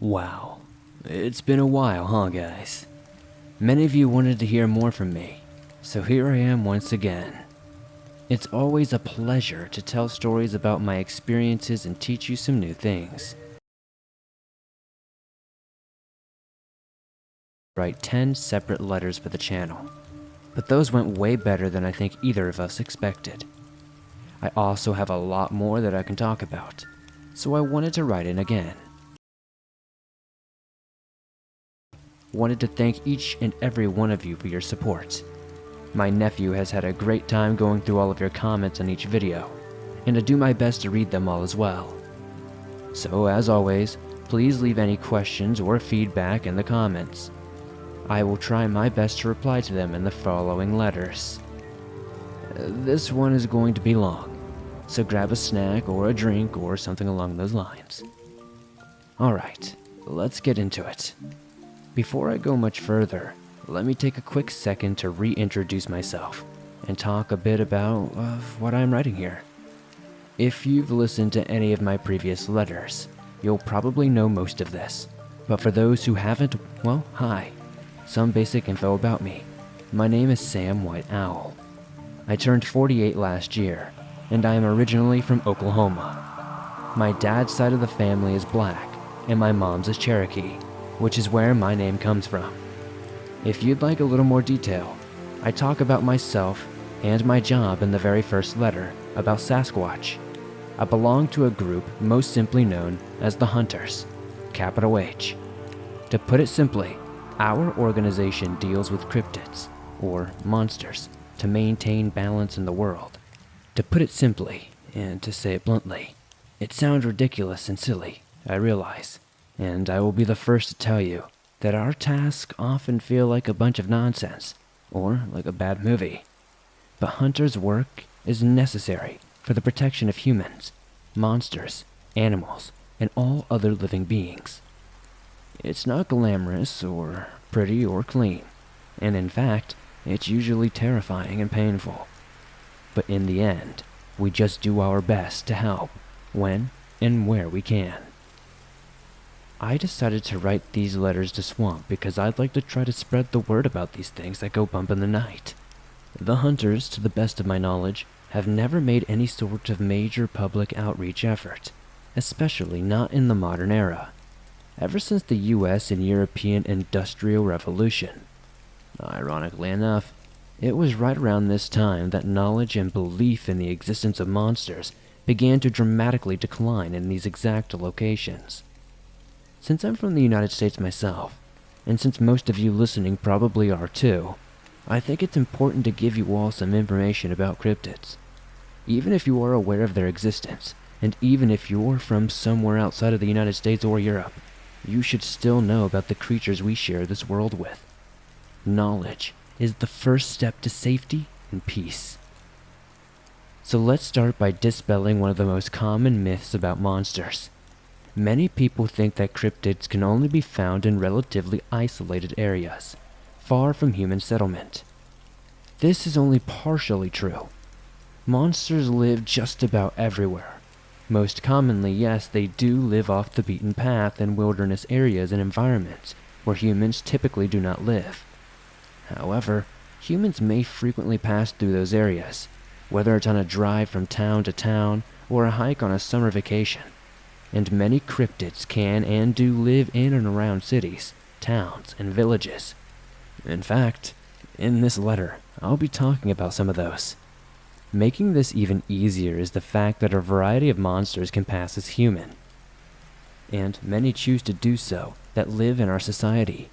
Wow, it's been a while, huh guys? Many of you wanted to hear more from me, so here I am once again. It's always a pleasure to tell stories about my experiences and teach you some new things. Write 10 separate letters for the channel, but those went way better than I think either of us expected. I also have a lot more that I can talk about, so I wanted to write in again. Wanted to thank each and every one of you for your support. My nephew has had a great time going through all of your comments on each video, and I do my best to read them all as well. So as always, please leave any questions or feedback in the comments. I will try my best to reply to them in the following letters. This one is going to be long, so grab a snack or a drink or something along those lines. Alright, let's get into it. Before I go much further, let me take a quick second to reintroduce myself and talk a bit about what I'm writing here. If you've listened to any of my previous letters, you'll probably know most of this, but for those who haven't, well, hi. Some basic info about me. My name is Sam White Owl. I turned 48 last year, and I am originally from Oklahoma. My dad's side of the family is black, and my mom's is Cherokee, which is where my name comes from. If you'd like a little more detail, I talk about myself and my job in the very first letter about Sasquatch. I belong to a group most simply known as the Hunters, capital H. To put it simply, our organization deals with cryptids, or monsters, to maintain balance in the world. To put it simply, and to say it bluntly, it sounds ridiculous and silly, I realize. And I will be the first to tell you that our tasks often feel like a bunch of nonsense, or like a bad movie. But Hunter's work is necessary for the protection of humans, monsters, animals, and all other living beings. It's not glamorous or pretty or clean, and in fact, it's usually terrifying and painful. But in the end, we just do our best to help when and where we can. I decided to write these letters to Swamp because I'd like to try to spread the word about these things that go bump in the night. The Hunters, to the best of my knowledge, have never made any sort of major public outreach effort, especially not in the modern era, ever since the US and European Industrial Revolution. Ironically enough, it was right around this time that knowledge and belief in the existence of monsters began to dramatically decline in these exact locations. Since I'm from the United States myself, and since most of you listening probably are too, I think it's important to give you all some information about cryptids. Even if you are aware of their existence, and even if you're from somewhere outside of the United States or Europe, you should still know about the creatures we share this world with. Knowledge is the first step to safety and peace. So let's start by dispelling one of the most common myths about monsters. Many people think that cryptids can only be found in relatively isolated areas, far from human settlement. This is only partially true. Monsters live just about everywhere. Most commonly, yes, they do live off the beaten path in wilderness areas and environments where humans typically do not live. However, humans may frequently pass through those areas, whether it's on a drive from town to town or a hike on a summer vacation. And many cryptids can and do live in and around cities, towns, and villages. In fact, in this letter, I'll be talking about some of those. Making this even easier is the fact that a variety of monsters can pass as human, and many choose to do so that live in our society.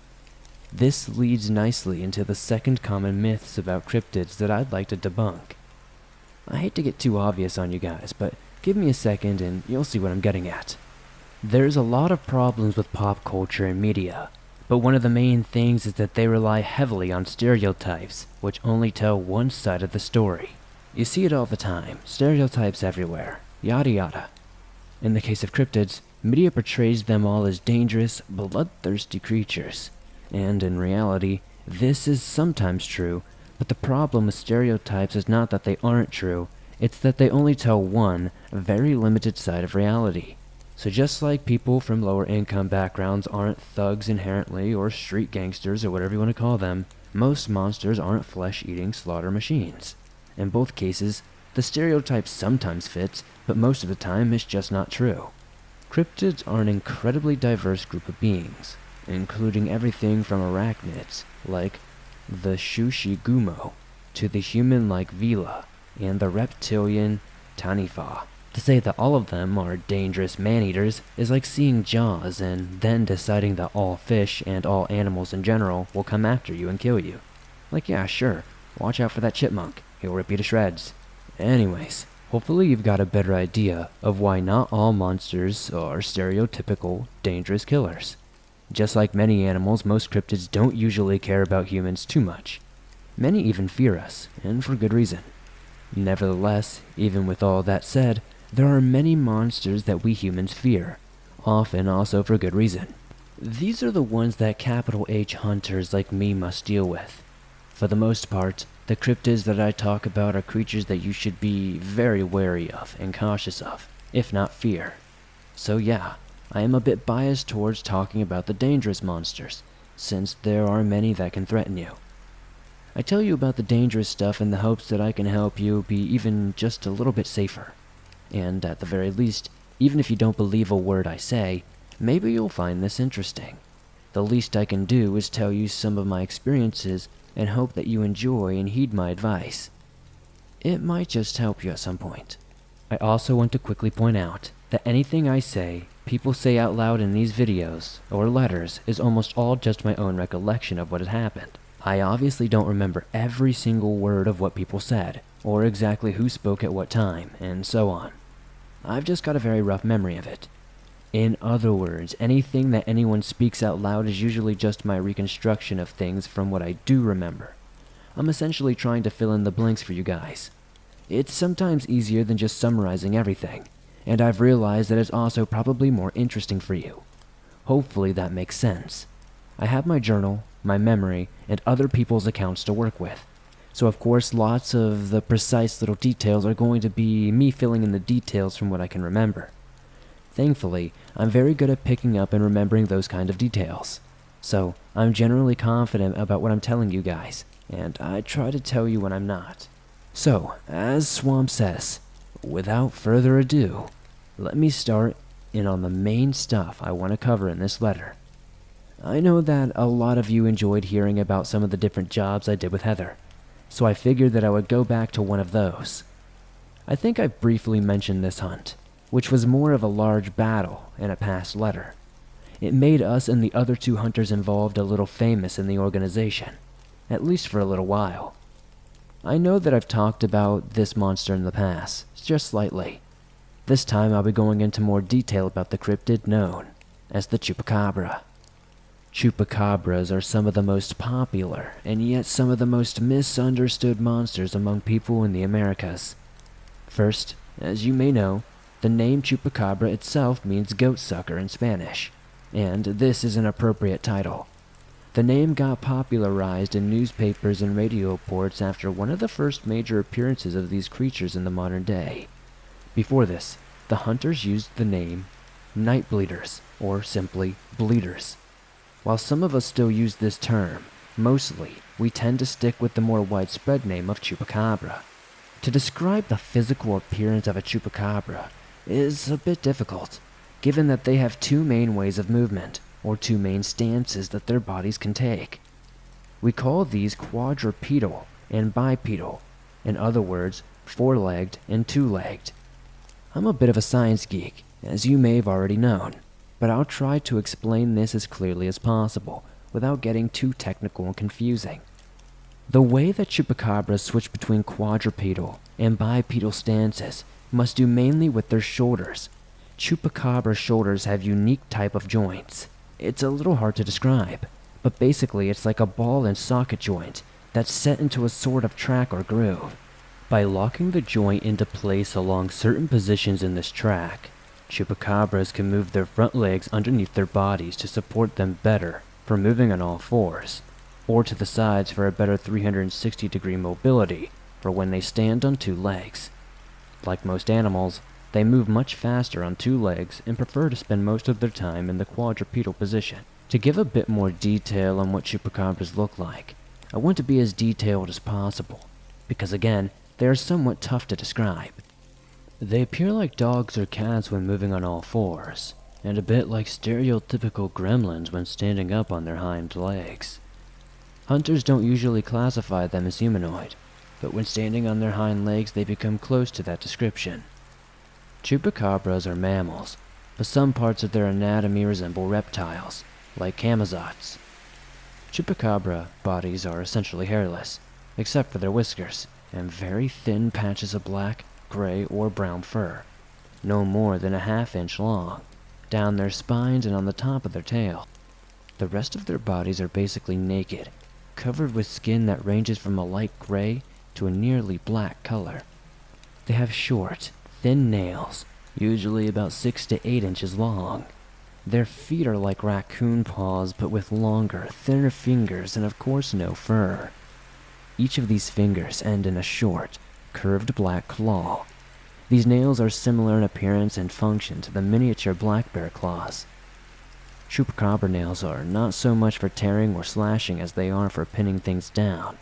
This leads nicely into the second common myths about cryptids that I'd like to debunk. I hate to get too obvious on you guys, but give me a second and you'll see what I'm getting at. There's a lot of problems with pop culture and media, but one of the main things is that they rely heavily on stereotypes, which only tell one side of the story. You see it all the time, stereotypes everywhere, yada yada. In the case of cryptids, media portrays them all as dangerous, bloodthirsty creatures. And in reality, this is sometimes true, but the problem with stereotypes is not that they aren't true, it's that they only tell one, very limited side of reality. So just like people from lower income backgrounds aren't thugs inherently, or street gangsters, or whatever you want to call them, most monsters aren't flesh-eating slaughter machines. In both cases, the stereotype sometimes fits, but most of the time it's just not true. Cryptids are an incredibly diverse group of beings, including everything from arachnids, like the Shushigumo, to the human-like Vila, and the reptilian Tanifa. To say that all of them are dangerous man-eaters is like seeing Jaws and then deciding that all fish and all animals in general will come after you and kill you. Like, yeah, sure, watch out for that chipmunk, he'll rip you to shreds. Anyways, hopefully you've got a better idea of why not all monsters are stereotypical, dangerous killers. Just like many animals, most cryptids don't usually care about humans too much. Many even fear us, and for good reason. Nevertheless, even with all that said, there are many monsters that we humans fear, often also for good reason. These are the ones that capital H hunters like me must deal with. For the most part, the cryptids that I talk about are creatures that you should be very wary of and cautious of, if not fear. So yeah, I am a bit biased towards talking about the dangerous monsters, since there are many that can threaten you. I tell you about the dangerous stuff in the hopes that I can help you be even just a little bit safer. And at the very least, even if you don't believe a word I say, maybe you'll find this interesting. The least I can do is tell you some of my experiences and hope that you enjoy and heed my advice. It might just help you at some point. I also want to quickly point out that anything I say, people say out loud in these videos or letters is almost all just my own recollection of what had happened. I obviously don't remember every single word of what people said, or exactly who spoke at what time, and so on. I've just got a very rough memory of it. In other words, anything that anyone speaks out loud is usually just my reconstruction of things from what I do remember. I'm essentially trying to fill in the blanks for you guys. It's sometimes easier than just summarizing everything, and I've realized that it's also probably more interesting for you. Hopefully that makes sense. I have my journal, my memory, and other people's accounts to work with. So of course lots of the precise little details are going to be me filling in the details from what I can remember. Thankfully, I'm very good at picking up and remembering those kind of details. So I'm generally confident about what I'm telling you guys, and I try to tell you when I'm not. So, as Swamp says, without further ado, let me start in on the main stuff I want to cover in this letter. I know that a lot of you enjoyed hearing about some of the different jobs I did with Heather, so I figured that I would go back to one of those. I think I briefly mentioned this hunt, which was more of a large battle in a past letter. It made us and the other 2 hunters involved a little famous in the organization, at least for a little while. I know that I've talked about this monster in the past, just slightly. This time I'll be going into more detail about the cryptid known as the Chupacabra. Chupacabras are some of the most popular and yet some of the most misunderstood monsters among people in the Americas. First, as you may know, the name Chupacabra itself means goat sucker in Spanish, and this is an appropriate title. The name got popularized in newspapers and radio reports after one of the first major appearances of these creatures in the modern day. Before this, the hunters used the name night bleeders, or simply bleeders. While some of us still use this term, mostly we tend to stick with the more widespread name of Chupacabra. To describe the physical appearance of a Chupacabra is a bit difficult, given that they have 2 main ways of movement, or 2 main stances that their bodies can take. We call these quadrupedal and bipedal, in other words, 4-legged and 2-legged. I'm a bit of a science geek, as you may have already known, but I'll try to explain this as clearly as possible, without getting too technical and confusing. The way that Chupacabras switch between quadrupedal and bipedal stances must do mainly with their shoulders. Chupacabra shoulders have unique type of joints. It's a little hard to describe, but basically it's like a ball and socket joint that's set into a sort of track or groove. By locking the joint into place along certain positions in this track, Chupacabras can move their front legs underneath their bodies to support them better for moving on all 4s, or to the sides for a better 360-degree mobility for when they stand on 2 legs. Like most animals, They move much faster on two legs and prefer to spend most of their time in the quadrupedal position. To give a bit more detail on what chupacabras look like, I want to be as detailed as possible, because again, they are somewhat tough to describe. They appear like dogs or cats when moving on all fours, and a bit like stereotypical gremlins when standing up on their hind legs. Hunters don't usually classify them as humanoid, but when standing on their hind legs they become close to that description. Chupacabras are mammals, but some parts of their anatomy resemble reptiles, like camazotz. Chupacabra bodies are essentially hairless, except for their whiskers, and very thin patches of black, gray, or brown fur, no more than a half-inch long, down their spines and on the top of their tail. The rest of their bodies are basically naked, covered with skin that ranges from a light gray to a nearly black color. They have short, thin nails, usually about 6 to 8 inches long. Their feet are like raccoon paws, but with longer, thinner fingers and of course no fur. Each of these fingers end in a short, curved black claw. These nails are similar in appearance and function to the miniature black bear claws. Chupacabra nails are not so much for tearing or slashing as they are for pinning things down,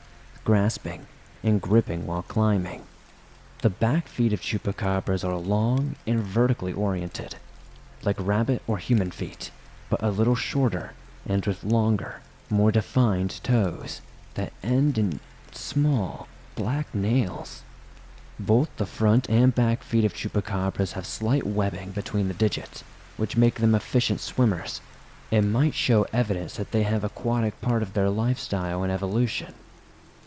grasping, and gripping while climbing. The back feet of chupacabras are long and vertically oriented, like rabbit or human feet, but a little shorter and with longer, more defined toes that end in small, black nails. Both the front and back feet of chupacabras have slight webbing between the digits, which make them efficient swimmers. It might show evidence that they have aquatic part of their lifestyle and evolution.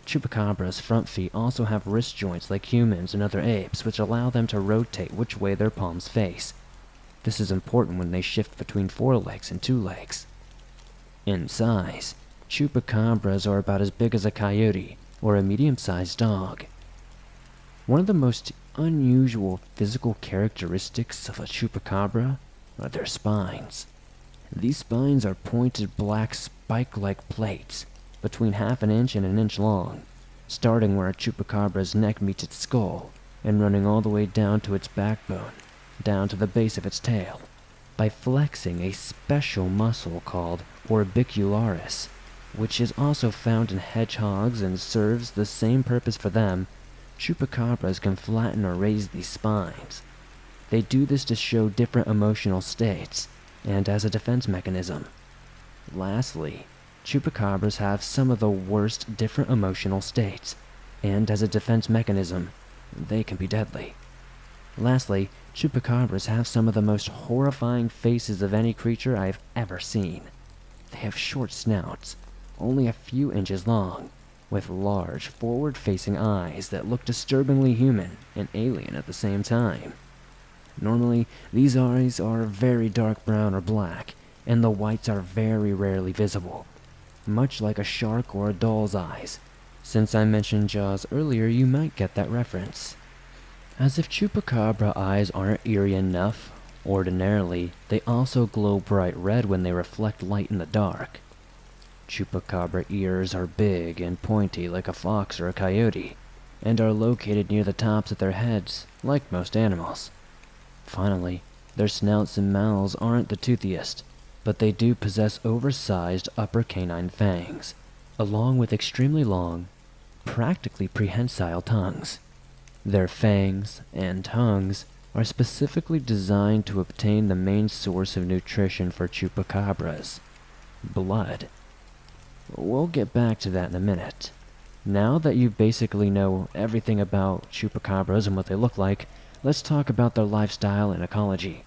Chupacabras' front feet also have wrist joints like humans and other apes, which allow them to rotate which way their palms face. This is important when they shift between 4 legs and 2 legs. In size, chupacabras are about as big as a coyote or a medium-sized dog. One of the most unusual physical characteristics of a chupacabra are their spines. These spines are pointed black spike-like plates, between half an inch and an inch long, starting where a chupacabra's neck meets its skull, and running all the way down to its backbone, down to the base of its tail. By flexing a special muscle called orbicularis, which is also found in hedgehogs and serves the same purpose for them, chupacabras can flatten or raise these spines. They do this to show different emotional states, and as a defense mechanism. Lastly, chupacabras have some of the worst different emotional states, and as a defense mechanism, they can be deadly. Lastly, chupacabras have some of the most horrifying faces of any creature I've ever seen. They have short snouts, only a few inches long, with large, forward-facing eyes that look disturbingly human and alien at the same time. Normally, these eyes are very dark brown or black, and the whites are very rarely visible, much like a shark or a doll's eyes. Since I mentioned Jaws earlier, you might get that reference. As if chupacabra eyes aren't eerie enough, ordinarily, they also glow bright red when they reflect light in the dark. Chupacabra ears are big and pointy like a fox or a coyote, and are located near the tops of their heads, like most animals. Finally, their snouts and mouths aren't the toothiest, but they do possess oversized upper canine fangs, along with extremely long, practically prehensile tongues. Their fangs and tongues are specifically designed to obtain the main source of nutrition for chupacabras: blood. We'll get back to that in a minute. Now that you basically know everything about chupacabras and what they look like, let's talk about their lifestyle and ecology.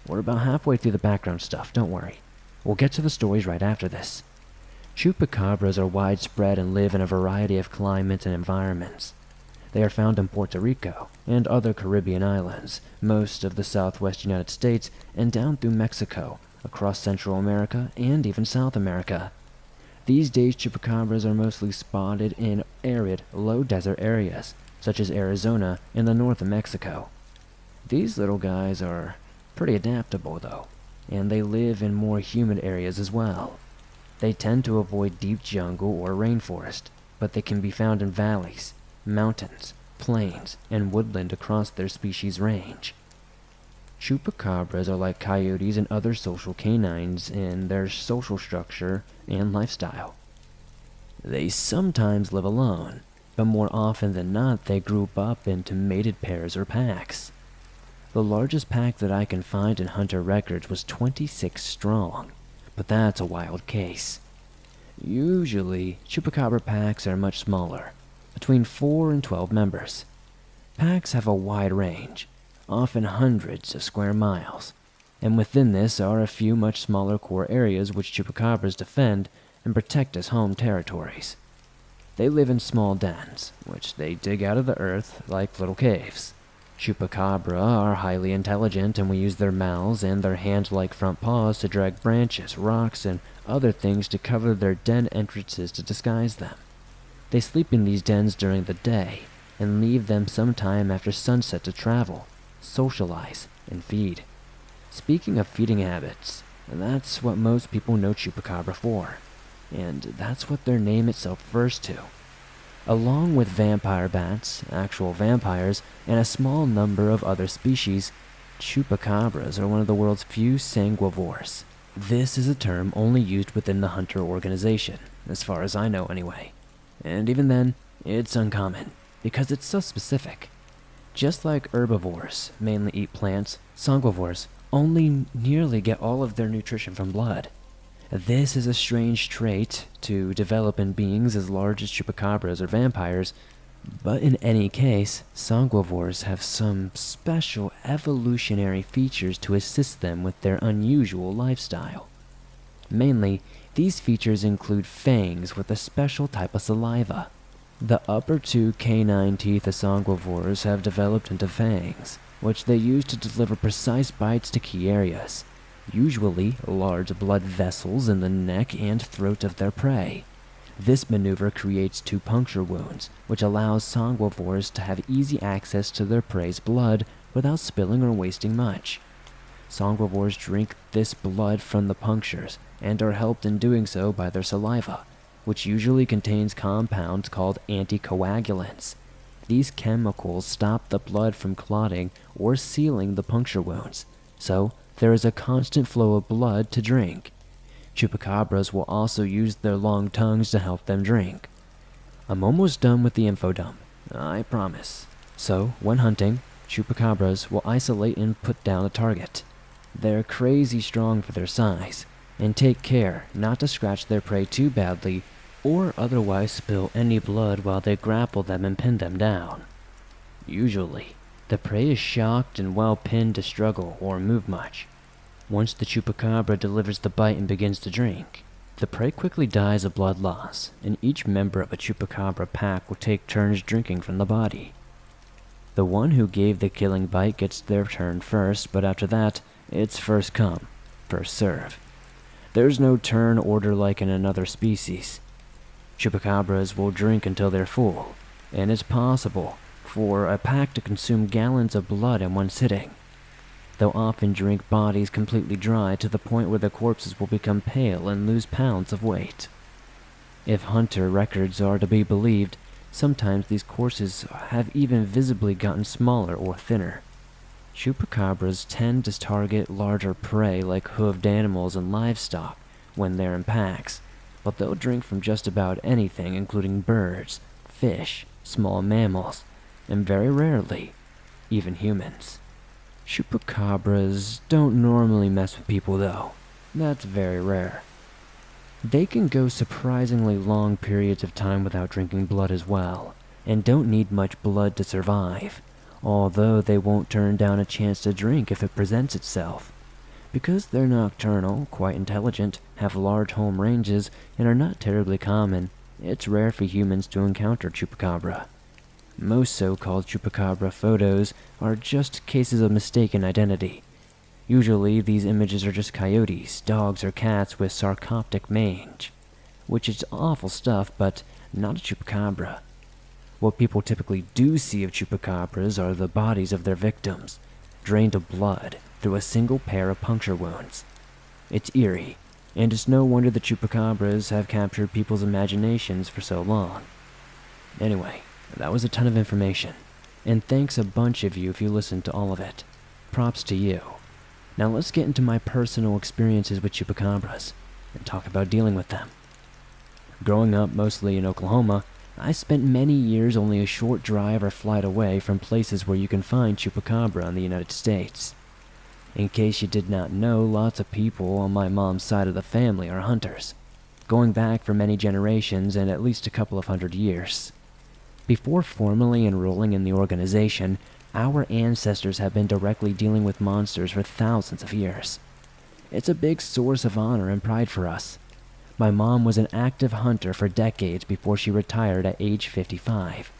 We're about halfway through the background stuff, don't worry. We'll get to the stories right after this. Chupacabras are widespread and live in a variety of climates and environments. They are found in Puerto Rico and other Caribbean islands, most of the southwest United States, and down through Mexico, across Central America, and even South America. These days, chupacabras are mostly spotted in arid, low-desert areas, such as Arizona and the north of Mexico. These little guys are pretty adaptable, though, and they live in more humid areas as well. They tend to avoid deep jungle or rainforest, but they can be found in valleys, mountains, plains, and woodland across their species range. Chupacabras are like coyotes and other social canines in their social structure and lifestyle. They sometimes live alone, but more often than not they group up into mated pairs or packs. The largest pack that I can find in hunter records was 26 strong, but that's a wild case. Usually, Chupacabra packs are much smaller, between 4 and 12 members. Packs have a wide range, often hundreds of square miles, and within this are a few much smaller core areas which Chupacabras defend and protect as home territories. They live in small dens, which they dig out of the earth like little caves. Chupacabra are highly intelligent, and we use their mouths and their hand-like front paws to drag branches, rocks, and other things to cover their den entrances to disguise them. They sleep in these dens during the day, and leave them sometime after sunset to travel, socialize, and feed. Speaking of feeding habits, that's what most people know Chupacabra for, and that's what their name itself refers to. Along with vampire bats, actual vampires, and a small number of other species, Chupacabras are one of the world's few sanguivores. This is a term only used within the hunter organization, as far as I know anyway. And even then, it's uncommon, because it's so specific. Just like herbivores mainly eat plants, sanguivores only nearly get all of their nutrition from blood. This is a strange trait to develop in beings as large as Chupacabras or vampires, but in any case, sanguivores have some special evolutionary features to assist them with their unusual lifestyle. Mainly, these features include fangs with a special type of saliva. The upper 2 canine teeth of sanguivores have developed into fangs, which they use to deliver precise bites to key areas, usually large blood vessels in the neck and throat of their prey. This maneuver creates 2 puncture wounds, which allows sanguivores to have easy access to their prey's blood without spilling or wasting much. Sanguivores drink this blood from the punctures, and are helped in doing so by their saliva, which usually contains compounds called anticoagulants. These chemicals stop the blood from clotting or sealing the puncture wounds, so there is a constant flow of blood to drink. Chupacabras will also use their long tongues to help them drink. I'm almost done with the info dump, I promise. So, when hunting, Chupacabras will isolate and put down a target. They're crazy strong for their size, and take care not to scratch their prey too badly or otherwise spill any blood while they grapple them and pin them down. Usually, the prey is shocked and well pinned to struggle or move much. Once the Chupacabra delivers the bite and begins to drink, the prey quickly dies of blood loss, and each member of a Chupacabra pack will take turns drinking from the body. The one who gave the killing bite gets their turn first, but after that, it's first come, first serve. There's no turn order like in another species. Chupacabras will drink until they're full, and it's possible for a pack to consume gallons of blood in one sitting. They'll often drink bodies completely dry to the point where the corpses will become pale and lose pounds of weight. If hunter records are to be believed, sometimes these corpses have even visibly gotten smaller or thinner. Chupacabras tend to target larger prey like hoofed animals and livestock when they're in packs, but they'll drink from just about anything including birds, fish, small mammals, and very rarely, even humans. Chupacabras don't normally mess with people though. That's very rare. They can go surprisingly long periods of time without drinking blood as well, and don't need much blood to survive, although they won't turn down a chance to drink if it presents itself. Because they're nocturnal, quite intelligent, have large home ranges, and are not terribly common, it's rare for humans to encounter Chupacabra. Most so-called Chupacabra photos are just cases of mistaken identity. Usually, these images are just coyotes, dogs, or cats with sarcoptic mange, which is awful stuff, but not a Chupacabra. What people typically do see of Chupacabras are the bodies of their victims, drained of blood through a single pair of puncture wounds. It's eerie, and it's no wonder the Chupacabras have captured people's imaginations for so long. Anyway, that was a ton of information, and thanks a bunch of you if you listened to all of it. props to you. Now let's get into my personal experiences with Chupacabras and talk about dealing with them. Growing up mostly in Oklahoma, I spent many years only a short drive or flight away from places where you can find Chupacabra in the United States. In case you did not know, lots of people on my mom's side of the family are hunters, going back for many generations and at least a couple of hundred years. Before formally enrolling in the organization, our ancestors have been directly dealing with monsters for thousands of years. It's a big source of honor and pride for us. My mom was an active hunter for decades before she retired at age 55,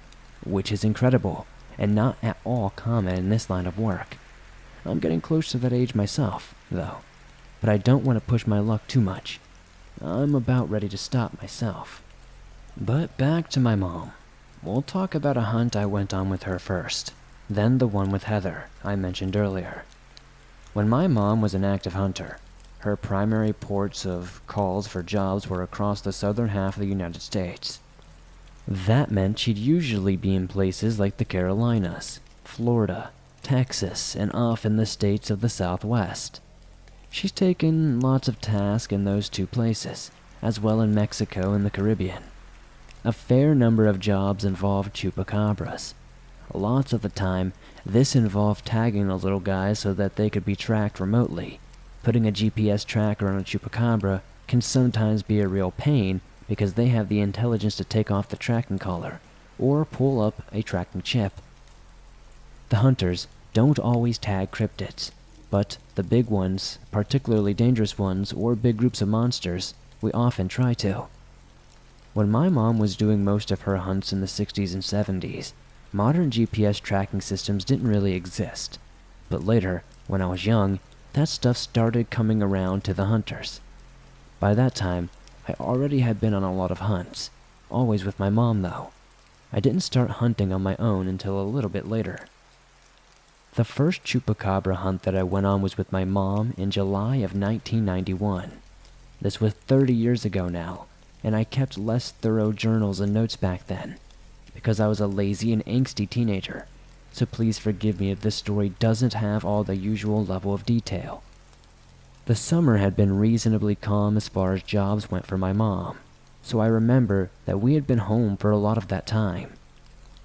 which is incredible and not at all common in this line of work. I'm getting close to that age myself, though, but I don't want to push my luck too much. I'm about ready to stop myself. But back to my mom. We'll talk about a hunt I went on with her first, then the one with Heather I mentioned earlier. When my mom was an active hunter, her primary ports of calls for jobs were across the southern half of the United States. That meant she'd usually be in places like the Carolinas, Florida, Texas, and off in the states of the Southwest. She's taken lots of tasks in those two places, as well in Mexico and the Caribbean. A fair number of jobs involved Chupacabras. Lots of the time, this involved tagging the little guys so that they could be tracked remotely. Putting a GPS tracker on a Chupacabra can sometimes be a real pain because they have the intelligence to take off the tracking collar or pull up a tracking chip. The hunters don't always tag cryptids, but the big ones, particularly dangerous ones or big groups of monsters, we often try to. When my mom was doing most of her hunts in the 60s and 70s, modern GPS tracking systems didn't really exist. But later, when I was young, that stuff started coming around to the hunters. By that time, I already had been on a lot of hunts, always with my mom though. I didn't start hunting on my own until a little bit later. The first Chupacabra hunt that I went on was with my mom in July of 1991. This was 30 years ago now, and I kept less thorough journals and notes back then, because I was a lazy and angsty teenager, so please forgive me if this story doesn't have all the usual level of detail. The summer had been reasonably calm as far as jobs went for my mom, so I remember that we had been home for a lot of that time.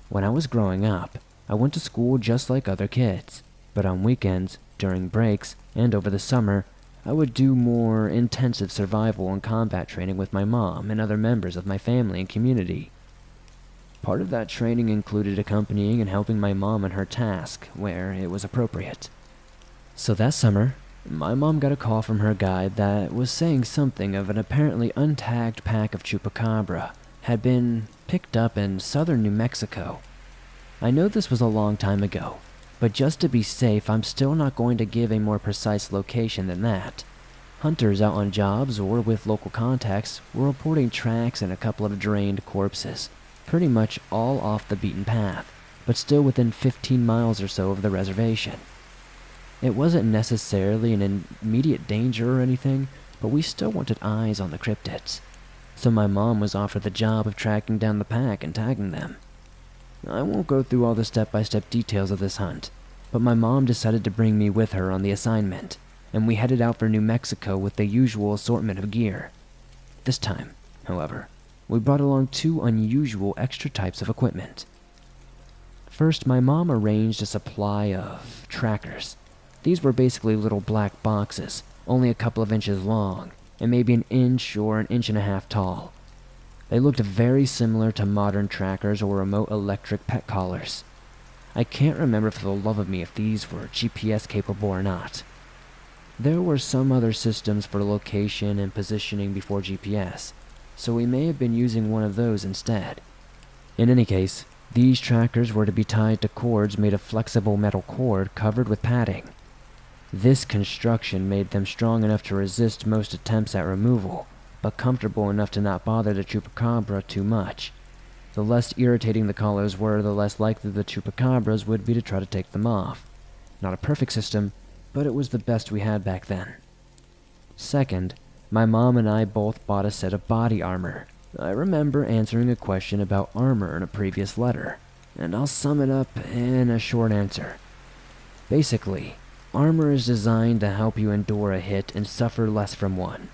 When I was growing up, I went to school just like other kids, but on weekends, during breaks, and over the summer, I would do more intensive survival and combat training with my mom and other members of my family and community. Part of that training included accompanying and helping my mom in her task where it was appropriate. So that summer, my mom got a call from her guide that was saying something of an apparently untagged pack of Chupacabra had been picked up in southern New Mexico. I know this was a long time ago, but just to be safe, I'm still not going to give a more precise location than that. Hunters out on jobs or with local contacts were reporting tracks and a couple of drained corpses, pretty much all off the beaten path, but still within 15 miles or so of the reservation. It wasn't necessarily an immediate danger or anything, but we still wanted eyes on the cryptids. So my mom was offered the job of tracking down the pack and tagging them. I won't go through all the step-by-step details of this hunt, but my mom decided to bring me with her on the assignment, and we headed out for New Mexico with the usual assortment of gear. This time, however, we brought along two unusual extra types of equipment. First, my mom arranged a supply of trackers. These were basically little black boxes, only a couple of inches long, and maybe an inch or an inch and a half tall. They looked very similar to modern trackers or remote electric pet collars. I can't remember for the love of me if these were GPS capable or not. There were some other systems for location and positioning before GPS, so we may have been using one of those instead. In any case, these trackers were to be tied to cords made of flexible metal cord covered with padding. This construction made them strong enough to resist most attempts at removal, but comfortable enough to not bother the Chupacabra too much. The less irritating the collars were, the less likely the Chupacabras would be to try to take them off. Not a perfect system, but it was the best we had back then. Second, my mom and I both bought a set of body armor. I remember answering a question about armor in a previous letter, and I'll sum it up in a short answer. Basically, Armor is designed to help you endure a hit and suffer less from one.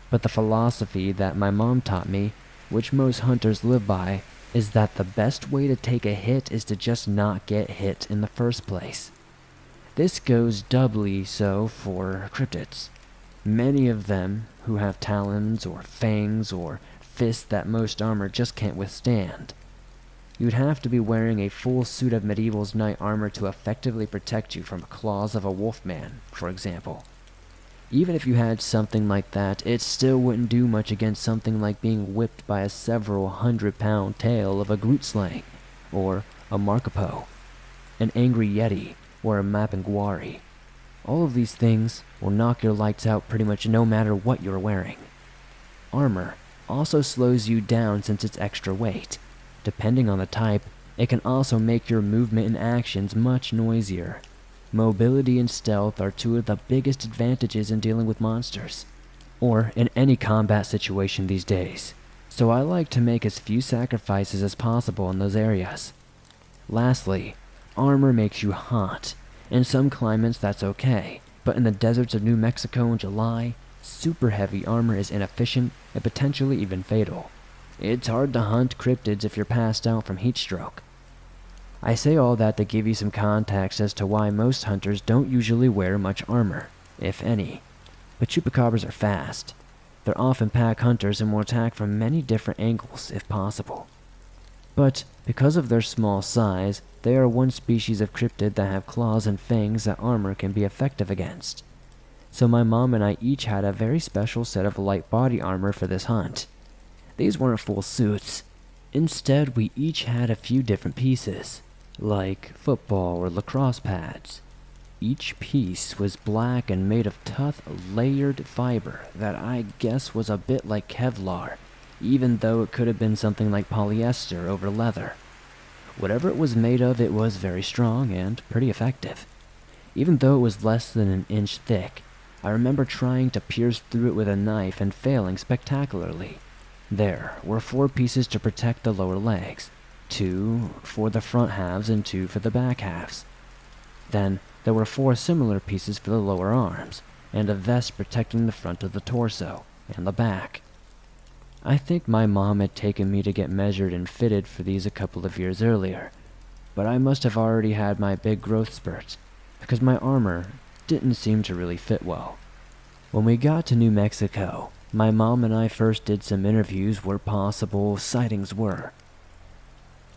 But the philosophy that my mom taught me, which most hunters live by, is that the best way to take a hit is to just not get hit in the first place. This goes doubly so for cryptids. Many of them who have talons or fangs or fists that most armor just can't withstand. You'd have to be wearing a full suit of medieval's knight armor to effectively protect you from the claws of a wolfman, for example. Even if you had something like that, it still wouldn't do much against something like being whipped by a several 100-pound tail of a grootslang, or a markapo, an angry yeti, or a mapinguari. All of these things will knock your lights out pretty much no matter what you're wearing. Armor also slows you down since it's extra weight. Depending on the type, it can also make your movement and actions much noisier. Mobility and stealth are two of the biggest advantages in dealing with monsters, or in any combat situation these days, so I like to make as few sacrifices as possible in those areas. Lastly, armor makes you hot. In some climates that's okay, but in the deserts of New Mexico in July, super heavy armor is inefficient and potentially even fatal. It's hard to hunt cryptids if you're passed out from heat stroke. I say all that to give you some context as to why most hunters don't usually wear much armor, if any. But chupacabras are fast. They're often pack hunters and will attack from many different angles if possible. But because of their small size, they are one species of cryptid that have claws and fangs that armor can be effective against. So my mom and I each had a very special set of light body armor for this hunt. These weren't full suits. Instead, we each had a few different pieces, like football or lacrosse pads. Each piece was black and made of tough, layered fiber that I guess was a bit like Kevlar, even though it could have been something like polyester over leather. Whatever it was made of, it was very strong and pretty effective. Even though it was less than an inch thick, I remember trying to pierce through it with a knife and failing spectacularly. There were 4 pieces to protect the lower legs, 2 for the front halves and 2 for the back halves. Then there were 4 similar pieces for the lower arms, and a vest protecting the front of the torso and the back. I think my mom had taken me to get measured and fitted for these a couple of years earlier, but I must have already had my big growth spurts, because my armor didn't seem to really fit well. When we got to New Mexico, my mom and I first did some interviews where possible sightings were.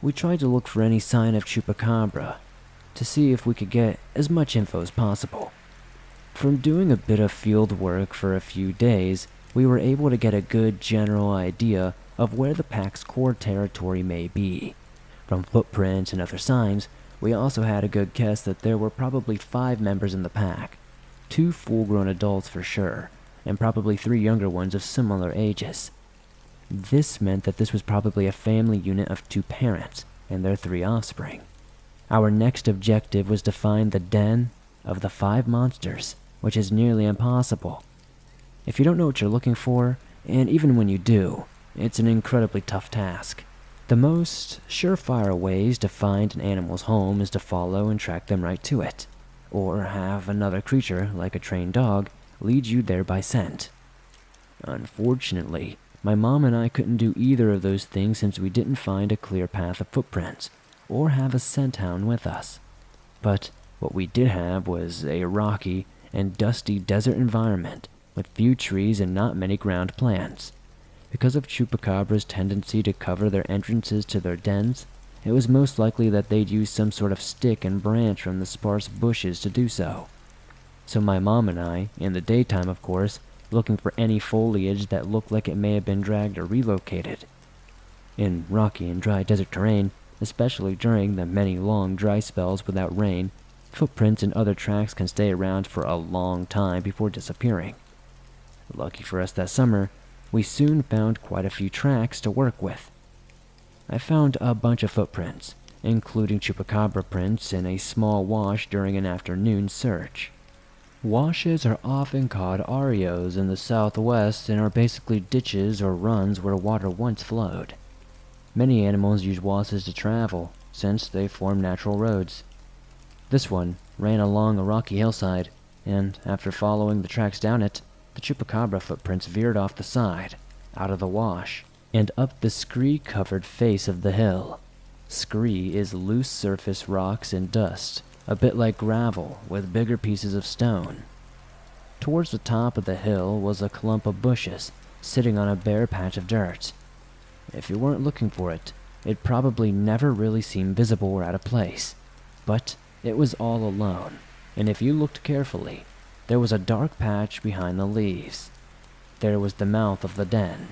We tried to look for any sign of Chupacabra, to see if we could get as much info as possible. From doing a bit of field work for a few days, we were able to get a good general idea of where the pack's core territory may be. From footprints and other signs, we also had a good guess that there were probably 5 members in the pack, 2 full-grown adults for sure, and probably 3 younger ones of similar ages. This meant that this was probably a family unit of 2 parents and their 3 offspring. Our next objective was to find the den of the 5 monsters, which is nearly impossible. If you don't know what you're looking for, and even when you do, it's an incredibly tough task. The most surefire ways to find an animal's home is to follow and track them right to it, or have another creature, like a trained dog, lead you there by scent. Unfortunately, my mom and I couldn't do either of those things since we didn't find a clear path of footprints, or have a scent hound with us. But what we did have was a rocky and dusty desert environment with few trees and not many ground plants. Because of Chupacabra's tendency to cover their entrances to their dens, it was most likely that they'd use some sort of stick and branch from the sparse bushes to do so. So my mom and I, in the daytime of course, looking for any foliage that looked like it may have been dragged or relocated. In rocky and dry desert terrain, especially during the many long dry spells without rain, footprints and other tracks can stay around for a long time before disappearing. Lucky for us that summer, we soon found quite a few tracks to work with. I found a bunch of footprints, including chupacabra prints in a small wash during an afternoon search. Washes are often called arios in the southwest and are basically ditches or runs where water once flowed. Many animals use washes to travel, since they form natural roads. This one ran along a rocky hillside, and after following the tracks down it, the Chupacabra footprints veered off the side, out of the wash, and up the scree-covered face of the hill. Scree is loose surface rocks and dust, a bit like gravel with bigger pieces of stone. Towards the top of the hill was a clump of bushes, sitting on a bare patch of dirt. If you weren't looking for it, it'd probably never really seem visible or out of place. But it was all alone, and if you looked carefully, there was a dark patch behind the leaves. There was the mouth of the den.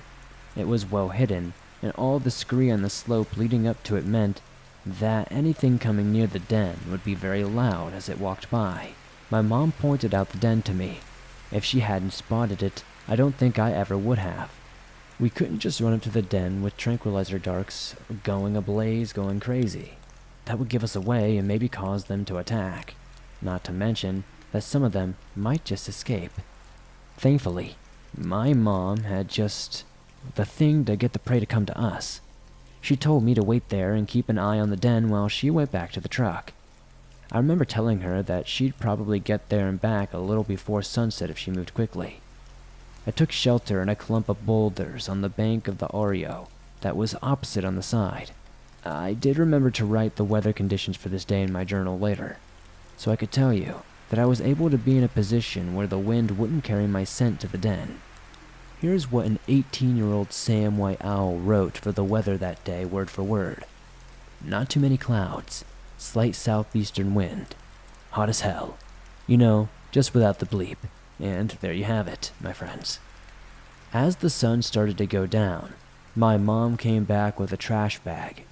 It was well hidden, and all the scree on the slope leading up to it meant that anything coming near the den would be very loud as it walked by. My mom pointed out the den to me. If she hadn't spotted it, I don't think I ever would have. We couldn't just run up to the den with tranquilizer darts going ablaze, going crazy. That would give us away and maybe cause them to attack. Not to mention that some of them might just escape. Thankfully, my mom had just the thing to get the prey to come to us. She told me to wait there and keep an eye on the den while she went back to the truck. I remember telling her that she'd probably get there and back a little before sunset if she moved quickly. I took shelter in a clump of boulders on the bank of the Oreo that was opposite on the side. I did remember to write the weather conditions for this day in my journal later, so I could tell you that I was able to be in a position where the wind wouldn't carry my scent to the den. Here's what an 18-year-old Sam White Owl wrote for the weather that day, word for word. Not too many clouds, slight southeastern wind, hot as hell. You know, just without the bleep. And there you have it, my friends. As the sun started to go down, my mom came back with a trash bag.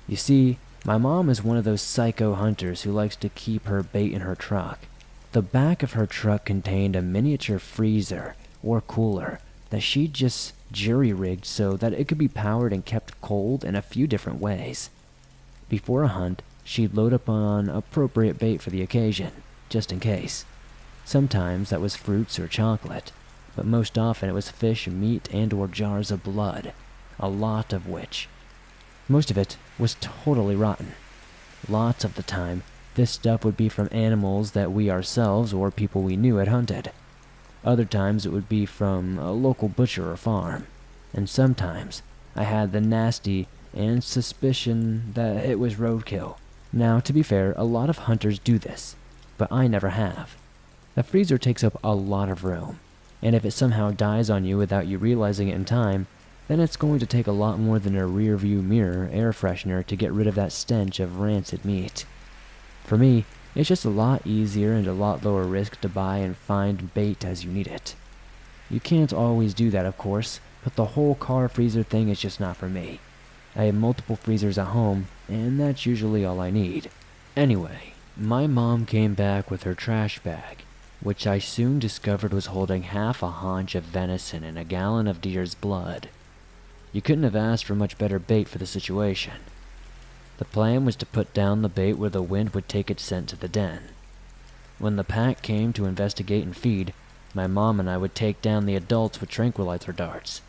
You see, my mom is one of those psycho hunters who likes to keep her bait in her truck. The back of her truck contained a miniature freezer or cooler that she just jury-rigged so that it could be powered and kept cold in a few different ways. Before a hunt, she'd load up on appropriate bait for the occasion, just in case. Sometimes that was fruits or chocolate, but most often it was fish, meat, and or jars of blood, a lot of which. Most of it was totally rotten. Lots of the time, this stuff would be from animals that we ourselves or people we knew had hunted. Other times it would be from a local butcher or farm, and sometimes I had the nasty and suspicion that it was roadkill. Now, to be fair, a lot of hunters do this, but I never have. The freezer takes up a lot of room, and if it somehow dies on you without you realizing it in time, then it's going to take a lot more than a rear view mirror air freshener to get rid of that stench of rancid meat. For me, it's just a lot easier and a lot lower risk to buy and find bait as you need it. You can't always do that, of course, but the whole car freezer thing is just not for me. I have multiple freezers at home, and that's usually all I need. Anyway, my mom came back with her trash bag, which I soon discovered was holding half a haunch of venison and a gallon of deer's blood. You couldn't have asked for much better bait for the situation. The plan was to put down the bait where the wind would take its scent to the den. When the pack came to investigate and feed, my mom and I would take down the adults with tranquilizer darts.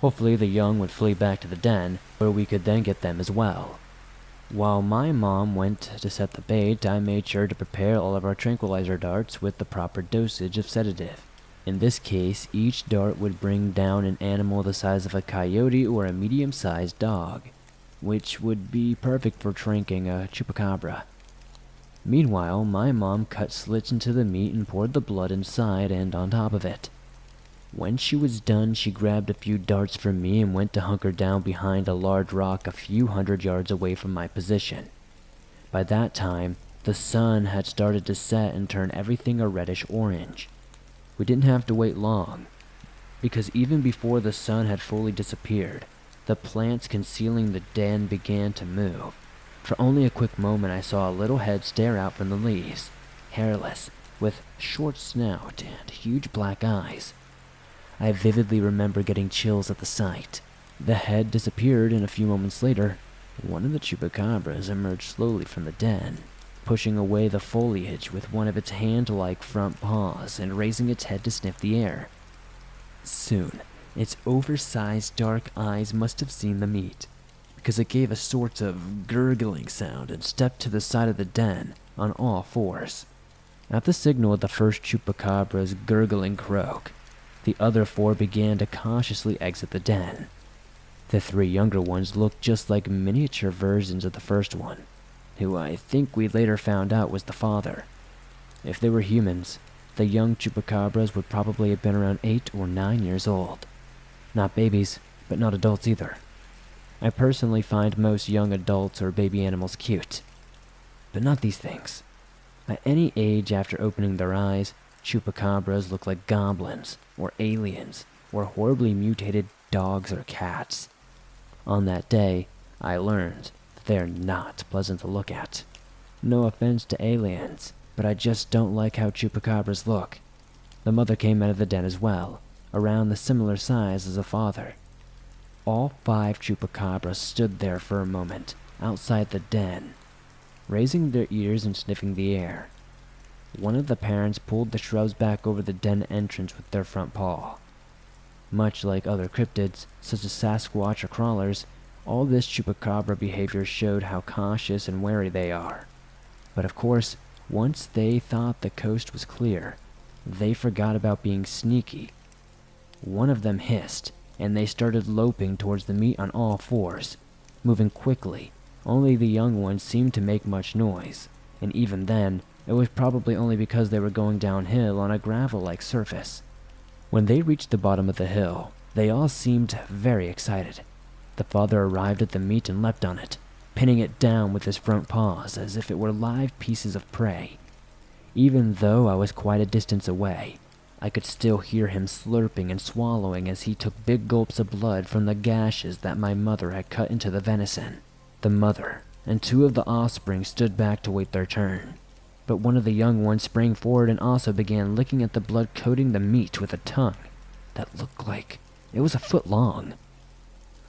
Hopefully the young would flee back to the den, where we could then get them as well. While my mom went to set the bait, I made sure to prepare all of our tranquilizer darts with the proper dosage of sedative. In this case, each dart would bring down an animal the size of a coyote or a medium-sized dog, which would be perfect for tranking a chupacabra. Meanwhile, my mom cut slits into the meat and poured the blood inside and on top of it. When she was done, she grabbed a few darts from me and went to hunker down behind a large rock a few hundred yards away from my position. By that time, the sun had started to set and turn everything a reddish orange. We didn't have to wait long, because even before the sun had fully disappeared, the plants concealing the den began to move. For only a quick moment I saw a little head stare out from the leaves, hairless, with short snout and huge black eyes. I vividly remember getting chills at the sight. The head disappeared, and a few moments later, one of the chupacabras emerged slowly from the den, pushing away the foliage with one of its hand-like front paws and raising its head to sniff the air. Soon, its oversized dark eyes must have seen the meat, because it gave a sort of gurgling sound and stepped to the side of the den, on all fours. At the signal of the first Chupacabra's gurgling croak, the other four began to cautiously exit the den. The three younger ones looked just like miniature versions of the first one, who I think we later found out was the father. If they were humans, the young Chupacabras would probably have been around 8 or 9 years old. Not babies, but not adults either. I personally find most young adults or baby animals cute, but not these things. At any age after opening their eyes, Chupacabras look like goblins, or aliens, or horribly mutated dogs or cats. On that day, I learned that they are not pleasant to look at. No offense to aliens, but I just don't like how Chupacabras look. The mother came out of the den as well, around the similar size as the father. All 5 Chupacabras stood there for a moment, outside the den, raising their ears and sniffing the air. One of the parents pulled the shrubs back over the den entrance with their front paw. Much like other cryptids, such as Sasquatch or crawlers, all this Chupacabra behavior showed how cautious and wary they are. But of course, once they thought the coast was clear, they forgot about being sneaky. One of them hissed, and they started loping towards the meat on all fours, moving quickly. Only the young ones seemed to make much noise, and even then, it was probably only because they were going downhill on a gravel-like surface. When they reached the bottom of the hill, they all seemed very excited. The father arrived at the meat and leapt on it, pinning it down with his front paws as if it were live pieces of prey. Even though I was quite a distance away, I could still hear him slurping and swallowing as he took big gulps of blood from the gashes that my mother had cut into the venison. The mother and 2 of the offspring stood back to wait their turn, but one of the young ones sprang forward and also began licking at the blood coating the meat with a tongue that looked like it was a foot long.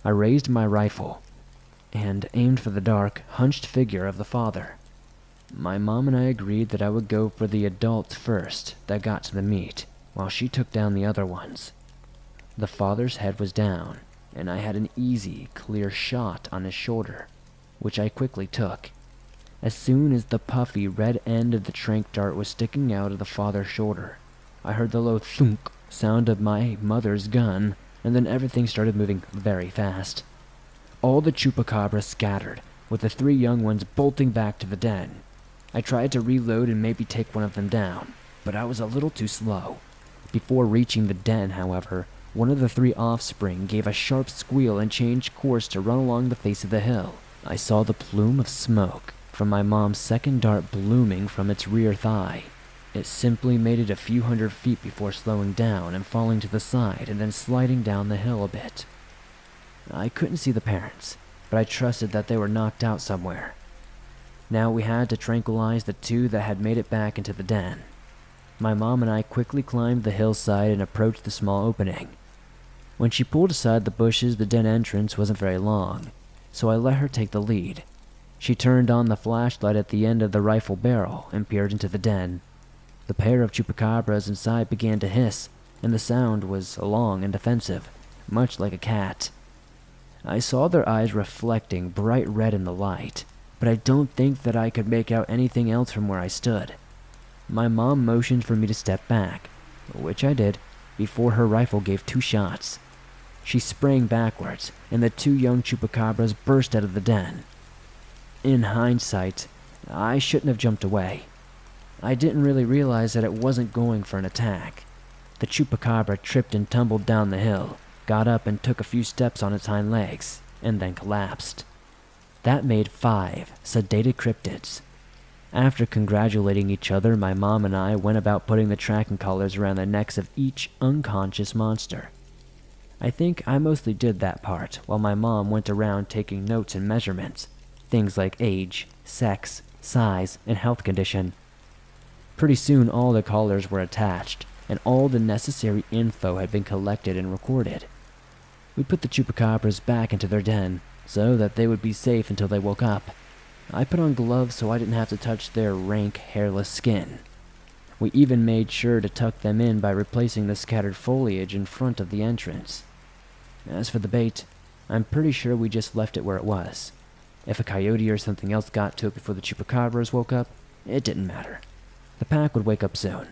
I raised my rifle and aimed for the dark, hunched figure of the father. My mom and I agreed that I would go for the adults first that got to the meat, while she took down the other ones. The father's head was down, and I had an easy, clear shot on his shoulder, which I quickly took. As soon as the puffy red end of the tranq dart was sticking out of the father's shoulder, I heard the low thunk sound of my mother's gun, and then everything started moving very fast. All the Chupacabras scattered, with the 3 young ones bolting back to the den. I tried to reload and maybe take one of them down, but I was a little too slow. Before reaching the den, however, one of the 3 offspring gave a sharp squeal and changed course to run along the face of the hill. I saw the plume of smoke from my mom's second dart blooming from its rear thigh. It simply made it a few hundred feet before slowing down and falling to the side and then sliding down the hill a bit. I couldn't see the parents, but I trusted that they were knocked out somewhere. Now we had to tranquilize the 2 that had made it back into the den. My mom and I quickly climbed the hillside and approached the small opening. When she pulled aside the bushes, the den entrance wasn't very long, so I let her take the lead. She turned on the flashlight at the end of the rifle barrel and peered into the den. The pair of Chupacabras inside began to hiss, and the sound was long and defensive, much like a cat. I saw their eyes reflecting bright red in the light, but I don't think that I could make out anything else from where I stood. My mom motioned for me to step back, which I did, before her rifle gave 2 shots. She sprang backwards, and the 2 young Chupacabras burst out of the den. In hindsight, I shouldn't have jumped away. I didn't really realize that it wasn't going for an attack. The Chupacabra tripped and tumbled down the hill, got up and took a few steps on its hind legs, and then collapsed. That made 5 sedated cryptids. After congratulating each other, my mom and I went about putting the tracking collars around the necks of each unconscious monster. I think I mostly did that part, while my mom went around taking notes and measurements, things like age, sex, size, and health condition. Pretty soon all the collars were attached, and all the necessary info had been collected and recorded. We put the Chupacabras back into their den, so that they would be safe until they woke up. I put on gloves so I didn't have to touch their rank, hairless skin. We even made sure to tuck them in by replacing the scattered foliage in front of the entrance. As for the bait, I'm pretty sure we just left it where it was. If a coyote or something else got to it before the Chupacabras woke up, it didn't matter. The pack would wake up soon.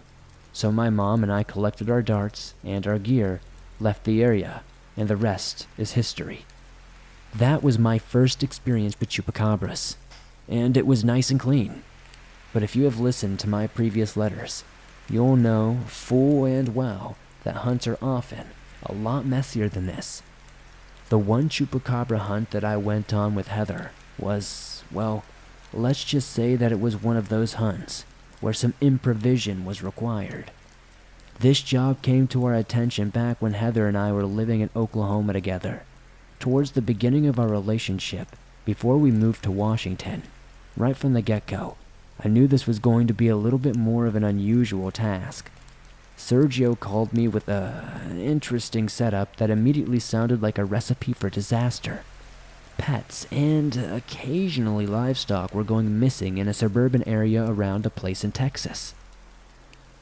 So my mom and I collected our darts and our gear, left the area, and the rest is history. That was my first experience with Chupacabras, and it was nice and clean. But if you have listened to my previous letters, you'll know full and well that hunts are often a lot messier than this. The one Chupacabra hunt that I went on with Heather was, well, let's just say that it was one of those hunts where some improvisation was required. This job came to our attention back when Heather and I were living in Oklahoma together, towards the beginning of our relationship, before we moved to Washington. Right from the get-go, I knew this was going to be a little bit more of an unusual task. Sergio called me with an interesting setup that immediately sounded like a recipe for disaster. Pets and occasionally livestock were going missing in a suburban area around a place in Texas.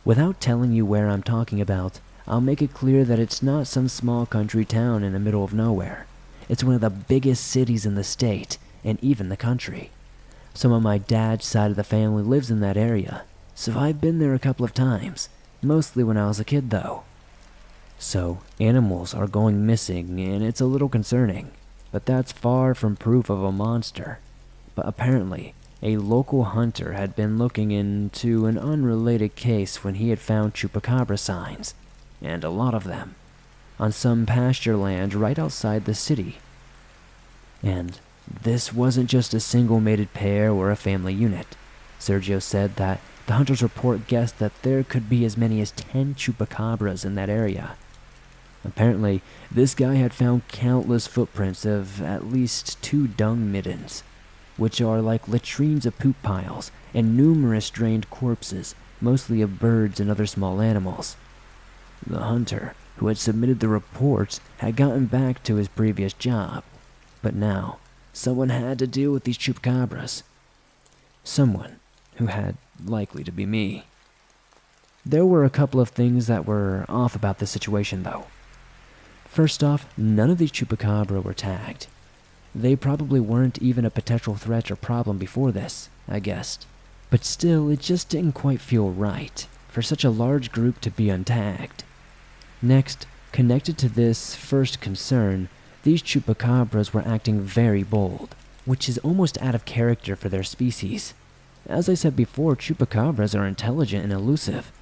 Without telling you where I'm talking about, I'll make it clear that it's not some small country town in the middle of nowhere. It's one of the biggest cities in the state, and even the country. Some of my dad's side of the family lives in that area, so I've been there a couple of times, mostly when I was a kid though. So, animals are going missing, and it's a little concerning. But that's far from proof of a monster. But apparently, a local hunter had been looking into an unrelated case when he had found Chupacabra signs, and a lot of them, on some pasture land right outside the city. And this wasn't just a single mated pair or a family unit. Sergio said that the hunter's report guessed that there could be as many as 10 Chupacabras in that area. Apparently, this guy had found countless footprints of at least 2 dung middens, which are like latrines of poop piles, and numerous drained corpses, mostly of birds and other small animals. The hunter, who had submitted the reports, had gotten back to his previous job, but now, someone had to deal with these Chupacabras. Someone who had likely to be me. There were a couple of things that were off about this situation though. First off, none of these Chupacabra were tagged. They probably weren't even a potential threat or problem before this, I guessed. But still, it just didn't quite feel right for such a large group to be untagged. Next, connected to this first concern, these Chupacabras were acting very bold, which is almost out of character for their species. As I said before, Chupacabras are intelligent and elusive.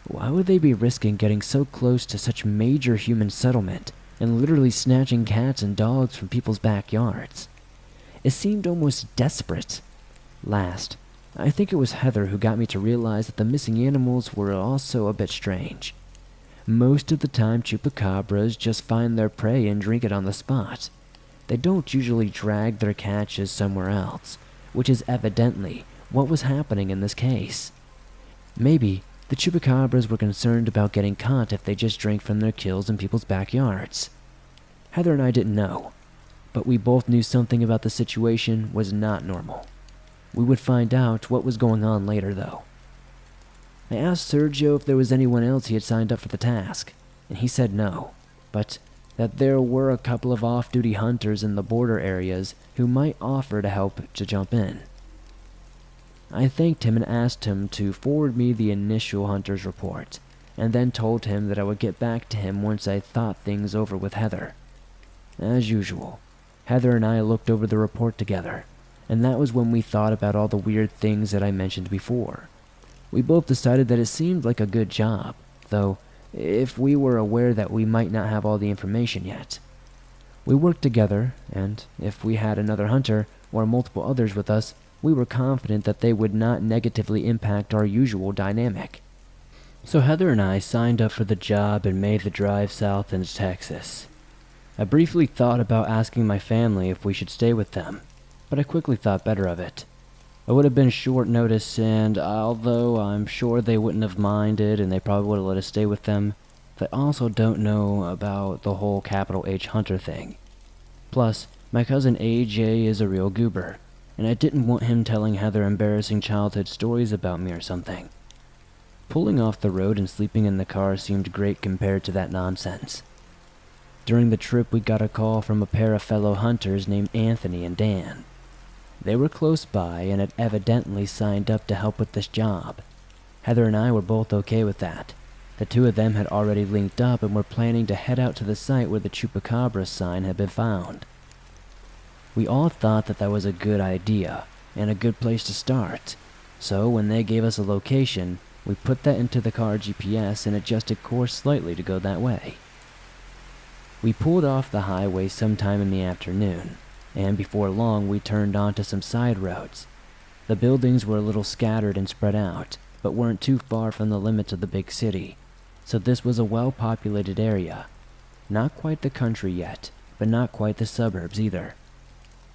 Why would they be risking getting so close to such major human settlement and literally snatching cats and dogs from people's backyards? It seemed almost desperate. Last, I think it was Heather who got me to realize that the missing animals were also a bit strange. Most of the time, Chupacabras just find their prey and drink it on the spot. They don't usually drag their catches somewhere else, which is evidently what was happening in this case. Maybe the Chupacabras were concerned about getting caught if they just drank from their kills in people's backyards. Heather and I didn't know, but we both knew something about the situation was not normal. We would find out what was going on later though. I asked Sergio if there was anyone else he had signed up for the task, and he said no, but that there were a couple of off-duty hunters in the border areas who might offer to help to jump in. I thanked him and asked him to forward me the initial hunter's report, and then told him that I would get back to him once I thought things over with Heather. As usual, Heather and I looked over the report together, and that was when we thought about all the weird things that I mentioned before. We both decided that it seemed like a good job, though if we were aware that we might not have all the information yet. We worked together, and if we had another hunter or multiple others with us, we were confident that they would not negatively impact our usual dynamic. So Heather and I signed up for the job and made the drive south into Texas. I briefly thought about asking my family if we should stay with them, but I quickly thought better of it. It would have been short notice, and although I'm sure they wouldn't have minded and they probably would have let us stay with them, they also don't know about the whole capital H Hunter thing. Plus, my cousin AJ is a real goober, and I didn't want him telling Heather embarrassing childhood stories about me or something. Pulling off the road and sleeping in the car seemed great compared to that nonsense. During the trip, we got a call from a pair of fellow hunters named Anthony and Dan. They were close by and had evidently signed up to help with this job. Heather and I were both okay with that. The two of them had already linked up and were planning to head out to the site where the Chupacabra sign had been found. We all thought that was a good idea and a good place to start, so when they gave us a location, we put that into the car GPS and adjusted course slightly to go that way. We pulled off the highway sometime in the afternoon, and before long we turned onto some side roads. The buildings were a little scattered and spread out, but weren't too far from the limits of the big city, so this was a well-populated area. Not quite the country yet, but not quite the suburbs either.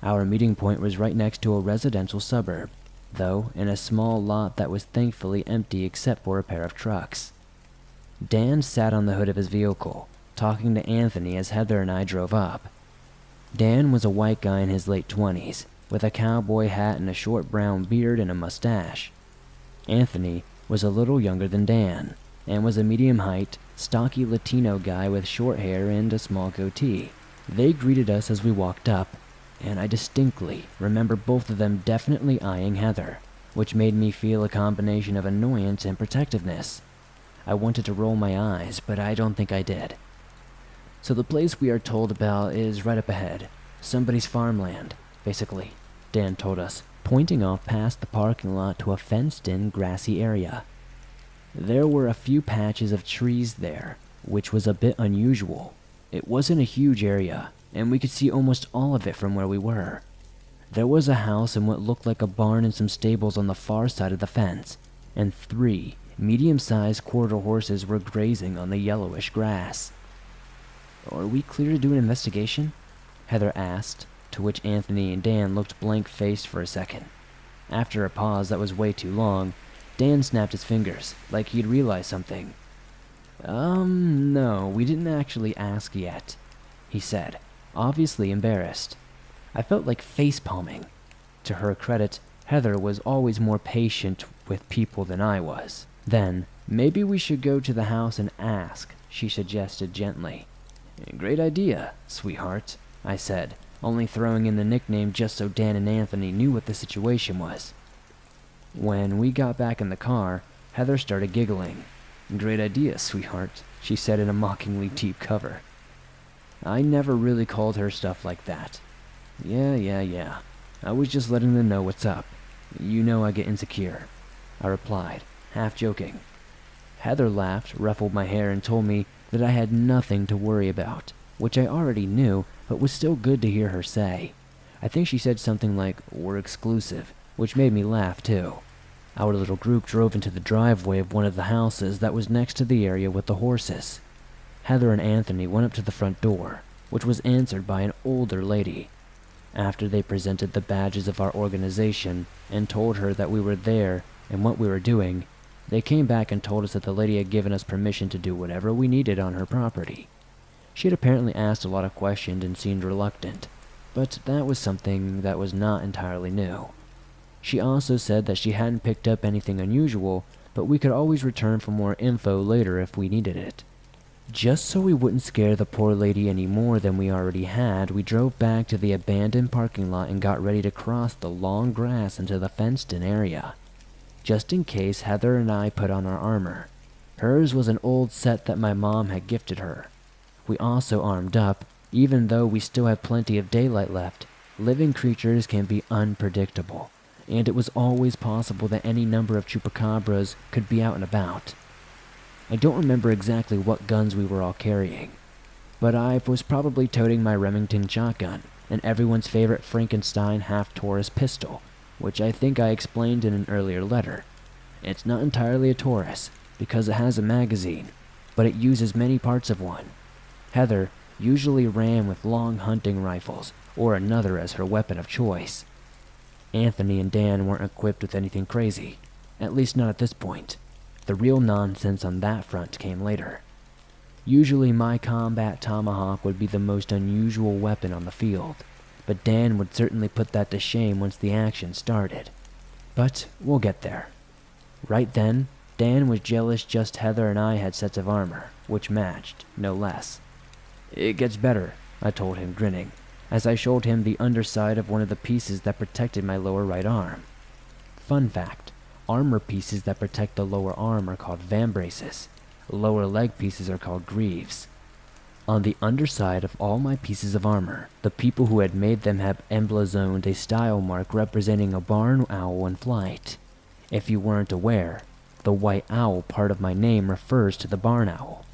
Our meeting point was right next to a residential suburb, though in a small lot that was thankfully empty except for a pair of trucks. Dan sat on the hood of his vehicle, talking to Anthony as Heather and I drove up. Dan was a white guy in his late 20s, with a cowboy hat and a short brown beard and a mustache. Anthony was a little younger than Dan, and was a medium-height, stocky Latino guy with short hair and a small goatee. They greeted us as we walked up, and I distinctly remember both of them definitely eyeing Heather, which made me feel a combination of annoyance and protectiveness. I wanted to roll my eyes, but I don't think I did. So the place we are told about is right up ahead. Somebody's farmland, basically, Dan told us, pointing off past the parking lot to a fenced-in grassy area. There were a few patches of trees there, which was a bit unusual. It wasn't a huge area, and we could see almost all of it from where we were. There was a house and what looked like a barn and some stables on the far side of the fence, and 3 medium-sized quarter horses were grazing on the yellowish grass. "Are we clear to do an investigation?" Heather asked, to which Anthony and Dan looked blank-faced for a second. After a pause that was way too long, Dan snapped his fingers, like he'd realized something. No, we didn't actually ask yet," he said, obviously embarrassed. I felt like face-palming. To her credit, Heather was always more patient with people than I was. Then, "Maybe we should go to the house and ask," she suggested gently. "Great idea, sweetheart," I said, only throwing in the nickname just so Dan and Anthony knew what the situation was. When we got back in the car, Heather started giggling. "Great idea, sweetheart," she said in a mockingly deep cover. I never really called her stuff like that. Yeah. I was just letting them know what's up. You know I get insecure," I replied, half joking. Heather laughed, ruffled my hair, and told me that I had nothing to worry about, which I already knew, but was still good to hear her say. I think she said something like, "We're exclusive," which made me laugh too. Our little group drove into the driveway of one of the houses that was next to the area with the horses. Heather and Anthony went up to the front door, which was answered by an older lady. After they presented the badges of our organization and told her that we were there and what we were doing, they came back and told us that the lady had given us permission to do whatever we needed on her property. She had apparently asked a lot of questions and seemed reluctant, but that was something that was not entirely new. She also said that she hadn't picked up anything unusual, but we could always return for more info later if we needed it. Just so we wouldn't scare the poor lady any more than we already had, we drove back to the abandoned parking lot and got ready to cross the long grass into the fenced-in area. Just in case, Heather and I put on our armor. Hers was an old set that my mom had gifted her. We also armed up, even though we still had plenty of daylight left. Living creatures can be unpredictable, and it was always possible that any number of Chupacabras could be out and about. I don't remember exactly what guns we were all carrying, but I was probably toting my Remington shotgun and everyone's favorite Frankenstein half-Taurus pistol, which I think I explained in an earlier letter. It's not entirely a Taurus, because it has a magazine, but it uses many parts of one. Heather usually ran with long hunting rifles, or another as her weapon of choice. Anthony and Dan weren't equipped with anything crazy, at least not at this point. The real nonsense on that front came later. Usually my combat tomahawk would be the most unusual weapon on the field, but Dan would certainly put that to shame once the action started. But we'll get there. Right then, Dan was jealous just Heather and I had sets of armor, which matched, no less. "It gets better," I told him, grinning. as I showed him the underside of one of the pieces that protected my lower right arm. Fun fact, armor pieces that protect the lower arm are called vambraces. Lower leg pieces are called greaves. On the underside of all my pieces of armor, the people who had made them have emblazoned a style mark representing a barn owl in flight. If you weren't aware, the white owl part of my name refers to the barn owl.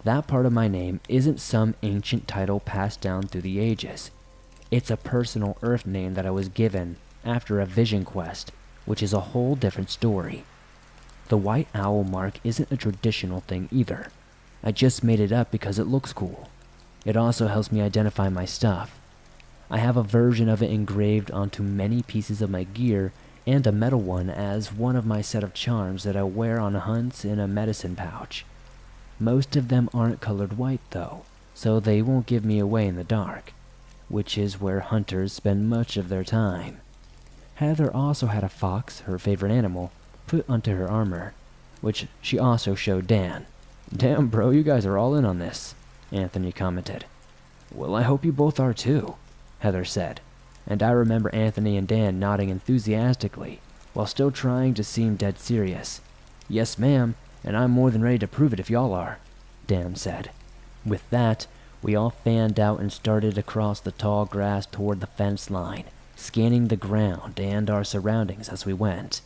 That part of my name isn't some ancient title passed down through the ages. It's a personal Earth name that I was given after a vision quest, which is a whole different story. The white owl mark isn't a traditional thing either. I just made it up because it looks cool. It also helps me identify my stuff. I have a version of it engraved onto many pieces of my gear and a metal one as one of my set of charms that I wear on hunts in a medicine pouch. Most of them aren't colored white though, so they won't give me away in the dark, which is where hunters spend much of their time. Heather also had a fox, her favorite animal, put onto her armor, which she also showed Dan. "Damn bro, you guys are all in on this," Anthony commented. "Well, I hope you both are too," Heather said, and I remember Anthony and Dan nodding enthusiastically, while still trying to seem dead serious. "Yes ma'am, and I'm more than ready to prove it if y'all are," Dan said. With that, we all fanned out and started across the tall grass toward the fence line, scanning the ground and our surroundings as we went.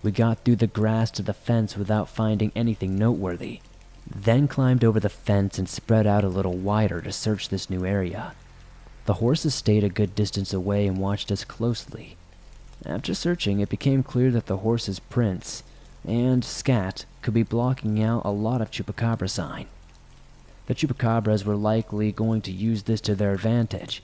We got through the grass to the fence without finding anything noteworthy, then climbed over the fence and spread out a little wider to search this new area. The horses stayed a good distance away and watched us closely. After searching, it became clear that the horses' prints and scat could be blocking out a lot of Chupacabra sign. The Chupacabras were likely going to use this to their advantage.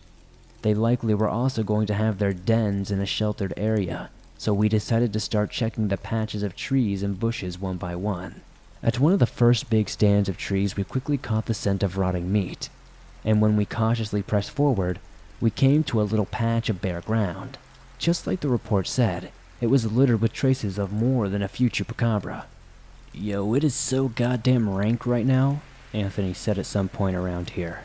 They likely were also going to have their dens in a sheltered area, so we decided to start checking the patches of trees and bushes one by one. At one of the first big stands of trees, we quickly caught the scent of rotting meat, and when we cautiously pressed forward, we came to a little patch of bare ground. Just like the report said, it was littered with traces of more than a few Chupacabra. "Yo, it is so goddamn rank right now," Anthony said at some point around here.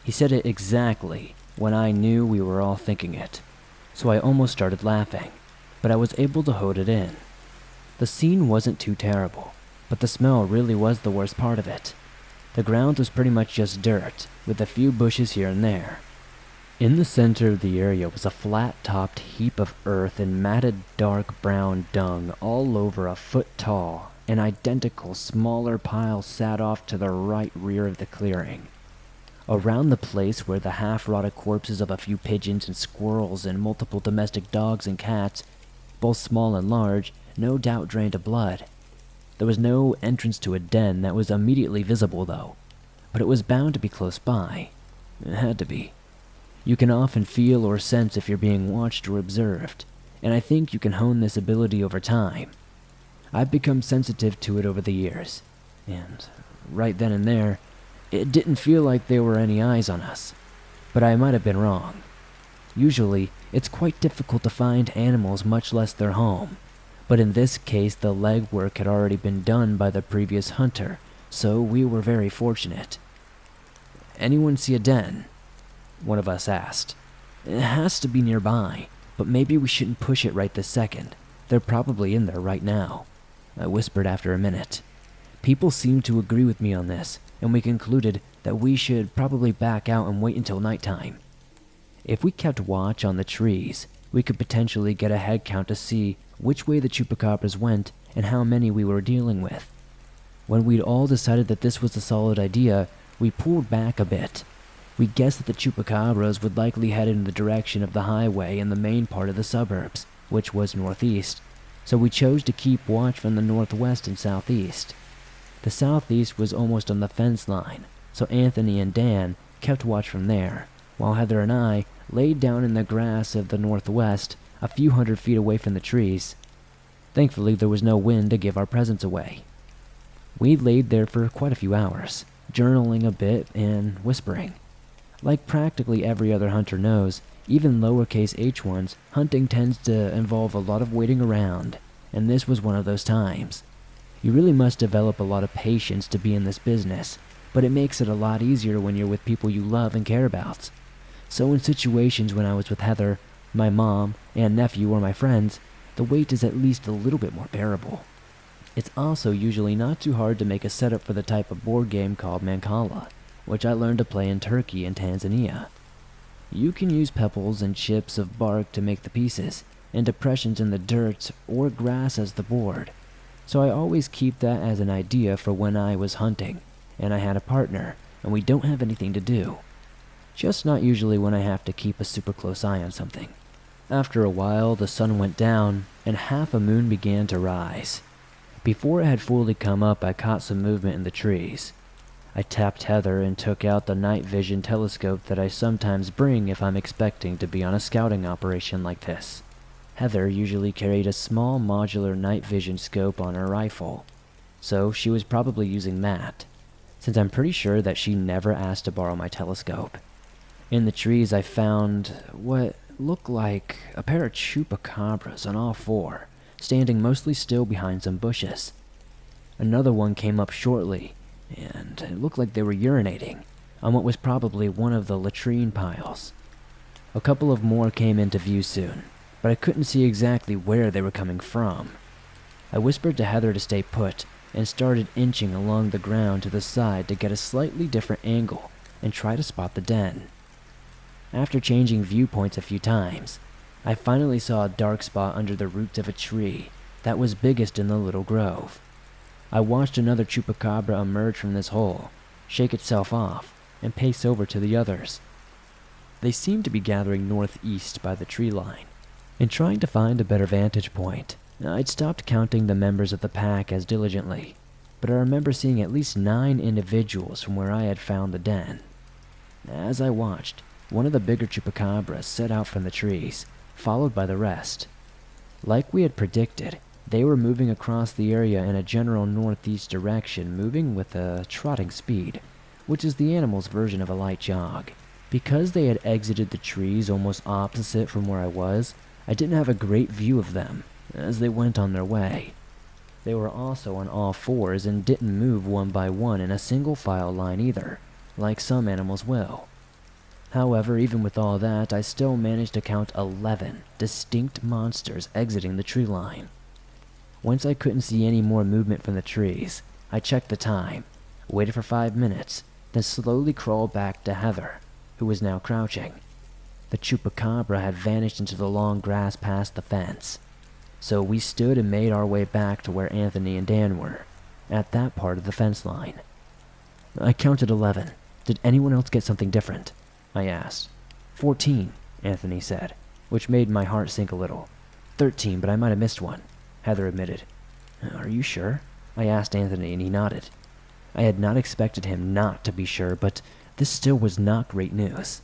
He said it exactly when I knew we were all thinking it, so I almost started laughing, but I was able to hold it in. The scene wasn't too terrible, but the smell really was the worst part of it. The ground was pretty much just dirt, with a few bushes here and there. In the center of the area was a flat-topped heap of earth and matted dark brown dung all over a foot tall. An identical smaller pile sat off to the right rear of the clearing. Around the place were the half-rotted corpses of a few pigeons and squirrels and multiple domestic dogs and cats, both small and large, no doubt drained of blood. There was no entrance to a den that was immediately visible though, but it was bound to be close by. It had to be. You can often feel or sense if you're being watched or observed, and I think you can hone this ability over time. I've become sensitive to it over the years, and right then and there, it didn't feel like there were any eyes on us, but I might have been wrong. Usually, it's quite difficult to find animals, much less their home, but in this case the legwork had already been done by the previous hunter, so we were very fortunate. "Anyone see a den?" one of us asked. "It has to be nearby, but maybe we shouldn't push it right this second. They're probably in there right now," I whispered after a minute. People seemed to agree with me on this, and we concluded that we should probably back out and wait until nighttime. If we kept watch on the trees, we could potentially get a head count to see which way the Chupacabras went and how many we were dealing with. When we'd all decided that this was a solid idea, we pulled back a bit. We guessed that the Chupacabras would likely head in the direction of the highway in the main part of the suburbs, which was northeast, so we chose to keep watch from the northwest and southeast. The southeast was almost on the fence line, so Anthony and Dan kept watch from there, while Heather and I laid down in the grass of the northwest, a few hundred feet away from the trees. Thankfully, there was no wind to give our presence away. We laid there for quite a few hours, journaling a bit and whispering. Like practically every other hunter knows, even lowercase h ones, hunting tends to involve a lot of waiting around, and this was one of those times. You really must develop a lot of patience to be in this business, but it makes it a lot easier when you're with people you love and care about. So in situations when I was with Heather, my mom, and nephew or my friends, the weight is at least a little bit more bearable. It's also usually not too hard to make a setup for the type of board game called Mancala, which I learned to play in Turkey and Tanzania. You can use pebbles and chips of bark to make the pieces, and depressions in the dirt or grass as the board. So I always keep that as an idea for when I was hunting, and I had a partner, and we don't have anything to do. Just not usually when I have to keep a super close eye on something. After a while, the sun went down, and half a moon began to rise. Before it had fully come up, I caught some movement in the trees. I tapped Heather and took out the night vision telescope that I sometimes bring if I'm expecting to be on a scouting operation like this. Heather usually carried a small modular night vision scope on her rifle, so she was probably using that, since I'm pretty sure that she never asked to borrow my telescope. In the trees I found what looked like a pair of Chupacabras on all four, standing mostly still behind some bushes. Another one came up shortly, and it looked like they were urinating on what was probably one of the latrine piles. A couple of more came into view soon, but I couldn't see exactly where they were coming from. I whispered to Heather to stay put, and started inching along the ground to the side to get a slightly different angle and try to spot the den. After changing viewpoints a few times, I finally saw a dark spot under the roots of a tree that was biggest in the little grove. I watched another Chupacabra emerge from this hole, shake itself off, and pace over to the others. They seemed to be gathering northeast by the tree line, and trying to find a better vantage point. I'd stopped counting the members of the pack as diligently, but I remember seeing at least 9 individuals from where I had found the den. As I watched, one of the bigger Chupacabras set out from the trees, followed by the rest. Like we had predicted, they were moving across the area in a general northeast direction, moving with a trotting speed, which is the animal's version of a light jog. Because they had exited the trees almost opposite from where I was, I didn't have a great view of them as they went on their way. They were also on all fours and didn't move one by one in a single file line either, like some animals will. However, even with all that, I still managed to count 11 distinct monsters exiting the tree line. Once I couldn't see any more movement from the trees, I checked the time, waited for 5 minutes, then slowly crawled back to Heather, who was now crouching. The Chupacabra had vanished into the long grass past the fence, so we stood and made our way back to where Anthony and Dan were, at that part of the fence line. I counted 11. Did anyone else get something different? I asked. 14, Anthony said, which made my heart sink a little. 13, but I might have missed one, Heather admitted. Are you sure? I asked Anthony, and he nodded. I had not expected him not to be sure, but this still was not great news.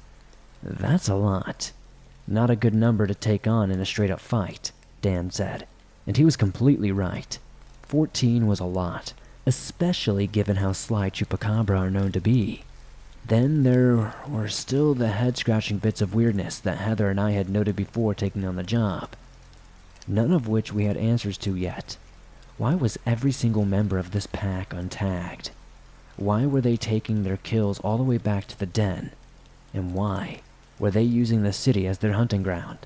That's a lot. Not a good number to take on in a straight-up fight, Dan said, and he was completely right. 14 was a lot, especially given how sly Chupacabra are known to be. Then there were still the head-scratching bits of weirdness that Heather and I had noted before taking on the job, none of which we had answers to yet. Why was every single member of this pack untagged? Why were they taking their kills all the way back to the den? And why were they using the city as their hunting ground?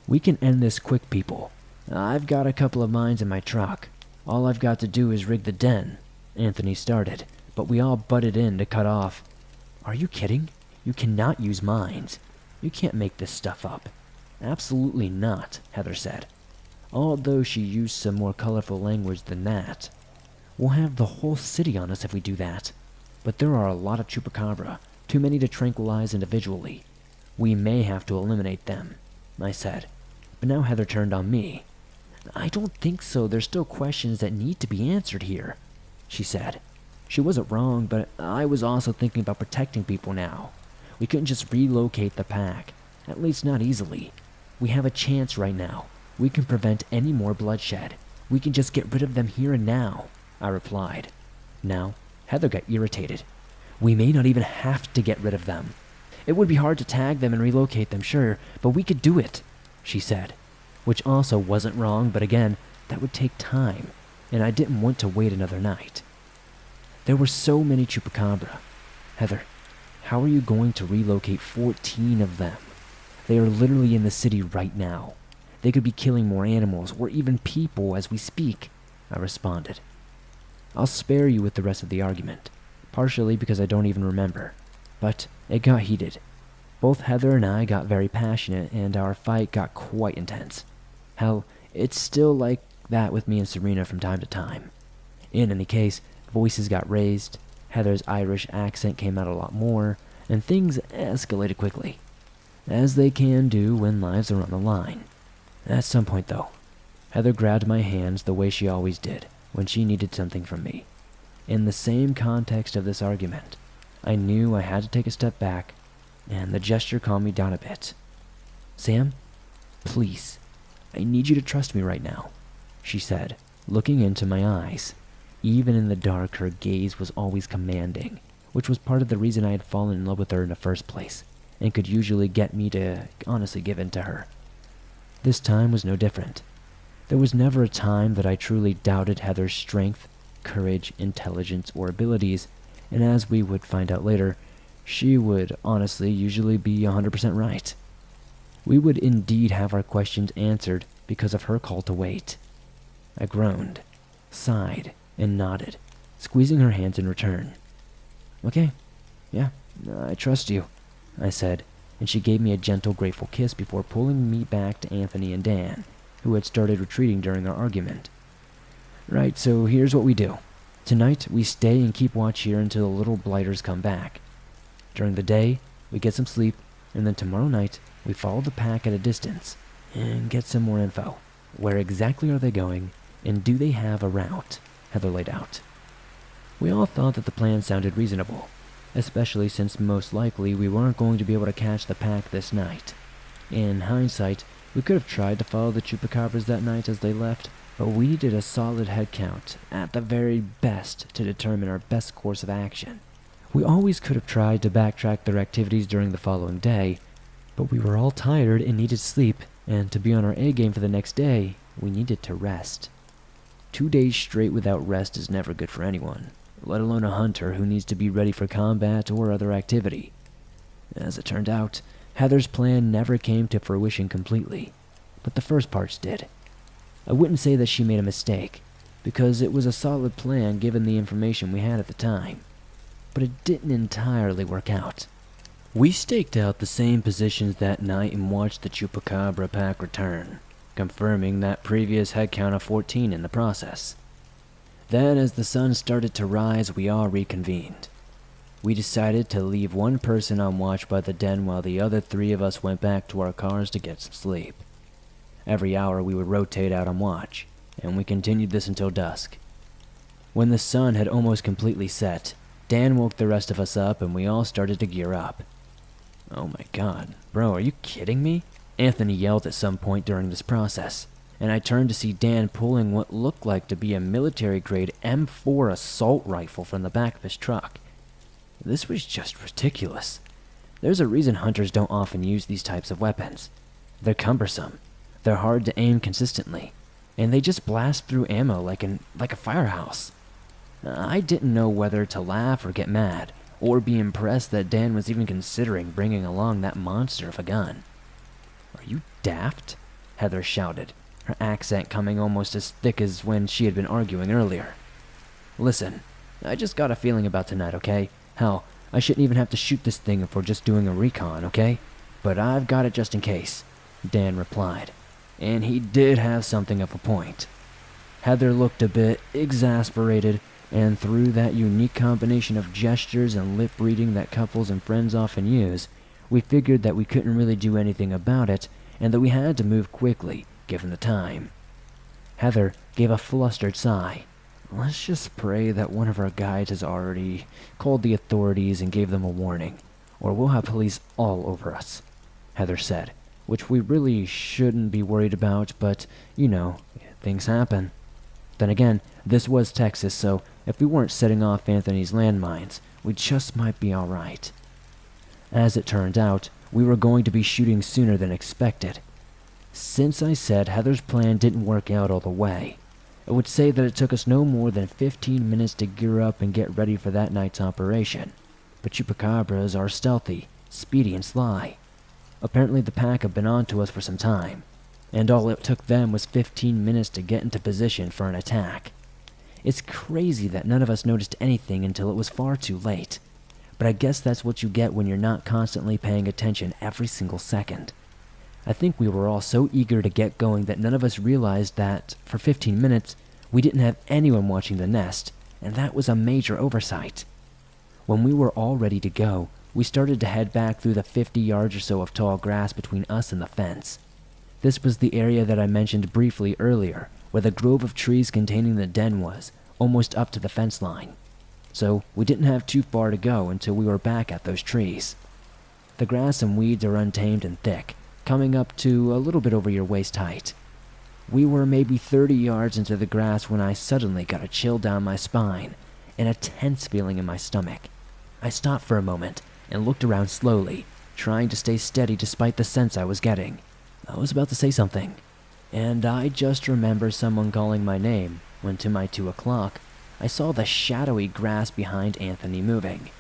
We can end this quick, people. I've got a couple of mines in my truck. All I've got to do is rig the den, Anthony started, but we all butted in to cut off. Are you kidding? You cannot use mines. You can't make this stuff up. Absolutely not, Heather said, although she used some more colorful language than that. We'll have the whole city on us if we do that. But there are a lot of Chupacabra, too many to tranquilize individually. We may have to eliminate them, I said. But now Heather turned on me. I don't think so. There's still questions that need to be answered here, she said. She wasn't wrong, but I was also thinking about protecting people now. We couldn't just relocate the pack, at least not easily. We have a chance right now. We can prevent any more bloodshed. We can just get rid of them here and now, I replied. Now, Heather got irritated. We may not even have to get rid of them. It would be hard to tag them and relocate them, sure, but we could do it, she said, which also wasn't wrong, but again, that would take time, and I didn't want to wait another night. There were so many Chupacabra. Heather, How are you going to relocate 14 of them? They are literally in the city right now. They could be killing more animals or even people as we speak, I responded. I'll spare you with the rest of the argument, partially because I don't even remember. But it got heated. Both Heather and I got very passionate, and our fight got quite intense. Hell, it's still like that with me and Serena from time to time. In any case, voices got raised, Heather's Irish accent came out a lot more, and things escalated quickly, as they can do when lives are on the line. At some point, though, Heather grabbed my hands the way she always did when she needed something from me. In the same context of this argument, I knew I had to take a step back, and the gesture calmed me down a bit. Sam, please, I need you to trust me right now, she said, looking into my eyes. Even in the dark, her gaze was always commanding, which was part of the reason I had fallen in love with her in the first place, and could usually get me to honestly give in to her. This time was no different. There was never a time that I truly doubted Heather's strength, courage, intelligence, or abilities, and as we would find out later, she would honestly usually be 100% right. We would indeed have our questions answered because of her call to wait. I groaned, sighed, and nodded, squeezing her hands in return. Okay, yeah, I trust you, I said, and she gave me a gentle, grateful kiss before pulling me back to Anthony and Dan, who had started retreating during our argument. Right, so here's what we do. Tonight, we stay and keep watch here until the little blighters come back. During the day, we get some sleep, and then tomorrow night, we follow the pack at a distance and get some more info. Where exactly are they going, and do they have a route? Heather laid out. We all thought that the plan sounded reasonable, especially since most likely we weren't going to be able to catch the pack this night. In hindsight, we could have tried to follow the Chupacabras that night as they left, but we needed a solid head count, at the very best, to determine our best course of action. We always could have tried to backtrack their activities during the following day, but we were all tired and needed sleep, and to be on our A game for the next day, we needed to rest. 2 days straight without rest is never good for anyone, let alone a hunter who needs to be ready for combat or other activity. As it turned out, Heather's plan never came to fruition completely, but the first parts did. I wouldn't say that she made a mistake, because it was a solid plan given the information we had at the time, but it didn't entirely work out. We staked out the same positions that night and watched the Chupacabra pack return, confirming that previous head count of 14 in the process. Then, as the sun started to rise, we all reconvened. We decided to leave one person on watch by the den while the other 3 of us went back to our cars to get some sleep. Every hour we would rotate out on watch, and we continued this until dusk. When the sun had almost completely set, Dan woke the rest of us up and we all started to gear up. Oh my god, bro, are you kidding me? Anthony yelled at some point during this process, and I turned to see Dan pulling what looked like to be a military-grade M4 assault rifle from the back of his truck. This was just ridiculous. There's a reason hunters don't often use these types of weapons. They're cumbersome, they're hard to aim consistently, and they just blast through ammo like a firehouse. I didn't know whether to laugh or get mad, or be impressed that Dan was even considering bringing along that monster of a gun. Are you daft? Heather shouted, her accent coming almost as thick as when she had been arguing earlier. Listen, I just got a feeling about tonight, okay? Hell, I shouldn't even have to shoot this thing if we're just doing a recon, okay? But I've got it just in case, Dan replied, and he did have something of a point. Heather looked a bit exasperated, and through that unique combination of gestures and lip reading that couples and friends often use, we figured that we couldn't really do anything about it, and that we had to move quickly, given the time. Heather gave a flustered sigh. Let's just pray that one of our guides has already called the authorities and gave them a warning, or we'll have police all over us, Heather said, which we really shouldn't be worried about, but, you know, things happen. Then again, this was Texas, so if we weren't setting off Anthony's landmines, we just might be alright. As it turned out, we were going to be shooting sooner than expected. Since I said Heather's plan didn't work out all the way, I would say that it took us no more than 15 minutes to gear up and get ready for that night's operation. but Chupacabras are stealthy, speedy, and sly. Apparently the pack have been on to us for some time, and all it took them was 15 minutes to get into position for an attack. It's crazy that none of us noticed anything until it was far too late, but I guess that's what you get when you're not constantly paying attention every single second. I think we were all so eager to get going that none of us realized that, for 15 minutes, we didn't have anyone watching the nest, and that was a major oversight. When we were all ready to go, we started to head back through the 50 yards or so of tall grass between us and the fence. This was the area that I mentioned briefly earlier, where the grove of trees containing the den was, almost up to the fence line. So we didn't have too far to go until we were back at those trees. The grass and weeds are untamed and thick, coming up to a little bit over your waist height. We were maybe 30 yards into the grass when I suddenly got a chill down my spine and a tense feeling in my stomach. I stopped for a moment and looked around slowly, trying to stay steady despite the sense I was getting. I was about to say something, and I just remember someone calling my name when, to my 2 o'clock, I saw the shadowy grass behind Anthony moving.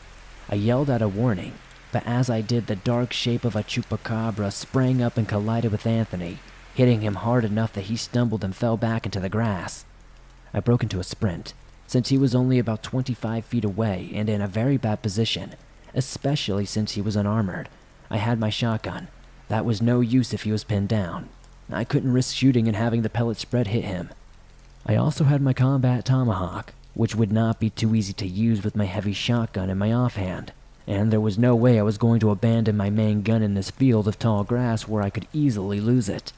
I yelled out a warning, but as I did, the dark shape of a Chupacabra sprang up and collided with Anthony, hitting him hard enough that he stumbled and fell back into the grass. I broke into a sprint, since he was only about 25 feet away and in a very bad position, especially since he was unarmored. I had my shotgun. That was no use if he was pinned down. I couldn't risk shooting and having the pellet spread hit him. I also had my combat tomahawk, which would not be too easy to use with my heavy shotgun in my offhand, and there was no way I was going to abandon my main gun in this field of tall grass where I could easily lose it.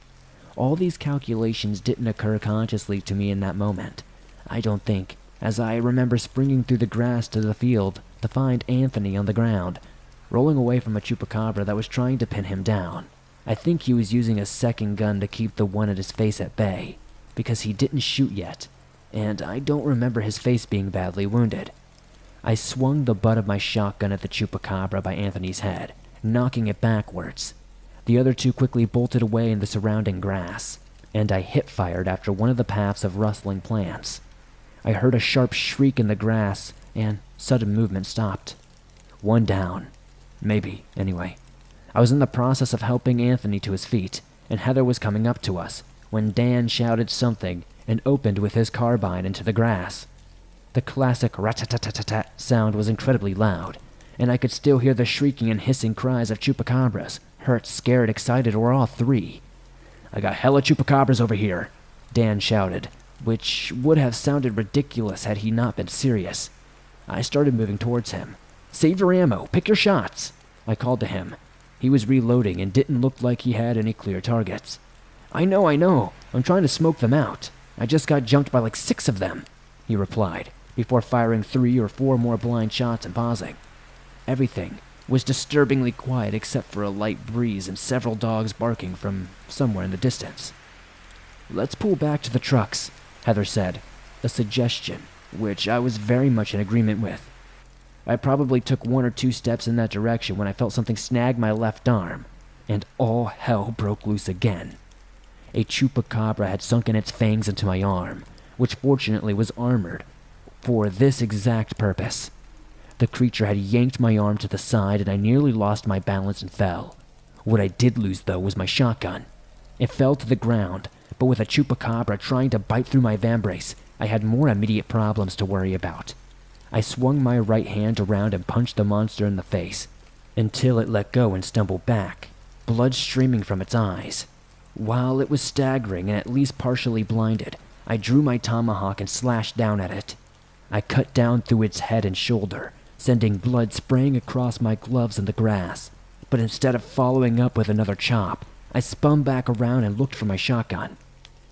All these calculations didn't occur consciously to me in that moment, I don't think, as I remember springing through the grass to the field to find Anthony on the ground, rolling away from a Chupacabra that was trying to pin him down. I think he was using a second gun to keep the one at his face at bay, because he didn't shoot yet, and I don't remember his face being badly wounded. I swung the butt of my shotgun at the Chupacabra by Anthony's head, knocking it backwards. The other 2 quickly bolted away in the surrounding grass, and I hip-fired after one of the paths of rustling plants. I heard a sharp shriek in the grass, and sudden movement stopped. One down. Maybe, anyway. I was in the process of helping Anthony to his feet, and Heather was coming up to us, when Dan shouted something and opened with his carbine into the grass. The classic rat-tat-tat-tat sound was incredibly loud, and I could still hear the shrieking and hissing cries of Chupacabras, hurt, scared, excited, or all 3. "I got hella Chupacabras over here," Dan shouted, which would have sounded ridiculous had he not been serious. I started moving towards him. "Save your ammo, pick your shots," I called to him. He was reloading and didn't look like he had any clear targets. I know, I'm trying to smoke them out. I just got jumped by like 6 of them," he replied, before firing 3 or 4 more blind shots and pausing. Everything was disturbingly quiet except for a light breeze and several dogs barking from somewhere in the distance. "Let's pull back to the trucks," Heather said, a suggestion which I was very much in agreement with. I probably took 1 or 2 steps in that direction when I felt something snag my left arm, and all hell broke loose again. A Chupacabra had sunken its fangs into my arm, which fortunately was armored for this exact purpose. The creature had yanked my arm to the side and I nearly lost my balance and fell. What I did lose, though, was my shotgun. It fell to the ground, but with a Chupacabra trying to bite through my vambrace, I had more immediate problems to worry about. I swung my right hand around and punched the monster in the face, until it let go and stumbled back, blood streaming from its eyes. While it was staggering and at least partially blinded, I drew my tomahawk and slashed down at it. I cut down through its head and shoulder, sending blood spraying across my gloves in the grass. But instead of following up with another chop, I spun back around and looked for my shotgun.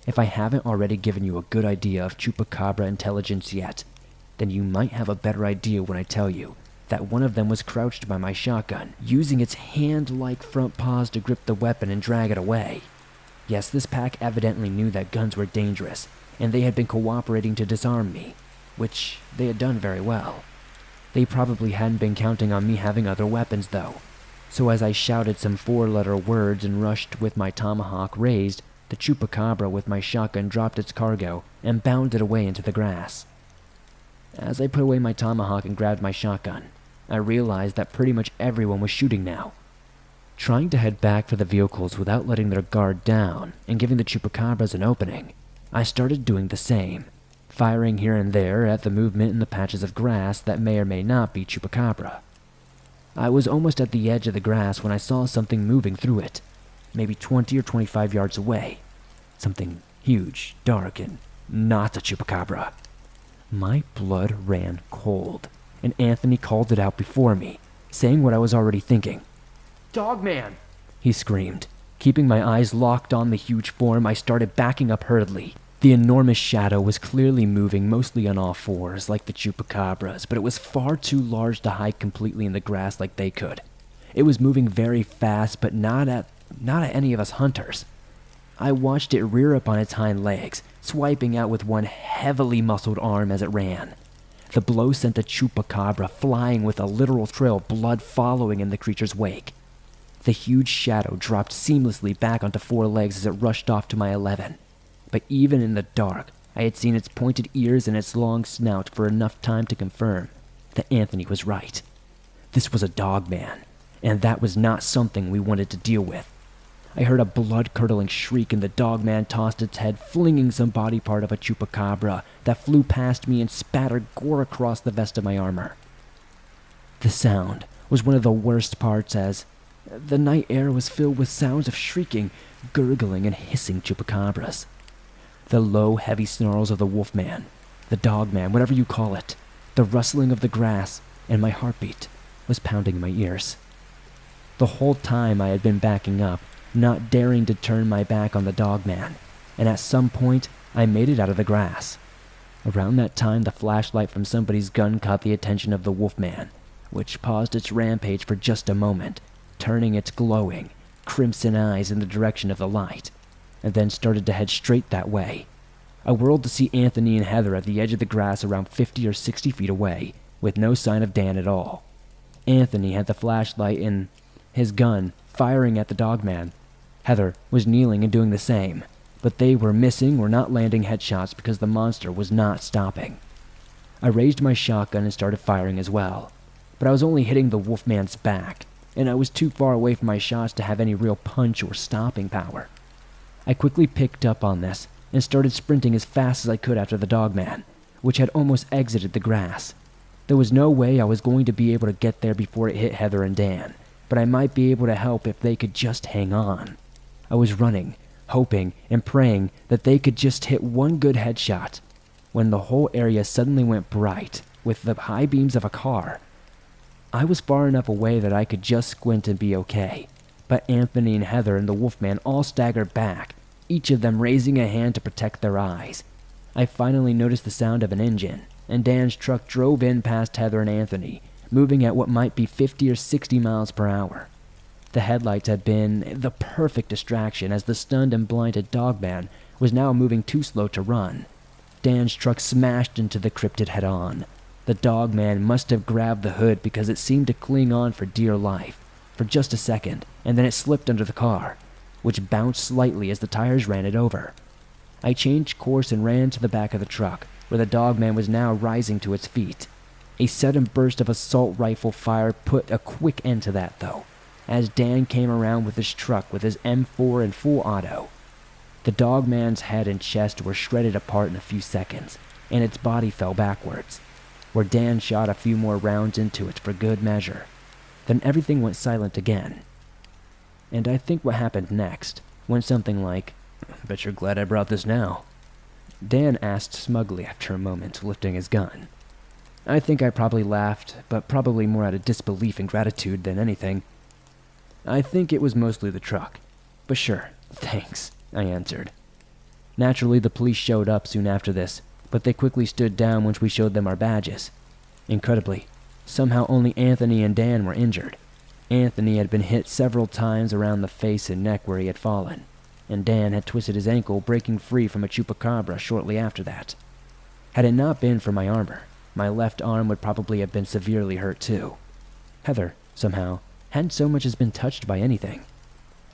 If I haven't already given you a good idea of Chupacabra intelligence yet, then you might have a better idea when I tell you that one of them was crouched by my shotgun, using its hand-like front paws to grip the weapon and drag it away. Yes, this pack evidently knew that guns were dangerous, and they had been cooperating to disarm me, which they had done very well. They probably hadn't been counting on me having other weapons, though. So as I shouted some 4-letter words and rushed with my tomahawk raised, the Chupacabra with my shotgun dropped its cargo and bounded away into the grass. As I put away my tomahawk and grabbed my shotgun, I realized that pretty much everyone was shooting now. Trying to head back for the vehicles without letting their guard down and giving the Chupacabras an opening, I started doing the same, firing here and there at the movement in the patches of grass that may or may not be Chupacabra. I was almost at the edge of the grass when I saw something moving through it, maybe 20 or 25 yards away. Something huge, dark, and not a Chupacabra. My blood ran cold, and Anthony called it out before me, saying what I was already thinking. "Dogman!" he screamed. Keeping my eyes locked on the huge form, I started backing up hurriedly. The enormous shadow was clearly moving mostly on all fours like the Chupacabras, but it was far too large to hide completely in the grass like they could. It was moving very fast, but not at any of us hunters. I watched it rear up on its hind legs, swiping out with one heavily muscled arm as it ran. The blow sent the Chupacabra flying with a literal trail of blood following in the creature's wake. The huge shadow dropped seamlessly back onto four legs as it rushed off to my 11. But even in the dark, I had seen its pointed ears and its long snout for enough time to confirm that Anthony was right. This was a dogman, and that was not something we wanted to deal with. I heard a blood-curdling shriek, and the dogman tossed its head, flinging some body part of a Chupacabra that flew past me and spattered gore across the vest of my armor. The sound was one of the worst parts, as the night air was filled with sounds of shrieking, gurgling, and hissing Chupacabras. The low, heavy snarls of the wolfman, the dogman, whatever you call it, the rustling of the grass, and my heartbeat was pounding in my ears. The whole time I had been backing up, not daring to turn my back on the dogman, and at some point I made it out of the grass. Around that time, the flashlight from somebody's gun caught the attention of the wolfman, which paused its rampage for just a moment, turning its glowing, crimson eyes in the direction of the light, and then started to head straight that way. I whirled to see Anthony and Heather at the edge of the grass around 50 or 60 feet away, with no sign of Dan at all. Anthony had the flashlight in his gun, firing at the dogman. Heather was kneeling and doing the same, but they were missing or not landing headshots because the monster was not stopping. I raised my shotgun and started firing as well, but I was only hitting the wolfman's back, and I was too far away from my shots to have any real punch or stopping power. I quickly picked up on this and started sprinting as fast as I could after the dogman, which had almost exited the grass. There was no way I was going to be able to get there before it hit Heather and Dan, but I might be able to help if they could just hang on. I was running, hoping and praying that they could just hit one good headshot, when the whole area suddenly went bright with the high beams of a car. I was far enough away that I could just squint and be okay, but Anthony and Heather and the wolfman all staggered back, each of them raising a hand to protect their eyes. I finally noticed the sound of an engine, and Dan's truck drove in past Heather and Anthony, moving at what might be 50 or 60 miles per hour. The headlights had been the perfect distraction, as the stunned and blinded dogman was now moving too slow to run. Dan's truck smashed into the cryptid head-on. The dogman must have grabbed the hood because it seemed to cling on for dear life for just a second, and then it slipped under the car, which bounced slightly as the tires ran it over. I changed course and ran to the back of the truck, where the dogman was now rising to its feet. A sudden burst of assault rifle fire put a quick end to that, though, as Dan came around with his truck with his M4 in full auto. The dogman's head and chest were shredded apart in a few seconds, and its body fell backwards, where Dan shot a few more rounds into it for good measure. Then everything went silent again. And I think what happened next went something like, "Bet you're glad I brought this now," Dan asked smugly after a moment, lifting his gun. I think I probably laughed, but probably more out of disbelief and gratitude than anything. I think it was mostly the truck. But sure, thanks, I answered. Naturally, the police showed up soon after this, but they quickly stood down once we showed them our badges. Incredibly, somehow only Anthony and Dan were injured. Anthony had been hit several times around the face and neck where he had fallen, and Dan had twisted his ankle, breaking free from a Chupacabra shortly after that. Had it not been for my armor, my left arm would probably have been severely hurt too. Heather, somehow, hadn't so much as been touched by anything.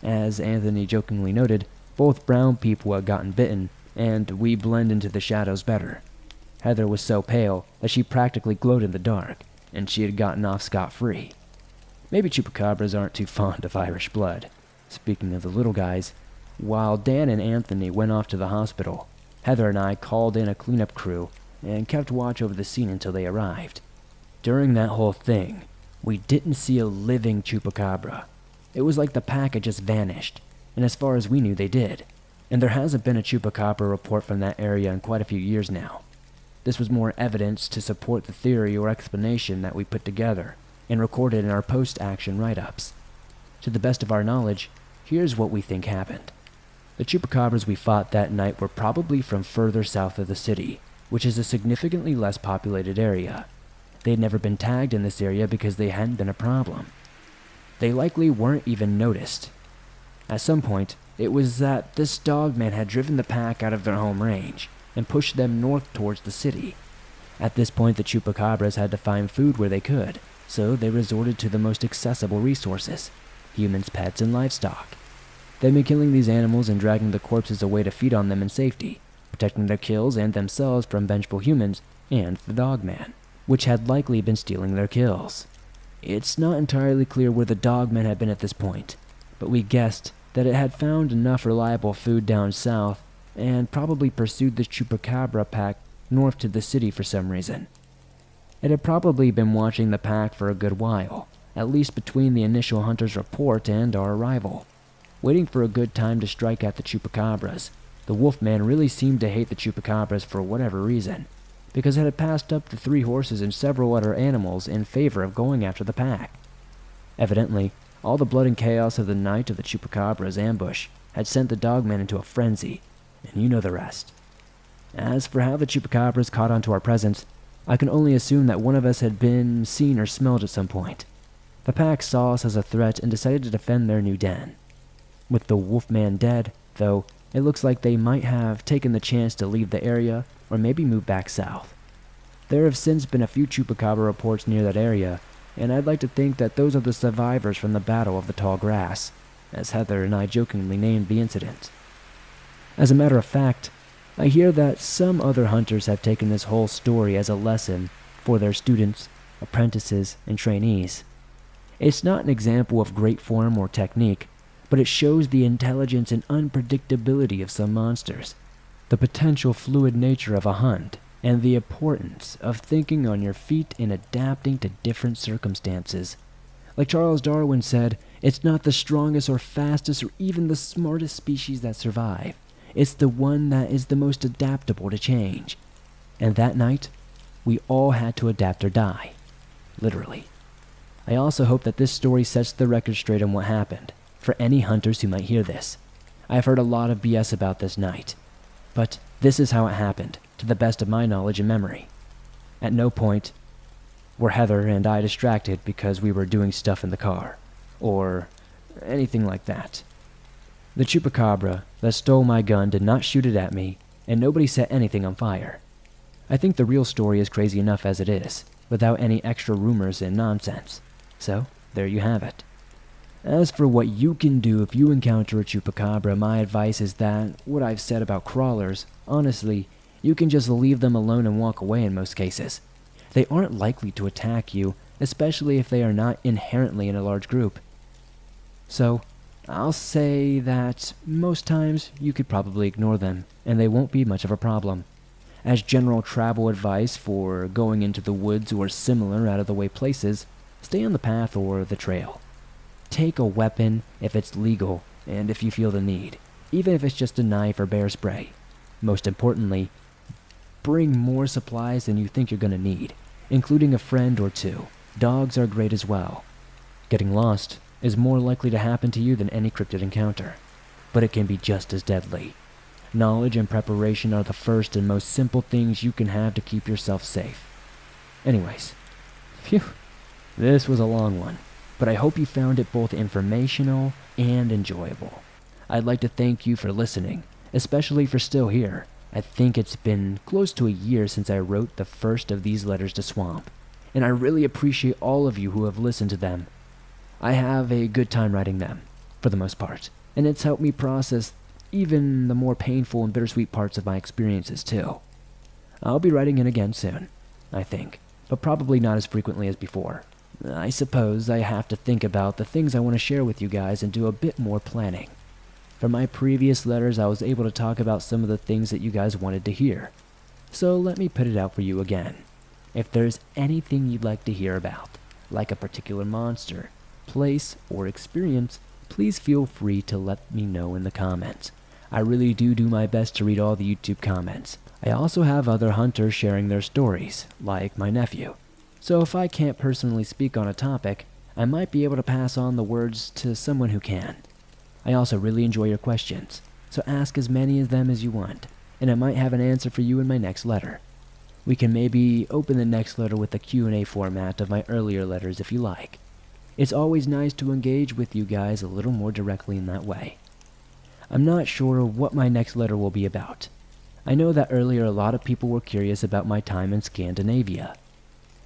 As Anthony jokingly noted, both brown people had gotten bitten, and we blend into the shadows better. Heather was so pale that she practically glowed in the dark, and she had gotten off scot-free. Maybe Chupacabras aren't too fond of Irish blood. Speaking of the little guys, while Dan and Anthony went off to the hospital, Heather and I called in a cleanup crew and kept watch over the scene until they arrived. During that whole thing, we didn't see a living Chupacabra. It was like the pack had just vanished, and as far as we knew they did, and there hasn't been a Chupacabra report from that area in quite a few years now. This was more evidence to support the theory or explanation that we put together and recorded in our post-action write-ups. To the best of our knowledge, here's what we think happened. The Chupacabras we fought that night were probably from further south of the city, which is a significantly less populated area. They had never been tagged in this area because they hadn't been a problem. They likely weren't even noticed. At some point, it was that this dogman had driven the pack out of their home range and pushed them north towards the city. At this point, the Chupacabras had to find food where they could, so they resorted to the most accessible resources: humans, pets, and livestock. They'd been killing these animals and dragging the corpses away to feed on them in safety, protecting their kills and themselves from vengeful humans and the dogman, which had likely been stealing their kills. It's not entirely clear where the dogman had been at this point, but we guessed that it had found enough reliable food down south and probably pursued the Chupacabra pack north to the city for some reason. It had probably been watching the pack for a good while, at least between the initial hunter's report and our arrival, waiting for a good time to strike at the Chupacabras. The wolfman really seemed to hate the Chupacabras for whatever reason, because it had passed up the 3 horses and several other animals in favor of going after the pack. Evidently, all the blood and chaos of the night of the Chupacabras' ambush had sent the dogman into a frenzy, and you know the rest. As for how the Chupacabras caught onto our presence, I can only assume that one of us had been seen or smelled at some point. The pack saw us as a threat and decided to defend their new den. With the wolfman dead, though, it looks like they might have taken the chance to leave the area or maybe move back south. There have since been a few Chupacabra reports near that area, and I'd like to think that those are the survivors from the Battle of the Tall Grass, as Heather and I jokingly named the incident. As a matter of fact, I hear that some other hunters have taken this whole story as a lesson for their students, apprentices, and trainees. It's not an example of great form or technique, but it shows the intelligence and unpredictability of some monsters, the potential fluid nature of a hunt, and the importance of thinking on your feet and adapting to different circumstances. Like Charles Darwin said, it's not the strongest or fastest or even the smartest species that survive. It's the one that is the most adaptable to change. And that night, we all had to adapt or die. Literally. I also hope that this story sets the record straight on what happened, for any hunters who might hear this. I've heard a lot of BS about this night, but this is how it happened, to the best of my knowledge and memory. At no point were Heather and I distracted because we were doing stuff in the car, or anything like that. The Chupacabra that stole my gun did not shoot it at me, and nobody set anything on fire. I think the real story is crazy enough as it is, without any extra rumors and nonsense. So, there you have it. As for what you can do if you encounter a Chupacabra, my advice is that what I've said about crawlers, honestly, you can just leave them alone and walk away in most cases. They aren't likely to attack you, especially if they are not inherently in a large group. So, I'll say that most times you could probably ignore them, and they won't be much of a problem. As general travel advice for going into the woods or similar out-of-the-way places, stay on the path or the trail. Take a weapon if it's legal and if you feel the need, even if it's just a knife or bear spray. Most importantly, bring more supplies than you think you're going to need, including a friend or 2. Dogs are great as well. Getting lost is more likely to happen to you than any cryptid encounter, but it can be just as deadly. Knowledge and preparation are the first and most simple things you can have to keep yourself safe. Anyways, phew, this was a long one, but I hope you found it both informational and enjoyable. I'd like to thank you for listening, especially for still here. I think it's been close to a year since I wrote the first of these letters to Swamp, and I really appreciate all of you who have listened to them. I have a good time writing them, for the most part, and it's helped me process even the more painful and bittersweet parts of my experiences too. I'll be writing in again soon, I think, but probably not as frequently as before. I suppose I have to think about the things I want to share with you guys and do a bit more planning. For my previous letters, I was able to talk about some of the things that you guys wanted to hear. So let me put it out for you again. If there's anything you'd like to hear about, like a particular monster, place, or experience, please feel free to let me know in the comments. I really do my best to read all the YouTube comments. I also have other hunters sharing their stories, like my nephew. So if I can't personally speak on a topic, I might be able to pass on the words to someone who can. I also really enjoy your questions, so ask as many of them as you want, and I might have an answer for you in my next letter. We can maybe open the next letter with the Q&A format of my earlier letters if you like. It's always nice to engage with you guys a little more directly in that way. I'm not sure what my next letter will be about. I know that earlier a lot of people were curious about my time in Scandinavia.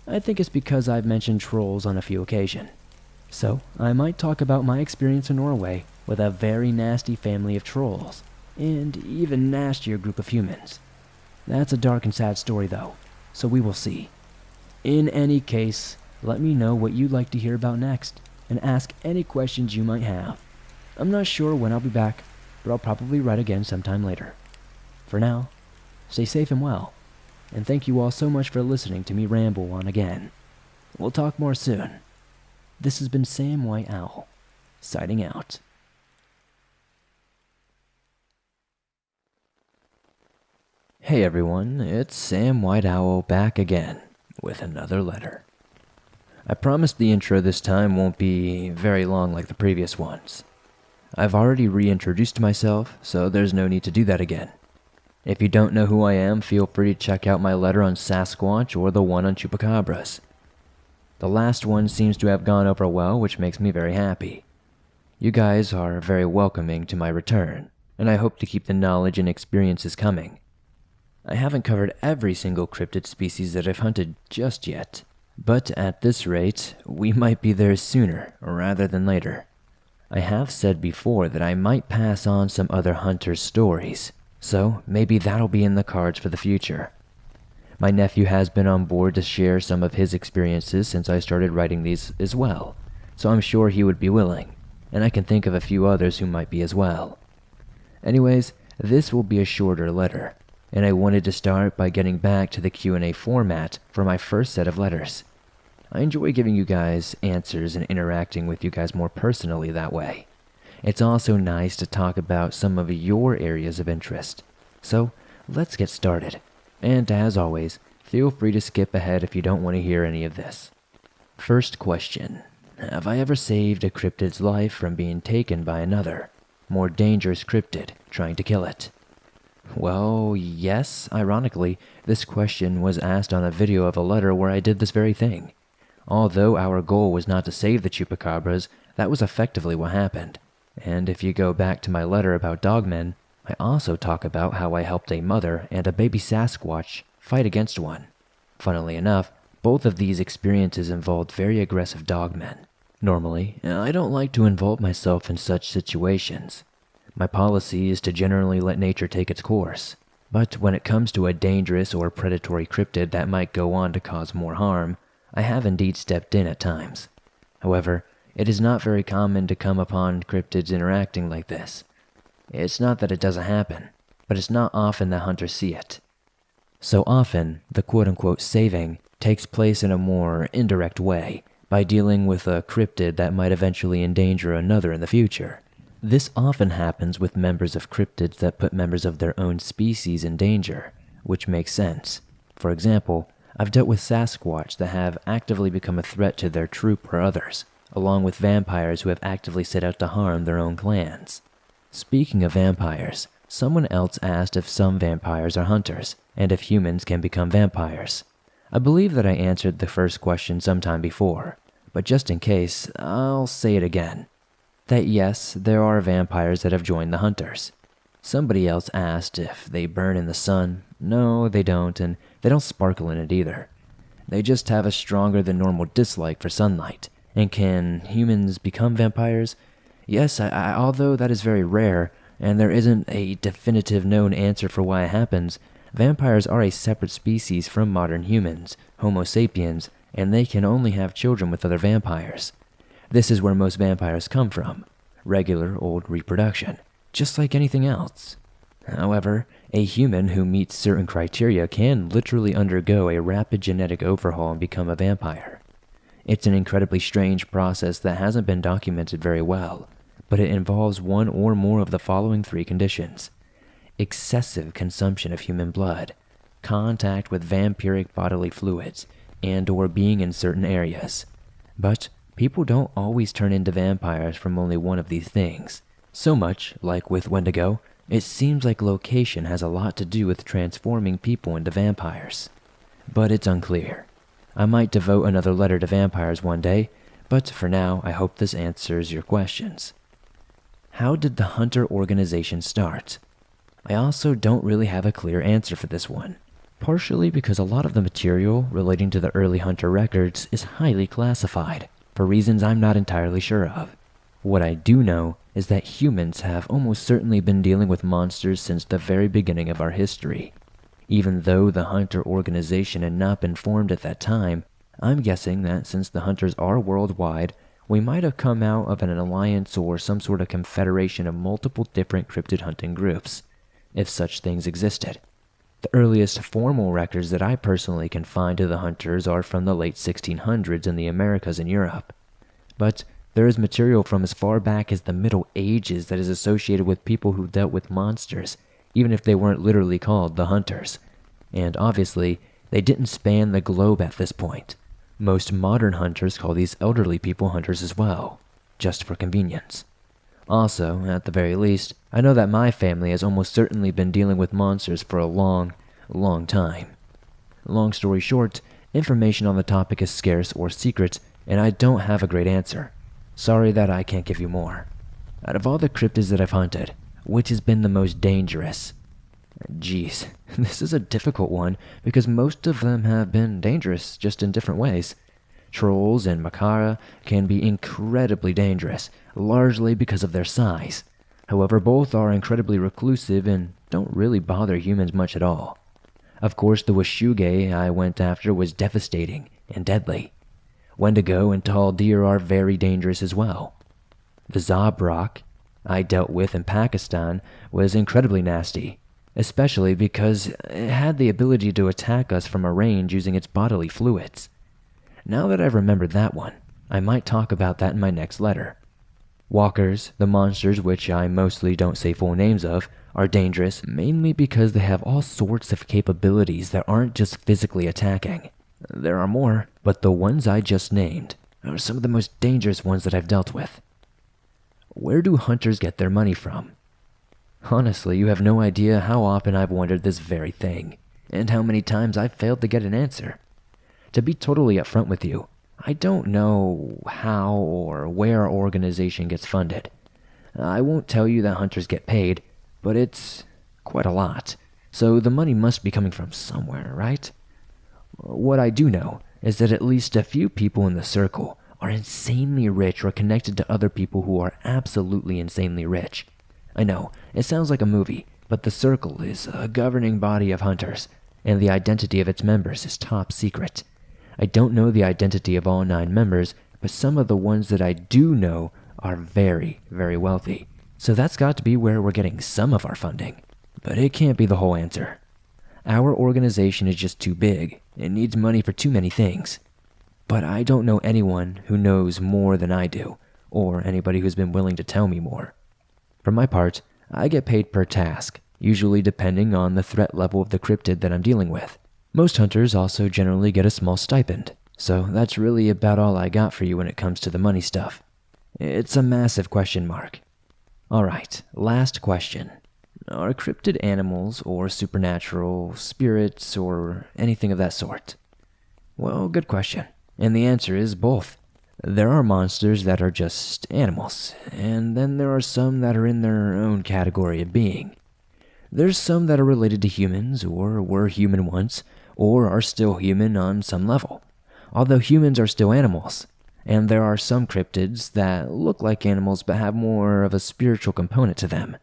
I think it's because I've mentioned trolls on a few occasions. So, I might talk about my experience in Norway with a very nasty family of trolls, and even nastier group of humans. That's a dark and sad story though, so we will see. In any case, let me know what you'd like to hear about next, and ask any questions you might have. I'm not sure when I'll be back, but I'll probably write again sometime later. For now, stay safe and well. And thank you all so much for listening to me ramble on again. We'll talk more soon. This has been Sam White Owl, signing out. Hey everyone, it's Sam White Owl back again with another letter. I promise the intro this time won't be very long like the previous ones. I've already reintroduced myself, so there's no need to do that again. If you don't know who I am, feel free to check out my letter on Sasquatch or the one on Chupacabras. The last one seems to have gone over well, which makes me very happy. You guys are very welcoming to my return, and I hope to keep the knowledge and experiences coming. I haven't covered every single cryptid species that I've hunted just yet, but at this rate, we might be there sooner rather than later. I have said before that I might pass on some other hunters' stories, so maybe that'll be in the cards for the future. My nephew has been on board to share some of his experiences since I started writing these as well, so I'm sure he would be willing, and I can think of a few others who might be as well. Anyways, this will be a shorter letter, and I wanted to start by getting back to the Q&A format for my first set of letters. I enjoy giving you guys answers and interacting with you guys more personally that way. It's also nice to talk about some of your areas of interest. So, let's get started. And as always, feel free to skip ahead if you don't want to hear any of this. First question. Have I ever saved a cryptid's life from being taken by another, more dangerous cryptid trying to kill it? Well, yes. Ironically, this question was asked on a video of a letter where I did this very thing. Although our goal was not to save the Chupacabras, that was effectively what happened. And if you go back to my letter about dogmen, I also talk about how I helped a mother and a baby Sasquatch fight against one. Funnily enough, both of these experiences involved very aggressive dogmen. Normally, I don't like to involve myself in such situations. My policy is to generally let nature take its course. But when it comes to a dangerous or predatory cryptid that might go on to cause more harm, I have indeed stepped in at times. However, it is not very common to come upon cryptids interacting like this. It's not that it doesn't happen, but it's not often that hunters see it. So often, the quote-unquote saving takes place in a more indirect way, by dealing with a cryptid that might eventually endanger another in the future. This often happens with members of cryptids that put members of their own species in danger, which makes sense. For example, I've dealt with Sasquatch that have actively become a threat to their troop or others, along with vampires who have actively set out to harm their own clans. Speaking of vampires, someone else asked if some vampires are hunters, and if humans can become vampires. I believe that I answered the first question sometime before, but just in case, I'll say it again. That yes, there are vampires that have joined the hunters. Somebody else asked if they burn in the sun. No, they don't, and they don't sparkle in it either. They just have a stronger than normal dislike for sunlight. And can humans become vampires? Yes, although that is very rare, and there isn't a definitive known answer for why it happens, Vampires are a separate species from modern humans, Homo sapiens, and they can only have children with other vampires. This is where most vampires come from, regular old reproduction, just like anything else. However, a human who meets certain criteria can literally undergo a rapid genetic overhaul and become a vampire. It's an incredibly strange process that hasn't been documented very well, but it involves one or more of the following 3 conditions: excessive consumption of human blood, contact with vampiric bodily fluids, and/or being in certain areas. But people don't always turn into vampires from only one of these things. So much, like with Wendigo, it seems like location has a lot to do with transforming people into vampires. But it's unclear. I might devote another letter to vampires one day, but for now, I hope this answers your questions. How did the Hunter organization start? I also don't really have a clear answer for this one, partially because a lot of the material relating to the early Hunter records is highly classified, for reasons I'm not entirely sure of. What I do know is that humans have almost certainly been dealing with monsters since the very beginning of our history. Even though the Hunter organization had not been formed at that time, I'm guessing that since the Hunters are worldwide, we might have come out of an alliance or some sort of confederation of multiple different cryptid hunting groups, if such things existed. The earliest formal records that I personally can find of the Hunters are from the late 1600s in the Americas and Europe. But there is material from as far back as the Middle Ages that is associated with people who dealt with monsters, even if they weren't literally called the Hunters. And obviously, they didn't span the globe at this point. Most modern hunters call these elderly people hunters as well, just for convenience. Also, at the very least, I know that my family has almost certainly been dealing with monsters for a long time. Long story short, information on the topic is scarce or secret, and I don't have a great answer. Sorry that I can't give you more. Out of all the cryptids that I've hunted, which has been the most dangerous? Geez, this is a difficult one because most of them have been dangerous, just in different ways. Trolls and Macara can be incredibly dangerous, largely because of their size. However, both are incredibly reclusive and don't really bother humans much at all. Of course, the Washuge I went after was devastating and deadly. Wendigo and tall deer are very dangerous as well. The Zabrak I dealt with in Pakistan was incredibly nasty, especially because it had the ability to attack us from a range using its bodily fluids. Now that I've remembered that one, I might talk about that in my next letter. Walkers, the monsters which I mostly don't say full names of, are dangerous mainly because they have all sorts of capabilities that aren't just physically attacking. There are more, but the ones I just named are some of the most dangerous ones that I've dealt with. Where do hunters get their money from? Honestly, you have no idea how often I've wondered this very thing, and how many times I've failed to get an answer. To be totally upfront with you, I don't know how or where our organization gets funded. I won't tell you that hunters get paid, but it's quite a lot, so the money must be coming from somewhere, right? What I do know is that at least a few people in the circle are insanely rich or connected to other people who are absolutely insanely rich. I know, it sounds like a movie, but the circle is a governing body of hunters, and the identity of its members is top secret. I don't know the identity of all 9 members, but some of the ones that I do know are very, very wealthy. So that's got to be where we're getting some of our funding. But it can't be the whole answer. Our organization is just too big. It needs money for too many things. But I don't know anyone who knows more than I do, or anybody who's been willing to tell me more. For my part, I get paid per task, usually depending on the threat level of the cryptid that I'm dealing with. Most hunters also generally get a small stipend, so that's really about all I got for you when it comes to the money stuff. It's a massive question mark. Alright, last question. Are cryptid animals or supernatural, spirits, or anything of that sort? Well, good question. And the answer is both. There are monsters that are just animals, and then there are some that are in their own category of being. There's some that are related to humans, or were human once, or are still human on some level, although humans are still animals. And there are some cryptids that look like animals but have more of a spiritual component to them.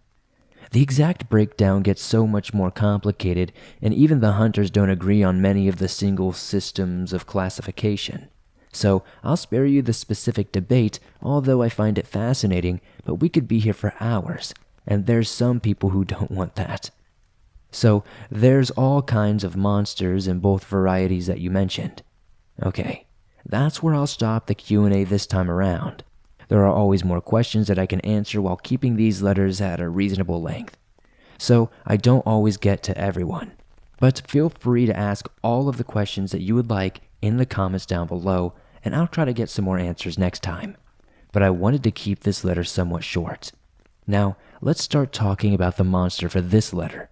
The exact breakdown gets so much more complicated, and even the hunters don't agree on many of the single systems of classification. So I'll spare you the specific debate, although I find it fascinating, but we could be here for hours, and there's some people who don't want that. So there's all kinds of monsters in both varieties that you mentioned. Okay, that's where I'll stop the Q&A this time around. There are always more questions that I can answer while keeping these letters at a reasonable length. So I don't always get to everyone, but feel free to ask all of the questions that you would like in the comments down below, and I'll try to get some more answers next time. But I wanted to keep this letter somewhat short. Now, let's start talking about the monster for this letter.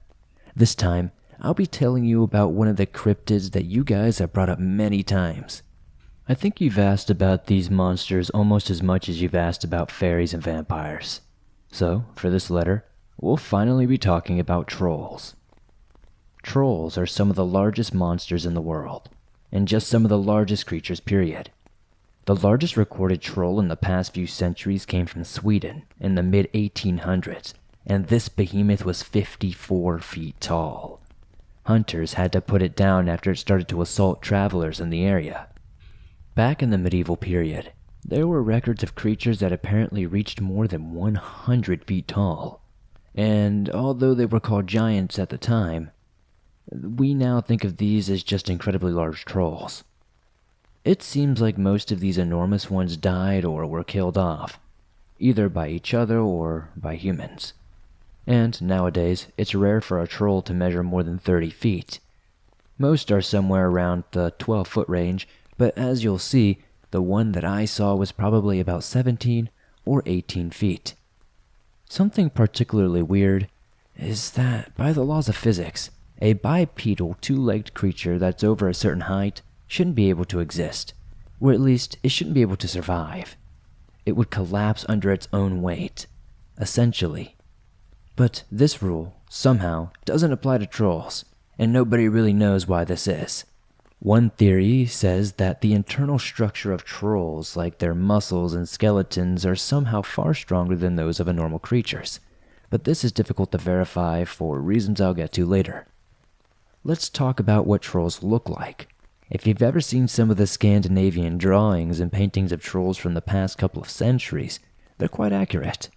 This time, I'll be telling you about one of the cryptids that you guys have brought up many times. I think you've asked about these monsters almost as much as you've asked about fairies and vampires. So, for this letter, we'll finally be talking about trolls. Trolls are some of the largest monsters in the world, and just some of the largest creatures, period. The largest recorded troll in the past few centuries came from Sweden in the mid-1800s, and this behemoth was 54 feet tall. Hunters had to put it down after it started to assault travelers in the area. Back in the medieval period, there were records of creatures that apparently reached more than 100 feet tall. And although they were called giants at the time, we now think of these as just incredibly large trolls. It seems like most of these enormous ones died or were killed off, either by each other or by humans. And nowadays, it's rare for a troll to measure more than 30 feet. Most are somewhere around the 12-foot range, but as you'll see, the one that I saw was probably about 17 or 18 feet. Something particularly weird is that, by the laws of physics, a bipedal two-legged creature that's over a certain height shouldn't be able to exist, or at least it shouldn't be able to survive. It would collapse under its own weight, essentially. But this rule, somehow, doesn't apply to trolls, and nobody really knows why this is. One theory says that the internal structure of trolls, like their muscles and skeletons, are somehow far stronger than those of normal creatures, but this is difficult to verify for reasons I'll get to later. Let's talk about what trolls look like. If you've ever seen some of the Scandinavian drawings and paintings of trolls from the past couple of centuries, they're quite accurate.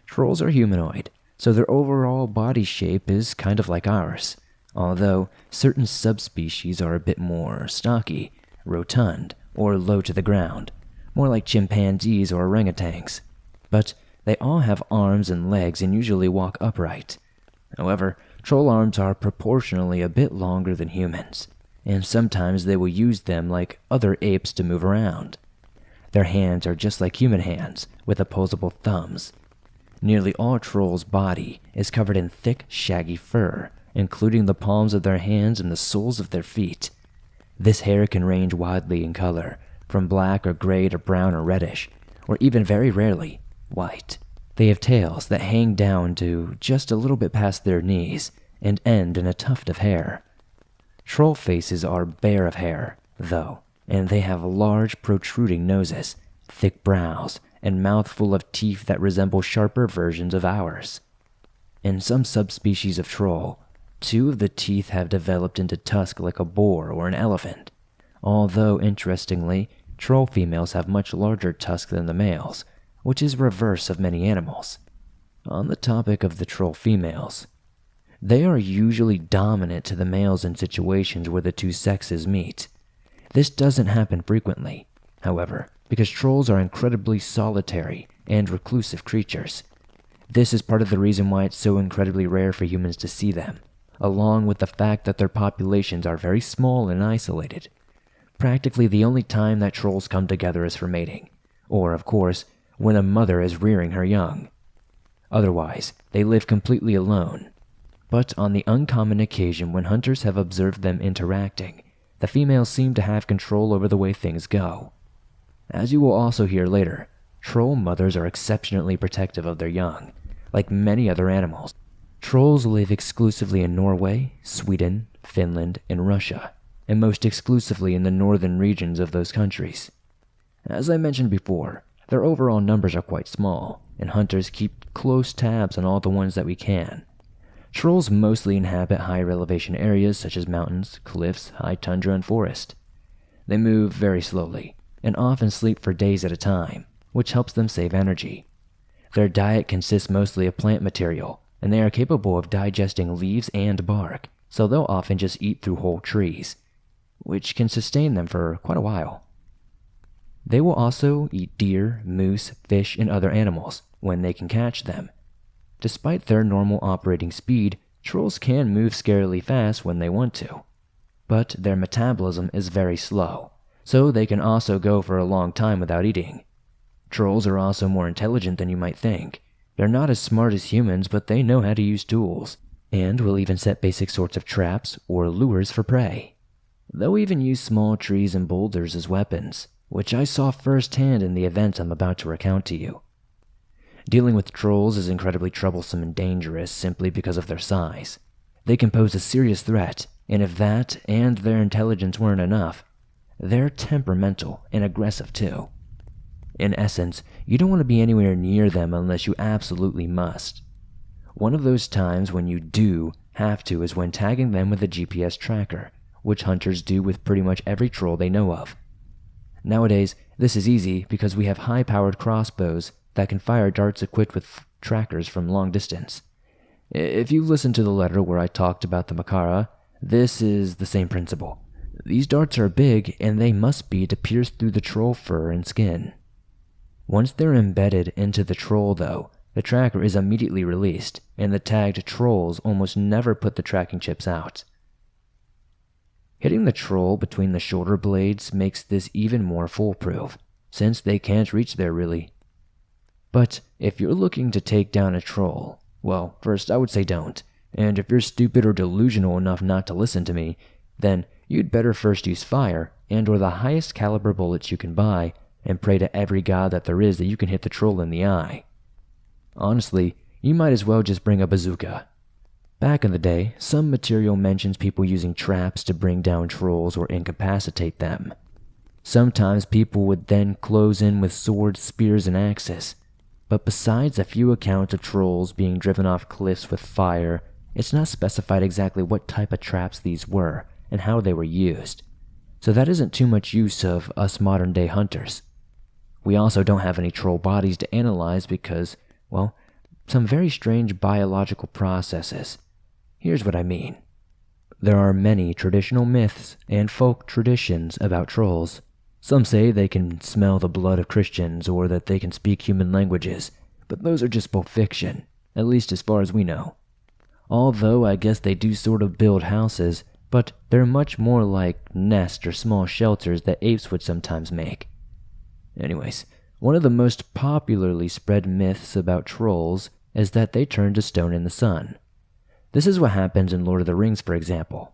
Trolls are humanoid, so their overall body shape is kind of like ours. Although certain subspecies are a bit more stocky, rotund, or low to the ground, more like chimpanzees or orangutans. But they all have arms and legs and usually walk upright. However, troll arms are proportionally a bit longer than humans, and sometimes they will use them like other apes to move around. Their hands are just like human hands, with opposable thumbs. Nearly all trolls' body is covered in thick, shaggy fur, including the palms of their hands and the soles of their feet. This hair can range widely in color, from black or gray to brown or reddish, or even very rarely, white. They have tails that hang down to just a little bit past their knees and end in a tuft of hair. Troll faces are bare of hair, though, and they have large protruding noses, thick brows, and mouths full of teeth that resemble sharper versions of ours. In some subspecies of troll, 2 of the teeth have developed into tusks like a boar or an elephant, although interestingly, troll females have much larger tusks than the males, which is reverse of many animals. On the topic of the troll females, they are usually dominant to the males in situations where the two sexes meet. This doesn't happen frequently, however, because trolls are incredibly solitary and reclusive creatures. This is part of the reason why it's so incredibly rare for humans to see them, along with the fact that their populations are very small and isolated. Practically the only time that trolls come together is for mating, or of course, when a mother is rearing her young. Otherwise, they live completely alone. But on the uncommon occasion when hunters have observed them interacting, the females seem to have control over the way things go. As you will also hear later, troll mothers are exceptionally protective of their young, like many other animals. Trolls live exclusively in Norway, Sweden, Finland, and Russia, and most exclusively in the northern regions of those countries. As I mentioned before, their overall numbers are quite small, and hunters keep close tabs on all the ones that we can. Trolls mostly inhabit higher elevation areas such as mountains, cliffs, high tundra, and forest. They move very slowly, and often sleep for days at a time, which helps them save energy. Their diet consists mostly of plant material, and they are capable of digesting leaves and bark, so they'll often just eat through whole trees, which can sustain them for quite a while. They will also eat deer, moose, fish, and other animals when they can catch them. Despite their normal operating speed, trolls can move scarily fast when they want to. But their metabolism is very slow, so they can also go for a long time without eating. Trolls are also more intelligent than you might think. They're not as smart as humans, but they know how to use tools, and will even set basic sorts of traps or lures for prey. They'll even use small trees and boulders as weapons, which I saw firsthand in the event I'm about to recount to you. Dealing with trolls is incredibly troublesome and dangerous simply because of their size. They can pose a serious threat, and if that and their intelligence weren't enough, they're temperamental and aggressive too. In essence, you don't want to be anywhere near them unless you absolutely must. One of those times when you do have to is when tagging them with a GPS tracker, which hunters do with pretty much every troll they know of. Nowadays, this is easy because we have high-powered crossbows that can fire darts equipped with trackers from long distance. If you listen to the letter where I talked about the Makara, this is the same principle. These darts are big, and they must be to pierce through the troll fur and skin. Once they're embedded into the troll, though, the tracker is immediately released, and the tagged trolls almost never put the tracking chips out. Hitting the troll between the shoulder blades makes this even more foolproof, since they can't reach there really. But if you're looking to take down a troll, well, first I would say don't, and if you're stupid or delusional enough not to listen to me, then you'd better first use fire and or the highest caliber bullets you can buy, and pray to every god that there is that you can hit the troll in the eye. Honestly, you might as well just bring a bazooka. Back in the day, some material mentions people using traps to bring down trolls or incapacitate them. Sometimes people would then close in with swords, spears, and axes. But besides a few accounts of trolls being driven off cliffs with fire, it's not specified exactly what type of traps these were and how they were used. So that isn't too much use of us modern-day hunters. We also don't have any troll bodies to analyze because, well, some very strange biological processes. Here's what I mean. There are many traditional myths and folk traditions about trolls. Some say they can smell the blood of Christians or that they can speak human languages, but those are just both fiction, at least as far as we know. Although I guess they do sort of build houses, but they're much more like nests or small shelters that apes would sometimes make. Anyways, one of the most popularly spread myths about trolls is that they turn to stone in the sun. This is what happens in Lord of the Rings, for example.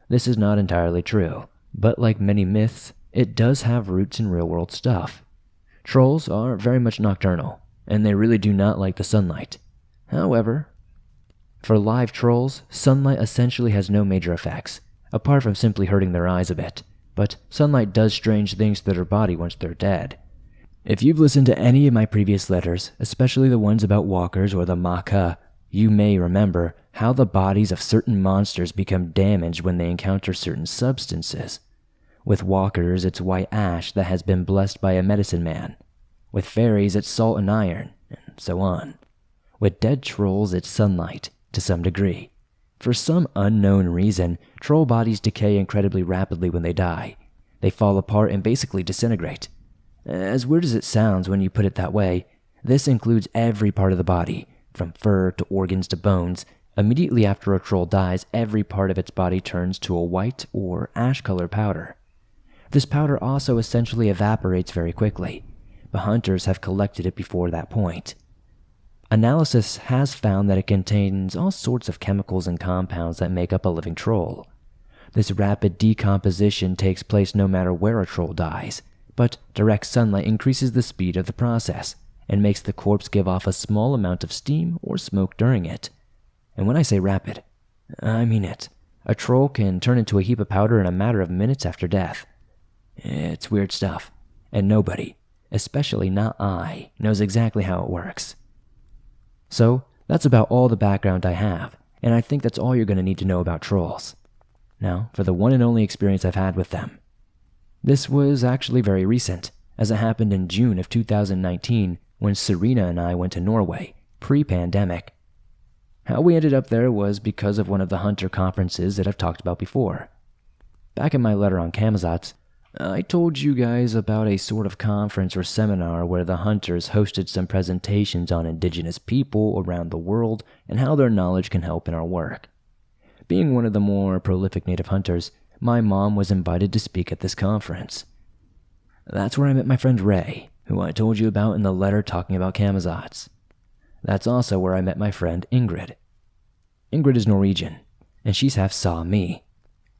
This is not entirely true, but like many myths, it does have roots in real-world stuff. Trolls are very much nocturnal, and they really do not like the sunlight. However, for live trolls, sunlight essentially has no major effects, apart from simply hurting their eyes a bit, but sunlight does strange things to their body once they're dead. If you've listened to any of my previous letters, especially the ones about walkers or the Maka, you may remember how the bodies of certain monsters become damaged when they encounter certain substances. With walkers, it's white ash that has been blessed by a medicine man. With fairies, it's salt and iron, and so on. With dead trolls, it's sunlight, to some degree. For some unknown reason, troll bodies decay incredibly rapidly when they die. They fall apart and basically disintegrate. As weird as it sounds when you put it that way, this includes every part of the body, from fur to organs to bones. Immediately after a troll dies, every part of its body turns to a white or ash-colored powder. This powder also essentially evaporates very quickly, but hunters have collected it before that point. Analysis has found that it contains all sorts of chemicals and compounds that make up a living troll. This rapid decomposition takes place no matter where a troll dies, but direct sunlight increases the speed of the process and makes the corpse give off a small amount of steam or smoke during it. And when I say rapid, I mean it. A troll can turn into a heap of powder in a matter of minutes after death. It's weird stuff, and nobody, especially not I, knows exactly how it works. So, that's about all the background I have, and I think that's all you're going to need to know about trolls. Now, for the one and only experience I've had with them. This was actually very recent, as it happened in June of 2019 when Serena and I went to Norway, pre-pandemic. How we ended up there was because of one of the hunter conferences that I've talked about before. Back in my letter on Camazotz, I told you guys about a sort of conference or seminar where the hunters hosted some presentations on indigenous people around the world and how their knowledge can help in our work. Being one of the more prolific native hunters, my mom was invited to speak at this conference. That's where I met my friend Ray, who I told you about in the letter talking about Camazotz. That's also where I met my friend Ingrid. Ingrid is Norwegian, and she's half Sami.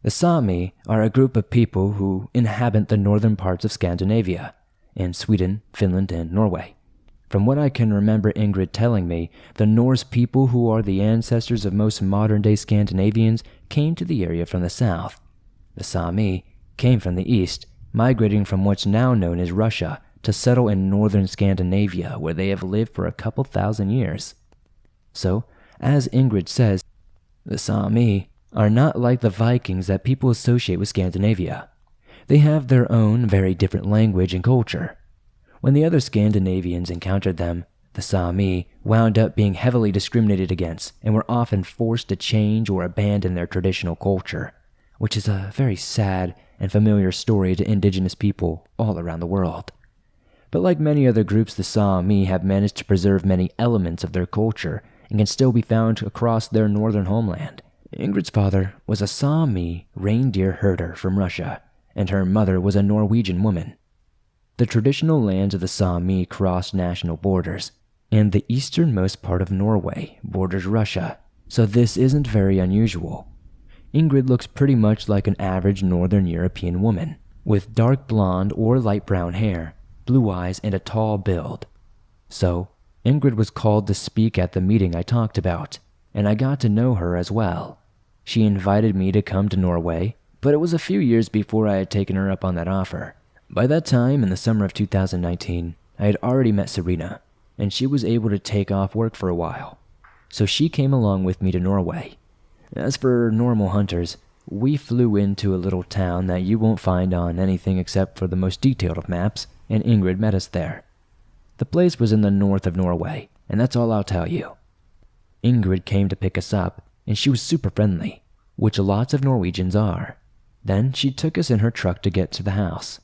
The Sami are a group of people who inhabit the northern parts of Scandinavia, in Sweden, Finland, and Norway. From what I can remember Ingrid telling me, the Norse people who are the ancestors of most modern-day Scandinavians came to the area from the south. The Sami came from the east, migrating from what's now known as Russia to settle in northern Scandinavia, where they have lived for a couple thousand years. So, as Ingrid says, the Sami are not like the Vikings that people associate with Scandinavia. They have their own very different language and culture. When the other Scandinavians encountered them, the Sami wound up being heavily discriminated against and were often forced to change or abandon their traditional culture, which is a very sad and familiar story to indigenous people all around the world. But like many other groups, the Sami have managed to preserve many elements of their culture and can still be found across their northern homeland. Ingrid's father was a Sami reindeer herder from Russia, and her mother was a Norwegian woman. The traditional lands of the Sami cross national borders, and the easternmost part of Norway borders Russia, so this isn't very unusual. Ingrid looks pretty much like an average Northern European woman, with dark blonde or light brown hair, blue eyes, and a tall build. So, Ingrid was called to speak at the meeting I talked about, and I got to know her as well. She invited me to come to Norway, but it was a few years before I had taken her up on that offer. By that time, in the summer of 2019, I had already met Serena, and she was able to take off work for a while. So she came along with me to Norway. As for normal hunters, we flew into a little town that you won't find on anything except for the most detailed of maps, and Ingrid met us there. The place was in the north of Norway, and that's all I'll tell you. Ingrid came to pick us up, and she was super friendly, which lots of Norwegians are. Then she took us in her truck to get to the house,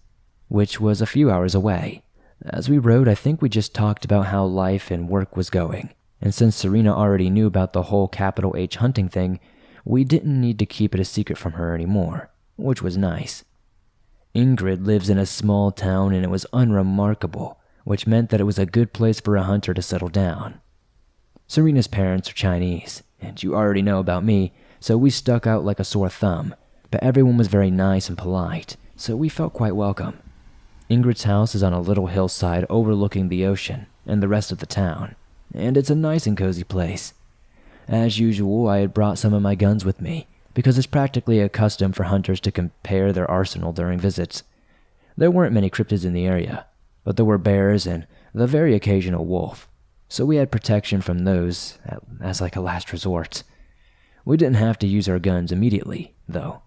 which was a few hours away. As we rode, I think we just talked about how life and work was going, and since Serena already knew about the whole capital H hunting thing, we didn't need to keep it a secret from her anymore, which was nice. Ingrid lives in a small town and it was unremarkable, which meant that it was a good place for a hunter to settle down. Serena's parents are Chinese, and you already know about me, so we stuck out like a sore thumb, but everyone was very nice and polite, so we felt quite welcome. Ingrid's house is on a little hillside overlooking the ocean and the rest of the town, and it's a nice and cozy place. As usual, I had brought some of my guns with me, because it's practically a custom for hunters to compare their arsenal during visits. There weren't many cryptids in the area, but there were bears and the very occasional wolf, so we had protection from those as like a last resort. We didn't have to use our guns immediately, though.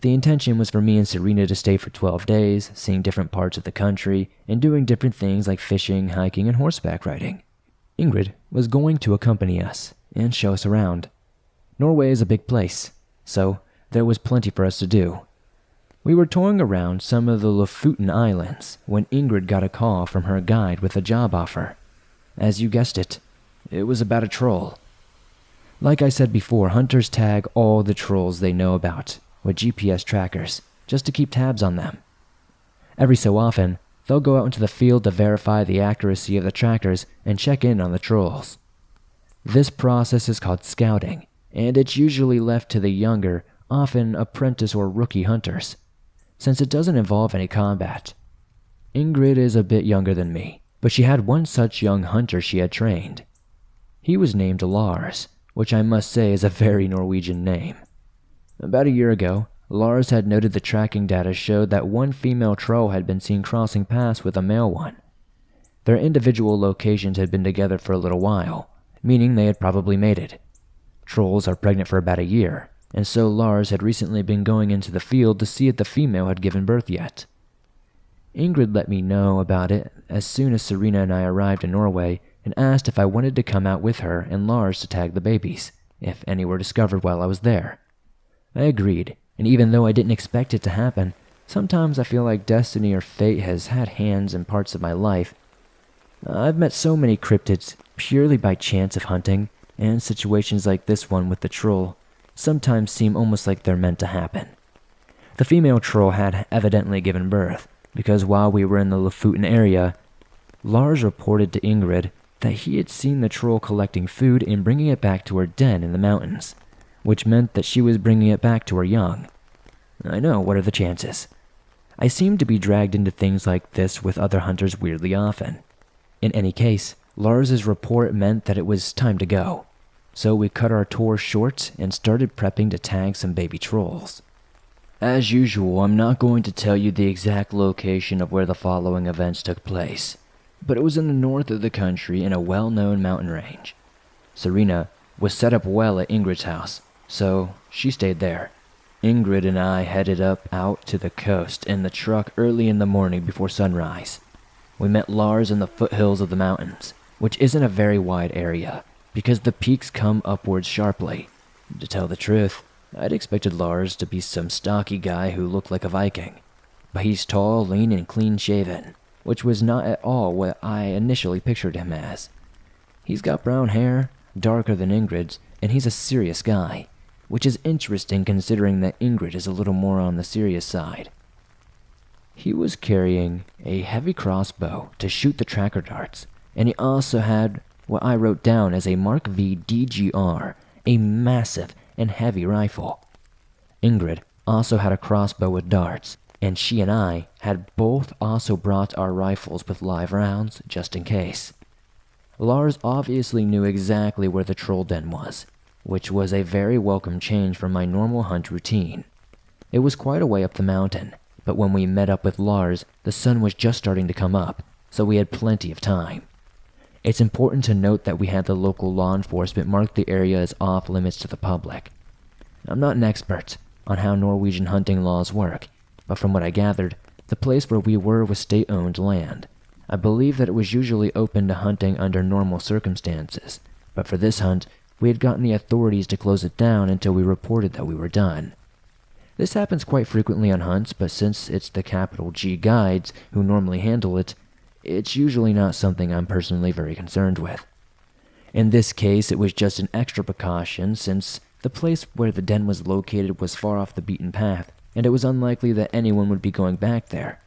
The intention was for me and Serena to stay for 12 days, seeing different parts of the country, and doing different things like fishing, hiking, and horseback riding. Ingrid was going to accompany us and show us around. Norway is a big place, so there was plenty for us to do. We were touring around some of the Lofoten Islands when Ingrid got a call from her guide with a job offer. As you guessed it, it was about a troll. Like I said before, hunters tag all the trolls they know about with GPS trackers, just to keep tabs on them. Every so often, they'll go out into the field to verify the accuracy of the trackers and check in on the trolls. This process is called scouting, and it's usually left to the younger, often apprentice or rookie hunters, since it doesn't involve any combat. Ingrid is a bit younger than me, but she had one such young hunter she had trained. He was named Lars, which I must say is a very Norwegian name. About a year ago, Lars had noted the tracking data showed that one female troll had been seen crossing paths with a male one. Their individual locations had been together for a little while. meaning they had probably mated. Trolls are pregnant for about a year, and so Lars had recently been going into the field to see if the female had given birth yet. Ingrid let me know about it as soon as Serena and I arrived in Norway and asked if I wanted to come out with her and Lars to tag the babies, if any were discovered while I was there. I agreed, and even though I didn't expect it to happen, sometimes I feel like destiny or fate has had hands in parts of my life. I've met so many cryptids purely by chance of hunting, and situations like this one with the troll sometimes seem almost like they're meant to happen. The female troll had evidently given birth, because while we were in the Lofoten area, Lars reported to Ingrid that he had seen the troll collecting food and bringing it back to her den in the mountains, which meant that she was bringing it back to her young. I know, what are the chances? I seem to be dragged into things like this with other hunters weirdly often. In any case, Lars's report meant that it was time to go, so we cut our tour short and started prepping to tag some baby trolls. As usual, I'm not going to tell you the exact location of where the following events took place, but it was in the north of the country in a well-known mountain range. Serena was set up well at Ingrid's house, so she stayed there. Ingrid and I headed out to the coast in the truck early in the morning before sunrise. We met Lars in the foothills of the mountains, which isn't a very wide area, because the peaks come upwards sharply. To tell the truth, I'd expected Lars to be some stocky guy who looked like a Viking, but he's tall, lean, and clean-shaven, which was not at all what I initially pictured him as. He's got brown hair, darker than Ingrid's, and he's a serious guy, which is interesting considering that Ingrid is a little more on the serious side. He was carrying a heavy crossbow to shoot the tracker darts, and he also had what I wrote down as a Mark V DGR, a massive and heavy rifle. Ingrid also had a crossbow with darts, and she and I had both also brought our rifles with live rounds just in case. Lars obviously knew exactly where the troll den was, which was a very welcome change from my normal hunt routine. It was quite a way up the mountain, but when we met up with Lars, the sun was just starting to come up, so we had plenty of time. It's important to note that we had the local law enforcement mark the area as off limits to the public. I'm not an expert on how Norwegian hunting laws work, but from what I gathered, the place where we were was state-owned land. I believe that it was usually open to hunting under normal circumstances, but for this hunt, we had gotten the authorities to close it down until we reported that we were done. This happens quite frequently on hunts, but since it's the capital G guides who normally handle it, it's usually not something I'm personally very concerned with. In this case, it was just an extra precaution since the place where the den was located was far off the beaten path, and it was unlikely that anyone would be going back there.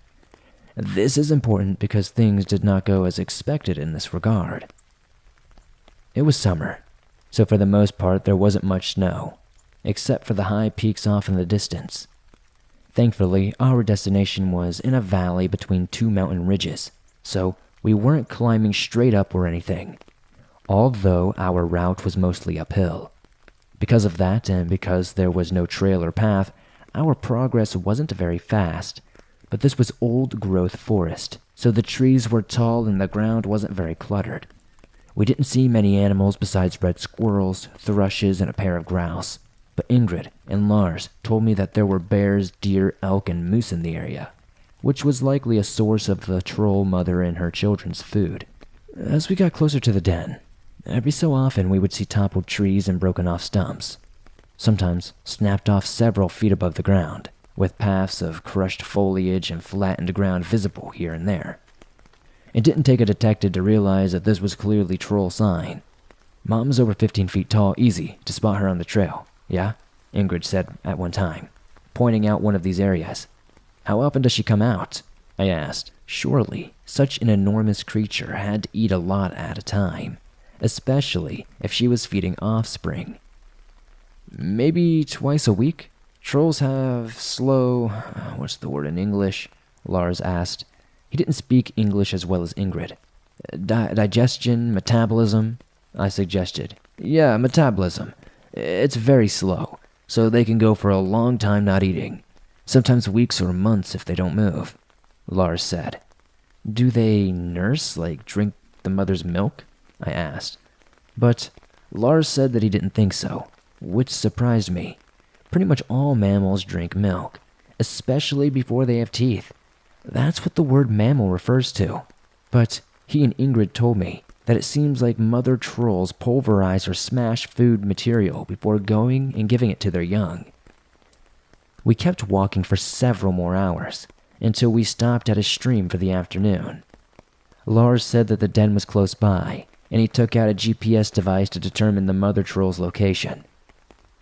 This is important because things did not go as expected in this regard. It was summer, so for the most part there wasn't much snow, except for the high peaks off in the distance. Thankfully, our destination was in a valley between two mountain ridges, so we weren't climbing straight up or anything, although our route was mostly uphill. Because of that, and because there was no trail or path, our progress wasn't very fast, but this was old-growth forest, so the trees were tall and the ground wasn't very cluttered. We didn't see many animals besides red squirrels, thrushes, and a pair of grouse, but Ingrid and Lars told me that there were bears, deer, elk, and moose in the area, which was likely a source of the troll mother and her children's food. As we got closer to the den, every so often we would see toppled trees and broken off stumps, sometimes snapped off several feet above the ground, with paths of crushed foliage and flattened ground visible here and there. It didn't take a detective to realize that this was clearly troll sign. Mom's over 15 feet tall, easy to spot her on the trail, yeah? Ingrid said at one time, pointing out one of these areas. How often does she come out? I asked. Surely, such an enormous creature had to eat a lot at a time, especially if she was feeding offspring. Maybe twice a week? Trolls have slow... what's the word in English? Lars asked. He didn't speak English as well as Ingrid. Digestion, metabolism, I suggested. Yeah, metabolism. It's very slow, so they can go for a long time not eating. Sometimes weeks or months if they don't move, Lars said. Do they nurse, like drink the mother's milk? I asked. But Lars said that he didn't think so, which surprised me. Pretty much all mammals drink milk, especially before they have teeth. That's what the word mammal refers to. But he and Ingrid told me that it seems like mother trolls pulverize or smash food material before going and giving it to their young. We kept walking for several more hours, until we stopped at a stream for the afternoon. Lars said that the den was close by, and he took out a GPS device to determine the mother troll's location.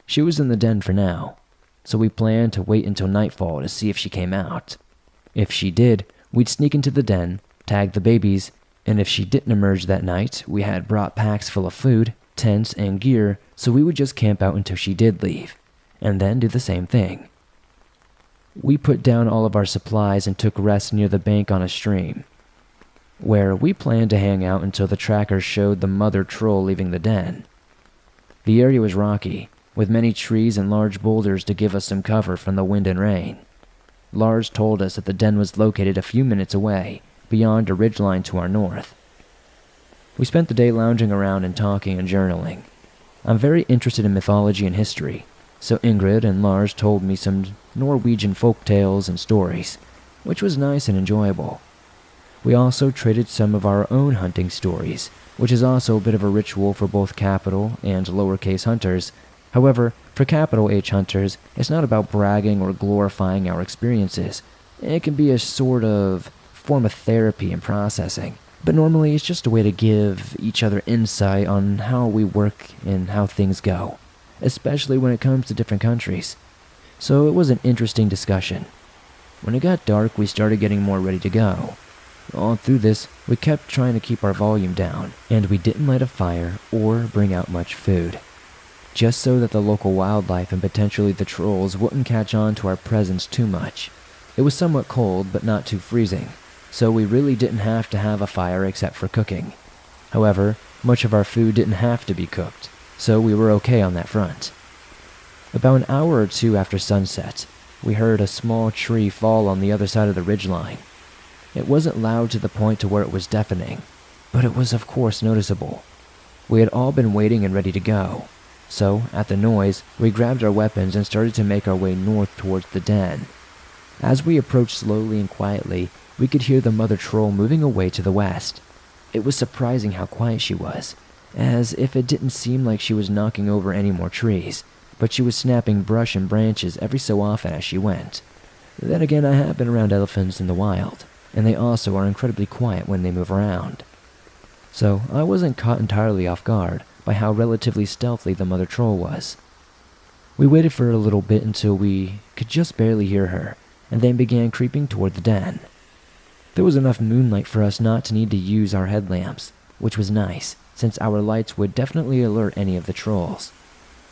She was in the den for now, so we planned to wait until nightfall to see if she came out. If she did, we'd sneak into the den, tag the babies, and if she didn't emerge that night, we had brought packs full of food, tents, and gear, so we would just camp out until she did leave, and then do the same thing. We put down all of our supplies and took rest near the bank on a stream, where we planned to hang out until the tracker showed the mother troll leaving the den. The area was rocky, with many trees and large boulders to give us some cover from the wind and rain. Lars told us that the den was located a few minutes away, beyond a ridgeline to our north. We spent the day lounging around and talking and journaling. I'm very interested in mythology and history, so Ingrid and Lars told me some Norwegian folk tales and stories, which was nice and enjoyable. We also traded some of our own hunting stories, which is also a bit of a ritual for both capital and lowercase hunters. However, for capital H hunters, it's not about bragging or glorifying our experiences. It can be a sort of form of therapy and processing, but normally it's just a way to give each other insight on how we work and how things go, especially when it comes to different countries. So it was an interesting discussion. When it got dark, we started getting more ready to go. All through this, we kept trying to keep our volume down, and we didn't light a fire or bring out much food, just so that the local wildlife and potentially the trolls wouldn't catch on to our presence too much. It was somewhat cold, but not too freezing, so we really didn't have to have a fire except for cooking. However, much of our food didn't have to be cooked, so we were okay on that front. About an hour or two after sunset, we heard a small tree fall on the other side of the ridgeline. It wasn't loud to the point to where it was deafening, but it was of course noticeable. We had all been waiting and ready to go, so at the noise, we grabbed our weapons and started to make our way north towards the den. As we approached slowly and quietly, we could hear the mother troll moving away to the west. It was surprising how quiet she was, as if it didn't seem like she was knocking over any more trees, but she was snapping brush and branches every so often as she went. Then again, I have been around elephants in the wild, and they also are incredibly quiet when they move around. So I wasn't caught entirely off guard by how relatively stealthy the mother troll was. We waited for a little bit until we could just barely hear her, and then began creeping toward the den. There was enough moonlight for us not to need to use our headlamps, which was nice, since our lights would definitely alert any of the trolls.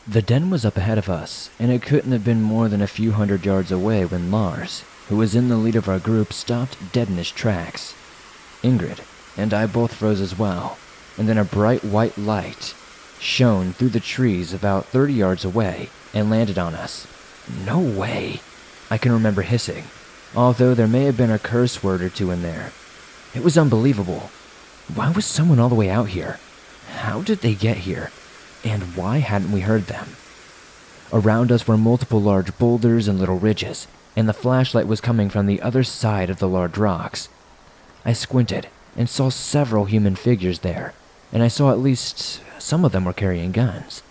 The den was up ahead of us, and it couldn't have been more than a few hundred yards away when Lars, who was in the lead of our group, stopped dead in his tracks. Ingrid and I both froze as well, and then a bright white light shone through the trees about 30 yards away and landed on us. No way! I can remember hissing, although there may have been a curse word or two in there. It was unbelievable. Why was someone all the way out here? How did they get here? And why hadn't we heard them? Around us were multiple large boulders and little ridges, and the flashlight was coming from the other side of the large rocks. I squinted and saw several human figures there, and I saw at least some of them were carrying guns.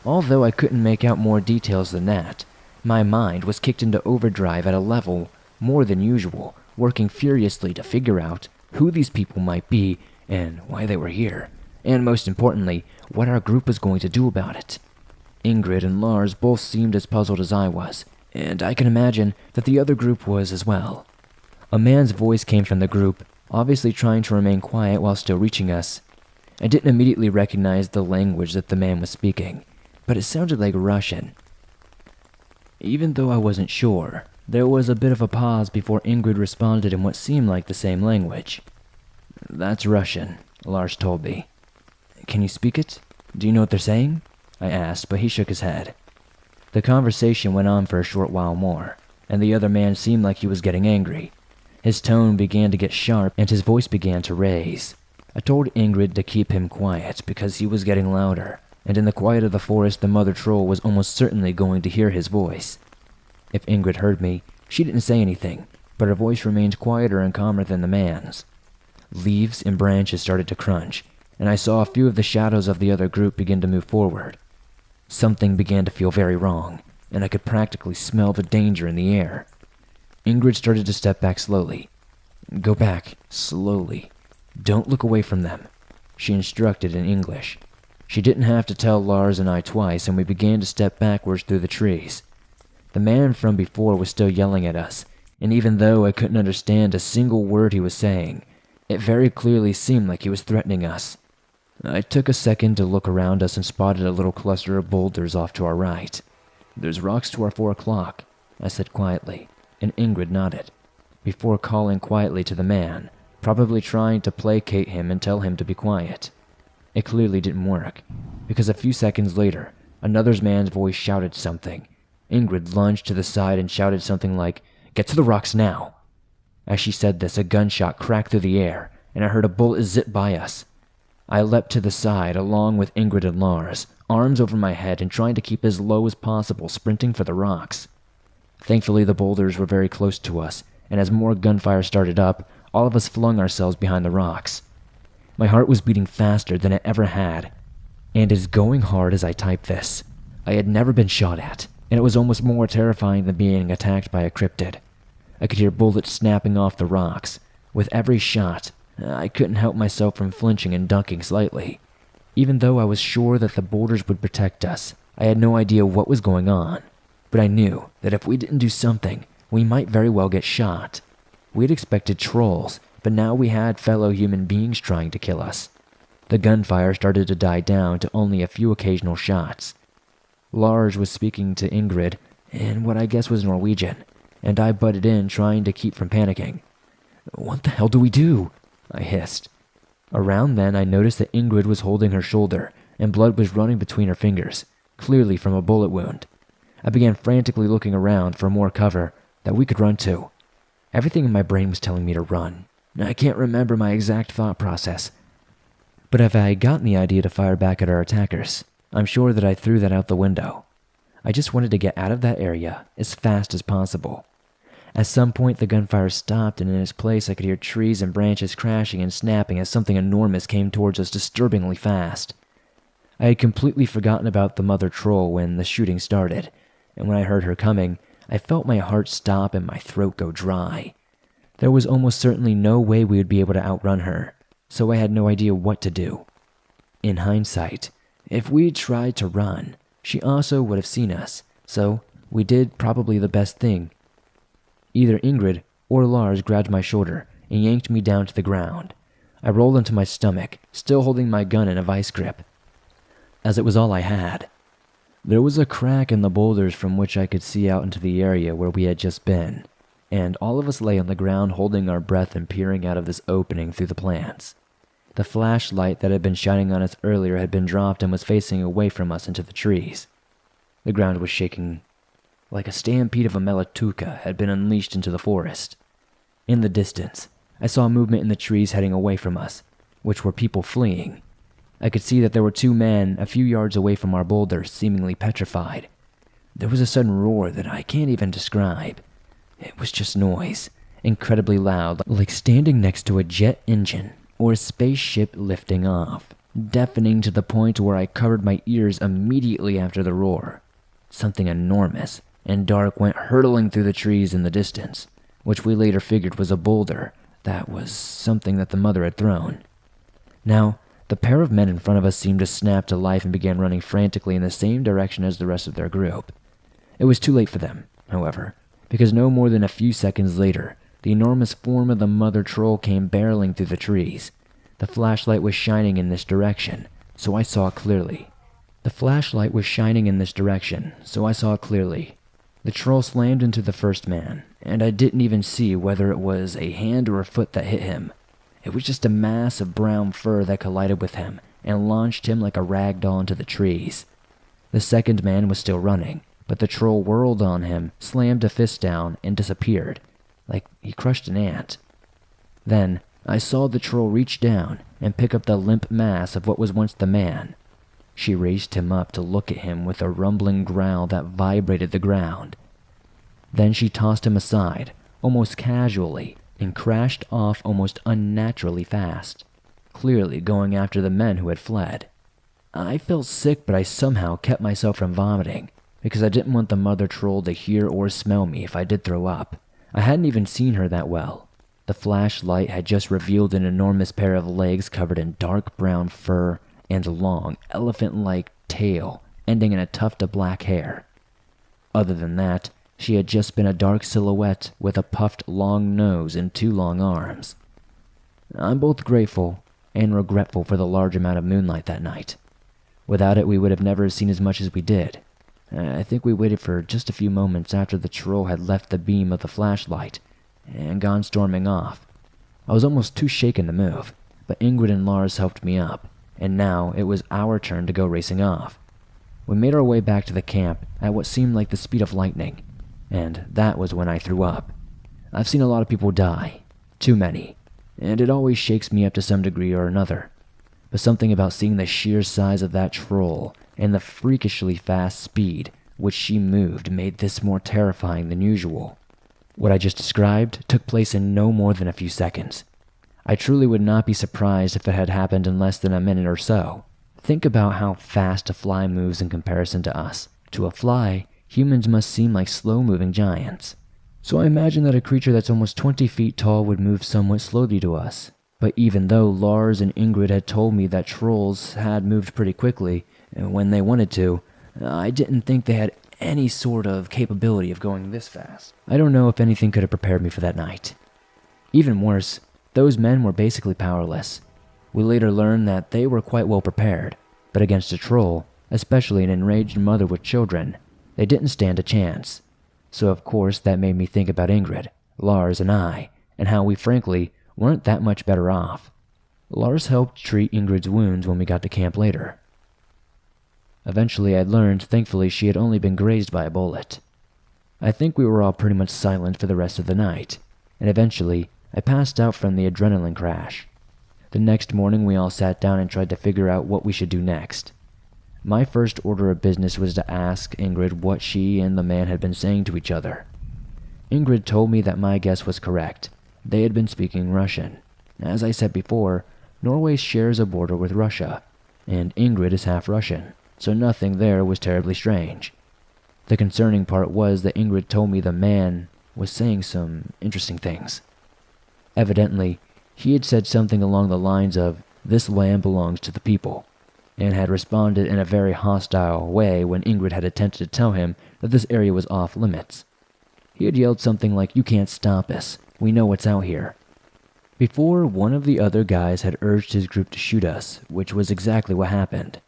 Although I couldn't make out more details than that, my mind was kicked into overdrive at a level more than usual, working furiously to figure out who these people might be and why they were here, and most importantly, what our group was going to do about it. Ingrid and Lars both seemed as puzzled as I was, and I can imagine that the other group was as well. A man's voice came from the group, obviously trying to remain quiet while still reaching us. I didn't immediately recognize the language that the man was speaking, but it sounded like Russian. Even though I wasn't sure, there was a bit of a pause before Ingrid responded in what seemed like the same language. "That's Russian," Lars told me. "Can you speak it? Do you know what they're saying?" I asked, but he shook his head. The conversation went on for a short while more, and the other man seemed like he was getting angry. His tone began to get sharp, and his voice began to raise. I told Ingrid to keep him quiet because he was getting louder, and in the quiet of the forest the mother troll was almost certainly going to hear his voice. If Ingrid heard me, she didn't say anything, but her voice remained quieter and calmer than the man's. Leaves and branches started to crunch, and I saw a few of the shadows of the other group begin to move forward. Something began to feel very wrong, and I could practically smell the danger in the air. Ingrid started to step back slowly. "Go back, slowly. Don't look away from them," she instructed in English. She didn't have to tell Lars and I twice, and we began to step backwards through the trees. The man from before was still yelling at us, and even though I couldn't understand a single word he was saying, it very clearly seemed like he was threatening us. I took a second to look around us and spotted a little cluster of boulders off to our right. "There's rocks to our 4 o'clock, I said quietly, and Ingrid nodded, before calling quietly to the man, probably trying to placate him and tell him to be quiet. It clearly didn't work, because a few seconds later, another man's voice shouted something. Ingrid lunged to the side and shouted something like, "Get to the rocks now!" As she said this, a gunshot cracked through the air, and I heard a bullet zip by us. I leapt to the side along with Ingrid and Lars, arms over my head and trying to keep as low as possible, sprinting for the rocks. Thankfully, the boulders were very close to us, and as more gunfire started up, all of us flung ourselves behind the rocks. My heart was beating faster than it ever had, and is going hard as I type this. I had never been shot at, and it was almost more terrifying than being attacked by a cryptid. I could hear bullets snapping off the rocks. With every shot, I couldn't help myself from flinching and ducking slightly. Even though I was sure that the boulders would protect us, I had no idea what was going on. But I knew that if we didn't do something, we might very well get shot. We had expected trolls, but now we had fellow human beings trying to kill us. The gunfire started to die down to only a few occasional shots. Lars was speaking to Ingrid in what I guess was Norwegian, and I butted in trying to keep from panicking. "What the hell do we do?" I hissed. Around then, I noticed that Ingrid was holding her shoulder, and blood was running between her fingers, clearly from a bullet wound. I began frantically looking around for more cover that we could run to. Everything in my brain was telling me to run. I can't remember my exact thought process, but if I had gotten the idea to fire back at our attackers, I'm sure that I threw that out the window. I just wanted to get out of that area as fast as possible. At some point, the gunfire stopped, and in its place, I could hear trees and branches crashing and snapping as something enormous came towards us disturbingly fast. I had completely forgotten about the mother troll when the shooting started, and when I heard her coming, I felt my heart stop and my throat go dry. There was almost certainly no way we would be able to outrun her, so I had no idea what to do. In hindsight, if we'd tried to run, she also would have seen us, so we did probably the best thing. Either Ingrid or Lars grabbed my shoulder and yanked me down to the ground. I rolled onto my stomach, still holding my gun in a vice grip, as it was all I had. There was a crack in the boulders from which I could see out into the area where we had just been, and all of us lay on the ground holding our breath and peering out of this opening through the plants. The flashlight that had been shining on us earlier had been dropped and was facing away from us into the trees. The ground was shaking like a stampede of a Melituka had been unleashed into the forest. In the distance, I saw movement in the trees heading away from us, which were people fleeing. I could see that there were 2 men a few yards away from our boulders, seemingly petrified. There was a sudden roar that I can't even describe. It was just noise, incredibly loud, like standing next to a jet engine or a spaceship lifting off, deafening to the point where I covered my ears immediately after the roar. Something enormous and dark went hurtling through the trees in the distance, which we later figured was a boulder that was something that the mother had thrown. Now, the pair of men in front of us seemed to snap to life and began running frantically in the same direction as the rest of their group. It was too late for them, however, because no more than a few seconds later, the enormous form of the mother troll came barreling through the trees. The flashlight was shining in this direction, so I saw clearly. The troll slammed into the first man, and I didn't even see whether it was a hand or a foot that hit him. It was just a mass of brown fur that collided with him and launched him like a rag doll into the trees. The second man was still running, but the troll whirled on him, slammed a fist down, and disappeared, like he crushed an ant. Then, I saw the troll reach down and pick up the limp mass of what was once the man. She raised him up to look at him with a rumbling growl that vibrated the ground. Then she tossed him aside, almost casually, and crashed off almost unnaturally fast, clearly going after the men who had fled. I felt sick, but I somehow kept myself from vomiting, because I didn't want the mother troll to hear or smell me if I did throw up. I hadn't even seen her that well. The flashlight had just revealed an enormous pair of legs covered in dark brown fur and long, elephant-like tail ending in a tuft of black hair. Other than that, she had just been a dark silhouette with a puffed long nose and 2 long arms. I'm both grateful and regretful for the large amount of moonlight that night. Without it, we would have never seen as much as we did. I think we waited for just a few moments after the troll had left the beam of the flashlight and gone storming off. I was almost too shaken to move, but Ingrid and Lars helped me up, and now it was our turn to go racing off. We made our way back to the camp at what seemed like the speed of lightning, and that was when I threw up. I've seen a lot of people die, too many, and it always shakes me up to some degree or another. But something about seeing the sheer size of that troll and the freakishly fast speed which she moved made this more terrifying than usual. What I just described took place in no more than a few seconds. I truly would not be surprised if it had happened in less than a minute or so. Think about how fast a fly moves in comparison to us. To a fly, humans must seem like slow-moving giants. So I imagine that a creature that's almost 20 feet tall would move somewhat slowly to us. But even though Lars and Ingrid had told me that trolls had moved pretty quickly when they wanted to, I didn't think they had any sort of capability of going this fast. I don't know if anything could have prepared me for that night. Even worse, those men were basically powerless. We later learned that they were quite well prepared, but against a troll, especially an enraged mother with children, they didn't stand a chance. So of course that made me think about Ingrid, Lars, and I, and how we frankly weren't that much better off. Lars helped treat Ingrid's wounds when we got to camp later. Eventually I learned, thankfully, she had only been grazed by a bullet. I think we were all pretty much silent for the rest of the night, and eventually I passed out from the adrenaline crash. The next morning we all sat down and tried to figure out what we should do next. My first order of business was to ask Ingrid what she and the man had been saying to each other. Ingrid told me that my guess was correct. They had been speaking Russian. As I said before, Norway shares a border with Russia, and Ingrid is half Russian, so nothing there was terribly strange. The concerning part was that Ingrid told me the man was saying some interesting things. Evidently, he had said something along the lines of, "This land belongs to the people," and had responded in a very hostile way when Ingrid had attempted to tell him that this area was off limits. He had yelled something like, "You can't stop us. We know what's out here." Before, one of the other guys had urged his group to shoot us, which was exactly what happened.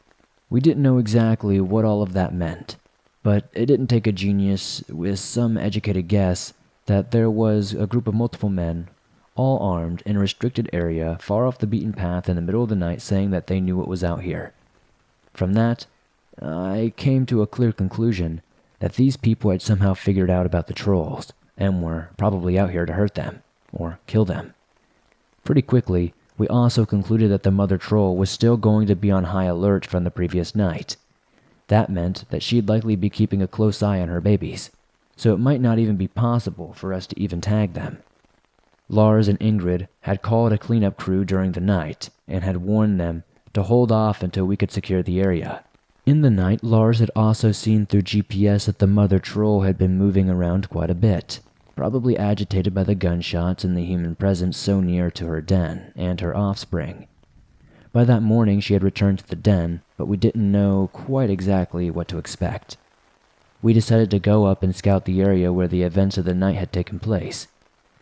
We didn't know exactly what all of that meant, but it didn't take a genius with some educated guess that there was a group of multiple men, all armed, in a restricted area far off the beaten path in the middle of the night, saying that they knew what was out here. From that, I came to a clear conclusion that these people had somehow figured out about the trolls, and were probably out here to hurt them, or kill them. Pretty quickly, we also concluded that the mother troll was still going to be on high alert from the previous night. That meant that she'd likely be keeping a close eye on her babies, so it might not even be possible for us to even tag them. Lars and Ingrid had called a cleanup crew during the night, and had warned them to hold off until we could secure the area. In the night, Lars had also seen through GPS that the mother troll had been moving around quite a bit, probably agitated by the gunshots and the human presence so near to her den and her offspring. By that morning she had returned to the den, but we didn't know quite exactly what to expect. We decided to go up and scout the area where the events of the night had taken place,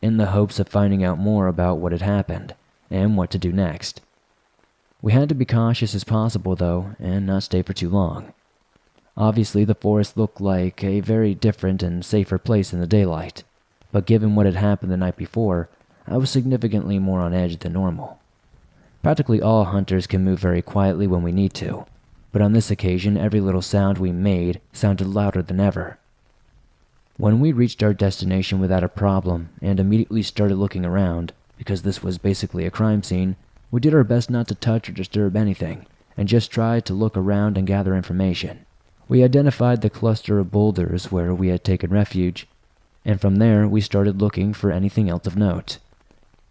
in the hopes of finding out more about what had happened, and what to do next. We had to be cautious as possible though, and not stay for too long. Obviously the forest looked like a very different and safer place in the daylight, but given what had happened the night before, I was significantly more on edge than normal. Practically all hunters can move very quietly when we need to, but on this occasion every little sound we made sounded louder than ever. When we reached our destination without a problem and immediately started looking around, because this was basically a crime scene, We did our best not to touch or disturb anything, and just tried to look around and gather information. We identified the cluster of boulders where we had taken refuge, and from there we started looking for anything else of note.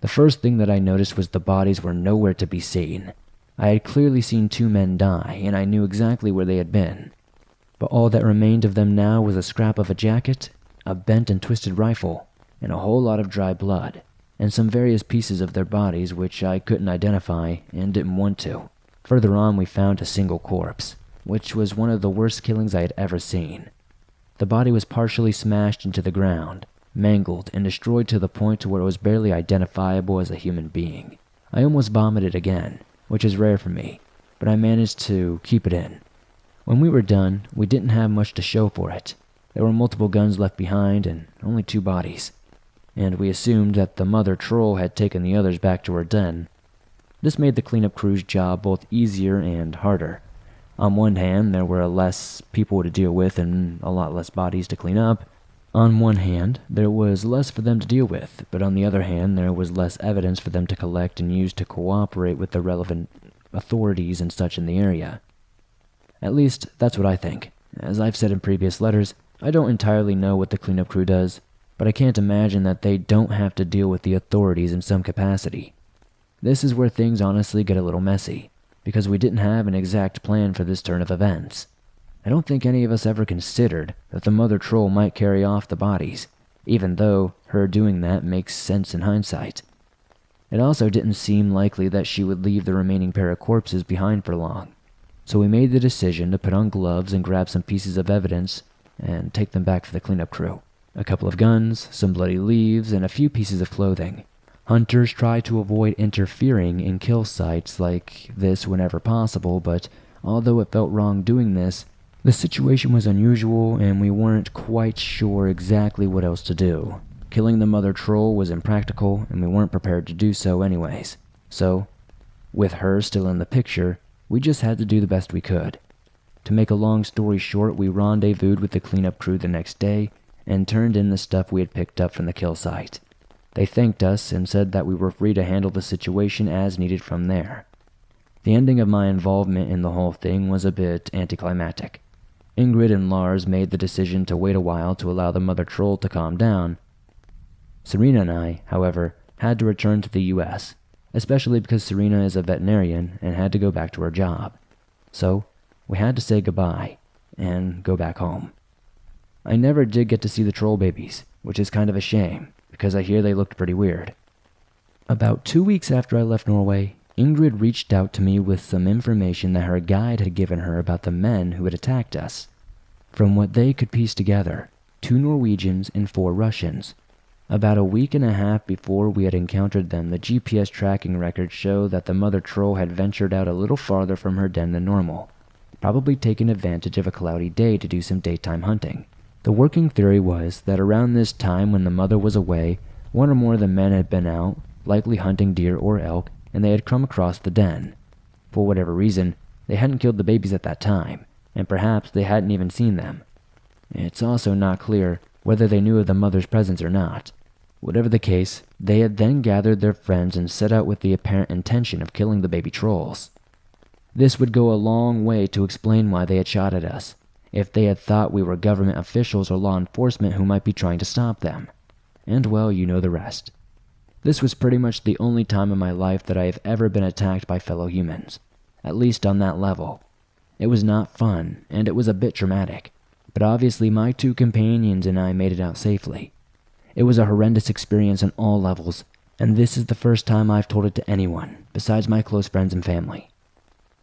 The first thing that I noticed was the bodies were nowhere to be seen. I had clearly seen 2 men die, and I knew exactly where they had been. But all that remained of them now was a scrap of a jacket, a bent and twisted rifle, and a whole lot of dry blood, and some various pieces of their bodies which I couldn't identify and didn't want to. Further on we found a single corpse, which was one of the worst killings I had ever seen. The body was partially smashed into the ground, mangled and destroyed to the point to where it was barely identifiable as a human being. I almost vomited again, which is rare for me, but I managed to keep it in. When we were done, we didn't have much to show for it. There were multiple guns left behind and only 2 bodies, and we assumed that the mother troll had taken the others back to her den. This made the cleanup crew's job both easier and harder. On one hand, there were less people to deal with and a lot less bodies to clean up. On one hand, there was less for them to deal with, but on the other hand, there was less evidence for them to collect and use to cooperate with the relevant authorities and such in the area. At least, that's what I think. As I've said in previous letters, I don't entirely know what the cleanup crew does, but I can't imagine that they don't have to deal with the authorities in some capacity. This is where things honestly get a little messy, because we didn't have an exact plan for this turn of events. I don't think any of us ever considered that the mother troll might carry off the bodies, even though her doing that makes sense in hindsight. It also didn't seem likely that she would leave the remaining pair of corpses behind for long, so we made the decision to put on gloves and grab some pieces of evidence and take them back for the cleanup crew. A couple of guns, some bloody leaves, and a few pieces of clothing. Hunters try to avoid interfering in kill sites like this whenever possible, but although it felt wrong doing this, the situation was unusual and we weren't quite sure exactly what else to do. Killing the mother troll was impractical and we weren't prepared to do so anyways. So, with her still in the picture, we just had to do the best we could. To make a long story short, we rendezvoused with the cleanup crew the next day and turned in the stuff we had picked up from the kill site. They thanked us and said that we were free to handle the situation as needed from there. The ending of my involvement in the whole thing was a bit anticlimactic. Ingrid and Lars made the decision to wait a while to allow the mother troll to calm down. Serena and I, however, had to return to the US, especially because Serena is a veterinarian and had to go back to her job. So, we had to say goodbye and go back home. I never did get to see the troll babies, which is kind of a shame, because I hear they looked pretty weird. About 2 weeks after I left Norway, Ingrid reached out to me with some information that her guide had given her about the men who had attacked us. From what they could piece together, 2 Norwegians and 4 Russians. About a week and a half before we had encountered them, the GPS tracking records show that the mother troll had ventured out a little farther from her den than normal, probably taking advantage of a cloudy day to do some daytime hunting. The working theory was that around this time when the mother was away, 1 or more of the men had been out, likely hunting deer or elk, and they had come across the den. For whatever reason, they hadn't killed the babies at that time, and perhaps they hadn't even seen them. It's also not clear whether they knew of the mother's presence or not. Whatever the case, they had then gathered their friends and set out with the apparent intention of killing the baby trolls. This would go a long way to explain why they had shot at us, if they had thought we were government officials or law enforcement who might be trying to stop them. And well, you know the rest. This was pretty much the only time in my life that I have ever been attacked by fellow humans, at least on that level. It was not fun, and it was a bit traumatic, but obviously my 2 companions and I made it out safely. It was a horrendous experience on all levels, and this is the first time I've told it to anyone, besides my close friends and family.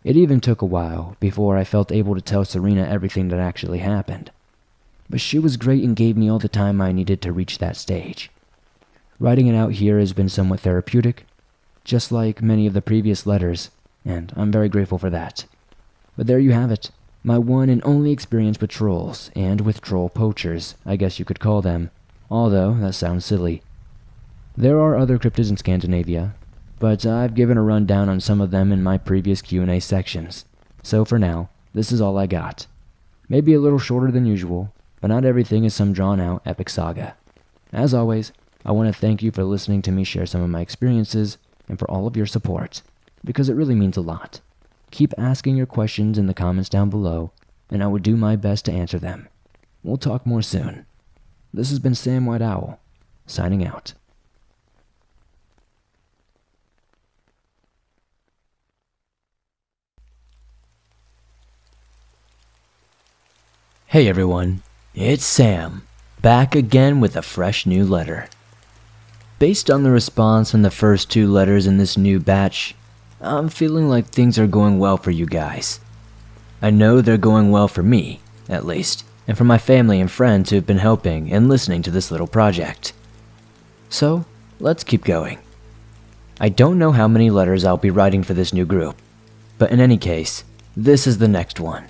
It even took a while before I felt able to tell Serena everything that actually happened, but she was great and gave me all the time I needed to reach that stage. Writing it out here has been somewhat therapeutic, just like many of the previous letters, and I'm very grateful for that. But there you have it, my one and only experience with trolls, and with troll poachers, I guess you could call them, although that sounds silly. There are other cryptids in Scandinavia, but I've given a rundown on some of them in my previous Q&A sections, so for now, this is all I got. Maybe a little shorter than usual, but not everything is some drawn-out epic saga. As always, I want to thank you for listening to me share some of my experiences, and for all of your support. because it really means a lot. Keep asking your questions in the comments down below, and I will do my best to answer them. We'll talk more soon. This has been Sam White Owl, signing out. Hey everyone, it's Sam, back again with a fresh new letter. Based on the response from the first 2 letters in this new batch, I'm feeling like things are going well for you guys. I know they're going well for me, at least, and for my family and friends who have been helping and listening to this little project. So, let's keep going. I don't know how many letters I'll be writing for this new group, but in any case, this is the next one.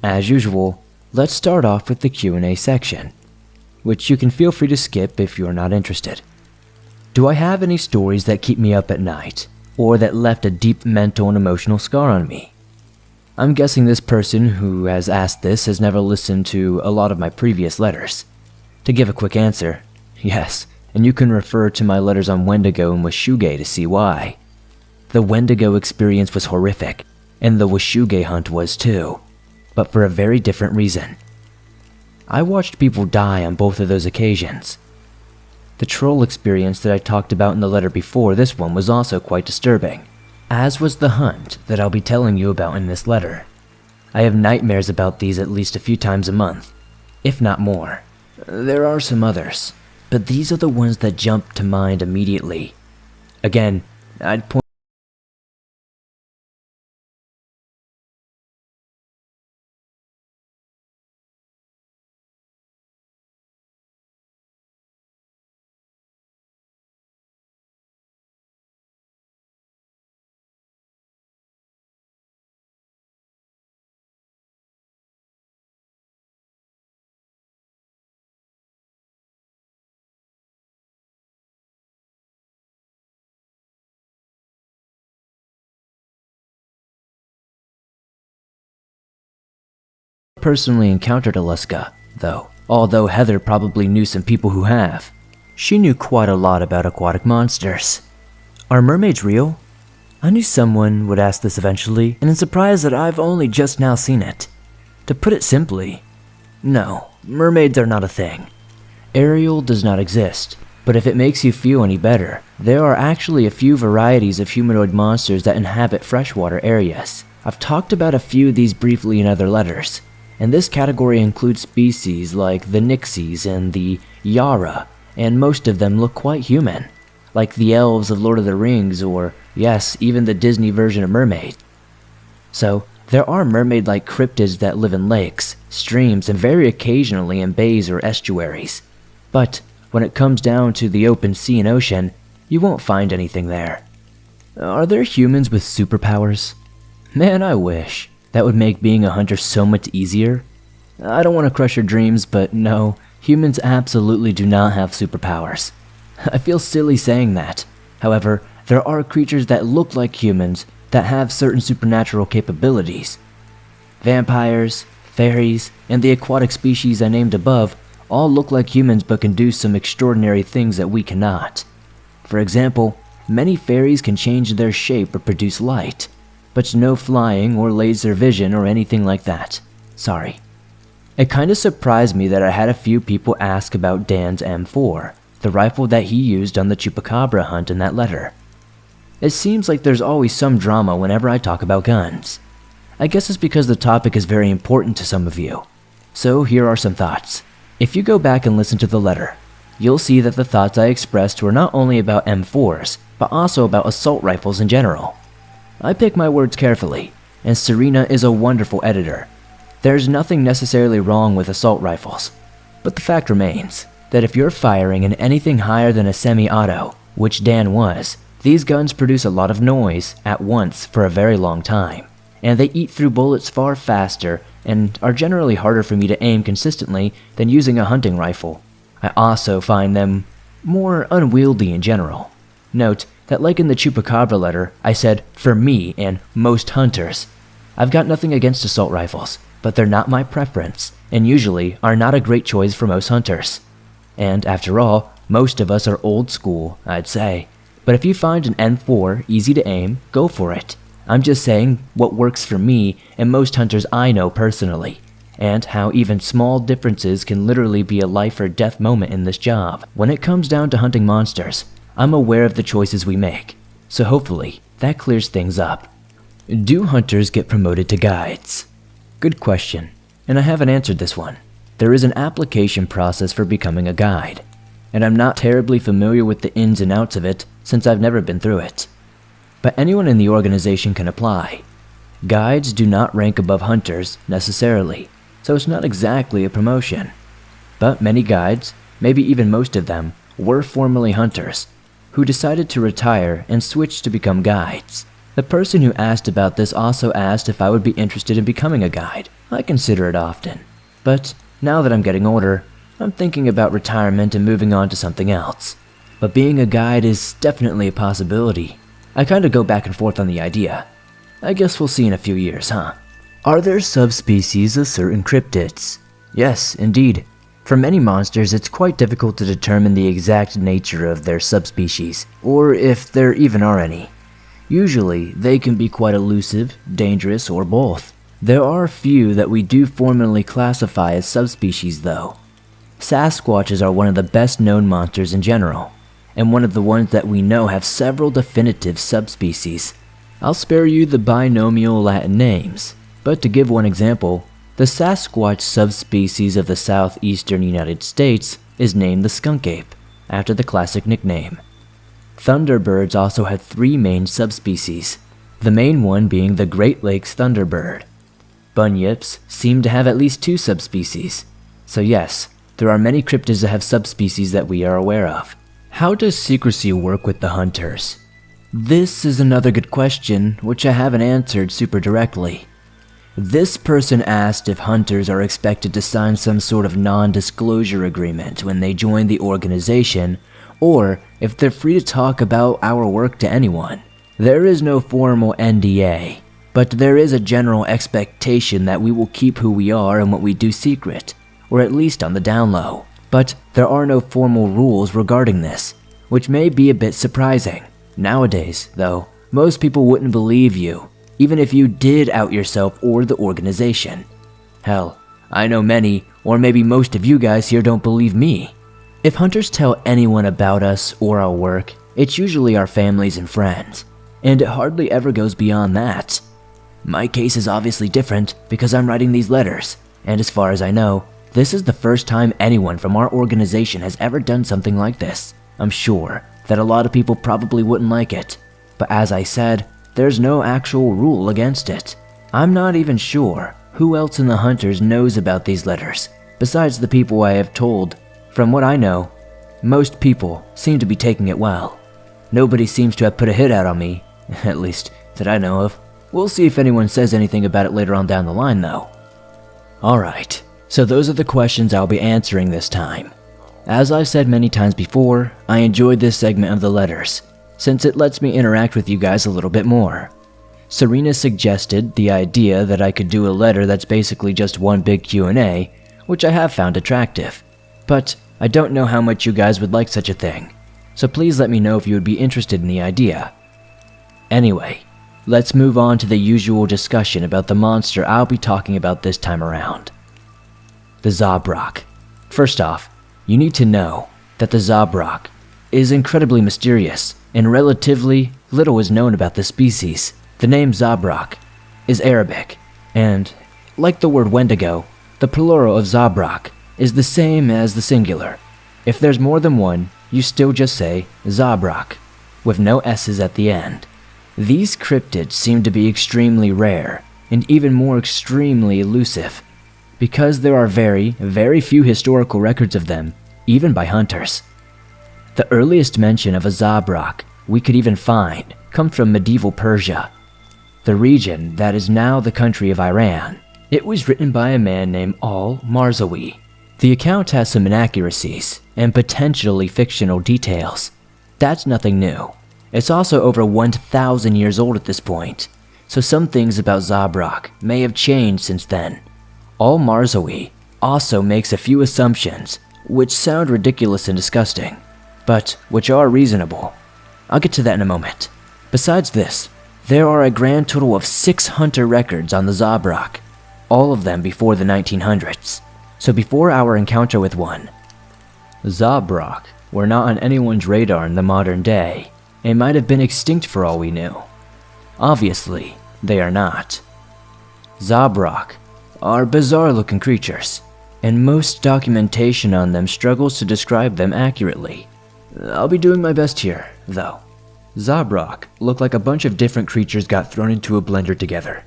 As usual, let's start off with the Q&A section, which you can feel free to skip if you're not interested. Do I have any stories that keep me up at night, or that left a deep mental and emotional scar on me? I'm guessing this person who has asked this has never listened to a lot of my previous letters. To give a quick answer, yes, and you can refer to my letters on Wendigo and Washuge to see why. The Wendigo experience was horrific, and the Washuge hunt was too, but for a very different reason. I watched people die on both of those occasions. The troll experience that I talked about in the letter before this one was also quite disturbing, as was the hunt that I'll be telling you about in this letter. I have nightmares about these at least a few times a month, if not more. There are some others, but these are the ones that jump to mind immediately. Again, I'd point personally encountered Alaska, though, although Heather probably knew some people who have. She knew quite a lot about aquatic monsters. Are mermaids real? I knew someone would ask this eventually, and am surprised that I've only just now seen it. To put it simply, no, mermaids are not a thing. Ariel does not exist, but if it makes you feel any better, there are actually a few varieties of humanoid monsters that inhabit freshwater areas. I've talked about a few of these briefly in other letters, and this category includes species like the Nixies and the Yara, and most of them look quite human, like the elves of Lord of the Rings or, yes, even the Disney version of mermaids. So, there are mermaid-like cryptids that live in lakes, streams, and very occasionally in bays or estuaries. But when it comes down to the open sea and ocean, you won't find anything there. Are there humans with superpowers? Man, I wish. That would make being a hunter so much easier. I don't want to crush your dreams, but no, humans absolutely do not have superpowers. I feel silly saying that. However, there are creatures that look like humans that have certain supernatural capabilities. Vampires, fairies, and the aquatic species I named above all look like humans but can do some extraordinary things that we cannot. For example, many fairies can change their shape or produce light, but no flying or laser vision or anything like that. Sorry. It kinda surprised me that I had a few people ask about Dan's M4, the rifle that he used on the Chupacabra hunt in that letter. It seems like there's always some drama whenever I talk about guns. I guess it's because the topic is very important to some of you. So here are some thoughts. If you go back and listen to the letter, you'll see that the thoughts I expressed were not only about M4s, but also about assault rifles in general. I pick my words carefully, and Serena is a wonderful editor. There's nothing necessarily wrong with assault rifles, but the fact remains that if you're firing in anything higher than a semi-auto, which Dan was, these guns produce a lot of noise at once for a very long time, and they eat through bullets far faster and are generally harder for me to aim consistently than using a hunting rifle. I also find them more unwieldy in general. Note that like in the Chupacabra letter, I said, for me and most hunters. I've got nothing against assault rifles, but they're not my preference, and usually are not a great choice for most hunters. And after all, most of us are old school, I'd say. But if you find an N4 easy to aim, go for it. I'm just saying what works for me and most hunters I know personally, and how even small differences can literally be a life or death moment in this job. When it comes down to hunting monsters, I'm aware of the choices we make, so hopefully that clears things up. Do hunters get promoted to guides? Good question, and I haven't answered this one. There is an application process for becoming a guide, and I'm not terribly familiar with the ins and outs of it since I've never been through it. But anyone in the organization can apply. Guides do not rank above hunters necessarily, so it's not exactly a promotion. But many guides, maybe even most of them, were formerly hunters, who decided to retire and switch to become guides. The person who asked about this also asked if I would be interested in becoming a guide. I consider it often. But now that I'm getting older, I'm thinking about retirement and moving on to something else. But being a guide is definitely a possibility. I kinda go back and forth on the idea. I guess we'll see in a few years, huh? Are there subspecies of certain cryptids? Yes, indeed. For many monsters, it's quite difficult to determine the exact nature of their subspecies, or if there even are any. Usually, they can be quite elusive, dangerous, or both. There are a few that we do formally classify as subspecies though. Sasquatches are one of the best known monsters in general, and one of the ones that we know have several definitive subspecies. I'll spare you the binomial Latin names, but to give one example, the Sasquatch subspecies of the southeastern United States is named the skunk ape, after the classic nickname. Thunderbirds also have 3 main subspecies, the main one being the Great Lakes thunderbird. Bunyips seem to have at least 2 subspecies, so yes, there are many cryptids that have subspecies that we are aware of. How does secrecy work with the hunters? This is another good question, which I haven't answered super directly. This person asked if hunters are expected to sign some sort of non-disclosure agreement when they join the organization, or if they're free to talk about our work to anyone. There is no formal NDA, but there is a general expectation that we will keep who we are and what we do secret, or at least on the down low. But there are no formal rules regarding this, which may be a bit surprising. Nowadays, though, most people wouldn't believe you, even if you did out yourself or the organization. Hell, I know many, or maybe most of you guys here don't believe me. If hunters tell anyone about us or our work, it's usually our families and friends, and it hardly ever goes beyond that. My case is obviously different because I'm writing these letters, and as far as I know, this is the first time anyone from our organization has ever done something like this. I'm sure that a lot of people probably wouldn't like it, but as I said, there's no actual rule against it. I'm not even sure who else in the hunters knows about these letters, besides the people I have told. From what I know, most people seem to be taking it well. Nobody seems to have put a hit out on me, at least that I know of. We'll see if anyone says anything about it later on down the line though. Alright, so those are the questions I'll be answering this time. As I've said many times before, I enjoyed this segment of the letters, since it lets me interact with you guys a little bit more. Serena suggested the idea that I could do a letter that's basically just one big Q&A, which I have found attractive. But I don't know how much you guys would like such a thing, so please let me know if you would be interested in the idea. Anyway, let's move on to the usual discussion about the monster I'll be talking about this time around. The Zabrak. First off, you need to know that the Zabrak is incredibly mysterious, and relatively little is known about this species. The name Zabrak is Arabic, and like the word Wendigo, the plural of Zabrak is the same as the singular. If there's more than one, you still just say Zabrak, with no S's at the end. These cryptids seem to be extremely rare, and even more extremely elusive, because there are very, very few historical records of them, even by hunters. The earliest mention of a Zabrak we could even find comes from medieval Persia, the region that is now the country of Iran. It was written by a man named Al-Marzawi. The account has some inaccuracies and potentially fictional details. That's nothing new. It's also over 1,000 years old at this point, so some things about Zabrak may have changed since then. Al-Marzawi also makes a few assumptions which sound ridiculous and disgusting, but which are reasonable. I'll get to that in a moment. Besides this, there are a grand total of 6 hunter records on the Zabrak, all of them before the 1900s, so before our encounter with one. Zabrak were not on anyone's radar in the modern day, and might have been extinct for all we knew. Obviously, they are not. Zabrak are bizarre-looking creatures, and most documentation on them struggles to describe them accurately. I'll be doing my best here, though. Zabrak look like a bunch of different creatures got thrown into a blender together.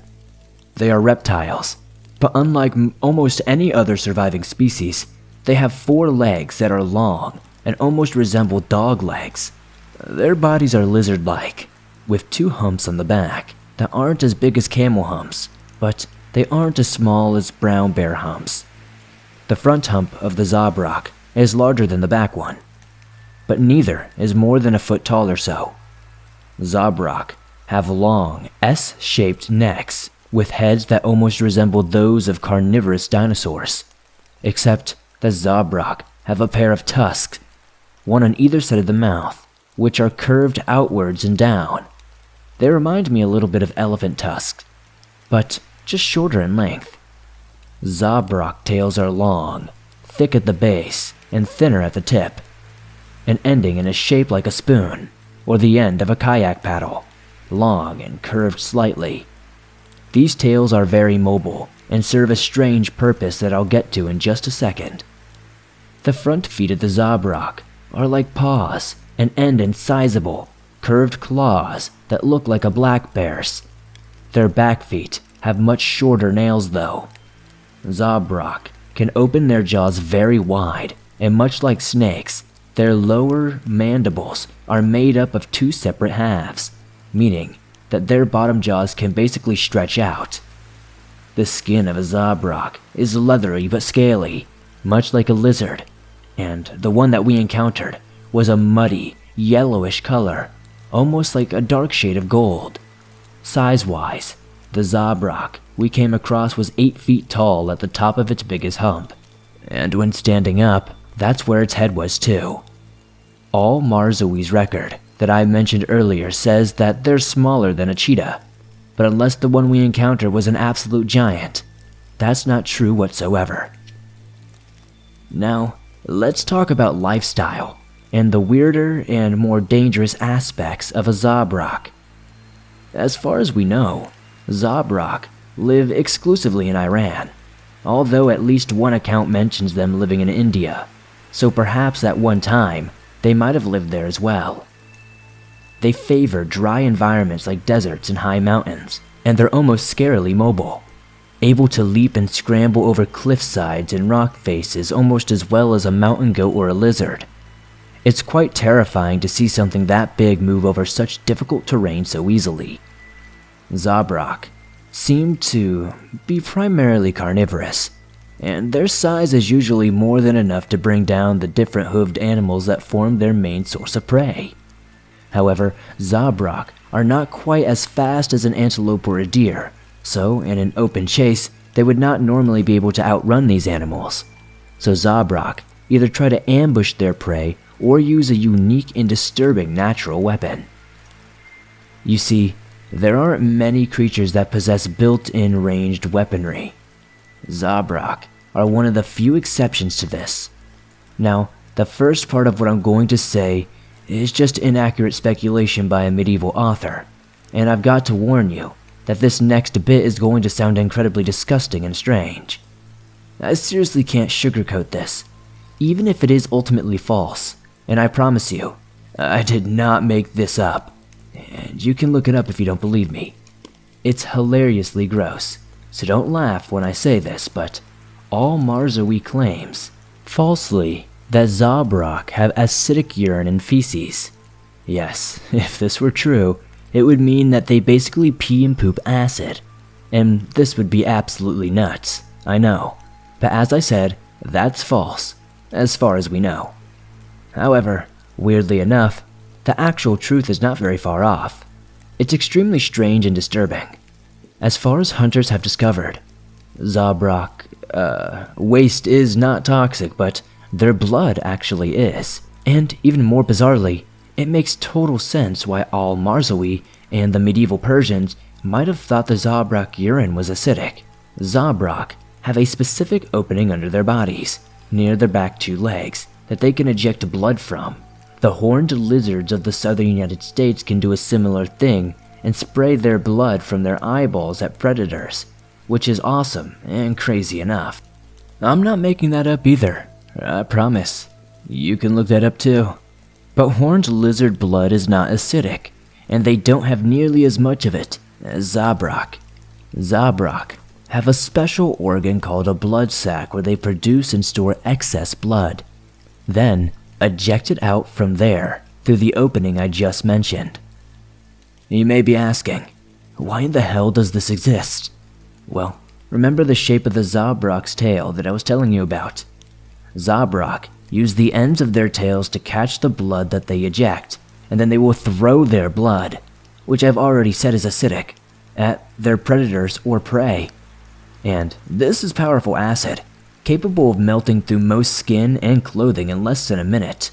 They are reptiles, but unlike almost any other surviving species, they have 4 legs that are long and almost resemble dog legs. Their bodies are lizard-like, with 2 humps on the back that aren't as big as camel humps, but they aren't as small as brown bear humps. The front hump of the Zabrak is larger than the back one, but neither is more than a foot tall or so. Zabrak have long, S-shaped necks with heads that almost resemble those of carnivorous dinosaurs, except that Zabrak have a pair of tusks, one on either side of the mouth, which are curved outwards and down. They remind me a little bit of elephant tusks, but just shorter in length. Zabrak tails are long, thick at the base, and thinner at the tip, and ending in a shape like a spoon, or the end of a kayak paddle, long and curved slightly. These tails are very mobile, and serve a strange purpose that I'll get to in just a second. The front feet of the Zabrak are like paws, and end in sizable, curved claws that look like a black bear's. Their back feet have much shorter nails though. Zabrak can open their jaws very wide, and much like snakes, their lower mandibles are made up of 2 separate halves, meaning that their bottom jaws can basically stretch out. The skin of a Zabrak is leathery but scaly, much like a lizard, and the one that we encountered was a muddy, yellowish color, almost like a dark shade of gold. Size-wise, the Zabrak we came across was 8 feet tall at the top of its biggest hump, and when standing up, that's where its head was too. All Marzowi's record that I mentioned earlier says that they're smaller than a cheetah, but unless the one we encountered was an absolute giant, that's not true whatsoever. Now, let's talk about lifestyle and the weirder and more dangerous aspects of a Zabrak. As far as we know, Zabrak live exclusively in Iran, although at least one account mentions them living in India, so perhaps at one time they might have lived there as well. They favor dry environments like deserts and high mountains, and they're almost scarily mobile, able to leap and scramble over cliff sides and rock faces almost as well as a mountain goat or a lizard. It's quite terrifying to see something that big move over such difficult terrain so easily. Zabrak seem to be primarily carnivorous, and their size is usually more than enough to bring down the different hoofed animals that form their main source of prey. However, Zabrak are not quite as fast as an antelope or a deer, so in an open chase, they would not normally be able to outrun these animals. So Zabrak either try to ambush their prey or use a unique and disturbing natural weapon. You see, there aren't many creatures that possess built-in ranged weaponry. Zabrak are one of the few exceptions to this. Now, the first part of what I'm going to say is just inaccurate speculation by a medieval author, and I've got to warn you that this next bit is going to sound incredibly disgusting and strange. I seriously can't sugarcoat this, even if it is ultimately false, and I promise you, I did not make this up, and you can look it up if you don't believe me. It's hilariously gross, so don't laugh when I say this, but all Marzowi claims, falsely, that Zabrak have acidic urine and feces. Yes, if this were true, it would mean that they basically pee and poop acid, and this would be absolutely nuts, I know, but as I said, that's false, as far as we know. However, weirdly enough, the actual truth is not very far off. It's extremely strange and disturbing. As far as hunters have discovered, Zabrak, waste is not toxic, but their blood actually is. And even more bizarrely, It makes total sense why all Marzawi and the medieval Persians might have thought the Zabrak urine was acidic. Zabrak have a specific opening under their bodies, near their back 2 legs, that they can eject blood from. The horned lizards of the southern United States can do a similar thing and spray their blood from their eyeballs at predators, which is awesome and crazy enough. I'm not making that up either, I promise. You can look that up too. But horned lizard blood is not acidic, and they don't have nearly as much of it as Zabrak. Zabrak have a special organ called a blood sac where they produce and store excess blood, then eject it out from there through the opening I just mentioned. You may be asking, why in the hell does this exist? Well, remember the shape of the Zabrak's tail that I was telling you about? Zabrak use the ends of their tails to catch the blood that they eject, and then they will throw their blood, which I've already said is acidic, at their predators or prey. And this is powerful acid, capable of melting through most skin and clothing in less than a minute.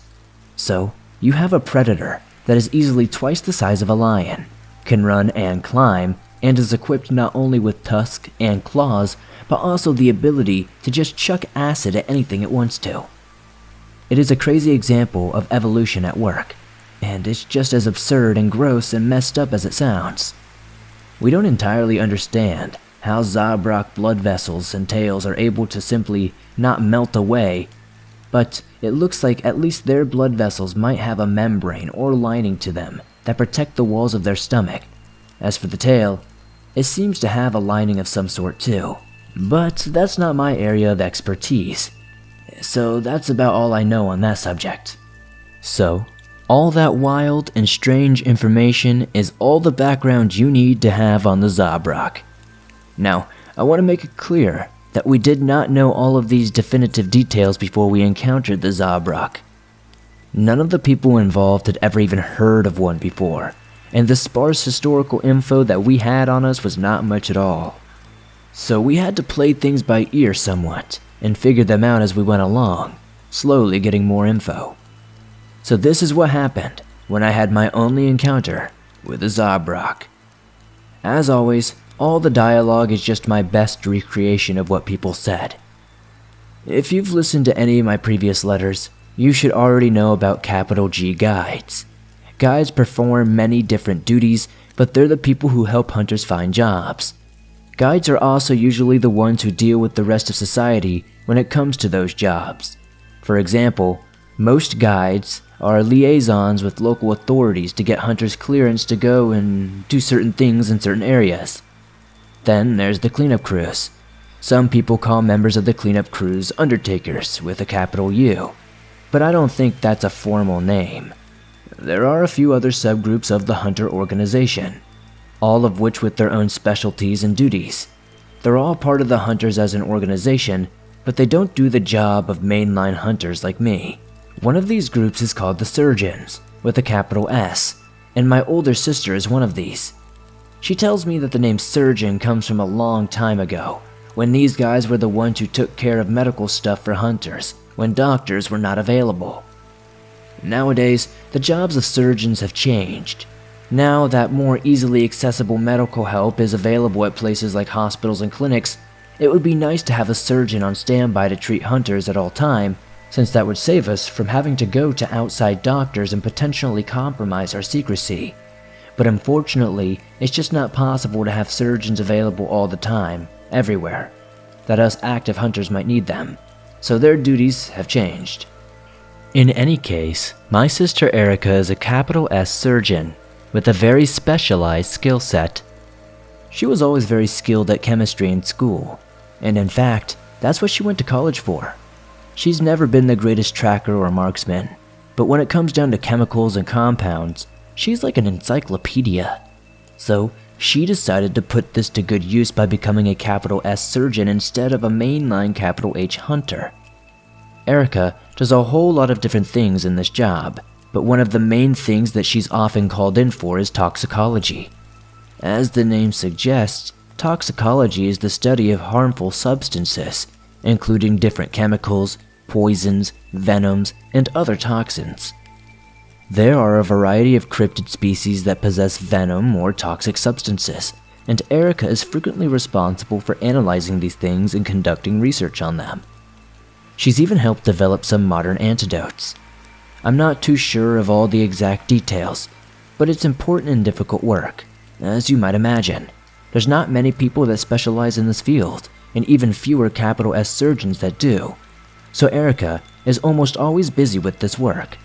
So, you have a predator that is easily twice the size of a lion, can run and climb, and is equipped not only with tusks and claws, but also the ability to just chuck acid at anything it wants to. It is a crazy example of evolution at work, and it's just as absurd and gross and messed up as it sounds. We don't entirely understand how Zabrak blood vessels and tails are able to simply not melt away, but it looks like at least their blood vessels might have a membrane or lining to them that protect the walls of their stomach. As for the tail, it seems to have a lining of some sort too, but that's not my area of expertise. So that's about all I know on that subject. So, all that wild and strange information is all the background you need to have on the Zabrak. Now, I want to make it clear that we did not know all of these definitive details before we encountered the Zabrak. None of the people involved had ever even heard of one before, and the sparse historical info that we had on us was not much at all. So we had to play things by ear somewhat, and figure them out as we went along, slowly getting more info. So this is what happened when I had my only encounter with a Zabrak. As always, all the dialogue is just my best recreation of what people said. If you've listened to any of my previous letters, you should already know about capital G guides. Guides perform many different duties, but they're the people who help hunters find jobs. Guides are also usually the ones who deal with the rest of society when it comes to those jobs. For example, most guides are liaisons with local authorities to get hunters clearance to go and do certain things in certain areas. Then there's the cleanup crews. Some people call members of the cleanup crews undertakers with a capital U, but I don't think that's a formal name. There are a few other subgroups of the hunter organization, all of which with their own specialties and duties. They're all part of the hunters as an organization, but they don't do the job of mainline hunters like me. One of these groups is called the Surgeons, with a capital S, and my older sister is one of these. She tells me that the name surgeon comes from a long time ago, when these guys were the ones who took care of medical stuff for hunters, when doctors were not available. Nowadays, the jobs of surgeons have changed. Now that more easily accessible medical help is available at places like hospitals and clinics, it would be nice to have a surgeon on standby to treat hunters at all time, since that would save us from having to go to outside doctors and potentially compromise our secrecy. But unfortunately, it's just not possible to have surgeons available all the time, everywhere, that us active hunters might need them, so their duties have changed. In any case, my sister Erica is a capital S surgeon, with a very specialized skill set. She was always very skilled at chemistry in school, and in fact, that's what she went to college for. She's never been the greatest tracker or marksman, but when it comes down to chemicals and compounds, she's like an encyclopedia. So, she decided to put this to good use by becoming a capital S surgeon instead of a mainline capital H hunter. Erica does a whole lot of different things in this job, but one of the main things that she's often called in for is toxicology. As the name suggests, toxicology is the study of harmful substances, including different chemicals, poisons, venoms, and other toxins. There are a variety of cryptid species that possess venom or toxic substances, and Erica is frequently responsible for analyzing these things and conducting research on them. She's even helped develop some modern antidotes. I'm not too sure of all the exact details, but it's important and difficult work, as you might imagine. There's not many people that specialize in this field, and even fewer capital S surgeons that do. So Erica is almost always busy with this work.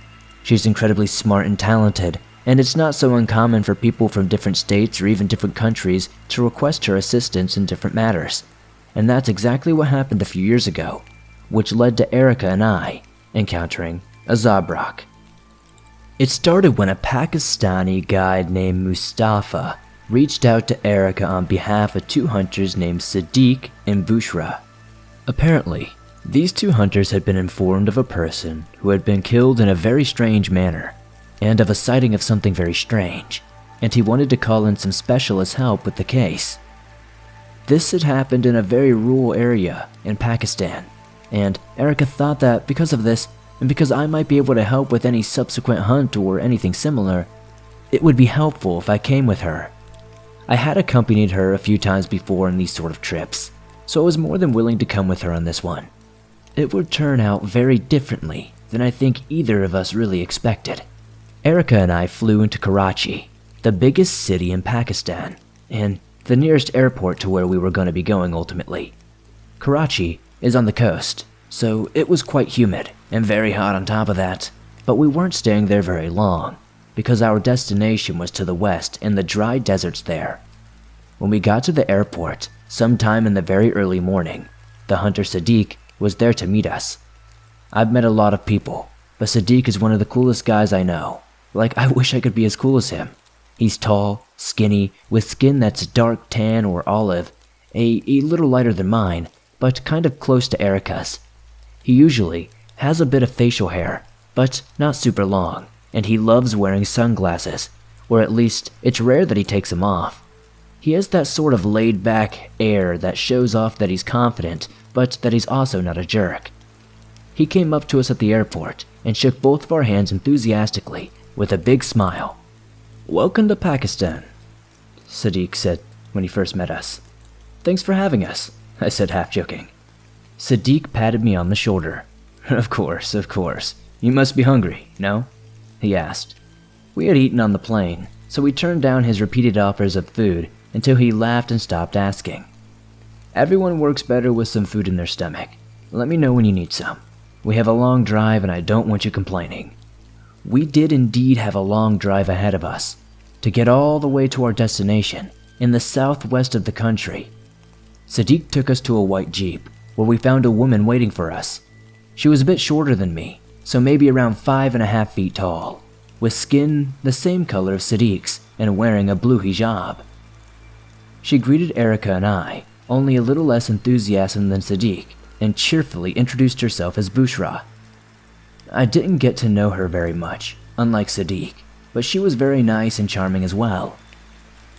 She's incredibly smart and talented, and it's not so uncommon for people from different states or even different countries to request her assistance in different matters. And that's exactly what happened a few years ago, which led to Erica and I encountering a Zabrak. It started when a Pakistani guide named Mustafa reached out to Erica on behalf of two hunters named Sadiq and Bushra. Apparently, these two hunters had been informed of a person who had been killed in a very strange manner, and of a sighting of something very strange, and he wanted to call in some specialist help with the case. This had happened in a very rural area in Pakistan, and Erica thought that because of this, and because I might be able to help with any subsequent hunt or anything similar, it would be helpful if I came with her. I had accompanied her a few times before on these sort of trips, so I was more than willing to come with her on this one. It would turn out very differently than I think either of us really expected. Erica and I flew into Karachi, the biggest city in Pakistan, and the nearest airport to where we were going to be going ultimately. Karachi is on the coast, so it was quite humid and very hot on top of that, but we weren't staying there very long, because our destination was to the west in the dry deserts there. When we got to the airport, sometime in the very early morning, the hunter Sadiq was there to meet us. I've met a lot of people, but Sadiq is one of the coolest guys I know. Like, I wish I could be as cool as him. He's tall, skinny, with skin that's dark tan or olive, a little lighter than mine, but kind of close to Erica's. He usually has a bit of facial hair, but not super long, and he loves wearing sunglasses, or at least it's rare that he takes them off. He has that sort of laid-back air that shows off that he's confident, but that he's also not a jerk. He came up to us at the airport and shook both of our hands enthusiastically with a big smile. "Welcome to Pakistan," Sadiq said when he first met us. "Thanks for having us," I said half joking. Sadiq patted me on the shoulder. Of course. You must be hungry, no?" he asked. We had eaten on the plane, so we turned down his repeated offers of food until he laughed and stopped asking. "Everyone works better with some food in their stomach. Let me know when you need some. We have a long drive and I don't want you complaining." We did indeed have a long drive ahead of us, to get all the way to our destination, in the southwest of the country. Sadiq took us to a white jeep, where we found a woman waiting for us. She was a bit shorter than me, so maybe around 5.5 feet tall, with skin the same color as Sadiq's and wearing a blue hijab. She greeted Erica and I, only a little less enthusiasm than Sadiq, and cheerfully introduced herself as Bushra. I didn't get to know her very much, unlike Sadiq, but she was very nice and charming as well.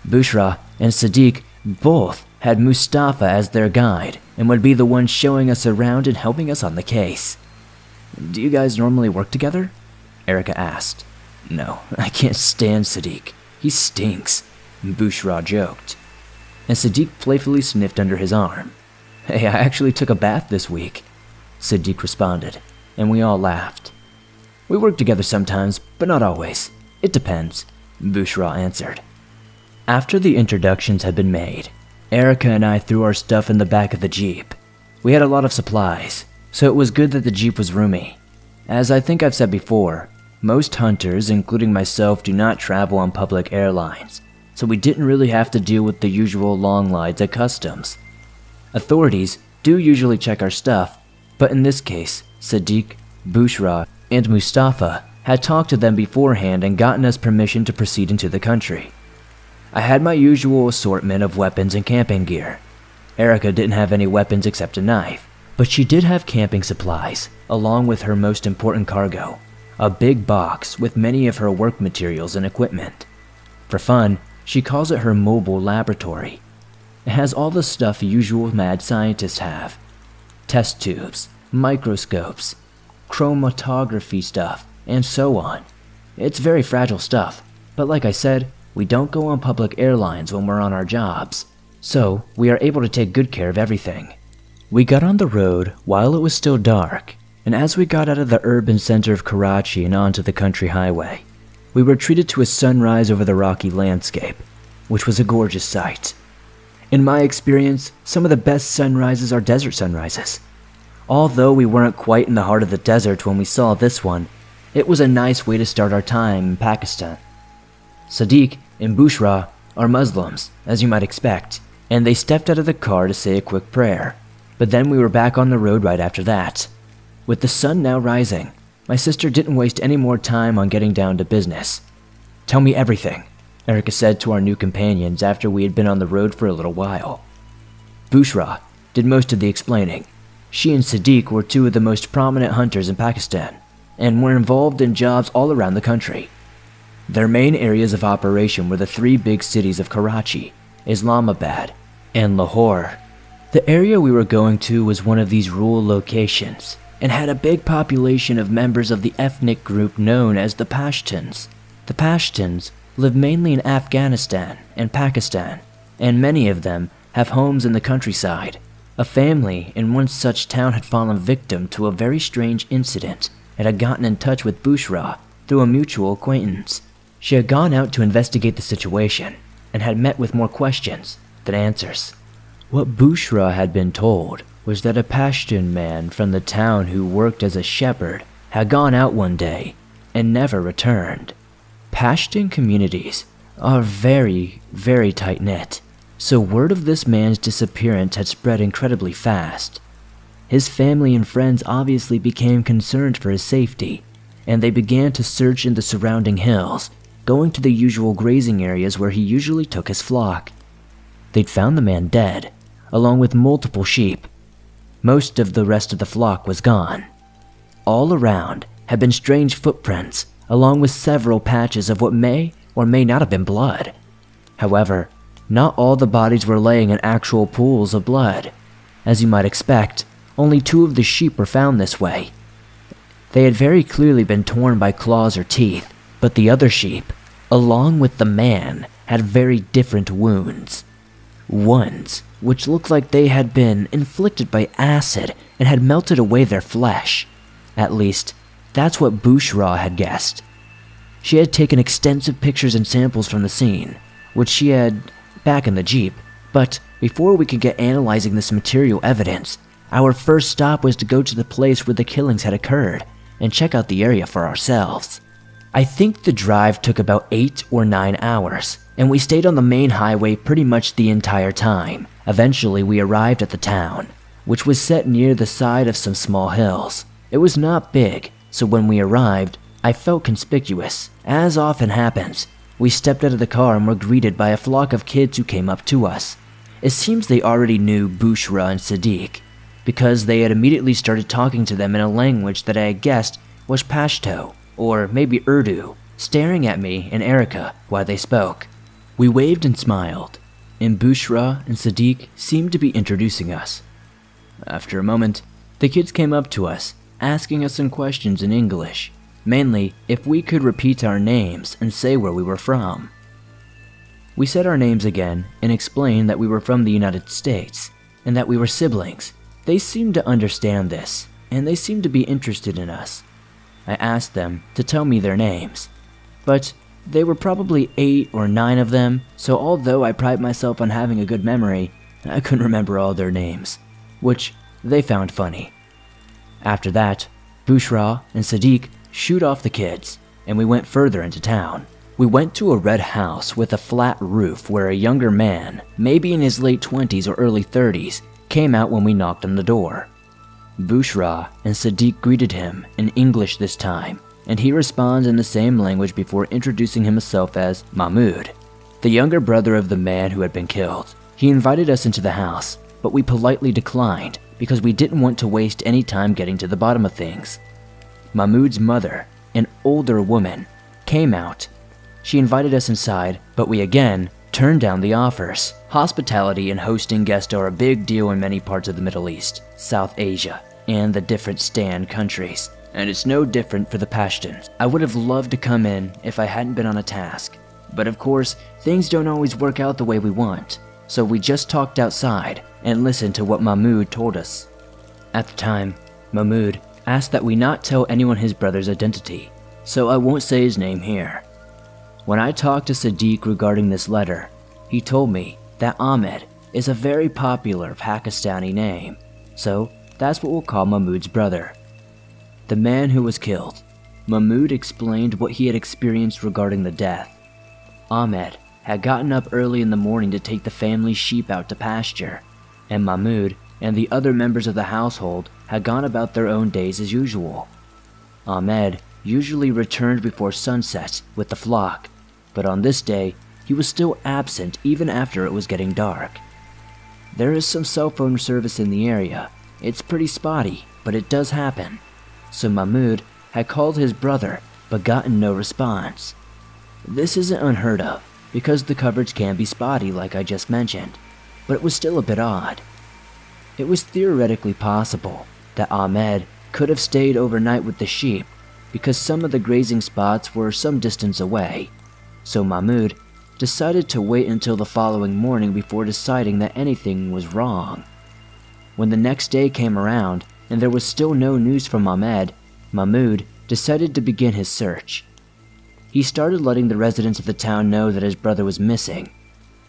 Bushra and Sadiq both had Mustafa as their guide and would be the one showing us around and helping us on the case. "Do you guys normally work together?" Erica asked. "No, I can't stand Sadiq. He stinks," Bushra joked. And Sadiq playfully sniffed under his arm. "Hey, I actually took a bath this week," Sadiq responded, and we all laughed. "We work together sometimes, but not always. It depends," Bushra answered. After the introductions had been made, Erica and I threw our stuff in the back of the Jeep. We had a lot of supplies, so it was good that the Jeep was roomy. As I think I've said before, most hunters, including myself, do not travel on public airlines, so we didn't really have to deal with the usual long lines at customs. Authorities do usually check our stuff, but in this case, Sadiq, Bushra, and Mustafa had talked to them beforehand and gotten us permission to proceed into the country. I had my usual assortment of weapons and camping gear. Erica didn't have any weapons except a knife, but she did have camping supplies, along with her most important cargo, a big box with many of her work materials and equipment. For fun, she calls it her mobile laboratory. It has all the stuff usual mad scientists have. Test tubes, microscopes, chromatography stuff, and so on. It's very fragile stuff, but like I said, we don't go on public airlines when we're on our jobs, so we are able to take good care of everything. We got on the road while it was still dark, and as we got out of the urban center of Karachi and onto the country highway, we were treated to a sunrise over the rocky landscape, which was a gorgeous sight. In my experience, some of the best sunrises are desert sunrises. Although we weren't quite in the heart of the desert when we saw this one, it was a nice way to start our time in Pakistan. Sadiq and Bushra are Muslims, as you might expect, and they stepped out of the car to say a quick prayer. But then we were back on the road right after that. With the sun now rising, my sister didn't waste any more time on getting down to business. "Tell me everything," Erica said to our new companions after we had been on the road for a little while. Bushra did most of the explaining. She and Sadiq were two of the most prominent hunters in Pakistan, and were involved in jobs all around the country. Their main areas of operation were the three big cities of Karachi, Islamabad, and Lahore. The area we were going to was one of these rural locations, and had a big population of members of the ethnic group known as the Pashtuns. The Pashtuns live mainly in Afghanistan and Pakistan, and many of them have homes in the countryside. A family in one such town had fallen victim to a very strange incident and had gotten in touch with Bushra through a mutual acquaintance. She had gone out to investigate the situation and had met with more questions than answers. What Bushra had been told was that a Pashtun man from the town who worked as a shepherd had gone out one day and never returned. Pashtun communities are very, very tight-knit, so word of this man's disappearance had spread incredibly fast. His family and friends obviously became concerned for his safety, and they began to search in the surrounding hills, going to the usual grazing areas where he usually took his flock. They'd found the man dead, along with multiple sheep. Most of the rest of the flock was gone. All around had been strange footprints, along with several patches of what may or may not have been blood. However, not all the bodies were laying in actual pools of blood. As you might expect, only 2 of the sheep were found this way. They had very clearly been torn by claws or teeth, but the other sheep, along with the man, had very different wounds. Ones which looked like they had been inflicted by acid and had melted away their flesh. At least, that's what Bushra had guessed. She had taken extensive pictures and samples from the scene, which she had back in the Jeep, but before we could get analyzing this material evidence, our first stop was to go to the place where the killings had occurred and check out the area for ourselves. I think the drive took about 8 or 9 hours, and we stayed on the main highway pretty much the entire time. Eventually, we arrived at the town, which was set near the side of some small hills. It was not big, so when we arrived, I felt conspicuous. As often happens, we stepped out of the car and were greeted by a flock of kids who came up to us. It seems they already knew Bushra and Sadiq, because they had immediately started talking to them in a language that I had guessed was Pashto, or maybe Urdu, staring at me and Erica while they spoke. We waved and smiled, and Bushra and Sadiq seemed to be introducing us. After a moment, the kids came up to us, asking us some questions in English, mainly if we could repeat our names and say where we were from. We said our names again and explained that we were from the United States, and that we were siblings. They seemed to understand this, and they seemed to be interested in us. I asked them to tell me their names, but there were probably 8 or 9 of them, so although I pride myself on having a good memory, I couldn't remember all their names, which they found funny. After that, Bushra and Sadiq shooed off the kids, and we went further into town. We went to a red house with a flat roof where a younger man, maybe in his late 20s or early 30s, came out when we knocked on the door. Bushra and Sadiq greeted him in English this time, and he responds in the same language before introducing himself as Mahmoud, the younger brother of the man who had been killed. He invited us into the house, but we politely declined because we didn't want to waste any time getting to the bottom of things. Mahmoud's mother, an older woman, came out. She invited us inside, but we again turned down the offers. Hospitality and hosting guests are a big deal in many parts of the Middle East, South Asia, and the different Stan countries, and it's no different for the Pashtuns. I would have loved to come in if I hadn't been on a task, but of course, things don't always work out the way we want, so we just talked outside and listened to what Mahmoud told us. At the time, Mahmoud asked that we not tell anyone his brother's identity, so I won't say his name here. When I talked to Sadiq regarding this letter, he told me that Ahmed is a very popular Pakistani name, so that's what we'll call Mahmoud's brother. The man who was killed. Mahmoud explained what he had experienced regarding the death. Ahmed had gotten up early in the morning to take the family's sheep out to pasture, and Mahmoud and the other members of the household had gone about their own days as usual. Ahmed usually returned before sunset with the flock, but on this day, he was still absent even after it was getting dark. There is some cell phone service in the area. It's pretty spotty, but it does happen. So Mahmoud had called his brother, but gotten no response. This isn't unheard of, because the coverage can be spotty like I just mentioned, but it was still a bit odd. It was theoretically possible that Ahmed could have stayed overnight with the sheep, because some of the grazing spots were some distance away, so Mahmoud decided to wait until the following morning before deciding that anything was wrong. When the next day came around and there was still no news from Ahmed, Mahmoud decided to begin his search. He started letting the residents of the town know that his brother was missing.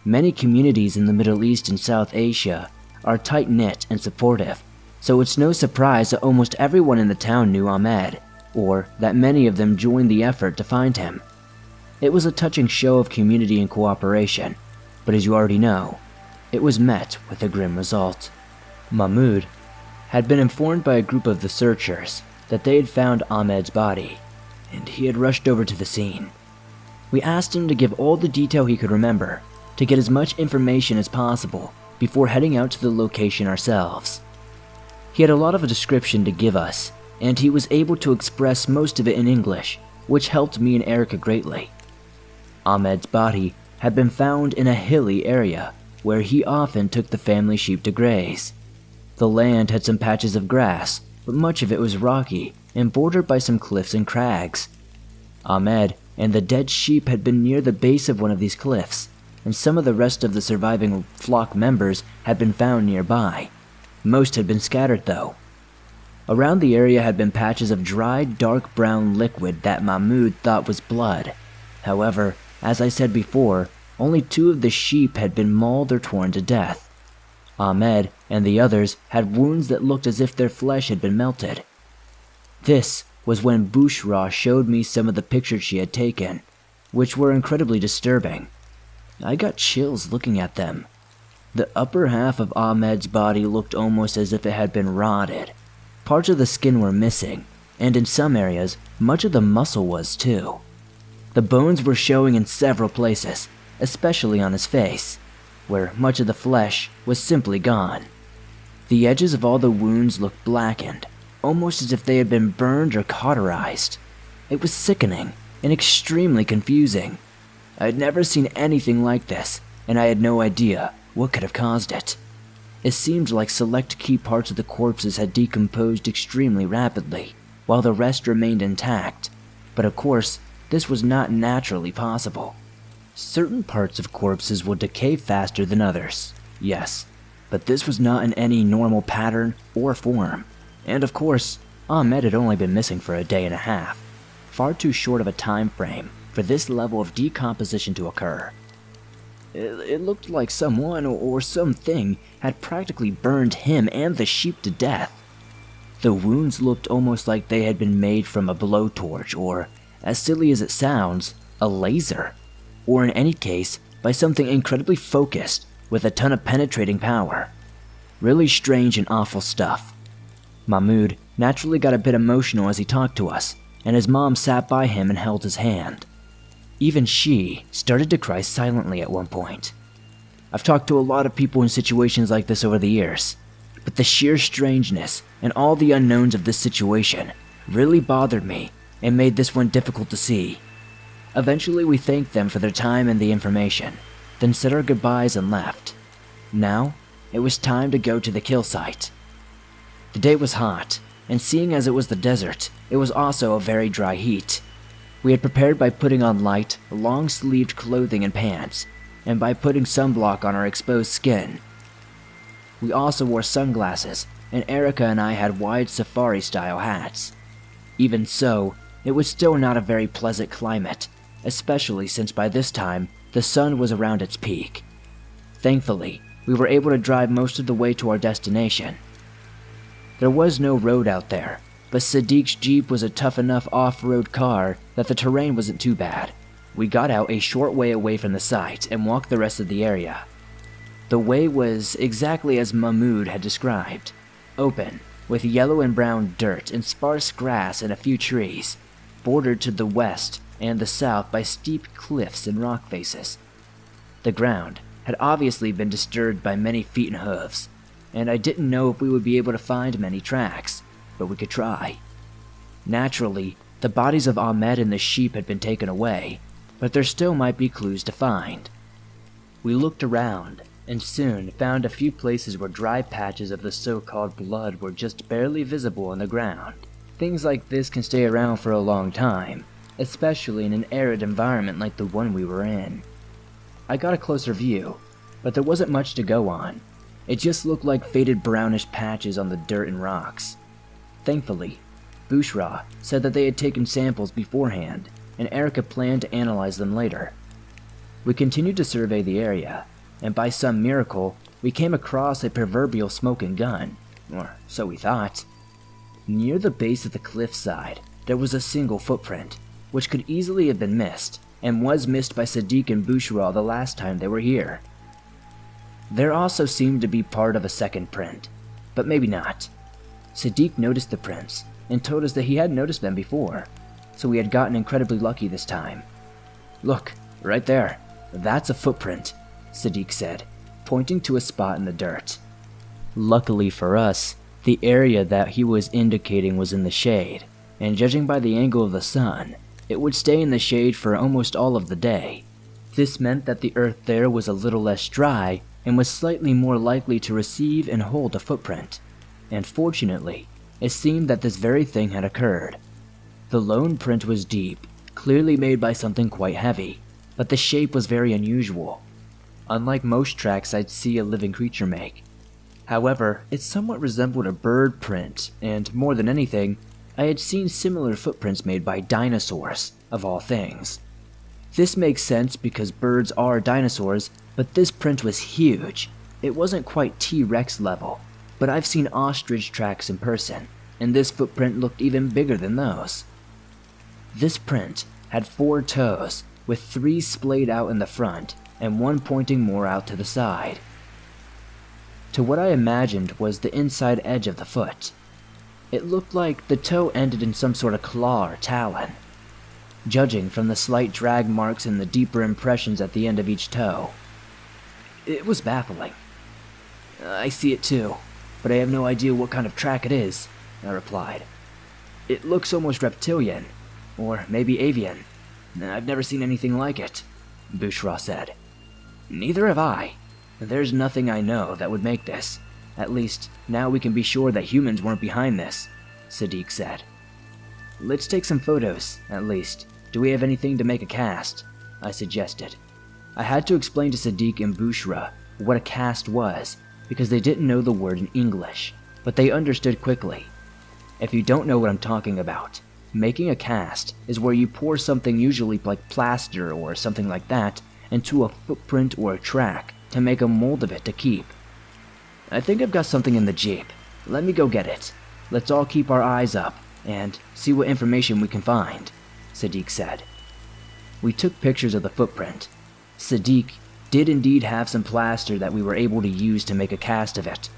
Many communities in the Middle East and South Asia are tight-knit and supportive, so it's no surprise that almost everyone in the town knew Ahmed, or that many of them joined the effort to find him. It was a touching show of community and cooperation, but as you already know, it was met with a grim result. Mahmoud had been informed by a group of the searchers that they had found Ahmed's body, and he had rushed over to the scene. We asked him to give all the detail he could remember, to get as much information as possible before heading out to the location ourselves. He had a lot of a description to give us, and he was able to express most of it in English, which helped me and Erica greatly. Ahmed's body had been found in a hilly area where he often took the family sheep to graze. The land had some patches of grass, but much of it was rocky and bordered by some cliffs and crags. Ahmed and the dead sheep had been near the base of one of these cliffs, and some of the rest of the surviving flock members had been found nearby. Most had been scattered though. Around the area had been patches of dried, dark brown liquid that Mahmoud thought was blood. However, as I said before, only 2 of the sheep had been mauled or torn to death. Ahmed and the others had wounds that looked as if their flesh had been melted. This was when Bushra showed me some of the pictures she had taken, which were incredibly disturbing. I got chills looking at them. The upper half of Ahmed's body looked almost as if it had been rotted. Parts of the skin were missing, and in some areas, much of the muscle was too. The bones were showing in several places, especially on his face, where much of the flesh was simply gone. The edges of all the wounds looked blackened, almost as if they had been burned or cauterized. It was sickening and extremely confusing. I had never seen anything like this, and I had no idea what could have caused it. It seemed like select key parts of the corpses had decomposed extremely rapidly, while the rest remained intact. But of course, this was not naturally possible. Certain parts of corpses will decay faster than others, yes, but this was not in any normal pattern or form. And of course, Ahmed had only been missing for a day and a half, far too short of a time frame for this level of decomposition to occur. It looked like someone or something had practically burned him and the sheep to death. The wounds looked almost like they had been made from a blowtorch or, as silly as it sounds, a laser. Or in any case, by something incredibly focused with a ton of penetrating power. Really strange and awful stuff. Mahmoud naturally got a bit emotional as he talked to us, and his mom sat by him and held his hand. Even she started to cry silently at one point. I've talked to a lot of people in situations like this over the years, but the sheer strangeness and all the unknowns of this situation really bothered me and made this one difficult to see. Eventually we thanked them for their time and the information, then said our goodbyes and left. Now, it was time to go to the kill site. The day was hot, and seeing as it was the desert, it was also a very dry heat. We had prepared by putting on light, long-sleeved clothing and pants, and by putting sunblock on our exposed skin. We also wore sunglasses, and Erica and I had wide safari-style hats. Even so, it was still not a very pleasant climate, especially since by this time, the sun was around its peak. Thankfully, we were able to drive most of the way to our destination. There was no road out there, but Sadiq's Jeep was a tough enough off-road car that the terrain wasn't too bad. We got out a short way away from the site and walked the rest of the area. The way was exactly as Mahmoud had described, open, with yellow and brown dirt and sparse grass and a few trees, bordered to the west and the south by steep cliffs and rock faces. The ground had obviously been disturbed by many feet and hooves, and I didn't know if we would be able to find many tracks, but we could try. Naturally, the bodies of Ahmed and the sheep had been taken away, but there still might be clues to find. We looked around, and soon found a few places where dry patches of the so-called blood were just barely visible on the ground. Things like this can stay around for a long time, especially in an arid environment like the one we were in. I got a closer view, but there wasn't much to go on. It just looked like faded brownish patches on the dirt and rocks. Thankfully, Bushra said that they had taken samples beforehand, and Erica planned to analyze them later. We continued to survey the area, and by some miracle, we came across a proverbial smoking gun, or so we thought. Near the base of the cliffside, there was a single footprint, which could easily have been missed, and was missed by Sadiq and Bushra the last time they were here. There also seemed to be part of a second print, but maybe not. Sadiq noticed the prints, and told us that he had noticed them before, so we had gotten incredibly lucky this time. "Look, right there, that's a footprint," Sadiq said, pointing to a spot in the dirt. Luckily for us, the area that he was indicating was in the shade, and judging by the angle of the sun, it would stay in the shade for almost all of the day. This meant that the earth there was a little less dry and was slightly more likely to receive and hold a footprint, and fortunately, it seemed that this very thing had occurred. The lone print was deep, clearly made by something quite heavy, but the shape was very unusual, unlike most tracks I'd see a living creature make. However, it somewhat resembled a bird print, and more than anything, I had seen similar footprints made by dinosaurs, of all things. This makes sense because birds are dinosaurs, but this print was huge. It wasn't quite T-Rex level, but I've seen ostrich tracks in person, and this footprint looked even bigger than those. This print had 4 toes, with 3 splayed out in the front, and 1 pointing more out to the side, to what I imagined was the inside edge of the foot. It looked like the toe ended in some sort of claw or talon, judging from the slight drag marks and the deeper impressions at the end of each toe. It was baffling. "I see it too, but I have no idea what kind of track it is," I replied. "It looks almost reptilian, or maybe avian. I've never seen anything like it," Bushra said. "Neither have I. There's nothing I know that would make this. At least, now we can be sure that humans weren't behind this," Sadiq said. "Let's take some photos, at least. Do we have anything to make a cast?" I suggested. I had to explain to Sadiq and Bushra what a cast was, because they didn't know the word in English, but they understood quickly. If you don't know what I'm talking about, making a cast is where you pour something usually like plaster or something like that into a footprint or a track to make a mold of it to keep. "I think I've got something in the Jeep. Let me go get it. Let's all keep our eyes up and see what information we can find," Sadiq said. We took pictures of the footprint. Sadiq did indeed have some plaster that we were able to use to make a cast of it.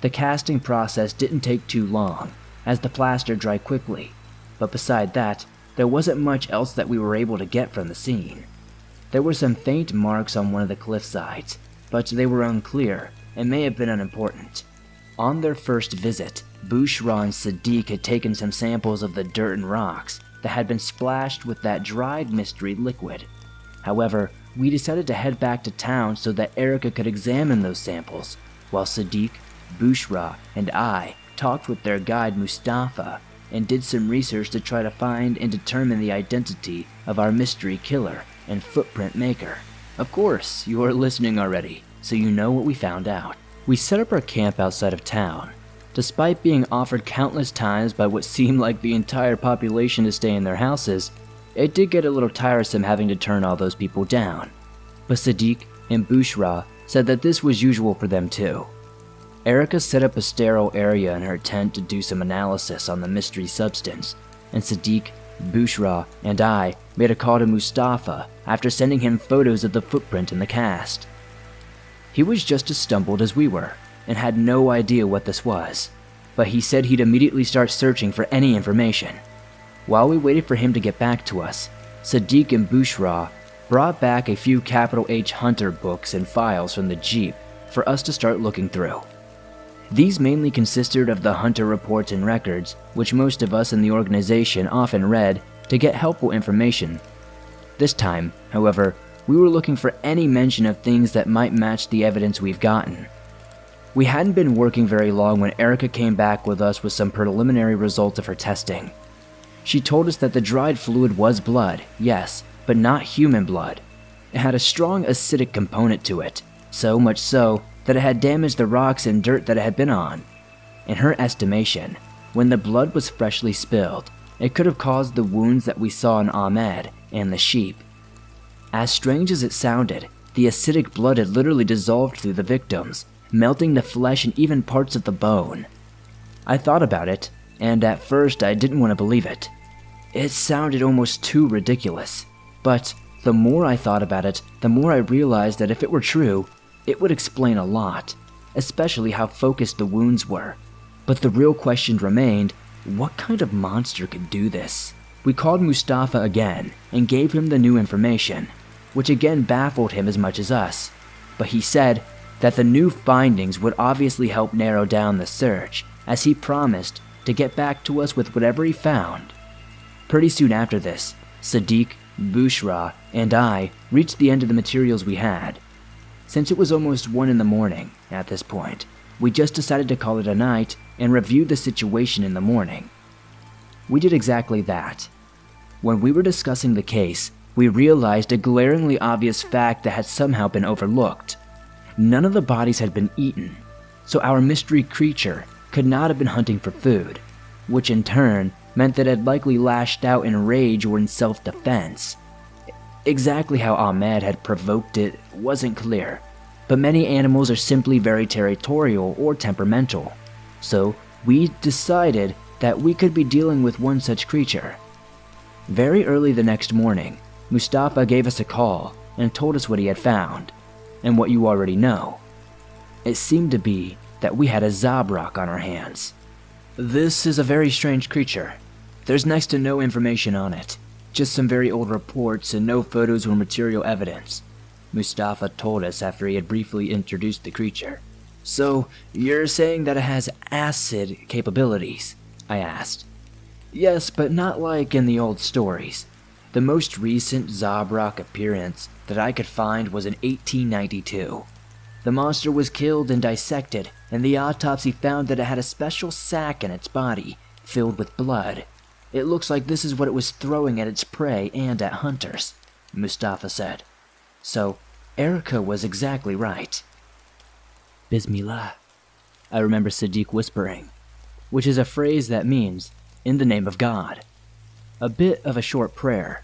The casting process didn't take too long, as the plaster dried quickly, but beside that, there wasn't much else that we were able to get from the scene. There were some faint marks on one of the cliff sides, but they were unclear and may have been unimportant. On their first visit, Bushra and Sadiq had taken some samples of the dirt and rocks that had been splashed with that dried mystery liquid. However, we decided to head back to town so that Erica could examine those samples, while Sadiq, Bushra, and I talked with their guide Mustafa and did some research to try to find and determine the identity of our mystery killer and footprint maker. Of course, you are listening already, so you know what we found out. We set up our camp outside of town. Despite being offered countless times by what seemed like the entire population to stay in their houses, it did get a little tiresome having to turn all those people down. But Sadiq and Bushra said that this was usual for them too. Erica set up a sterile area in her tent to do some analysis on the mystery substance, and Sadiq, Bushra, and I made a call to Mustafa after sending him photos of the footprint in the cast. He was just as stumbled as we were, and had no idea what this was, but he said he'd immediately start searching for any information. While we waited for him to get back to us, Sadiq and Bushra brought back a few Capital H Hunter books and files from the Jeep for us to start looking through. These mainly consisted of the Hunter reports and records, which most of us in the organization often read to get helpful information. This time, however, we were looking for any mention of things that might match the evidence we've gotten. We hadn't been working very long when Erica came back with us with some preliminary results of her testing. She told us that the dried fluid was blood, yes, but not human blood. It had a strong acidic component to it, so much so that it had damaged the rocks and dirt that it had been on. In her estimation, when the blood was freshly spilled, it could have caused the wounds that we saw in Ahmed and the sheep. As strange as it sounded, the acidic blood had literally dissolved through the victims, melting the flesh and even parts of the bone. I thought about it, and at first I didn't want to believe it. It sounded almost too ridiculous, but the more I thought about it, the more I realized that if it were true, it would explain a lot, especially how focused the wounds were. But the real question remained, what kind of monster could do this? We called Mustafa again and gave him the new information, which again baffled him as much as us. But he said that the new findings would obviously help narrow down the search, as he promised to get back to us with whatever he found. Pretty soon after this, Sadiq, Bushra, and I reached the end of the materials we had. Since it was almost 1 in the morning at this point, we just decided to call it a night and review the situation in the morning. We did exactly that. When we were discussing the case, we realized a glaringly obvious fact that had somehow been overlooked. None of the bodies had been eaten, so our mystery creature could not have been hunting for food, which in turn meant that it had likely lashed out in rage or in self-defense. Exactly how Ahmed had provoked it wasn't clear, but many animals are simply very territorial or temperamental, so we decided that we could be dealing with one such creature. Very early the next morning, Mustafa gave us a call and told us what he had found, and what you already know. It seemed to be that we had a Zabrak on our hands. This is a very strange creature. There's next to no information on it. Just some very old reports and no photos or material evidence, Mustafa told us after he had briefly introduced the creature. So, you're saying that it has acid capabilities? I asked. Yes, but not like in the old stories. The most recent Zabrak appearance that I could find was in 1892. The monster was killed and dissected, and the autopsy found that it had a special sac in its body, filled with blood. It looks like this is what it was throwing at its prey and at hunters, Mustafa said. So, Erica was exactly right. Bismillah, I remember Sadiq whispering, which is a phrase that means, in the name of God. A bit of a short prayer.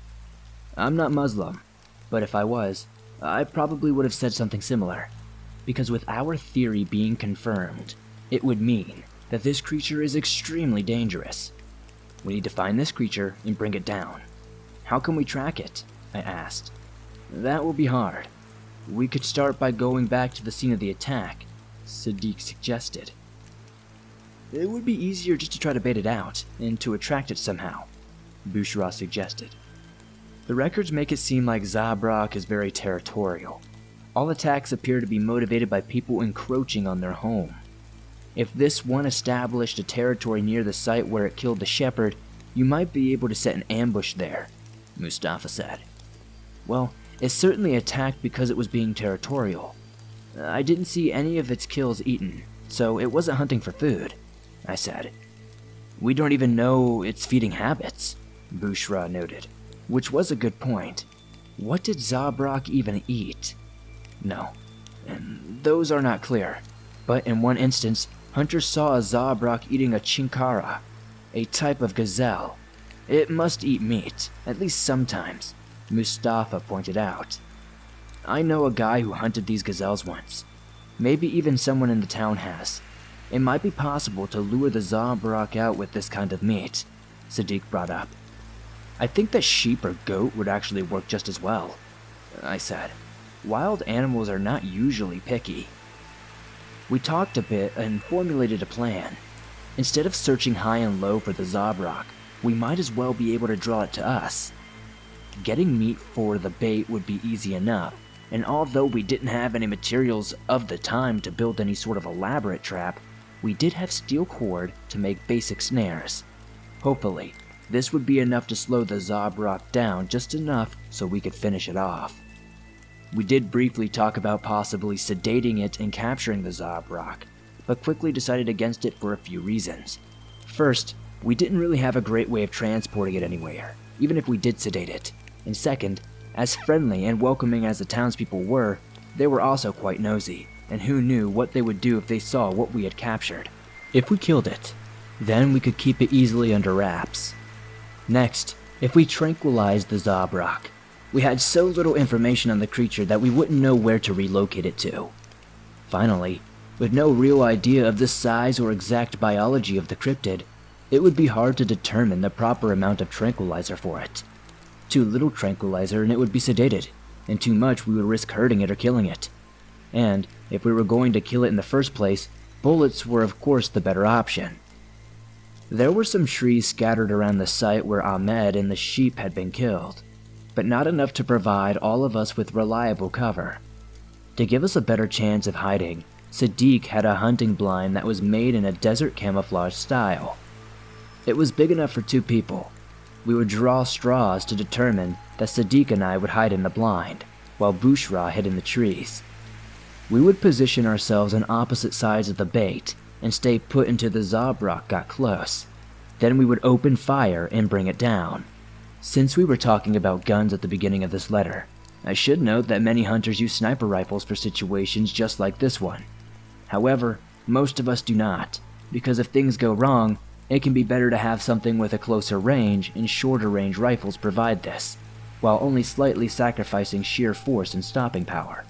I'm not Muslim, but if I was, I probably would have said something similar, because with our theory being confirmed, it would mean that this creature is extremely dangerous. We need to find this creature and bring it down. How can we track it? I asked. That will be hard. We could start by going back to the scene of the attack, Sadiq suggested. It would be easier just to try to bait it out, and to attract it somehow, Bushra suggested. The records make it seem like Zabrak is very territorial. All attacks appear to be motivated by people encroaching on their home. If this one established a territory near the site where it killed the shepherd, you might be able to set an ambush there, Mustafa said. Well, it certainly attacked because it was being territorial. I didn't see any of its kills eaten, so it wasn't hunting for food. I said. We don't even know its feeding habits, Bushra noted, which was a good point. What did Zabrak even eat? No, those are not clear, but in one instance, hunters saw a Zabrak eating a chinkara, a type of gazelle. It must eat meat, at least sometimes, Mustafa pointed out. I know a guy who hunted these gazelles once. Maybe even someone in the town has. It might be possible to lure the Zabrak out with this kind of meat, Sadiq brought up. I think that sheep or goat would actually work just as well, I said. Wild animals are not usually picky. We talked a bit and formulated a plan. Instead of searching high and low for the Zabrak, we might as well be able to draw it to us. Getting meat for the bait would be easy enough, and although we didn't have any materials of the time to build any sort of elaborate trap, we did have steel cord to make basic snares. Hopefully, this would be enough to slow the Zabrak down just enough so we could finish it off. We did briefly talk about possibly sedating it and capturing the Zabrak, but quickly decided against it for a few reasons. First, we didn't really have a great way of transporting it anywhere, even if we did sedate it. And second, as friendly and welcoming as the townspeople were, they were also quite nosy, and who knew what they would do if they saw what we had captured. If we killed it, then we could keep it easily under wraps. Next, if we tranquilized the Zabrak, we had so little information on the creature that we wouldn't know where to relocate it to. Finally, with no real idea of the size or exact biology of the cryptid, it would be hard to determine the proper amount of tranquilizer for it. Too little tranquilizer and it would be sedated, and too much we would risk hurting it or killing it. And if we were going to kill it in the first place, bullets were of course the better option. There were some trees scattered around the site where Ahmed and the sheep had been killed, but not enough to provide all of us with reliable cover. To give us a better chance of hiding, Sadiq had a hunting blind that was made in a desert camouflage style. It was big enough for 2 people. We would draw straws to determine that Sadiq and I would hide in the blind, while Bushra hid in the trees. We would position ourselves on opposite sides of the bait and stay put until the Zabrak got close. Then we would open fire and bring it down. Since we were talking about guns at the beginning of this letter, I should note that many hunters use sniper rifles for situations just like this one. However, most of us do not, because if things go wrong, it can be better to have something with a closer range, and shorter range rifles provide this, while only slightly sacrificing sheer force and stopping power.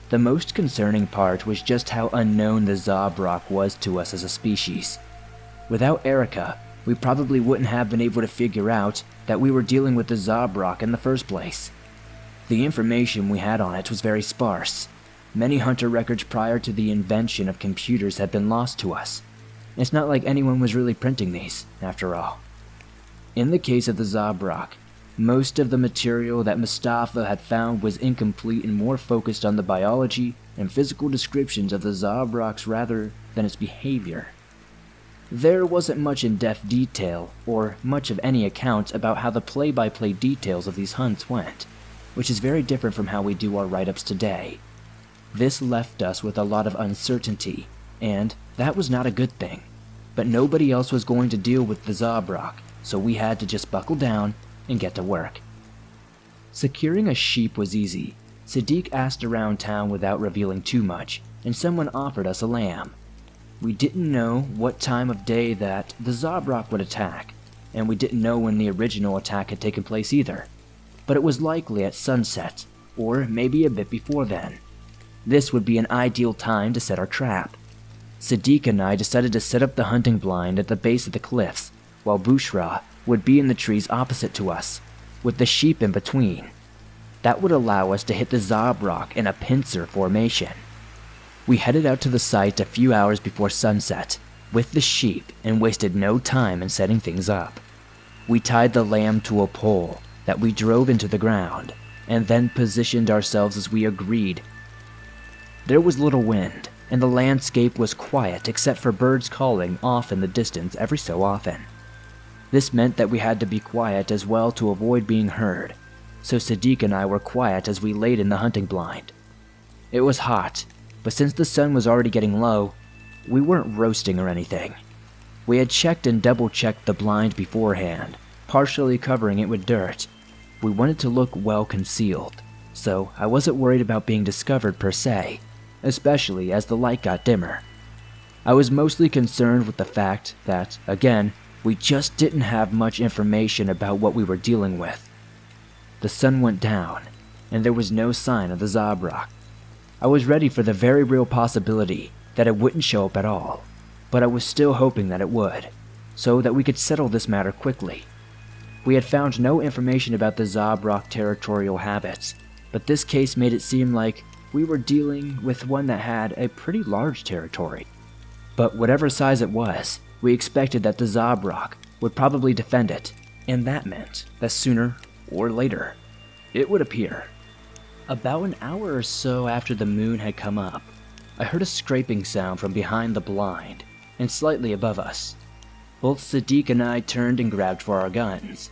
The most concerning part was just how unknown the Zabrak was to us as a species. Without Erica, we probably wouldn't have been able to figure out that we were dealing with the Zabrak in the first place. The information we had on it was very sparse. Many hunter records prior to the invention of computers had been lost to us. It's not like anyone was really printing these, after all. In the case of the Zabrak, most of the material that Mustafa had found was incomplete and more focused on the biology and physical descriptions of the Zabraks rather than its behavior. There wasn't much in-depth detail, or much of any account about how the play-by-play details of these hunts went, which is very different from how we do our write-ups today. This left us with a lot of uncertainty, and that was not a good thing. But nobody else was going to deal with the Zabrak, so we had to just buckle down and get to work. Securing a sheep was easy. Sadiq asked around town without revealing too much, and someone offered us a lamb. We didn't know what time of day that the Zabrak would attack, and we didn't know when the original attack had taken place either. But it was likely at sunset, or maybe a bit before then. This would be an ideal time to set our trap. Sadiq and I decided to set up the hunting blind at the base of the cliffs, while Bushra would be in the trees opposite to us, with the sheep in between. That would allow us to hit the Zabrak in a pincer formation. We headed out to the site a few hours before sunset, with the sheep, and wasted no time in setting things up. We tied the lamb to a pole that we drove into the ground, and then positioned ourselves as we agreed. There was little wind, and the landscape was quiet except for birds calling off in the distance every so often. This meant that we had to be quiet as well to avoid being heard, so Sadiq and I were quiet as we laid in the hunting blind. It was hot, but since the sun was already getting low, we weren't roasting or anything. We had checked and double-checked the blind beforehand, partially covering it with dirt. We wanted to look well concealed, so I wasn't worried about being discovered per se, especially as the light got dimmer. I was mostly concerned with the fact that, again, we just didn't have much information about what we were dealing with. The sun went down, and there was no sign of the Zabrak. I was ready for the very real possibility that it wouldn't show up at all, but I was still hoping that it would, so that we could settle this matter quickly. We had found no information about the Zabrak territorial habits, but this case made it seem like we were dealing with one that had a pretty large territory. But whatever size it was, we expected that the Zabrak would probably defend it, and that meant that sooner or later, it would appear. About an hour or so after the moon had come up, I heard a scraping sound from behind the blind, and slightly above us. Both Sadiq and I turned and grabbed for our guns.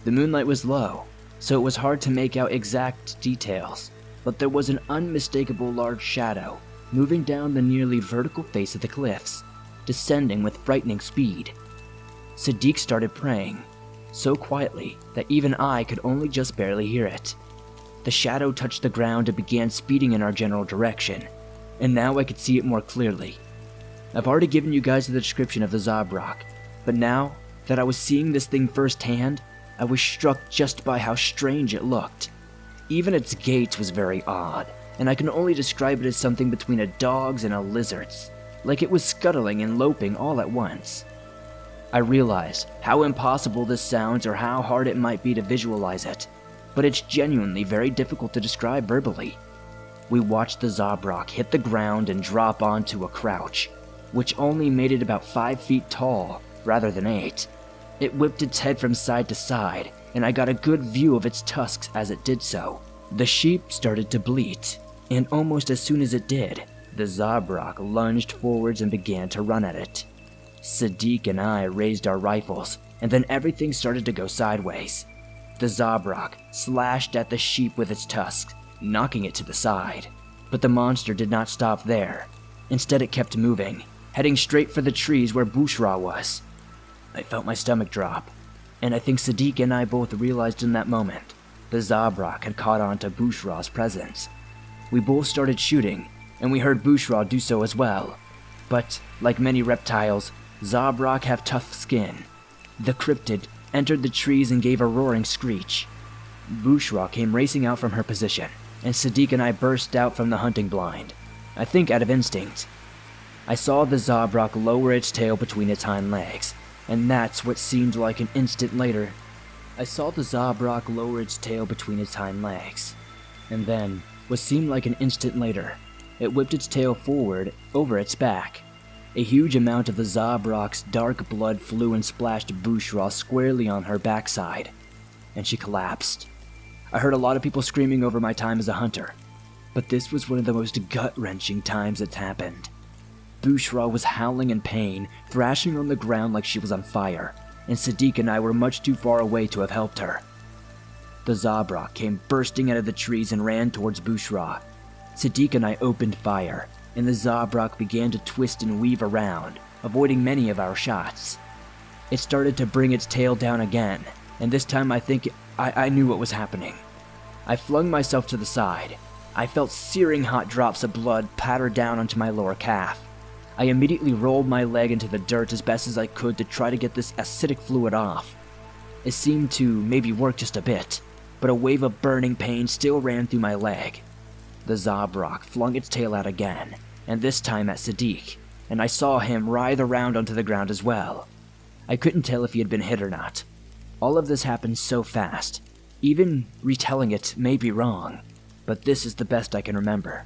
The moonlight was low, so it was hard to make out exact details, but there was an unmistakable large shadow moving down the nearly vertical face of the cliffs, descending with frightening speed. Sadiq started praying, so quietly that even I could only just barely hear it. The shadow touched the ground and began speeding in our general direction, and now I could see it more clearly. I've already given you guys the description of the Zabrak, but now that I was seeing this thing firsthand, I was struck just by how strange it looked. Even its gait was very odd, and I can only describe it as something between a dog's and a lizard's, like it was scuttling and loping all at once. I realized how impossible this sounds or how hard it might be to visualize it, but it's genuinely very difficult to describe verbally. We watched the Zabrak hit the ground and drop onto a crouch, which only made it about 5 feet tall rather than 8. It whipped its head from side to side, and I got a good view of its tusks as it did so. The sheep started to bleat, and almost as soon as it did, the Zabrak lunged forwards and began to run at it. Sadiq and I raised our rifles, and then everything started to go sideways. The Zabrak slashed at the sheep with its tusks, knocking it to the side. But the monster did not stop there. Instead, it kept moving, heading straight for the trees where Bushra was. I felt my stomach drop, and I think Sadiq and I both realized in that moment the Zabrak had caught on to Bushra's presence. We both started shooting, and we heard Bushra do so as well. But, like many reptiles, Zabrak have tough skin. The cryptid entered the trees and gave a roaring screech. Bushra came racing out from her position, and Sadiq and I burst out from the hunting blind, I think out of instinct. I saw the Zabrak lower its tail between its hind legs, and that's what seemed like an instant later. I saw the Zabrak lower its tail between its hind legs, and then, what seemed like an instant later, it whipped its tail forward over its back. A huge amount of the Zabrak's dark blood flew and splashed Bushra squarely on her backside, and she collapsed. I heard a lot of people screaming over my time as a hunter, but this was one of the most gut-wrenching times it's happened. Bushra was howling in pain, thrashing on the ground like she was on fire, and Sadiq and I were much too far away to have helped her. The Zabrak came bursting out of the trees and ran towards Bushra. Sadiq and I opened fire, and the Zabrak began to twist and weave around, avoiding many of our shots. It started to bring its tail down again, and this time I think I knew what was happening. I flung myself to the side. I felt searing hot drops of blood patter down onto my lower calf. I immediately rolled my leg into the dirt as best as I could to try to get this acidic fluid off. It seemed to maybe work just a bit, but a wave of burning pain still ran through my leg. The Zabrak flung its tail out again, and this time at Sadiq, and I saw him writhe around onto the ground as well. I couldn't tell if he had been hit or not. All of this happened so fast. Even retelling it may be wrong, but this is the best I can remember.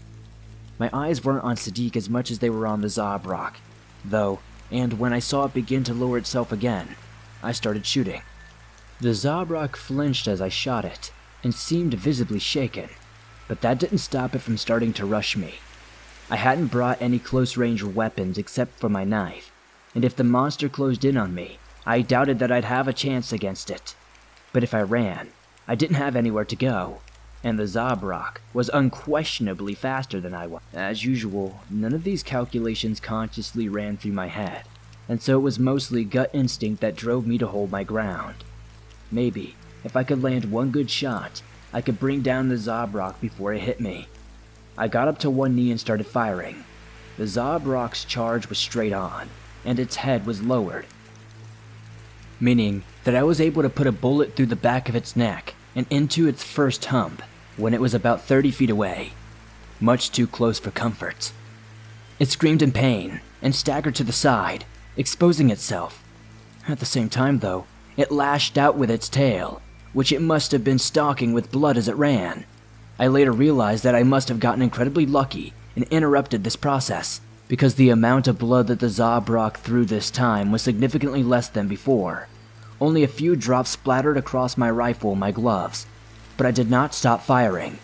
My eyes weren't on Sadiq as much as they were on the Zabrak, though, and when I saw it begin to lower itself again, I started shooting. The Zabrak flinched as I shot it, and seemed visibly shaken, but that didn't stop it from starting to rush me. I hadn't brought any close-range weapons except for my knife, and if the monster closed in on me, I doubted that I'd have a chance against it. But if I ran, I didn't have anywhere to go, and the Zabrak was unquestionably faster than I was. As usual, none of these calculations consciously ran through my head, and so it was mostly gut instinct that drove me to hold my ground. Maybe, if I could land one good shot, I could bring down the Zabrak before it hit me. I got up to one knee and started firing. The Zabrak's charge was straight on, and its head was lowered, meaning that I was able to put a bullet through the back of its neck and into its first hump when it was about 30 feet away, much too close for comfort. It screamed in pain and staggered to the side, exposing itself. At the same time, though, it lashed out with its tail, which it must have been stalking with blood as it ran. I later realized that I must have gotten incredibly lucky and interrupted this process, because the amount of blood that the Zabrak threw this time was significantly less than before. Only a few drops splattered across my rifle and my gloves, but I did not stop firing.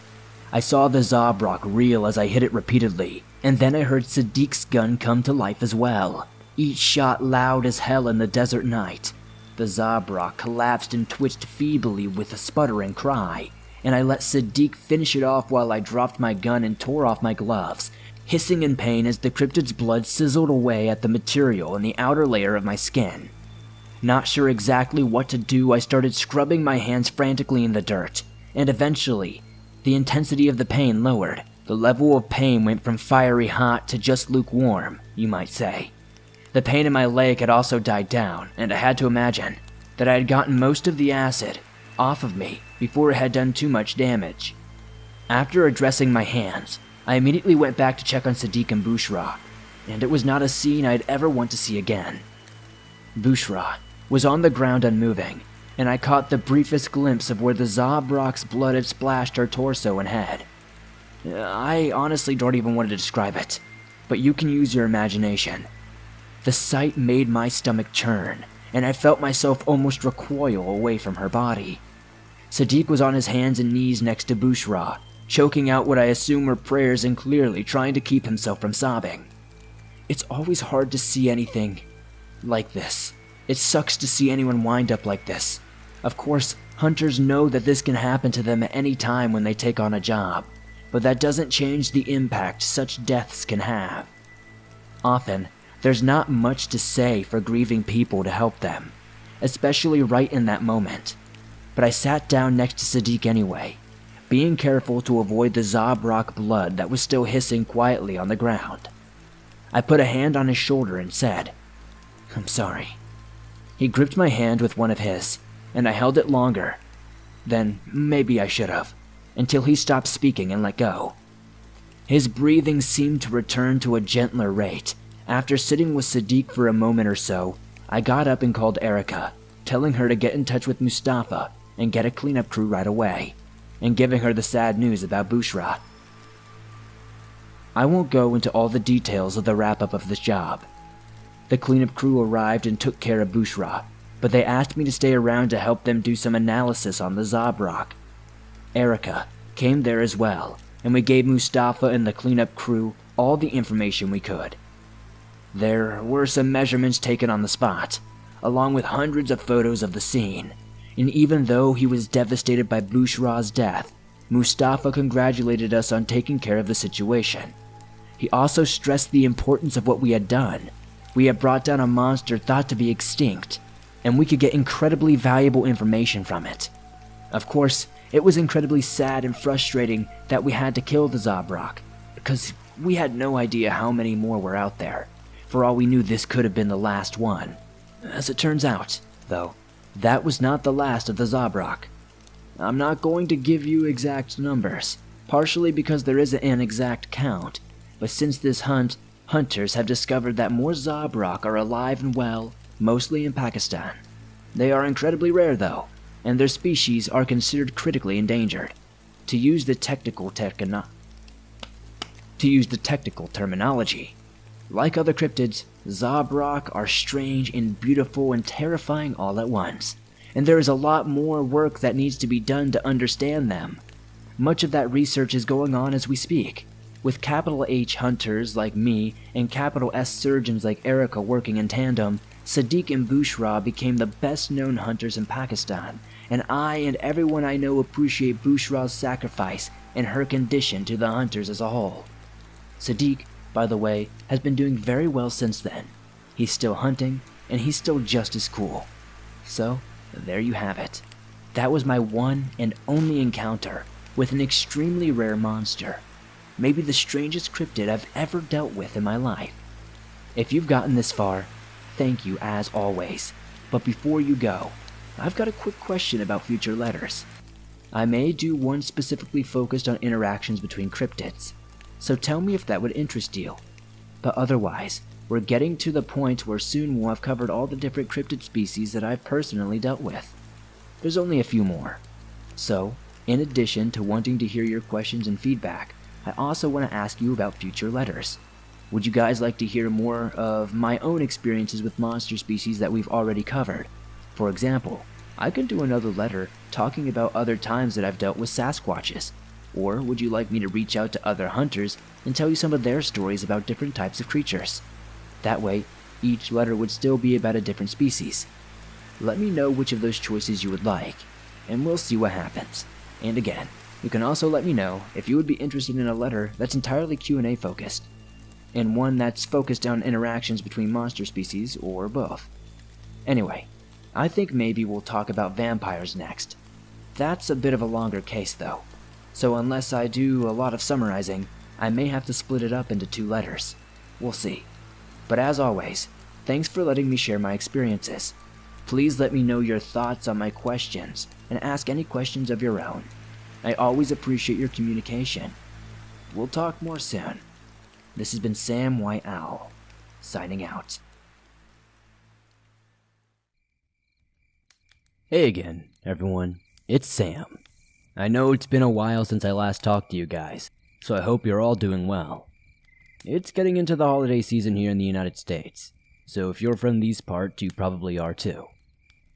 I saw the Zabrak reel as I hit it repeatedly, and then I heard Sadiq's gun come to life as well, each shot loud as hell in the desert night. The Zabrak collapsed and twitched feebly with a sputtering cry, and I let Sadiq finish it off while I dropped my gun and tore off my gloves, hissing in pain as the cryptid's blood sizzled away at the material in the outer layer of my skin. Not sure exactly what to do, I started scrubbing my hands frantically in the dirt, and eventually, the intensity of the pain lowered. The level of pain went from fiery hot to just lukewarm, you might say. The pain in my leg had also died down, and I had to imagine that I had gotten most of the acid off of me before it had done too much damage. After addressing my hands, I immediately went back to check on Sadiq and Bushra, and it was not a scene I'd ever want to see again. Bushra was on the ground unmoving, and I caught the briefest glimpse of where the Zabrak's blood had splashed her torso and head. I honestly don't even want to describe it, but you can use your imagination. The sight made my stomach churn, and I felt myself almost recoil away from her body. Sadiq was on his hands and knees next to Bushra, choking out what I assume were prayers and clearly trying to keep himself from sobbing. It's always hard to see anything like this. It sucks to see anyone wind up like this. Of course, hunters know that this can happen to them at any time when they take on a job, but that doesn't change the impact such deaths can have. Often, there's not much to say for grieving people to help them, especially right in that moment. But I sat down next to Sadiq anyway, being careful to avoid the Zabrak blood that was still hissing quietly on the ground. I put a hand on his shoulder and said, "I'm sorry." He gripped my hand with one of his, and I held it longer than maybe I should have, until he stopped speaking and let go. His breathing seemed to return to a gentler rate. After sitting with Sadiq for a moment or so, I got up and called Erica, telling her to get in touch with Mustafa and get a cleanup crew right away, and giving her the sad news about Bushra. I won't go into all the details of the wrap-up of this job. The cleanup crew arrived and took care of Bushra, but they asked me to stay around to help them do some analysis on the Zabrak. Erica came there as well, and we gave Mustafa and the cleanup crew all the information we could. There were some measurements taken on the spot, along with hundreds of photos of the scene, and even though he was devastated by Bushra's death, Mustafa congratulated us on taking care of the situation. He also stressed the importance of what we had done. We had brought down a monster thought to be extinct, and we could get incredibly valuable information from it. Of course, it was incredibly sad and frustrating that we had to kill the Zabrak, because we had no idea how many more were out there. For all we knew, this could have been the last one. As it turns out, though, that was not the last of the Zabrak. I'm not going to give you exact numbers, partially because there isn't an exact count, but since this hunt, hunters have discovered that more Zabrak are alive and well, mostly in Pakistan. They are incredibly rare though, and their species are considered critically endangered. To use the technical terminology, like other cryptids, Zabrak are strange and beautiful and terrifying all at once, and there is a lot more work that needs to be done to understand them. Much of that research is going on as we speak, with capital H hunters like me and capital S surgeons like Erica working in tandem. Sadiq and Bushra became the best known hunters in Pakistan, and I and everyone I know appreciate Bushra's sacrifice and her condition to the hunters as a whole. Sadiq, by the way, has been doing very well since then. He's still hunting, and he's still just as cool. So, there you have it. That was my one and only encounter with an extremely rare monster. Maybe the strangest cryptid I've ever dealt with in my life. If you've gotten this far, thank you as always. But before you go, I've got a quick question about future letters. I may do one specifically focused on interactions between cryptids, so tell me if that would interest you. But otherwise, we're getting to the point where soon we'll have covered all the different cryptid species that I've personally dealt with. There's only a few more. So, in addition to wanting to hear your questions and feedback, I also want to ask you about future letters. Would you guys like to hear more of my own experiences with monster species that we've already covered? For example, I can do another letter talking about other times that I've dealt with Sasquatches. Or would you like me to reach out to other hunters and tell you some of their stories about different types of creatures? That way, each letter would still be about a different species. Let me know which of those choices you would like, and we'll see what happens. And again, you can also let me know if you would be interested in a letter that's entirely Q&A focused, and one that's focused on interactions between monster species, or both. Anyway, I think maybe we'll talk about vampires next. That's a bit of a longer case though, so unless I do a lot of summarizing, I may have to split it up into 2 letters. We'll see. But as always, thanks for letting me share my experiences. Please let me know your thoughts on my questions, and ask any questions of your own. I always appreciate your communication. We'll talk more soon. This has been Sam White Owl, signing out. Hey again, everyone. It's Sam. I know it's been a while since I last talked to you guys, so I hope you're all doing well. It's getting into the holiday season here in the United States, so if you're from these parts, you probably are too.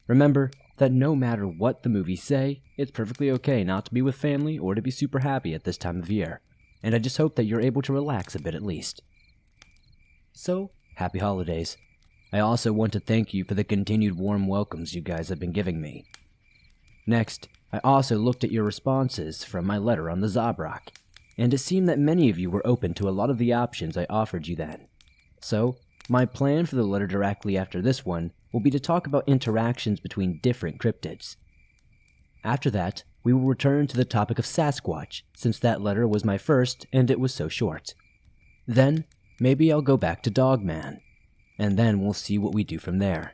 Remember that no matter what the movies say, it's perfectly okay not to be with family or to be super happy at this time of year, and I just hope that you're able to relax a bit at least. So, happy holidays. I also want to thank you for the continued warm welcomes you guys have been giving me. Next, I also looked at your responses from my letter on the Zabrak, and it seemed that many of you were open to a lot of the options I offered you then. So, my plan for the letter directly after this one will be to talk about interactions between different cryptids. After that, we will return to the topic of Sasquatch, since that letter was my first and it was so short. Then, maybe I'll go back to Dogman, and then we'll see what we do from there.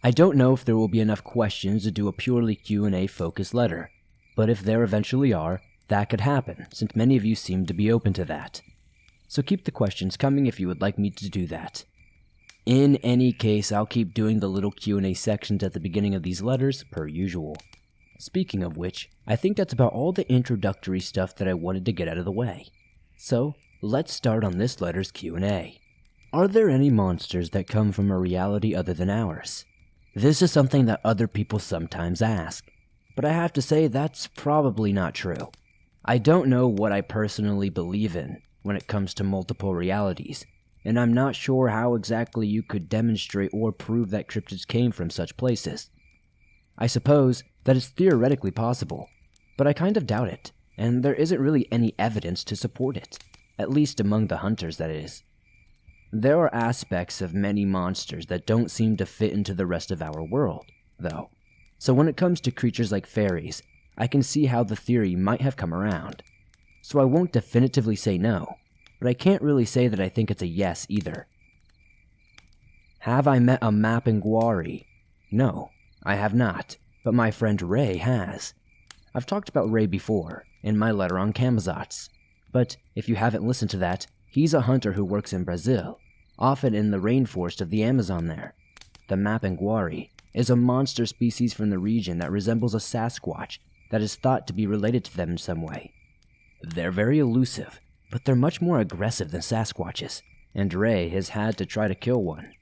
I don't know if there will be enough questions to do a purely Q&A focused letter, but if there eventually are, that could happen, since many of you seem to be open to that. So keep the questions coming if you would like me to do that. In any case, I'll keep doing the little Q&A sections at the beginning of these letters, per usual. Speaking of which, I think that's about all the introductory stuff that I wanted to get out of the way. So, let's start on this letter's Q&A. Are there any monsters that come from a reality other than ours? This is something that other people sometimes ask, but I have to say that's probably not true. I don't know what I personally believe in when it comes to multiple realities, and I'm not sure how exactly you could demonstrate or prove that cryptids came from such places. I suppose that it's theoretically possible, but I kind of doubt it, and there isn't really any evidence to support it, at least among the hunters, that is. There are aspects of many monsters that don't seem to fit into the rest of our world, though. So when it comes to creatures like fairies, I can see how the theory might have come around. So I won't definitively say no, but I can't really say that I think it's a yes either. Have I met a Mapinguari? No, I have not, but my friend Ray has. I've talked about Ray before, in my letter on Camazotz, but if you haven't listened to that, he's a hunter who works in Brazil, often in the rainforest of the Amazon there. The Mapinguari is a monster species from the region that resembles a Sasquatch that is thought to be related to them in some way. They're very elusive, but they're much more aggressive than Sasquatches, and Ray has had to try to kill one.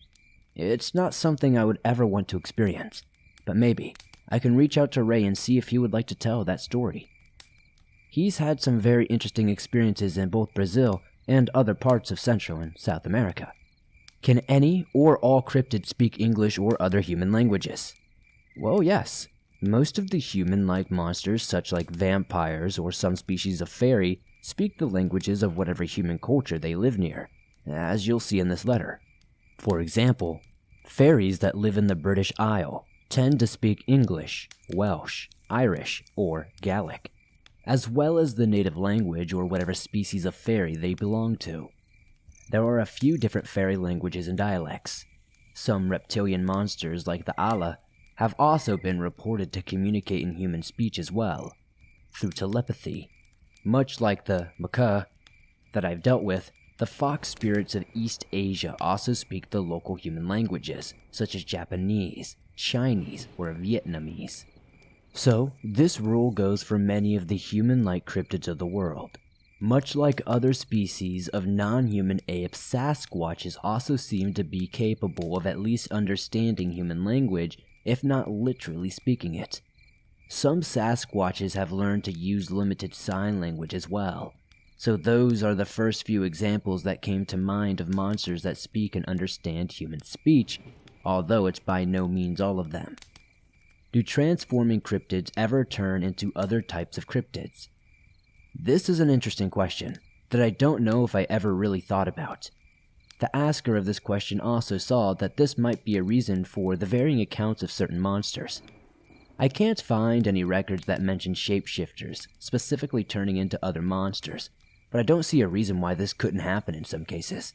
It's not something I would ever want to experience, but maybe I can reach out to Ray and see if he would like to tell that story. He's had some very interesting experiences in both Brazil and other parts of Central and South America. Can any or all cryptids speak English or other human languages? Well, yes. Most of the human-like monsters, such like vampires or some species of fairy, speak the languages of whatever human culture they live near, as you'll see in this letter. For example, fairies that live in the British Isle tend to speak English, Welsh, Irish, or Gaelic, as well as the native language or whatever species of fairy they belong to. There are a few different fairy languages and dialects. Some reptilian monsters like the Ala have also been reported to communicate in human speech as well, through telepathy. Much like the Macaw that I've dealt with, the fox spirits of East Asia also speak the local human languages, such as Japanese, Chinese, or Vietnamese. So, this rule goes for many of the human-like cryptids of the world. Much like other species of non-human apes, Sasquatches also seem to be capable of at least understanding human language, if not literally speaking it. Some Sasquatches have learned to use limited sign language as well, so those are the first few examples that came to mind of monsters that speak and understand human speech, although it's by no means all of them. Do transforming cryptids ever turn into other types of cryptids? This is an interesting question that I don't know if I ever really thought about. The asker of this question also saw that this might be a reason for the varying accounts of certain monsters. I can't find any records that mention shapeshifters specifically turning into other monsters, but I don't see a reason why this couldn't happen in some cases.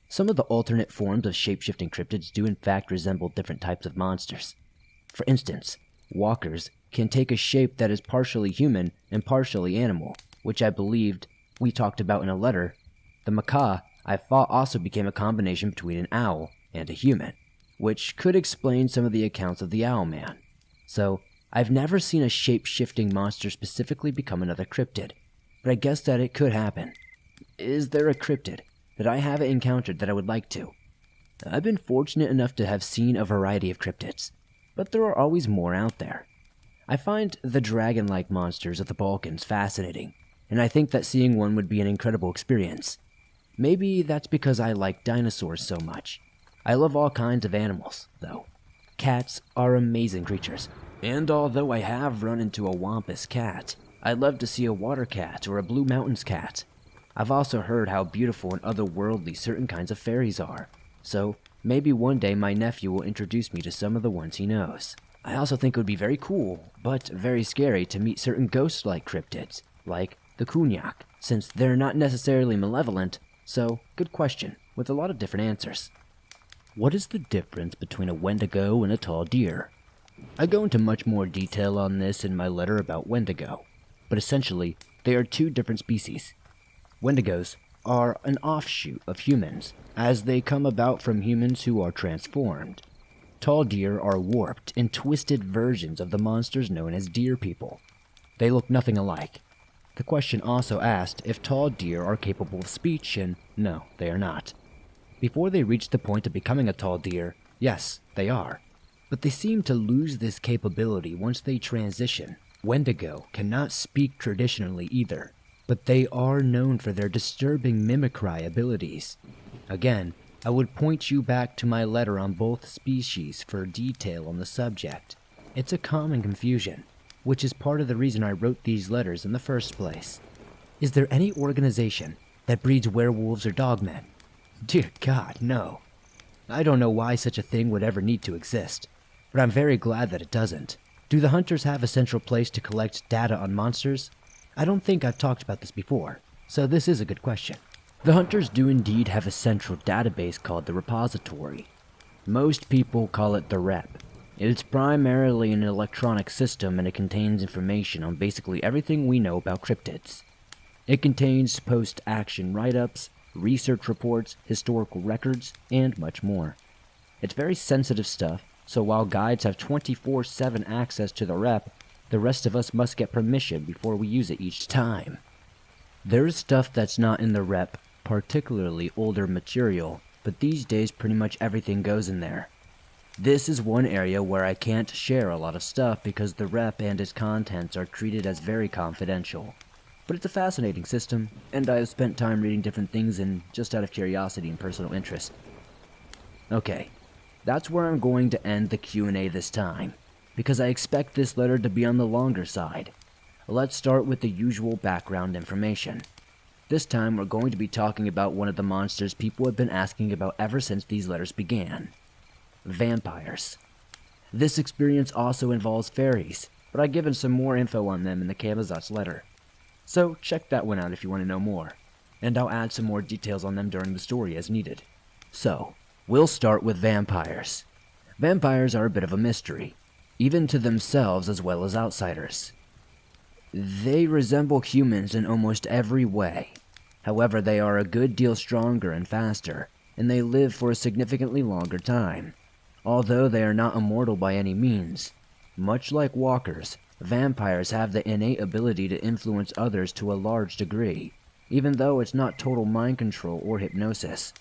Some of the alternate forms of shapeshifting cryptids do in fact resemble different types of monsters. For instance, walkers can take a shape that is partially human and partially animal, which I believed we talked about in a letter. The macaw I thought also became a combination between an owl and a human, which could explain some of the accounts of the owl man. So, I've never seen a shape-shifting monster specifically become another cryptid, but I guess that it could happen. Is there a cryptid that I haven't encountered that I would like to? I've been fortunate enough to have seen a variety of cryptids, but there are always more out there. I find the dragon-like monsters of the Balkans fascinating, and I think that seeing one would be an incredible experience. Maybe that's because I like dinosaurs so much. I love all kinds of animals, though. Cats are amazing creatures, and although I have run into a wampus cat, I'd love to see a water cat or a blue mountains cat. I've also heard how beautiful and otherworldly certain kinds of fairies are, so maybe one day my nephew will introduce me to some of the ones he knows. I also think it would be very cool, but very scary to meet certain ghost-like cryptids, like the Kunyak, since they're not necessarily malevolent, so good question, with a lot of different answers. What is the difference between a Wendigo and a tall deer? I go into much more detail on this in my letter about Wendigo, but essentially, they are two different species. Wendigos are an offshoot of humans, as they come about from humans who are transformed. Tall deer are warped and twisted versions of the monsters known as deer people. They look nothing alike. The question also asked if tall deer are capable of speech, and no, they are not. Before they reach the point of becoming a tall deer, yes, they are. But they seem to lose this capability once they transition. Wendigo cannot speak traditionally either, but they are known for their disturbing mimicry abilities. Again, I would point you back to my letter on both species for detail on the subject. It's a common confusion, which is part of the reason I wrote these letters in the first place. Is there any organization that breeds werewolves or dogmen? Dear God, no. I don't know why such a thing would ever need to exist, but I'm very glad that it doesn't. Do the hunters have a central place to collect data on monsters? I don't think I've talked about this before, so this is a good question. The hunters do indeed have a central database called the repository. Most people call it the rep. It's primarily an electronic system, and it contains information on basically everything we know about cryptids. It contains post-action write-ups, research reports, historical records, and much more. It's very sensitive stuff, so while guides have 24/7 access to the rep, the rest of us must get permission before we use it each time. There's stuff that's not in the rep, particularly older material, but these days pretty much everything goes in there. This is one area where I can't share a lot of stuff because the rep and its contents are treated as very confidential. But it's a fascinating system, and I have spent time reading different things and just out of curiosity and personal interest. Okay, that's where I'm going to end the Q&A this time, because I expect this letter to be on the longer side. Let's start with the usual background information. This time we're going to be talking about one of the monsters people have been asking about ever since these letters began. Vampires. This experience also involves fairies, but I've given some more info on them in the Camazot's letter. So check that one out if you want to know more, and I'll add some more details on them during the story as needed. So, we'll start with vampires. Vampires are a bit of a mystery, even to themselves as well as outsiders. They resemble humans in almost every way. However, they are a good deal stronger and faster, and they live for a significantly longer time. Although they are not immortal by any means, much like walkers, vampires have the innate ability to influence others to a large degree, even though it's not total mind control or hypnosis.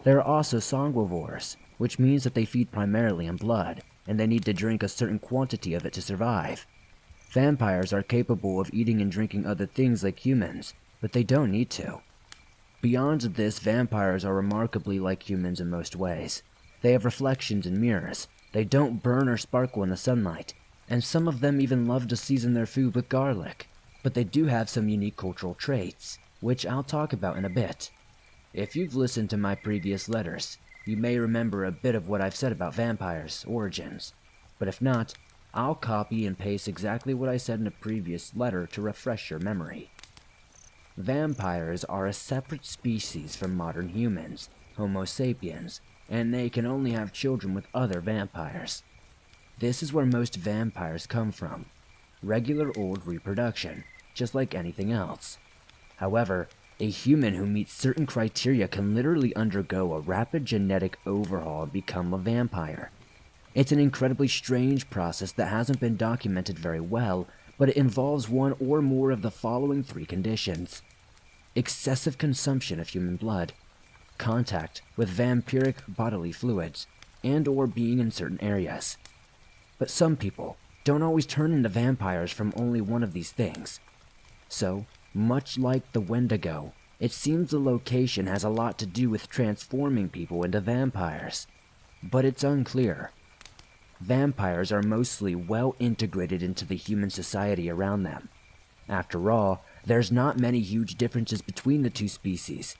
They are also sanguivores, which means that they feed primarily on blood, and they need to drink a certain quantity of it to survive. Vampires are capable of eating and drinking other things like humans, but they don't need to. Beyond this, vampires are remarkably like humans in most ways. They have reflections and mirrors, they don't burn or sparkle in the sunlight, and some of them even love to season their food with garlic. But they do have some unique cultural traits, which I'll talk about in a bit. If you've listened to my previous letters, you may remember a bit of what I've said about vampires' origins, but if not, I'll copy and paste exactly what I said in a previous letter to refresh your memory. Vampires are a separate species from modern humans, Homo sapiens, and they can only have children with other vampires. This is where most vampires come from. Regular old reproduction, just like anything else. However, a human who meets certain criteria can literally undergo a rapid genetic overhaul and become a vampire. It's an incredibly strange process that hasn't been documented very well, but it involves one or more of the following three conditions: excessive consumption of human blood, contact with vampiric bodily fluids, and or being in certain areas. But some people don't always turn into vampires from only one of these things. So, much like the Wendigo, it seems the location has a lot to do with transforming people into vampires. But it's unclear. Vampires are mostly well integrated into the human society around them. After all, there's not many huge differences between the two species.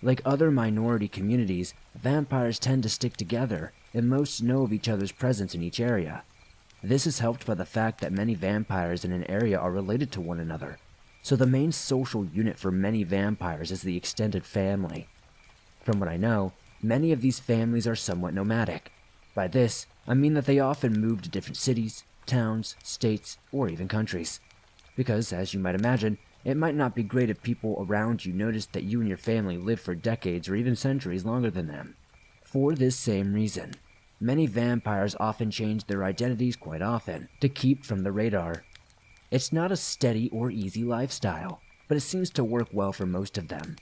Like other minority communities, vampires tend to stick together, and most know of each other's presence in each area. This is helped by the fact that many vampires in an area are related to one another, so the main social unit for many vampires is the extended family. From what I know, many of these families are somewhat nomadic. By this, I mean that they often move to different cities, towns, states, or even countries. Because, as you might imagine, it might not be great if people around you notice that you and your family live for decades or even centuries longer than them. For this same reason, many vampires often change their identities quite often to keep from the radar. It's not a steady or easy lifestyle, but it seems to work well for most of them.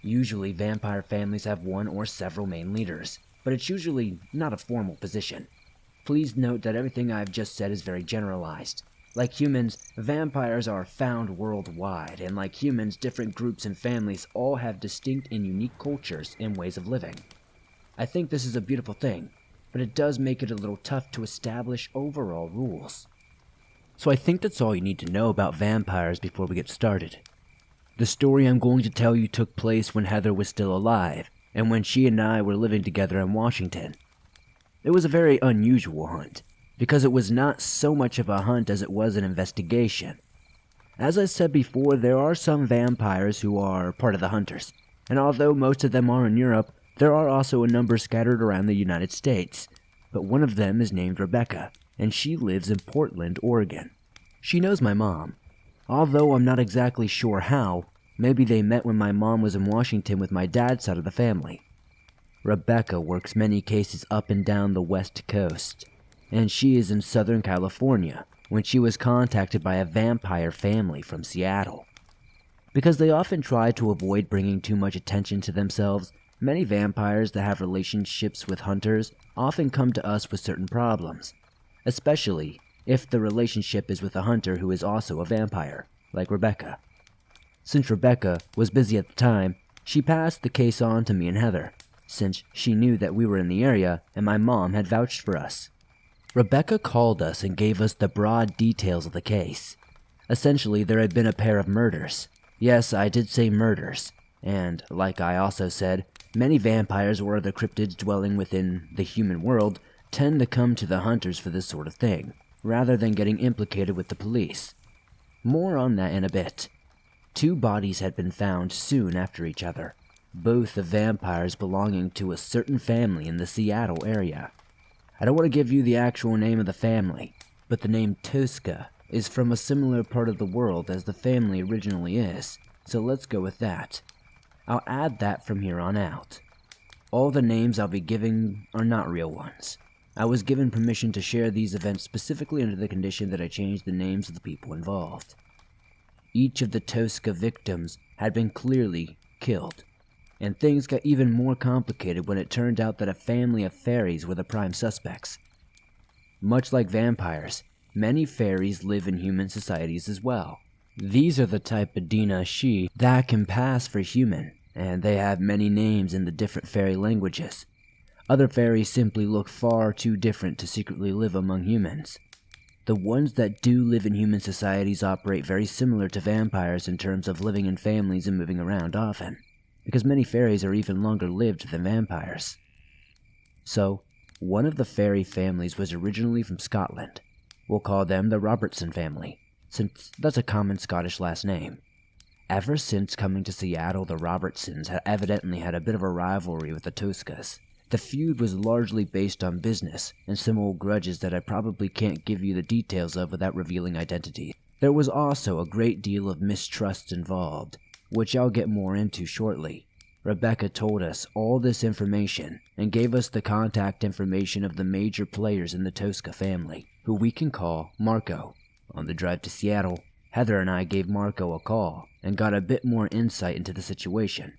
Usually, vampire families have one or several main leaders, but it's usually not a formal position. Please note that everything I've just said is very generalized. Like humans, vampires are found worldwide, and like humans, different groups and families all have distinct and unique cultures and ways of living. I think this is a beautiful thing, but it does make it a little tough to establish overall rules. So I think that's all you need to know about vampires before we get started. The story I'm going to tell you took place when Heather was still alive, and when she and I were living together in Washington. It was a very unusual hunt, because it was not so much of a hunt as it was an investigation. As I said before, there are some vampires who are part of the hunters, and although most of them are in Europe, there are also a number scattered around the United States. But one of them is named Rebecca, and she lives in Portland, Oregon. She knows my mom. Although I'm not exactly sure how, maybe they met when my mom was in Washington with my dad's side of the family. Rebecca works many cases up and down the West Coast, and she is in Southern California when she was contacted by a vampire family from Seattle. Because they often try to avoid bringing too much attention to themselves, many vampires that have relationships with hunters often come to us with certain problems, especially if the relationship is with a hunter who is also a vampire, like Rebecca. Since Rebecca was busy at the time, she passed the case on to me and Heather, since she knew that we were in the area and my mom had vouched for us. Rebecca called us and gave us the broad details of the case. Essentially, there had been a pair of murders. Yes, I did say murders. And, like I also said, many vampires or other cryptids dwelling within the human world tend to come to the hunters for this sort of thing, rather than getting implicated with the police. More on that in a bit. 2 bodies had been found soon after each other, both of vampires belonging to a certain family in the Seattle area. I don't want to give you the actual name of the family, but the name Tosca is from a similar part of the world as the family originally is, so let's go with that. I'll add that from here on out. All the names I'll be giving are not real ones. I was given permission to share these events specifically under the condition that I change the names of the people involved. Each of the Tosca victims had been clearly killed, and things got even more complicated when it turned out that a family of fairies were the prime suspects. Much like vampires, many fairies live in human societies as well. These are the type of Dina-Shi that can pass for human, and they have many names in the different fairy languages. Other fairies simply look far too different to secretly live among humans. The ones that do live in human societies operate very similar to vampires in terms of living in families and moving around often, because many fairies are even longer lived than vampires. So, one of the fairy families was originally from Scotland. We'll call them the Robertson family, since that's a common Scottish last name. Ever since coming to Seattle, the Robertsons had evidently had a bit of a rivalry with the Toscas. The feud was largely based on business and some old grudges that I probably can't give you the details of without revealing identity. There was also a great deal of mistrust involved, which I'll get more into shortly. Rebecca told us all this information and gave us the contact information of the major players in the Tosca family, who we can call Marco. On the drive to Seattle, Heather and I gave Marco a call and got a bit more insight into the situation.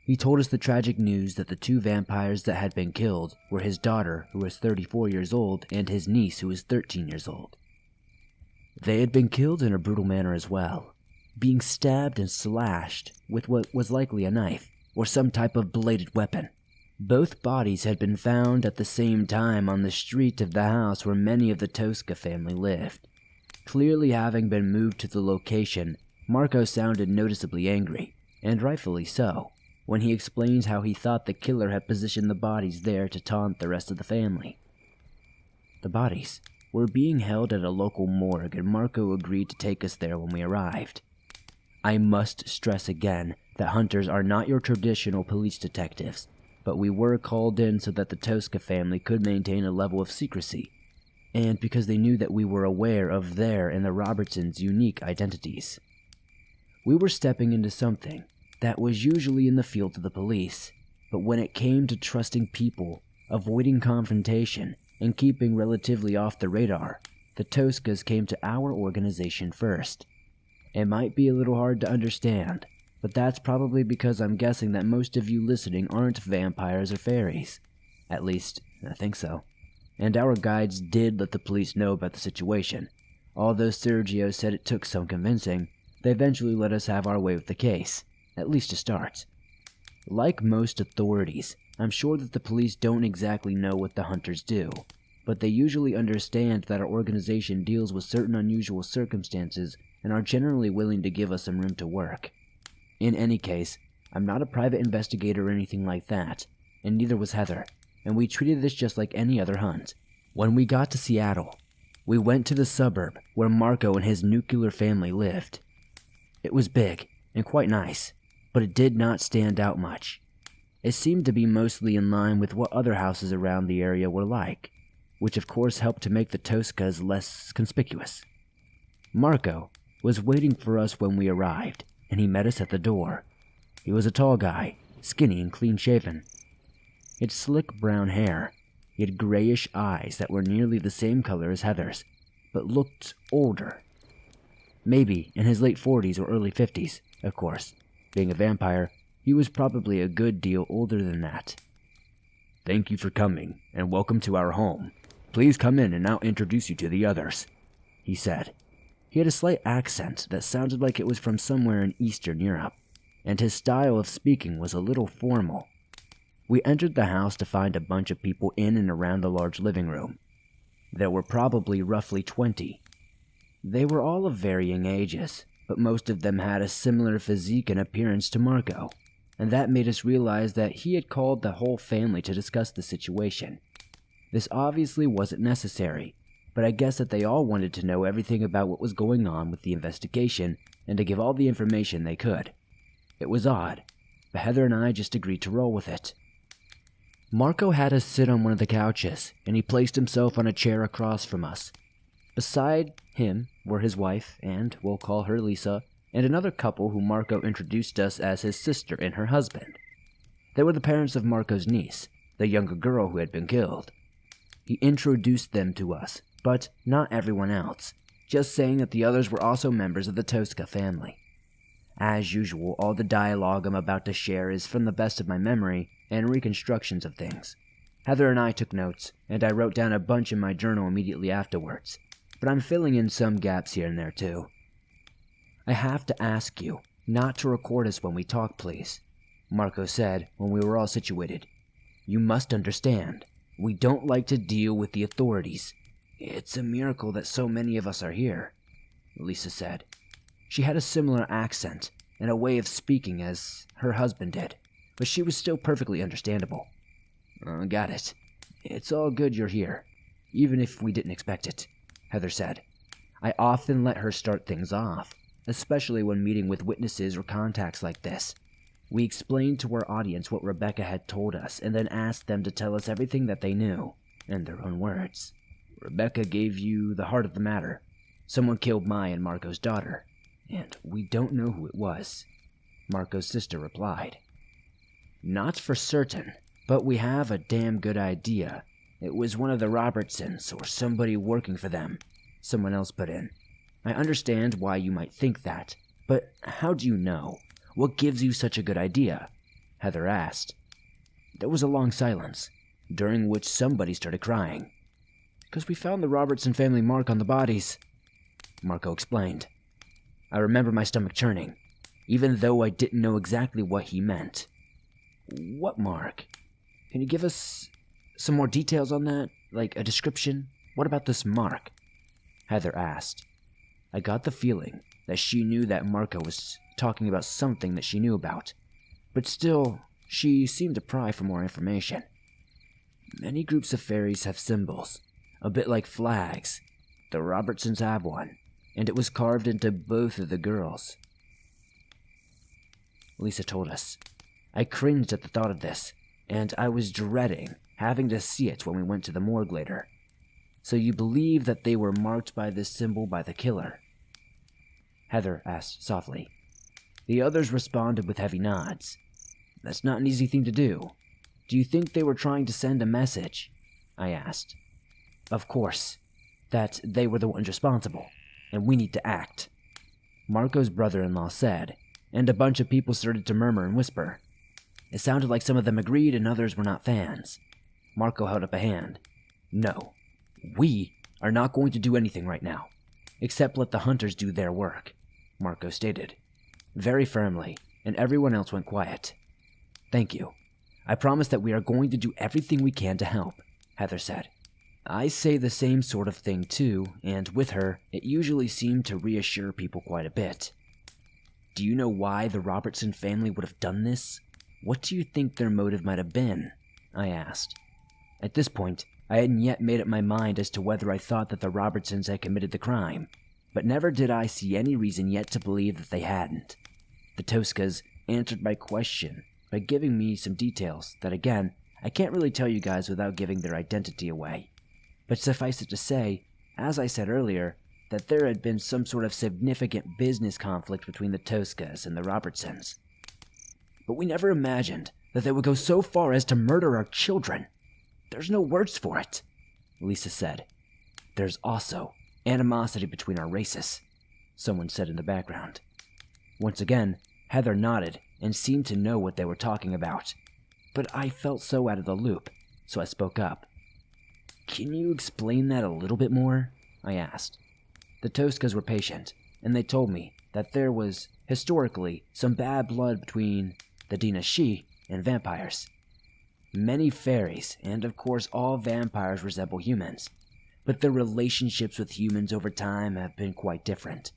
He told us the tragic news that the 2 vampires that had been killed were his daughter, who was 34 years old, and his niece, who was 13 years old. They had been killed in a brutal manner as well, being stabbed and slashed with what was likely a knife or some type of bladed weapon. Both bodies had been found at the same time on the street of the house where many of the Tosca family lived. Clearly having been moved to the location, Marco sounded noticeably angry, and rightfully so, when he explains how he thought the killer had positioned the bodies there to taunt the rest of the family. The bodies were being held at a local morgue, and Marco agreed to take us there when we arrived. I must stress again that hunters are not your traditional police detectives, but we were called in so that the Tosca family could maintain a level of secrecy, and because they knew that we were aware of their and the Robertsons' unique identities. We were stepping into something that was usually in the field of the police, but when it came to trusting people, avoiding confrontation, and keeping relatively off the radar, the Toscas came to our organization first. It might be a little hard to understand, but that's probably because I'm guessing that most of you listening aren't vampires or fairies. At least, I think so. And our guides did let the police know about the situation. Although Sergio said it took some convincing, they eventually let us have our way with the case, at least to start. Like most authorities, I'm sure that the police don't exactly know what the hunters do, but they usually understand that our organization deals with certain unusual circumstances and are generally willing to give us some room to work. In any case, I'm not a private investigator or anything like that, and neither was Heather, and we treated this just like any other hunt. When we got to Seattle, we went to the suburb where Marco and his nuclear family lived. It was big and quite nice, but it did not stand out much. It seemed to be mostly in line with what other houses around the area were like, which of course helped to make the Toscas less conspicuous. Marco was waiting for us when we arrived, and he met us at the door. He was a tall guy, skinny and clean-shaven. He had slick brown hair. He had grayish eyes that were nearly the same color as Heather's, but looked older. Maybe in his late 40s or early 50s, of course. Being a vampire, he was probably a good deal older than that. "Thank you for coming, and welcome to our home. Please come in and I'll introduce you to the others," he said. He had a slight accent that sounded like it was from somewhere in Eastern Europe, and his style of speaking was a little formal. We entered the house to find a bunch of people in and around the large living room. There were probably roughly 20. They were all of varying ages, but most of them had a similar physique and appearance to Marco, and that made us realize that he had called the whole family to discuss the situation. This obviously wasn't necessary, but I guess that they all wanted to know everything about what was going on with the investigation and to give all the information they could. It was odd, but Heather and I just agreed to roll with it. Marco had us sit on one of the couches, and he placed himself on a chair across from us. Beside him were his wife, and we'll call her Lisa, and another couple who Marco introduced us as his sister and her husband. They were the parents of Marco's niece, the younger girl who had been killed. He introduced them to us, but not everyone else, just saying that the others were also members of the Tosca family. As usual, all the dialogue I'm about to share is from the best of my memory and reconstructions of things. Heather and I took notes, and I wrote down a bunch in my journal immediately afterwards, but I'm filling in some gaps here and there too. I have to ask you not to record us when we talk, please, Marco said when we were all situated. You must understand, we don't like to deal with the authorities. It's a miracle that so many of us are here, Lisa said. She had a similar accent and a way of speaking as her husband did, but she was still perfectly understandable. Got it. It's all good you're here, even if we didn't expect it, Heather said. I often let her start things off, especially when meeting with witnesses or contacts like this. We explained to our audience what Rebecca had told us and then asked them to tell us everything that they knew, in their own words. Rebecca gave you the heart of the matter. Someone killed Maya and Marco's daughter, and we don't know who it was, Marco's sister replied. Not for certain, but we have a damn good idea. It was one of the Robertsons or somebody working for them, someone else put in. I understand why you might think that, but how do you know? What gives you such a good idea? Heather asked. There was a long silence, during which somebody started crying. Because we found the Robertson family mark on the bodies, Marco explained. I remember my stomach churning, even though I didn't know exactly what he meant. What mark? Can you give us some more details on that? Like a description? What about this mark? Heather asked. I got the feeling that she knew that Marco was talking about something that she knew about, but still, she seemed to pry for more information. Many groups of fairies have symbols, a bit like flags. The Robertsons have one, and it was carved into both of the girls, Lisa told us. I cringed at the thought of this, and I was dreading having to see it when we went to the morgue later. So you believe that they were marked by this symbol by the killer? Heather asked softly. The others responded with heavy nods. That's not an easy thing to do. Do you think they were trying to send a message? I asked. Of course, that they were the ones responsible, and we need to act, Marco's brother-in-law said, and a bunch of people started to murmur and whisper. It sounded like some of them agreed and others were not fans. Marco held up a hand. No, we are not going to do anything right now, except let the hunters do their work, Marco stated, very firmly, and everyone else went quiet. Thank you. I promise that we are going to do everything we can to help, Heather said. I say the same sort of thing too, and with her, it usually seemed to reassure people quite a bit. Do you know why the Robertson family would have done this? What do you think their motive might have been? I asked. At this point, I hadn't yet made up my mind as to whether I thought that the Robertsons had committed the crime, but never did I see any reason yet to believe that they hadn't. The Toscas answered my question by giving me some details that, again, I can't really tell you guys without giving their identity away. But suffice it to say, as I said earlier, that there had been some sort of significant business conflict between the Toscas and the Robertsons. But we never imagined that they would go so far as to murder our children. There's no words for it, Lisa said. There's also animosity between our races, someone said in the background. Once again, Heather nodded and seemed to know what they were talking about. But I felt so out of the loop, so I spoke up. Can you explain that a little bit more? I asked. The Toscas were patient, and they told me that there was, historically, some bad blood between the Dinashi and vampires. Many fairies, and of course all vampires, resemble humans, but their relationships with humans over time have been quite different.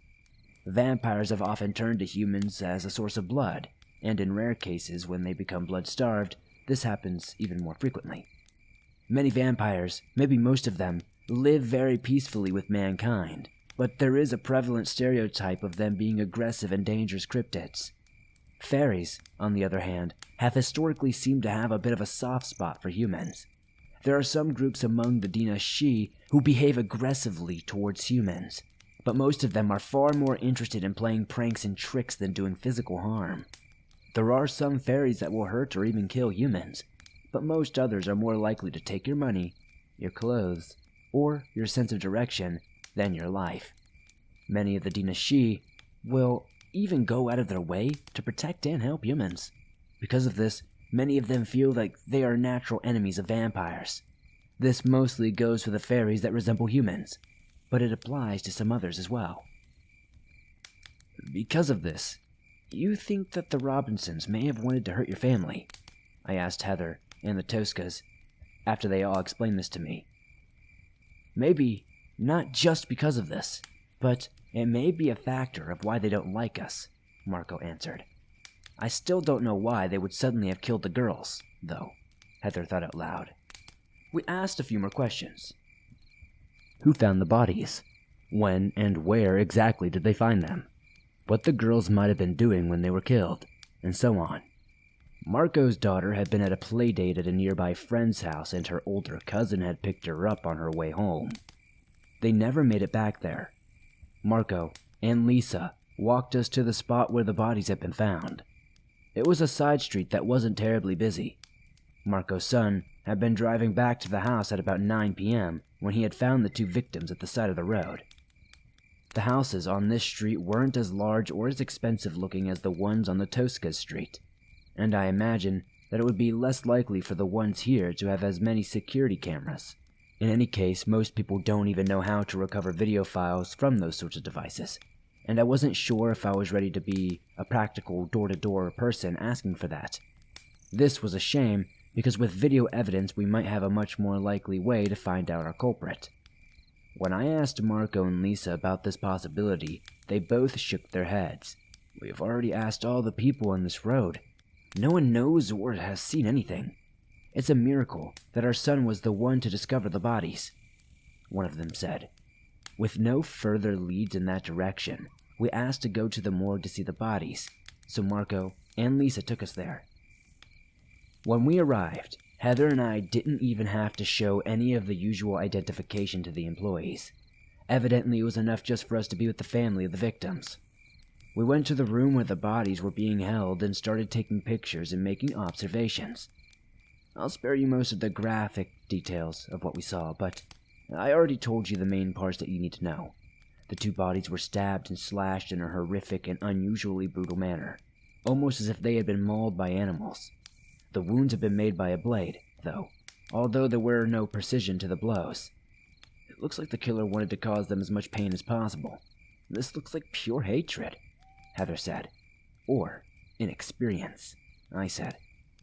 Vampires have often turned to humans as a source of blood, and in rare cases when they become blood-starved, this happens even more frequently. Many vampires, maybe most of them, live very peacefully with mankind, but there is a prevalent stereotype of them being aggressive and dangerous cryptids. Fairies, on the other hand, have historically seemed to have a bit of a soft spot for humans. There are some groups among the Dinashi who behave aggressively towards humans, but most of them are far more interested in playing pranks and tricks than doing physical harm. There are some fairies that will hurt or even kill humans, but most others are more likely to take your money, your clothes, or your sense of direction than your life. Many of the Dinashi will even go out of their way to protect and help humans. Because of this, many of them feel like they are natural enemies of vampires. This mostly goes for the fairies that resemble humans, but it applies to some others as well. Because of this, you think that the Robinsons may have wanted to hurt your family? I asked Heather and the Toscas after they all explained this to me. Maybe not just because of this, but it may be a factor of why they don't like us, Marco answered. I still don't know why they would suddenly have killed the girls, though, Heather thought out loud. We asked a few more questions. Who found the bodies? When and where exactly did they find them? What the girls might have been doing when they were killed, and so on. Marco's daughter had been at a play date at a nearby friend's house and her older cousin had picked her up on her way home. They never made it back there. Marco and Lisa walked us to the spot where the bodies had been found. It was a side street that wasn't terribly busy. Marco's son had been driving back to the house at about 9 p.m. when he had found the two victims at the side of the road. The houses on this street weren't as large or as expensive looking as the ones on the Toscas street, and I imagine that it would be less likely for the ones here to have as many security cameras. In any case, most people don't even know how to recover video files from those sorts of devices, and I wasn't sure if I was ready to be a practical door-to-door person asking for that. This was a shame, because with video evidence we might have a much more likely way to find out our culprit. When I asked Marco and Lisa about this possibility, they both shook their heads. We've already asked all the people on this road. No one knows or has seen anything. It's a miracle that our son was the one to discover the bodies, one of them said. With no further leads in that direction, we asked to go to the morgue to see the bodies, so Marco and Lisa took us there. When we arrived, Heather and I didn't even have to show any of the usual identification to the employees. Evidently, it was enough just for us to be with the family of the victims. We went to the room where the bodies were being held and started taking pictures and making observations. I'll spare you most of the graphic details of what we saw, but I already told you the main parts that you need to know. The two bodies were stabbed and slashed in a horrific and unusually brutal manner, almost as if they had been mauled by animals. The wounds had been made by a blade, though, although there were no precision to the blows. It looks like the killer wanted to cause them as much pain as possible. This looks like pure hatred, Heather said. Or inexperience, I said,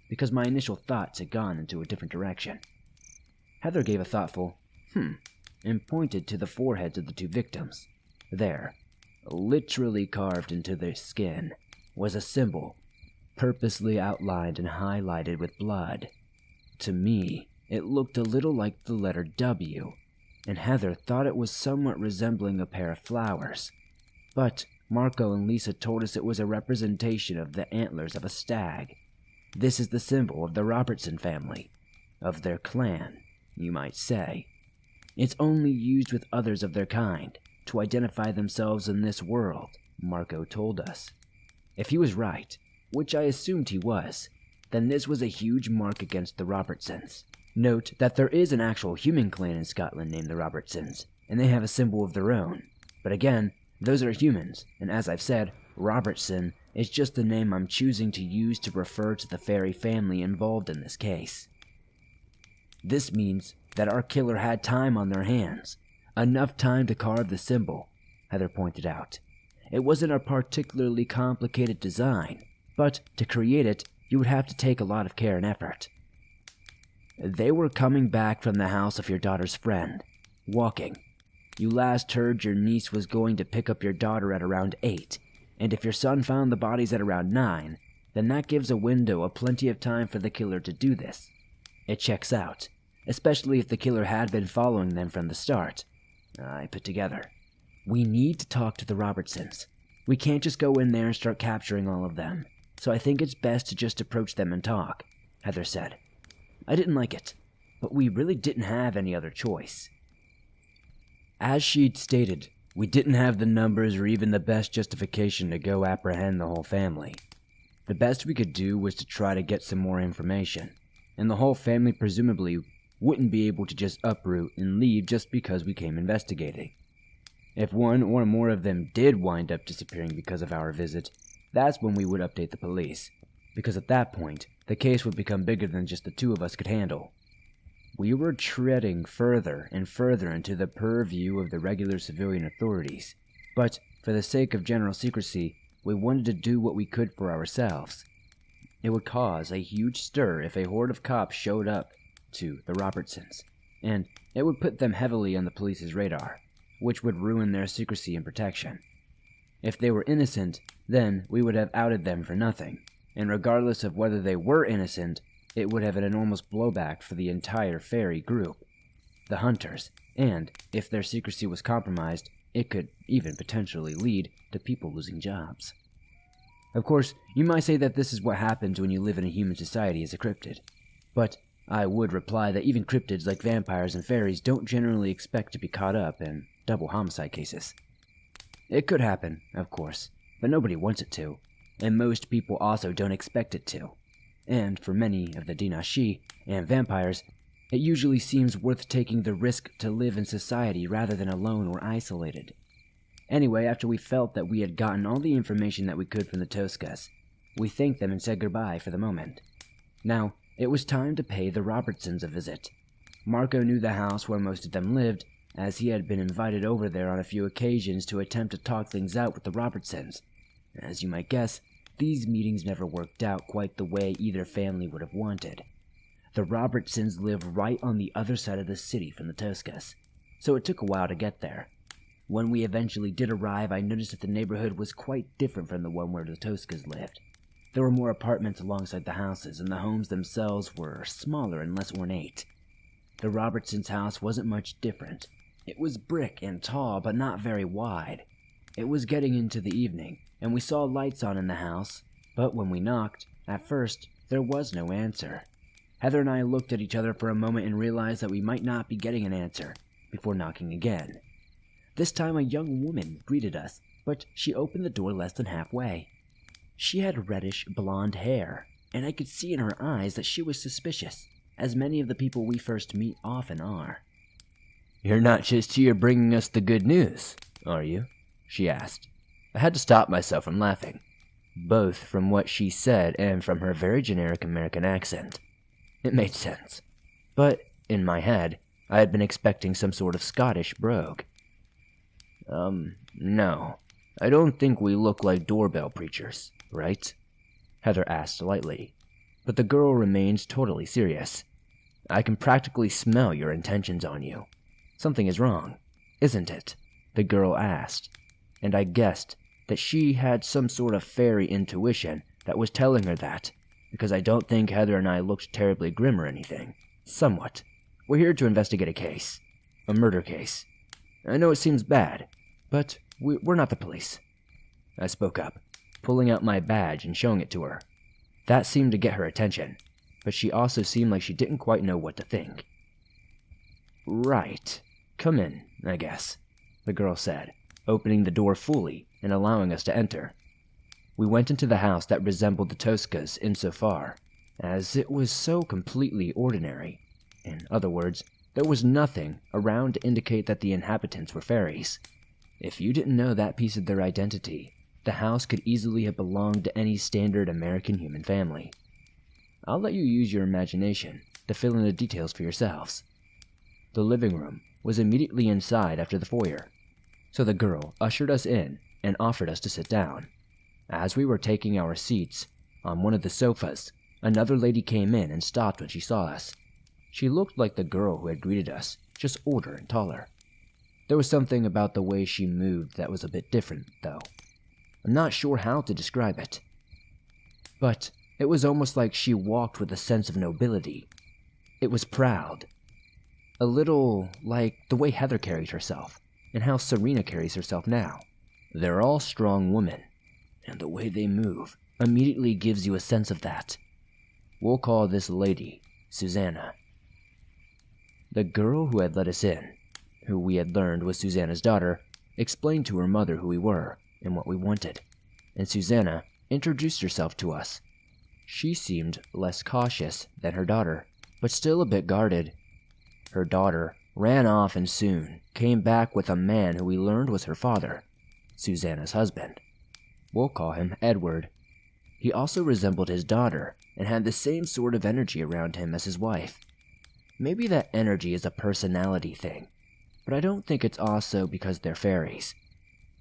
because my initial thoughts had gone into a different direction. Heather gave a thoughtful, and pointed to the foreheads of the two victims. There, literally carved into their skin, was a symbol, purposely outlined and highlighted with blood. To me, it looked a little like the letter W, and Heather thought it was somewhat resembling a pair of flowers. But Marco and Lisa told us it was a representation of the antlers of a stag. This is the symbol of the Robertson family, of their clan, you might say. It's only used with others of their kind, to identify themselves in this world, Marco told us. If he was right, which I assumed he was, then this was a huge mark against the Robertsons. Note that there is an actual human clan in Scotland named the Robertsons, and they have a symbol of their own. But again, those are humans, and as I've said, Robertson is just the name I'm choosing to use to refer to the fairy family involved in this case. This means that our killer had time on their hands, enough time to carve the symbol, Heather pointed out. It wasn't a particularly complicated design, but to create it, you would have to take a lot of care and effort. They were coming back from the house of your daughter's friend, walking. You last heard your niece was going to pick up your daughter at around 8, and if your son found the bodies at around 9, then that gives a window of plenty of time for the killer to do this. It checks out, especially if the killer had been following them from the start. I put together. We need to talk to the Robertsons. We can't just go in there and start capturing all of them, so I think it's best to just approach them and talk, Heather said. I didn't like it, but we really didn't have any other choice. As she'd stated, we didn't have the numbers or even the best justification to go apprehend the whole family. The best we could do was to try to get some more information, and the whole family presumably wouldn't be able to just uproot and leave just because we came investigating. If one or more of them did wind up disappearing because of our visit, that's when we would update the police, because at that point, the case would become bigger than just the two of us could handle. We were treading further and further into the purview of the regular civilian authorities, but for the sake of general secrecy, we wanted to do what we could for ourselves. It would cause a huge stir if a horde of cops showed up to the Robertsons, and it would put them heavily on the police's radar, which would ruin their secrecy and protection. If they were innocent, then we would have outed them for nothing, and regardless of whether they were innocent, it would have an enormous blowback for the entire fairy group, the hunters, and if their secrecy was compromised, it could even potentially lead to people losing jobs. Of course, you might say that this is what happens when you live in a human society as a cryptid, but I would reply that even cryptids like vampires and fairies don't generally expect to be caught up in double homicide cases. It could happen, of course, but nobody wants it to, and most people also don't expect it to. And for many of the Dinashi and vampires, it usually seems worth taking the risk to live in society rather than alone or isolated. Anyway, after we felt that we had gotten all the information that we could from the Toscas, we thanked them and said goodbye for the moment. Now, it was time to pay the Robertsons a visit. Marco knew the house where most of them lived, as he had been invited over there on a few occasions to attempt to talk things out with the Robertsons. As you might guess, these meetings never worked out quite the way either family would have wanted. The Robertsons live right on the other side of the city from the Toscas, so it took a while to get there. When we eventually did arrive, I noticed that the neighborhood was quite different from the one where the Toscas lived. There were more apartments alongside the houses, and the homes themselves were smaller and less ornate. The Robertsons' house wasn't much different. It was brick and tall, but not very wide. It was getting into the evening, and we saw lights on in the house, but when we knocked, at first, there was no answer. Heather and I looked at each other for a moment and realized that we might not be getting an answer, before knocking again. This time a young woman greeted us, but she opened the door less than halfway. She had reddish blonde hair, and I could see in her eyes that she was suspicious, as many of the people we first meet often are. "You're not just here bringing us the good news, are you?" she asked. I had to stop myself from laughing, both from what she said and from her very generic American accent. It made sense, but in my head, I had been expecting some sort of Scottish brogue. No, I don't think we look like doorbell preachers, right?" Heather asked lightly, but the girl remained totally serious. "I can practically smell your intentions on you. Something is wrong, isn't it?" the girl asked, and I guessed that she had some sort of fairy intuition that was telling her that, because I don't think Heather and I looked terribly grim or anything. Somewhat. We're here to investigate a case. A murder case. I know it seems bad, but we're not the police. I spoke up, pulling out my badge and showing it to her. That seemed to get her attention, but she also seemed like she didn't quite know what to think. "Right. Come in, I guess," the girl said, opening the door fully and allowing us to enter. We went into the house that resembled the Toscas insofar as it was so completely ordinary. In other words, there was nothing around to indicate that the inhabitants were fairies. If you didn't know that piece of their identity, the house could easily have belonged to any standard American human family. I'll let you use your imagination to fill in the details for yourselves. The living room was immediately inside after the foyer, so the girl ushered us in and offered us to sit down. As we were taking our seats on one of the sofas, another lady came in and stopped when she saw us. She looked like the girl who had greeted us, just older and taller. There was something about the way she moved that was a bit different, though. I'm not sure how to describe it. But it was almost like she walked with a sense of nobility. It was proud. A little like the way Heather carried herself, and how Serena carries herself now. They're all strong women, and the way they move immediately gives you a sense of that. We'll call this lady Susanna. The girl who had let us in, who we had learned was Susanna's daughter, explained to her mother who we were and what we wanted, and Susanna introduced herself to us. She seemed less cautious than her daughter, but still a bit guarded. Her daughter ran off and soon came back with a man who we learned was her father, Susanna's husband. We'll call him Edward. He also resembled his daughter and had the same sort of energy around him as his wife. Maybe that energy is a personality thing, but I don't think it's also because they're fairies.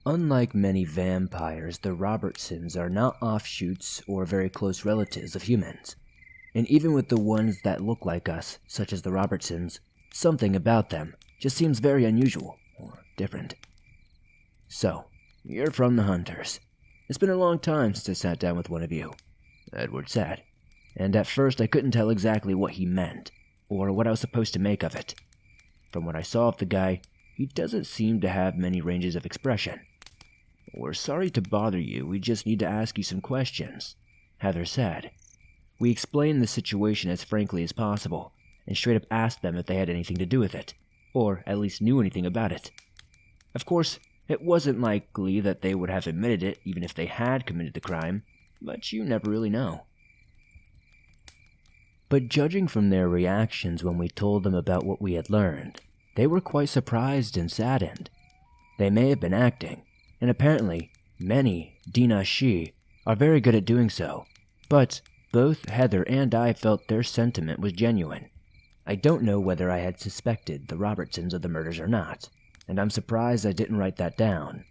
Unlike many vampires, the Robertsons are not offshoots or very close relatives of humans. And even with the ones that look like us, such as the Robertsons, something about them just seems very unusual or different. So, you're from the Hunters. It's been a long time since I sat down with one of you, Edward said, and at first I couldn't tell exactly what he meant, or what I was supposed to make of it. From what I saw of the guy, he doesn't seem to have many ranges of expression. We're sorry to bother you, we just need to ask you some questions, Heather said. We explained the situation as frankly as possible, and straight up asked them if they had anything to do with it, or at least knew anything about it. Of course, it wasn't likely that they would have admitted it even if they had committed the crime, but you never really know. But judging from their reactions when we told them about what we had learned, they were quite surprised and saddened. They may have been acting, and apparently many Dinashi are very good at doing so, but both Heather and I felt their sentiment was genuine. I don't know whether I had suspected the Robertsons of the murders or not, and I'm surprised I didn't write that down.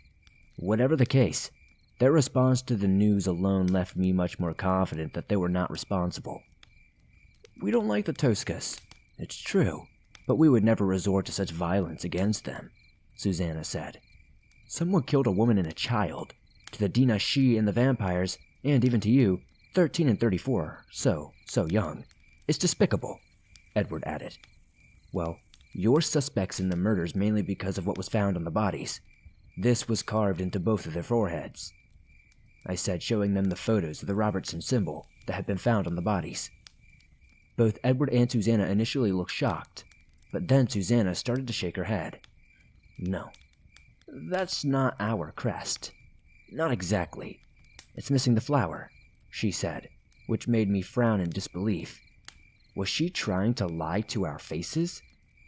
Whatever the case, their response to the news alone left me much more confident that they were not responsible. We don't like the Toscas, it's true, but we would never resort to such violence against them, Susanna said. Someone killed a woman and a child. To the Dinashi and the vampires, and even to you, 13 and 34, so young. It's despicable, Edward added. Well, you're suspects in the murders mainly because of what was found on the bodies. This was carved into both of their foreheads, I said, showing them the photos of the Robertson symbol that had been found on the bodies. Both Edward and Susanna initially looked shocked, but then Susanna started to shake her head. No, that's not our crest. Not exactly. It's missing the flower, she said, which made me frown in disbelief. Was she trying to lie to our faces?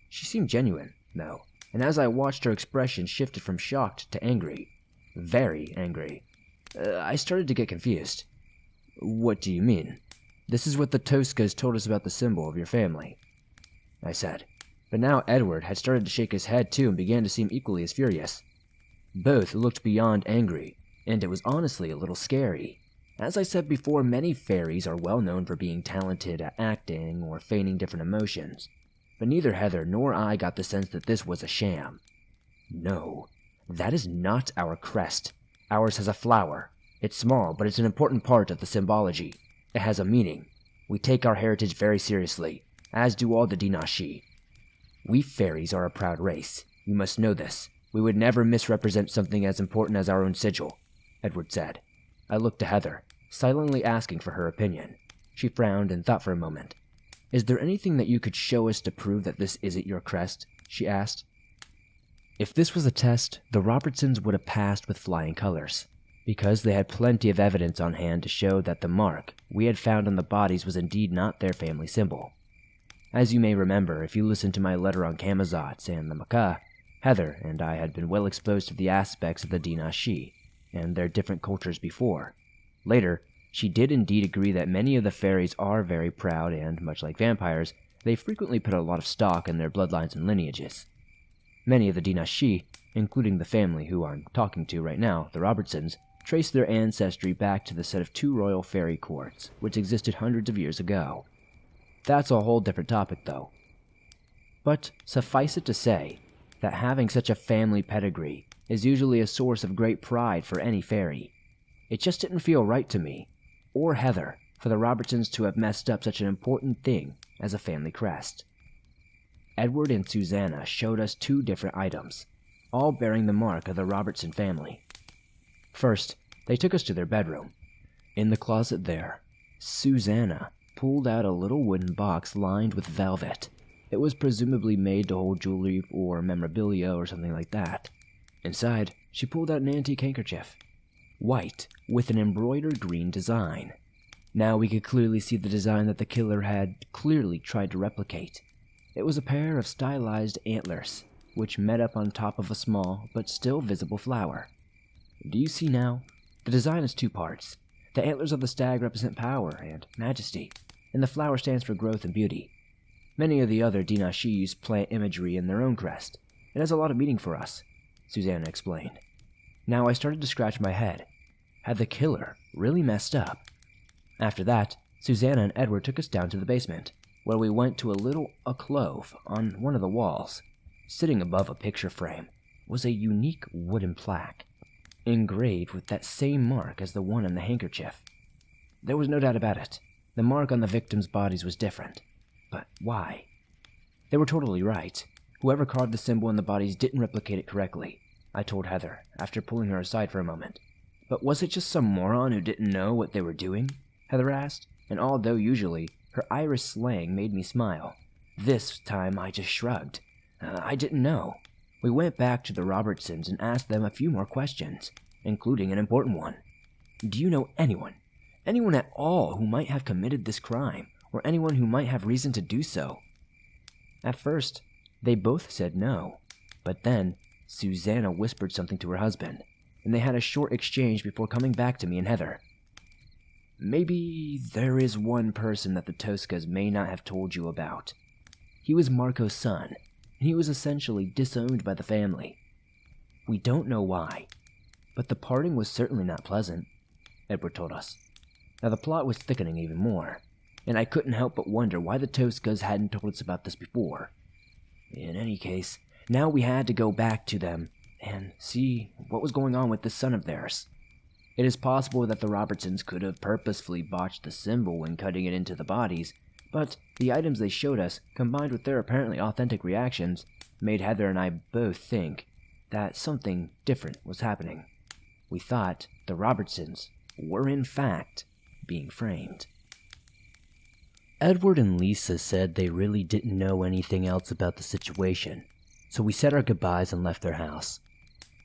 She seemed genuine, though, and as I watched her expression shifted from shocked to angry. Very angry. I started to get confused. What do you mean? This is what the Toscas told us about the symbol of your family, I said. But now Edward had started to shake his head too and began to seem equally as furious. Both looked beyond angry, and it was honestly a little scary. As I said before, many fairies are well known for being talented at acting or feigning different emotions, but neither Heather nor I got the sense that this was a sham. No, that is not our crest. Ours has a flower. It's small, but it's an important part of the symbology. It has a meaning. We take our heritage very seriously, as do all the Dinashi. We fairies are a proud race. You must know this. We would never misrepresent something as important as our own sigil, Edward said. I looked to Heather, silently asking for her opinion. She frowned and thought for a moment. Is there anything that you could show us to prove that this isn't your crest? She asked. If this was a test, the Robertsons would have passed with flying colors, because they had plenty of evidence on hand to show that the mark we had found on the bodies was indeed not their family symbol. As you may remember, if you listened to my letter on Camazotz and the Macaw, Heather and I had been well exposed to the aspects of the Dinashi and their different cultures before. Later, she did indeed agree that many of the fairies are very proud and, much like vampires, they frequently put a lot of stock in their bloodlines and lineages. Many of the Dinashi, including the family who I'm talking to right now, the Robertsons, trace their ancestry back to the set of 2 royal fairy courts, which existed hundreds of years ago. That's a whole different topic, though. But suffice it to say that having such a family pedigree is usually a source of great pride for any fairy. It just didn't feel right to me, or Heather, for the Robertsons to have messed up such an important thing as a family crest. Edward and Susanna showed us 2 different items, all bearing the mark of the Robertson family. First, they took us to their bedroom. In the closet there, Susanna pulled out a little wooden box lined with velvet. It was presumably made to hold jewelry or memorabilia or something like that. Inside, she pulled out an antique handkerchief, white with an embroidered green design. Now we could clearly see the design that the killer had clearly tried to replicate. It was a pair of stylized antlers, which met up on top of a small but still visible flower. Do you see now? The design is 2 parts. The antlers of the stag represent power and majesty, and the flower stands for growth and beauty. Many of the other Dinashi use plant imagery in their own crest. It has a lot of meaning for us, Susanna explained. Now I started to scratch my head. Had the killer really messed up? After that, Susanna and Edward took us down to the basement, where we went to a little alcove on one of the walls. Sitting above a picture frame was a unique wooden plaque, engraved with that same mark as the one on the handkerchief. There was no doubt about it. The mark on the victims' bodies was different. But why? They were totally right. Whoever carved the symbol on the bodies didn't replicate it correctly, I told Heather, after pulling her aside for a moment. But was it just some moron who didn't know what they were doing? Heather asked, and although usually her Irish slang made me smile, this time I just shrugged. I didn't know. We went back to the Robertsons and asked them a few more questions, including an important one. Do you know anyone at all who might have committed this crime, or anyone who might have reason to do so? At first, they both said no, but then Susanna whispered something to her husband, and they had a short exchange before coming back to me and Heather. Maybe there is one person that the Toscas may not have told you about. He was Marco's son, and he was essentially disowned by the family. We don't know why, but the parting was certainly not pleasant, Edward told us. Now the plot was thickening even more, and I couldn't help but wonder why the Toscas hadn't told us about this before. In any case, now we had to go back to them and see what was going on with this son of theirs. It is possible that the Robertsons could have purposefully botched the symbol when cutting it into the bodies, but the items they showed us, combined with their apparently authentic reactions, made Heather and I both think that something different was happening. We thought the Robertsons were in fact being framed. Edward and Lisa said they really didn't know anything else about the situation, so we said our goodbyes and left their house.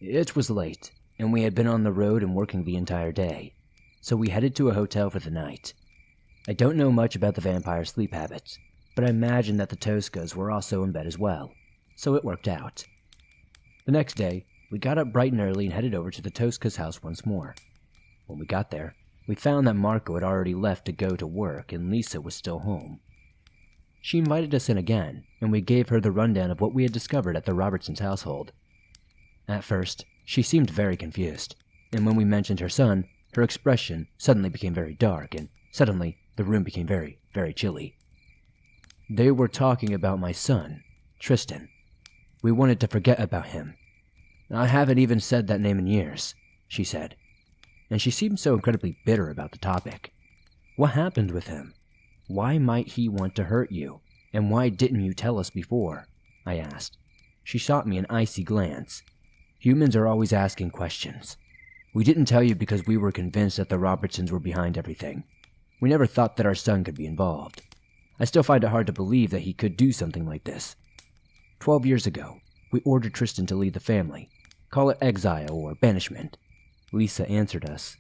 It was late, and we had been on the road and working the entire day, so we headed to a hotel for the night. I don't know much about the vampire sleep habits, but I imagine that the Toscas were also in bed as well, so it worked out. The next day, we got up bright and early and headed over to the Toscas' house once more. When we got there, we found that Marco had already left to go to work and Lisa was still home. She invited us in again, and we gave her the rundown of what we had discovered at the Robertsons' household. At first, she seemed very confused, and when we mentioned her son, her expression suddenly became very dark, and suddenly the room became very, very chilly. They were talking about my son, Tristan. We wanted to forget about him. I haven't even said that name in years, she said, and she seemed so incredibly bitter about the topic. What happened with him? Why might he want to hurt you, and why didn't you tell us before? I asked. She shot me an icy glance. Humans are always asking questions. We didn't tell you because we were convinced that the Robertsons were behind everything. We never thought that our son could be involved. I still find it hard to believe that he could do something like this. 12 years ago, we ordered Tristan to leave the family. Call it exile or banishment. Lisa answered us.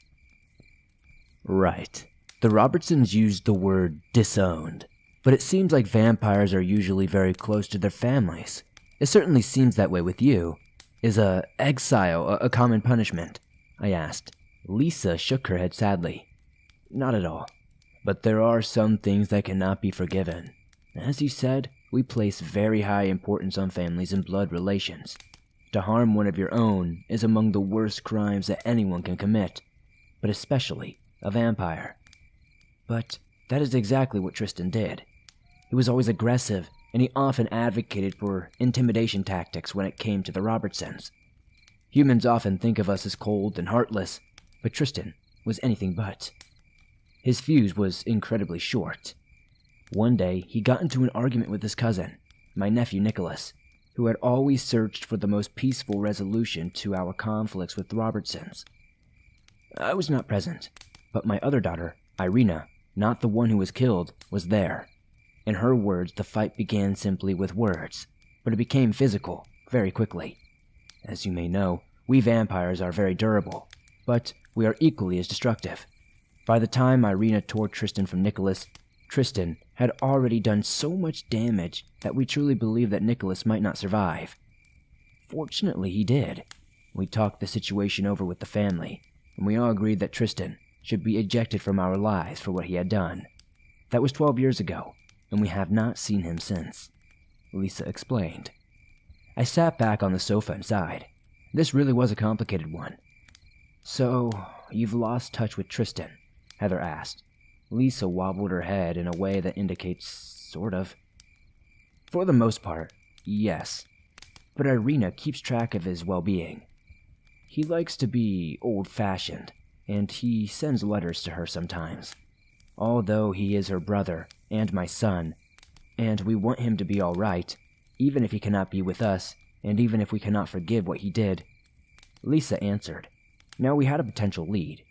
Right. The Robertsons used the word disowned, but it seems like vampires are usually very close to their families. It certainly seems that way with you. Is exile a common punishment? I asked. Lisa shook her head sadly. Not at all. But there are some things that cannot be forgiven. As you said, we place very high importance on families and blood relations. To harm one of your own is among the worst crimes that anyone can commit, but especially a vampire. But that is exactly what Tristan did. He was always aggressive and he often advocated for intimidation tactics when it came to the Robertsons. Humans often think of us as cold and heartless, but Tristan was anything but. His fuse was incredibly short. One day, he got into an argument with his cousin, my nephew Nicholas, who had always searched for the most peaceful resolution to our conflicts with the Robertsons. I was not present, but my other daughter, Irina, not the one who was killed, was there. In her words, the fight began simply with words, but it became physical very quickly. As you may know, we vampires are very durable, but we are equally as destructive. By the time Irina tore Tristan from Nicholas, Tristan had already done so much damage that we truly believed that Nicholas might not survive. Fortunately, he did. We talked the situation over with the family, and we all agreed that Tristan should be ejected from our lives for what he had done. That was 12 years ago, and we have not seen him since, Lisa explained. I sat back on the sofa and sighed. This really was a complicated one. So, you've lost touch with Tristan? Heather asked. Lisa wobbled her head in a way that indicates sort of. For the most part, yes. But Irina keeps track of his well-being. He likes to be old-fashioned, and he sends letters to her sometimes. Although he is her brother and my son, and we want him to be all right, even if he cannot be with us, and even if we cannot forgive what he did. Lisa answered. Now we had a potential lead.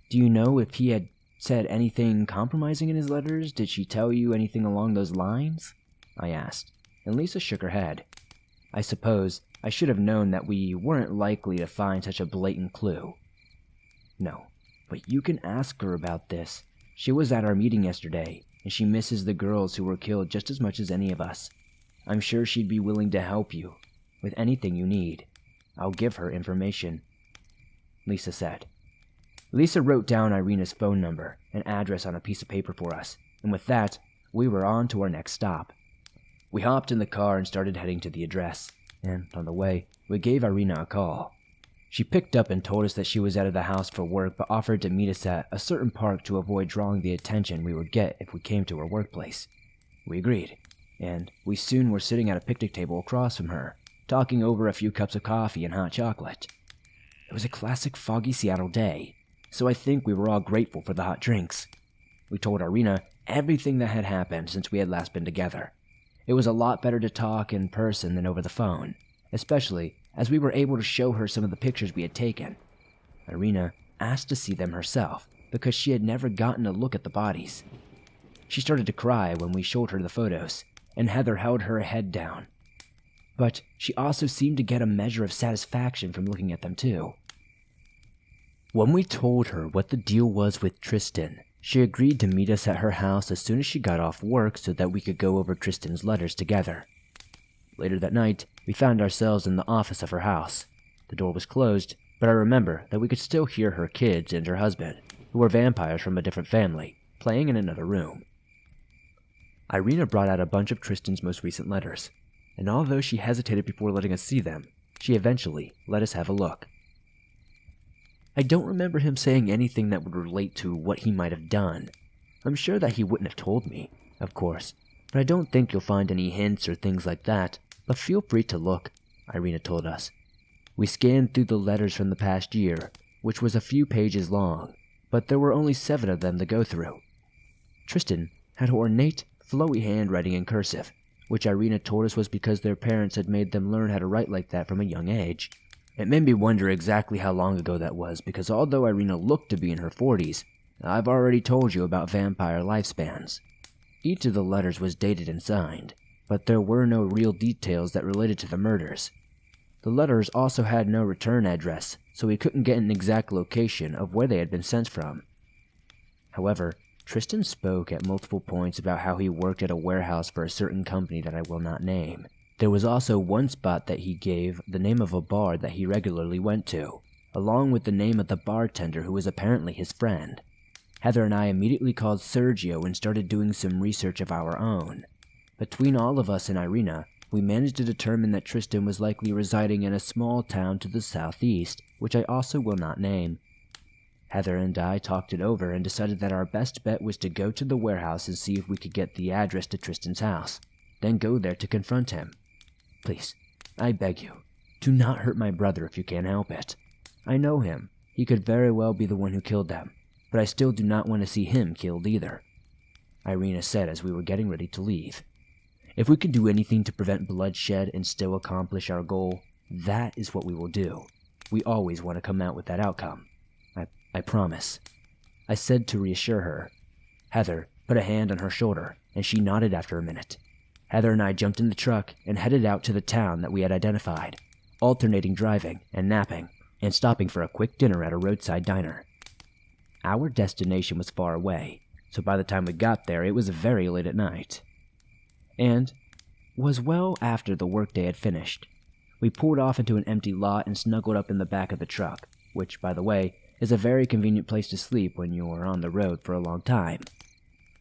Do you know if he had said anything compromising in his letters? Did she tell you anything along those lines? I asked, and Lisa shook her head. I suppose I should have known that we weren't likely to find such a blatant clue. No, but you can ask her about this. She was at our meeting yesterday, and she misses the girls who were killed just as much as any of us. I'm sure she'd be willing to help you with anything you need. I'll give her information, Lisa said. Lisa wrote down Irina's phone number and address on a piece of paper for us, and with that, we were on to our next stop. We hopped in the car and started heading to the address, and on the way, we gave Irina a call. She picked up and told us that she was out of the house for work but offered to meet us at a certain park to avoid drawing the attention we would get if we came to her workplace. We agreed, and we soon were sitting at a picnic table across from her, talking over a few cups of coffee and hot chocolate. It was a classic foggy Seattle day, so I think we were all grateful for the hot drinks. We told Irina everything that had happened since we had last been together. It was a lot better to talk in person than over the phone, especially as we were able to show her some of the pictures we had taken. Irina asked to see them herself because she had never gotten a look at the bodies. She started to cry when we showed her the photos, and Heather held her head down. But she also seemed to get a measure of satisfaction from looking at them too. When we told her what the deal was with Tristan, she agreed to meet us at her house as soon as she got off work so that we could go over Tristan's letters together. Later that night, we found ourselves in the office of her house. The door was closed, but I remember that we could still hear her kids and her husband, who were vampires from a different family, playing in another room. Irina brought out a bunch of Tristan's most recent letters, and although she hesitated before letting us see them, she eventually let us have a look. I don't remember him saying anything that would relate to what he might have done. I'm sure that he wouldn't have told me, of course, but I don't think you'll find any hints or things like that, but feel free to look, Irina told us. We scanned through the letters from the past year, which was a few pages long, but there were only 7 of them to go through. Tristan had ornate, flowy handwriting in cursive, which Irina told us was because their parents had made them learn how to write like that from a young age. It made me wonder exactly how long ago that was, because although Irina looked to be in her 40s, I've already told you about vampire lifespans. Each of the letters was dated and signed, but there were no real details that related to the murders. The letters also had no return address, so we couldn't get an exact location of where they had been sent from. However, Tristan spoke at multiple points about how he worked at a warehouse for a certain company that I will not name. There was also one spot that he gave the name of a bar that he regularly went to, along with the name of the bartender who was apparently his friend. Heather and I immediately called Sergio and started doing some research of our own. Between all of us and Irina, we managed to determine that Tristan was likely residing in a small town to the southeast, which I also will not name. Heather and I talked it over and decided that our best bet was to go to the warehouse and see if we could get the address to Tristan's house. then go there to confront him. Please, I beg you, do not hurt my brother if you can help it. I know him. He could very well be the one who killed them, but I still do not want to see him killed either," Irina said as we were getting ready to leave. "If we could do anything to prevent bloodshed and still accomplish our goal, that is what we will do. We always want to come out with that outcome. I promise," I said to reassure her. Heather put a hand on her shoulder, and she nodded after a minute. Heather and I jumped in the truck and headed out to the town that we had identified, alternating driving and napping, and stopping for a quick dinner at a roadside diner. Our destination was far away, so by the time we got there, it was very late at night. And was well after the workday had finished. We pulled off into an empty lot and snuggled up in the back of the truck, which, by the way, is a very convenient place to sleep when you are on the road for a long time.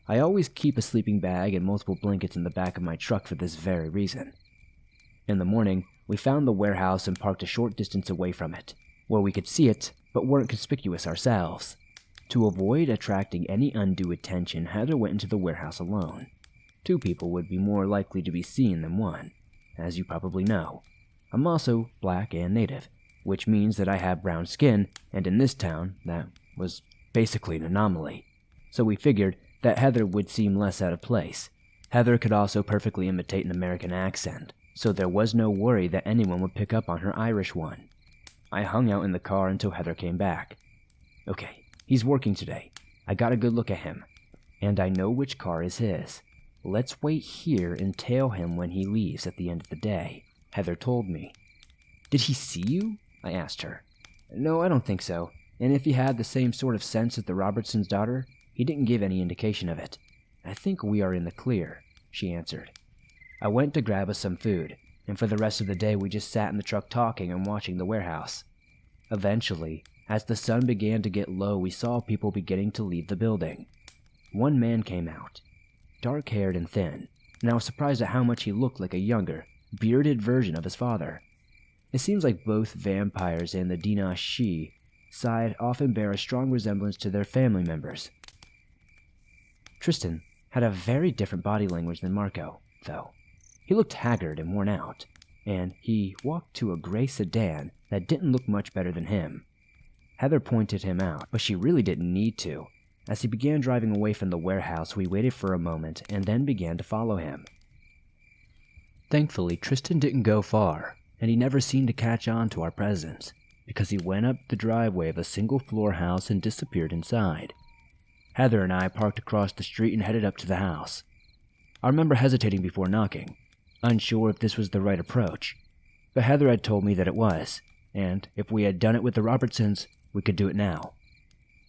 I always keep a sleeping bag and multiple blankets in the back of my truck for this very reason. In the morning, we found the warehouse and parked a short distance away from it, where we could see it but weren't conspicuous ourselves. To avoid attracting any undue attention, Heather went into the warehouse alone. 2 people would be more likely to be seen than 1, as you probably know. I'm also black and native, which means that I have brown skin, and in this town, that was basically an anomaly. So we figured that Heather would seem less out of place. Heather could also perfectly imitate an American accent, so there was no worry that anyone would pick up on her Irish one. I hung out in the car until Heather came back. "Okay, he's working today. I got a good look at him, and I know which car is his. Let's wait here and tail him when he leaves at the end of the day," Heather told me. "Did he see you?" I asked her. "No, I don't think so, and if he had the same sort of sense as the Robertson's daughter, he didn't give any indication of it. I think we are in the clear," she answered. I went to grab us some food, and for the rest of the day we just sat in the truck talking and watching the warehouse. Eventually, as the sun began to get low, we saw people beginning to leave the building. One man came out, dark-haired and thin, and I was surprised at how much he looked like a younger, bearded version of his father. It seems like both vampires and the Dinashi side often bear a strong resemblance to their family members. Tristan had a very different body language than Marco, though. He looked haggard and worn out, and he walked to a gray sedan that didn't look much better than him. Heather pointed him out, but she really didn't need to. As he began driving away from the warehouse, we waited for a moment and then began to follow him. Thankfully, Tristan didn't go far, and he never seemed to catch on to our presence, because he went up the driveway of a single-floor house and disappeared inside. Heather and I parked across the street and headed up to the house. I remember hesitating before knocking, unsure if this was the right approach, but Heather had told me that it was, and if we had done it with the Robertsons, we could do it now.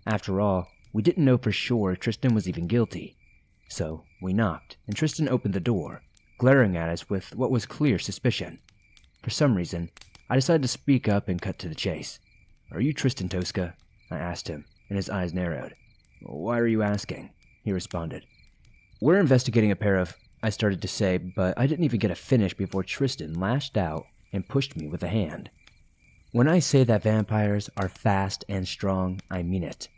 After all, we didn't know for sure if Tristan was even guilty. So we knocked, and Tristan opened the door, glaring at us with what was clear suspicion. For some reason, I decided to speak up and cut to the chase. "Are you Tristan Tosca?" I asked him, and his eyes narrowed. "Why are you asking?" he responded. "We're investigating a pair of," I started to say, but I didn't even get a finish before Tristan lashed out and pushed me with a hand. When I say that vampires are fast and strong, I mean it.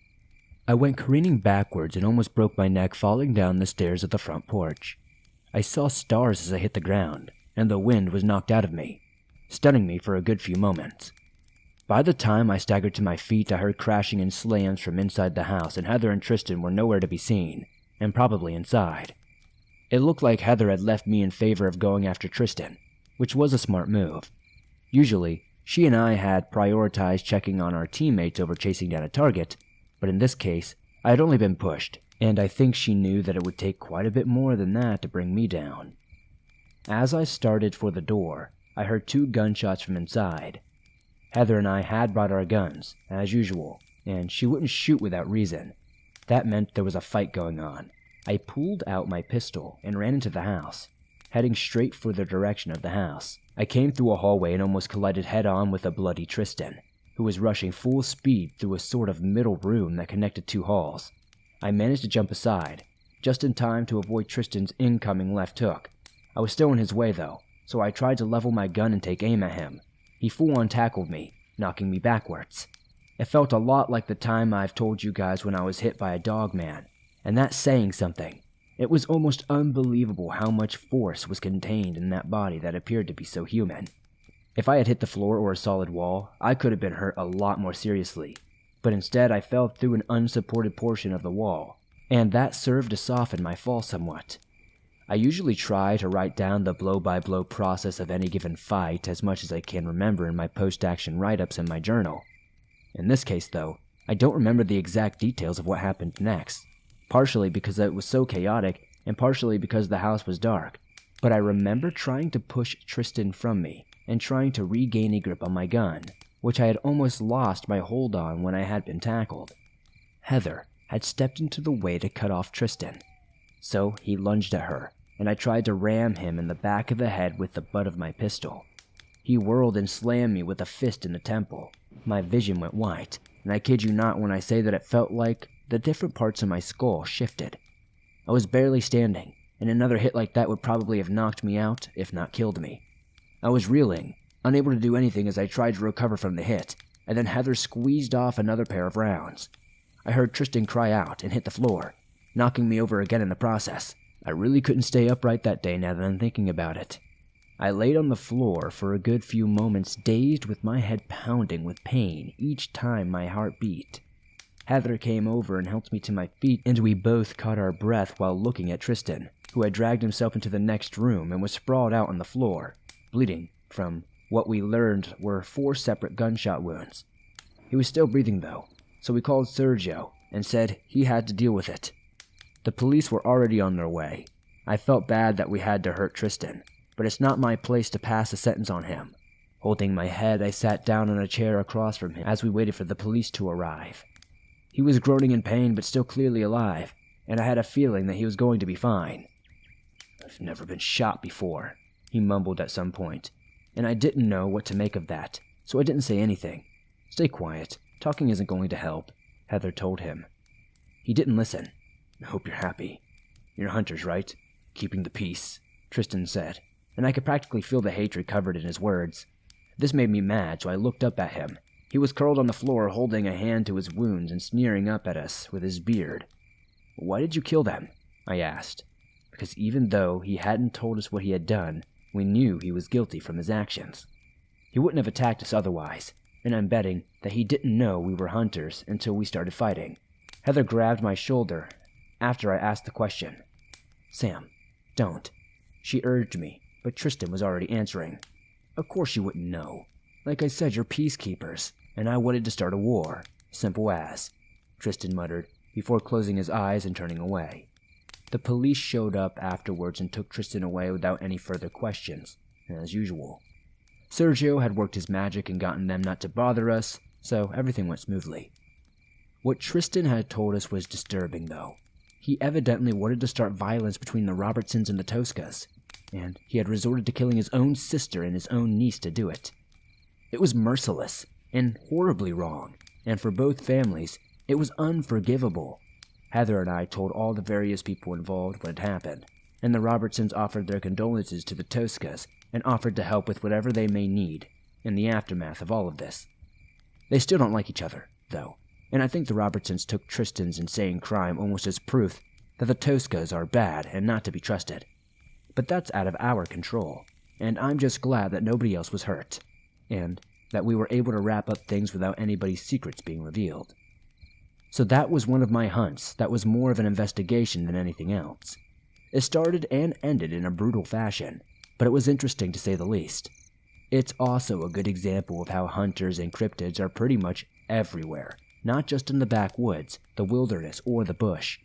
I went careening backwards and almost broke my neck falling down the stairs of the front porch. I saw stars as I hit the ground, and the wind was knocked out of me, stunning me for a good few moments. By the time I staggered to my feet, I heard crashing and slams from inside the house, and Heather and Tristan were nowhere to be seen, and probably inside. It looked like Heather had left me in favor of going after Tristan, which was a smart move. Usually, she and I had prioritized checking on our teammates over chasing down a target, but in this case, I had only been pushed, and I think she knew that it would take quite a bit more than that to bring me down. As I started for the door, I heard 2 gunshots from inside. Heather and I had brought our guns, as usual, and she wouldn't shoot without reason. That meant there was a fight going on. I pulled out my pistol and ran into the house, heading straight for the direction of the house. I came through a hallway and almost collided head-on with a bloody Tristan, who was rushing full speed through a sort of middle room that connected 2 halls. I managed to jump aside, just in time to avoid Tristan's incoming left hook. I was still in his way though, so I tried to level my gun and take aim at him. He full-on tackled me, knocking me backwards. It felt a lot like the time I've told you guys when I was hit by a dog man, and that's saying something. It was almost unbelievable how much force was contained in that body that appeared to be so human. If I had hit the floor or a solid wall, I could have been hurt a lot more seriously, but instead I fell through an unsupported portion of the wall, and that served to soften my fall somewhat. I usually try to write down the blow-by-blow process of any given fight as much as I can remember in my post-action write-ups in my journal. In this case, though, I don't remember the exact details of what happened next, partially because it was so chaotic and partially because the house was dark, but I remember trying to push Tristan from me and trying to regain a grip on my gun, which I had almost lost my hold on when I had been tackled. Heather had stepped into the way to cut off Tristan, so he lunged at her, and I tried to ram him in the back of the head with the butt of my pistol. He whirled and slammed me with a fist in the temple. My vision went white, and I kid you not when I say that it felt like the different parts of my skull shifted. I was barely standing, and another hit like that would probably have knocked me out, if not killed me. I was reeling, unable to do anything as I tried to recover from the hit, and then Heather squeezed off another pair of rounds. I heard Tristan cry out and hit the floor, knocking me over again in the process. I really couldn't stay upright that day now that I'm thinking about it. I laid on the floor for a good few moments, dazed with my head pounding with pain each time my heart beat. Heather came over and helped me to my feet, and we both caught our breath while looking at Tristan, who had dragged himself into the next room and was sprawled out on the floor, bleeding from what we learned were 4 separate gunshot wounds. He was still breathing though, so we called Sergio and said he had to deal with it. The police were already on their way. I felt bad that we had to hurt Tristan, but it's not my place to pass a sentence on him. Holding my head, I sat down on a chair across from him as we waited for the police to arrive. He was groaning in pain but still clearly alive, and I had a feeling that he was going to be fine. "I've never been shot before," he mumbled at some point, and I didn't know what to make of that, so I didn't say anything. "Stay quiet. Talking isn't going to help," Heather told him. He didn't listen. "I hope you're happy. You're hunters, right? Keeping the peace," Tristan said, and I could practically feel the hatred covered in his words. This made me mad, so I looked up at him. He was curled on the floor holding a hand to his wounds and sneering up at us with his beard. "Why did you kill them?" I asked, because even though he hadn't told us what he had done, we knew he was guilty from his actions. He wouldn't have attacked us otherwise, and I'm betting that he didn't know we were hunters until we started fighting. Heather grabbed my shoulder after I asked the question. "Sam, don't," she urged me, but Tristan was already answering. "Of course you wouldn't know. Like I said, you're peacekeepers, and I wanted to start a war. Simple as," Tristan muttered, before closing his eyes and turning away. The police showed up afterwards and took Tristan away without any further questions, as usual. Sergio had worked his magic and gotten them not to bother us, so everything went smoothly. What Tristan had told us was disturbing, though. He evidently wanted to start violence between the Robertsons and the Toscas, and he had resorted to killing his own sister and his own niece to do it. It was merciless and horribly wrong, and for both families, it was unforgivable. Heather and I told all the various people involved what had happened, and the Robertsons offered their condolences to the Toscas and offered to help with whatever they may need in the aftermath of all of this. They still don't like each other, though, and I think the Robertsons took Tristan's insane crime almost as proof that the Toscas are bad and not to be trusted. But that's out of our control, and I'm just glad that nobody else was hurt, and that we were able to wrap up things without anybody's secrets being revealed. So that was one of my hunts that was more of an investigation than anything else. It started and ended in a brutal fashion, but it was interesting to say the least. It's also a good example of how hunters and cryptids are pretty much everywhere, not just in the backwoods, the wilderness, or the bush.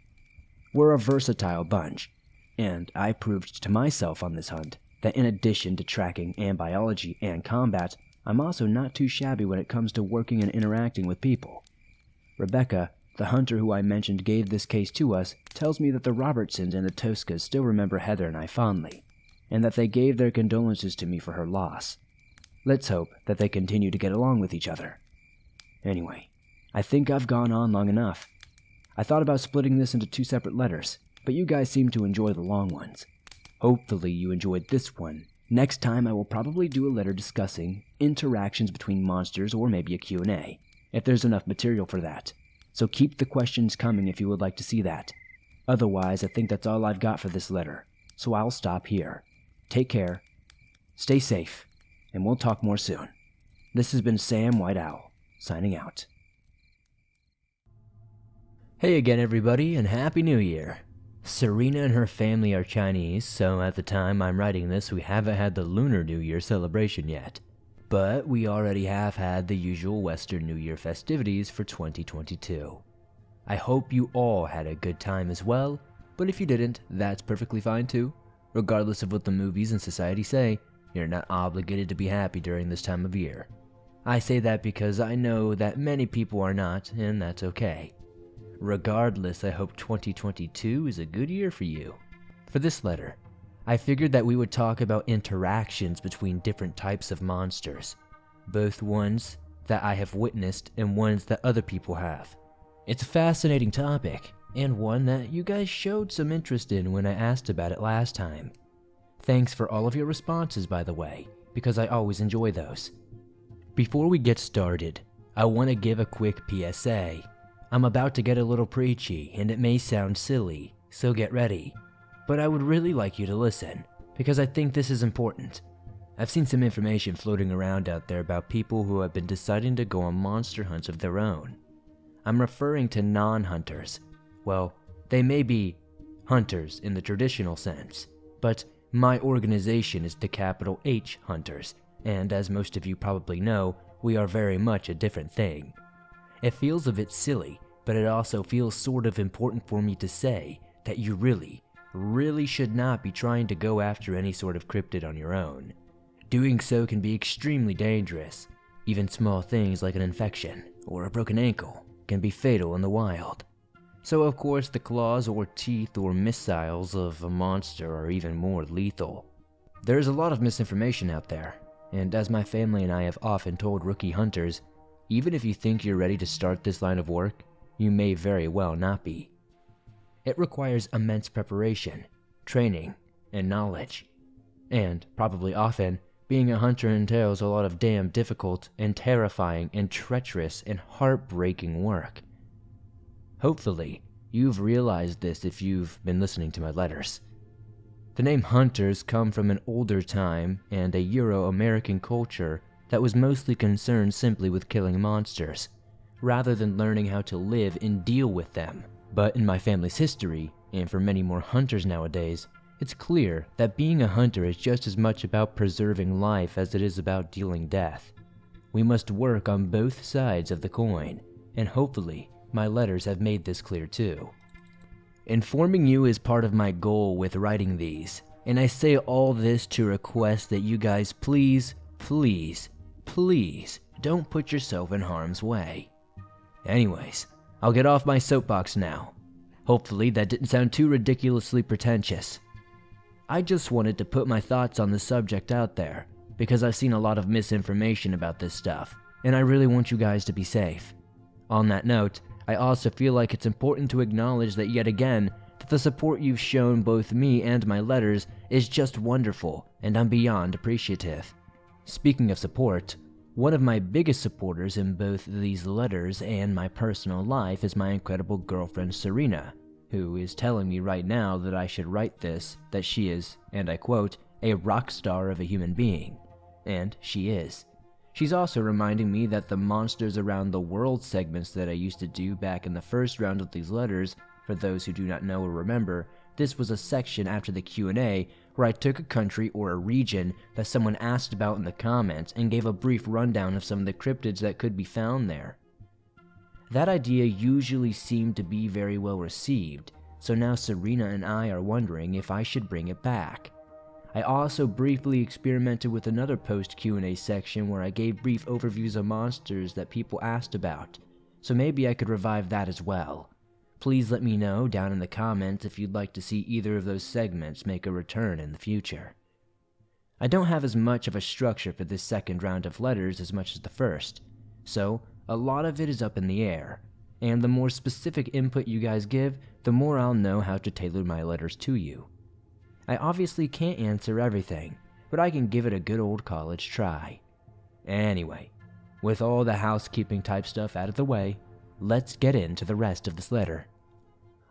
We're a versatile bunch, and I proved to myself on this hunt that in addition to tracking and biology and combat, I'm also not too shabby when it comes to working and interacting with people. Rebecca, the hunter who I mentioned gave this case to us, tells me that the Robertsons and the Toscas still remember Heather and I fondly, and that they gave their condolences to me for her loss. Let's hope that they continue to get along with each other. Anyway, I think I've gone on long enough. I thought about splitting this into 2 separate letters, but you guys seem to enjoy the long ones. Hopefully you enjoyed this one. Next time I will probably do a letter discussing interactions between monsters or maybe a Q&A, if there's enough material for that. So keep the questions coming if you would like to see that. Otherwise, I think that's all I've got for this letter, so I'll stop here. Take care, stay safe, and we'll talk more soon. This has been Sam White Owl, signing out. Hey again, everybody, and Happy New Year! Serena and her family are Chinese, so at the time I'm writing this, we haven't had the Lunar New Year celebration yet. But we already have had the usual Western New Year festivities for 2022. I hope you all had a good time as well, but if you didn't, that's perfectly fine too. Regardless of what the movies and society say, you're not obligated to be happy during this time of year. I say that because I know that many people are not, and that's okay. Regardless, I hope 2022 is a good year for you. For this letter, I figured that we would talk about interactions between different types of monsters, both ones that I have witnessed and ones that other people have. It's a fascinating topic, and one that you guys showed some interest in when I asked about it last time. Thanks for all of your responses, by the way, because I always enjoy those. Before we get started, I want to give a quick PSA. I'm about to get a little preachy, and it may sound silly, so get ready. But I would really like you to listen, because I think this is important. I've seen some information floating around out there about people who have been deciding to go on monster hunts of their own. I'm referring to non-hunters. Well, they may be hunters in the traditional sense, but my organization is the capital H Hunters, and as most of you probably know, we are very much a different thing. It feels a bit silly, but it also feels sort of important for me to say that you really should not be trying to go after any sort of cryptid on your own. Doing so can be extremely dangerous. Even small things like an infection or a broken ankle can be fatal in the wild. So of course the claws or teeth or missiles of a monster are even more lethal. There's a lot of misinformation out there, and as my family and I have often told rookie hunters, even if you think you're ready to start this line of work, you may very well not be. It requires immense preparation, training, and knowledge. And, probably often, being a hunter entails a lot of damn difficult and terrifying and treacherous and heartbreaking work. Hopefully, you've realized this if you've been listening to my letters. The name hunters come from an older time and a Euro-American culture that was mostly concerned simply with killing monsters, rather than learning how to live and deal with them. But in my family's history, and for many more hunters nowadays, it's clear that being a hunter is just as much about preserving life as it is about dealing death. We must work on both sides of the coin, and hopefully, my letters have made this clear too. Informing you is part of my goal with writing these, and I say all this to request that you guys please don't put yourself in harm's way. Anyways, I'll get off my soapbox now. Hopefully that didn't sound too ridiculously pretentious. I just wanted to put my thoughts on the subject out there, because I've seen a lot of misinformation about this stuff, and I really want you guys to be safe. On that note, I also feel like it's important to acknowledge that yet again, that the support you've shown both me and my letters is just wonderful, and I'm beyond appreciative. Speaking of support, one of my biggest supporters in both these letters and my personal life is my incredible girlfriend Serena, who is telling me right now that I should write this, that she is, and I quote, a rock star of a human being. And she is. She's also reminding me that the Monsters Around the World segments that I used to do back in the first round of these letters, for those who do not know or remember, this was a section after the Q&A where I took a country or a region that someone asked about in the comments and gave a brief rundown of some of the cryptids that could be found there. That idea usually seemed to be very well received, so now Serena and I are wondering if I should bring it back. I also briefly experimented with another post Q&A section where I gave brief overviews of monsters that people asked about, so maybe I could revive that as well. Please let me know down in the comments if you'd like to see either of those segments make a return in the future. I don't have as much of a structure for this second round of letters as much as the first, so a lot of it is up in the air, and the more specific input you guys give, the more I'll know how to tailor my letters to you. I obviously can't answer everything, but I can give it a good old college try. Anyway, with all the housekeeping type stuff out of the way, let's get into the rest of this letter.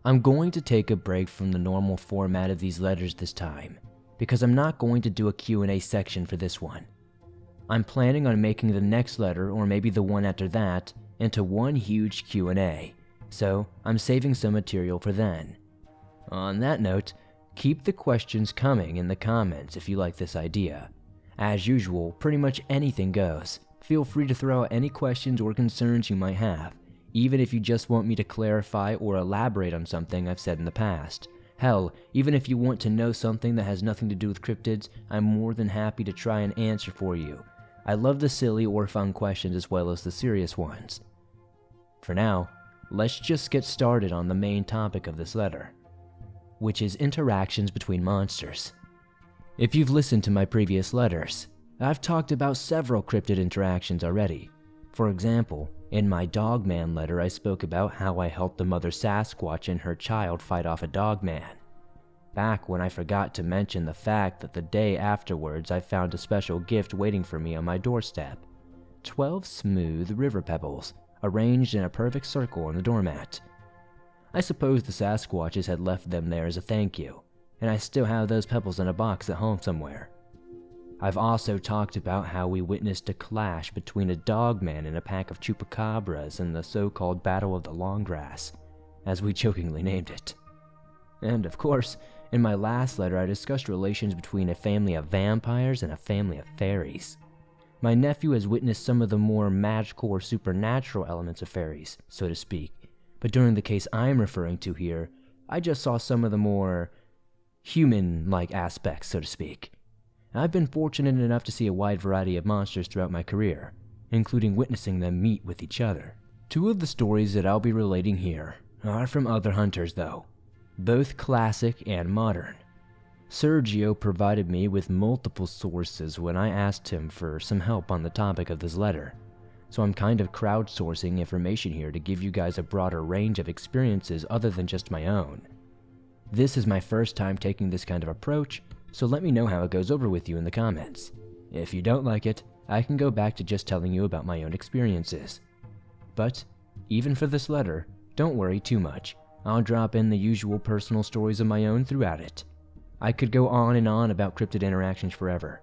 I'm going to take a break from the normal format of these letters this time, because I'm not going to do a Q&A section for this one. I'm planning on making the next letter, or maybe the one after that, into one huge Q&A, so I'm saving some material for then. On that note, keep the questions coming in the comments if you like this idea. As usual, pretty much anything goes. Feel free to throw out any questions or concerns you might have, even if you just want me to clarify or elaborate on something I've said in the past. Hell, even if you want to know something that has nothing to do with cryptids, I'm more than happy to try and answer for you. I love the silly or fun questions as well as the serious ones. For now, let's just get started on the main topic of this letter, which is interactions between monsters. If you've listened to my previous letters, I've talked about several cryptid interactions already. For example, in my Dogman letter I spoke about how I helped the mother Sasquatch and her child fight off a dogman. Back when I forgot to mention the fact that the day afterwards I found a special gift waiting for me on my doorstep. 12 smooth river pebbles, arranged in a perfect circle on the doormat. I suppose the Sasquatches had left them there as a thank you, and I still have those pebbles in a box at home somewhere. I've also talked about how we witnessed a clash between a dogman and a pack of Chupacabras in the so-called Battle of the Long Grass, as we jokingly named it. And of course, in my last letter I discussed relations between a family of vampires and a family of fairies. My nephew has witnessed some of the more magical or supernatural elements of fairies, so to speak, but during the case I'm referring to here, I just saw some of the more human-like aspects, so to speak. I've been fortunate enough to see a wide variety of monsters throughout my career, including witnessing them meet with each other. Two of the stories that I'll be relating here are from other hunters though, both classic and modern. Sergio provided me with multiple sources when I asked him for some help on the topic of this letter, so I'm kind of crowdsourcing information here to give you guys a broader range of experiences other than just my own. This is my first time taking this kind of approach, so let me know how it goes over with you in the comments. If you don't like it, I can go back to just telling you about my own experiences. But, even for this letter, don't worry too much. I'll drop in the usual personal stories of my own throughout it. I could go on and on about cryptid interactions forever,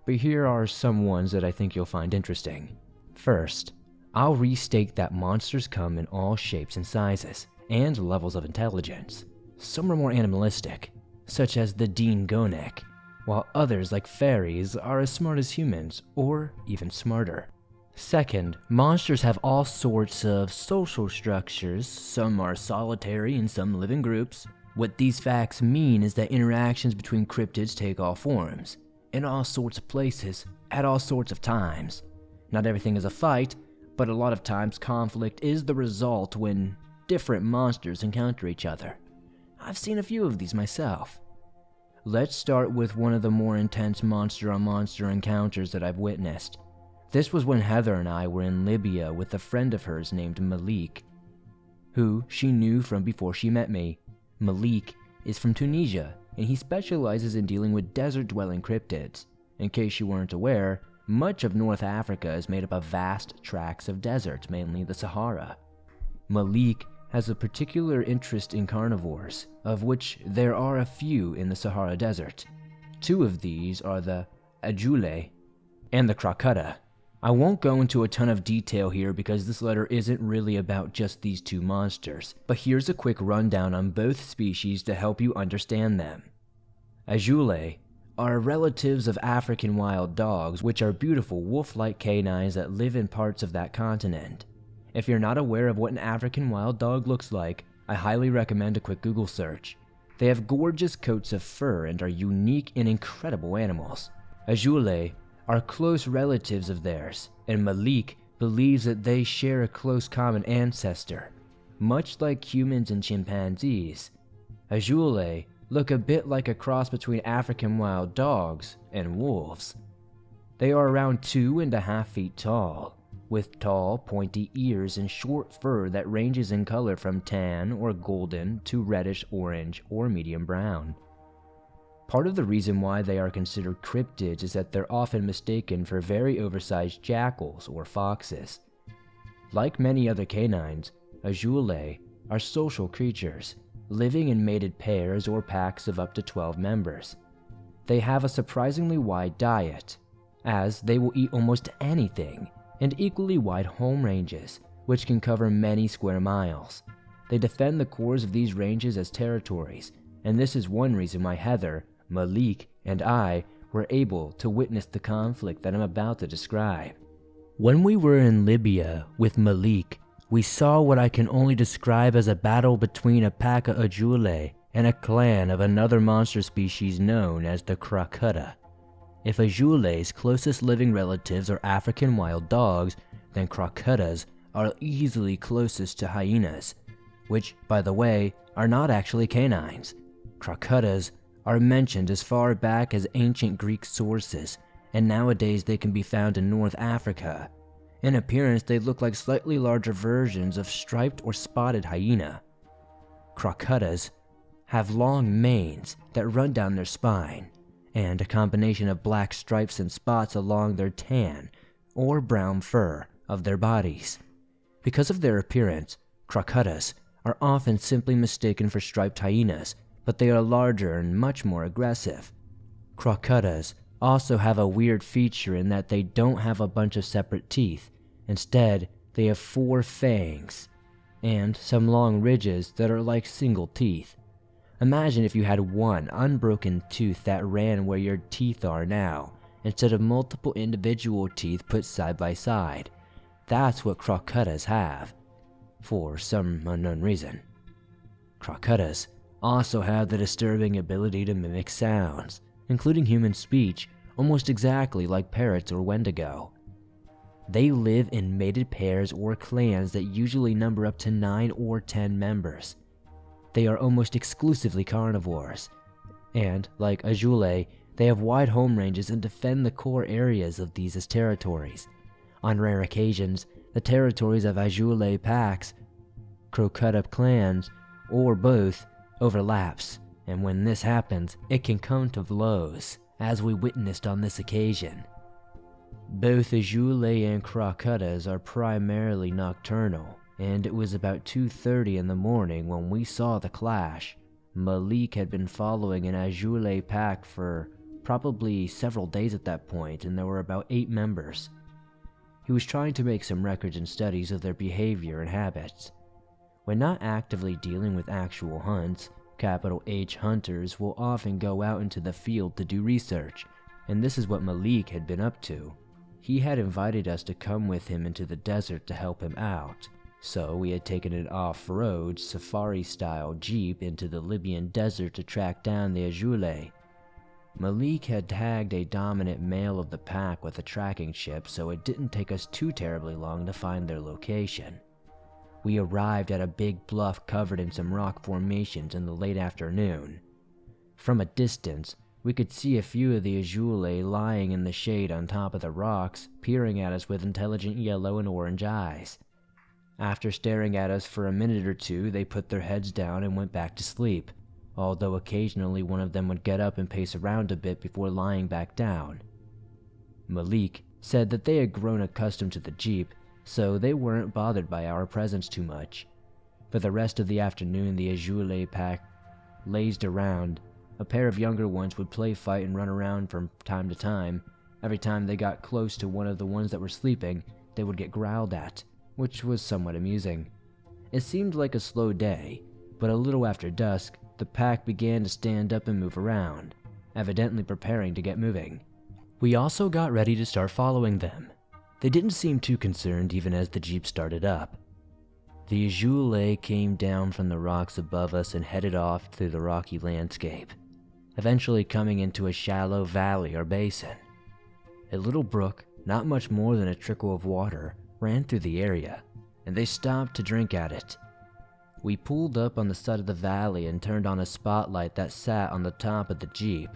but here are some ones that I think you'll find interesting. First, I'll restate that monsters come in all shapes and sizes, and levels of intelligence. Some are more animalistic, such as the Dean Gonek, while others like fairies are as smart as humans, or even smarter. Second, monsters have all sorts of social structures. Some are solitary and some live in groups. What these facts mean is that interactions between cryptids take all forms, in all sorts of places, at all sorts of times. Not everything is a fight, but a lot of times conflict is the result when different monsters encounter each other. I've seen a few of these myself. Let's start with one of the more intense monster-on-monster encounters that I've witnessed. This was when Heather and I were in Libya with a friend of hers named Malik, who she knew from before she met me. Malik is from Tunisia, and he specializes in dealing with desert-dwelling cryptids. In case you weren't aware, much of North Africa is made up of vast tracts of desert, mainly the Sahara. Malik has a particular interest in carnivores, of which there are a few in the Sahara Desert. Two of these are the ajule and the crocodile. I won't go into a ton of detail here because this letter isn't really about just these two monsters, but here's a quick rundown on both species to help you understand them. Ajule are relatives of African wild dogs, which are beautiful wolf-like canines that live in parts of that continent. If you're not aware of what an African wild dog looks like, I highly recommend a quick Google search. They have gorgeous coats of fur and are unique and incredible animals. Ajule are close relatives of theirs, and Malik believes that they share a close common ancestor. Much like humans and chimpanzees, Ajule look a bit like a cross between African wild dogs and wolves. They are around 2.5 feet tall, with tall, pointy ears and short fur that ranges in color from tan or golden to reddish orange or medium brown. Part of the reason why they are considered cryptids is that they're often mistaken for very oversized jackals or foxes. Like many other canines, Ajule are social creatures. living in mated pairs or packs of up to 12 members. They have a surprisingly wide diet, as they will eat almost anything, and equally wide home ranges, which can cover many square miles. They defend the cores of these ranges as territories, and this is one reason why Heather, Malik, and I were able to witness the conflict that I'm about to describe. When we were in Libya with Malik, we saw what I can only describe as a battle between a pack of Ajule and a clan of another monster species known as the Crocutta. If Ajule's closest living relatives are African wild dogs, then Crocuttas are easily closest to hyenas, which, by the way, are not actually canines. Crocuttas are mentioned as far back as ancient Greek sources, and nowadays they can be found in North Africa. In appearance, they look like slightly larger versions of striped or spotted hyena. Crocuttas have long manes that run down their spine, and a combination of black stripes and spots along their tan or brown fur of their bodies. Because of their appearance, Crocuttas are often simply mistaken for striped hyenas, but they are larger and much more aggressive. Crocuttas also have a weird feature in that they don't have a bunch of separate teeth. Instead, they have 4 fangs and some long ridges that are like single teeth. Imagine if you had one unbroken tooth that ran where your teeth are now, instead of multiple individual teeth put side by side. That's what Crocuttas have, for some unknown reason. Crocuttas also have the disturbing ability to mimic sounds, including human speech, almost exactly like parrots or wendigo. They live in mated pairs or clans that usually number up to 9 or 10 members. They are almost exclusively carnivores, and, like Ajule, they have wide home ranges and defend the core areas of these as territories. On rare occasions, the territories of Ajule packs, Crocutta clans, or both, overlaps, and when this happens, it can come to blows, as we witnessed on this occasion. Both Ajule and Crocuttas are primarily nocturnal, and it was about 2:30 in the morning when we saw the clash. Malik had been following an Ajule pack for probably several days at that point, and there were about 8 members. He was trying to make some records and studies of their behavior and habits. When not actively dealing with actual hunts, capital H hunters will often go out into the field to do research, and this is what Malik had been up to. He had invited us to come with him into the desert to help him out, so we had taken an off-road, safari-style jeep into the Libyan desert to track down the Ajule. Malik had tagged a dominant male of the pack with a tracking chip, so it didn't take us too terribly long to find their location. We arrived at a big bluff covered in some rock formations in the late afternoon. From a distance, we could see a few of the Ajule lying in the shade on top of the rocks, peering at us with intelligent yellow and orange eyes. After staring at us for a minute or two, they put their heads down and went back to sleep, although occasionally one of them would get up and pace around a bit before lying back down. Malik said that they had grown accustomed to the jeep, so they weren't bothered by our presence too much. For the rest of the afternoon, the Ajule pack lazed around. A pair of younger ones would play fight and run around from time to time. Every time they got close to one of the ones that were sleeping, they would get growled at, which was somewhat amusing. It seemed like a slow day, but a little after dusk, the pack began to stand up and move around, evidently preparing to get moving. We also got ready to start following them. They didn't seem too concerned even as the jeep started up. The Ajule came down from the rocks above us and headed off through the rocky landscape, eventually coming into a shallow valley or basin. A little brook, not much more than a trickle of water, ran through the area, and they stopped to drink at it. We pulled up on the side of the valley and turned on a spotlight that sat on the top of the jeep.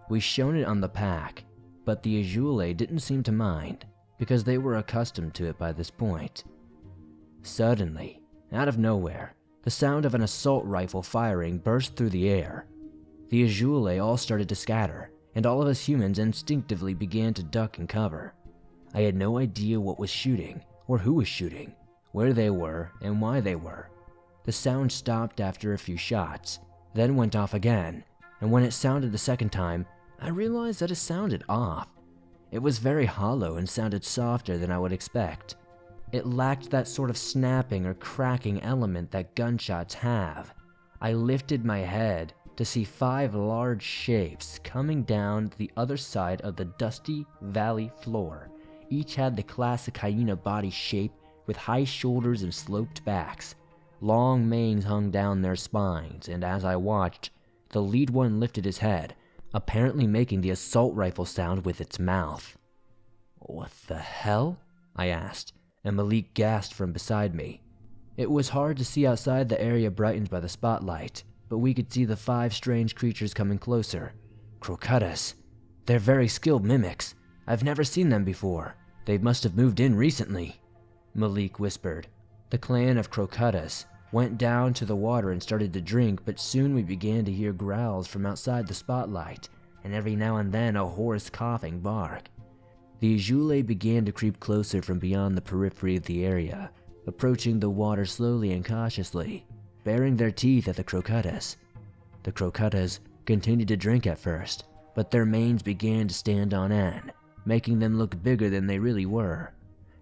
We shone it on the pack, but the Ajule didn't seem to mind, because they were accustomed to it by this point. Suddenly, out of nowhere, the sound of an assault rifle firing burst through the air. The Ajule all started to scatter, and all of us humans instinctively began to duck and cover. I had no idea what was shooting, or who was shooting, where they were, and why they were. The sound stopped after a few shots, then went off again, and when it sounded the second time, I realized that it sounded off. It was very hollow and sounded softer than I would expect. It lacked that sort of snapping or cracking element that gunshots have. I lifted my head to see 5 large shapes coming down the other side of the dusty valley floor. Each had the classic hyena body shape with high shoulders and sloped backs. Long manes hung down their spines, and as I watched, the lead one lifted his head, apparently making the assault rifle sound with its mouth. "What the hell?" I asked, and Malik gasped from beside me. It was hard to see outside the area brightened by the spotlight, but we could see the 5 strange creatures coming closer. Crocutas. They're very skilled mimics. I've never seen them before. They must have moved in recently, Malik whispered. The clan of Crocutas went down to the water and started to drink, but soon we began to hear growls from outside the spotlight, and every now and then a hoarse coughing bark. The Ejule began to creep closer from beyond the periphery of the area, approaching the water slowly and cautiously, baring their teeth at the Crocutas. The Crocutas continued to drink at first, but their manes began to stand on end, making them look bigger than they really were.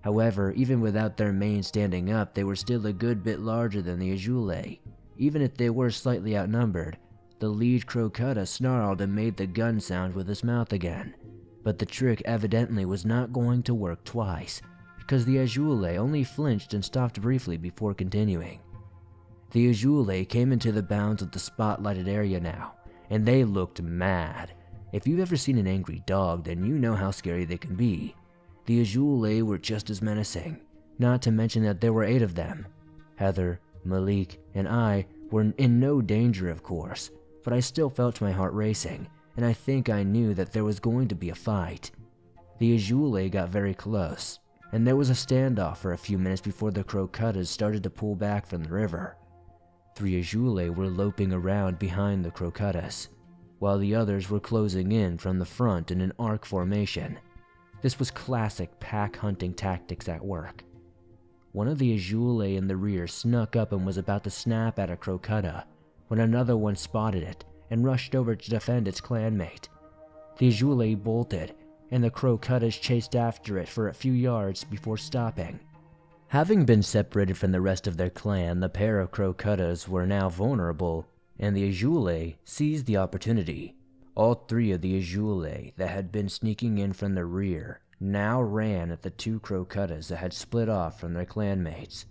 However, even without their manes standing up, they were still a good bit larger than the Ejule. Even if they were slightly outnumbered, the lead Crocuta snarled and made the gun sound with his mouth again. But the trick evidently was not going to work twice, because the Ejule only flinched and stopped briefly before continuing. The Ejule came into the bounds of the spotlighted area now, and they looked mad. If you've ever seen an angry dog, then you know how scary they can be. The Ejule were just as menacing, not to mention that there were 8 of them. Heather, Malik, and I were in no danger, of course, but I still felt my heart racing, and I think I knew that there was going to be a fight. The Ejule got very close, and there was a standoff for a few minutes before the Crocutas started to pull back from the river. 3 Ejule were loping around behind the Crocutas, while the others were closing in from the front in an arc formation. This was classic pack hunting tactics at work. One of the Ejule in the rear snuck up and was about to snap at a Crocuta when another one spotted it and rushed over to defend its clanmate. The Ejule bolted, and the Crocutas chased after it for a few yards before stopping. Having been separated from the rest of their clan, the pair of Crocutas were now vulnerable, and the Ejule seized the opportunity. All 3 of the Ejule that had been sneaking in from the rear now ran at the 2 Crocutas that had split off from their clanmates.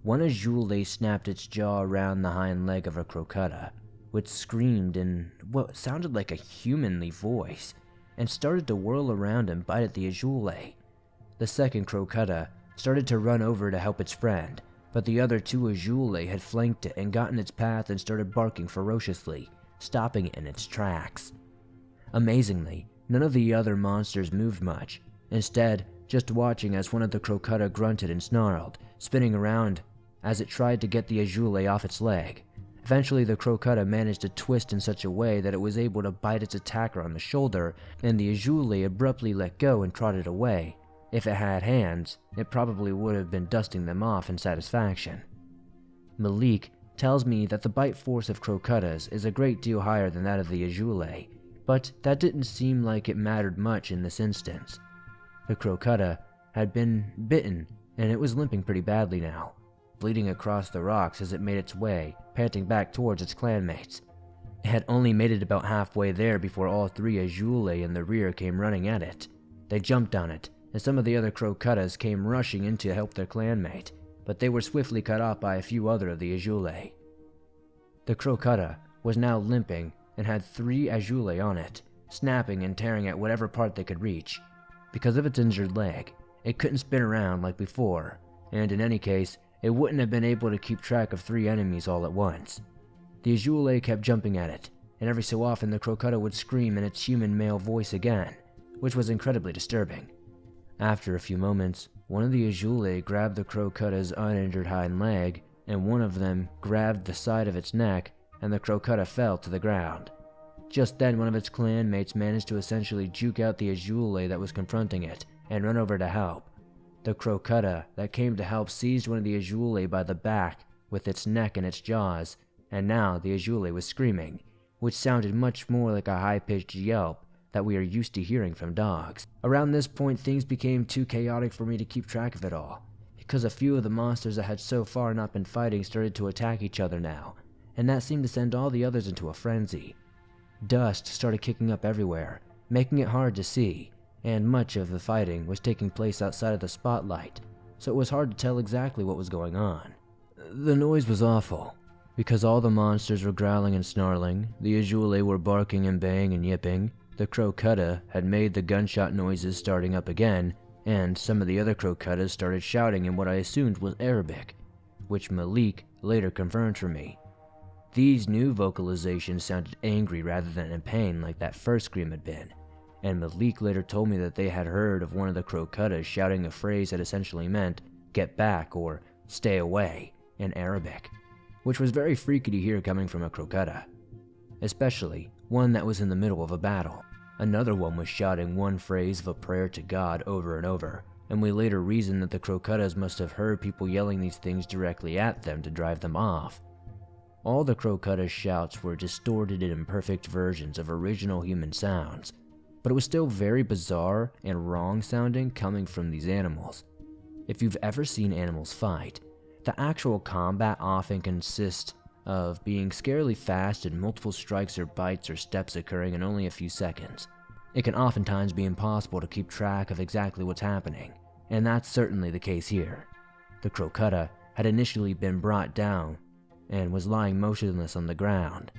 One Ejule snapped its jaw around the hind leg of a Crocuta, which screamed in what sounded like a humanly voice, and started to whirl around and bite at the Ejule. The second Crocuta started to run over to help its friend, but the other 2 Ejule had flanked it and got in its path and started barking ferociously, stopping it in its tracks. Amazingly, none of the other monsters moved much, instead just watching as one of the Crocuta grunted and snarled, spinning around as it tried to get the Ejule off its leg. Eventually the Crocuta managed to twist in such a way that it was able to bite its attacker on the shoulder, and the Ejule abruptly let go and trotted away. If it had hands, it probably would have been dusting them off in satisfaction. Malik tells me that the bite force of Crocutas is a great deal higher than that of the Ejule, but that didn't seem like it mattered much in this instance. The Crocuta had been bitten, and it was limping pretty badly now, bleeding across the rocks as it made its way, panting back towards its clanmates. It had only made it about halfway there before all 3 Ejule in the rear came running at it. They jumped on it, and some of the other Crocutas came rushing in to help their clanmate, but they were swiftly cut off by a few other of the Ejule. The Crocuta was now limping and had 3 Ejule on it, snapping and tearing at whatever part they could reach. Because of its injured leg, it couldn't spin around like before, and in any case, it wouldn't have been able to keep track of 3 enemies all at once. The Ejule kept jumping at it, and every so often the Crocuta would scream in its human male voice again, which was incredibly disturbing. After a few moments, one of the Ejule grabbed the Crocuta's uninjured hind leg, and one of them grabbed the side of its neck, and the Crocuta fell to the ground. Just then, one of its clanmates managed to essentially juke out the Ejule that was confronting it, and run over to help. The Crocuta that came to help seized one of the Ejule by the back with its neck and its jaws, and now the Azule was screaming, which sounded much more like a high-pitched yelp that we are used to hearing from dogs. Around this point, things became too chaotic for me to keep track of it all, because a few of the monsters that had so far not been fighting started to attack each other now, and that seemed to send all the others into a frenzy. Dust started kicking up everywhere, making it hard to see, and much of the fighting was taking place outside of the spotlight, so it was hard to tell exactly what was going on. The noise was awful, because all the monsters were growling and snarling, the Azule were barking and baying and yipping, the Crocutta had made the gunshot noises starting up again, and some of the other Crocuttas started shouting in what I assumed was Arabic, which Malik later confirmed for me. These new vocalizations sounded angry rather than in pain like that first scream had been, and Malik later told me that they had heard of one of the Crocuttas shouting a phrase that essentially meant, "get back" or "stay away" in Arabic, which was very freaky to hear coming from a Crocutta, especially one that was in the middle of a battle. Another one was shouting one phrase of a prayer to God over and over, and we later reasoned that the Crocuttas must have heard people yelling these things directly at them to drive them off. All the Crocuttas' shouts were distorted and imperfect versions of original human sounds, but it was still very bizarre and wrong sounding coming from these animals. If you've ever seen animals fight, the actual combat often consists of being scarily fast and multiple strikes or bites or steps occurring in only a few seconds. It can oftentimes be impossible to keep track of exactly what's happening, and that's certainly the case here. The Crocutta had initially been brought down and was lying motionless on the ground,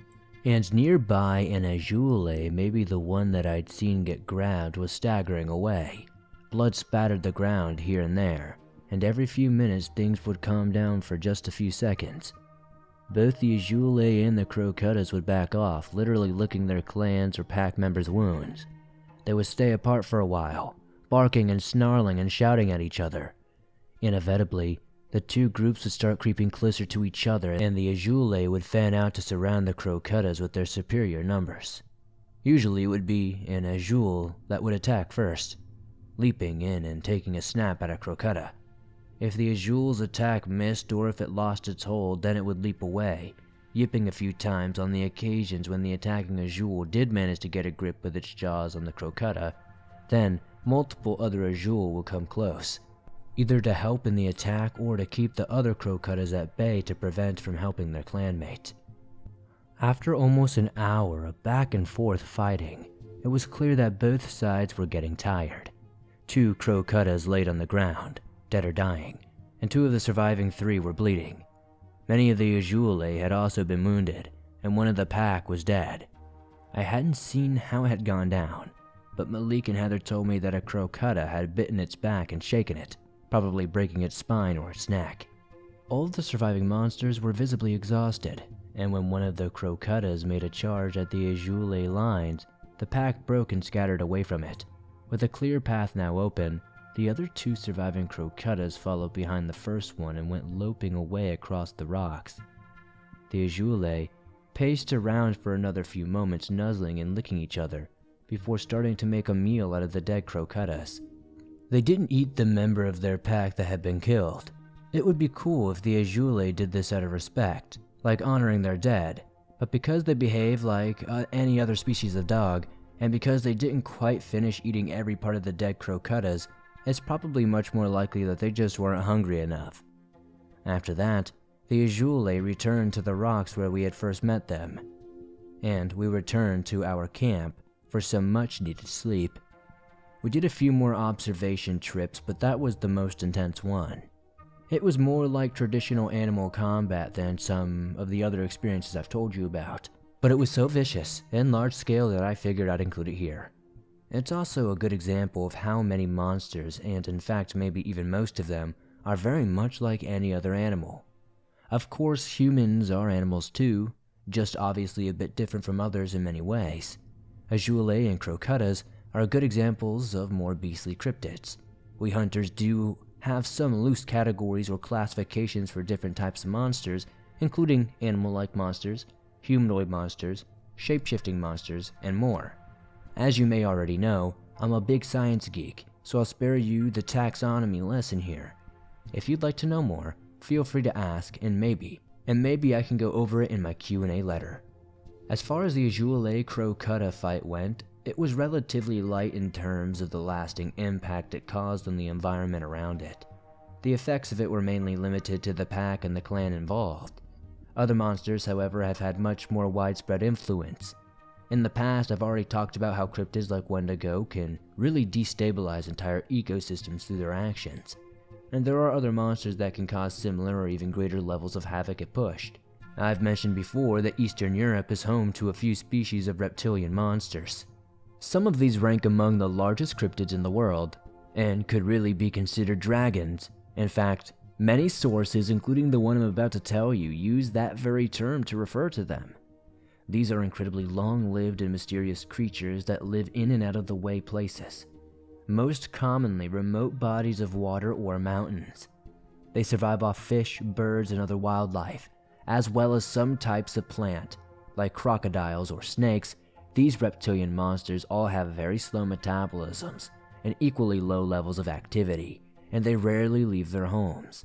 and nearby an Azule, maybe the one that I'd seen get grabbed, was staggering away. Blood spattered the ground here and there, and every few minutes things would calm down for just a few seconds. Both the Azule and the Crocuttas would back off, literally licking their clans or pack members' wounds. They would stay apart for a while, barking and snarling and shouting at each other. Inevitably, the two groups would start creeping closer to each other, and the Azule would fan out to surround the Crocuttas with their superior numbers. Usually it would be an Azule that would attack first, leaping in and taking a snap at a Crocutta. If the Azule's attack missed or if it lost its hold, then it would leap away, yipping a few times on the occasions when the attacking Azule did manage to get a grip with its jaws on the Crocutta. Then multiple other Azule would come close, either to help in the attack or to keep the other Crocuttas at bay to prevent from helping their clanmate. After almost an hour of back and forth fighting, it was clear that both sides were getting tired. 2 Crocuttas laid on the ground, dead or dying, and 2 of the surviving 3 were bleeding. Many of the Azule had also been wounded, and one of the pack was dead. I hadn't seen how it had gone down, but Malik and Heather told me that a Crocutta had bitten its back and shaken it, probably breaking its spine or its neck. All of the surviving monsters were visibly exhausted, and when one of the Crocuttas made a charge at the Azule lines, the pack broke and scattered away from it. With a clear path now open, the other 2 surviving Crocuttas followed behind the first one and went loping away across the rocks. The Azule paced around for another few moments, nuzzling and licking each other, before starting to make a meal out of the dead Crocuttas. They didn't eat the member of their pack that had been killed. It would be cool if the Azule did this out of respect, like honoring their dead, but because they behave like any other species of dog, and because they didn't quite finish eating every part of the dead Crocuttas, it's probably much more likely that they just weren't hungry enough. After that, the Azule returned to the rocks where we had first met them, and we returned to our camp for some much needed sleep. We did a few more observation trips, but that was the most intense one. It was more like traditional animal combat than some of the other experiences I've told you about, but it was so vicious and large scale that I figured I'd include it here. It's also a good example of how many monsters, and in fact maybe even most of them, are very much like any other animal. Of course, humans are animals too, just obviously a bit different from others in many ways. Azule and Crocuttas are good examples of more beastly cryptids. We hunters do have some loose categories or classifications for different types of monsters, including animal-like monsters, humanoid monsters, shape-shifting monsters, and more. As you may already know, I'm a big science geek, so I'll spare you the taxonomy lesson here. If you'd like to know more, feel free to ask, and maybe I can go over it in my Q&A letter. As far as the Ajoulay Crocuta fight went, it was relatively light in terms of the lasting impact it caused on the environment around it. The effects of it were mainly limited to the pack and the clan involved. Other monsters, however, have had much more widespread influence. In the past, I've already talked about how cryptids like Wendigo can really destabilize entire ecosystems through their actions. And there are other monsters that can cause similar or even greater levels of havoc if pushed. I've mentioned before that Eastern Europe is home to a few species of reptilian monsters. Some of these rank among the largest cryptids in the world, and could really be considered dragons. In fact, many sources, including the one I'm about to tell you, use that very term to refer to them. These are incredibly long-lived and mysterious creatures that live in and out of the way places, most commonly remote bodies of water or mountains. They survive off fish, birds, and other wildlife, as well as some types of plant. Like crocodiles or snakes, these reptilian monsters all have very slow metabolisms and equally low levels of activity, and they rarely leave their homes.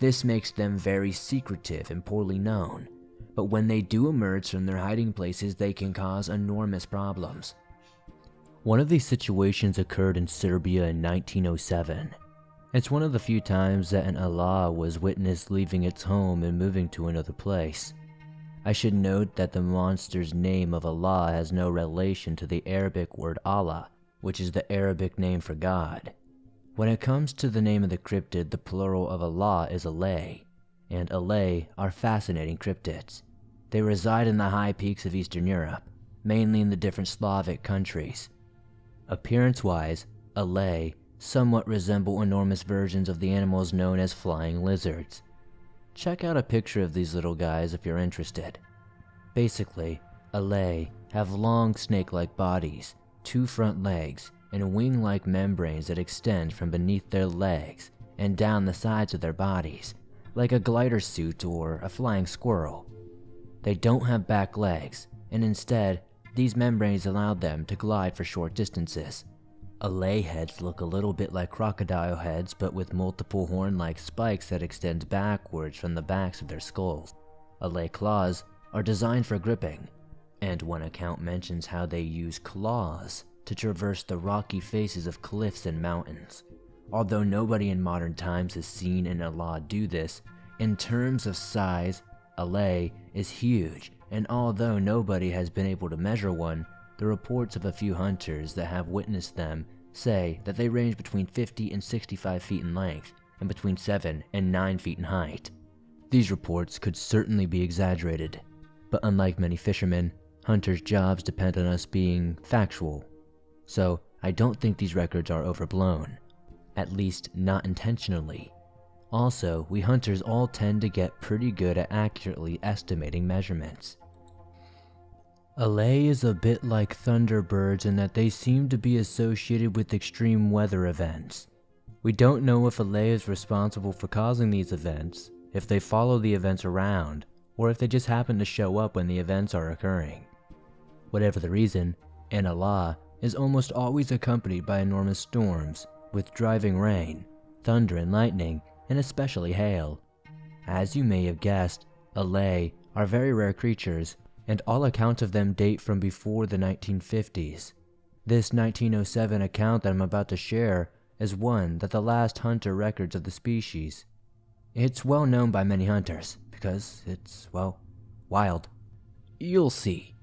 This makes them very secretive and poorly known, but when they do emerge from their hiding places, they can cause enormous problems. One of these situations occurred in Serbia in 1907. It's one of the few times that an Allah was witnessed leaving its home and moving to another place. I should note that the monster's name of Allah has no relation to the Arabic word Allah, which is the Arabic name for God. When it comes to the name of the cryptid, the plural of Allah is Alay, and Alay are fascinating cryptids. They reside in the high peaks of Eastern Europe, mainly in the different Slavic countries. Appearance-wise, Alay somewhat resemble enormous versions of the animals known as flying lizards. Check out a picture of these little guys if you're interested. Basically, Alay have long snake-like bodies, 2 front legs, and wing-like membranes that extend from beneath their legs and down the sides of their bodies, like a glider suit or a flying squirrel. They don't have back legs, and instead, these membranes allow them to glide for short distances. Alay heads look a little bit like crocodile heads, but with multiple horn-like spikes that extend backwards from the backs of their skulls. Alay claws are designed for gripping, and one account mentions how they use claws to traverse the rocky faces of cliffs and mountains. Although nobody in modern times has seen an Allah do this, in terms of size, Alay is huge, and although nobody has been able to measure one, the reports of a few hunters that have witnessed them say that they range between 50 and 65 feet in length, and between 7 and 9 feet in height. These reports could certainly be exaggerated, but unlike many fishermen, hunters' jobs depend on us being factual. So I don't think these records are overblown, at least not intentionally. Also, we hunters all tend to get pretty good at accurately estimating measurements. Alay is a bit like thunderbirds in that they seem to be associated with extreme weather events. We don't know if Alay is responsible for causing these events, if they follow the events around, or if they just happen to show up when the events are occurring. Whatever the reason, an Allah is almost always accompanied by enormous storms, with driving rain, thunder and lightning, and especially hail. As you may have guessed, Alay are very rare creatures, and all accounts of them date from before the 1950s. This 1907 account that I'm about to share is one that the last hunter records of the species. It's well known by many hunters, because it's, well, wild. You'll see.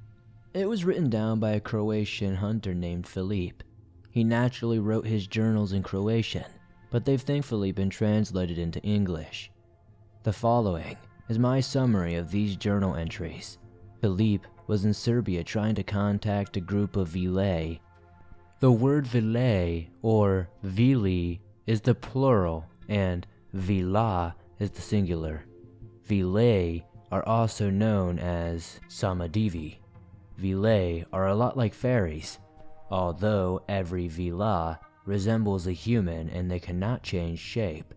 It was written down by a Croatian hunter named Filip. He naturally wrote his journals in Croatian, but they've thankfully been translated into English. The following is my summary of these journal entries. Filip was in Serbia trying to contact a group of Vilay. The word Vilay, or Vili, is the plural, and Vila is the singular. Vilay are also known as Samadivi. Vilay are a lot like fairies, although every Vila resembles a human and they cannot change shape.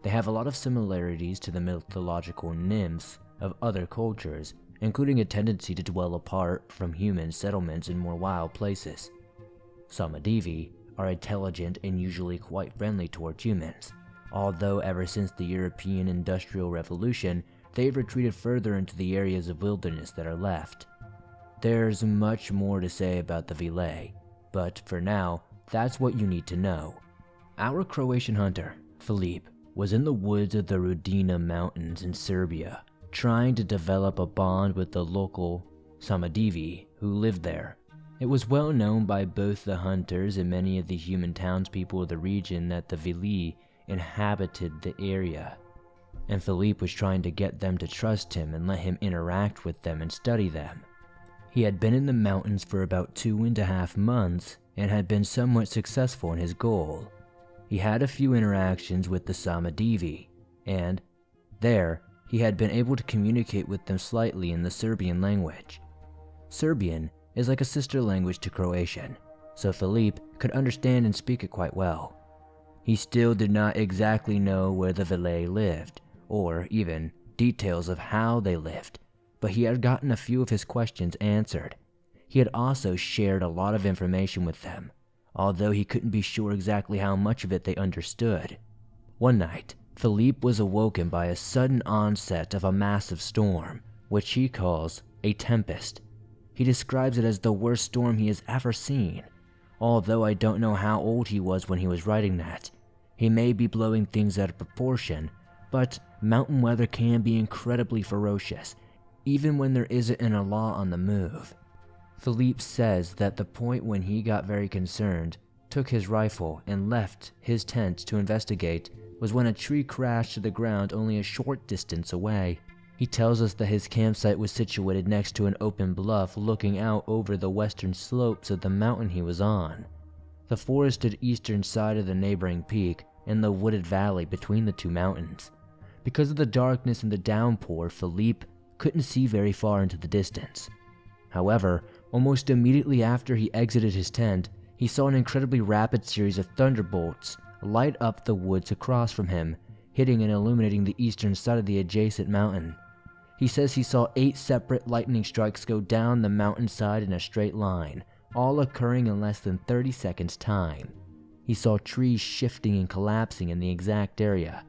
They have a lot of similarities to the mythological nymphs of other cultures, including a tendency to dwell apart from human settlements in more wild places. Samadivi are intelligent and usually quite friendly towards humans, although ever since the European Industrial Revolution, they've retreated further into the areas of wilderness that are left. There's much more to say about the Vile, but for now, that's what you need to know. Our Croatian hunter, Filip, was in the woods of the Rudina Mountains in Serbia, trying to develop a bond with the local Samadivi who lived there. It was well known by both the hunters and many of the human townspeople of the region that the Vili inhabited the area, and Filip was trying to get them to trust him and let him interact with them and study them. He had been in the mountains for about 2.5 months and had been somewhat successful in his goal. He had a few interactions with the Samadivi, and there he had been able to communicate with them slightly in the Serbian language. Serbian is like a sister language to Croatian, so Filip could understand and speak it quite well. He still did not exactly know where the Vile lived, or even details of how they lived, but he had gotten a few of his questions answered. He had also shared a lot of information with them, although he couldn't be sure exactly how much of it they understood. One night, Filip was awoken by a sudden onset of a massive storm, which he calls a tempest. He describes it as the worst storm he has ever seen, although I don't know how old he was when he was writing that. He may be blowing things out of proportion, but mountain weather can be incredibly ferocious, even when there isn't an Allah on the move. Filip says that the point when he got very concerned, took his rifle, and left his tent to investigate was when a tree crashed to the ground only a short distance away. He tells us that his campsite was situated next to an open bluff looking out over the western slopes of the mountain he was on. The forested eastern side of the neighboring peak and the wooded valley between the two mountains. Because of the darkness and the downpour, Filip couldn't see very far into the distance. However, almost immediately after he exited his tent, he saw an incredibly rapid series of thunderbolts light up the woods across from him, hitting and illuminating the eastern side of the adjacent mountain. He says he saw 8 separate lightning strikes go down the mountainside in a straight line, all occurring in less than 30 seconds time. He saw trees shifting and collapsing in the exact area,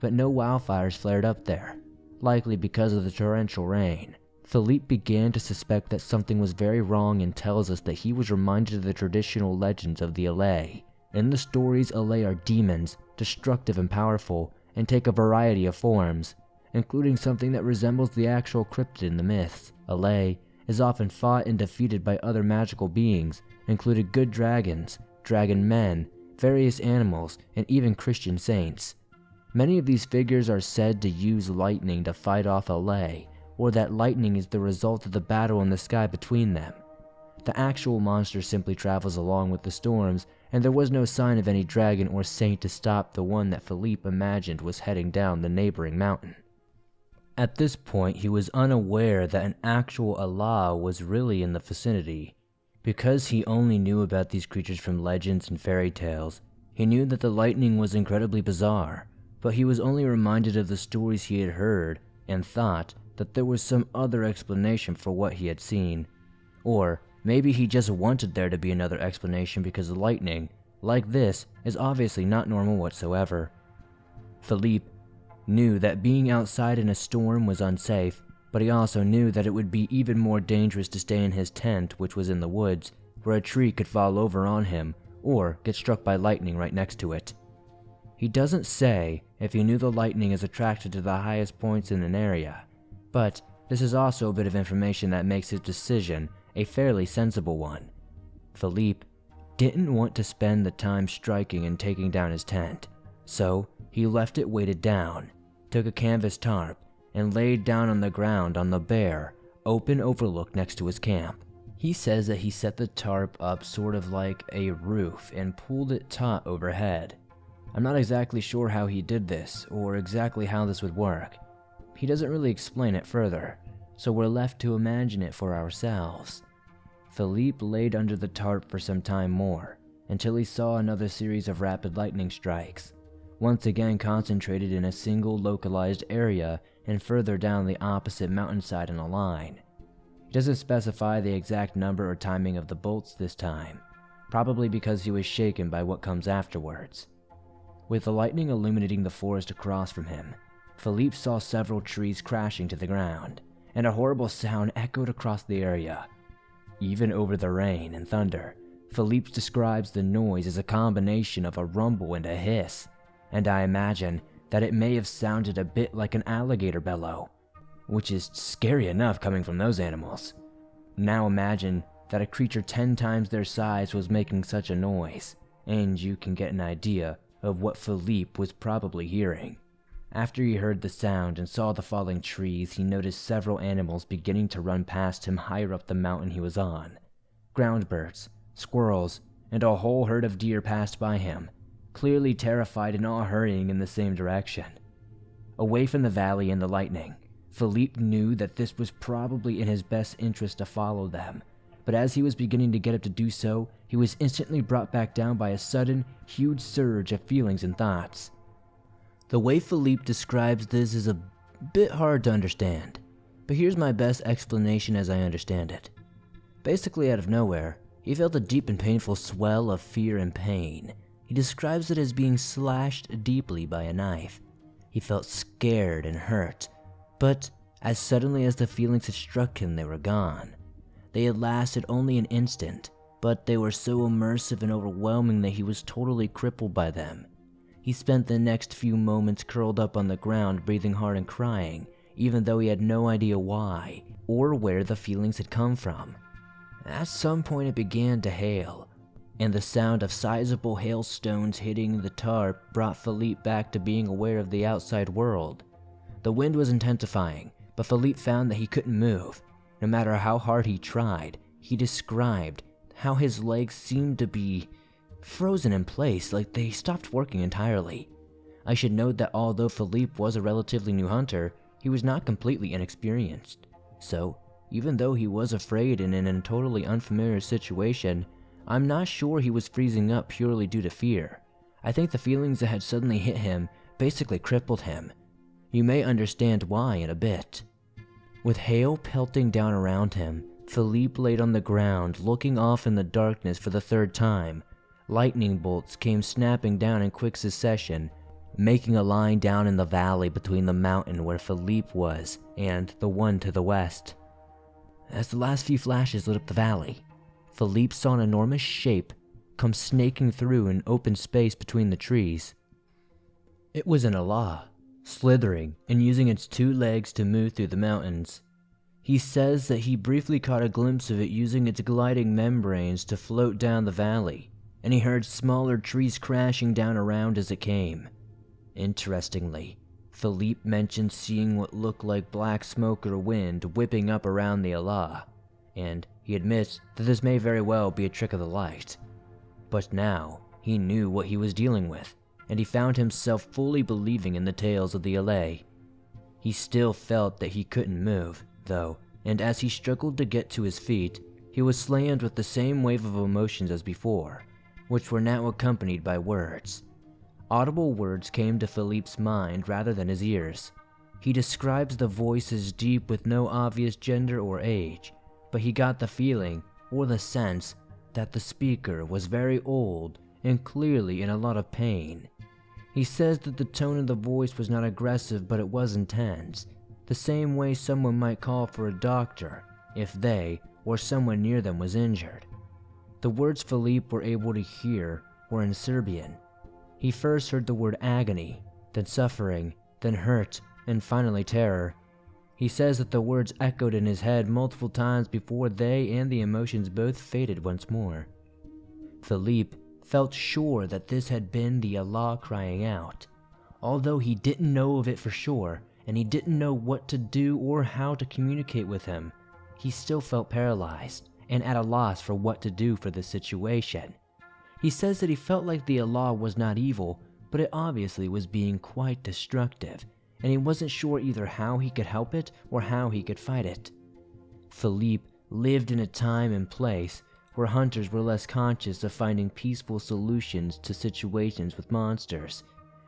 but no wildfires flared up there, likely because of the torrential rain. Filip began to suspect that something was very wrong and tells us that he was reminded of the traditional legends of the Alay. In the stories, Alay are demons, destructive and powerful, and take a variety of forms, including something that resembles the actual cryptid in the myths. Alay is often fought and defeated by other magical beings, including good dragons, dragon men, various animals, and even Christian saints. Many of these figures are said to use lightning to fight off Alay, or that lightning is the result of the battle in the sky between them. The actual monster simply travels along with the storms, and there was no sign of any dragon or saint to stop the one that Filip imagined was heading down the neighboring mountain. At this point, he was unaware that an actual Allah was really in the vicinity. Because he only knew about these creatures from legends and fairy tales, he knew that the lightning was incredibly bizarre, but he was only reminded of the stories he had heard and thought that there was some other explanation for what he had seen. Or maybe he just wanted there to be another explanation because the lightning, like this, is obviously not normal whatsoever. Filip knew that being outside in a storm was unsafe, but he also knew that it would be even more dangerous to stay in his tent, which was in the woods, where a tree could fall over on him or get struck by lightning right next to it. He doesn't say if he knew the lightning is attracted to the highest points in an area, but this is also a bit of information that makes his decision a fairly sensible one. Filip didn't want to spend the time striking and taking down his tent, so he left it weighted down, took a canvas tarp, and laid down on the ground on the bare, open overlook next to his camp. He says that he set the tarp up sort of like a roof and pulled it taut overhead. I'm not exactly sure how he did this, or exactly how this would work. He doesn't really explain it further, so we're left to imagine it for ourselves. Filip laid under the tarp for some time more, until he saw another series of rapid lightning strikes, once again concentrated in a single localized area and further down the opposite mountainside in a line. He doesn't specify the exact number or timing of the bolts this time, probably because he was shaken by what comes afterwards. With the lightning illuminating the forest across from him, Philippe saw several trees crashing to the ground, and a horrible sound echoed across the area. Even over the rain and thunder, Philippe describes the noise as a combination of a rumble and a hiss, and I imagine that it may have sounded a bit like an alligator bellow, which is scary enough coming from those animals. Now imagine that a creature 10 times their size was making such a noise, and you can get an idea of what Philippe was probably hearing. After he heard the sound and saw the falling trees, he noticed several animals beginning to run past him higher up the mountain he was on. Ground birds, squirrels, and a whole herd of deer passed by him, clearly terrified and all hurrying in the same direction. Away from the valley and the lightning, Philippe knew that this was probably in his best interest to follow them, but as he was beginning to get up to do so, he was instantly brought back down by a sudden, huge surge of feelings and thoughts. The way Philippe describes this is a bit hard to understand, but here's my best explanation as I understand it. Basically, out of nowhere, he felt a deep and painful swell of fear and pain. He describes it as being slashed deeply by a knife. He felt scared and hurt, but as suddenly as the feelings had struck him, they were gone. They had lasted only an instant, but they were so immersive and overwhelming that he was totally crippled by them. He spent the next few moments curled up on the ground, breathing hard and crying, even though he had no idea why, or where the feelings had come from. At some point it began to hail, and the sound of sizable hailstones hitting the tarp brought Philippe back to being aware of the outside world. The wind was intensifying, but Philippe found that he couldn't move. No matter how hard he tried, he described how his legs seemed to be frozen in place, like they stopped working entirely. I should note that although Philippe was a relatively new hunter, he was not completely inexperienced. So, even though he was afraid and in a totally unfamiliar situation, I'm not sure he was freezing up purely due to fear. I think the feelings that had suddenly hit him basically crippled him. You may understand why in a bit. With hail pelting down around him, Philippe laid on the ground, looking off in the darkness for the third time. Lightning bolts came snapping down in quick succession, making a line down in the valley between the mountain where Philippe was and the one to the west. As the last few flashes lit up the valley, Philippe saw an enormous shape come snaking through an open space between the trees. It was an Allah, slithering and using its 2 legs to move through the mountains. He says that he briefly caught a glimpse of it using its gliding membranes to float down the valley, and he heard smaller trees crashing down around as it came. Interestingly, Philippe mentioned seeing what looked like black smoke or wind whipping up around the Allah, and he admits that this may very well be a trick of the light. But now, he knew what he was dealing with, and he found himself fully believing in the tales of the Allah. He still felt that he couldn't move, though, and as he struggled to get to his feet, he was slammed with the same wave of emotions as before, which were now accompanied by words. Audible words came to Philippe's mind rather than his ears. He describes the voice as deep with no obvious gender or age, but he got the feeling, or the sense, that the speaker was very old and clearly in a lot of pain. He says that the tone of the voice was not aggressive, but it was intense, the same way someone might call for a doctor if they or someone near them was injured. The words Philippe were able to hear were in Serbian. He first heard the word agony, then suffering, then hurt, and finally terror. He says that the words echoed in his head multiple times before they and the emotions both faded once more. Philippe felt sure that this had been the Allah crying out. Although he didn't know of it for sure, and he didn't know what to do or how to communicate with him, he still felt paralyzed and at a loss for what to do for the situation. He says that he felt like the Allah was not evil, but it obviously was being quite destructive, and he wasn't sure either how he could help it or how he could fight it. Philippe lived in a time and place where hunters were less conscious of finding peaceful solutions to situations with monsters,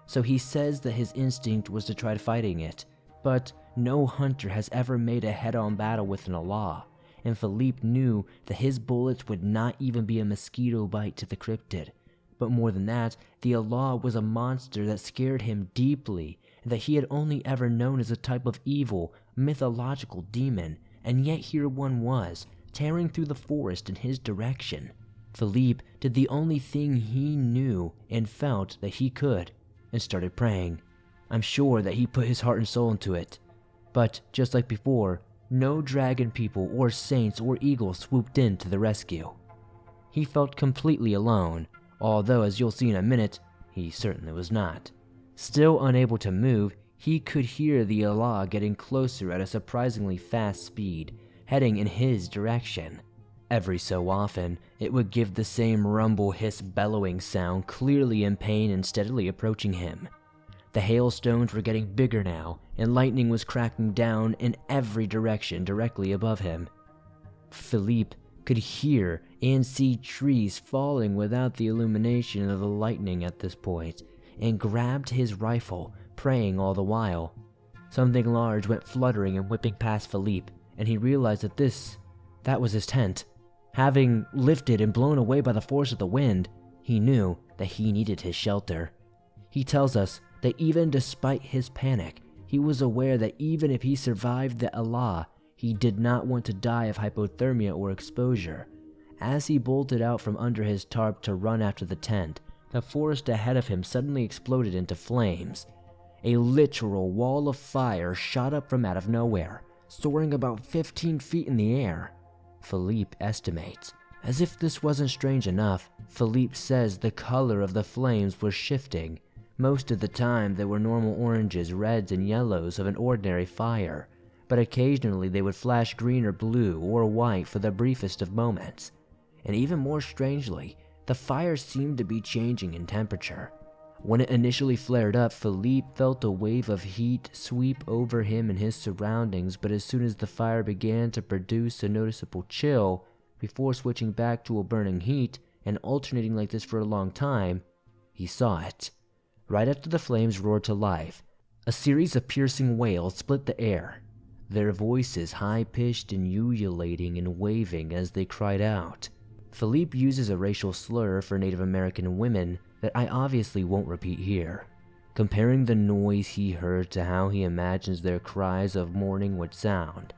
so he says that his instinct was to try fighting it, but no hunter has ever made a head-on battle with an Allah, and Philippe knew that his bullets would not even be a mosquito bite to the cryptid, But more than that, the Allah was a monster that scared him deeply, and that he had only ever known as a type of evil, mythological demon, and yet here one was, tearing through the forest in his direction. Philippe did the only thing he knew and felt that he could, and started praying. I'm sure that he put his heart and soul into it. But just like before, no dragon people or saints or eagles swooped in to the rescue. He felt completely alone, although as you'll see in a minute, he certainly was not. Still unable to move, he could hear the Allah getting closer at a surprisingly fast speed, heading in his direction. Every so often, it would give the same rumble, hiss, bellowing sound, clearly in pain and steadily approaching him. The hailstones were getting bigger now, and lightning was cracking down in every direction directly above him. Philippe could hear and see trees falling without the illumination of the lightning at this point, and grabbed his rifle, praying all the while. Something large went fluttering and whipping past Philippe, and he realized that was his tent. Having lifted and blown away by the force of the wind, he knew that he needed his shelter. He tells us that even despite his panic, he was aware that even if he survived the Allah, he did not want to die of hypothermia or exposure. As he bolted out from under his tarp to run after the tent, the forest ahead of him suddenly exploded into flames. A literal wall of fire shot up from out of nowhere, soaring about 15 feet in the air. Philippe estimates. As if this wasn't strange enough, Philippe says the color of the flames was shifting. Most of the time they were normal oranges, reds, and yellows of an ordinary fire, but occasionally they would flash green or blue or white for the briefest of moments. And even more strangely, the fire seemed to be changing in temperature. When it initially flared up, Philippe felt a wave of heat sweep over him and his surroundings, but as soon as the fire began to produce a noticeable chill, before switching back to a burning heat and alternating like this for a long time, he saw it. Right after the flames roared to life, a series of piercing wails split the air, their voices high-pitched and ululating and waving as they cried out. Philippe uses a racial slur for Native American women that I obviously won't repeat here, comparing the noise he heard to how he imagines their cries of mourning would sound.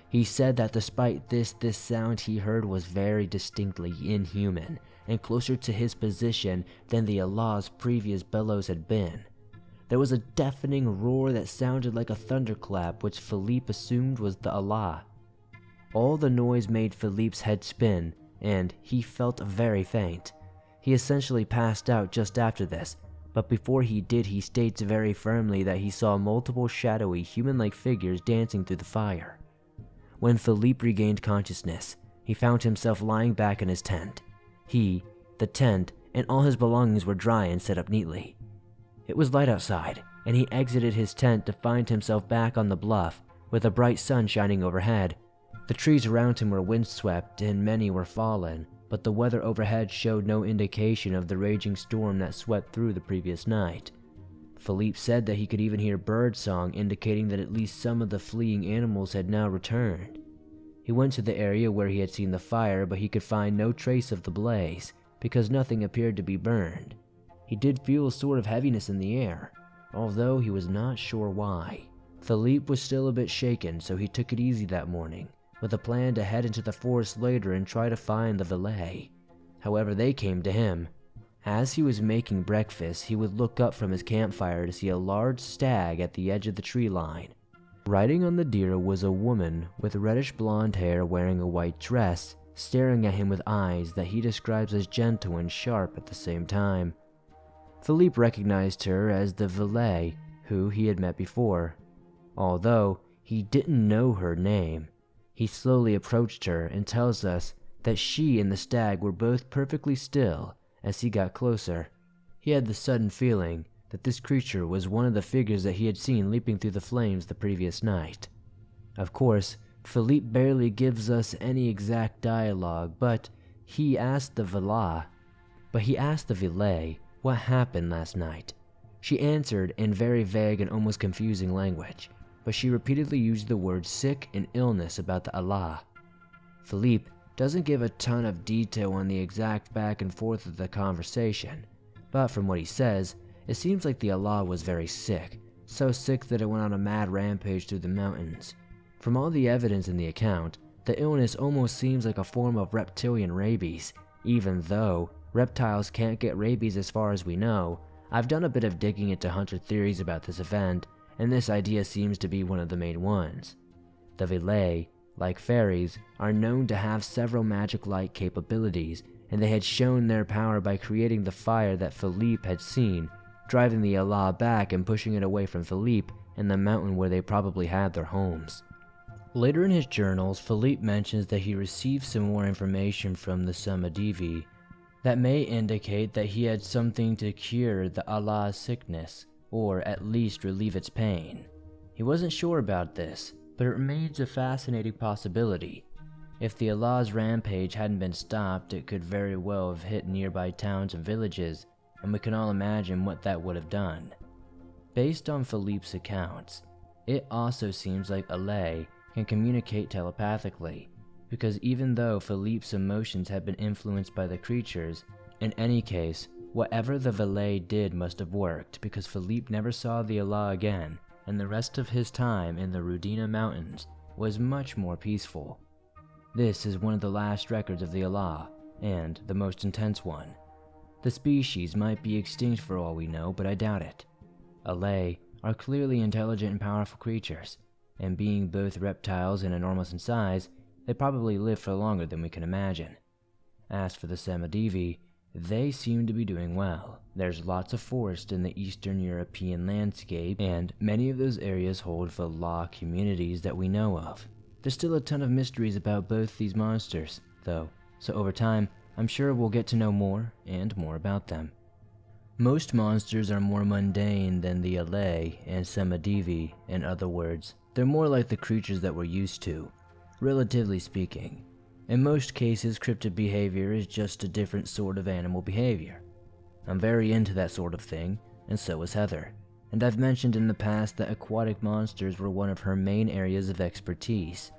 He said that despite this sound he heard was very distinctly inhuman and closer to his position than the Allah's previous bellows had been. There was a deafening roar that sounded like a thunderclap, which Philippe assumed was the Allah. All the noise made Philippe's head spin, and he felt very faint. He essentially passed out just after this, but before he did, he states very firmly that he saw multiple shadowy human-like figures dancing through the fire. When Philippe regained consciousness, he found himself lying back in his tent. He, the tent, and all his belongings were dry and set up neatly. It was light outside, and he exited his tent to find himself back on the bluff, with a bright sun shining overhead. The trees around him were windswept, and many were fallen, but the weather overhead showed no indication of the raging storm that swept through the previous night. Philippe said that he could even hear birdsong, indicating that at least some of the fleeing animals had now returned. He went to the area where he had seen the fire, but he could find no trace of the blaze, because nothing appeared to be burned. He did feel a sort of heaviness in the air, although he was not sure why. Philippe was still a bit shaken, so he took it easy that morning, with a plan to head into the forest later and try to find the valet. However, they came to him. As he was making breakfast, he would look up from his campfire to see a large stag at the edge of the tree line. Riding on the deer was a woman with reddish blonde hair wearing a white dress, staring at him with eyes that he describes as gentle and sharp at the same time. Philippe recognized her as the valet who he had met before. Although he didn't know her name, he slowly approached her and tells us that she and the stag were both perfectly still. As he got closer, he had the sudden feeling that this creature was one of the figures that he had seen leaping through the flames the previous night. Of course, Philippe barely gives us any exact dialogue, but he asked the valet what happened last night. She answered in very vague and almost confusing language, but she repeatedly used the words sick and illness about the Allah. Philippe doesn't give a ton of detail on the exact back and forth of the conversation, but from what he says, it seems like the Allah was very sick, so sick that it went on a mad rampage through the mountains. From all the evidence in the account, the illness almost seems like a form of reptilian rabies. Even though reptiles can't get rabies as far as we know, I've done a bit of digging into hunter theories about this event, and this idea seems to be one of the main ones. The Vilay, like fairies, are known to have several magic-like capabilities, and they had shown their power by creating the fire that Philippe had seen, driving the Allah back and pushing it away from Philippe and the mountain where they probably had their homes. Later in his journals, Philippe mentions that he received some more information from the Samadivi that may indicate that he had something to cure the Allah's sickness, or at least relieve its pain. He wasn't sure about this, but it remains a fascinating possibility. If the Allah's rampage hadn't been stopped, it could very well have hit nearby towns and villages, and we can all imagine what that would have done. Based on Philippe's accounts, it also seems like Allah can communicate telepathically, because even though Philippe's emotions had been influenced by the creatures, in any case, whatever the valet did must have worked, because Philippe never saw the Allah again, and the rest of his time in the Rudina Mountains was much more peaceful. This is one of the last records of the Allah, and the most intense one. The species might be extinct for all we know, but I doubt it. Allah are clearly intelligent and powerful creatures, and being both reptiles and enormous in size, they probably live for longer than we can imagine. As for the Samadivi, they seem to be doing well. There's lots of forest in the Eastern European landscape, and many of those areas hold Valah communities that we know of. There's still a ton of mysteries about both these monsters, though, so over time, I'm sure we'll get to know more and more about them. Most monsters are more mundane than the Alay and Samadivi. In other words, they're more like the creatures that we're used to, relatively speaking. In most cases, cryptid behavior is just a different sort of animal behavior. I'm very into that sort of thing, and so is Heather, and I've mentioned in the past that aquatic monsters were one of her main areas of expertise.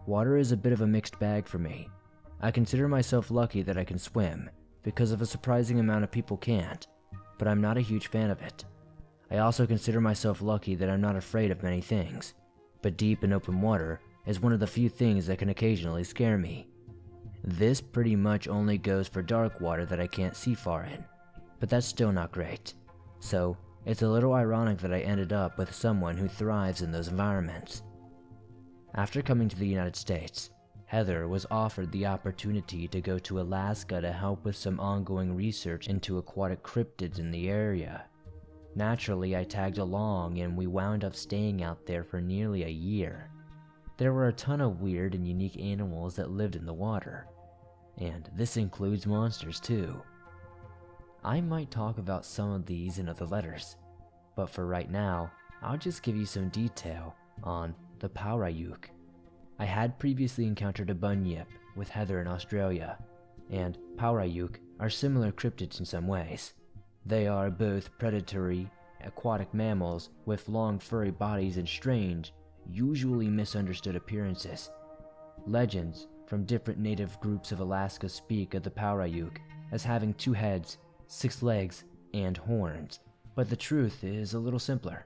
Water is a bit of a mixed bag for me. I consider myself lucky that I can swim, because of a surprising amount of people can't, but I'm not a huge fan of it. I also consider myself lucky that I'm not afraid of many things, but deep and open water is one of the few things that can occasionally scare me. This pretty much only goes for dark water that I can't see far in, but that's still not great. So, it's a little ironic that I ended up with someone who thrives in those environments. After coming to the United States, Heather was offered the opportunity to go to Alaska to help with some ongoing research into aquatic cryptids in the area. Naturally, I tagged along and we wound up staying out there for nearly a year. There were a ton of weird and unique animals that lived in the water, and this includes monsters too. I might talk about some of these in other letters, but for right now, I'll just give you some detail on the Paurayuk. I had previously encountered a bunyip with Heather in Australia, and Paurayuk are similar cryptids in some ways. They are both predatory, aquatic mammals with long furry bodies and strange, usually misunderstood appearances. Legends from different native groups of Alaska speak of the Paurayuk as having 2 heads, 6 legs, and horns, but the truth is a little simpler.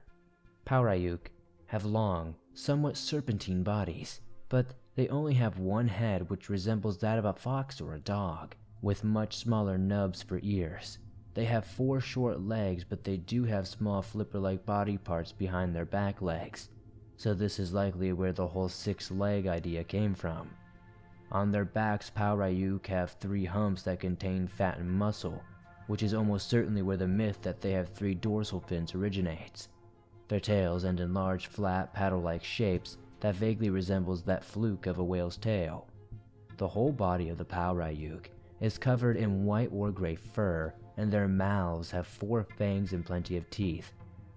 Paurayuk have long, somewhat serpentine bodies, but they only have 1 head which resembles that of a fox or a dog, with much smaller nubs for ears. They have 4 short legs, but they do have small flipper-like body parts behind their back legs, so this is likely where the whole 6-leg idea came from. On their backs, Paurayuk have 3 humps that contain fat and muscle, which is almost certainly where the myth that they have 3 dorsal fins originates. Their tails end in large, flat, paddle-like shapes that vaguely resembles that fluke of a whale's tail. The whole body of the Paurayuk is covered in white or gray fur, and their mouths have 4 fangs and plenty of teeth,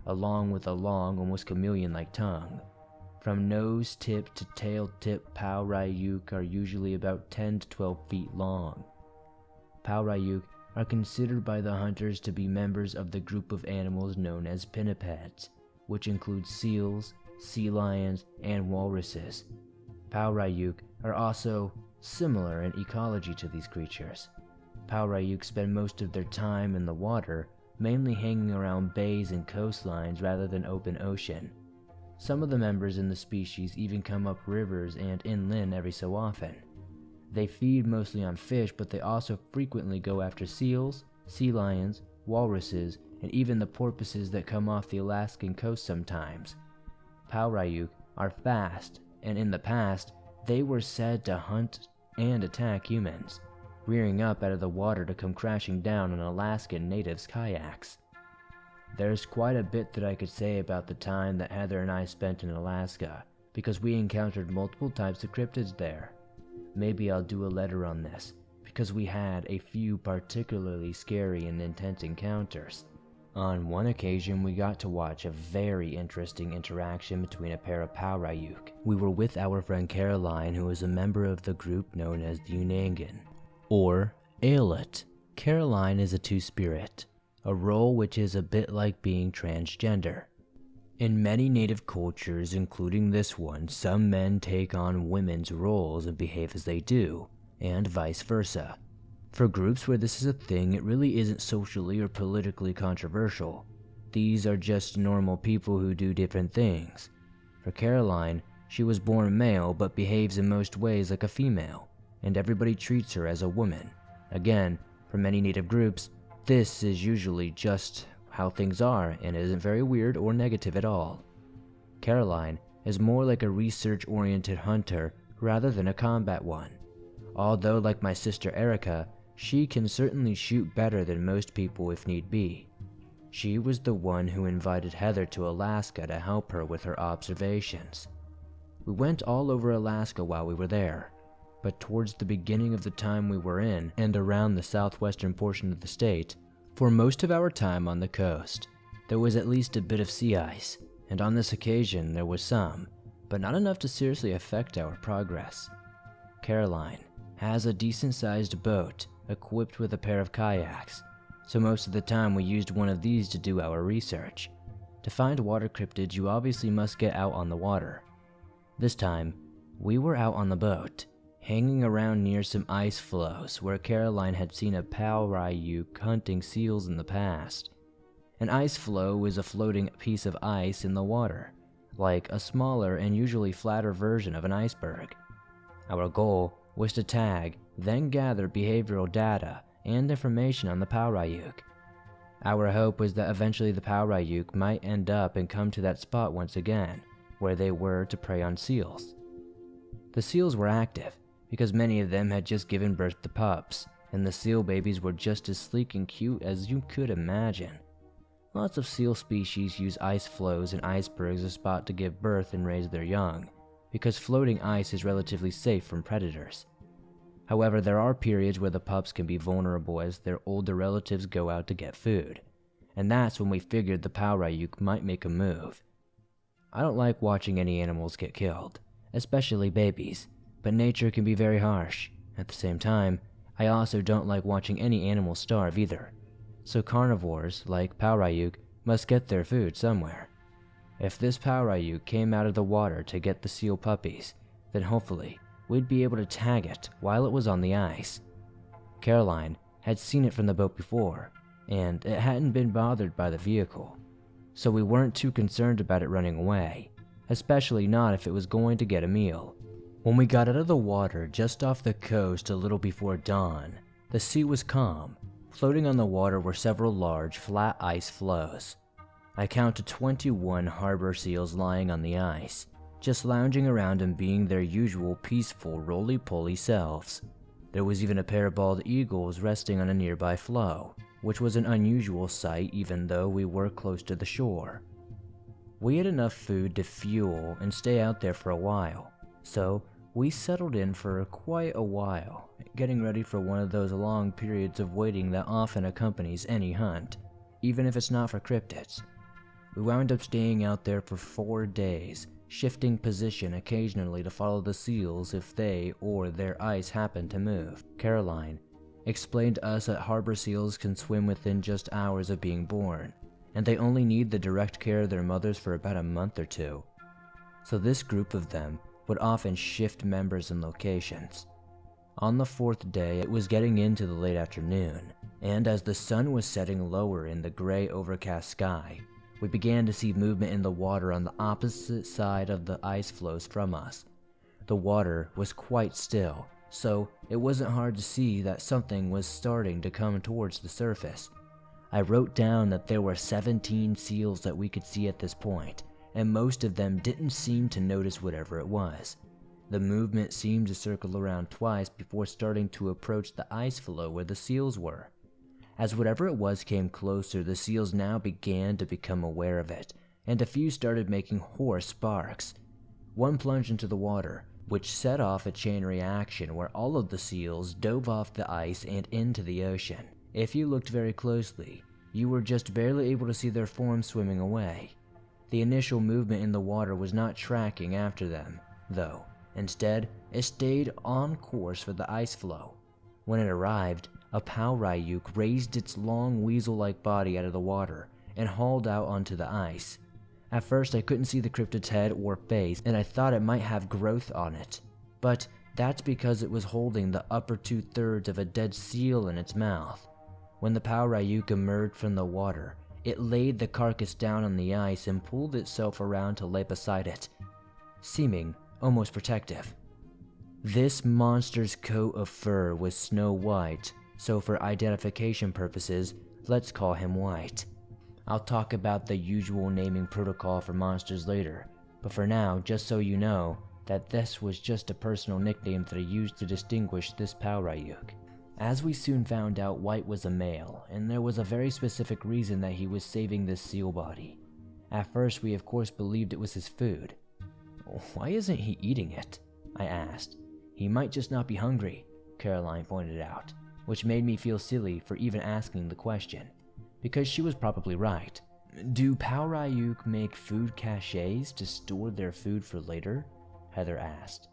along with a long, almost chameleon-like tongue. From nose tip to tail tip, Paurayuk are usually about 10 to 12 feet long. Paurayuk are considered by the hunters to be members of the group of animals known as pinnipeds, which includes seals, sea lions, and walruses. Paurayuk are also similar in ecology to these creatures. Paurayuk spend most of their time in the water, mainly hanging around bays and coastlines rather than open ocean. Some of the members in the species even come up rivers and inland every so often. They feed mostly on fish, but they also frequently go after seals, sea lions, walruses, and even the porpoises that come off the Alaskan coast sometimes. Paurayuk are fast, and in the past, they were said to hunt and attack humans, rearing up out of the water to come crashing down on Alaskan natives' kayaks. There's quite a bit that I could say about the time that Heather and I spent in Alaska, because we encountered multiple types of cryptids there. Maybe I'll do a letter on this, because we had a few particularly scary and intense encounters. On one occasion, we got to watch a very interesting interaction between a pair of Paurayuk. We were with our friend Caroline, who is a member of the group known as the Unangan, or Ailot. Caroline is a two-spirit, a role which is a bit like being transgender. In many native cultures, including this one, some men take on women's roles and behave as they do, and vice versa. For groups where this is a thing, it really isn't socially or politically controversial. These are just normal people who do different things. For Caroline, she was born male but behaves in most ways like a female, and everybody treats her as a woman. Again, for many native groups, this is usually just how things are and isn't very weird or negative at all. Caroline is more like a research-oriented hunter rather than a combat one. Although, like my sister Erica, she can certainly shoot better than most people if need be. She was the one who invited Heather to Alaska to help her with her observations. We went all over Alaska while we were there, but towards the beginning of the time we were in and around the southwestern portion of the state, for most of our time on the coast, there was at least a bit of sea ice, and on this occasion there was some, but not enough to seriously affect our progress. Caroline has a decent-sized boat equipped with a pair of kayaks, so most of the time we used one of these to do our research. To find water cryptids, you obviously must get out on the water. This time, we were out on the boat, hanging around near some ice floes where Caroline had seen a Paurayuk hunting seals in the past. An ice floe is a floating piece of ice in the water, like a smaller and usually flatter version of an iceberg. Our goal was to tag, then gather behavioral data and information on the Paurayuk. Our hope was that eventually the Paurayuk might end up and come to that spot once again, where they were to prey on seals. The seals were active, because many of them had just given birth to pups, and the seal babies were just as sleek and cute as you could imagine. Lots of seal species use ice floes and icebergs as a spot to give birth and raise their young, because floating ice is relatively safe from predators. However, there are periods where the pups can be vulnerable as their older relatives go out to get food, and that's when we figured the Paurayuk might make a move. I don't like watching any animals get killed, especially babies, but nature can be very harsh. At the same time, I also don't like watching any animal starve either. So carnivores, like Paurayuk, must get their food somewhere. If this Paurayuk came out of the water to get the seal puppies, then hopefully we'd be able to tag it while it was on the ice. Caroline had seen it from the boat before, and it hadn't been bothered by the vehicle, so we weren't too concerned about it running away, especially not if it was going to get a meal. When we got out of the water just off the coast a little before dawn, the sea was calm. Floating on the water were several large, flat ice floes. I counted 21 harbor seals lying on the ice, just lounging around and being their usual peaceful, roly-poly selves. There was even a pair of bald eagles resting on a nearby floe, which was an unusual sight even though we were close to the shore. We had enough food to fuel and stay out there for a while, so we settled in for quite a while, getting ready for one of those long periods of waiting that often accompanies any hunt, even if it's not for cryptids. We wound up staying out there for 4 days, shifting position occasionally to follow the seals if they or their ice happened to move. Caroline explained to us that harbor seals can swim within just hours of being born, and they only need the direct care of their mothers for about a month or 2. So this group of them would often shift members and locations. On the fourth day, it was getting into the late afternoon, and as the sun was setting lower in the gray overcast sky, we began to see movement in the water on the opposite side of the ice floes from us. The water was quite still, so it wasn't hard to see that something was starting to come towards the surface. I wrote down that there were 17 seals that we could see at this point, and most of them didn't seem to notice whatever it was. The movement seemed to circle around twice before starting to approach the ice floe where the seals were. As whatever it was came closer, the seals now began to become aware of it, and a few started making hoarse barks. One plunged into the water, which set off a chain reaction where all of the seals dove off the ice and into the ocean. If you looked very closely, you were just barely able to see their forms swimming away. The initial movement in the water was not tracking after them, though. Instead, it stayed on course for the ice floe. When it arrived, a Paurayuk raised its long weasel-like body out of the water and hauled out onto the ice. At first I couldn't see the cryptid's head or face, and I thought it might have growth on it. But that's because it was holding the upper 2/3 of a dead seal in its mouth. When the Paurayuk emerged from the water, it laid the carcass down on the ice and pulled itself around to lay beside it, seeming almost protective. This monster's coat of fur was snow white, so for identification purposes, let's call him White. I'll talk about the usual naming protocol for monsters later, but for now, just so you know, that this was just a personal nickname that I used to distinguish this Paurayuk. As we soon found out, White was a male, and there was a very specific reason that he was saving this seal body. At first, we of course believed it was his food. "Why isn't he eating it?" I asked. "He might just not be hungry," Caroline pointed out, which made me feel silly for even asking the question, because she was probably right. "Do Paurayuk make food caches to store their food for later?" Heather asked.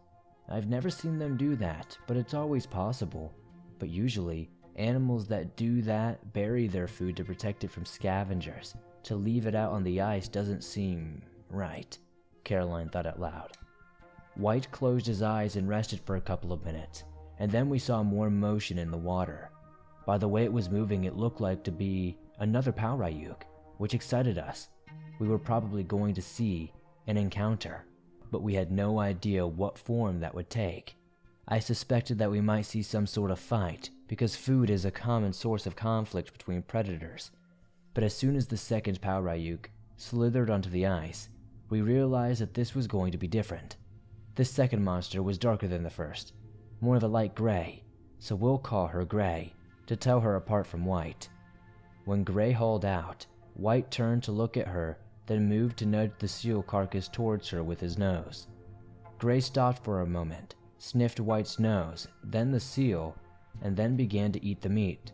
"I've never seen them do that, but it's always possible. But usually, animals that do that bury their food to protect it from scavengers. To leave it out on the ice doesn't seem right," Caroline thought out loud. White closed his eyes and rested for a couple of minutes, and then we saw more motion in the water. By the way it was moving, it looked like to be another Paurayuk, which excited us. We were probably going to see an encounter, but we had no idea what form that would take. I suspected that we might see some sort of fight, because food is a common source of conflict between predators. But as soon as the second Paurayuk slithered onto the ice, we realized that this was going to be different. This second monster was darker than the first, more of a light gray, so we'll call her Gray, to tell her apart from White. When Gray hauled out, White turned to look at her, then moved to nudge the seal carcass towards her with his nose. Gray stopped for a moment, sniffed White's nose, then the seal, and then began to eat the meat.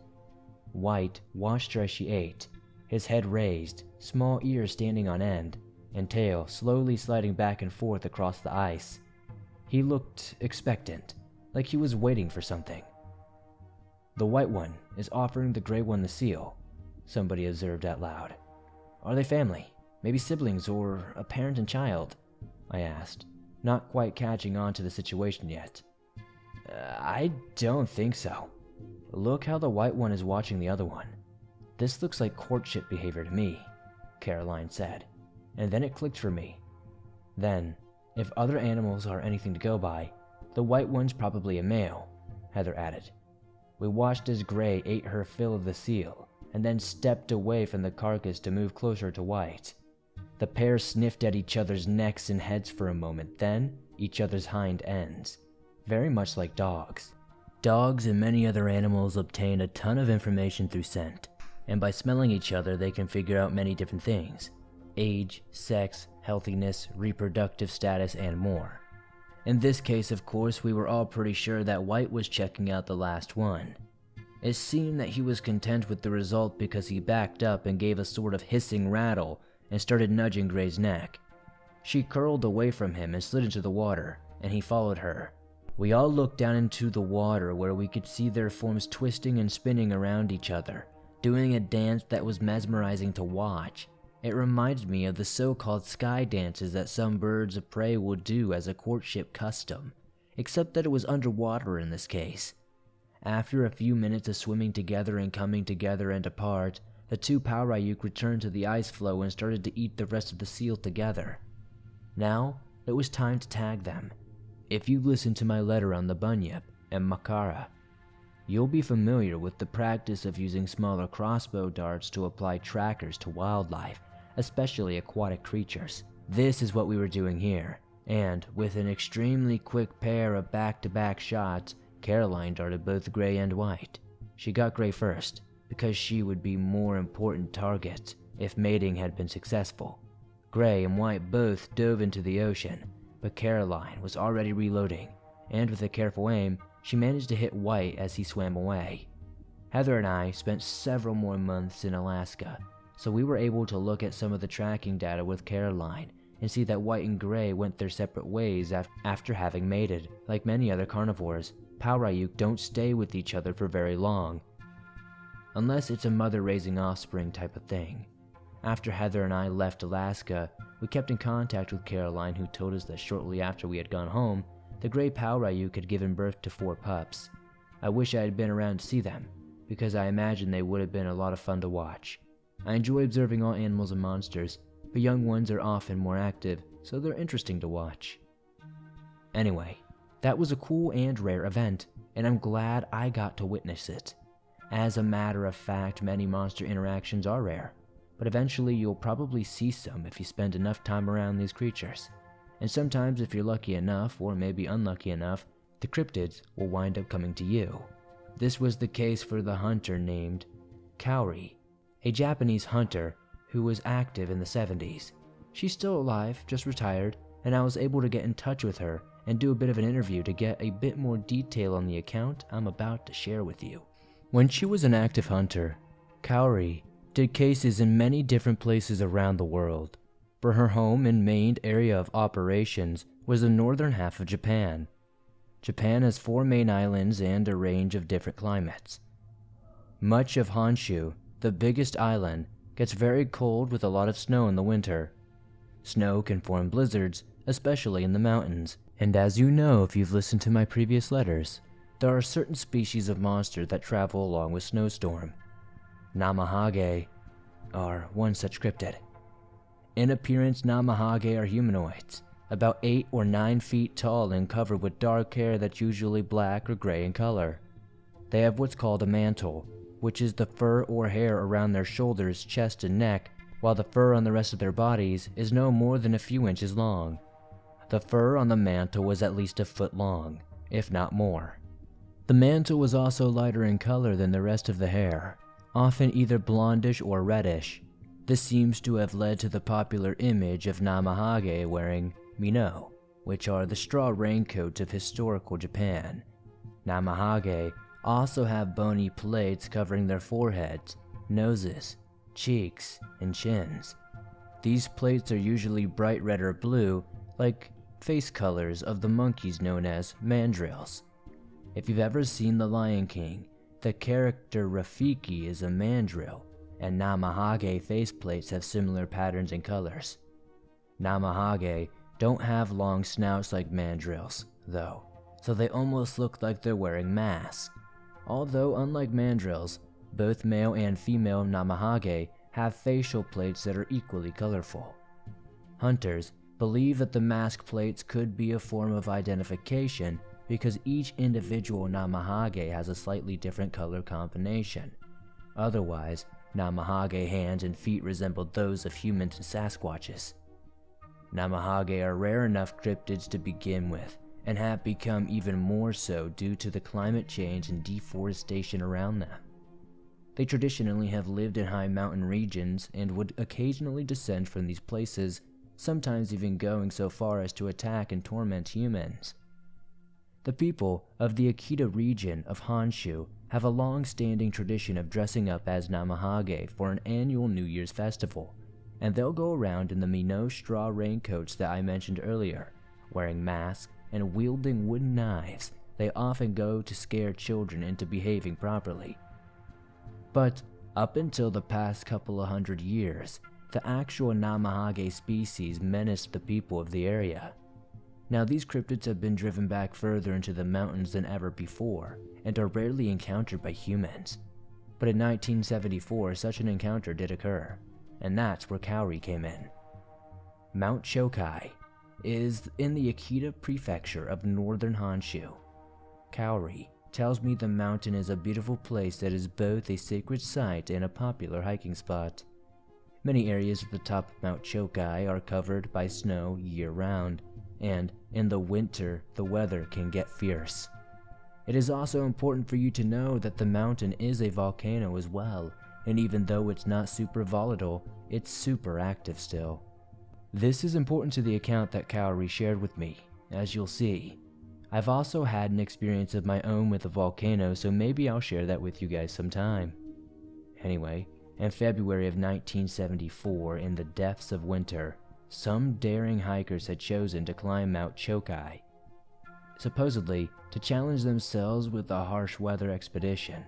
White watched her as she ate, his head raised, small ears standing on end, and tail slowly sliding back and forth across the ice. He looked expectant, like he was waiting for something. "The white one is offering the gray one the seal," somebody observed out loud. "Are they family? Maybe siblings or a parent and child?" I asked, not quite catching on to the situation yet. I don't think so. Look how the white one is watching the other one. This looks like courtship behavior to me," Caroline said, and then it clicked for me. Then, if other animals are anything to go by, the white one's probably a male, Heather added. We watched as Gray ate her fill of the seal, and then stepped away from the carcass to move closer to White. The pair sniffed at each other's necks and heads for a moment, then each other's hind ends, very much like dogs. Dogs and many other animals obtain a ton of information through scent, and by smelling each other they can figure out many different things: age, sex, healthiness, reproductive status, and more. In this case, of course, we were all pretty sure that White was checking out the last one. It seemed that he was content with the result because he backed up and gave a sort of hissing rattle and started nudging Gray's neck. She curled away from him and slid into the water, and he followed her. We all looked down into the water where we could see their forms twisting and spinning around each other, doing a dance that was mesmerizing to watch. It reminded me of the so-called sky dances that some birds of prey will do as a courtship custom. except that it was underwater in this case. After a few minutes of swimming together and coming together and apart, the two Paurayuk returned to the ice floe and started to eat the rest of the seal together. Now, it was time to tag them. If you've listened to my letter on the bunyip and Makara, you'll be familiar with the practice of using smaller crossbow darts to apply trackers to wildlife, especially aquatic creatures. This is what we were doing here, and with an extremely quick pair of back-to-back shots, Caroline darted both gray and white. She got gray first, because she would be more important target if mating had been successful. Gray and white both dove into the ocean, but Caroline was already reloading, and with a careful aim, she managed to hit white as he swam away. Heather and I spent several more months in Alaska, so we were able to look at some of the tracking data with Caroline and see that white and gray went their separate ways after having mated. Like many other carnivores, Paurayuk don't stay with each other for very long, unless it's a mother raising offspring type of thing. After Heather and I left Alaska, we kept in contact with Caroline, who told us that shortly after we had gone home, the gray Paurayuk had given birth to 4 pups. I wish I had been around to see them, because I imagine they would have been a lot of fun to watch. I enjoy observing all animals and monsters, but young ones are often more active, so they're interesting to watch. Anyway, that was a cool and rare event, and I'm glad I got to witness it. As a matter of fact, many monster interactions are rare, but eventually you'll probably see some if you spend enough time around these creatures. And sometimes if you're lucky enough, or maybe unlucky enough, the cryptids will wind up coming to you. This was the case for the hunter named Kaori, a Japanese hunter who was active in the 70s. She's still alive, just retired, and I was able to get in touch with her and do a bit of an interview to get a bit more detail on the account I'm about to share with you. When she was an active hunter, Kaori did cases in many different places around the world, for her home and main area of operations was the northern half of Japan. Japan has 4 main islands and a range of different climates. Much of Honshu, the biggest island, gets very cold with a lot of snow in the winter. Snow can form blizzards, especially in the mountains, and as you know if you've listened to my previous letters, there are certain species of monster that travel along with snowstorm. Namahage are one such cryptid. In appearance, Namahage are humanoids, about 8 or 9 feet tall and covered with dark hair that's usually black or gray in color. They have what's called a mantle, which is the fur or hair around their shoulders, chest, and neck, while the fur on the rest of their bodies is no more than a few inches long. The fur on the mantle was at least a foot long, if not more. The mantle was also lighter in color than the rest of the hair, often either blondish or reddish. This seems to have led to the popular image of Namahage wearing mino, which are the straw raincoats of historical Japan. Namahage also have bony plates covering their foreheads, noses, cheeks, and chins. These plates are usually bright red or blue, like face colors of the monkeys known as mandrills. If you've ever seen The Lion King, the character Rafiki is a mandrill, and Namahage faceplates have similar patterns and colors. Namahage don't have long snouts like mandrills, though, so they almost look like they're wearing masks. Although unlike mandrills, both male and female Namahage have facial plates that are equally colorful. Hunters believe that the mask plates could be a form of identification because each individual Namahage has a slightly different color combination. Otherwise, Namahage hands and feet resemble those of humans and Sasquatches. Namahage are rare enough cryptids to begin with, and have become even more so due to the climate change and deforestation around them. They traditionally have lived in high mountain regions and would occasionally descend from these places, sometimes even going so far as to attack and torment humans. The people of the Akita region of Honshu have a long-standing tradition of dressing up as Namahage for an annual New Year's festival, and they'll go around in the Mino straw raincoats that I mentioned earlier, wearing masks and wielding wooden knives. They often go to scare children into behaving properly. But up until the past couple of 100 years, the actual Namahage species menaced the people of the area. Now these cryptids have been driven back further into the mountains than ever before and are rarely encountered by humans. But in 1974 such an encounter did occur, and that's where Kaori came in. Mount Chokai is in the Akita prefecture of northern Honshu. Kaori tells me the mountain is a beautiful place that is both a sacred site and a popular hiking spot. Many areas of the top of Mount Chokai are covered by snow year-round, and in the winter the weather can get fierce. It is also important for you to know that the mountain is a volcano as well, and even though it's not super volatile, it's super active still. This is important to the account that Kaori shared with me, as you'll see. I've also had an experience of my own with a volcano, so maybe I'll share that with you guys sometime. Anyway, in February of 1974, in the depths of winter, some daring hikers had chosen to climb Mount Chokai, supposedly to challenge themselves with a harsh weather expedition.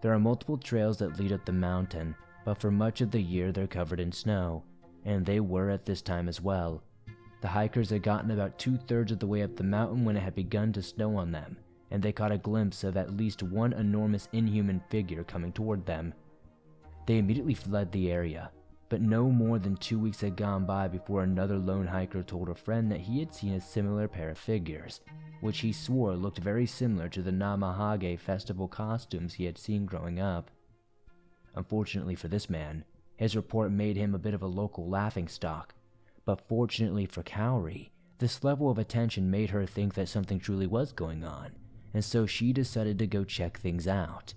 There are multiple trails that lead up the mountain, but for much of the year they're covered in snow, and they were at this time as well. The hikers had gotten about 2/3 of the way up the mountain when it had begun to snow on them, and they caught a glimpse of at least one enormous inhuman figure coming toward them. They immediately fled the area, but no more than 2 weeks had gone by before another lone hiker told a friend that he had seen a similar pair of figures, which he swore looked very similar to the Namahage festival costumes he had seen growing up. Unfortunately for this man, his report made him a bit of a local laughingstock, but fortunately for Kaori, this level of attention made her think that something truly was going on, and so she decided to go check things out.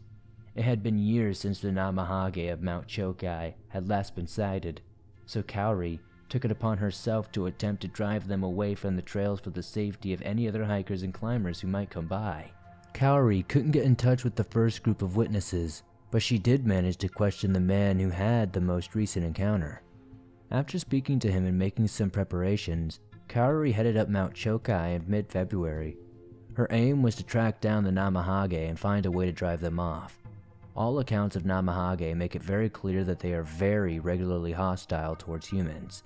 It had been years since the Namahage of Mount Chokai had last been sighted, so Kaori took it upon herself to attempt to drive them away from the trails for the safety of any other hikers and climbers who might come by. Kaori couldn't get in touch with the first group of witnesses, but she did manage to question the man who had the most recent encounter. After speaking to him and making some preparations, Kaori headed up Mount Chokai in mid-February. Her aim was to track down the Namahage and find a way to drive them off. All accounts of Namahage make it very clear that they are very regularly hostile towards humans,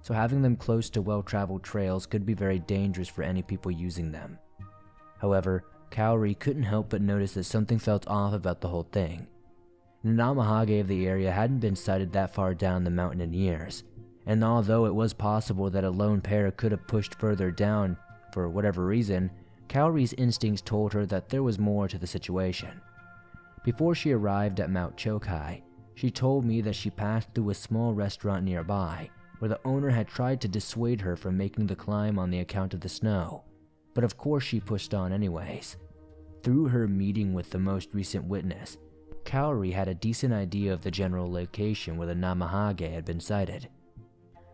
so having them close to well-traveled trails could be very dangerous for any people using them. However, Kaori couldn't help but notice that something felt off about the whole thing. The Namahage of the area hadn't been sighted that far down the mountain in years, and although it was possible that a lone pair could have pushed further down for whatever reason, Kaori's instincts told her that there was more to the situation. Before she arrived at Mount Chokai, she told me that she passed through a small restaurant nearby, where the owner had tried to dissuade her from making the climb on the account of the snow, but of course she pushed on anyways. Through her meeting with the most recent witness, Kaori had a decent idea of the general location where the Namahage had been sighted.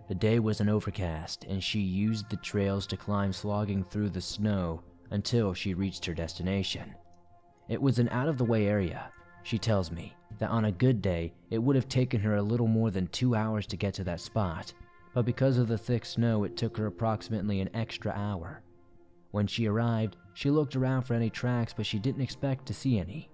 The day was an overcast, and she used the trails to climb slogging through the snow until she reached her destination. It was an out-of-the-way area. She tells me that on a good day, it would have taken her a little more than 2 hours to get to that spot, but because of the thick snow, it took her approximately an extra hour. When she arrived, she looked around for any tracks, but she didn't expect to see any.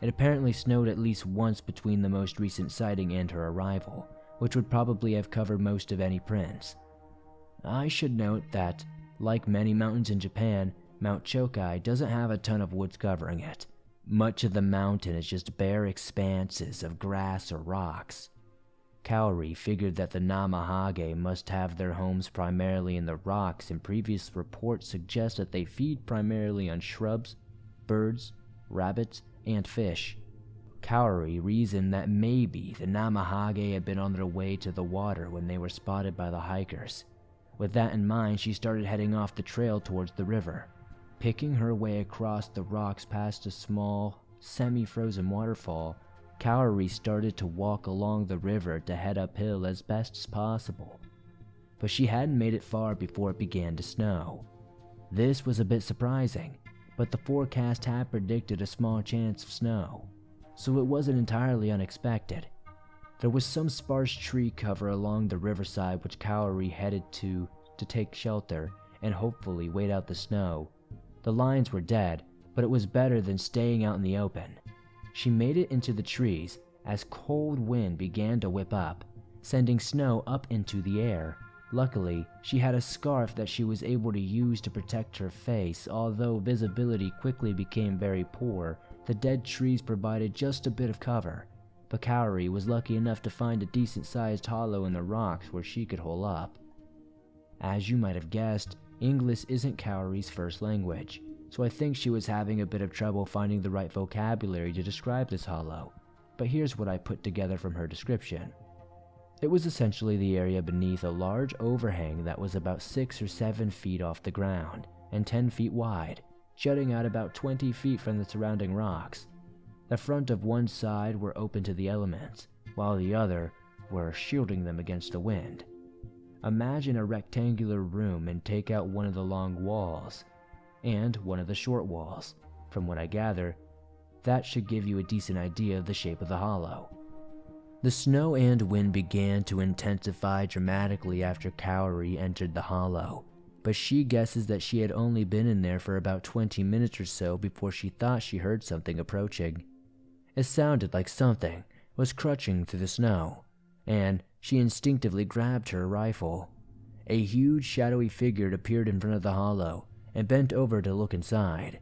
It apparently snowed at least once between the most recent sighting and her arrival, which would probably have covered most of any prints. I should note that, like many mountains in Japan, Mount Chokai doesn't have a ton of woods covering it. Much of the mountain is just bare expanses of grass or rocks. Kaori figured that the Namahage must have their homes primarily in the rocks, and previous reports suggest that they feed primarily on shrubs, birds, rabbits, and fish. Kaori reasoned that maybe the Namahage had been on their way to the water when they were spotted by the hikers. With that in mind, she started heading off the trail towards the river. Picking her way across the rocks past a small, semi-frozen waterfall, Kaori started to walk along the river to head uphill as best as possible. But she hadn't made it far before it began to snow. This was a bit surprising, but the forecast had predicted a small chance of snow, so it wasn't entirely unexpected. There was some sparse tree cover along the riverside which Kaori headed to take shelter and hopefully wait out the snow. The lines were dead, but it was better than staying out in the open. She made it into the trees as cold wind began to whip up, sending snow up into the air. Luckily, she had a scarf that she was able to use to protect her face. Although visibility quickly became very poor, the dead trees provided just a bit of cover. But Kaori was lucky enough to find a decent-sized hollow in the rocks where she could hole up. As you might have guessed, English isn't Kaori's first language, so I think she was having a bit of trouble finding the right vocabulary to describe this hollow. But here's what I put together from her description. It was essentially the area beneath a large overhang that was about 6 or 7 feet off the ground and 10 feet wide, jutting out about 20 feet from the surrounding rocks. The front of one side were open to the elements, while the other were shielding them against the wind. Imagine a rectangular room and take out one of the long walls and one of the short walls. From what I gather, that should give you a decent idea of the shape of the hollow. The snow and wind began to intensify dramatically after Kaori entered the hollow, but she guesses that she had only been in there for about 20 minutes or so before she thought she heard something approaching. It sounded like something was crunching through the snow, and she instinctively grabbed her rifle. A huge shadowy figure appeared in front of the hollow and bent over to look inside.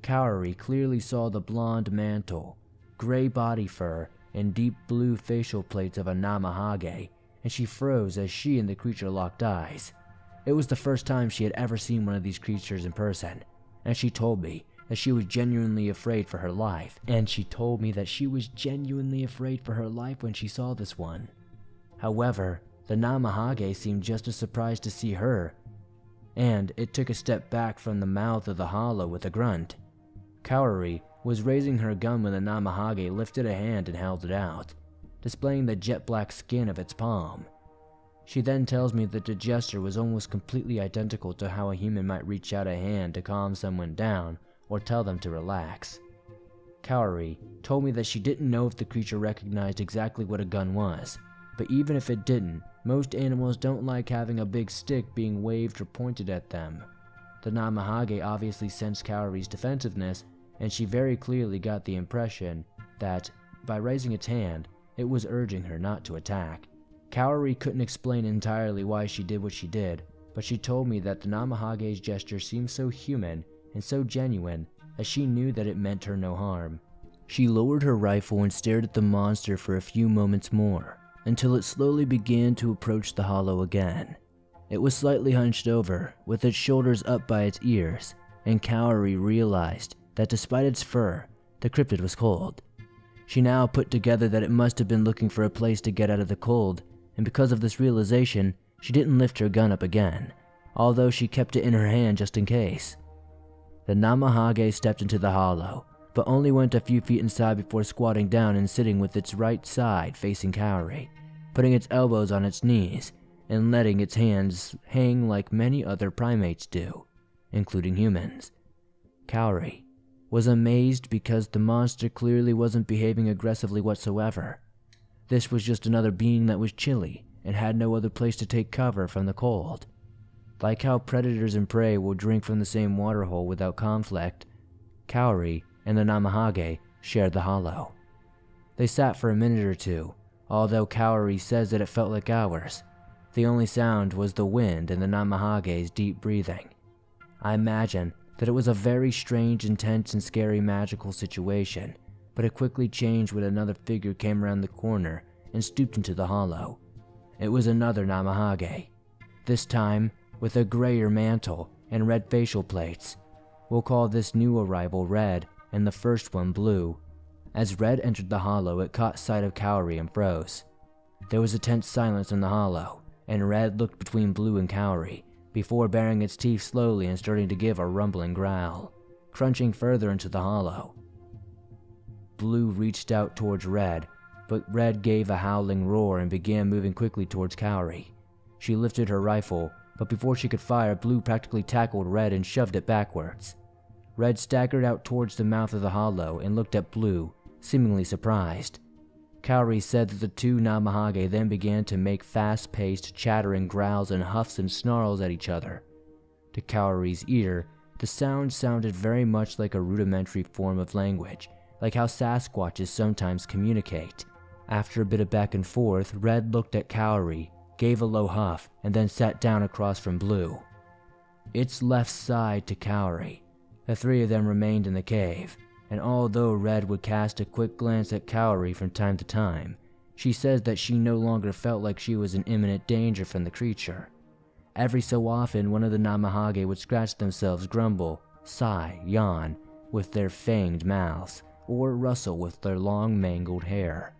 Kaori clearly saw the blonde mantle, gray body fur, and deep blue facial plates of a Namahage, and she froze as she and the creature locked eyes. It was the first time she had ever seen one of these creatures in person, and she told me that she was genuinely afraid for her life, when she saw this one. However, the Namahage seemed just as surprised to see her, and it took a step back from the mouth of the hollow with a grunt. Kaori was raising her gun when the Namahage lifted a hand and held it out, displaying the jet black skin of its palm. She then tells me that the gesture was almost completely identical to how a human might reach out a hand to calm someone down or tell them to relax. Kaori told me that she didn't know if the creature recognized exactly what a gun was, but even if it didn't, most animals don't like having a big stick being waved or pointed at them. The Namahage obviously sensed Kaori's defensiveness, and she very clearly got the impression that, by raising its hand, it was urging her not to attack. Kaori couldn't explain entirely why she did what she did, but she told me that the Namahage's gesture seemed so human and so genuine that she knew that it meant her no harm. She lowered her rifle and stared at the monster for a few moments more, until it slowly began to approach the hollow again. It was slightly hunched over, with its shoulders up by its ears, and Kaori realized that despite its fur, the cryptid was cold. She now put together that it must have been looking for a place to get out of the cold, and because of this realization, she didn't lift her gun up again, although she kept it in her hand just in case. The Namahage stepped into the hollow, but only went a few feet inside before squatting down and sitting with its right side facing Kaori, putting its elbows on its knees, and letting its hands hang like many other primates do, including humans. Kaori was amazed because the monster clearly wasn't behaving aggressively whatsoever. This was just another being that was chilly and had no other place to take cover from the cold. Like how predators and prey will drink from the same waterhole without conflict, Kaori and the Namahage shared the hollow. They sat for a minute or two, although Kaori says that it felt like hours. The only sound was the wind and the Namahage's deep breathing. I imagine that it was a very strange, intense, and scary magical situation, but it quickly changed when another figure came around the corner and stooped into the hollow. It was another Namahage, this time with a grayer mantle and red facial plates. We'll call this new arrival Red and the first one Blue. As Red entered the hollow, it caught sight of Kaori and froze. There was a tense silence in the hollow, and Red looked between Blue and Kaori, before baring its teeth slowly and starting to give a rumbling growl, crunching further into the hollow. Blue reached out towards Red, but Red gave a howling roar and began moving quickly towards Kaori. She lifted her rifle, but before she could fire, Blue practically tackled Red and shoved it backwards. Red staggered out towards the mouth of the hollow and looked at Blue, seemingly surprised. Kaori said that the two Namahage then began to make fast-paced, chattering growls and huffs and snarls at each other. To Kaori's ear, the sound sounded very much like a rudimentary form of language, like how Sasquatches sometimes communicate. After a bit of back and forth, Red looked at Kaori, gave a low huff, and then sat down across from Blue. Its left side to Cowrie. The three of them remained in the cave, and although Red would cast a quick glance at Cowrie from time to time, she says that she no longer felt like she was in imminent danger from the creature. Every so often, one of the Namahage would scratch themselves, grumble, sigh, yawn with their fanged mouths, or rustle with their long mangled hair.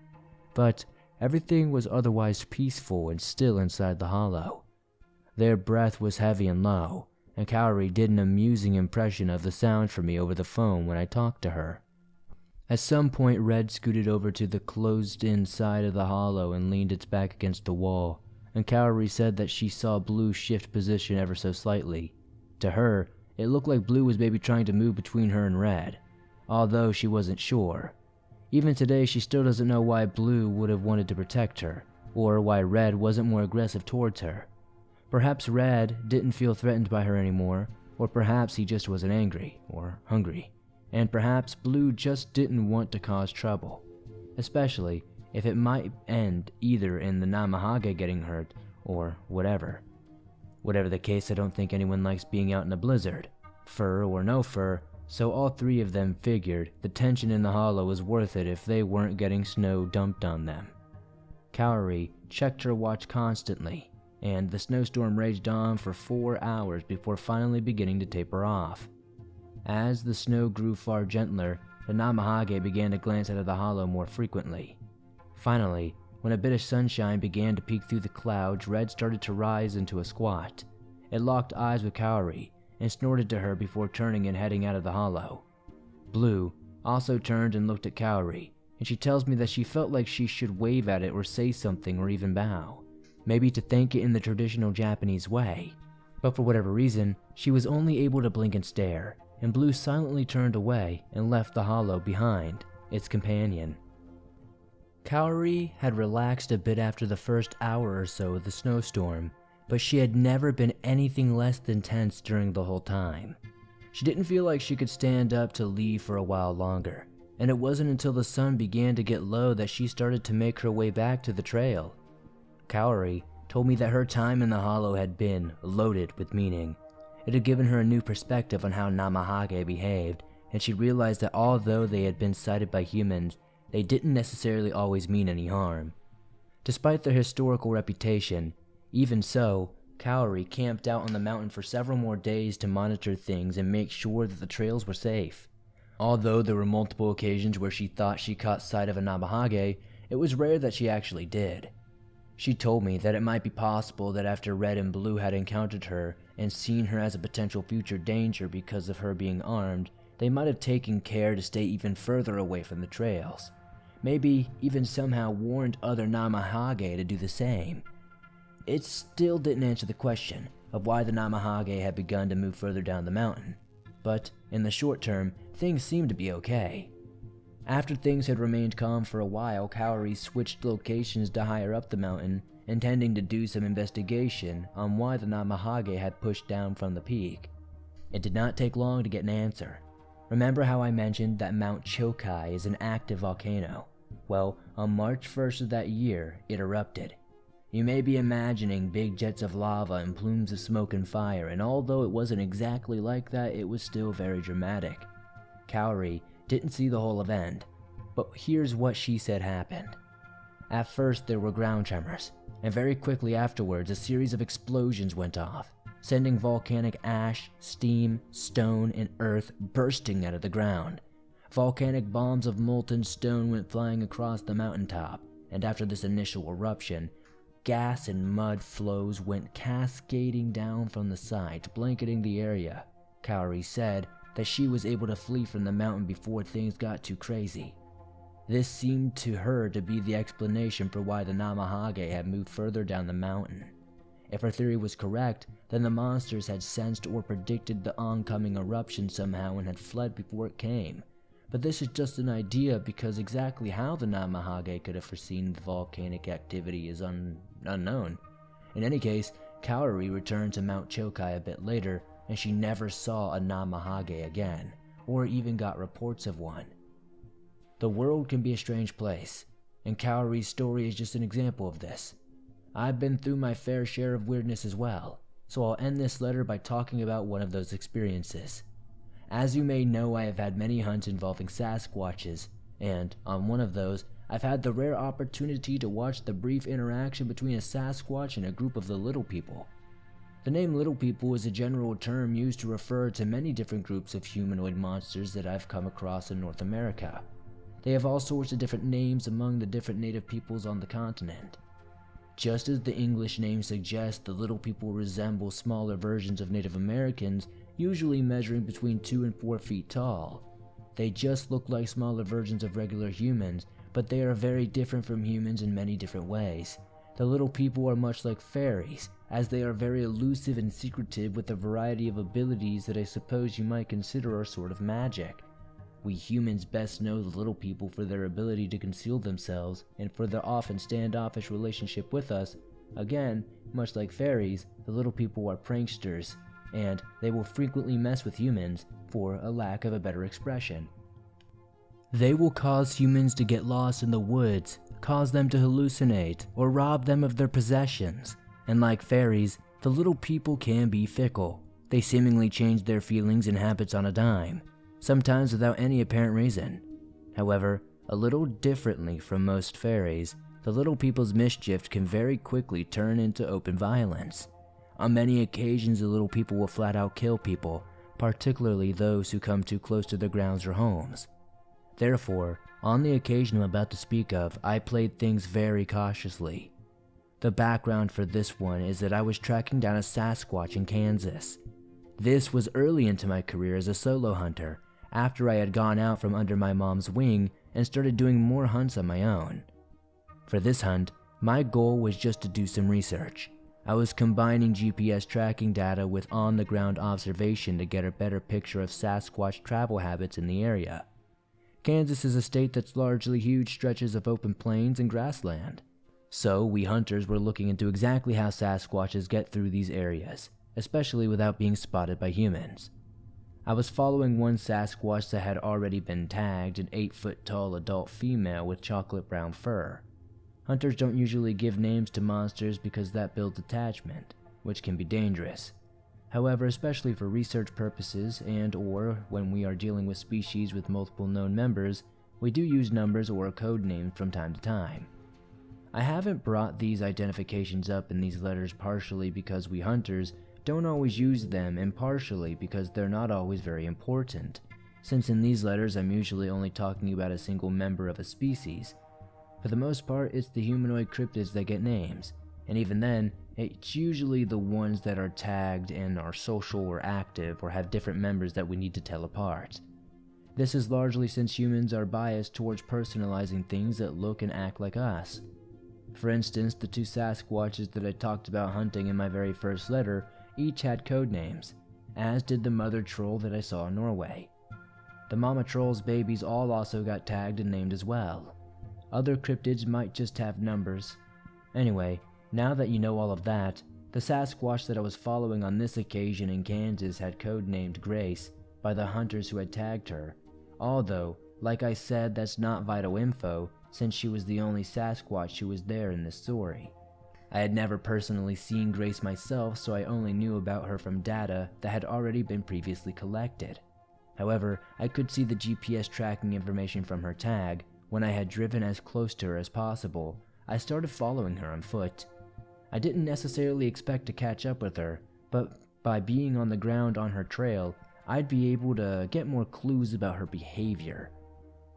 But everything was otherwise peaceful and still inside the hollow. Their breath was heavy and low, and Cowrie did an amusing impression of the sound for me over the phone when I talked to her. At some point, Red scooted over to the closed-in side of the hollow and leaned its back against the wall, and Cowrie said that she saw Blue shift position ever so slightly. To her, it looked like Blue was maybe trying to move between her and Red, although she wasn't sure. Even today, she still doesn't know why Blue would have wanted to protect her, or why Red wasn't more aggressive towards her. Perhaps Red didn't feel threatened by her anymore, or perhaps he just wasn't angry or hungry, and perhaps Blue just didn't want to cause trouble, especially if it might end either in the Namahage getting hurt or whatever. Whatever the case, I don't think anyone likes being out in a blizzard, fur or no fur, so all three of them figured the tension in the hollow was worth it if they weren't getting snow dumped on them. Cowrie checked her watch constantly, and the snowstorm raged on for 4 hours before finally beginning to taper off. As the snow grew far gentler, the Namahage began to glance out of the hollow more frequently. Finally, when a bit of sunshine began to peek through the clouds, Red started to rise into a squat. It locked eyes with Cowrie and snorted to her before turning and heading out of the hollow. Blue also turned and looked at Cowrie, and she tells me that she felt like she should wave at it or say something or even bow. Maybe to thank it in the traditional Japanese way, but for whatever reason, she was only able to blink and stare, and Blue silently turned away and left the hollow behind its companion. Cowrie had relaxed a bit after the first hour or so of the snowstorm, but she had never been anything less than tense during the whole time. She didn't feel like she could stand up to leave for a while longer, and it wasn't until the sun began to get low that she started to make her way back to the trail. Cowrie told me that her time in the hollow had been loaded with meaning. It had given her a new perspective on how Namahage behaved, and she realized that although they had been sighted by humans, they didn't necessarily always mean any harm. Despite their historical reputation, even so, Cowrie camped out on the mountain for several more days to monitor things and make sure that the trails were safe. Although there were multiple occasions where she thought she caught sight of a Namahage, it was rare that she actually did. She told me that it might be possible that after Red and Blue had encountered her and seen her as a potential future danger because of her being armed, they might have taken care to stay even further away from the trails. Maybe even somehow warned other Namahage to do the same. It still didn't answer the question of why the Namahage had begun to move further down the mountain, but in the short term, things seemed to be okay. After things had remained calm for a while, Cowrie switched locations to higher up the mountain, intending to do some investigation on why the Namahage had pushed down from the peak. It did not take long to get an answer. Remember how I mentioned that Mount Chokai is an active volcano? Well, on March 1st of that year, it erupted. You may be imagining big jets of lava and plumes of smoke and fire, and although it wasn't exactly like that, it was still very dramatic. Cowrie didn't see the whole event, but here's what she said happened. At first there were ground tremors, and very quickly afterwards a series of explosions went off, sending volcanic ash, steam, stone, and earth bursting out of the ground. Volcanic bombs of molten stone went flying across the mountaintop, and after this initial eruption, gas and mud flows went cascading down from the sides, blanketing the area. Cowrie said that she was able to flee from the mountain before things got too crazy. This seemed to her to be the explanation for why the Namahage had moved further down the mountain. If her theory was correct, then the monsters had sensed or predicted the oncoming eruption somehow and had fled before it came. But this is just an idea because exactly how the Namahage could have foreseen the volcanic activity is unknown. In any case, Cowrie returned to Mount Chokai a bit later, and she never saw a Namahage again, or even got reports of one. The world can be a strange place, and Cowrie's story is just an example of this. I've been through my fair share of weirdness as well, so I'll end this letter by talking about one of those experiences. As you may know, I have had many hunts involving Sasquatches, and on one of those, I've had the rare opportunity to watch the brief interaction between a Sasquatch and a group of the Little People. The name Little People is a general term used to refer to many different groups of humanoid monsters that I've come across in North America. They have all sorts of different names among the different native peoples on the continent. Just as the English name suggests, the Little People resemble smaller versions of Native Americans, usually measuring between 2 and 4 feet tall. They just look like smaller versions of regular humans, but they are very different from humans in many different ways. The Little People are much like fairies, as they are very elusive and secretive with a variety of abilities that I suppose you might consider are sort of magic. We humans best know the Little People for their ability to conceal themselves and for their often standoffish relationship with us. Again, much like fairies, the Little People are pranksters, and they will frequently mess with humans, for a lack of a better expression. They will cause humans to get lost in the woods, cause them to hallucinate, or rob them of their possessions. And like fairies, the Little People can be fickle. They seemingly change their feelings and habits on a dime, sometimes without any apparent reason. However, a little differently from most fairies, the Little People's mischief can very quickly turn into open violence. On many occasions, the Little People will flat out kill people, particularly those who come too close to their grounds or homes. Therefore, on the occasion I'm about to speak of, I played things very cautiously. The background for this one is that I was tracking down a Sasquatch in Kansas. This was early into my career as a solo hunter, after I had gone out from under my mom's wing and started doing more hunts on my own. For this hunt, my goal was just to do some research. I was combining GPS tracking data with on-the-ground observation to get a better picture of Sasquatch travel habits in the area. Kansas is a state that's largely huge stretches of open plains and grassland. So we hunters were looking into exactly how Sasquatches get through these areas, especially without being spotted by humans. I was following one Sasquatch that had already been tagged, an 8-foot-tall adult female with chocolate brown fur. Hunters don't usually give names to monsters because that builds attachment, which can be dangerous. However, especially for research purposes and/or when we are dealing with species with multiple known members, we do use numbers or a code name from time to time. I haven't brought these identifications up in these letters partially because we hunters don't always use them and partially because they're not always very important, since in these letters I'm usually only talking about a single member of a species. For the most part, it's the humanoid cryptids that get names, and even then, it's usually the ones that are tagged and are social or active or have different members that we need to tell apart. This is largely since humans are biased towards personalizing things that look and act like us. For instance, the 2 Sasquatches that I talked about hunting in my very first letter each had code names, as did the mother troll that I saw in Norway. The mama troll's babies all also got tagged and named as well. Other cryptids might just have numbers. Anyway, now that you know all of that, the Sasquatch that I was following on this occasion in Kansas had code-named Grace by the hunters who had tagged her, although, like I said, that's not vital info since she was the only Sasquatch who was there in this story. I had never personally seen Grace myself, so I only knew about her from data that had already been previously collected. However, I could see the GPS tracking information from her tag. When I had driven as close to her as possible, I started following her on foot. I didn't necessarily expect to catch up with her, but by being on the ground on her trail, I'd be able to get more clues about her behavior.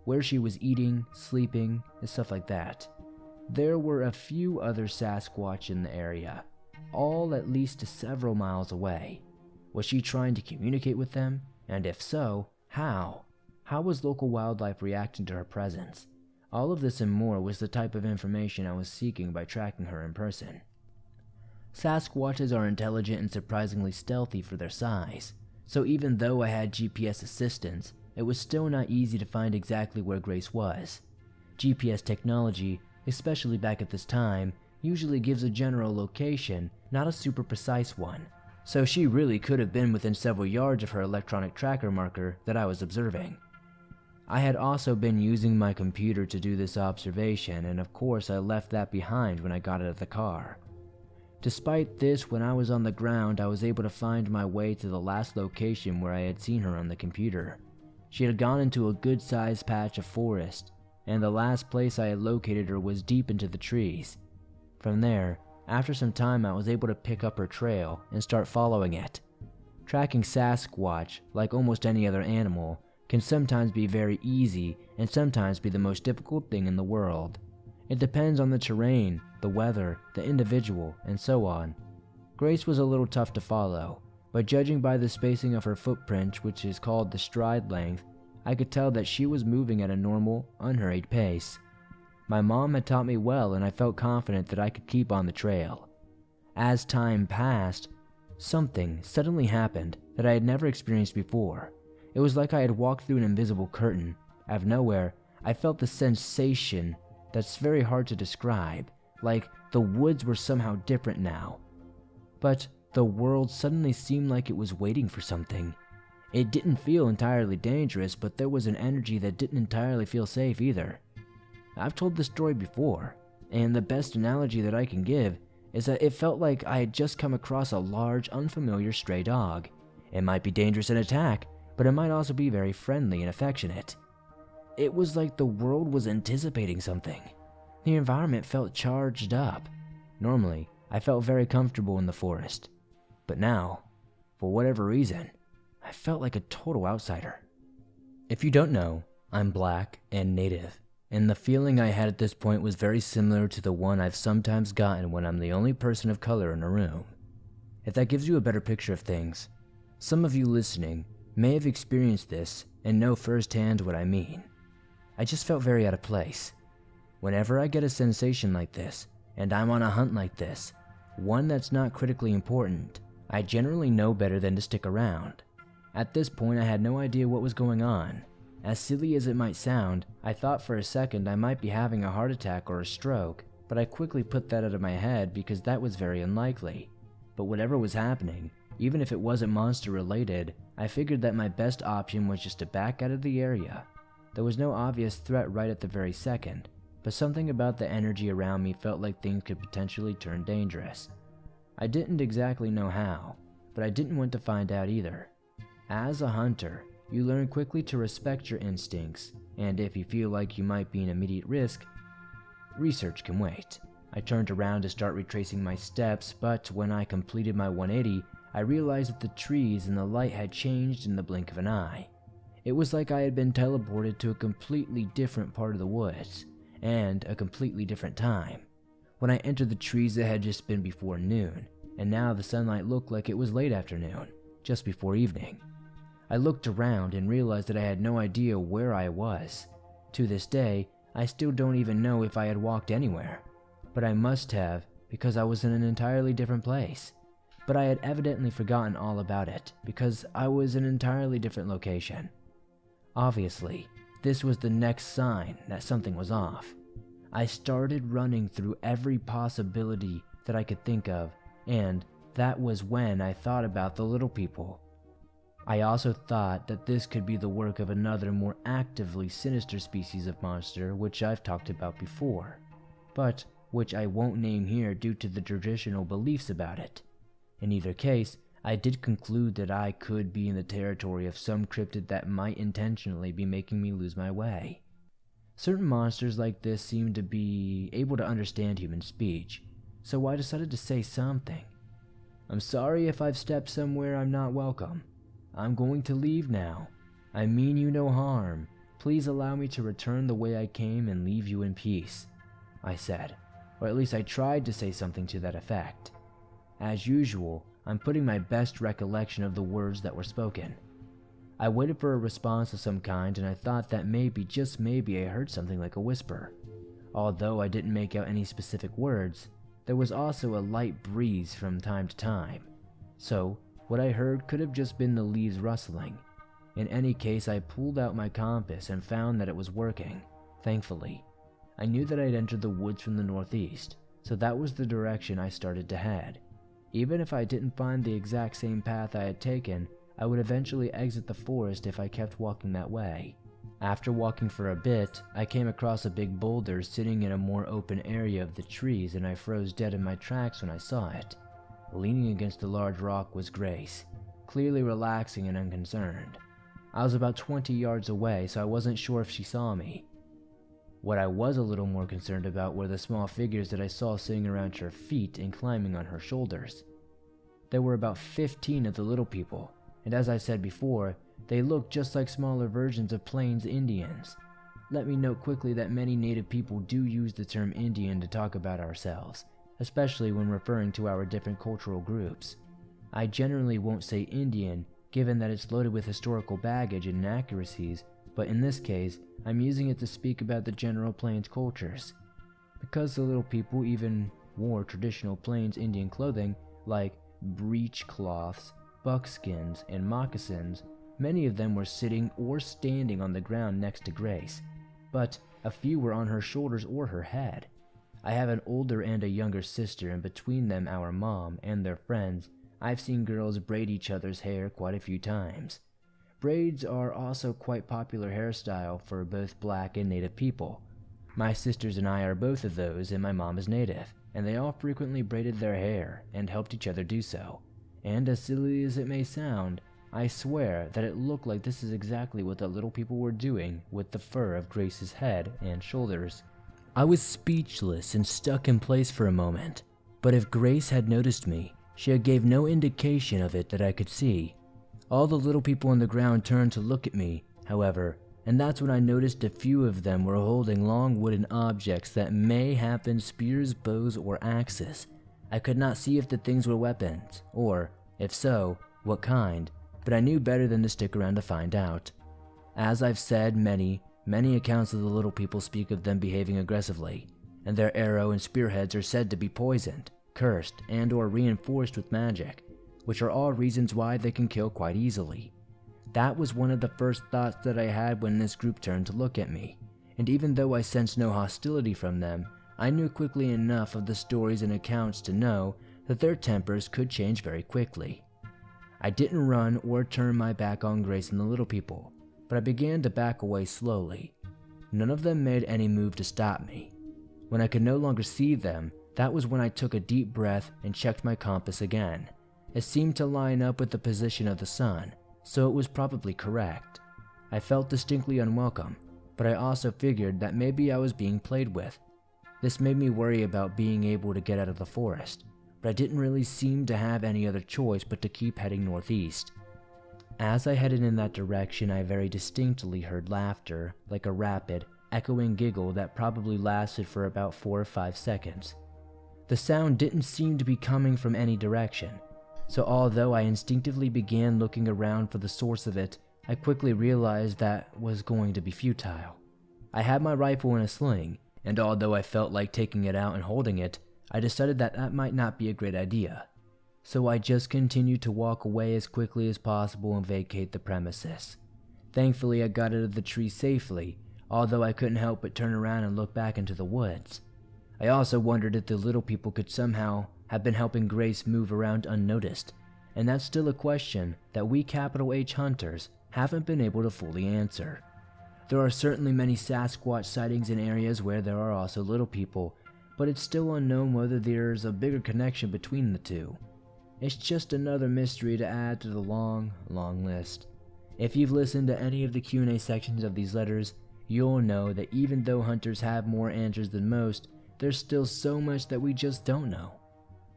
Where she was eating, sleeping, and stuff like that. There were a few other Sasquatch in the area, all at least several miles away. Was she trying to communicate with them? And if so, how? How was local wildlife reacting to her presence? All of this and more was the type of information I was seeking by tracking her in person. Sasquatches are intelligent and surprisingly stealthy for their size, so even though I had GPS assistance, it was still not easy to find exactly where Grace was. GPS technology, especially back at this time, usually gives a general location, not a super precise one, so she really could have been within several yards of her electronic tracker marker that I was observing. I had also been using my computer to do this observation, and of course I left that behind when I got out of the car. Despite this, when I was on the ground, I was able to find my way to the last location where I had seen her on the computer. She had gone into a good-sized patch of forest, and the last place I had located her was deep into the trees. From there, after some time I was able to pick up her trail and start following it. Tracking Sasquatch, like almost any other animal, can sometimes be very easy and sometimes be the most difficult thing in the world. It depends on the terrain, the weather, the individual, and so on. Grace was a little tough to follow, but judging by the spacing of her footprint, which is called the stride length, I could tell that she was moving at a normal, unhurried pace. My mom had taught me well, and I felt confident that I could keep on the trail. As time passed, something suddenly happened that I had never experienced before. It was like I had walked through an invisible curtain. Out of nowhere, I felt the sensation that's very hard to describe, like the woods were somehow different now. But the world suddenly seemed like it was waiting for something. It didn't feel entirely dangerous, but there was an energy that didn't entirely feel safe either. I've told this story before, and the best analogy that I can give is that it felt like I had just come across a large, unfamiliar stray dog. It might be dangerous in attack, but it might also be very friendly and affectionate. It was like the world was anticipating something. The environment felt charged up. Normally, I felt very comfortable in the forest, but now, for whatever reason, I felt like a total outsider. If you don't know, I'm black and native, and the feeling I had at this point was very similar to the one I've sometimes gotten when I'm the only person of color in a room. If that gives you a better picture of things, some of you listening may have experienced this and know firsthand what I mean. I just felt very out of place. Whenever I get a sensation like this, and I'm on a hunt like this, one that's not critically important, I generally know better than to stick around. At this point, I had no idea what was going on. As silly as it might sound, I thought for a second I might be having a heart attack or a stroke, but I quickly put that out of my head because that was very unlikely. But whatever was happening, even if it wasn't monster related, I figured that my best option was just to back out of the area. There was no obvious threat right at the very second, but something about the energy around me felt like things could potentially turn dangerous. I didn't exactly know how, but I didn't want to find out either. As a hunter, you learn quickly to respect your instincts, and if you feel like you might be in immediate risk, research can wait. I turned around to start retracing my steps, but when I completed my 180, I realized that the trees and the light had changed in the blink of an eye. It was like I had been teleported to a completely different part of the woods, and a completely different time. When I entered the trees, it had just been before noon, and now the sunlight looked like it was late afternoon, just before evening. I looked around and realized that I had no idea where I was. To this day, I still don't even know if I had walked anywhere, but I must have because I was in an entirely different place. But I had evidently forgotten all about it because I was in an entirely different location. Obviously, this was the next sign that something was off. I started running through every possibility that I could think of, and that was when I thought about the little people. I also thought that this could be the work of another more actively sinister species of monster which I've talked about before, but which I won't name here due to the traditional beliefs about it. In either case, I did conclude that I could be in the territory of some cryptid that might intentionally be making me lose my way. Certain monsters like this seem to be able to understand human speech, so I decided to say something. I'm sorry if I've stepped somewhere I'm not welcome. I'm going to leave now. I mean you no harm. Please allow me to return the way I came and leave you in peace, I said, or at least I tried to say something to that effect. As usual, I'm putting my best recollection of the words that were spoken. I waited for a response of some kind, and I thought that maybe, just maybe, I heard something like a whisper. Although I didn't make out any specific words, there was also a light breeze from time to time. So, what I heard could have just been the leaves rustling. In any case, I pulled out my compass and found that it was working, thankfully. I knew that I'd entered the woods from the northeast, so that was the direction I started to head. Even if I didn't find the exact same path I had taken, I would eventually exit the forest if I kept walking that way. After walking for a bit, I came across a big boulder sitting in a more open area of the trees, and I froze dead in my tracks when I saw it. Leaning against the large rock was Grace, clearly relaxing and unconcerned. I was about 20 yards away, so I wasn't sure if she saw me. What I was a little more concerned about were the small figures that I saw sitting around her feet and climbing on her shoulders. There were about 15 of the little people, and as I said before, they looked just like smaller versions of Plains Indians. Let me note quickly that many native people do use the term Indian to talk about ourselves, especially when referring to our different cultural groups. I generally won't say Indian, given that it's loaded with historical baggage and inaccuracies, but in this case, I'm using it to speak about the general Plains cultures. Because the little people even wore traditional Plains Indian clothing like breechcloths, buckskins, and moccasins, many of them were sitting or standing on the ground next to Grace, but a few were on her shoulders or her head. I have an older and a younger sister, and between them, our mom, and their friends, I've seen girls braid each other's hair quite a few times. Braids are also quite popular hairstyle for both black and native people. My sisters and I are both of those, and my mom is native, and they all frequently braided their hair and helped each other do so. And as silly as it may sound, I swear that it looked like this is exactly what the little people were doing with the fur of Grace's head and shoulders. I was speechless and stuck in place for a moment, but if Grace had noticed me, she gave no indication of it that I could see. All the little people on the ground turned to look at me, however, and that's when I noticed a few of them were holding long wooden objects that may have been spears, bows, or axes. I could not see if the things were weapons, or, if so, what kind, but I knew better than to stick around to find out. As I've said, many accounts of the little people speak of them behaving aggressively, and their arrow and spearheads are said to be poisoned, cursed, and or reinforced with magic, which are all reasons why they can kill quite easily. That was one of the first thoughts that I had when this group turned to look at me, and even though I sensed no hostility from them, I knew quickly enough of the stories and accounts to know that their tempers could change very quickly. I didn't run or turn my back on Grace and the little people, but I began to back away slowly. None of them made any move to stop me. When I could no longer see them, that was when I took a deep breath and checked my compass again. It seemed to line up with the position of the sun, so it was probably correct. I felt distinctly unwelcome, but I also figured that maybe I was being played with. This made me worry about being able to get out of the forest, but I didn't really seem to have any other choice but to keep heading northeast. As I headed in that direction, I very distinctly heard laughter, like a rapid, echoing giggle that probably lasted for about 4 or 5 seconds. The sound didn't seem to be coming from any direction, so although I instinctively began looking around for the source of it, I quickly realized that was going to be futile. I had my rifle in a sling, and although I felt like taking it out and holding it, I decided that that might not be a great idea. So I just continued to walk away as quickly as possible and vacate the premises. Thankfully, I got out of the tree safely, although I couldn't help but turn around and look back into the woods. I also wondered if the little people could somehow have been helping Grace move around unnoticed, and that's still a question that we capital H hunters haven't been able to fully answer. There are certainly many Sasquatch sightings in areas where there are also little people, but it's still unknown whether there's a bigger connection between the two. It's just another mystery to add to the long list. If you've listened to any of the Q&A sections of these letters, you'll know that even though hunters have more answers than most, there's still so much that we just don't know.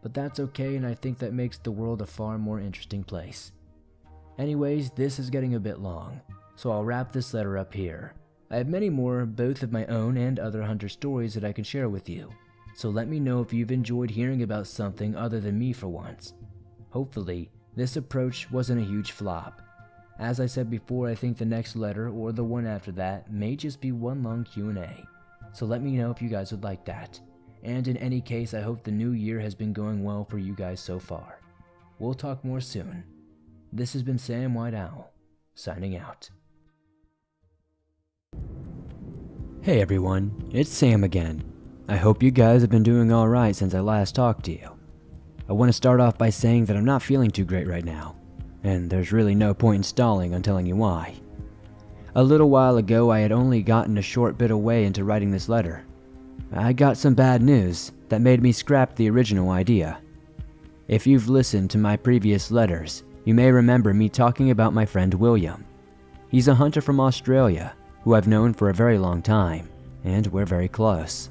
But that's okay, and I think that makes the world a far more interesting place. Anyways, this is getting a bit long, so I'll wrap this letter up here. I have many more, both of my own and other hunter stories that I can share with you, so let me know if you've enjoyed hearing about something other than me for once. Hopefully, this approach wasn't a huge flop. As I said before, I think the next letter, or the one after that, may just be one long Q&A, so let me know if you guys would like that. And in any case, I hope the new year has been going well for you guys so far. We'll talk more soon. This has been Sam White Owl, signing out. Hey everyone, it's Sam again. I hope you guys have been doing alright since I last talked to you. I want to start off by saying that I'm not feeling too great right now, and there's really no point in stalling on telling you why. A little while ago, I had only gotten a short bit of way into writing this letter. I got some bad news that made me scrap the original idea. If you've listened to my previous letters, you may remember me talking about my friend William. He's a hunter from Australia who I've known for a very long time, and we're very close.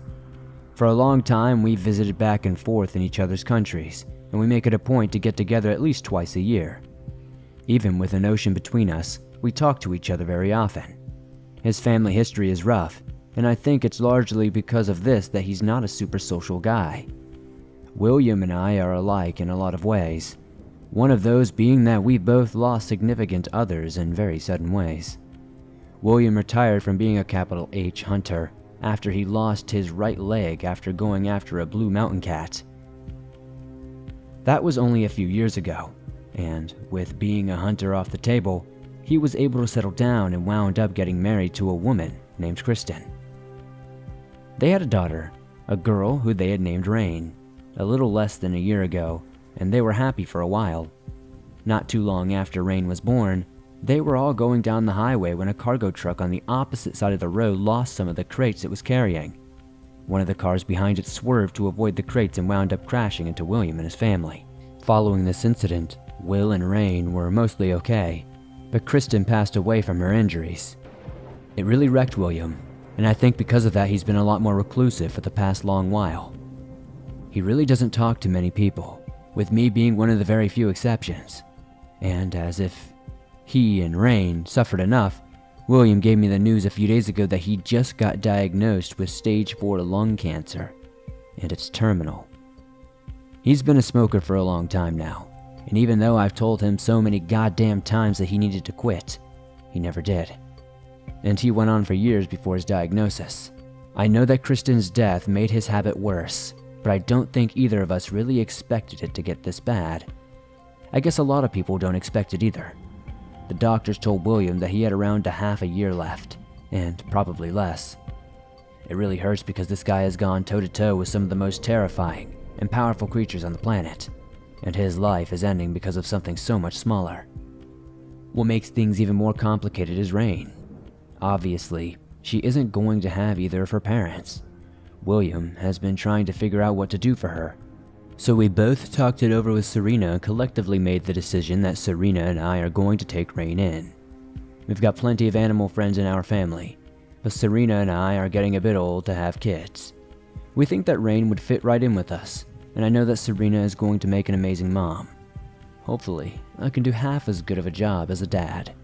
For a long time, we visited back and forth in each other's countries, and we make it a point to get together at least twice a year. Even with an ocean between us, we talk to each other very often. His family history is rough, and I think it's largely because of this that he's not a super social guy. William and I are alike in a lot of ways, one of those being that we both lost significant others in very sudden ways. William retired from being a capital H hunter after he lost his right leg after going after a blue mountain cat. That was only a few years ago, and with being a hunter off the table, he was able to settle down and wound up getting married to a woman named Kristen. They had a daughter, a girl who they had named Rain, a little less than a year ago, and they were happy for a while. Not too long after Rain was born, they were all going down the highway when a cargo truck on the opposite side of the road lost some of the crates it was carrying. One of the cars behind it swerved to avoid the crates and wound up crashing into William and his family. Following this incident, Will and Rain were mostly okay, but Kristen passed away from her injuries. It really wrecked William, and I think because of that he's been a lot more reclusive for the past long while. He really doesn't talk to many people, with me being one of the very few exceptions. And as if he and Rain suffered enough, William gave me the news a few days ago that he just got diagnosed with stage 4 lung cancer, and it's terminal. He's been a smoker for a long time now, and even though I've told him so many goddamn times that he needed to quit, he never did. And he went on for years before his diagnosis. I know that Kristen's death made his habit worse, but I don't think either of us really expected it to get this bad. I guess a lot of people don't expect it either. The doctors told William that he had around a half a year left, and probably less. It really hurts because this guy has gone toe-to-toe with some of the most terrifying and powerful creatures on the planet, and his life is ending because of something so much smaller. What makes things even more complicated is Rain. Obviously, she isn't going to have either of her parents. William has been trying to figure out what to do for her. So we both talked it over with Serena and collectively made the decision that Serena and I are going to take Rain in. We've got plenty of animal friends in our family, but Serena and I are getting a bit old to have kids. We think that Rain would fit right in with us, and I know that Serena is going to make an amazing mom. Hopefully, I can do half as good of a job as a dad.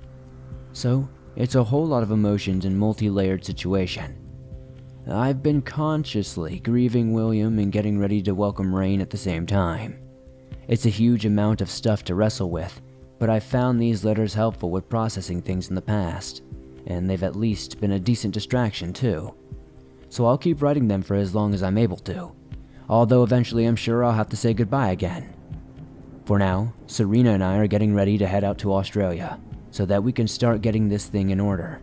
So, it's a whole lot of emotions and multi-layered situation. I've been consciously grieving William and getting ready to welcome Rain at the same time. It's a huge amount of stuff to wrestle with, but I've found these letters helpful with processing things in the past, and they've at least been a decent distraction too. So I'll keep writing them for as long as I'm able to, although eventually I'm sure I'll have to say goodbye again. For now, Serena and I are getting ready to head out to Australia, so that we can start getting this thing in order.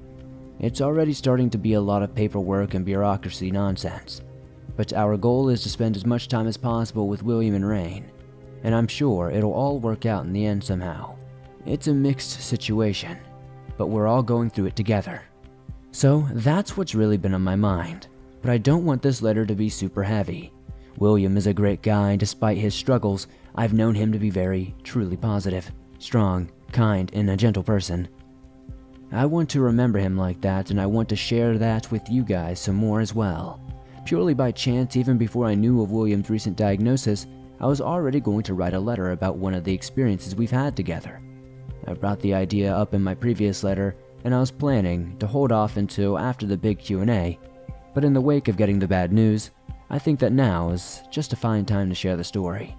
It's already starting to be a lot of paperwork and bureaucracy nonsense, but our goal is to spend as much time as possible with William and Rain, and I'm sure it'll all work out in the end somehow. It's a mixed situation, but we're all going through it together. So that's what's really been on my mind, but I don't want this letter to be super heavy. William is a great guy, and despite his struggles, I've known him to be very, truly positive, strong, kind, and a gentle person. I want to remember him like that, and I want to share that with you guys some more as well. Purely by chance, even before I knew of William's recent diagnosis, I was already going to write a letter about one of the experiences we've had together. I brought the idea up in my previous letter, and I was planning to hold off until after the big Q&A, but in the wake of getting the bad news, I think that now is just a fine time to share the story.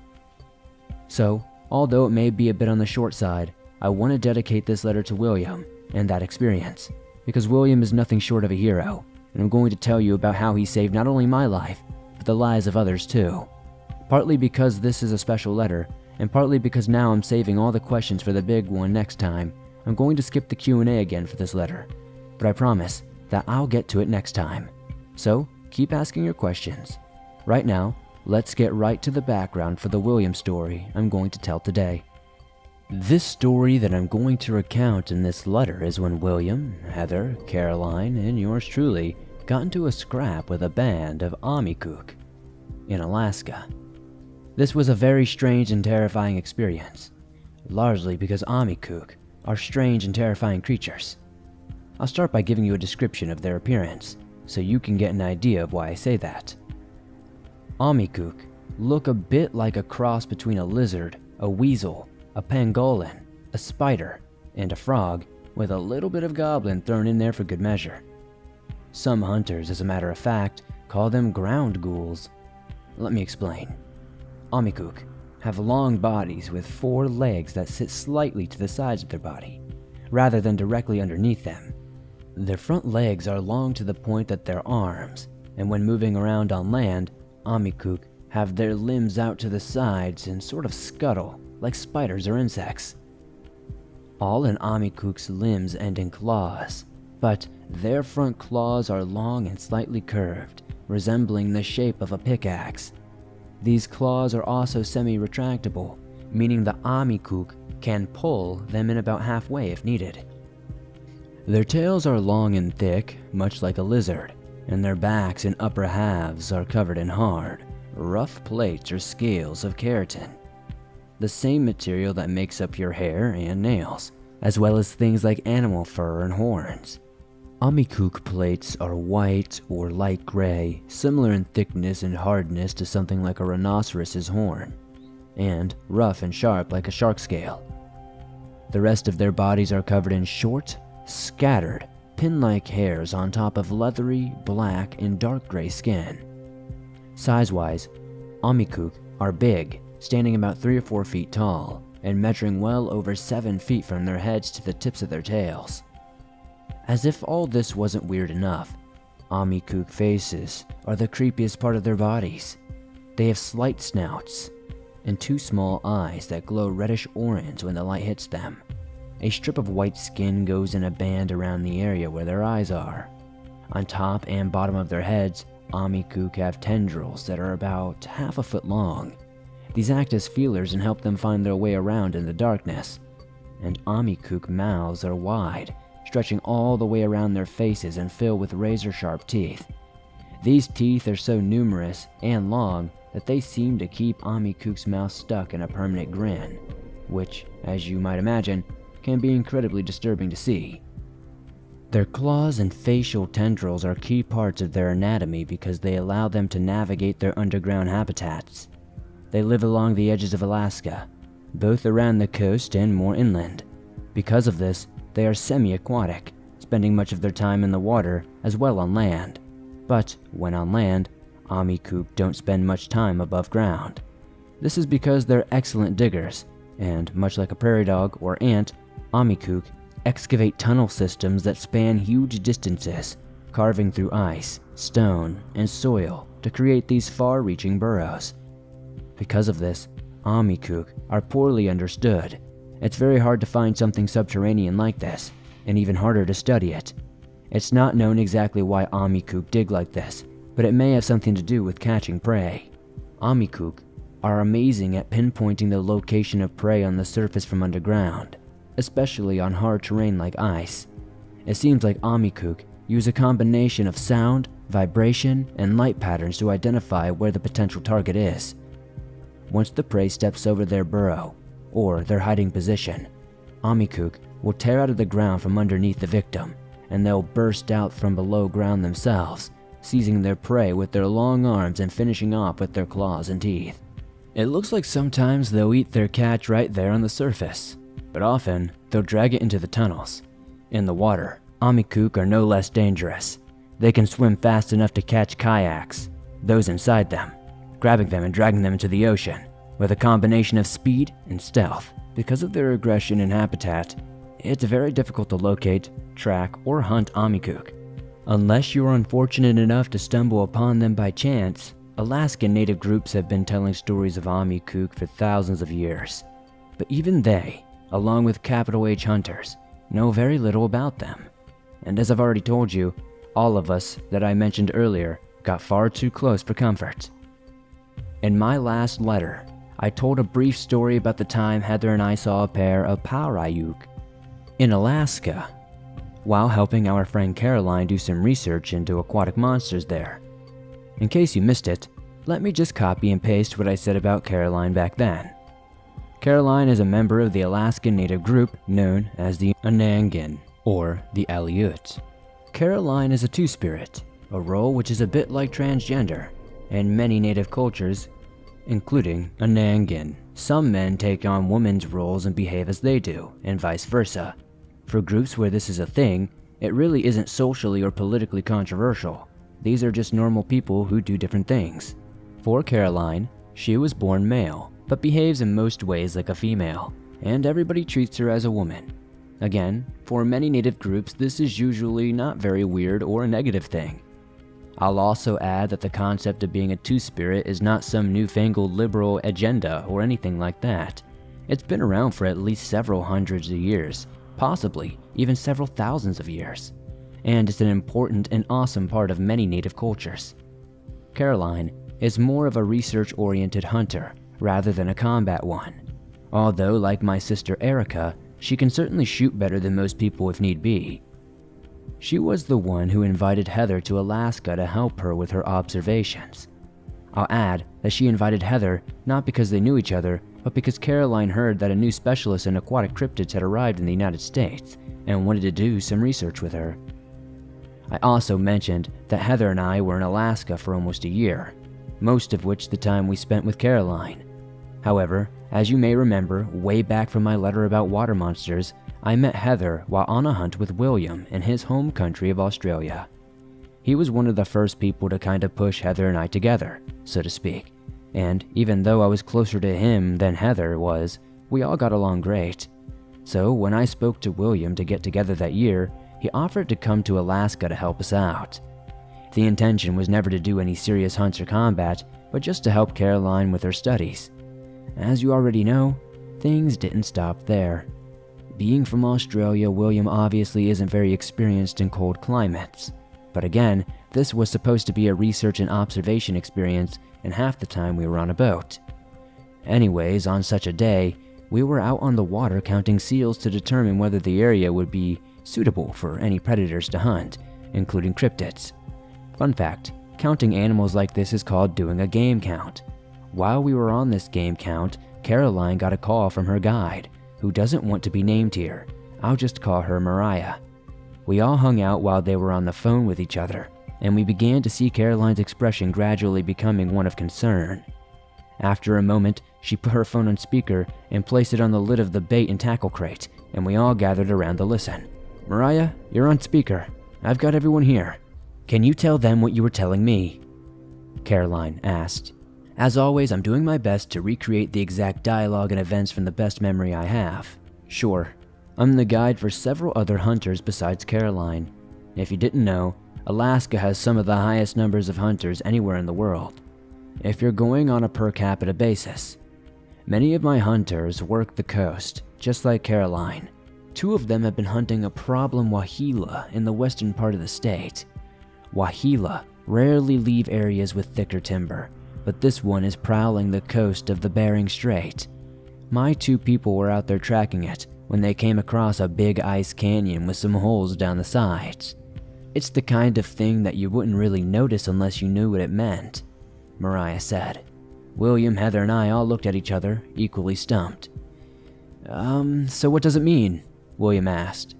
So, although it may be a bit on the short side, I want to dedicate this letter to William and that experience, because William is nothing short of a hero, and I'm going to tell you about how he saved not only my life, but the lives of others too. Partly because this is a special letter, and partly because now I'm saving all the questions for the big one next time, I'm going to skip the Q&A again for this letter, but I promise that I'll get to it next time. So, keep asking your questions. Right now, let's get right to the background for the William story I'm going to tell today. This story that I'm going to recount in this letter is when William, Heather, Caroline, and yours truly got into a scrap with a band of Amikook in Alaska. This was a very strange and terrifying experience, largely because Amikook are strange and terrifying creatures. I'll start by giving you a description of their appearance, so you can get an idea of why I say that. Amikook look a bit like a cross between a lizard, a weasel, a pangolin, a spider, and a frog, with a little bit of goblin thrown in there for good measure. Some hunters, as a matter of fact, call them ground ghouls. Let me explain. Amikook have long bodies with 4 legs that sit slightly to the sides of their body, rather than directly underneath them. Their front legs are long to the point that they're arms, and when moving around on land, Amikook have their limbs out to the sides and sort of scuttle like spiders or insects. All an Amikook's limbs end in claws, but their front claws are long and slightly curved, resembling the shape of a pickaxe. These claws are also semi-retractable, meaning the Amikook can pull them in about halfway if needed. Their tails are long and thick, much like a lizard, and their backs and upper halves are covered in hard, rough plates or scales of keratin, the same material that makes up your hair and nails, as well as things like animal fur and horns. Amikook plates are white or light gray, similar in thickness and hardness to something like a rhinoceros's horn, and rough and sharp like a shark's scale. The rest of their bodies are covered in short, scattered, pin-like hairs on top of leathery, black, and dark gray skin. Size-wise, Amikook are big, standing about 3 or 4 feet tall, and measuring well over 7 feet from their heads to the tips of their tails. As if all this wasn't weird enough, Amikook faces are the creepiest part of their bodies. They have slight snouts, and 2 small eyes that glow reddish orange when the light hits them. A strip of white skin goes in a band around the area where their eyes are. On top and bottom of their heads, Amikook have tendrils that are about half a foot long. These act as feelers and help them find their way around in the darkness. And Amikook mouths are wide, stretching all the way around their faces and filled with razor-sharp teeth. These teeth are so numerous and long that they seem to keep Amikook's mouth stuck in a permanent grin, which, as you might imagine, can be incredibly disturbing to see. Their claws and facial tendrils are key parts of their anatomy because they allow them to navigate their underground habitats. They live along the edges of Alaska, both around the coast and more inland. Because of this, they are semi-aquatic, spending much of their time in the water as well on land. But when on land, Amikook don't spend much time above ground. This is because they're excellent diggers, and much like a prairie dog or ant, Amikook excavate tunnel systems that span huge distances, carving through ice, stone, and soil to create these far-reaching burrows. Because of this, Amikook are poorly understood. It's very hard to find something subterranean like this, and even harder to study it. It's not known exactly why Amikook dig like this, but it may have something to do with catching prey. Amikook are amazing at pinpointing the location of prey on the surface from underground, especially on hard terrain like ice. It seems like Amikook use a combination of sound, vibration, and light patterns to identify where the potential target is. Once the prey steps over their burrow, or their hiding position, Amikook will tear out of the ground from underneath the victim, and they'll burst out from below ground themselves, seizing their prey with their long arms and finishing off with their claws and teeth. It looks like sometimes they'll eat their catch right there on the surface, but often they'll drag it into the tunnels. In the water, Amikook are no less dangerous. They can swim fast enough to catch kayaks, those inside them, grabbing them and dragging them into the ocean, with a combination of speed and stealth. Because of their aggression and habitat, it's very difficult to locate, track, or hunt Amikook. Unless you're unfortunate enough to stumble upon them by chance, Alaskan native groups have been telling stories of Amikook for thousands of years. But even they, along with capital H hunters, know very little about them. And as I've already told you, all of us that I mentioned earlier got far too close for comfort. In my last letter, I told a brief story about the time Heather and I saw a pair of Paurayuk in Alaska while helping our friend Caroline do some research into aquatic monsters there. In case you missed it, let me just copy and paste what I said about Caroline back then. Caroline is a member of the Alaskan Native group known as the Anangan, or the Aleut. Caroline is a two-spirit, a role which is a bit like transgender. In many Native cultures, including Anangan, some men take on women's roles and behave as they do, and vice versa. For groups where this is a thing, it really isn't socially or politically controversial. These are just normal people who do different things. For Caroline, she was born male, but behaves in most ways like a female, and everybody treats her as a woman. Again, for many Native groups, this is usually not very weird or a negative thing. I'll also add that the concept of being a two-spirit is not some newfangled liberal agenda or anything like that. It's been around for at least several hundreds of years, possibly even several thousands of years, and it's an important and awesome part of many Native cultures. Caroline is more of a research-oriented hunter rather than a combat one, although like my sister Erica, she can certainly shoot better than most people if need be. She was the one who invited Heather to Alaska to help her with her observations. I'll add that she invited Heather not because they knew each other, but because Caroline heard that a new specialist in aquatic cryptids had arrived in the United States and wanted to do some research with her. I also mentioned that Heather and I were in Alaska for almost a year, most of which the time we spent with Caroline. However, as you may remember, way back from my letter about water monsters, I met Heather while on a hunt with William in his home country of Australia. He was one of the first people to kind of push Heather and I together, so to speak, and even though I was closer to him than Heather was, we all got along great. So when I spoke to William to get together that year, he offered to come to Alaska to help us out. The intention was never to do any serious hunts or combat, but just to help Caroline with her studies. As you already know, things didn't stop there. Being from Australia, William obviously isn't very experienced in cold climates. But again, this was supposed to be a research and observation experience, and half the time we were on a boat. Anyways, on such a day, we were out on the water counting seals to determine whether the area would be suitable for any predators to hunt, including cryptids. Fun fact, counting animals like this is called doing a game count. While we were on this game count, Caroline got a call from her guide, who doesn't want to be named here. I'll just call her Mariah. We all hung out while they were on the phone with each other, and we began to see Caroline's expression gradually becoming one of concern. After a moment, she put her phone on speaker and placed it on the lid of the bait and tackle crate, and we all gathered around to listen. "Mariah, you're on speaker. I've got everyone here. Can you tell them what you were telling me?" Caroline asked. As always, I'm doing my best to recreate the exact dialogue and events from the best memory I have. Sure, I'm the guide for several other hunters besides Caroline. If you didn't know, Alaska has some of the highest numbers of hunters anywhere in the world, if you're going on a per capita basis. Many of my hunters work the coast, just like Caroline. 2 of them have been hunting a problem wahila in the western part of the state. Wahila rarely leave areas with thicker timber, but this one is prowling the coast of the Bering Strait. My 2 people were out there tracking it when they came across a big ice canyon with some holes down the sides. It's the kind of thing that you wouldn't really notice unless you knew what it meant, Mariah said. William, Heather, and I all looked at each other, equally stumped. So what does it mean?" William asked.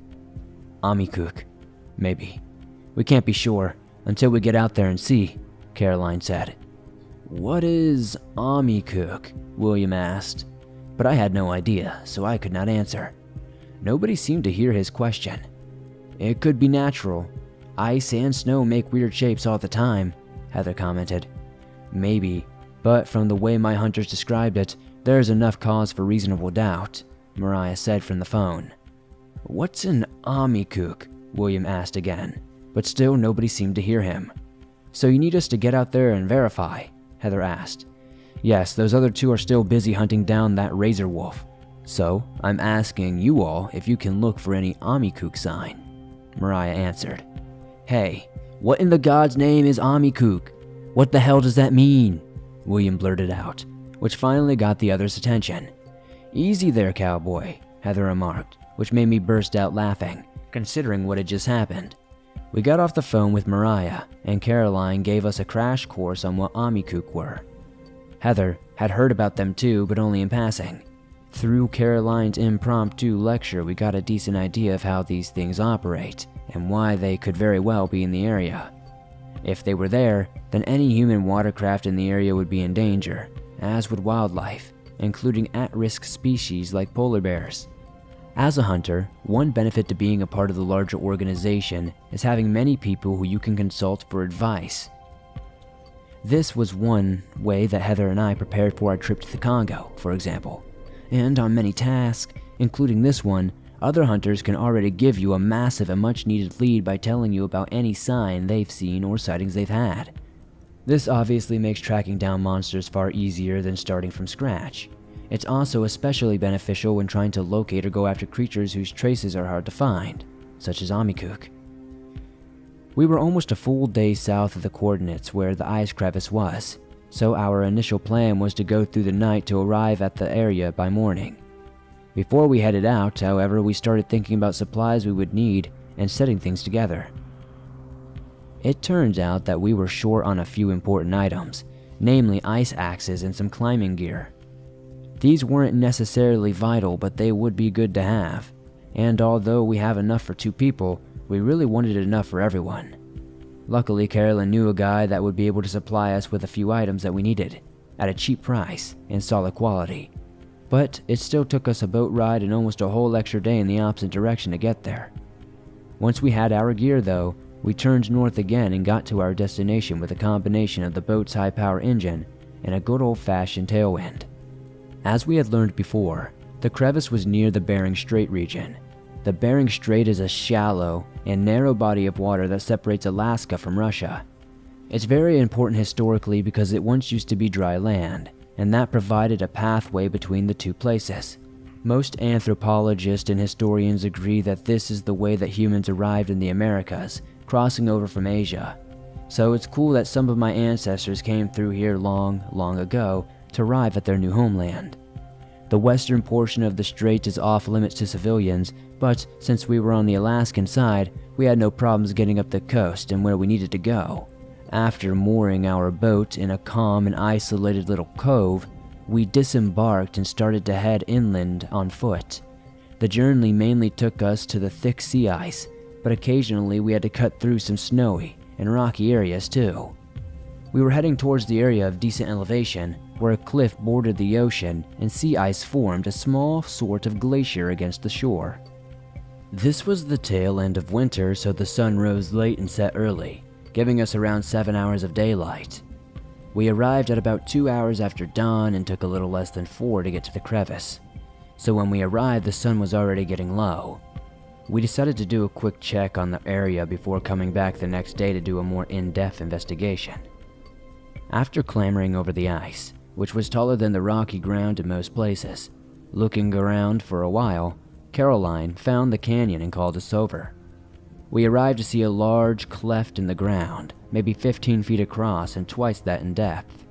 "Amikuk, maybe. We can't be sure until we get out there and see," Caroline said. "What is Amikuk?" William asked, but I had no idea, so I could not answer. Nobody seemed to hear his question. "It could be natural. Ice and snow make weird shapes all the time," Heather commented. "Maybe, but from the way my hunters described it, there's enough cause for reasonable doubt," Mariah said from the phone. "What's an Amikuk?" William asked again, but still nobody seemed to hear him. "So you need us to get out there and verify?" Heather asked. "Yes, those other 2 are still busy hunting down that razor wolf. So I'm asking you all if you can look for any Amikuk sign," Mariah answered. "Hey, what in the God's name is Amikuk? What the hell does that mean?" William blurted out. which finally got the others' attention. "Easy there, cowboy," Heather remarked, which made me burst out laughing, considering what had just happened. We got off the phone with Mariah, and Caroline gave us a crash course on what Amikuk were. Heather had heard about them too, but only in passing. Through Caroline's impromptu lecture, we got a decent idea of how these things operate, and why they could very well be in the area. If they were there, then any human watercraft in the area would be in danger, as would wildlife, including at-risk species like polar bears. As a hunter, one benefit to being a part of the larger organization is having many people who you can consult for advice. This was one way that Heather and I prepared for our trip to the Congo, for example. And on many tasks, including this one, other hunters can already give you a massive and much-needed lead by telling you about any sign they've seen or sightings they've had. This obviously makes tracking down monsters far easier than starting from scratch. It's also especially beneficial when trying to locate or go after creatures whose traces are hard to find, such as Amikuk. We were almost a full day south of the coordinates where the ice crevice was, so our initial plan was to go through the night to arrive at the area by morning. Before we headed out, however, we started thinking about supplies we would need and setting things together. It turns out that we were short on a few important items, namely ice axes and some climbing gear. These weren't necessarily vital, but they would be good to have, and although we have enough for 2 people, we really wanted enough for everyone. Luckily, Carolyn knew a guy that would be able to supply us with a few items that we needed, at a cheap price and solid quality. But it still took us a boat ride and almost a whole extra day in the opposite direction to get there. Once we had our gear though, we turned north again and got to our destination with a combination of the boat's high-power engine and a good old-fashioned tailwind. As we had learned before, the crevice was near the Bering Strait region. The Bering Strait is a shallow and narrow body of water that separates Alaska from Russia. It's very important historically because it once used to be dry land, and that provided a pathway between the two places. Most anthropologists and historians agree that this is the way that humans arrived in the Americas, crossing over from Asia. So it's cool that some of my ancestors came through here long, long ago to arrive at their new homeland. The western portion of the strait is off limits to civilians, but since we were on the Alaskan side, we had no problems getting up the coast and where we needed to go. After mooring our boat in a calm and isolated little cove, we disembarked and started to head inland on foot. The journey mainly took us to the thick sea ice, but occasionally we had to cut through some snowy and rocky areas too. We were heading towards the area of decent elevation, where a cliff bordered the ocean and sea ice formed a small sort of glacier against the shore. This was the tail end of winter, so the sun rose late and set early, giving us around 7 hours of daylight. We arrived at about 2 hours after dawn and took a little less than 4 to get to the crevice. So when we arrived, the sun was already getting low. We decided to do a quick check on the area before coming back the next day to do a more in-depth investigation. After clambering over the ice, which was taller than the rocky ground in most places, looking around for a while, Caroline found the canyon and called us over. We arrived to see a large cleft in the ground, maybe 15 feet across and twice that in depth,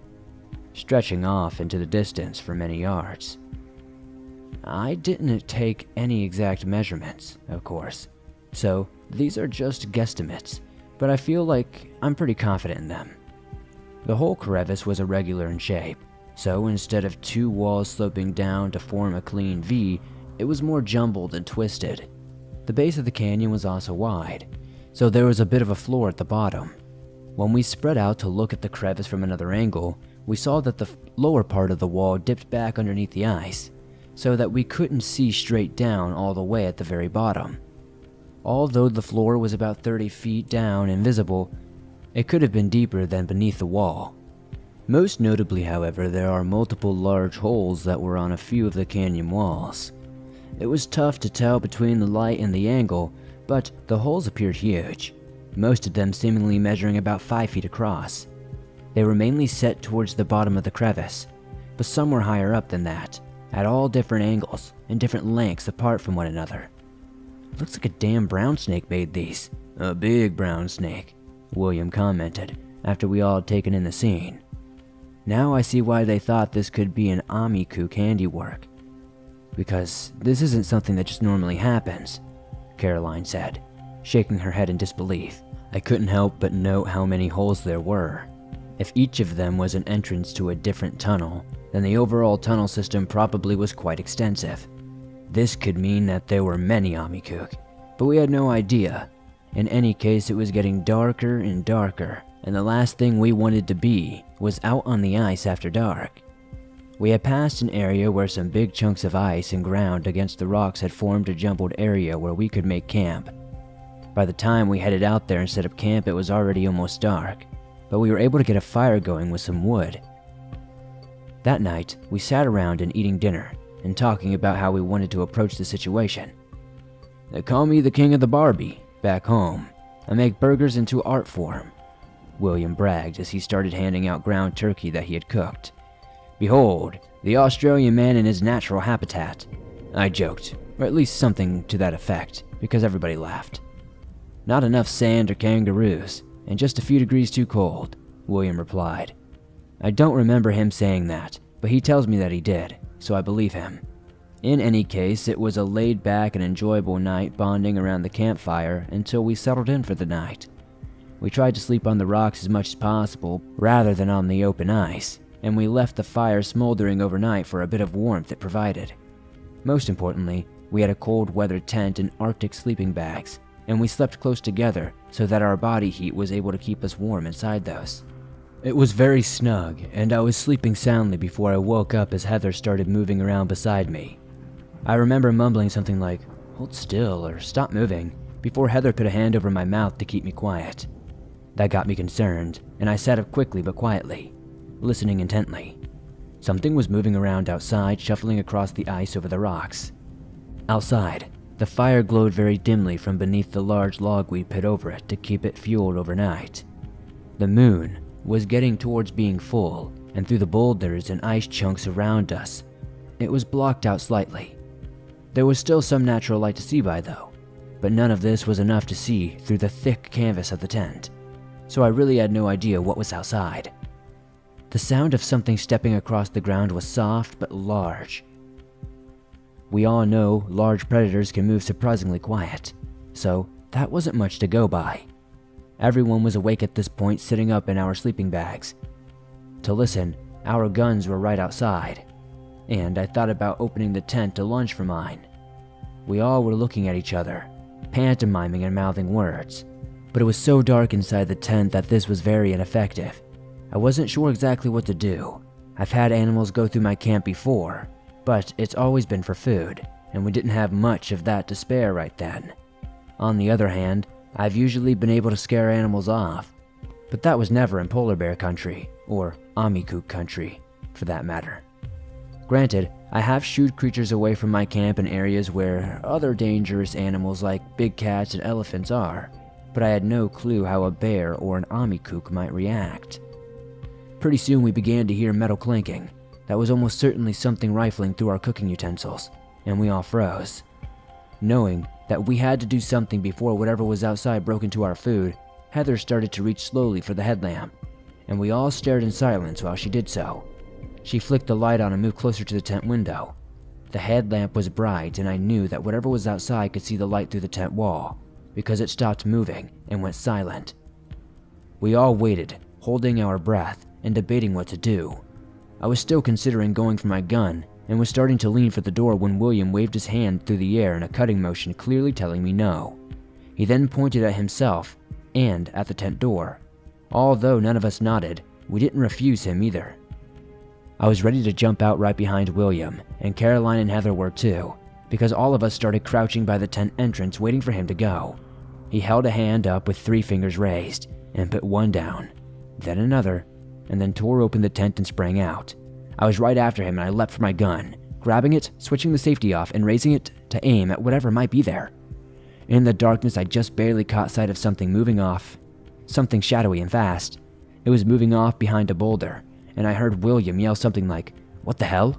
stretching off into the distance for many yards. I didn't take any exact measurements, of course, so these are just guesstimates, but I feel like I'm pretty confident in them. The whole crevice was irregular in shape, so instead of 2 walls sloping down to form a clean V, it was more jumbled and twisted. The base of the canyon was also wide, so there was a bit of a floor at the bottom. When we spread out to look at the crevice from another angle, we saw that the lower part of the wall dipped back underneath the ice, so that we couldn't see straight down all the way at the very bottom. Although the floor was about 30 feet down and visible, it could have been deeper than beneath the wall. Most notably, however, there are multiple large holes that were on a few of the canyon walls. It was tough to tell between the light and the angle, but the holes appeared huge, most of them seemingly measuring about 5 feet across. They were mainly set towards the bottom of the crevice, but some were higher up than that, at all different angles and different lengths apart from one another. "Looks like a damn brown snake made these." "A big brown snake," William commented after we all had taken in the scene. Now I see why they thought this could be an Amikook handiwork. Because this isn't something that just normally happens, Caroline said, shaking her head in disbelief. I couldn't help but note how many holes there were. If each of them was an entrance to a different tunnel, then the overall tunnel system probably was quite extensive. This could mean that there were many Amikook, but we had no idea. In any case, it was getting darker and darker, and the last thing we wanted to be was out on the ice after dark. We had passed an area where some big chunks of ice and ground against the rocks had formed a jumbled area where we could make camp. By the time we headed out there and set up camp, it was already almost dark, but we were able to get a fire going with some wood. That night, we sat around and eating dinner and talking about how we wanted to approach the situation. They call me the king of the Barbie back home. I make burgers into art form, William bragged as he started handing out ground turkey that he had cooked. Behold, the Australian man in his natural habitat, I joked, or at least something to that effect, because everybody laughed. Not enough sand or kangaroos, and just a few degrees too cold, William replied. I don't remember him saying that, but he tells me that he did, so I believe him. In any case, it was a laid-back and enjoyable night bonding around the campfire until we settled in for the night. We tried to sleep on the rocks as much as possible, rather than on the open ice, and we left the fire smoldering overnight for a bit of warmth it provided. Most importantly, we had a cold weather tent and Arctic sleeping bags, and we slept close together so that our body heat was able to keep us warm inside those. It was very snug, and I was sleeping soundly before I woke up as Heather started moving around beside me. I remember mumbling something like, "Hold still," or "Stop moving," before Heather put a hand over my mouth to keep me quiet. That got me concerned, and I sat up quickly but quietly, listening intently. Something was moving around outside, shuffling across the ice over the rocks. Outside, the fire glowed very dimly from beneath the large log we put over it to keep it fueled overnight. The moon was getting towards being full, and through the boulders and ice chunks around us, it was blocked out slightly. There was still some natural light to see by though, but none of this was enough to see through the thick canvas of the tent, so I really had no idea what was outside. The sound of something stepping across the ground was soft but large. We all know large predators can move surprisingly quiet, so that wasn't much to go by. Everyone was awake at this point, sitting up in our sleeping bags. To listen, our guns were right outside, and I thought about opening the tent to lunge for mine. We all were looking at each other, pantomiming and mouthing words, but it was so dark inside the tent that this was very ineffective. I wasn't sure exactly what to do. I've had animals go through my camp before, but it's always been for food, and we didn't have much of that to spare right then. On the other hand, I've usually been able to scare animals off, but that was never in polar bear country, or Amikook country, for that matter. Granted, I have shooed creatures away from my camp in areas where other dangerous animals like big cats and elephants are, but I had no clue how a bear or an Amikook might react. Pretty soon we began to hear metal clinking. That was almost certainly something rifling through our cooking utensils, and we all froze. Knowing that we had to do something before whatever was outside broke into our food, Heather started to reach slowly for the headlamp, and we all stared in silence while she did so. She flicked the light on and moved closer to the tent window. The headlamp was bright, and I knew that whatever was outside could see the light through the tent wall, because it stopped moving and went silent. We all waited, holding our breath and debating what to do. I was still considering going for my gun and was starting to lean for the door when William waved his hand through the air in a cutting motion, clearly telling me no. He then pointed at himself and at the tent door. Although none of us nodded, we didn't refuse him either. I was ready to jump out right behind William, and Caroline and Heather were too, because all of us started crouching by the tent entrance waiting for him to go. He held a hand up with 3 fingers raised and put one down, then another, and then tore open the tent and sprang out. I was right after him and I leapt for my gun, grabbing it, switching the safety off, and raising it to aim at whatever might be there. In the darkness, I just barely caught sight of something moving off, something shadowy and fast. It was moving off behind a boulder, and I heard William yell something like, "What the hell?"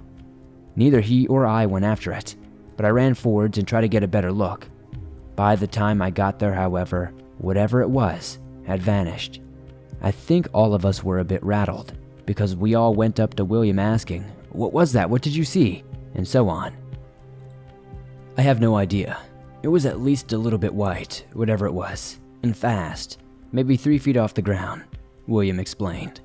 Neither he or I went after it, but I ran forwards and tried to get a better look. By the time I got there, however, whatever it was had vanished. I think all of us were a bit rattled, because we all went up to William asking, "What was that? What did you see?" and so on. I have no idea. It was at least a little bit white, whatever it was, and fast, maybe 3 feet off the ground, William explained.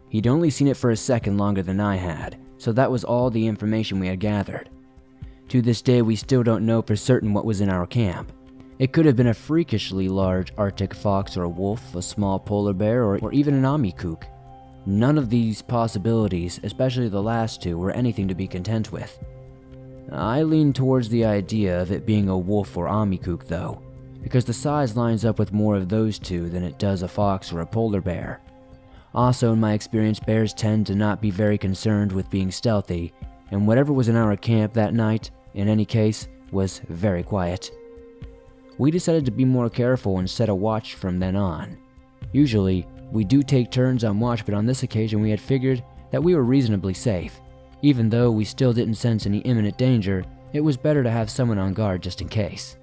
He'd only seen it for a second longer than I had, so that was all the information we had gathered. To this day, we still don't know for certain what was in our camp. It could have been a freakishly large Arctic fox or a wolf, a small polar bear, or even an amikook. None of these possibilities, especially the last two, were anything to be content with. I lean towards the idea of it being a wolf or amikook though, because the size lines up with more of those two than it does a fox or a polar bear. Also, in my experience, bears tend to not be very concerned with being stealthy, and whatever was in our camp that night, in any case, was very quiet. We decided to be more careful and set a watch from then on. Usually, we do take turns on watch, but on this occasion we had figured that we were reasonably safe. Even though we still didn't sense any imminent danger, it was better to have someone on guard just in case.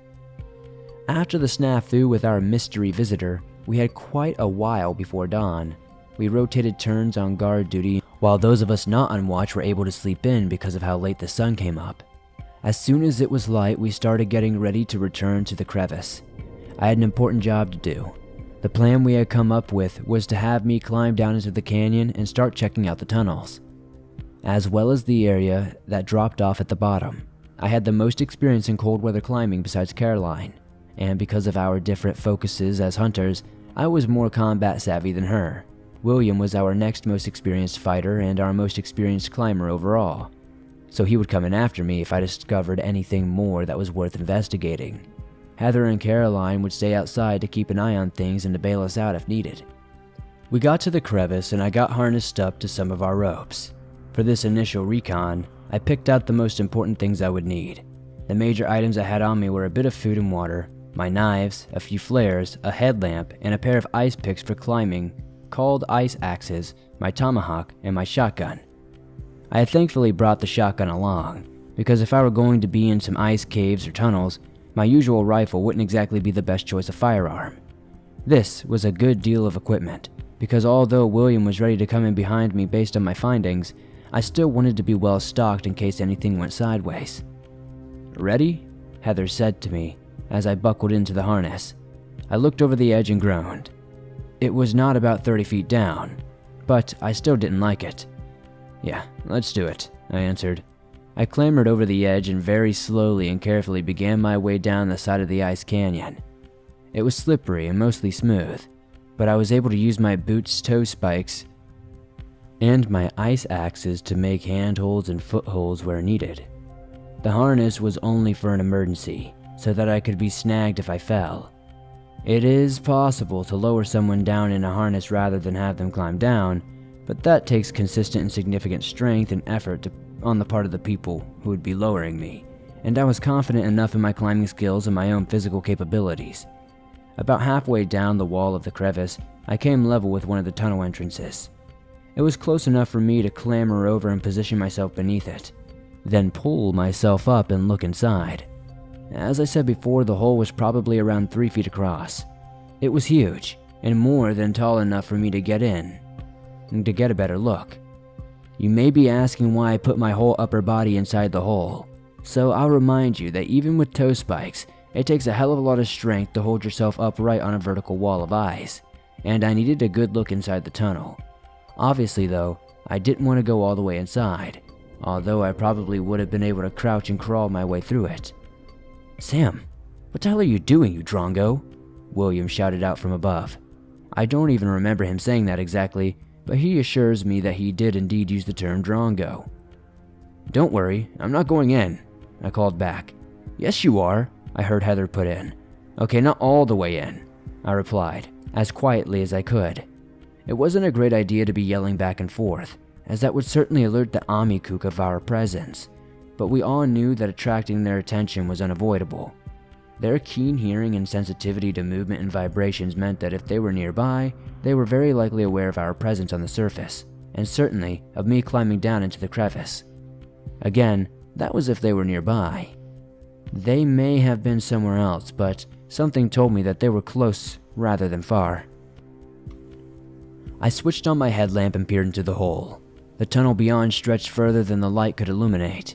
After the snafu with our mystery visitor, we had quite a while before dawn. We rotated turns on guard duty, while those of us not on watch were able to sleep in because of how late the sun came up. As soon as it was light, we started getting ready to return to the crevice. I had an important job to do. The plan we had come up with was to have me climb down into the canyon and start checking out the tunnels, as well as the area that dropped off at the bottom. I had the most experience in cold weather climbing besides Caroline, and because of our different focuses as hunters, I was more combat savvy than her. William was our next most experienced fighter and our most experienced climber overall, so he would come in after me if I discovered anything more that was worth investigating. Heather and Caroline would stay outside to keep an eye on things and to bail us out if needed. We got to the crevice and I got harnessed up to some of our ropes. For this initial recon, I picked out the most important things I would need. The major items I had on me were a bit of food and water, my knives, a few flares, a headlamp, and a pair of ice picks for climbing, called ice axes, my tomahawk, and my shotgun. I had thankfully brought the shotgun along, because if I were going to be in some ice caves or tunnels, my usual rifle wouldn't exactly be the best choice of firearm. This was a good deal of equipment, because although William was ready to come in behind me based on my findings, I still wanted to be well stocked in case anything went sideways. "Ready?" Heather said to me as I buckled into the harness. I looked over the edge and groaned. It was not about 30 feet down, but I still didn't like it. "Yeah, let's do it," I answered. I clambered over the edge and very slowly and carefully began my way down the side of the ice canyon. It was slippery and mostly smooth, but I was able to use my boots' toe spikes and my ice axes to make handholds and footholds where needed. The harness was only for an emergency, so that I could be snagged if I fell. It is possible to lower someone down in a harness rather than have them climb down, but that takes consistent and significant strength and effort on the part of the people who would be lowering me, and I was confident enough in my climbing skills and my own physical capabilities. About halfway down the wall of the crevice, I came level with one of the tunnel entrances. It was close enough for me to clamber over and position myself beneath it, then pull myself up and look inside. As I said before, the hole was probably around 3 feet across. It was huge, and more than tall enough for me to get in, and to get a better look. You may be asking why I put my whole upper body inside the hole, so I'll remind you that even with toe spikes, it takes a hell of a lot of strength to hold yourself upright on a vertical wall of ice, and I needed a good look inside the tunnel. Obviously though, I didn't want to go all the way inside, although I probably would have been able to crouch and crawl my way through it. "Sam, what the hell are you doing, you drongo?" William shouted out from above. I don't even remember him saying that exactly, but he assures me that he did indeed use the term drongo. "Don't worry, I'm not going in," I called back. "Yes you are," I heard Heather put in. "Okay, not all the way in," I replied, as quietly as I could. It wasn't a great idea to be yelling back and forth, as that would certainly alert the amikook of our presence, but we all knew that attracting their attention was unavoidable. Their keen hearing and sensitivity to movement and vibrations meant that if they were nearby, they were very likely aware of our presence on the surface, and certainly of me climbing down into the crevice. Again, that was if they were nearby. They may have been somewhere else, but something told me that they were close rather than far. I switched on my headlamp and peered into the hole. The tunnel beyond stretched further than the light could illuminate.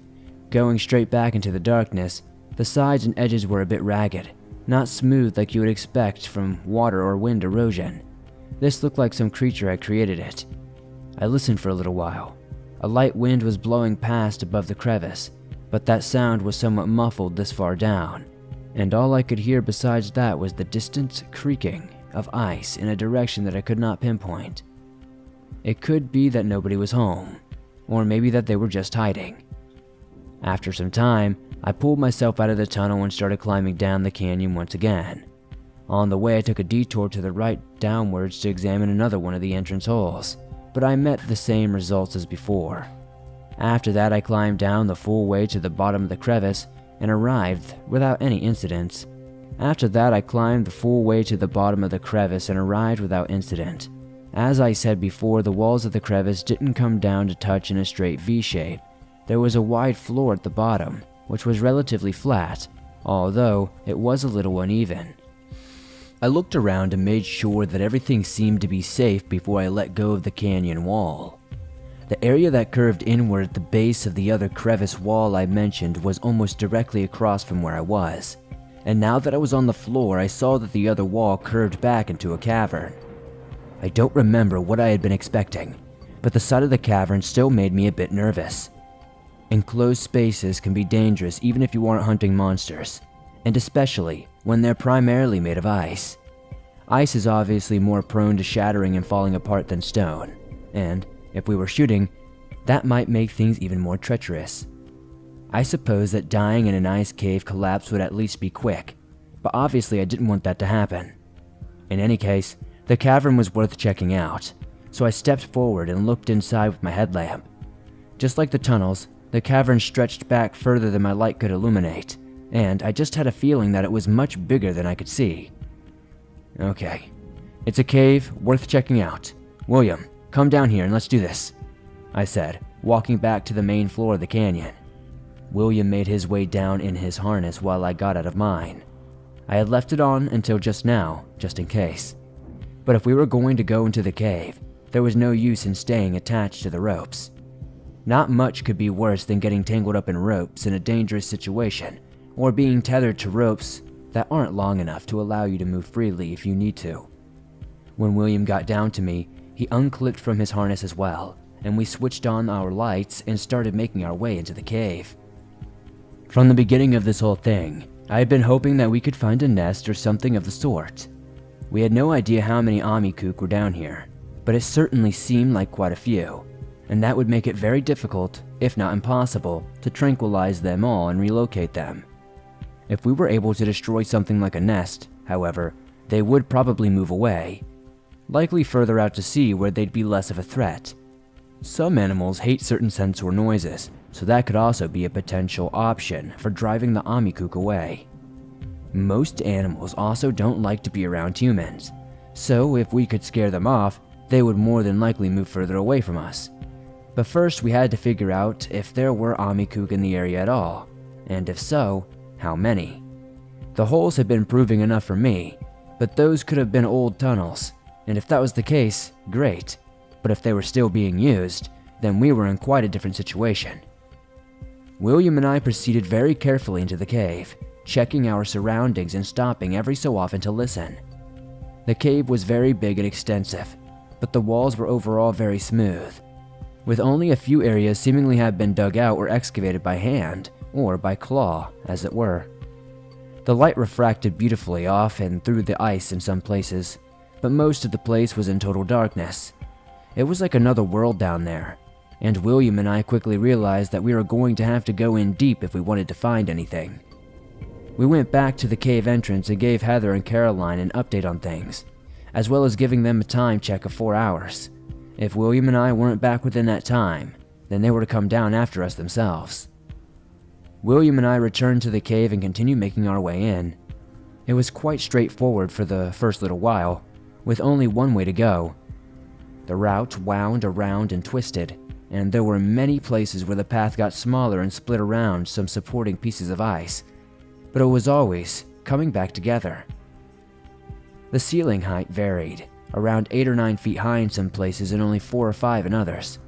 Going straight back into the darkness, the sides and edges were a bit ragged, not smooth like you would expect from water or wind erosion. This looked like some creature had created it. I listened for a little while. A light wind was blowing past above the crevice, but that sound was somewhat muffled this far down, and all I could hear besides that was the distant creaking of ice in a direction that I could not pinpoint. It could be that nobody was home, or maybe that they were just hiding. After some time, I pulled myself out of the tunnel and started climbing down the canyon once again. On the way, I took a detour to the right downwards to examine another one of the entrance holes, but I met the same results as before. After that, I climbed down the full way to the bottom of the crevice and arrived without any incidents. After that, I climbed the full way to the bottom of the crevice and arrived without incident. As I said before, the walls of the crevice didn't come down to touch in a straight V shape. There was a wide floor at the bottom, which was relatively flat, although it was a little uneven. I looked around and made sure that everything seemed to be safe before I let go of the canyon wall. The area that curved inward at the base of the other crevice wall I mentioned was almost directly across from where I was, and now that I was on the floor, I saw that the other wall curved back into a cavern. I don't remember what I had been expecting, but the sight of the cavern still made me a bit nervous. Enclosed spaces can be dangerous even if you aren't hunting monsters, and especially when they're primarily made of ice. Ice is obviously more prone to shattering and falling apart than stone, and if we were shooting, that might make things even more treacherous. I suppose that dying in an ice cave collapse would at least be quick, but obviously I didn't want that to happen. In any case, the cavern was worth checking out, so I stepped forward and looked inside with my headlamp. Just like the tunnels, the cavern stretched back further than my light could illuminate, and I just had a feeling that it was much bigger than I could see. Okay, it's a cave worth checking out. William, come down here and let's do this, I said, walking back to the main floor of the canyon. William made his way down in his harness while I got out of mine. I had left it on until just now, just in case. But if we were going to go into the cave, there was no use in staying attached to the ropes. Not much could be worse than getting tangled up in ropes in a dangerous situation, or being tethered to ropes that aren't long enough to allow you to move freely if you need to. When William got down to me, he unclipped from his harness as well, and we switched on our lights and started making our way into the cave. From the beginning of this whole thing, I had been hoping that we could find a nest or something of the sort. We had no idea how many Amikook were down here, but it certainly seemed like quite a few, and that would make it very difficult, if not impossible, to tranquilize them all and relocate them. If we were able to destroy something like a nest, however, they would probably move away, likely further out to sea where they'd be less of a threat. Some animals hate certain scents or noises, so that could also be a potential option for driving the Amikook away. Most animals also don't like to be around humans, so if we could scare them off, they would more than likely move further away from us. But first we had to figure out if there were Amikook in the area at all, and if so, how many. The holes had been proving enough for me, but those could have been old tunnels, and if that was the case, great. But if they were still being used, then we were in quite a different situation. William and I proceeded very carefully into the cave, checking our surroundings and stopping every so often to listen. The cave was very big and extensive, but the walls were overall very smooth, with only a few areas seemingly have been dug out or excavated by hand, or by claw, as it were. The light refracted beautifully off and through the ice in some places, but most of the place was in total darkness. It was like another world down there, and William and I quickly realized that we were going to have to go in deep if we wanted to find anything. We went back to the cave entrance and gave Heather and Caroline an update on things, as well as giving them a time check of 4 hours. If William and I weren't back within that time, then they were to come down after us themselves. William and I returned to the cave and continued making our way in. It was quite straightforward for the first little while, with only one way to go. The route wound around and twisted, and there were many places where the path got smaller and split around some supporting pieces of ice, but it was always coming back together. The ceiling height varied, around 8 or 9 feet high in some places and only 4 or 5 in others.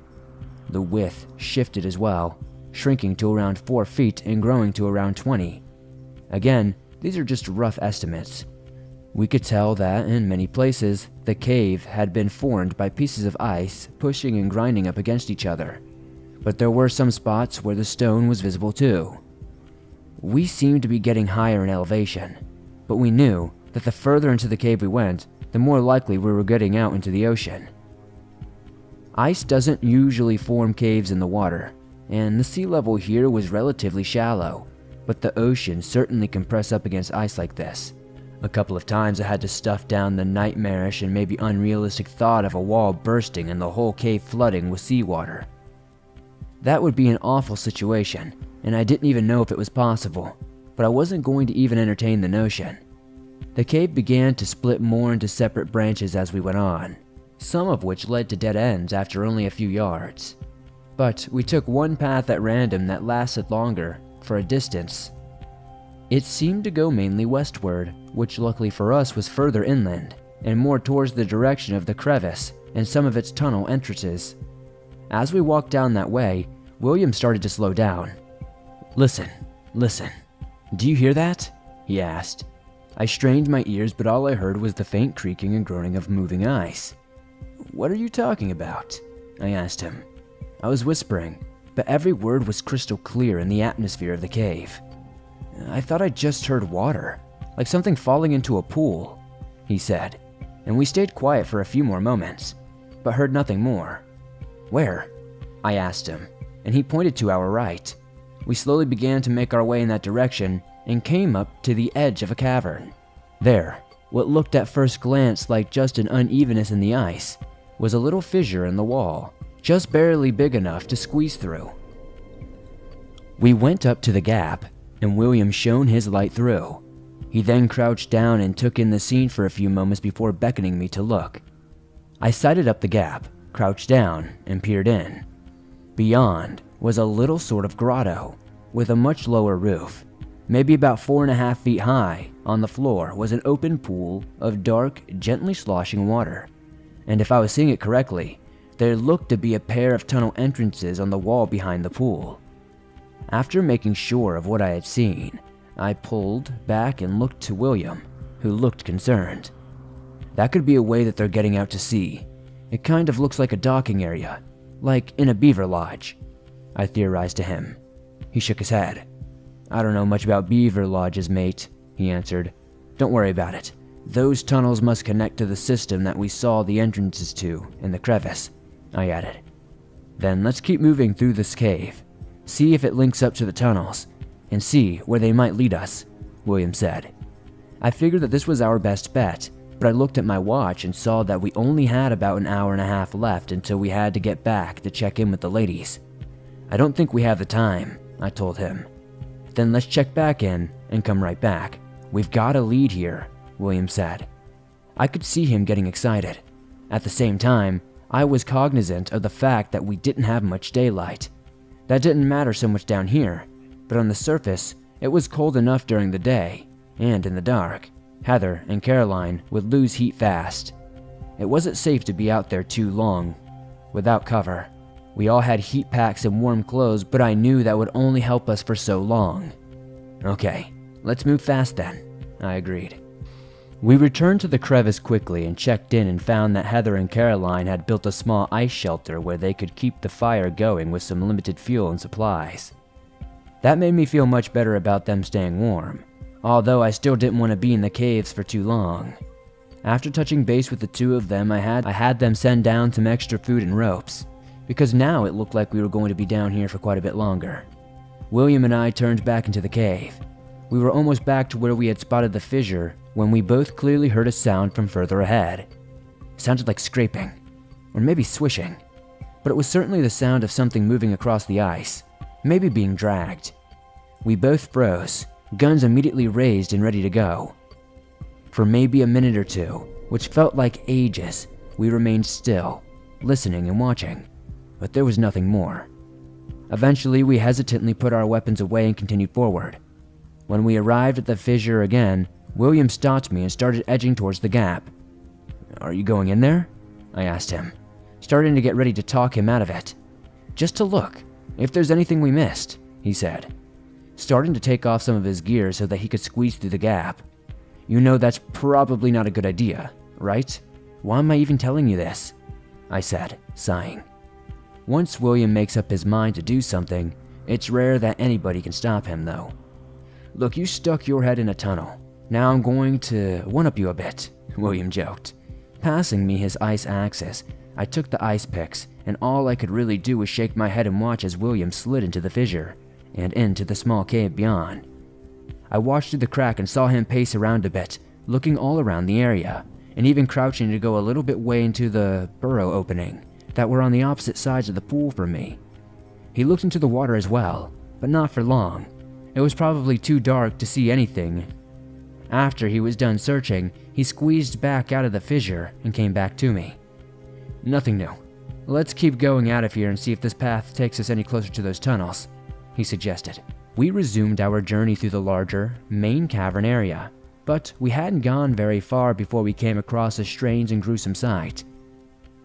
The width shifted as well, shrinking to around 4 feet and growing to around 20. Again, these are just rough estimates. We could tell that, in many places, the cave had been formed by pieces of ice pushing and grinding up against each other, but there were some spots where the stone was visible too. We seemed to be getting higher in elevation, but we knew that the further into the cave we went, the more likely we were getting out into the ocean. Ice doesn't usually form caves in the water, and the sea level here was relatively shallow, but the ocean certainly can press up against ice like this. A couple of times I had to stuff down the nightmarish and maybe unrealistic thought of a wall bursting and the whole cave flooding with seawater. That would be an awful situation, and I didn't even know if it was possible, but I wasn't going to even entertain the notion. The cave began to split more into separate branches as we went on, some of which led to dead ends after only a few yards. But we took one path at random that lasted longer, for a distance. It seemed to go mainly westward, which luckily for us was further inland, and more towards the direction of the crevice and some of its tunnel entrances. As we walked down that way, William started to slow down. Listen. Do you hear that?" he asked. I strained my ears, but all I heard was the faint creaking and groaning of moving ice. "What are you talking about?" I asked him. I was whispering, but every word was crystal clear in the atmosphere of the cave. "I thought I just heard water, like something falling into a pool," he said, and we stayed quiet for a few more moments, but heard nothing more. "Where?" I asked him, and he pointed to our right. We slowly began to make our way in that direction and came up to the edge of a cavern. There, what looked at first glance like just an unevenness in the ice, was a little fissure in the wall, just barely big enough to squeeze through. We went up to the gap, and William shone his light through. He then crouched down and took in the scene for a few moments before beckoning me to look. I sighted up the gap, crouched down, and peered in. Beyond was a little sort of grotto, with a much lower roof. Maybe about 4.5 feet high, on the floor was an open pool of dark, gently sloshing water. And if I was seeing it correctly, there looked to be a pair of tunnel entrances on the wall behind the pool. After making sure of what I had seen, I pulled back and looked to William, who looked concerned. "That could be a way that they're getting out to sea. It kind of looks like a docking area, like in a beaver lodge," I theorized to him. He shook his head. "I don't know much about beaver lodges, mate," he answered. "Don't worry about it. Those tunnels must connect to the system that we saw the entrances to in the crevice," I added. "Then let's keep moving through this cave. See if it links up to the tunnels, and see where they might lead us," William said. I figured that this was our best bet, but I looked at my watch and saw that we only had about an hour and a half left until we had to get back to check in with the ladies. "I don't think we have the time," I told him. "Then let's check back in and come right back. We've got a lead here," William said. I could see him getting excited. At the same time, I was cognizant of the fact that we didn't have much daylight. That didn't matter so much down here, but on the surface, it was cold enough during the day, and in the dark, Heather and Caroline would lose heat fast. It wasn't safe to be out there too long, without cover. We all had heat packs and warm clothes, but I knew that would only help us for so long. "Okay, let's move fast then," I agreed. We returned to the crevice quickly and checked in and found that Heather and Caroline had built a small ice shelter where they could keep the fire going with some limited fuel and supplies. That made me feel much better about them staying warm, although I still didn't want to be in the caves for too long. After touching base with the two of them, I had them send down some extra food and ropes, because now it looked like we were going to be down here for quite a bit longer. William and I turned back into the cave. We were almost back to where we had spotted the fissure when we both clearly heard a sound from further ahead. It sounded like scraping, or maybe swishing, but it was certainly the sound of something moving across the ice, maybe being dragged. We both froze, guns immediately raised and ready to go. For maybe a minute or two, which felt like ages, we remained still, listening and watching, but there was nothing more. Eventually, we hesitantly put our weapons away and continued forward. When we arrived at the fissure again, William stopped me and started edging towards the gap. "Are you going in there?" I asked him, starting to get ready to talk him out of it. "Just to look, if there's anything we missed," he said, starting to take off some of his gear so that he could squeeze through the gap. "You know that's probably not a good idea, right? Why am I even telling you this?" I said, sighing. Once William makes up his mind to do something, it's rare that anybody can stop him, though. "Look, you stuck your head in a tunnel. Now I'm going to one-up you a bit," William joked. Passing me his ice axes, I took the ice picks, and all I could really do was shake my head and watch as William slid into the fissure and into the small cave beyond. I watched through the crack and saw him pace around a bit, looking all around the area, and even crouching to go a little bit way into the burrow opening that were on the opposite sides of the pool from me. He looked into the water as well, but not for long. It was probably too dark to see anything. After he was done searching, he squeezed back out of the fissure and came back to me. "Nothing new. Let's keep going out of here and see if this path takes us any closer to those tunnels," he suggested. We resumed our journey through the larger, main cavern area, but we hadn't gone very far before we came across a strange and gruesome sight.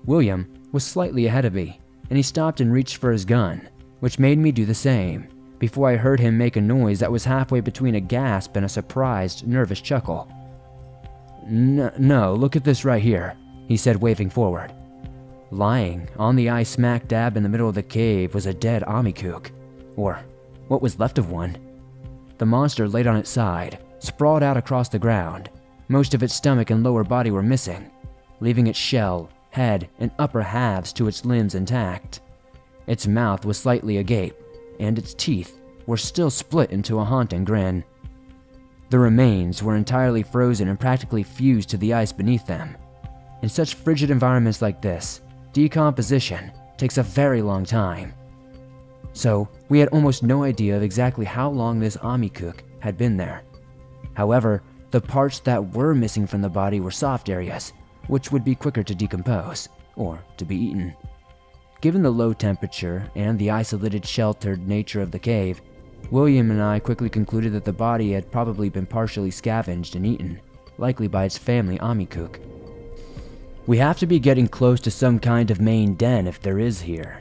William was slightly ahead of me, and he stopped and reached for his gun, which made me do the same, before I heard him make a noise that was halfway between a gasp and a surprised, nervous chuckle. No, look at this right here," he said, waving forward. Lying on the ice smack dab in the middle of the cave was a dead Amikook, or what was left of one. The monster laid on its side, sprawled out across the ground. Most of its stomach and lower body were missing, leaving its shell, head, and upper halves to its limbs intact. Its mouth was slightly agape, and its teeth were still split into a haunting grin. The remains were entirely frozen and practically fused to the ice beneath them. In such frigid environments like this, decomposition takes a very long time. So, we had almost no idea of exactly how long this Amikook had been there. However, the parts that were missing from the body were soft areas, which would be quicker to decompose, or to be eaten. Given the low temperature and the isolated, sheltered nature of the cave, William and I quickly concluded that the body had probably been partially scavenged and eaten, likely by its family Amikook. "We have to be getting close to some kind of main den if there is here,"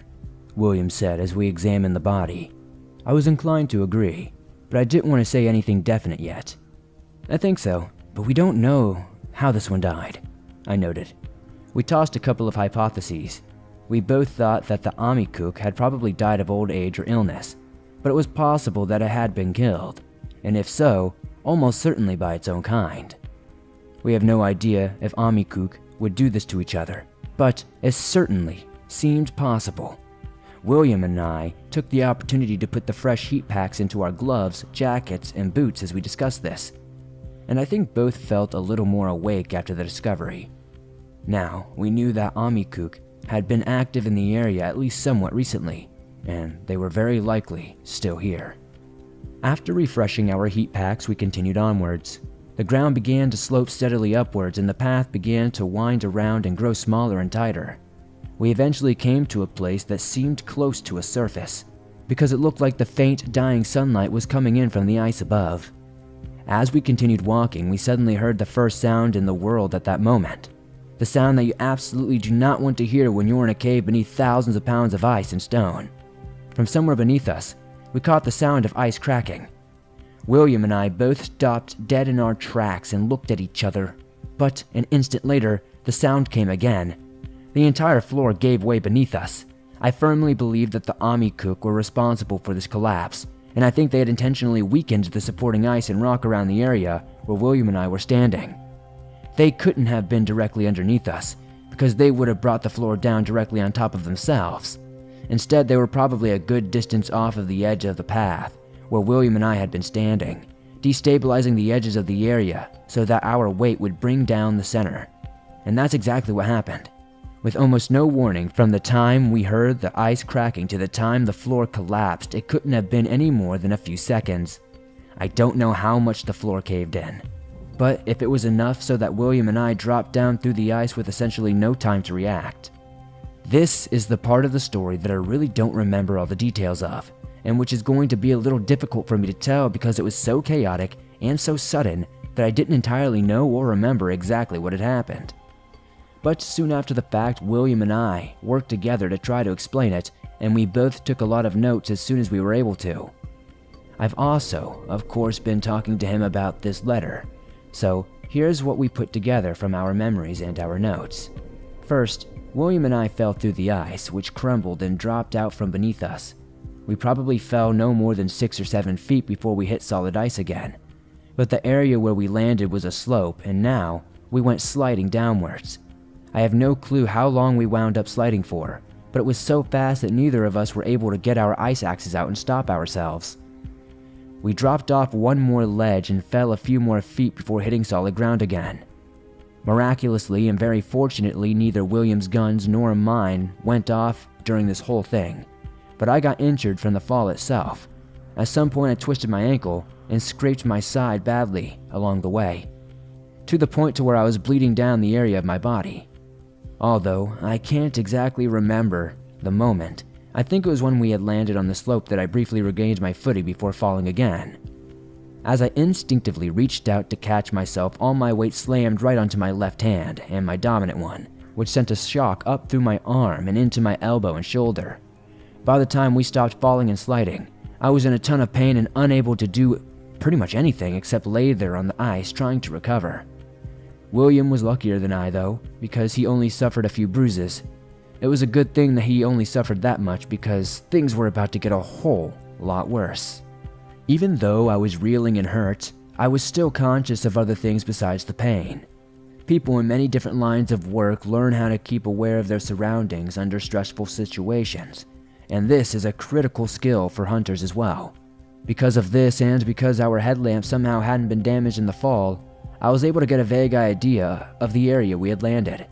William said as we examined the body. I was inclined to agree, but I didn't want to say anything definite yet. "I think so, but we don't know how this one died," I noted. We tossed a couple of hypotheses. We both thought that the Amikook had probably died of old age or illness, but it was possible that it had been killed, and if so, almost certainly by its own kind. We have no idea if Amikook would do this to each other, but it certainly seemed possible. William and I took the opportunity to put the fresh heat packs into our gloves, jackets, and boots as we discussed this, and I think both felt a little more awake after the discovery. Now, we knew that Amikook had been active in the area at least somewhat recently, and they were very likely still here. After refreshing our heat packs, we continued onwards. The ground began to slope steadily upwards, and the path began to wind around and grow smaller and tighter. We eventually came to a place that seemed close to a surface, because it looked like the faint, dying sunlight was coming in from the ice above. As we continued walking, we suddenly heard the first sound in the world at that moment. The sound that you absolutely do not want to hear when you're in a cave beneath thousands of pounds of ice and stone. From somewhere beneath us, we caught the sound of ice cracking. William and I both stopped dead in our tracks and looked at each other, but an instant later, the sound came again. The entire floor gave way beneath us. I firmly believe that the Amikook were responsible for this collapse, and I think they had intentionally weakened the supporting ice and rock around the area where William and I were standing. They couldn't have been directly underneath us, because they would have brought the floor down directly on top of themselves. Instead, they were probably a good distance off of the edge of the path, where William and I had been standing, destabilizing the edges of the area so that our weight would bring down the center. And that's exactly what happened. With almost no warning, from the time we heard the ice cracking to the time the floor collapsed, it couldn't have been any more than a few seconds. I don't know how much the floor caved in, but if it was enough so that William and I dropped down through the ice with essentially no time to react. This is the part of the story that I really don't remember all the details of, and which is going to be a little difficult for me to tell because it was so chaotic and so sudden that I didn't entirely know or remember exactly what had happened. But soon after the fact, William and I worked together to try to explain it, and we both took a lot of notes as soon as we were able to. I've also, of course, been talking to him about this letter, so here's what we put together from our memories and our notes. First, William and I fell through the ice, which crumbled and dropped out from beneath us. We probably fell no more than 6 or 7 feet before we hit solid ice again. But the area where we landed was a slope, and now we went sliding downwards. I have no clue how long we wound up sliding for, but it was so fast that neither of us were able to get our ice axes out and stop ourselves. We dropped off one more ledge and fell a few more feet before hitting solid ground again. Miraculously and very fortunately, neither William's guns nor mine went off during this whole thing, but I got injured from the fall itself. At some point I twisted my ankle and scraped my side badly along the way, to the point to where I was bleeding down the area of my body. Although I can't exactly remember the moment, I think it was when we had landed on the slope that I briefly regained my footing before falling again. As I instinctively reached out to catch myself, all my weight slammed right onto my left hand and my dominant one, which sent a shock up through my arm and into my elbow and shoulder. By the time we stopped falling and sliding, I was in a ton of pain and unable to do pretty much anything except lay there on the ice trying to recover. William was luckier than I though, because he only suffered a few bruises. It was a good thing that he only suffered that much because things were about to get a whole lot worse. Even though I was reeling and hurt, I was still conscious of other things besides the pain. People in many different lines of work learn how to keep aware of their surroundings under stressful situations, and this is a critical skill for hunters as well. Because of this, and because our headlamp somehow hadn't been damaged in the fall, I was able to get a vague idea of the area we had landed.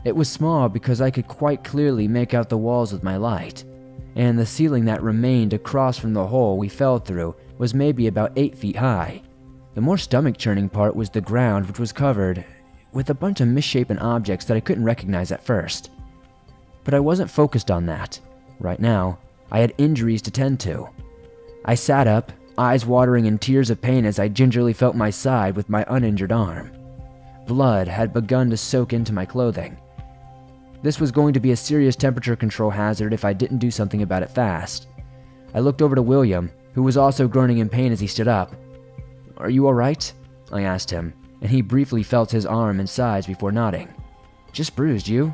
It was small because I could quite clearly make out the walls with my light, and the ceiling that remained across from the hole we fell through was maybe about 8 feet high. The more stomach-churning part was the ground, which was covered with a bunch of misshapen objects that I couldn't recognize at first. But I wasn't focused on that. Right now, I had injuries to tend to. I sat up, eyes watering in tears of pain as I gingerly felt my side with my uninjured arm. Blood had begun to soak into my clothing. This was going to be a serious temperature control hazard if I didn't do something about it fast. I looked over to William, who was also groaning in pain as he stood up. "Are you alright?" I asked him, and he briefly felt his arm and sides before nodding. "Just bruised, you?"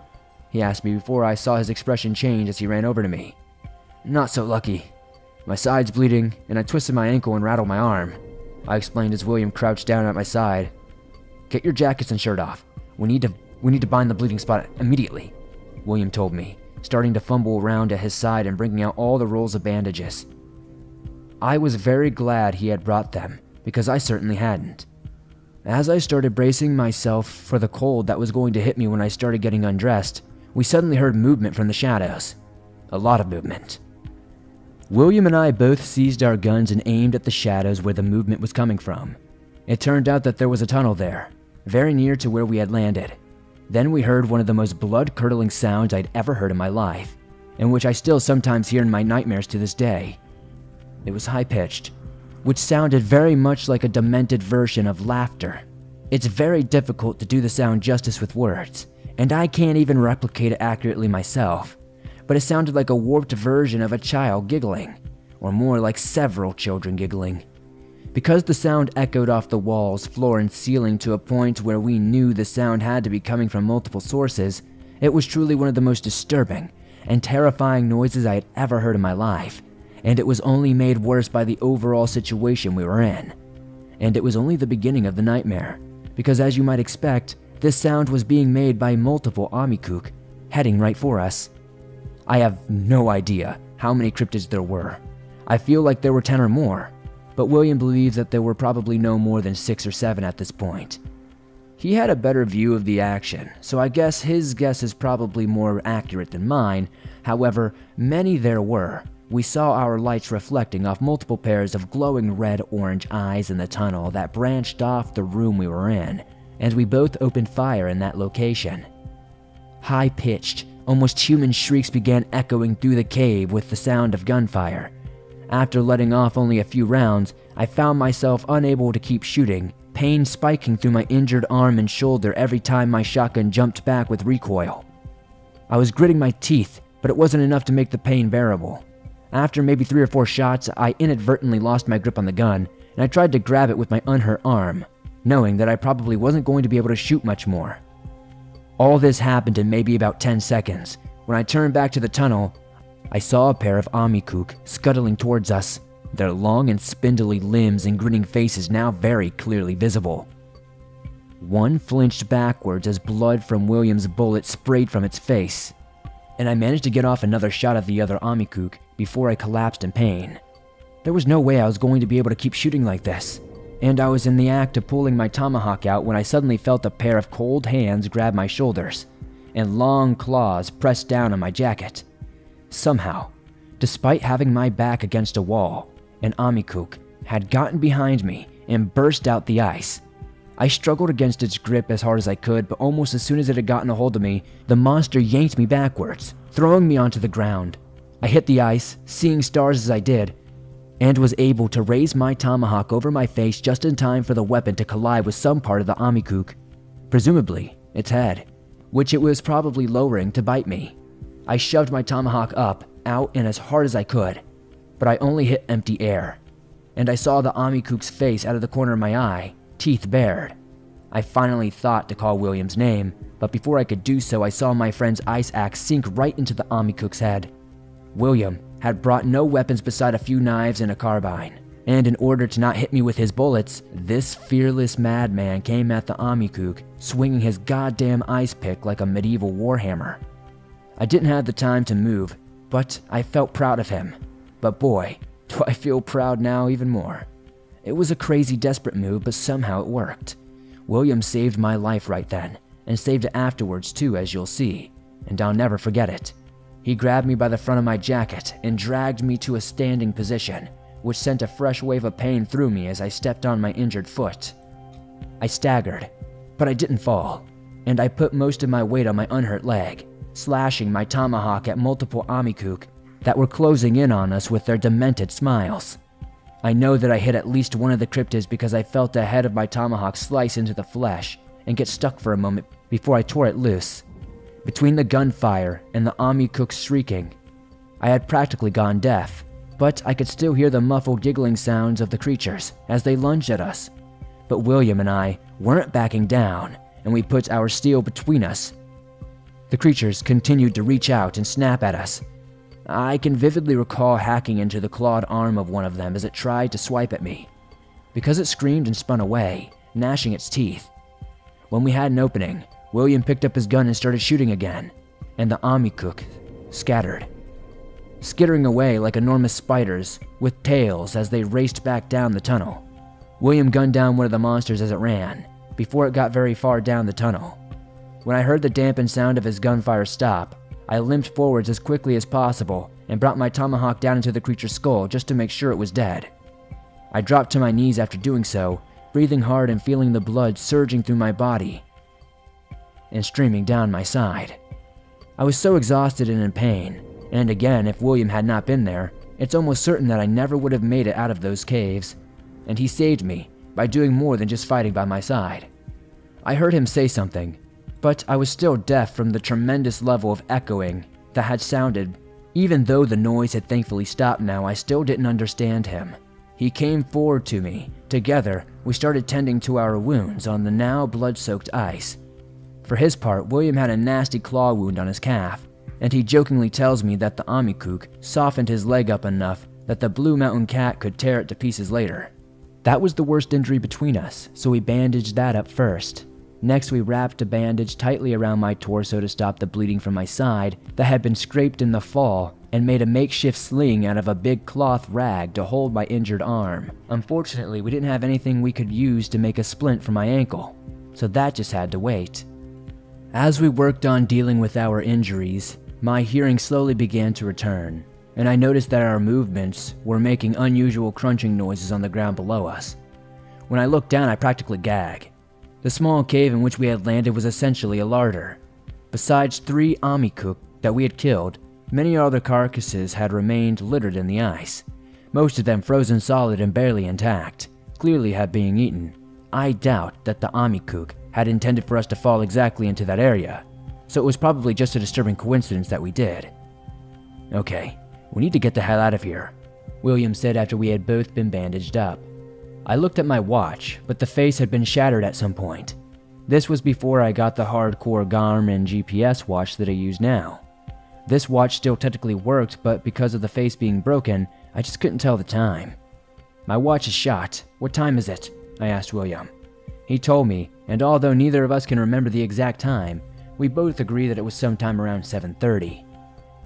he asked me before I saw his expression change as he ran over to me. "Not so lucky. My side's bleeding, and I twisted my ankle and rattled my arm," I explained as William crouched down at my side. "Get your jackets and shirt off. We need to bind the bleeding spot immediately," William told me, starting to fumble around at his side and bringing out all the rolls of bandages. I was very glad he had brought them, because I certainly hadn't. As I started bracing myself for the cold that was going to hit me when I started getting undressed, we suddenly heard movement from the shadows. A lot of movement. William and I both seized our guns and aimed at the shadows where the movement was coming from. It turned out that there was a tunnel there, very near to where we had landed. Then we heard one of the most blood-curdling sounds I'd ever heard in my life, and which I still sometimes hear in my nightmares to this day. It was high-pitched, which sounded very much like a demented version of laughter. It's very difficult to do the sound justice with words, and I can't even replicate it accurately myself, but it sounded like a warped version of a child giggling, or more like several children giggling. Because the sound echoed off the walls, floor, and ceiling to a point where we knew the sound had to be coming from multiple sources, it was truly one of the most disturbing and terrifying noises I had ever heard in my life, and it was only made worse by the overall situation we were in. And it was only the beginning of the nightmare, because as you might expect, this sound was being made by multiple Amikuk, heading right for us. I have no idea how many cryptids there were. I feel like there were 10 or more, but William believes that there were probably no more than 6 or 7 at this point. He had a better view of the action, so I guess his guess is probably more accurate than mine. However, many there were. We saw our lights reflecting off multiple pairs of glowing red-orange eyes in the tunnel that branched off the room we were in, and we both opened fire in that location. High-pitched, almost human shrieks began echoing through the cave with the sound of gunfire. After letting off only a few rounds, I found myself unable to keep shooting, pain spiking through my injured arm and shoulder every time my shotgun jumped back with recoil. I was gritting my teeth, but it wasn't enough to make the pain bearable. After maybe 3 or 4 shots, I inadvertently lost my grip on the gun, and I tried to grab it with my unhurt arm, knowing that I probably wasn't going to be able to shoot much more. All this happened in maybe about 10 seconds. When I turned back to the tunnel, I saw a pair of Amikuk scuttling towards us, their long and spindly limbs and grinning faces now very clearly visible. One flinched backwards as blood from William's bullet sprayed from its face, and I managed to get off another shot at the other Amikuk before I collapsed in pain. There was no way I was going to be able to keep shooting like this, and I was in the act of pulling my tomahawk out when I suddenly felt a pair of cold hands grab my shoulders, and long claws pressed down on my jacket. Somehow, despite having my back against a wall, an Amikuk had gotten behind me and burst out the ice. I struggled against its grip as hard as I could, but almost as soon as it had gotten a hold of me, the monster yanked me backwards, throwing me onto the ground. I hit the ice, seeing stars as I did, and was able to raise my tomahawk over my face just in time for the weapon to collide with some part of the Amikuk, presumably its head, which it was probably lowering to bite me. I shoved my tomahawk up, out, and as hard as I could, but I only hit empty air, and I saw the Amikuk's face out of the corner of my eye, teeth bared. I finally thought to call William's name, but before I could do so, I saw my friend's ice axe sink right into the Amikuk's head. William had brought no weapons beside a few knives and a carbine, and in order to not hit me with his bullets, this fearless madman came at the Amikuk, swinging his goddamn ice pick like a medieval warhammer. I didn't have the time to move, but I felt proud of him. But boy, do I feel proud now even more. It was a crazy, desperate move, but somehow it worked. William saved my life right then, and saved it afterwards too, as you'll see, and I'll never forget it. He grabbed me by the front of my jacket and dragged me to a standing position, which sent a fresh wave of pain through me as I stepped on my injured foot. I staggered, but I didn't fall, and I put most of my weight on my unhurt leg, slashing my tomahawk at multiple Amikuk that were closing in on us with their demented smiles. I know that I hit at least one of the cryptids because I felt the head of my tomahawk slice into the flesh and get stuck for a moment before I tore it loose. Between the gunfire and the Amikuk shrieking, I had practically gone deaf, but I could still hear the muffled giggling sounds of the creatures as they lunged at us. But William and I weren't backing down, and we put our steel between us. The creatures continued to reach out and snap at us. I can vividly recall hacking into the clawed arm of one of them as it tried to swipe at me, because it screamed and spun away, gnashing its teeth. When we had an opening, William picked up his gun and started shooting again, and the Amikuk scattered, skittering away like enormous spiders with tails as they raced back down the tunnel. William gunned down one of the monsters as it ran, before it got very far down the tunnel. When I heard the dampened sound of his gunfire stop, I limped forwards as quickly as possible and brought my tomahawk down into the creature's skull just to make sure it was dead. I dropped to my knees after doing so, breathing hard and feeling the blood surging through my body and streaming down my side. I was so exhausted and in pain, and again, if William had not been there, it's almost certain that I never would have made it out of those caves, and he saved me by doing more than just fighting by my side. I heard him say something, but I was still deaf from the tremendous level of echoing that had sounded. Even though the noise had thankfully stopped now, I still didn't understand him. He came forward to me. Together, we started tending to our wounds on the now blood-soaked ice. For his part, William had a nasty claw wound on his calf, and he jokingly tells me that the Amikuk softened his leg up enough that the Blue Mountain cat could tear it to pieces later. That was the worst injury between us, so we bandaged that up first. Next, we wrapped a bandage tightly around my torso to stop the bleeding from my side that had been scraped in the fall, and made a makeshift sling out of a big cloth rag to hold my injured arm. Unfortunately, we didn't have anything we could use to make a splint for my ankle, so that just had to wait. As we worked on dealing with our injuries, my hearing slowly began to return, and I noticed that our movements were making unusual crunching noises on the ground below us. When I looked down, I practically gagged. The small cave in which we had landed was essentially a larder. Besides 3 Amikuk that we had killed, many other carcasses had remained littered in the ice, most of them frozen solid and barely intact, clearly had been eaten. I doubt that the Amikook had intended for us to fall exactly into that area, so it was probably just a disturbing coincidence that we did. Okay, we need to get the hell out of here, William said after we had both been bandaged up. I looked at my watch, but the face had been shattered at some point. This was before I got the hardcore Garmin GPS watch that I use now. This watch still technically worked, but because of the face being broken, I just couldn't tell the time. My watch is shot. What time is it? I asked William. He told me, and although neither of us can remember the exact time, we both agree that it was sometime around 7:30.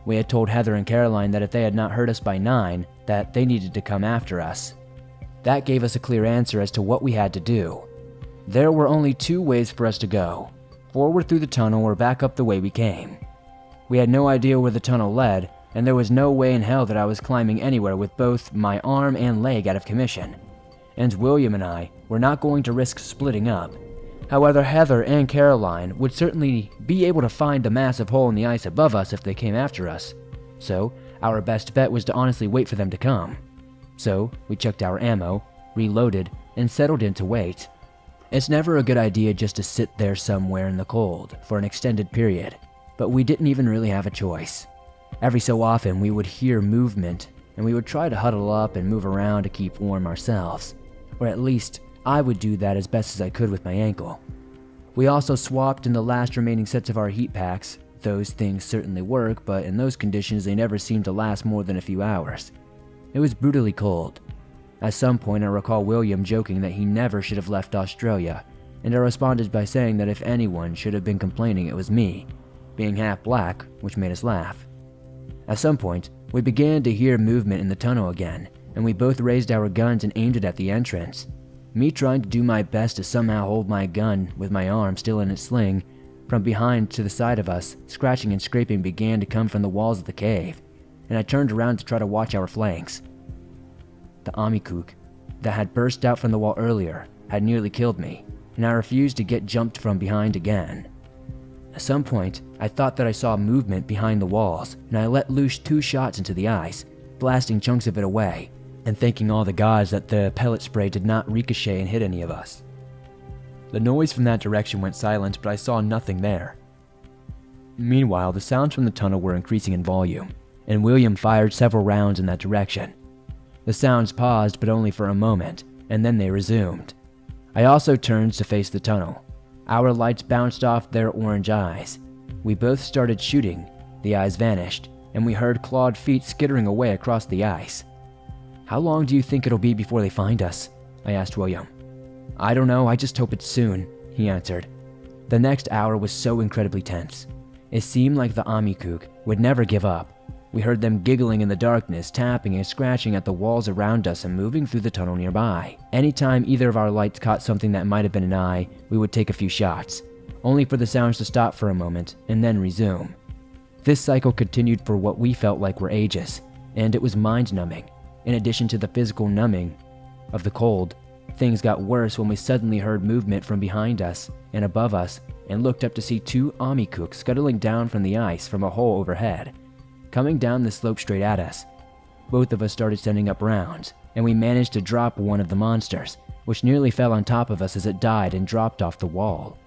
We had told Heather and Caroline that if they had not heard us by 9, that they needed to come after us. That gave us a clear answer as to what we had to do. There were only 2 ways for us to go, forward through the tunnel or back up the way we came. We had no idea where the tunnel led, and there was no way in hell that I was climbing anywhere with both my arm and leg out of commission. And William and I were not going to risk splitting up. However, Heather and Caroline would certainly be able to find the massive hole in the ice above us if they came after us. So, our best bet was to honestly wait for them to come. So, we checked our ammo, reloaded, and settled in to wait. It's never a good idea just to sit there somewhere in the cold for an extended period, but we didn't even really have a choice. Every so often we would hear movement, and we would try to huddle up and move around to keep warm ourselves, or at least I would do that as best as I could with my ankle. We also swapped in the last remaining sets of our heat packs. Those things certainly work, but in those conditions they never seemed to last more than a few hours. It was brutally cold. At some point I recall William joking that he never should have left Australia, and I responded by saying that if anyone should have been complaining it was me, being half black, which made us laugh. At some point, we began to hear movement in the tunnel again, and we both raised our guns and aimed it at the entrance. Me trying to do my best to somehow hold my gun with my arm still in its sling. From behind to the side of us, scratching and scraping began to come from the walls of the cave, and I turned around to try to watch our flanks. The Amikook that had burst out from the wall earlier had nearly killed me, and I refused to get jumped from behind again. At some point, I thought that I saw movement behind the walls, and I let loose 2 shots into the ice, blasting chunks of it away, and thanking all the gods that the pellet spray did not ricochet and hit any of us. The noise from that direction went silent, but I saw nothing there. Meanwhile, the sounds from the tunnel were increasing in volume, and William fired several rounds in that direction. The sounds paused, but only for a moment, and then they resumed. I also turned to face the tunnel. Our lights bounced off their orange eyes. We both started shooting, the eyes vanished, and we heard clawed feet skittering away across the ice. "How long do you think it'll be before they find us?" I asked William. "I don't know, I just hope it's soon," he answered. The next hour was so incredibly tense. It seemed like the Amikook would never give up. We heard them giggling in the darkness, tapping and scratching at the walls around us and moving through the tunnel nearby. Anytime either of our lights caught something that might have been an eye, we would take a few shots, only for the sounds to stop for a moment and then resume. This cycle continued for what we felt like were ages, and it was mind-numbing. In addition to the physical numbing of the cold, things got worse when we suddenly heard movement from behind us and above us and looked up to see 2 Amikook scuttling down from the ice from a hole overhead, coming down the slope straight at us. Both of us started sending up rounds, and we managed to drop one of the monsters, which nearly fell on top of us as it died and dropped off the wall.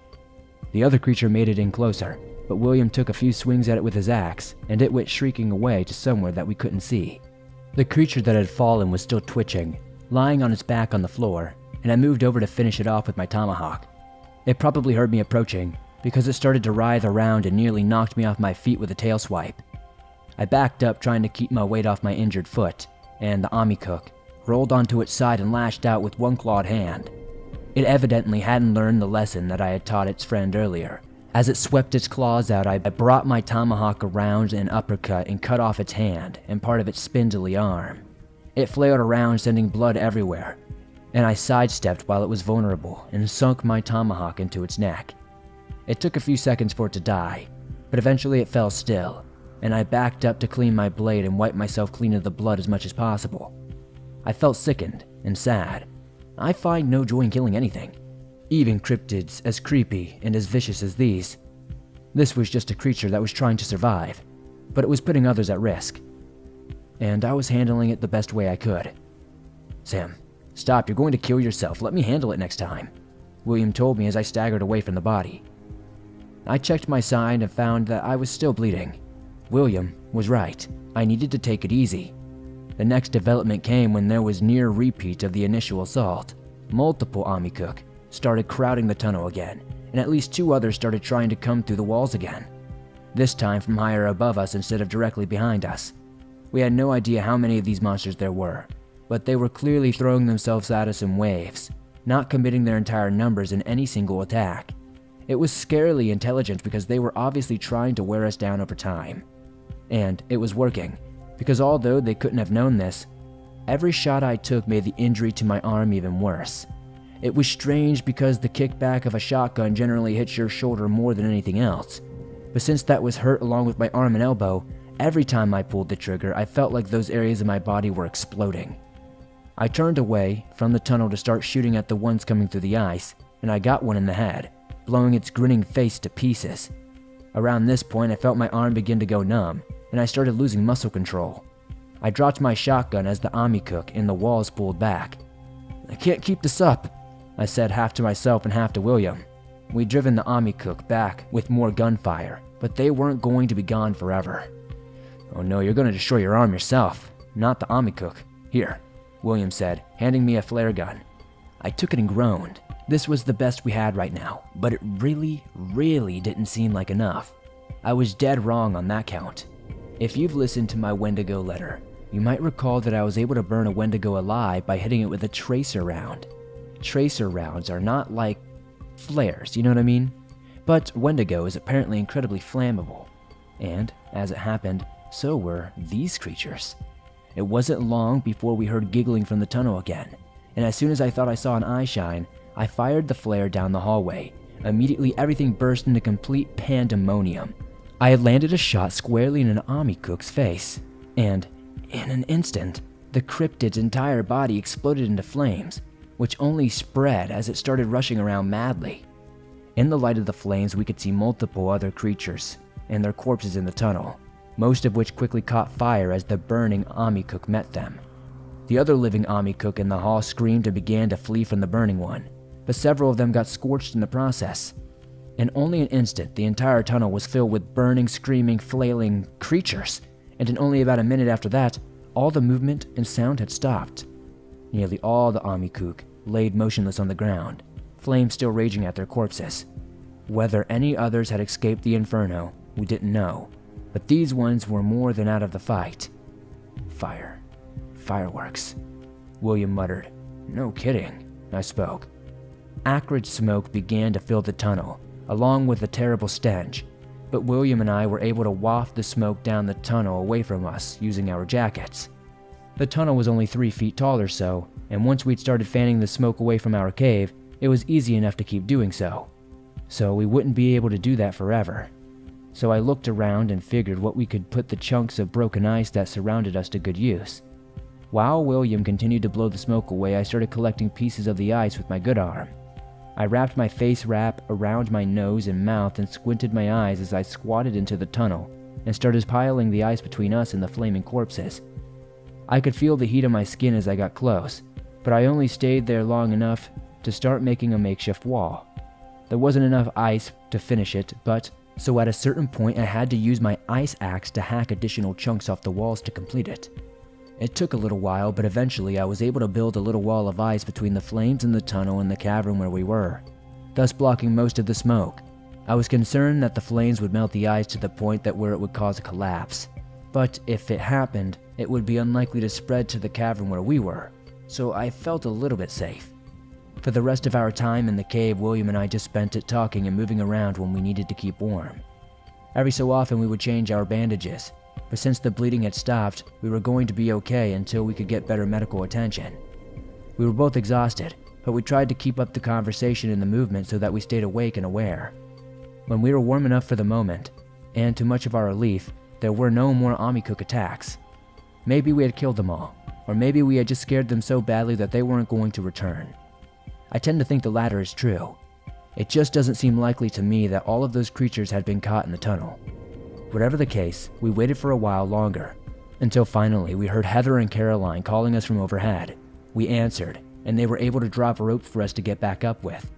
The other creature made it in closer, but William took a few swings at it with his axe, and it went shrieking away to somewhere that we couldn't see. The creature that had fallen was still twitching, lying on its back on the floor, and I moved over to finish it off with my tomahawk. It probably heard me approaching, because it started to writhe around and nearly knocked me off my feet with a tail swipe. I backed up trying to keep my weight off my injured foot, and the Amikook rolled onto its side and lashed out with one clawed hand. It evidently hadn't learned the lesson that I had taught its friend earlier. As it swept its claws out, I brought my tomahawk around an uppercut and cut off its hand and part of its spindly arm. It flailed around, sending blood everywhere, and I sidestepped while it was vulnerable and sunk my tomahawk into its neck. It took a few seconds for it to die, but eventually it fell still, and I backed up to clean my blade and wipe myself clean of the blood as much as possible. I felt sickened and sad. I find no joy in killing anything, even cryptids as creepy and as vicious as these. This was just a creature that was trying to survive, but it was putting others at risk, and I was handling it the best way I could. "Sam, stop, you're going to kill yourself. Let me handle it next time," William told me as I staggered away from the body. I checked my side and found that I was still bleeding. William was right. I needed to take it easy. The next development came when there was near repeat of the initial assault. Multiple Amikuk started crowding the tunnel again, and at least 2 others started trying to come through the walls again. This time from higher above us instead of directly behind us. We had no idea how many of these monsters there were, but they were clearly throwing themselves at us in waves, not committing their entire numbers in any single attack. It was scarily intelligent because they were obviously trying to wear us down over time. And it was working, because although they couldn't have known this, every shot I took made the injury to my arm even worse. It was strange because the kickback of a shotgun generally hits your shoulder more than anything else. But since that was hurt along with my arm and elbow, every time I pulled the trigger, I felt like those areas of my body were exploding. I turned away from the tunnel to start shooting at the ones coming through the ice, and I got one in the head, blowing its grinning face to pieces. Around this point, I felt my arm begin to go numb, and I started losing muscle control. I dropped my shotgun as the Amikuk in the walls pulled back. "I can't keep this up," I said half to myself and half to William. We'd driven the Amikuk back with more gunfire, but they weren't going to be gone forever. "Oh no, you're going to destroy your arm yourself, not the Amikuk. Here," William said, handing me a flare gun. I took it and groaned. This was the best we had right now, but it really didn't seem like enough. I was dead wrong on that count. If you've listened to my Wendigo letter, you might recall that I was able to burn a Wendigo alive by hitting it with a tracer round. Tracer rounds are not like flares, you know what I mean? But Wendigo is apparently incredibly flammable. And, as it happened, so were these creatures. It wasn't long before we heard giggling from the tunnel again, and as soon as I thought I saw an eye shine, I fired the flare down the hallway. Immediately everything burst into complete pandemonium. I had landed a shot squarely in an Amikuk's face, and, in an instant, the cryptid's entire body exploded into flames, which only spread as it started rushing around madly. In the light of the flames, we could see multiple other creatures and their corpses in the tunnel, most of which quickly caught fire as the burning Amikuk met them. The other living Amikuk in the hall screamed and began to flee from the burning one, but several of them got scorched in the process. In only an instant, the entire tunnel was filled with burning, screaming, flailing creatures, and in only about a minute after that, all the movement and sound had stopped. Nearly all the Amikuk laid motionless on the ground, flames still raging at their corpses. Whether any others had escaped the inferno, we didn't know, but these ones were more than out of the fight. "Fire. Fireworks," William muttered. "No kidding," I spoke. Acrid smoke began to fill the tunnel, along with a terrible stench, but William and I were able to waft the smoke down the tunnel away from us using our jackets. The tunnel was only 3 feet tall or so, and once we'd started fanning the smoke away from our cave, it was easy enough to keep doing so. So we wouldn't be able to do that forever. So I looked around and figured what we could put the chunks of broken ice that surrounded us to good use. While William continued to blow the smoke away, I started collecting pieces of the ice with my good arm. I wrapped my face wrap around my nose and mouth and squinted my eyes as I squatted into the tunnel and started piling the ice between us and the flaming corpses. I could feel the heat on my skin as I got close, but I only stayed there long enough to start making a makeshift wall. There wasn't enough ice to finish it, so at a certain point I had to use my ice axe to hack additional chunks off the walls to complete it. It took a little while, but eventually I was able to build a little wall of ice between the flames in the tunnel and the cavern where we were, thus blocking most of the smoke. I was concerned that the flames would melt the ice to the point that where it would cause a collapse, but if it happened, it would be unlikely to spread to the cavern where we were, so I felt a little bit safe. For the rest of our time in the cave, William and I just spent it talking and moving around when we needed to keep warm. Every so often we would change our bandages, but since the bleeding had stopped, we were going to be okay until we could get better medical attention. We were both exhausted, but we tried to keep up the conversation and the movement so that we stayed awake and aware. When we were warm enough for the moment, and to much of our relief, there were no more Amikuk attacks. Maybe we had killed them all, or maybe we had just scared them so badly that they weren't going to return. I tend to think the latter is true. It just doesn't seem likely to me that all of those creatures had been caught in the tunnel. Whatever the case, we waited for a while longer, until finally we heard Heather and Caroline calling us from overhead. We answered, and they were able to drop a rope for us to get back up with.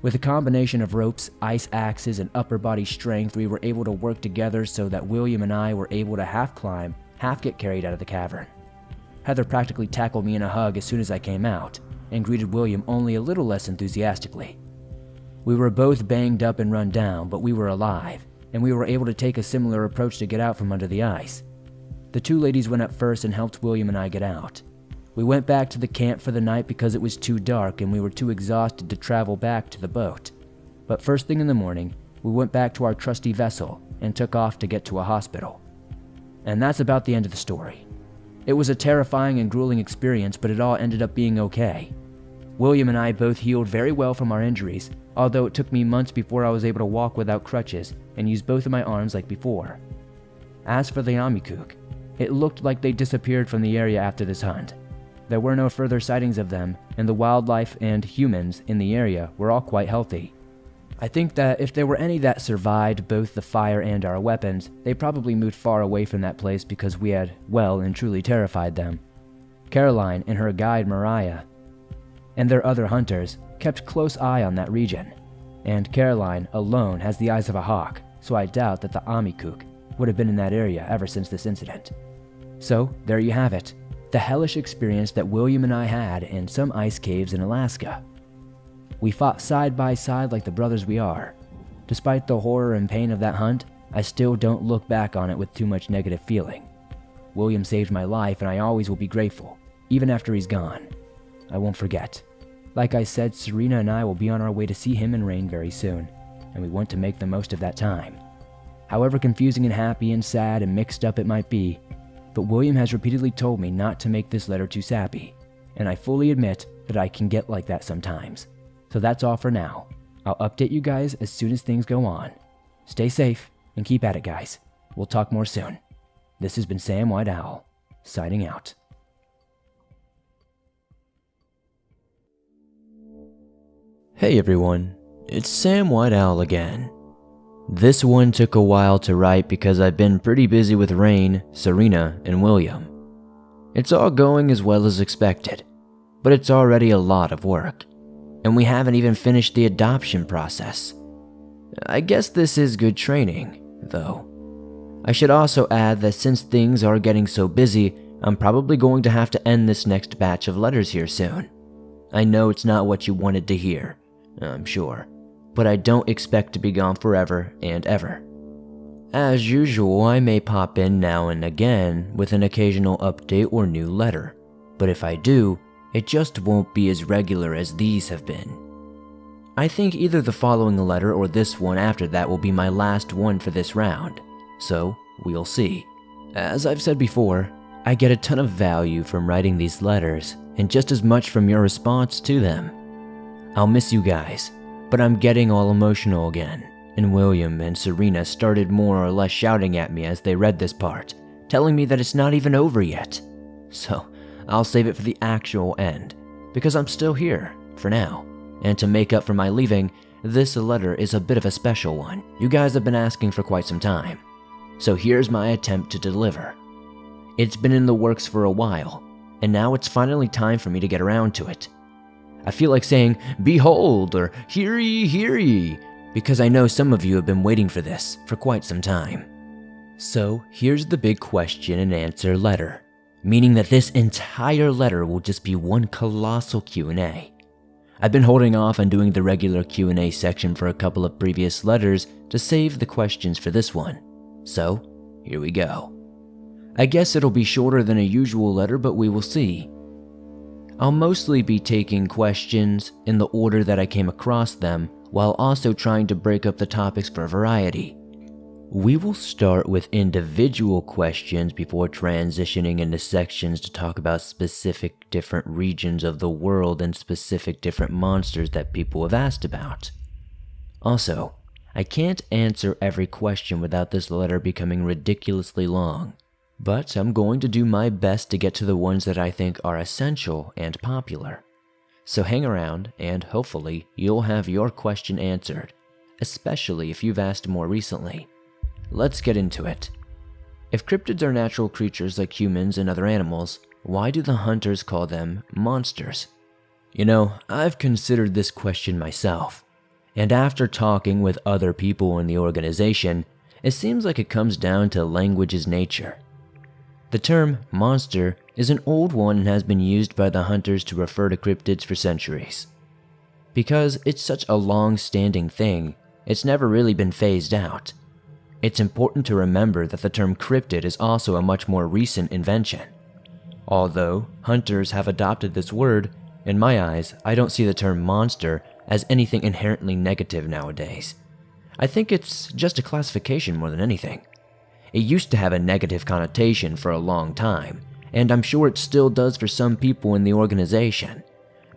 With a combination of ropes, ice axes, and upper body strength, we were able to work together so that William and I were able to half climb, half get carried out of the cavern. Heather practically tackled me in a hug as soon as I came out, and greeted William only a little less enthusiastically. We were both banged up and run down, but we were alive, and we were able to take a similar approach to get out from under the ice. The two ladies went up first and helped William and I get out. We went back to the camp for the night because it was too dark and we were too exhausted to travel back to the boat. But first thing in the morning, we went back to our trusty vessel and took off to get to a hospital. And that's about the end of the story. It was a terrifying and grueling experience, but it all ended up being okay. William and I both healed very well from our injuries, although it took me months before I was able to walk without crutches and use both of my arms like before. As for the Amikuk, it looked like they disappeared from the area after this hunt. There were no further sightings of them, and the wildlife and humans in the area were all quite healthy. I think that if there were any that survived both the fire and our weapons, they probably moved far away from that place because we had well and truly terrified them. Caroline and her guide Mariah and their other hunters kept close eye on that region, and Caroline alone has the eyes of a hawk, so I doubt that the Amikuk would have been in that area ever since this incident. So there you have it. The hellish experience that William and I had in some ice caves in Alaska. We fought side by side like the brothers we are. Despite the horror and pain of that hunt, I still don't look back on it with too much negative feeling. William saved my life and I always will be grateful, even after he's gone. I won't forget. Like I said, Serena and I will be on our way to see him and Rain very soon, and we want to make the most of that time. However confusing and happy and sad and mixed up it might be, but William has repeatedly told me not to make this letter too sappy, and I fully admit that I can get like that sometimes. So that's all for now. I'll update you guys as soon as things go on. Stay safe and keep at it, guys. We'll talk more soon. This has been Sam White Owl, signing out. Hey everyone, it's Sam White Owl again. This one took a while to write because I've been pretty busy with Rain, Serena, and William. It's all going as well as expected, but it's already a lot of work, and we haven't even finished the adoption process. I guess this is good training, though. I should also add that since things are getting so busy, I'm probably going to have to end this next batch of letters here soon. I know it's not what you wanted to hear, I'm sure, but I don't expect to be gone forever and ever. As usual, I may pop in now and again with an occasional update or new letter, but if I do, it just won't be as regular as these have been. I think either the following letter or this one after that will be my last one for this round, so we'll see. As I've said before, I get a ton of value from writing these letters, and just as much from your response to them. I'll miss you guys, but I'm getting all emotional again, and William and Serena started more or less shouting at me as they read this part, telling me that it's not even over yet. So I'll save it for the actual end, because I'm still here, for now. And to make up for my leaving, this letter is a bit of a special one. You guys have been asking for quite some time. So here's my attempt to deliver. It's been in the works for a while, and now it's finally time for me to get around to it. I feel like saying, "Behold," or "Hear ye," because I know some of you have been waiting for this for quite some time. So here's the big question and answer letter, meaning that this entire letter will just be one colossal Q&A. I've been holding off on doing the regular Q&A section for a couple of previous letters to save the questions for this one. So here we go. I guess it'll be shorter than a usual letter, but we will see. I'll mostly be taking questions in the order that I came across them, while also trying to break up the topics for variety. We will start with individual questions before transitioning into sections to talk about specific different regions of the world and specific different monsters that people have asked about. Also, I can't answer every question without this letter becoming ridiculously long, but I'm going to do my best to get to the ones that I think are essential and popular. So hang around and hopefully you'll have your question answered, especially if you've asked more recently. Let's get into it. If cryptids are natural creatures like humans and other animals, why do the hunters call them monsters? You know, I've considered this question myself. And after talking with other people in the organization, it seems like it comes down to language's nature. The term monster is an old one and has been used by the hunters to refer to cryptids for centuries. Because it's such a long-standing thing, it's never really been phased out. It's important to remember that the term cryptid is also a much more recent invention. Although hunters have adopted this word, in my eyes, I don't see the term monster as anything inherently negative nowadays. I think it's just a classification more than anything. It used to have a negative connotation for a long time, and I'm sure it still does for some people in the organization.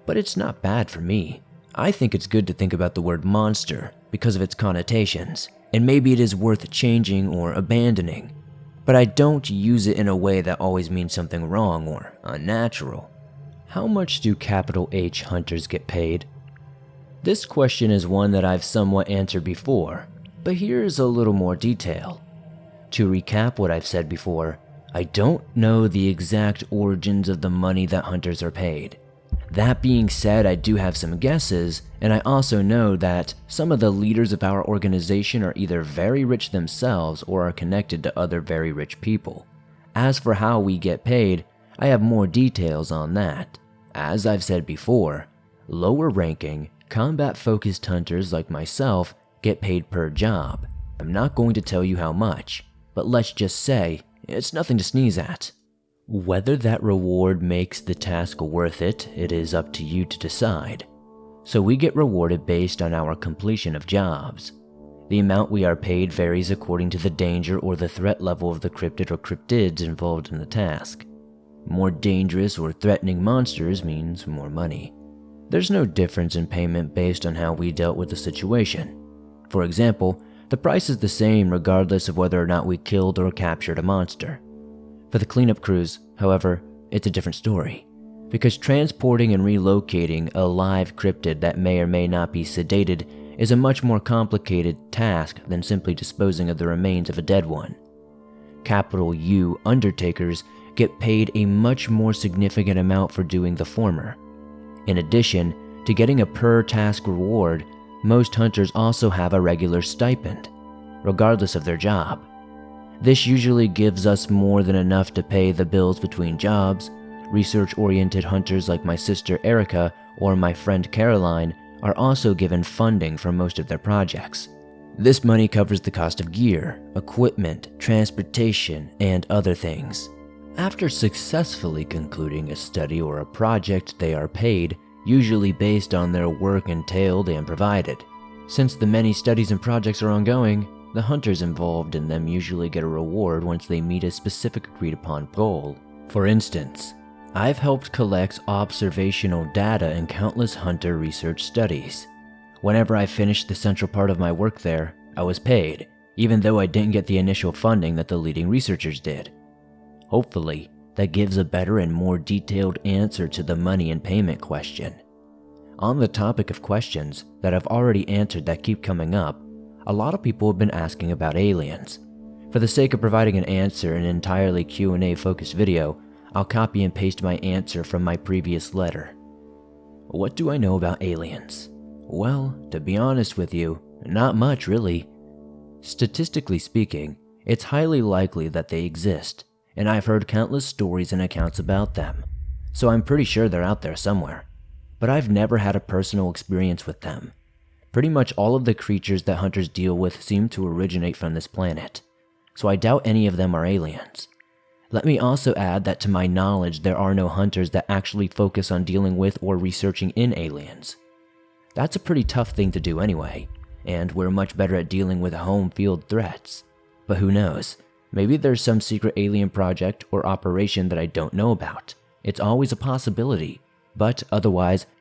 But it's not bad for me. I think it's good to think about the word monster because of its connotations, and maybe it is worth changing or abandoning. But I don't use it in a way that always means something wrong or unnatural. How much do capital H hunters get paid? This question is one that I've somewhat answered before, but here's a little more detail. To recap what I've said before, I don't know the exact origins of the money that hunters are paid. That being said, I do have some guesses, and I also know that some of the leaders of our organization are either very rich themselves or are connected to other very rich people. As for how we get paid, I have more details on that. As I've said before, lower ranking, combat-focused hunters like myself get paid per job. I'm not going to tell you how much, but let's just say it's nothing to sneeze at. Whether that reward makes the task worth it, it is up to you to decide. So we get rewarded based on our completion of jobs. The amount we are paid varies according to the danger or the threat level of the cryptid or cryptids involved in the task. More dangerous or threatening monsters means more money. There's no difference in payment based on how we dealt with the situation. For example, the price is the same regardless of whether or not we killed or captured a monster. For the cleanup crews, however, it's a different story, because transporting and relocating a live cryptid that may or may not be sedated is a much more complicated task than simply disposing of the remains of a dead one. Capital U undertakers get paid a much more significant amount for doing the former. In addition to getting a per-task reward, most hunters also have a regular stipend, regardless of their job. This usually gives us more than enough to pay the bills between jobs. Research-oriented hunters like my sister Erica or my friend Caroline are also given funding for most of their projects. This money covers the cost of gear, equipment, transportation, and other things. After successfully concluding a study or a project, they are paid, usually based on their work entailed and provided. Since the many studies and projects are ongoing, the hunters involved in them usually get a reward once they meet a specific agreed-upon goal. For instance, I've helped collect observational data in countless hunter research studies. Whenever I finished the central part of my work there, I was paid, even though I didn't get the initial funding that the leading researchers did. Hopefully, that gives a better and more detailed answer to the money and payment question. On the topic of questions that I've already answered that keep coming up, a lot of people have been asking about aliens. For the sake of providing an answer in an entirely Q&A focused video, I'll copy and paste my answer from my previous letter. What do I know about aliens? Well, to be honest with you, not much really. Statistically speaking, it's highly likely that they exist, and I've heard countless stories and accounts about them, so I'm pretty sure they're out there somewhere. But I've never had a personal experience with them. Pretty much all of the creatures that hunters deal with seem to originate from this planet, so I doubt any of them are aliens. Let me also add that to my knowledge there are no hunters that actually focus on dealing with or researching in aliens. That's a pretty tough thing to do anyway, and we're much better at dealing with home field threats. But who knows, maybe there's some secret alien project or operation that I don't know about. It's always a possibility, but otherwise,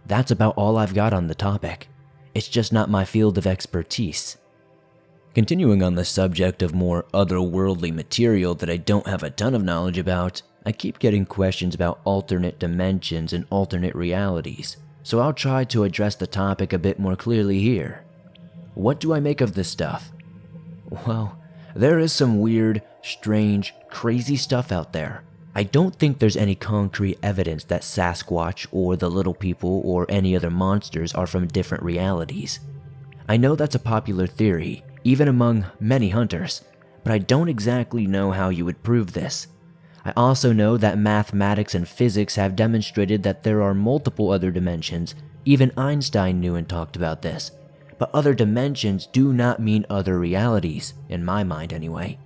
that's about all I've got on the topic. It's just not my field of expertise. Continuing on the subject of more otherworldly material that I don't have a ton of knowledge about, I keep getting questions about alternate dimensions and alternate realities, so I'll try to address the topic a bit more clearly here. What do I make of this stuff? Well, there is some weird, strange, crazy stuff out there. I don't think there's any concrete evidence that Sasquatch or the little people or any other monsters are from different realities. I know that's a popular theory, even among many hunters, but I don't exactly know how you would prove this. I also know that mathematics and physics have demonstrated that there are multiple other dimensions. Even Einstein knew and talked about this. But other dimensions do not mean other realities, in my mind anyway.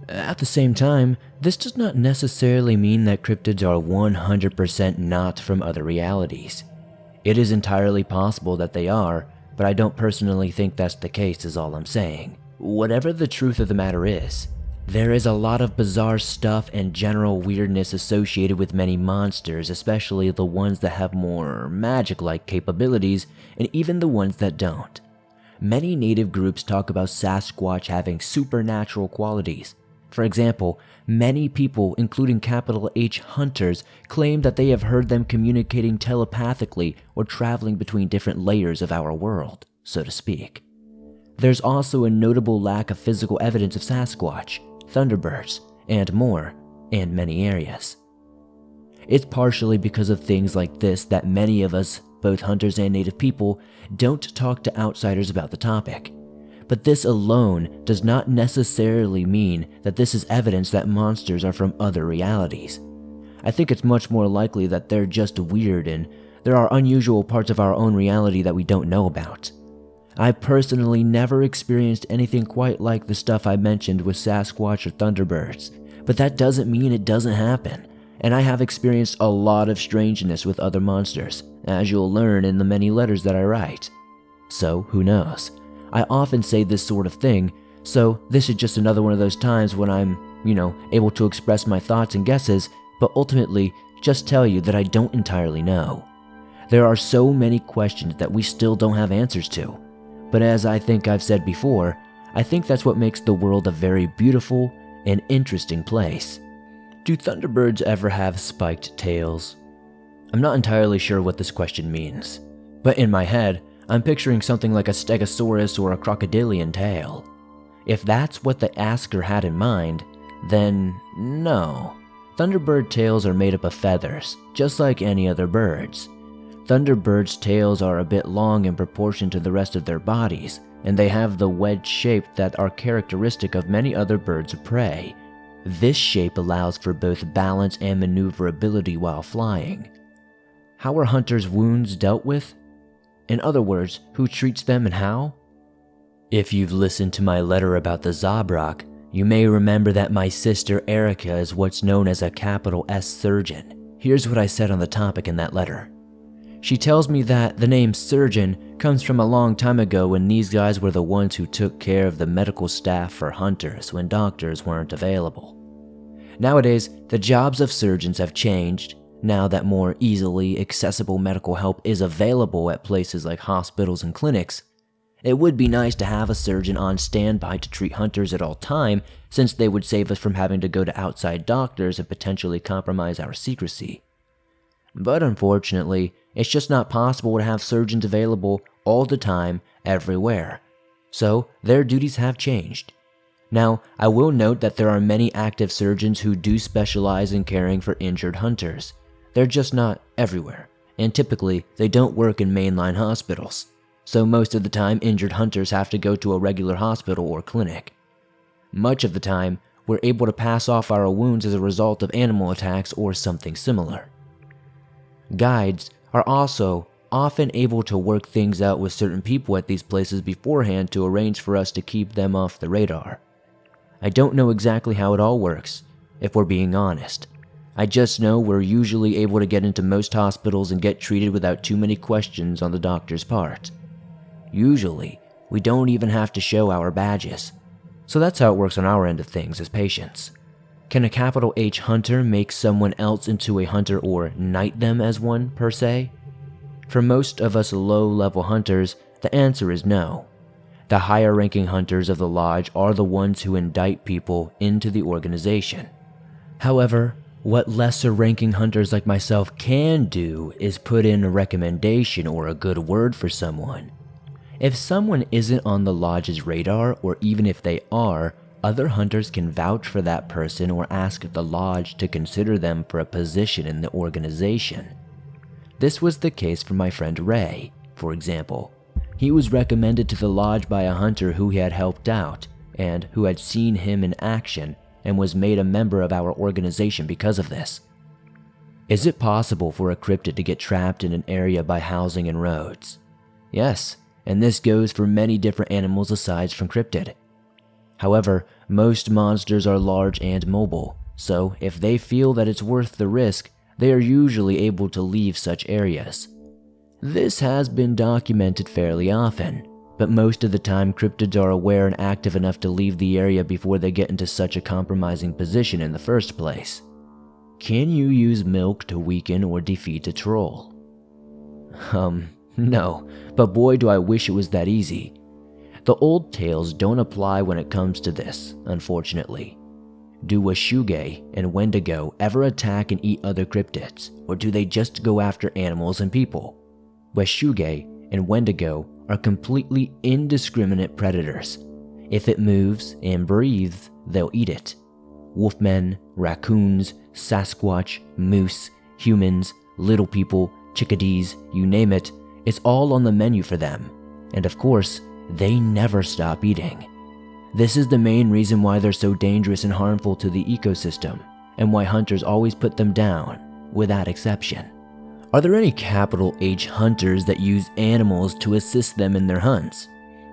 At the same time, this does not necessarily mean that cryptids are 100% not from other realities. It is entirely possible that they are, but I don't personally think that's the case is all I'm saying. Whatever the truth of the matter is, there is a lot of bizarre stuff and general weirdness associated with many monsters, especially the ones that have more magic-like capabilities, and even the ones that don't. Many native groups talk about Sasquatch having supernatural qualities. For example, many people, including capital H hunters, claim that they have heard them communicating telepathically or traveling between different layers of our world, so to speak. There's also a notable lack of physical evidence of Sasquatch, Thunderbirds, and more, in many areas. It's partially because of things like this that many of us, both hunters and native people, don't talk to outsiders about the topic. But this alone does not necessarily mean that this is evidence that monsters are from other realities. I think it's much more likely that they're just weird and there are unusual parts of our own reality that we don't know about. I personally never experienced anything quite like the stuff I mentioned with Sasquatch or Thunderbirds, but that doesn't mean it doesn't happen, and I have experienced a lot of strangeness with other monsters, as you'll learn in the many letters that I write. So, who knows? I often say this sort of thing, so this is just another one of those times when I'm, able to express my thoughts and guesses, but ultimately just tell you that I don't entirely know. There are so many questions that we still don't have answers to. But as I think I've said before, I think that's what makes the world a very beautiful and interesting place. Do Thunderbirds ever have spiked tails? I'm not entirely sure what this question means, but in my head, I'm picturing something like a stegosaurus or a crocodilian tail. If that's what the asker had in mind, then no. Thunderbird tails are made up of feathers, just like any other birds. Thunderbirds' tails are a bit long in proportion to the rest of their bodies, and they have the wedge shape that are characteristic of many other birds of prey. This shape allows for both balance and maneuverability while flying. How are hunters' wounds dealt with? In other words, who treats them and how? If you've listened to my letter about the Zabrak, you may remember that my sister Erica is what's known as a capital S surgeon. Here's what I said on the topic in that letter. She tells me that the name surgeon comes from a long time ago when these guys were the ones who took care of the medical staff for hunters when doctors weren't available. Nowadays, the jobs of surgeons have changed now that more easily accessible medical help is available at places like hospitals and clinics. It would be nice to have a surgeon on standby to treat hunters at all time, since they would save us from having to go to outside doctors and potentially compromise our secrecy. But unfortunately, it's just not possible to have surgeons available all the time, everywhere. So their duties have changed. Now, I will note that there are many active surgeons who do specialize in caring for injured hunters. They're just not everywhere, and typically they don't work in mainline hospitals. So most of the time, injured hunters have to go to a regular hospital or clinic. Much of the time, we're able to pass off our wounds as a result of animal attacks or something similar. Guides are also often able to work things out with certain people at these places beforehand to arrange for us to keep them off the radar. I don't know exactly how it all works, if we're being honest. I just know we're usually able to get into most hospitals and get treated without too many questions on the doctor's part. Usually, we don't even have to show our badges. So that's how it works on our end of things as patients. Can a capital H hunter make someone else into a hunter or knight them as one, per se? For most of us low-level hunters, the answer is no. The higher-ranking hunters of the lodge are the ones who indict people into the organization. However, what lesser-ranking hunters like myself can do is put in a recommendation or a good word for someone. If someone isn't on the lodge's radar, or even if they are, other hunters can vouch for that person or ask the lodge to consider them for a position in the organization. This was the case for my friend Ray, for example. He was recommended to the lodge by a hunter who he had helped out and who had seen him in action and was made a member of our organization because of this. Is it possible for a cryptid to get trapped in an area by housing and roads? Yes, and this goes for many different animals aside from cryptid. However, most monsters are large and mobile, so if they feel that it's worth the risk, they are usually able to leave such areas. This has been documented fairly often, but most of the time cryptids are aware and active enough to leave the area before they get into such a compromising position in the first place. Can you use milk to weaken or defeat a troll? No, but boy do I wish it was that easy. The old tales don't apply when it comes to this, unfortunately. Do Washuge and Wendigo ever attack and eat other cryptids, or do they just go after animals and people? Washuge and Wendigo are completely indiscriminate predators. If it moves and breathes, they'll eat it. Wolfmen, raccoons, Sasquatch, moose, humans, little people, chickadees, you name it, it's all on the menu for them. And of course, they never stop eating. This is the main reason why they're so dangerous and harmful to the ecosystem, and why hunters always put them down, without exception. Are there any capital H hunters that use animals to assist them in their hunts?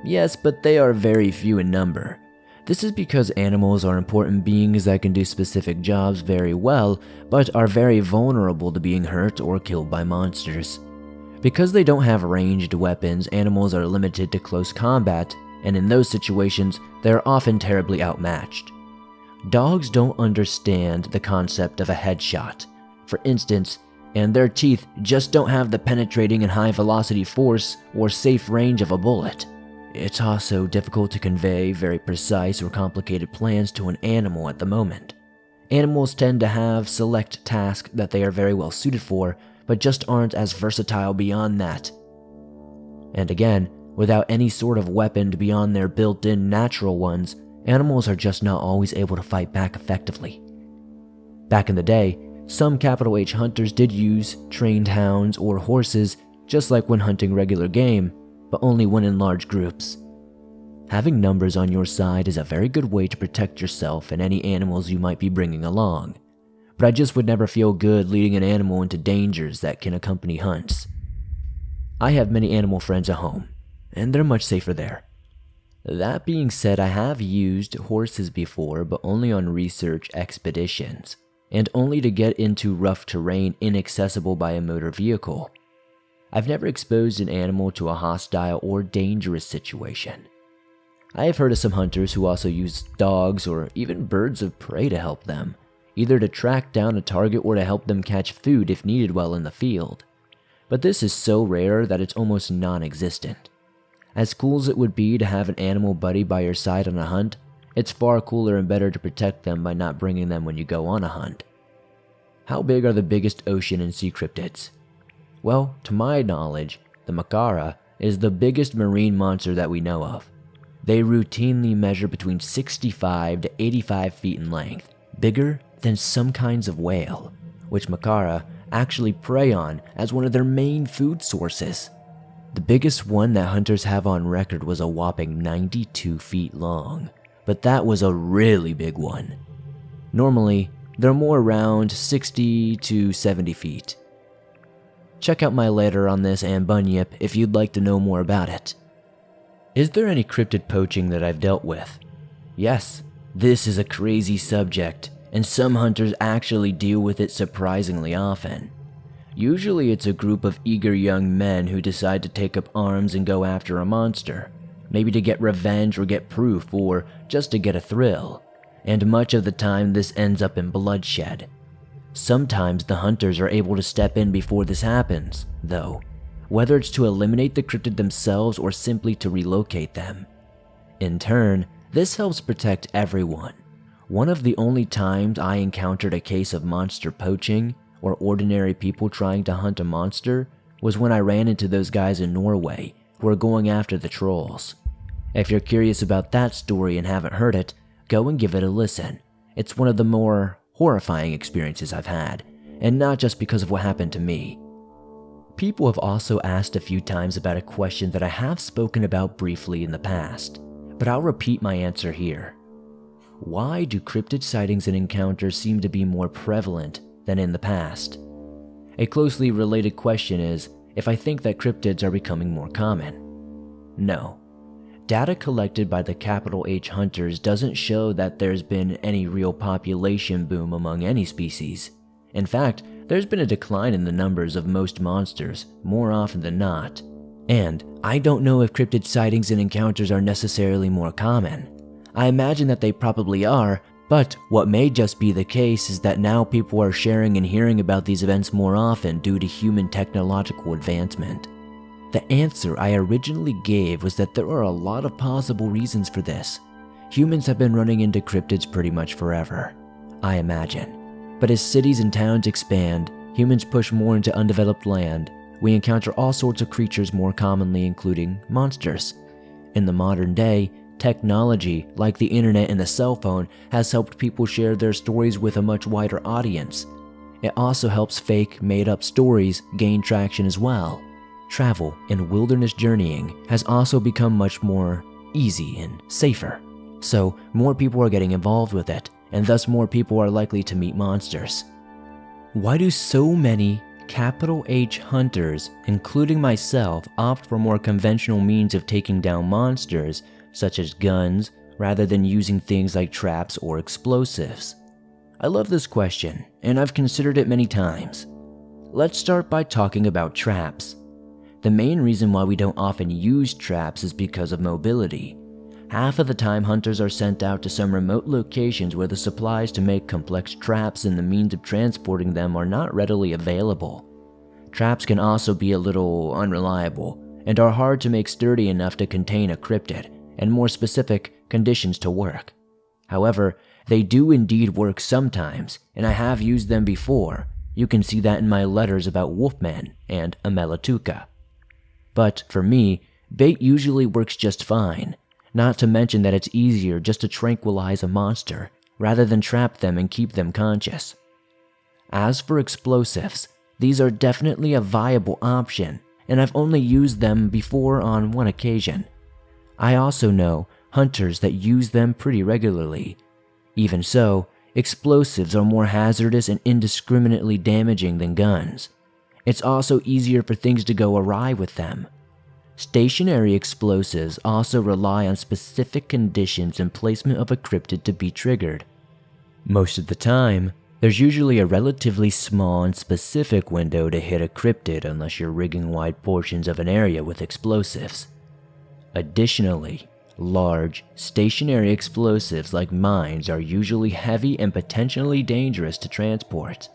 Yes, but they are very few in number. This is because animals are important beings that can do specific jobs very well, but are very vulnerable to being hurt or killed by monsters. Because they don't have ranged weapons, animals are limited to close combat, and in those situations, they are often terribly outmatched. Dogs don't understand the concept of a headshot, for instance, and their teeth just don't have the penetrating and high-velocity force or safe range of a bullet. It's also difficult to convey very precise or complicated plans to an animal at the moment. Animals tend to have select tasks that they are very well suited for, but just aren't as versatile beyond that. And again, without any sort of weapon beyond their built-in natural ones, animals are just not always able to fight back effectively. Back in the day, some capital H hunters did use trained hounds or horses, just like when hunting regular game, but only when in large groups. Having numbers on your side is a very good way to protect yourself and any animals you might be bringing along, but I just would never feel good leading an animal into dangers that can accompany hunts. I have many animal friends at home, and they're much safer there. That being said, I have used horses before, but only on research expeditions, and only to get into rough terrain inaccessible by a motor vehicle. I've never exposed an animal to a hostile or dangerous situation. I have heard of some hunters who also use dogs or even birds of prey to help them, either to track down a target or to help them catch food if needed while in the field. But this is so rare that it's almost non-existent. As cool as it would be to have an animal buddy by your side on a hunt, it's far cooler and better to protect them by not bringing them when you go on a hunt. How big are the biggest ocean and sea cryptids? Well, to my knowledge, the Macara is the biggest marine monster that we know of. They routinely measure between 65 to 85 feet in length, bigger than some kinds of whale, which Macara actually prey on as one of their main food sources. The biggest one that hunters have on record was a whopping 92 feet long, but that was a really big one. Normally, they're more around 60 to 70 feet. Check out my letter on this and Bunyip if you'd like to know more about it. Is there any cryptid poaching that I've dealt with? Yes, this is a crazy subject, and some hunters actually deal with it surprisingly often. Usually it's a group of eager young men who decide to take up arms and go after a monster, maybe to get revenge or get proof or just to get a thrill, and much of the time this ends up in bloodshed. Sometimes the hunters are able to step in before this happens, though, whether it's to eliminate the cryptid themselves or simply to relocate them. In turn, this helps protect everyone. One of the only times I encountered a case of monster poaching or ordinary people trying to hunt a monster was when I ran into those guys in Norway who are going after the trolls. If you're curious about that story and haven't heard it, go and give it a listen. It's one of the more horrifying experiences I've had, and not just because of what happened to me. People have also asked a few times about a question that I have spoken about briefly in the past, but I'll repeat my answer here. Why do cryptid sightings and encounters seem to be more prevalent than in the past? A closely related question is if I think that cryptids are becoming more common. No. Data collected by the capital H hunters doesn't show that there's been any real population boom among any species. In fact, there's been a decline in the numbers of most monsters more often than not. And I don't know if cryptid sightings and encounters are necessarily more common. I imagine that they probably are, but what may just be the case is that now people are sharing and hearing about these events more often due to human technological advancement. The answer I originally gave was that there are a lot of possible reasons for this. Humans have been running into cryptids pretty much forever, I imagine. But as cities and towns expand, humans push more into undeveloped land, we encounter all sorts of creatures more commonly, including monsters. In the modern day, technology, like the internet and the cell phone, has helped people share their stories with a much wider audience. It also helps fake, made-up stories gain traction as well. Travel and wilderness journeying has also become much more easy and safer. So more people are getting involved with it, and thus more people are likely to meet monsters. Why do so many capital H hunters, including myself, opt for more conventional means of taking down monsters, such as guns, rather than using things like traps or explosives? I love this question, and I've considered it many times. Let's start by talking about traps. The main reason why we don't often use traps is because of mobility. Half of the time, hunters are sent out to some remote locations where the supplies to make complex traps and the means of transporting them are not readily available. Traps can also be a little unreliable and are hard to make sturdy enough to contain a cryptid and more specific conditions to work. However, they do indeed work sometimes, and I have used them before. You can see that in my letters about wolfmen and Amelatuca. But for me, bait usually works just fine. Not to mention that it's easier just to tranquilize a monster, rather than trap them and keep them conscious. As for explosives, these are definitely a viable option, and I've only used them before on one occasion. I also know hunters that use them pretty regularly. Even so, explosives are more hazardous and indiscriminately damaging than guns. It's also easier for things to go awry with them. Stationary explosives also rely on specific conditions and placement of a cryptid to be triggered. Most of the time, there's usually a relatively small and specific window to hit a cryptid unless you're rigging wide portions of an area with explosives. Additionally, large, stationary explosives like mines are usually heavy and potentially dangerous to transport.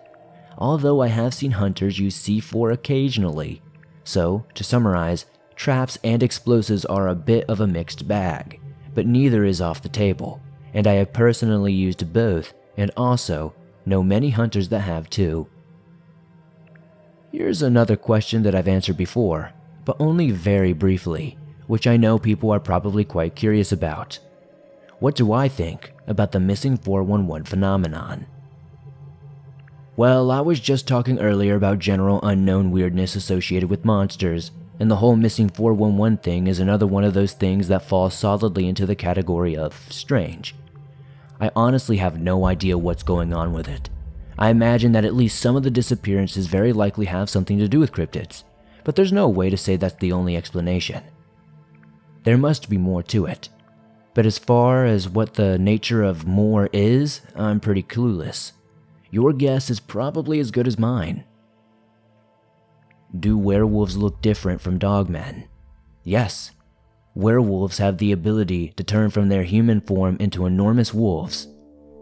Although I have seen hunters use C4 occasionally. So, to summarize, traps and explosives are a bit of a mixed bag, but neither is off the table, and I have personally used both and also know many hunters that have too. Here's another question that I've answered before, but only very briefly, which I know people are probably quite curious about. What do I think about the missing 411 phenomenon? Well, I was just talking earlier about general unknown weirdness associated with monsters, and the whole missing 411 thing is another one of those things that falls solidly into the category of strange. I honestly have no idea what's going on with it. I imagine that at least some of the disappearances very likely have something to do with cryptids, but there's no way to say that's the only explanation. There must be more to it, but as far as what the nature of more is, I'm pretty clueless. Your guess is probably as good as mine. Do werewolves look different from dogmen? Yes. Werewolves have the ability to turn from their human form into enormous wolves.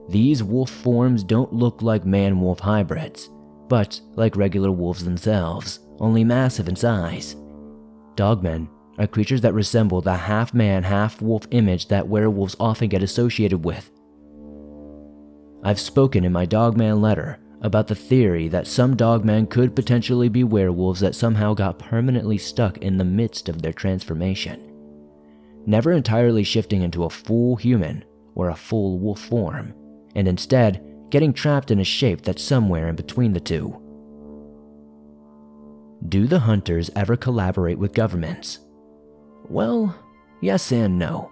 These wolf forms don't look like man-wolf hybrids, but like regular wolves themselves, only massive in size. Dogmen are creatures that resemble the half-man, half-wolf image that werewolves often get associated with. I've spoken in my Dogman letter about the theory that some dogmen could potentially be werewolves that somehow got permanently stuck in the midst of their transformation. Never entirely shifting into a full human or a full wolf form, and instead getting trapped in a shape that's somewhere in between the two. Do the hunters ever collaborate with governments? Well, yes and no.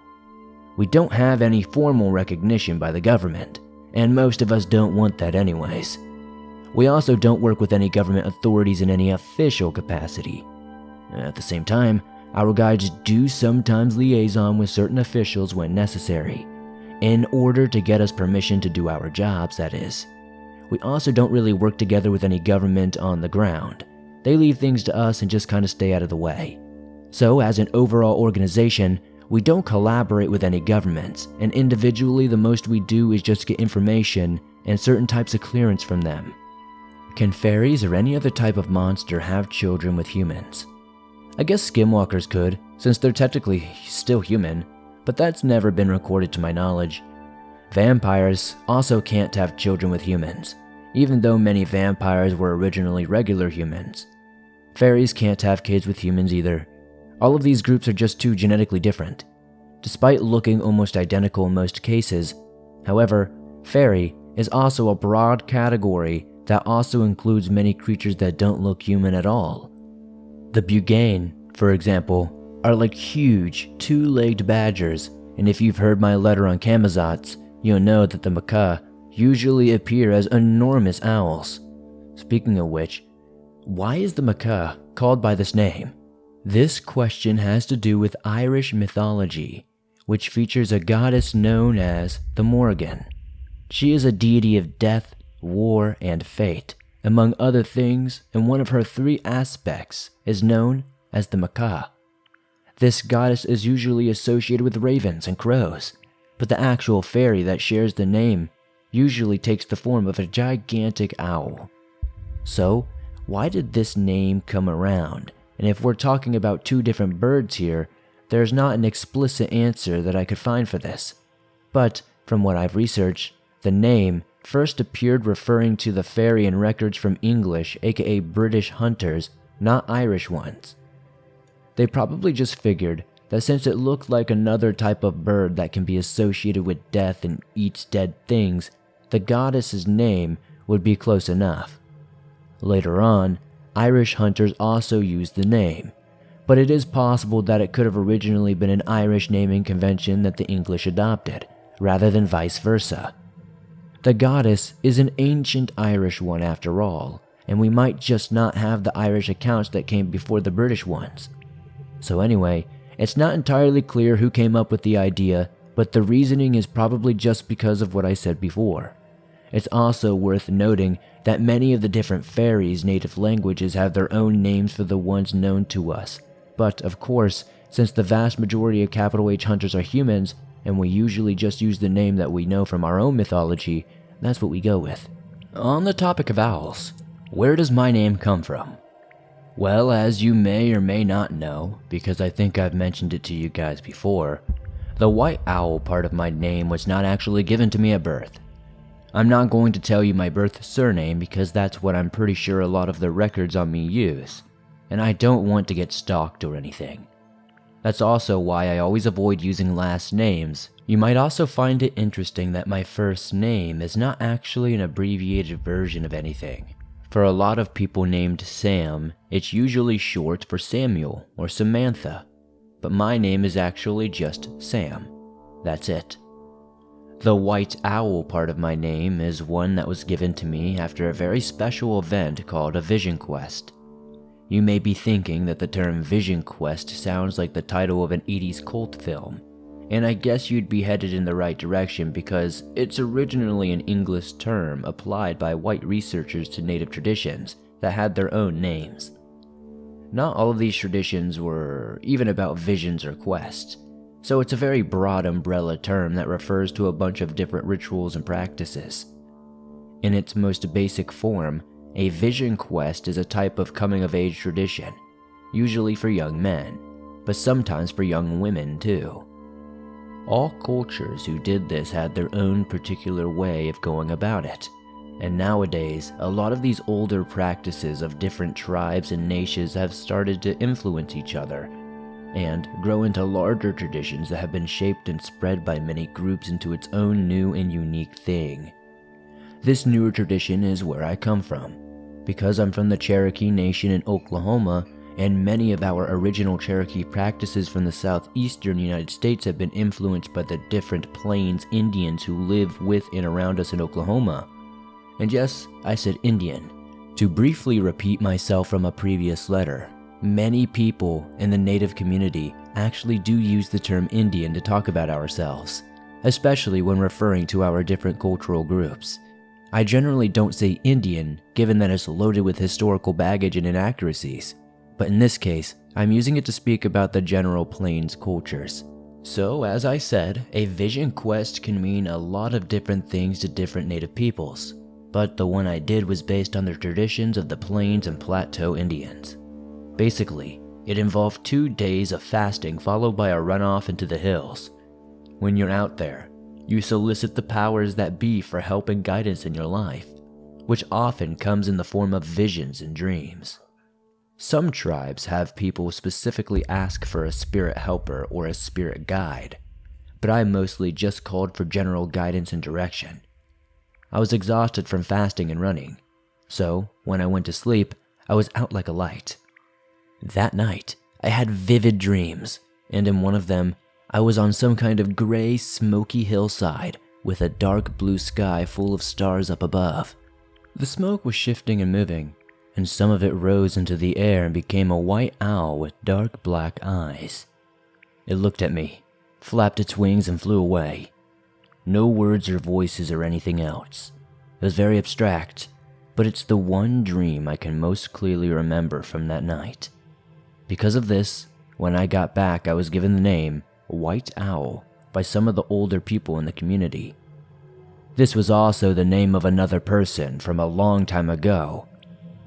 We don't have any formal recognition by the government, and most of us don't want that anyways. We also don't work with any government authorities in any official capacity. At the same time, our guides do sometimes liaison with certain officials when necessary, in order to get us permission to do our jobs, that is. We also don't really work together with any government on the ground. They leave things to us and just kind of stay out of the way. So, as an overall organization, we don't collaborate with any governments, and individually the most we do is just get information and certain types of clearance from them. Can fairies or any other type of monster have children with humans? I guess skinwalkers could, since they're technically still human, but that's never been recorded to my knowledge. Vampires also can't have children with humans, even though many vampires were originally regular humans. Fairies can't have kids with humans either. All of these groups are just too genetically different, despite looking almost identical in most cases. However, fairy is also a broad category that also includes many creatures that don't look human at all. The Bugane, for example, are like huge, two-legged badgers, and if you've heard my letter on Camazotz, you'll know that the macaque usually appear as enormous owls. Speaking of which, why is the macaque called by this name? This question has to do with Irish mythology, which features a goddess known as the Morrigan. She is a deity of death, war, and fate, among other things, and one of her three aspects is known as the macaque. This goddess is usually associated with ravens and crows, but the actual fairy that shares the name usually takes the form of a gigantic owl. So, why did this name come around? And if we're talking about two different birds here, there's not an explicit answer that I could find for this. But, from what I've researched, the name first appeared referring to the fairy in records from English, aka British hunters, not Irish ones. They probably just figured that since it looked like another type of bird that can be associated with death and eats dead things, the goddess's name would be close enough. Later on, Irish hunters also used the name, but it is possible that it could have originally been an Irish naming convention that the English adopted, rather than vice versa. The goddess is an ancient Irish one after all, and we might just not have the Irish accounts that came before the British ones. So anyway, it's not entirely clear who came up with the idea, but the reasoning is probably just because of what I said before. It's also worth noting that many of the different fairies' native languages have their own names for the ones known to us. But, of course, since the vast majority of capital H hunters are humans, and we usually just use the name that we know from our own mythology, that's what we go with. On the topic of owls, where does my name come from? Well, as you may or may not know, because I think I've mentioned it to you guys before, the white owl part of my name was not actually given to me at birth. I'm not going to tell you my birth surname because that's what I'm pretty sure a lot of the records on me use, and I don't want to get stalked or anything. That's also why I always avoid using last names. You might also find it interesting that my first name is not actually an abbreviated version of anything. For a lot of people named Sam, it's usually short for Samuel or Samantha, but my name is actually just Sam. That's it. The white owl part of my name is one that was given to me after a very special event called a vision quest. You may be thinking that the term vision quest sounds like the title of an 80s cult film, and I guess you'd be headed in the right direction because it's originally an English term applied by white researchers to native traditions that had their own names. Not all of these traditions were even about visions or quests, so it's a very broad umbrella term that refers to a bunch of different rituals and practices. In its most basic form, a vision quest is a type of coming-of-age tradition, usually for young men, but sometimes for young women too. All cultures who did this had their own particular way of going about it, and nowadays, a lot of these older practices of different tribes and nations have started to influence each other, and grow into larger traditions that have been shaped and spread by many groups into its own new and unique thing. This newer tradition is where I come from. Because I'm from the Cherokee Nation in Oklahoma, and many of our original Cherokee practices from the southeastern United States have been influenced by the different Plains Indians who live with and around us in Oklahoma. And yes, I said Indian. To briefly repeat myself from a previous letter, many people in the Native community actually do use the term Indian to talk about ourselves, especially when referring to our different cultural groups. I generally don't say Indian, given that it's loaded with historical baggage and inaccuracies, but in this case, I'm using it to speak about the general Plains cultures. So, as I said, a vision quest can mean a lot of different things to different Native peoples, but the one I did was based on the traditions of the Plains and Plateau Indians. Basically, it involved 2 days of fasting followed by a runoff into the hills. When you're out there, you solicit the powers that be for help and guidance in your life, which often comes in the form of visions and dreams. Some tribes have people specifically ask for a spirit helper or a spirit guide, but I mostly just called for general guidance and direction. I was exhausted from fasting and running, so when I went to sleep, I was out like a light. That night, I had vivid dreams, and in one of them, I was on some kind of gray, smoky hillside with a dark blue sky full of stars up above. The smoke was shifting and moving, and some of it rose into the air and became a white owl with dark black eyes. It looked at me, flapped its wings and flew away. No words or voices or anything else. It was very abstract, but it's the one dream I can most clearly remember from that night. Because of this, when I got back, I was given the name White Owl by some of the older people in the community. This was also the name of another person from a long time ago,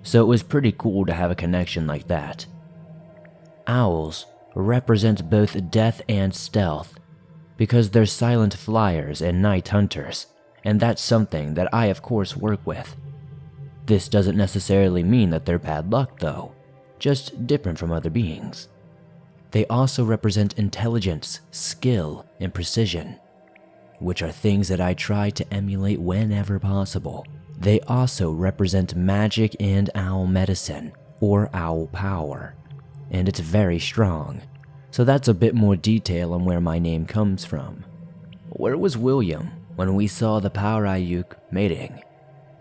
so it was pretty cool to have a connection like that. Owls represent both death and stealth, because they're silent flyers and night hunters, and that's something that I of course work with. This doesn't necessarily mean that they're bad luck though, just different from other beings. They also represent intelligence, skill, and precision, which are things that I try to emulate whenever possible. They also represent magic and owl medicine, or owl power, and it's very strong. So that's a bit more detail on where my name comes from. Where was William when we saw the Parayuk mating?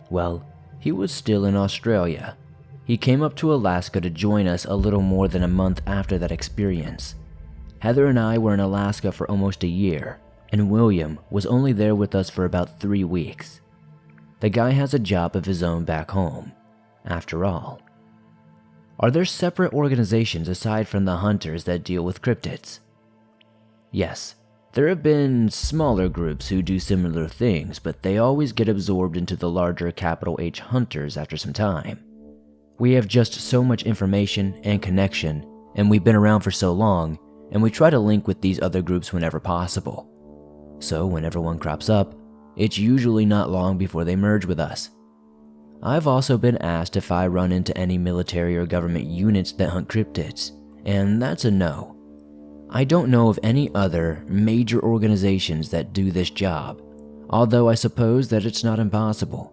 Well, he was still in Australia. He came up to Alaska to join us a little more than a month after that experience. Heather and I were in Alaska for almost a year, and William was only there with us for about 3 weeks. The guy has a job of his own back home, after all. Are there separate organizations aside from the hunters that deal with cryptids? Yes, there have been smaller groups who do similar things, but they always get absorbed into the larger capital H hunters after some time. We have just so much information and connection, and we've been around for so long, and we try to link with these other groups whenever possible. So whenever one crops up, it's usually not long before they merge with us. I've also been asked if I run into any military or government units that hunt cryptids, and that's a no. I don't know of any other major organizations that do this job, although I suppose that it's not impossible.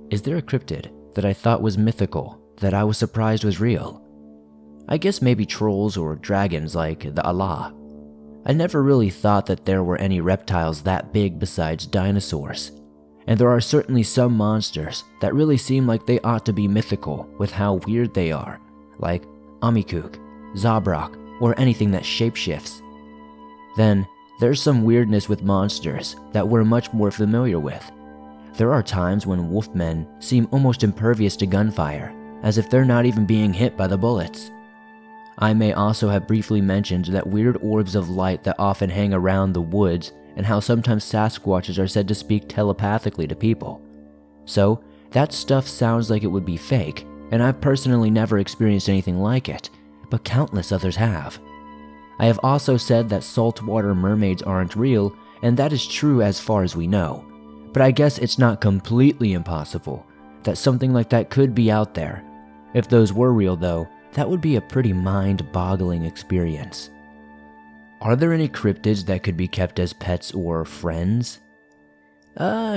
Is there a cryptid that I thought was mythical that I was surprised was real? I guess maybe trolls or dragons like the Allah. I never really thought that there were any reptiles that big besides dinosaurs. And there are certainly some monsters that really seem like they ought to be mythical with how weird they are, like Amikuk, Zabrak, or anything that shapeshifts. Then, there's some weirdness with monsters that we're much more familiar with. There are times when wolfmen seem almost impervious to gunfire, as if they're not even being hit by the bullets. I may also have briefly mentioned that weird orbs of light that often hang around the woods and how sometimes Sasquatches are said to speak telepathically to people. So, that stuff sounds like it would be fake, and I've personally never experienced anything like it, but countless others have. I have also said that saltwater mermaids aren't real, and that is true as far as we know, but I guess it's not completely impossible that something like that could be out there. If those were real though, that would be a pretty mind-boggling experience. Are there any cryptids that could be kept as pets or friends?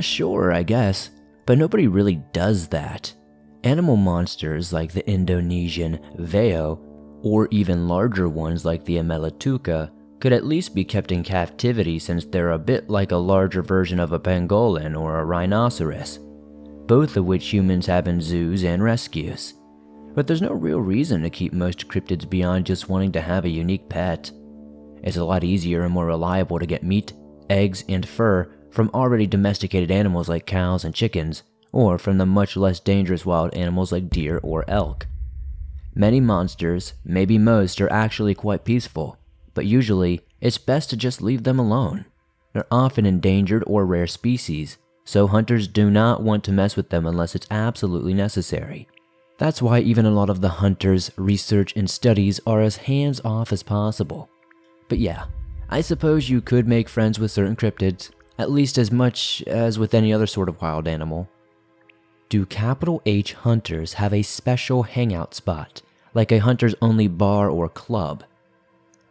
Sure, I guess, but nobody really does that. Animal monsters like the Indonesian Veo, or even larger ones like the Amelatuca, could at least be kept in captivity since they're a bit like a larger version of a pangolin or a rhinoceros, both of which humans have in zoos and rescues. But there's no real reason to keep most cryptids beyond just wanting to have a unique pet. It's a lot easier and more reliable to get meat, eggs, and fur from already domesticated animals like cows and chickens, or from the much less dangerous wild animals like deer or elk. Many monsters, maybe most, are actually quite peaceful, but usually it's best to just leave them alone. They're often endangered or rare species, so hunters do not want to mess with them unless it's absolutely necessary. That's why even a lot of the hunters' research and studies are as hands-off as possible. But yeah, I suppose you could make friends with certain cryptids, at least as much as with any other sort of wild animal. Do capital H hunters have a special hangout spot, like a hunters only bar or club?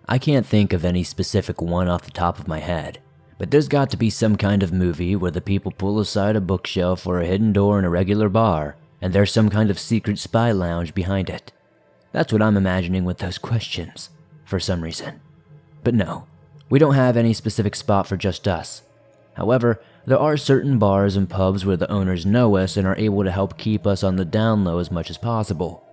I can't think of any specific one off the top of my head, but there's got to be some kind of movie where the people pull aside a bookshelf or a hidden door in a regular bar, and there's some kind of secret spy lounge behind it. That's what I'm imagining with those questions, for some reason. But no, we don't have any specific spot for just us. However, there are certain bars and pubs where the owners know us and are able to help keep us on the down low as much as possible.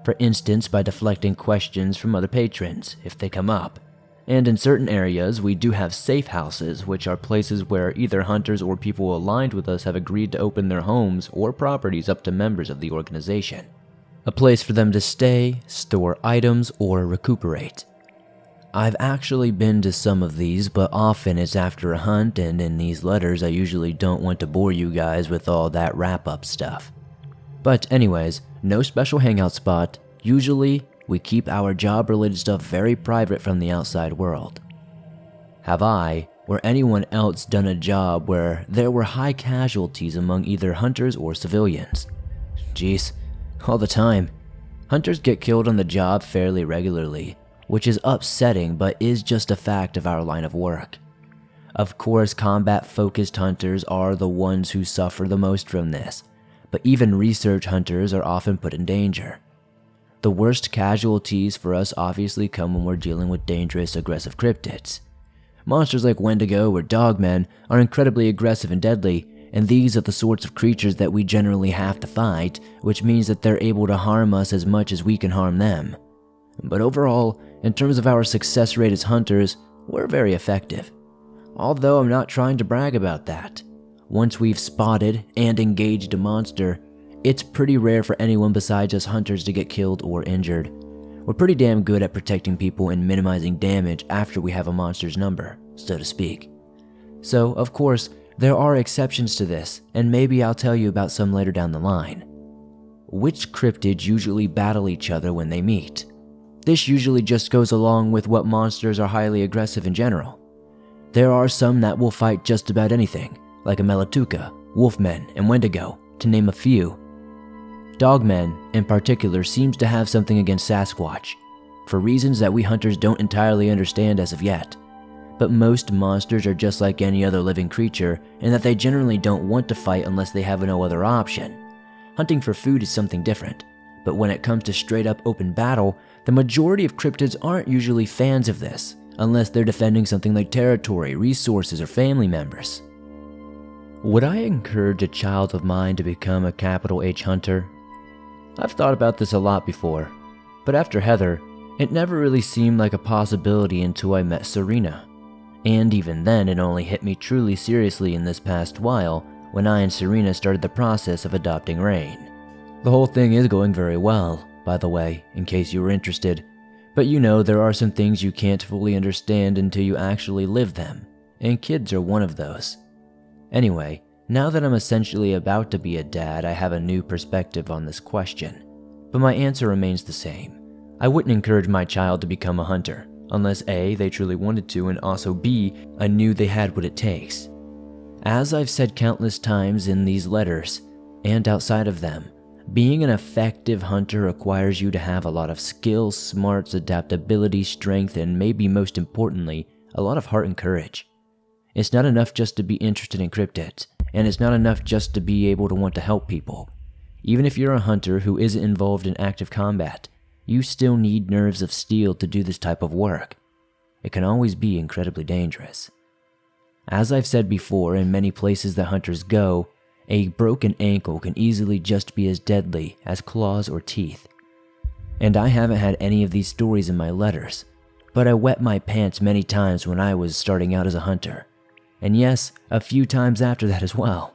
For instance, by deflecting questions from other patrons, if they come up. And in certain areas, we do have safe houses, which are places where either hunters or people aligned with us have agreed to open their homes or properties up to members of the organization. A place for them to stay, store items, or recuperate. I've actually been to some of these, but often it's after a hunt, and in these letters I usually don't want to bore you guys with all that wrap-up stuff. But anyways, no special hangout spot. Usually, we keep our job-related stuff very private from the outside world. Have I, or anyone else, done a job where there were high casualties among either hunters or civilians? Jeez, all the time. Hunters get killed on the job fairly regularly, which is upsetting but is just a fact of our line of work. Of course, combat-focused hunters are the ones who suffer the most from this, but even research hunters are often put in danger. The worst casualties for us obviously come when we're dealing with dangerous, aggressive cryptids. Monsters like Wendigo or Dogmen are incredibly aggressive and deadly, and these are the sorts of creatures that we generally have to fight, which means that they're able to harm us as much as we can harm them. But overall, in terms of our success rate as hunters, we're very effective. Although I'm not trying to brag about that. Once we've spotted and engaged a monster, it's pretty rare for anyone besides us hunters to get killed or injured. We're pretty damn good at protecting people and minimizing damage after we have a monster's number, so to speak. So, of course, there are exceptions to this, and maybe I'll tell you about some later down the line. Which cryptids usually battle each other when they meet? This usually just goes along with what monsters are highly aggressive in general. There are some that will fight just about anything, like Amelatuca, Wolfmen, and Wendigo, to name a few. Dogmen, in particular, seems to have something against Sasquatch, for reasons that we hunters don't entirely understand as of yet. But most monsters are just like any other living creature, in that they generally don't want to fight unless they have no other option. Hunting for food is something different, but when it comes to straight up open battle, the majority of cryptids aren't usually fans of this, unless they're defending something like territory, resources, or family members. Would I encourage a child of mine to become a capital H hunter? I've thought about this a lot before, but after Heather, it never really seemed like a possibility until I met Serena. And even then, it only hit me truly seriously in this past while when I and Serena started the process of adopting Rain. The whole thing is going very well, by the way, in case you were interested. But you know, there are some things you can't fully understand until you actually live them, and kids are one of those. Anyway, now that I'm essentially about to be a dad, I have a new perspective on this question. But my answer remains the same. I wouldn't encourage my child to become a hunter, unless A, they truly wanted to, and also B, I knew they had what it takes. As I've said countless times in these letters, and outside of them, Being an effective hunter requires you to have a lot of skills, smarts, adaptability, strength, and maybe most importantly, a lot of heart and courage. It's not enough just to be interested in cryptids, and it's not enough just to be able to want to help people. Even if you're a hunter who isn't involved in active combat, you still need nerves of steel to do this type of work. It can always be incredibly dangerous. As I've said before, in many places that hunters go, a broken ankle can easily just be as deadly as claws or teeth. And I haven't had any of these stories in my letters, but I wet my pants many times when I was starting out as a hunter. And yes, a few times after that as well.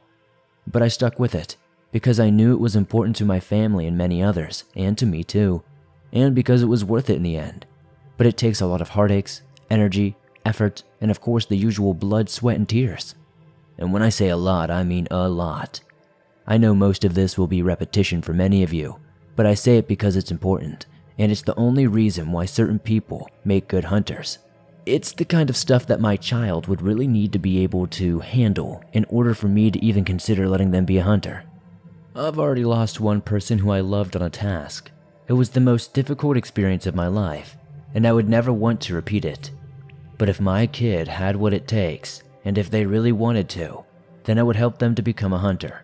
But I stuck with it, because I knew it was important to my family and many others, and to me too, and because it was worth it in the end. But it takes a lot of heartaches, energy, effort, and of course the usual blood, sweat, and tears. And when I say a lot, I mean a lot. I know most of this will be repetition for many of you, but I say it because it's important, and it's the only reason why certain people make good hunters. It's the kind of stuff that my child would really need to be able to handle in order for me to even consider letting them be a hunter. I've already lost one person who I loved on a task. It was the most difficult experience of my life, and I would never want to repeat it. But if my kid had what it takes, and if they really wanted to, then I would help them to become a hunter.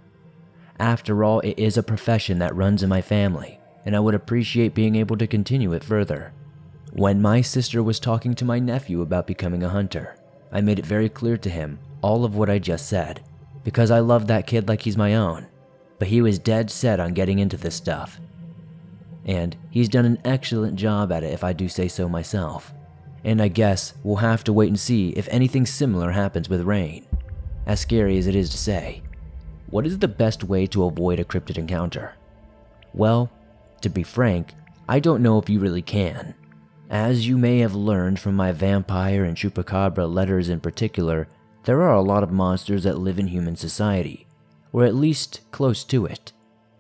After all, it is a profession that runs in my family, and I would appreciate being able to continue it further. When my sister was talking to my nephew about becoming a hunter, I made it very clear to him all of what I just said, because I love that kid like he's my own, but he was dead set on getting into this stuff. And he's done an excellent job at it if I do say so myself. And I guess we'll have to wait and see if anything similar happens with Rain. As scary as it is to say, what is the best way to avoid a cryptid encounter? Well, to be frank, I don't know if you really can. As you may have learned from my vampire and Chupacabra letters in particular, there are a lot of monsters that live in human society, or at least close to it.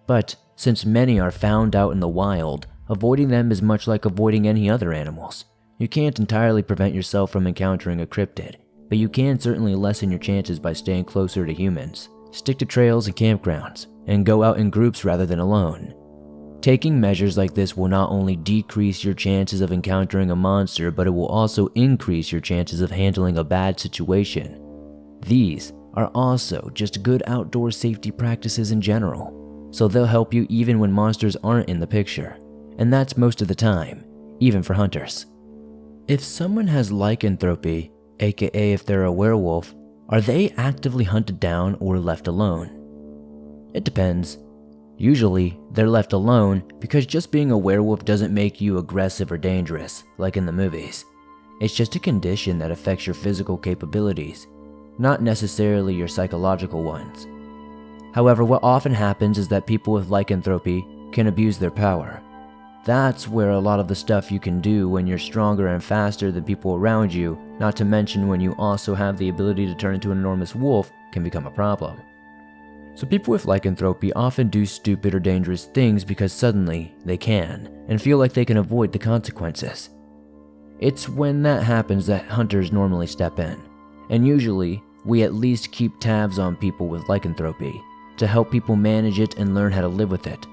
But since many are found out in the wild, avoiding them is much like avoiding any other animals. You can't entirely prevent yourself from encountering a cryptid, but you can certainly lessen your chances by staying closer to humans. Stick to trails and campgrounds, and go out in groups rather than alone. Taking measures like this will not only decrease your chances of encountering a monster, but it will also increase your chances of handling a bad situation. These are also just good outdoor safety practices in general, so they'll help you even when monsters aren't in the picture, and that's most of the time, even for hunters. If someone has lycanthropy, aka if they're a werewolf, are they actively hunted down or left alone? It depends. Usually, they're left alone because just being a werewolf doesn't make you aggressive or dangerous, like in the movies. It's just a condition that affects your physical capabilities, not necessarily your psychological ones. However, what often happens is that people with lycanthropy can abuse their power. That's where a lot of the stuff you can do when you're stronger and faster than people around you, not to mention when you also have the ability to turn into an enormous wolf, can become a problem. So people with lycanthropy often do stupid or dangerous things because suddenly they can, and feel like they can avoid the consequences. It's when that happens that hunters normally step in, and usually we at least keep tabs on people with lycanthropy to help people manage it and learn how to live with it.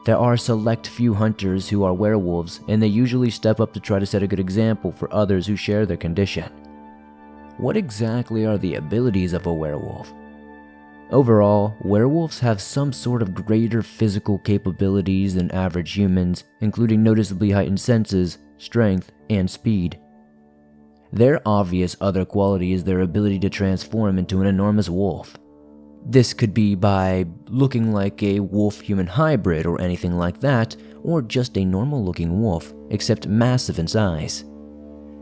There are select few hunters who are werewolves, and they usually step up to try to set a good example for others who share their condition. What exactly are the abilities of a werewolf? Overall, werewolves have some sort of greater physical capabilities than average humans, including noticeably heightened senses, strength, and speed. Their obvious other quality is their ability to transform into an enormous wolf. This could be by looking like a wolf-human hybrid or anything like that, or just a normal-looking wolf, except massive in size.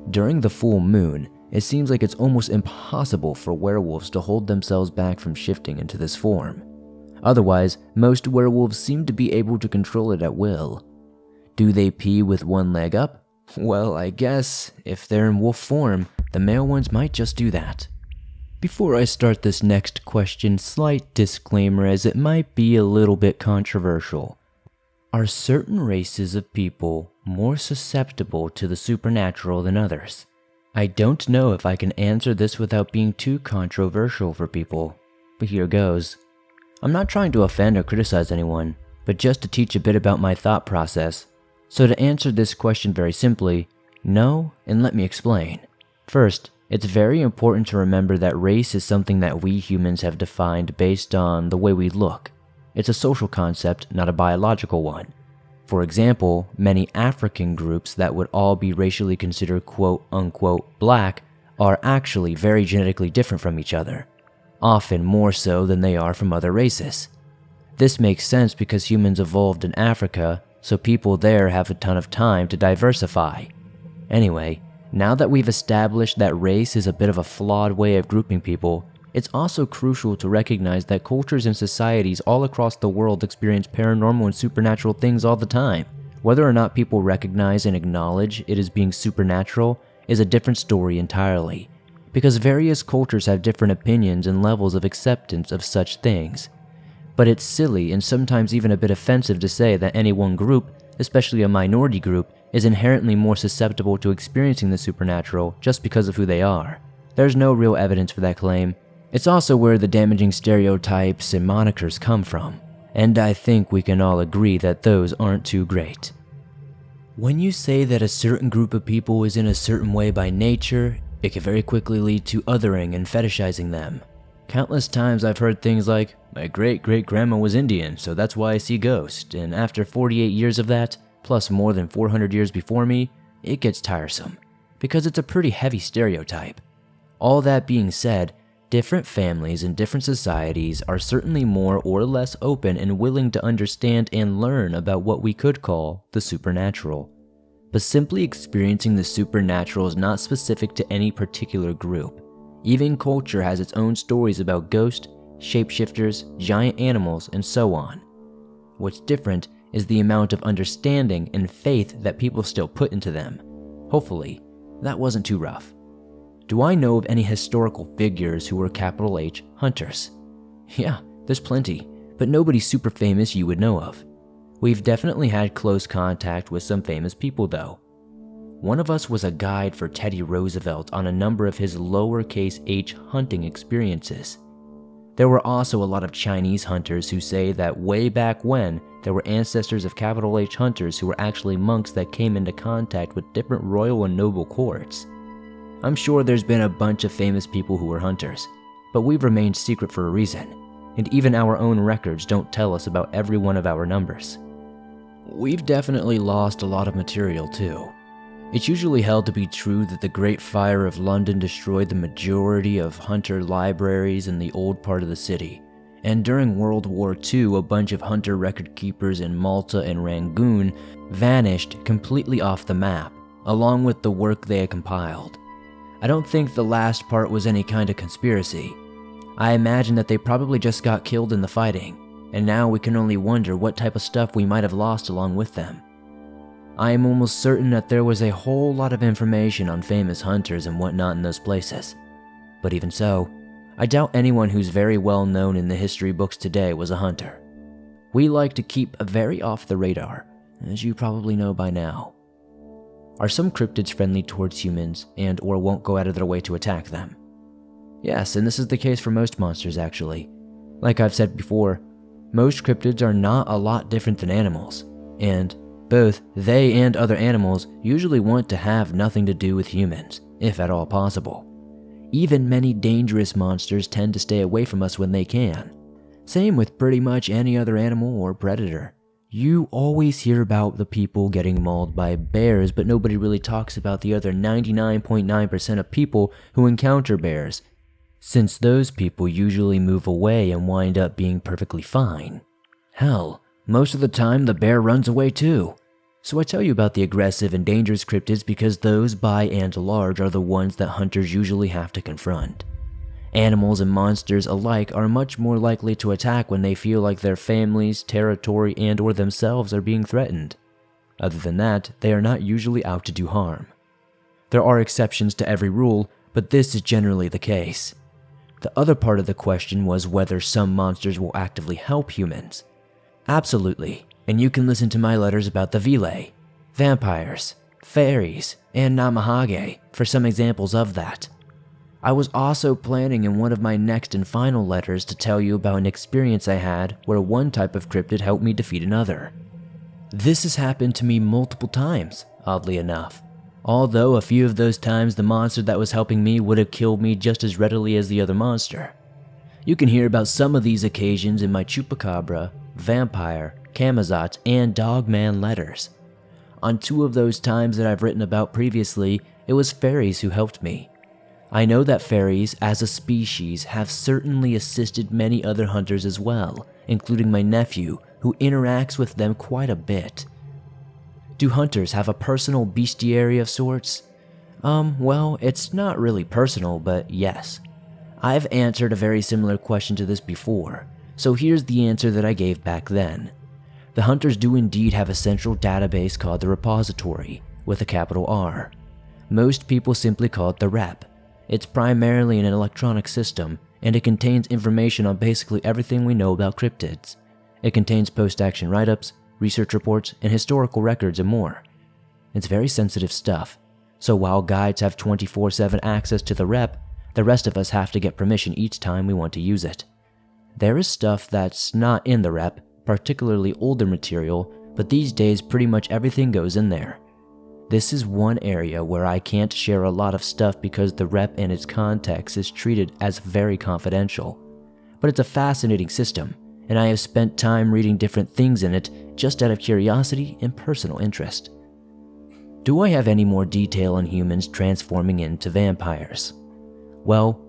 During the full moon, it seems like it's almost impossible for werewolves to hold themselves back from shifting into this form. Otherwise, most werewolves seem to be able to control it at will. Do they pee with one leg up? Well, I guess if they're in wolf form, the male ones might just do that. Before I start this next question, slight disclaimer as it might be a little bit controversial. Are certain races of people more susceptible to the supernatural than others? I don't know if I can answer this without being too controversial for people, but here goes. I'm not trying to offend or criticize anyone, but just to teach a bit about my thought process. So to answer this question very simply, no, and let me explain. First, it's very important to remember that race is something that we humans have defined based on the way we look. It's a social concept, not a biological one. For example, many African groups that would all be racially considered quote-unquote black are actually very genetically different from each other, often more so than they are from other races. This makes sense because humans evolved in Africa, so people there have a ton of time to diversify. Anyway, now that we've established that race is a bit of a flawed way of grouping people, it's also crucial to recognize that cultures and societies all across the world experience paranormal and supernatural things all the time. Whether or not people recognize and acknowledge it as being supernatural is a different story entirely, because various cultures have different opinions and levels of acceptance of such things. But it's silly and sometimes even a bit offensive to say that any one group, especially a minority group, is inherently more susceptible to experiencing the supernatural just because of who they are. There's no real evidence for that claim. It's also where the damaging stereotypes and monikers come from, and I think we can all agree that those aren't too great. When you say that a certain group of people is in a certain way by nature, it can very quickly lead to othering and fetishizing them. Countless times I've heard things like, my great-great-grandma was Indian, so that's why I see ghosts, and after 48 years of that, plus more than 400 years before me, it gets tiresome, because it's a pretty heavy stereotype. All that being said, different families and different societies are certainly more or less open and willing to understand and learn about what we could call the supernatural. But simply experiencing the supernatural is not specific to any particular group. Even culture has its own stories about ghosts, shapeshifters, giant animals, and so on. What's different is the amount of understanding and faith that people still put into them. Hopefully, that wasn't too rough. Do I know of any historical figures who were capital H hunters? Yeah, there's plenty, but nobody super famous you would know of. We've definitely had close contact with some famous people though. One of us was a guide for Teddy Roosevelt on a number of his lowercase h hunting experiences. There were also a lot of Chinese hunters who say that way back when, there were ancestors of capital H hunters who were actually monks that came into contact with different royal and noble courts. I'm sure there's been a bunch of famous people who were hunters, but we've remained secret for a reason, and even our own records don't tell us about every one of our numbers. We've definitely lost a lot of material too. It's usually held to be true that the Great Fire of London destroyed the majority of hunter libraries in the old part of the city, and during World War II, a bunch of hunter record keepers in Malta and Rangoon vanished completely off the map, along with the work they had compiled. I don't think the last part was any kind of conspiracy. I imagine that they probably just got killed in the fighting, and now we can only wonder what type of stuff we might have lost along with them. I am almost certain that there was a whole lot of information on famous hunters and whatnot in those places. But even so, I doubt anyone who's very well known in the history books today was a hunter. We like to keep very off the radar, as you probably know by now. Are some cryptids friendly towards humans and or won't go out of their way to attack them? Yes, and this is the case for most monsters actually. Like I've said before, most cryptids are not a lot different than animals, and both they and other animals usually want to have nothing to do with humans, if at all possible. Even many dangerous monsters tend to stay away from us when they can. Same with pretty much any other animal or predator. You always hear about the people getting mauled by bears, but nobody really talks about the other 99.9% of people who encounter bears, since those people usually move away and wind up being perfectly fine. Hell, most of the time the bear runs away too. So I tell you about the aggressive and dangerous cryptids because those, by and large, are the ones that hunters usually have to confront. Animals and monsters alike are much more likely to attack when they feel like their families, territory, and or themselves are being threatened. Other than that, they are not usually out to do harm. There are exceptions to every rule, but this is generally the case. The other part of the question was whether some monsters will actively help humans. Absolutely, and you can listen to my letters about the Vile, vampires, fairies, and Namahage for some examples of that. I was also planning in one of my next and final letters to tell you about an experience I had where one type of cryptid helped me defeat another. This has happened to me multiple times, oddly enough, although a few of those times the monster that was helping me would have killed me just as readily as the other monster. You can hear about some of these occasions in my Chupacabra, Vampire, Camazotz, and Dogman letters. On 2 of those times that I've written about previously, it was fairies who helped me. I know that fairies, as a species, have certainly assisted many other hunters as well, including my nephew, who interacts with them quite a bit. Do hunters have a personal bestiary of sorts? Well, it's not really personal, but yes. I've answered a very similar question to this before, so here's the answer that I gave back then. The hunters do indeed have a central database called the repository, with a capital R. Most people simply call it the rep. It's primarily an electronic system, and it contains information on basically everything we know about cryptids. It contains post-action write-ups, research reports, and historical records and more. It's very sensitive stuff, so while guides have 24/7 access to the rep, the rest of us have to get permission each time we want to use it. There is stuff that's not in the rep, particularly older material, but these days pretty much everything goes in there. This is one area where I can't share a lot of stuff because the rep and its context is treated as very confidential. But it's a fascinating system, and I have spent time reading different things in it just out of curiosity and personal interest. Do I have any more detail on humans transforming into vampires? Well,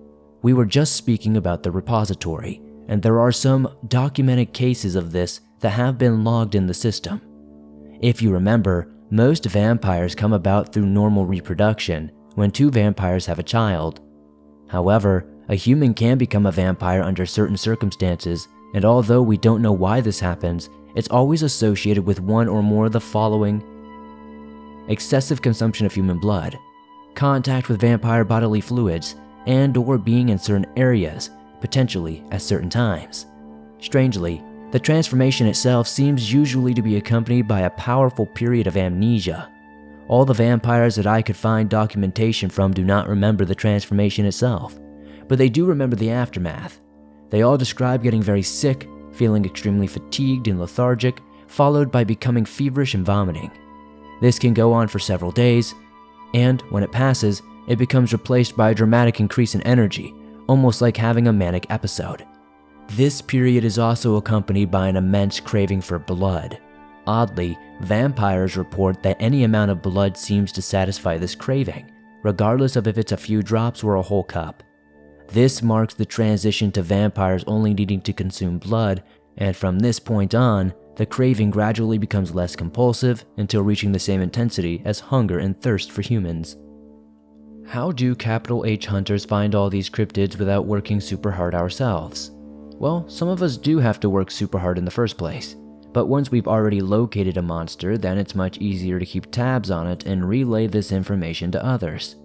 we were just speaking about the repository, and there are some documented cases of this that have been logged in the system. If you remember, most vampires come about through normal reproduction when 2 vampires have a child. However, a human can become a vampire under certain circumstances, and although we don't know why this happens, it's always associated with one or more of the following: excessive consumption of human blood, contact with vampire bodily fluids, and/or being in certain areas, potentially at certain times. Strangely, the transformation itself seems usually to be accompanied by a powerful period of amnesia. All the vampires that I could find documentation from do not remember the transformation itself, but they do remember the aftermath. They all describe getting very sick, feeling extremely fatigued and lethargic, followed by becoming feverish and vomiting. This can go on for several days, and when it passes, it becomes replaced by a dramatic increase in energy, almost like having a manic episode. This period is also accompanied by an immense craving for blood. Oddly, vampires report that any amount of blood seems to satisfy this craving, regardless of if it's a few drops or a whole cup. This marks the transition to vampires only needing to consume blood, and from this point on, the craving gradually becomes less compulsive until reaching the same intensity as hunger and thirst for humans. How do capital H hunters find all these cryptids without working super hard ourselves? Well, some of us do have to work super hard in the first place, but once we've already located a monster, then it's much easier to keep tabs on it and relay this information to others.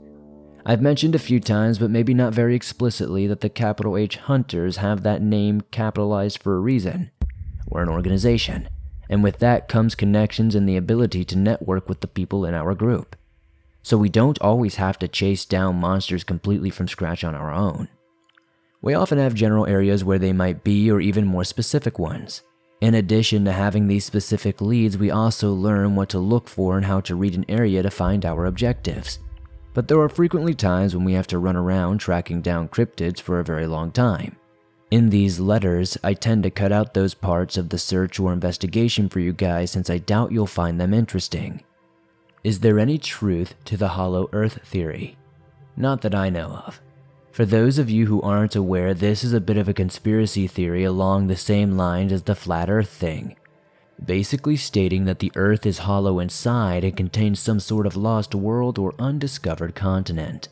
I've mentioned a few times, but maybe not very explicitly, that the capital H hunters have that name capitalized for a reason. We're an organization, and with that comes connections and the ability to network with the people in our group. So we don't always have to chase down monsters completely from scratch on our own. We often have general areas where they might be, or even more specific ones. In addition to having these specific leads, we also learn what to look for and how to read an area to find our objectives. But there are frequently times when we have to run around tracking down cryptids for a very long time. In these letters, I tend to cut out those parts of the search or investigation for you guys since I doubt you'll find them interesting. Is there any truth to the hollow earth theory? Not that I know of. For those of you who aren't aware, this is a bit of a conspiracy theory along the same lines as the flat earth thing, basically stating that the earth is hollow inside and contains some sort of lost world or undiscovered continent.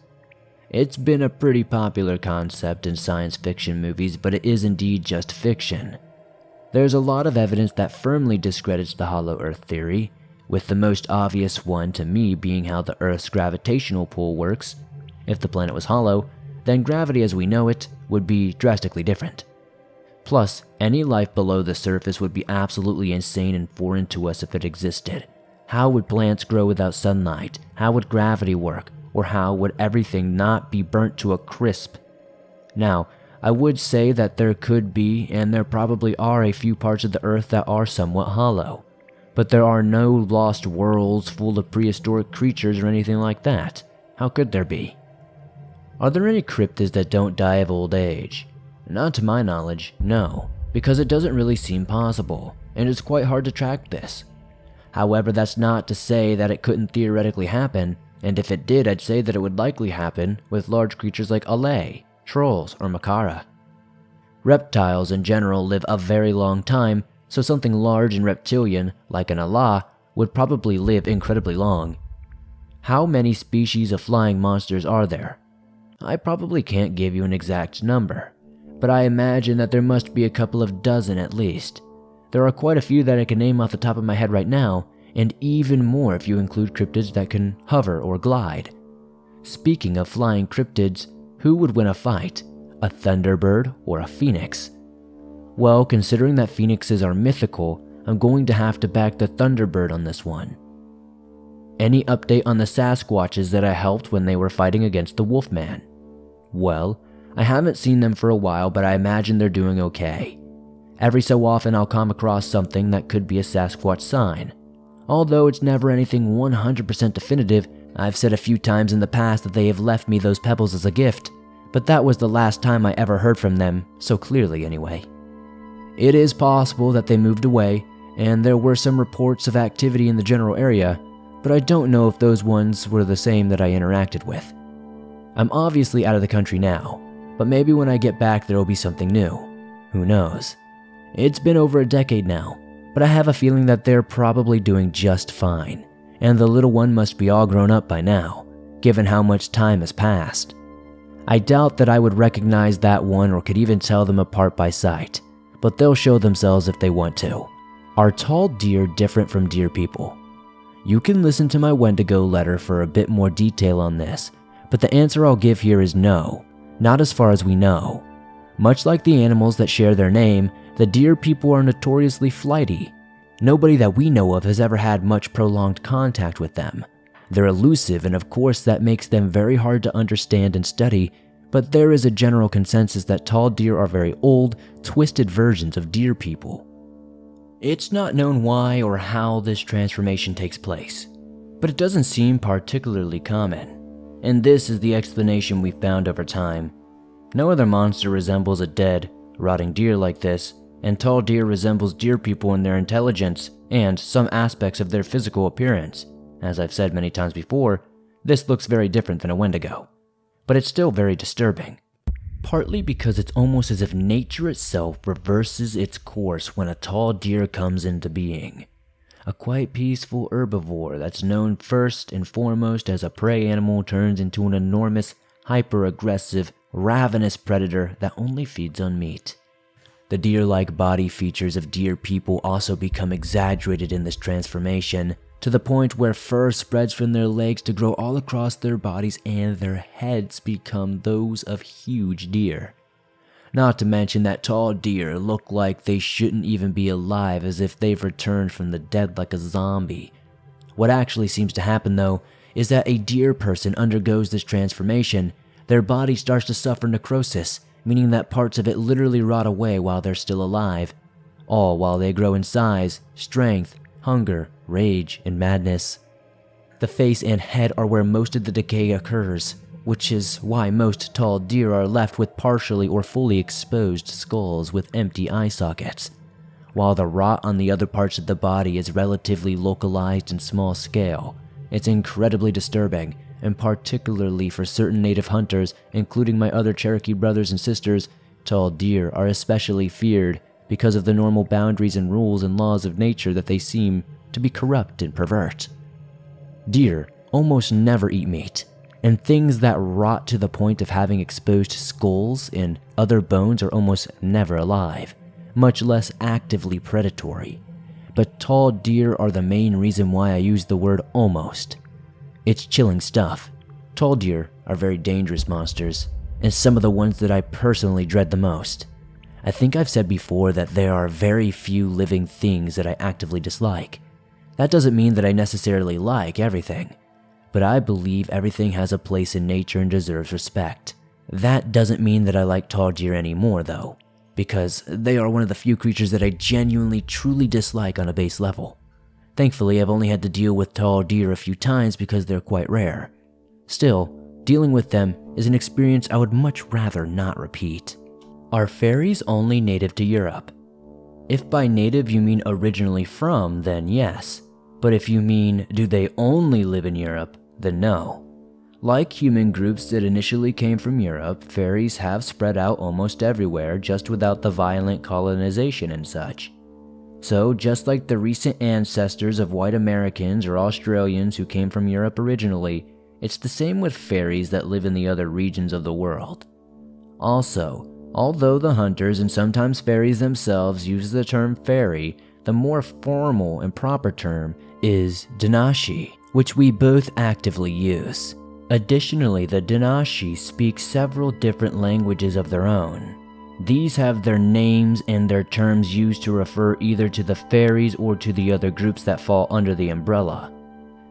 It's been a pretty popular concept in science fiction movies, but it is indeed just fiction. There's a lot of evidence that firmly discredits the hollow earth theory, with the most obvious one to me being how the Earth's gravitational pull works. If the planet was hollow, then gravity as we know it would be drastically different. Plus, any life below the surface would be absolutely insane and foreign to us if it existed. How would plants grow without sunlight? How would gravity work? or how would everything not be burnt to a crisp? Now, I would say that there could be, and there probably are, a few parts of the earth that are somewhat hollow, but there are no lost worlds full of prehistoric creatures or anything like that. How could there be? Are there any cryptids that don't die of old age? Not to my knowledge, no, because it doesn't really seem possible, and it's quite hard to track this. However, that's not to say that it couldn't theoretically happen, and if it did, I'd say that it would likely happen with large creatures like Alay, trolls, or Makara. Reptiles in general live a very long time, so something large and reptilian, like an Allah, would probably live incredibly long. How many species of flying monsters are there? I probably can't give you an exact number, but I imagine that there must be a couple of dozen at least. There are quite a few that I can name off the top of my head right now, and even more if you include cryptids that can hover or glide. Speaking of flying cryptids, who would win a fight, a thunderbird or a phoenix? Well, considering that phoenixes are mythical, I'm going to have to back the thunderbird on this one. Any update on the Sasquatches that I helped when they were fighting against the Wolfman? Well, I haven't seen them for a while, but I imagine they're doing okay. Every so often I'll come across something that could be a Sasquatch sign. Although it's never anything 100% definitive, I've said a few times in the past that they have left me those pebbles as a gift, but that was the last time I ever heard from them, so clearly anyway. It is possible that they moved away, and there were some reports of activity in the general area, but I don't know if those ones were the same that I interacted with. I'm obviously out of the country now, but maybe when I get back there will be something new. Who knows? It's been over a decade now, but I have a feeling that they're probably doing just fine, and the little one must be all grown up by now, given how much time has passed. I doubt that I would recognize that one or could even tell them apart by sight, but they'll show themselves if they want to. Are tall deer different from deer people? You can listen to my Wendigo letter for a bit more detail on this, but the answer I'll give here is no, not as far as we know. Much like the animals that share their name, the deer people are notoriously flighty. Nobody that we know of has ever had much prolonged contact with them. They're elusive, and of course that makes them very hard to understand and study, but there is a general consensus that tall deer are very old, twisted versions of deer people. It's not known why or how this transformation takes place, but it doesn't seem particularly common, and this is the explanation we've found over time. No other monster resembles a dead, rotting deer like this, and tall deer resembles deer people in their intelligence and some aspects of their physical appearance. As I've said many times before, this looks very different than a Wendigo, but it's still very disturbing. Partly because it's almost as if nature itself reverses its course when a tall deer comes into being. A quite peaceful herbivore that's known first and foremost as a prey animal turns into an enormous, hyper-aggressive, ravenous predator that only feeds on meat. The deer-like body features of deer people also become exaggerated in this transformation, to the point where fur spreads from their legs to grow all across their bodies and their heads become those of huge deer. Not to mention that tall deer look like they shouldn't even be alive, as if they've returned from the dead like a zombie. What actually seems to happen though is that a deer person undergoes this transformation, their body starts to suffer necrosis, meaning that parts of it literally rot away while they're still alive, all while they grow in size, strength, hunger, rage, and madness. The face and head are where most of the decay occurs, which is why most tall deer are left with partially or fully exposed skulls with empty eye sockets, while the rot on the other parts of the body is relatively localized and small scale. It's incredibly disturbing, and particularly for certain native hunters, including my other Cherokee brothers and sisters, tall deer are especially feared because of the normal boundaries and rules and laws of nature that they seem to be corrupt and pervert. Deer almost never eat meat, and things that rot to the point of having exposed skulls and other bones are almost never alive, much less actively predatory. But tall deer are the main reason why I use the word almost. It's chilling stuff. Tall deer are very dangerous monsters, and some of the ones that I personally dread the most. I think I've said before that there are very few living things that I actively dislike. That doesn't mean that I necessarily like everything, but I believe everything has a place in nature and deserves respect. That doesn't mean that I like tall deer anymore though, because they are one of the few creatures that I genuinely truly dislike on a base level. Thankfully, I've only had to deal with tall deer a few times because they're quite rare. Still, dealing with them is an experience I would much rather not repeat. Are fairies only native to Europe? If by native you mean originally from, then yes. But if you mean do they only live in Europe, then no. Like human groups that initially came from Europe, fairies have spread out almost everywhere just without the violent colonization and such. So just like the recent ancestors of white Americans or Australians who came from Europe originally, it's the same with fairies that live in the other regions of the world. Also, although the hunters and sometimes fairies themselves use the term fairy, the more formal and proper term is Danashi, which we both actively use. Additionally, the Danashi speak several different languages of their own. These have their names and their terms used to refer either to the fairies or to the other groups that fall under the umbrella.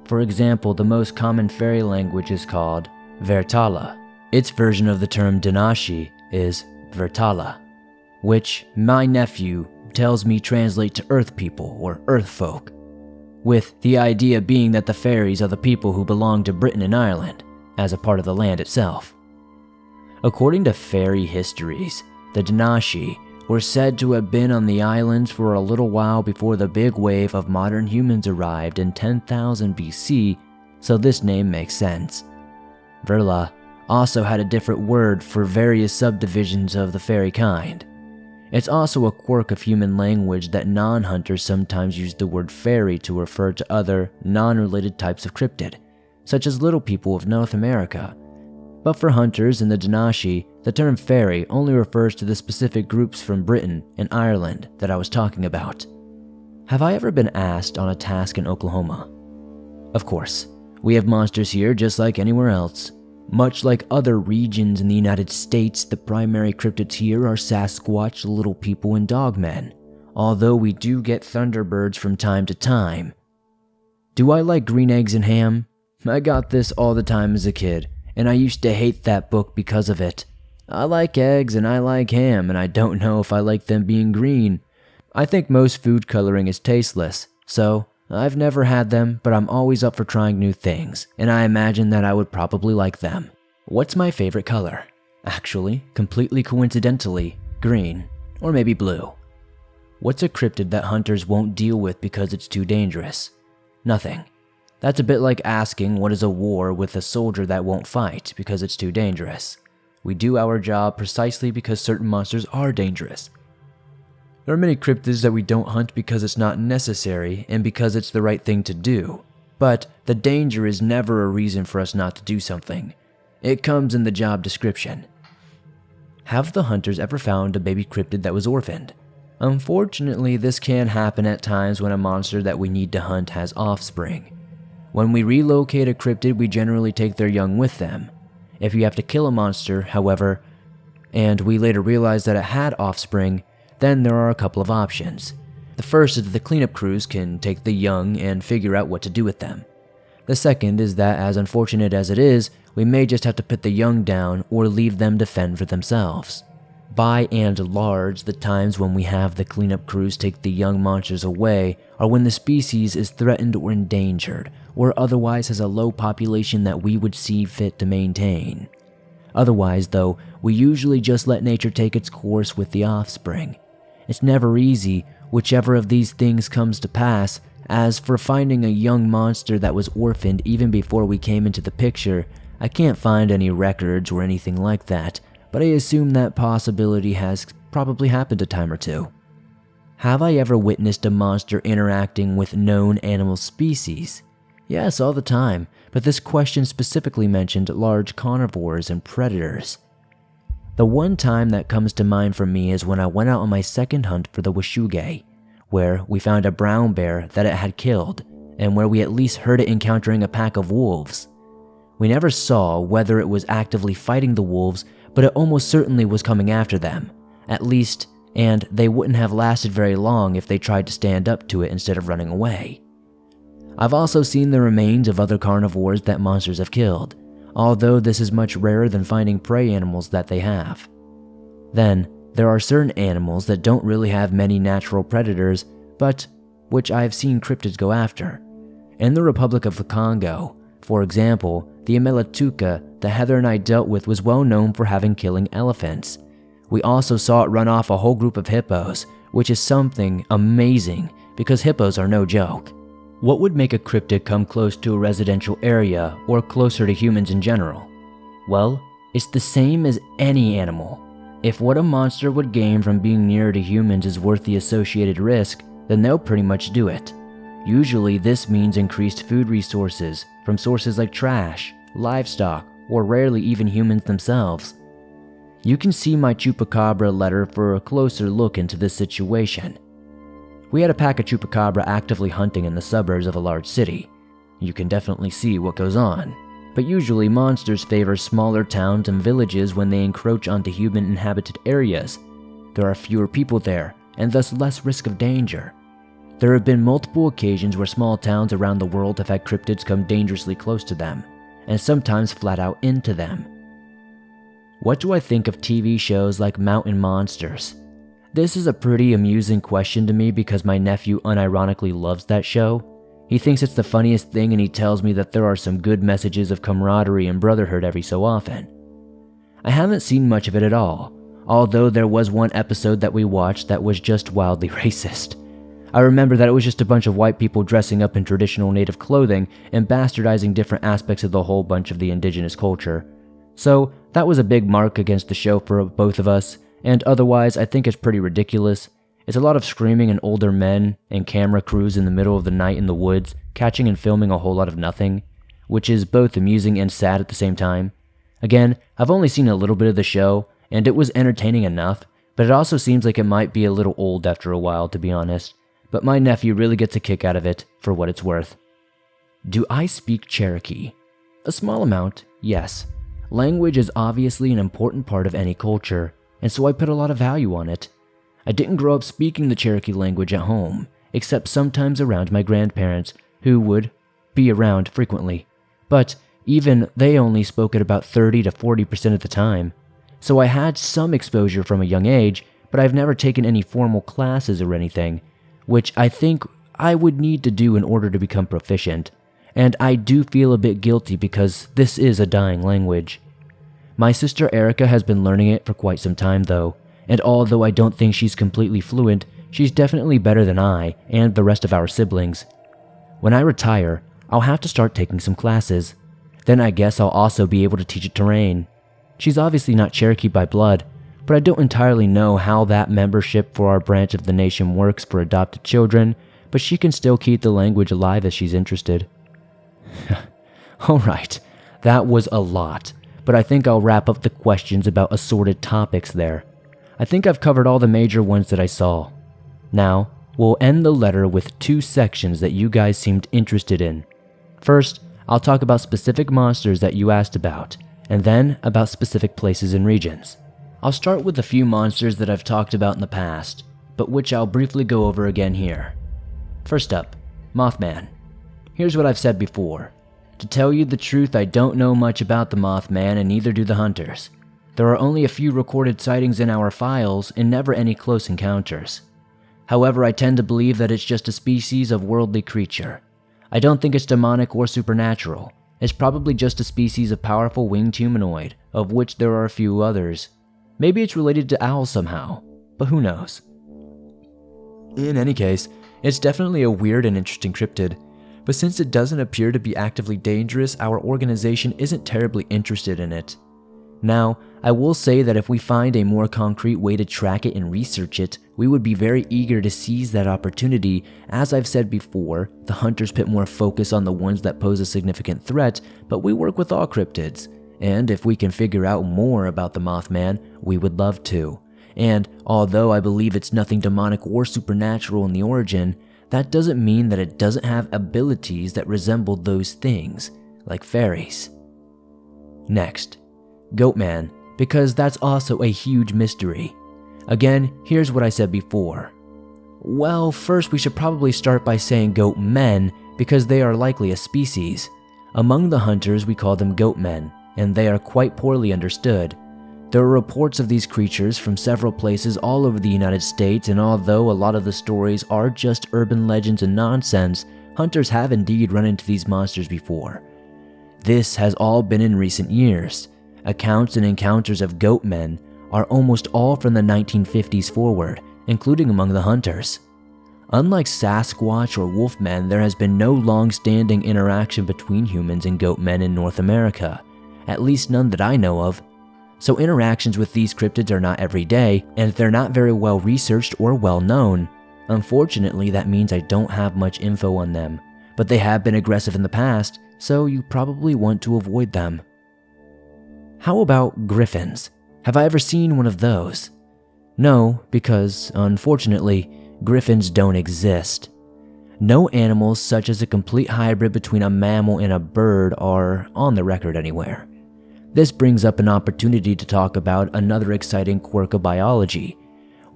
For example, the most common fairy language is called Vertala. Its version of the term Danashi is Vertala, which my nephew tells me translate to earth people or earth folk, with the idea being that the fairies are the people who belong to Britain and Ireland, as a part of the land itself. According to fairy histories, the Danashi were said to have been on the islands for a little while before the big wave of modern humans arrived in 10,000 BC, so this name makes sense. Verla also had a different word for various subdivisions of the fairy kind. It's also a quirk of human language that non-hunters sometimes use the word fairy to refer to other, non-related types of cryptid, such as little people of North America. But for hunters in the Danashi, the term fairy only refers to the specific groups from Britain and Ireland that I was talking about. Have I ever been asked on a task in Oklahoma? Of course, we have monsters here just like anywhere else. Much like other regions in the United States, the primary cryptids here are Sasquatch, little people, and dogmen, although we do get thunderbirds from time to time. Do I like green eggs and ham? I got this all the time as a kid, and I used to hate that book because of it. I like eggs and I like ham, and I don't know if I like them being green. I think most food coloring is tasteless, so I've never had them, but I'm always up for trying new things, and I imagine that I would probably like them. What's my favorite color? Actually, completely coincidentally, green, or maybe blue. What's a cryptid that hunters won't deal with because it's too dangerous? Nothing. That's a bit like asking what is a war with a soldier that won't fight because it's too dangerous. We do our job precisely because certain monsters are dangerous. There are many cryptids that we don't hunt because it's not necessary and because it's the right thing to do. But the danger is never a reason for us not to do something. It comes in the job description. Have the hunters ever found a baby cryptid that was orphaned? Unfortunately, this can happen at times when a monster that we need to hunt has offspring. When we relocate a cryptid, we generally take their young with them. If you have to kill a monster, however, and we later realize that it had offspring, then there are a couple of options. The first is that the cleanup crews can take the young and figure out what to do with them. The second is that, as unfortunate as it is, we may just have to put the young down or leave them to fend for themselves. By and large, the times when we have the cleanup crews take the young monsters away are when the species is threatened or endangered, or otherwise has a low population that we would see fit to maintain. Otherwise, though, we usually just let nature take its course with the offspring. It's never easy, whichever of these things comes to pass. As for finding a young monster that was orphaned even before we came into the picture, I can't find any records or anything like that, but I assume that possibility has probably happened a time or two. Have I ever witnessed a monster interacting with known animal species? Yes, all the time, but this question specifically mentioned large carnivores and predators. The one time that comes to mind for me is when I went out on my second hunt for the Washuge, where we found a brown bear that it had killed, and where we at least heard it encountering a pack of wolves. We never saw whether it was actively fighting the wolves, but it almost certainly was coming after them, at least, and they wouldn't have lasted very long if they tried to stand up to it instead of running away. I've also seen the remains of other carnivores that monsters have killed, although this is much rarer than finding prey animals that they have. Then, there are certain animals that don't really have many natural predators, but which I have seen cryptids go after. In the Republic of the Congo, for example, the Amelatuca that Heather and I dealt with was well known for having killing elephants. We also saw it run off a whole group of hippos, which is something amazing because hippos are no joke. What would make a cryptid come close to a residential area or closer to humans in general? Well, it's the same as any animal. If what a monster would gain from being nearer to humans is worth the associated risk, then they'll pretty much do it. Usually this means increased food resources from sources like trash, livestock, or rarely even humans themselves. You can see my Chupacabra letter for a closer look into this situation. We had a pack of Chupacabra actively hunting in the suburbs of a large city. You can definitely see what goes on, but usually monsters favor smaller towns and villages when they encroach onto human-inhabited areas. There are fewer people there, and thus less risk of danger. There have been multiple occasions where small towns around the world have had cryptids come dangerously close to them, and sometimes flat out into them. What do I think of TV shows like Mountain Monsters? This is a pretty amusing question to me because my nephew unironically loves that show. He thinks it's the funniest thing and he tells me that there are some good messages of camaraderie and brotherhood every so often. I haven't seen much of it at all, although there was one episode that we watched that was just wildly racist. I remember that it was just a bunch of white people dressing up in traditional native clothing and bastardizing different aspects of the whole bunch of the indigenous culture. So that was a big mark against the show for both of us, and otherwise I think it's pretty ridiculous. It's a lot of screaming and older men and camera crews in the middle of the night in the woods, catching and filming a whole lot of nothing, which is both amusing and sad at the same time. Again, I've only seen a little bit of the show, and it was entertaining enough, but it also seems like it might be a little old after a while, to be honest. But my nephew really gets a kick out of it, for what it's worth. Do I speak Cherokee? A small amount, yes. Language is obviously an important part of any culture, and so I put a lot of value on it. I didn't grow up speaking the Cherokee language at home, except sometimes around my grandparents, who would be around frequently. But even they only spoke it about 30 to 40% of the time. So I had some exposure from a young age, but I've never taken any formal classes or anything, which I think I would need to do in order to become proficient. And I do feel a bit guilty because this is a dying language. My sister Erica has been learning it for quite some time though, and although I don't think she's completely fluent, she's definitely better than I and the rest of our siblings. When I retire, I'll have to start taking some classes. Then I guess I'll also be able to teach it to Rain. She's obviously not Cherokee by blood, but I don't entirely know how that membership for our branch of the nation works for adopted children, but she can still keep the language alive if she's interested. Alright, that was a lot, but I think I'll wrap up the questions about assorted topics there. I think I've covered all the major ones that I saw. Now, we'll end the letter with 2 sections that you guys seemed interested in. First, I'll talk about specific monsters that you asked about, and then about specific places and regions. I'll start with a few monsters that I've talked about in the past, but which I'll briefly go over again here. First up, Mothman. Here's what I've said before. To tell you the truth, I don't know much about the Mothman and neither do the hunters. There are only a few recorded sightings in our files and never any close encounters. However, I tend to believe that it's just a species of worldly creature. I don't think it's demonic or supernatural. It's probably just a species of powerful winged humanoid, of which there are a few others. Maybe it's related to owls somehow, but who knows? In any case, it's definitely a weird and interesting cryptid, but since it doesn't appear to be actively dangerous, our organization isn't terribly interested in it. Now, I will say that if we find a more concrete way to track it and research it, we would be very eager to seize that opportunity. As I've said before, the hunters put more focus on the ones that pose a significant threat, but we work with all cryptids. And if we can figure out more about the Mothman, we would love to. And although I believe it's nothing demonic or supernatural in the origin, that doesn't mean that it doesn't have abilities that resemble those things, like fairies. Next, Goatman, because that's also a huge mystery. Again, here's what I said before. Well, first we should probably start by saying goat men, because they are likely a species. Among the hunters, we call them goatmen, and they are quite poorly understood. There are reports of these creatures from several places all over the United States, and although a lot of the stories are just urban legends and nonsense, hunters have indeed run into these monsters before. This has all been in recent years. Accounts and encounters of goatmen are almost all from the 1950s forward, including among the hunters. Unlike Sasquatch or Wolfmen, there has been no long-standing interaction between humans and goatmen in North America, at least none that I know of. So interactions with these cryptids are not every day, and they're not very well researched or well known. Unfortunately, that means I don't have much info on them, but they have been aggressive in the past, so you probably want to avoid them. How about griffins? Have I ever seen one of those? No, because, unfortunately, griffins don't exist. No animals such as a complete hybrid between a mammal and a bird are on the record anywhere. This brings up an opportunity to talk about another exciting quirk of biology.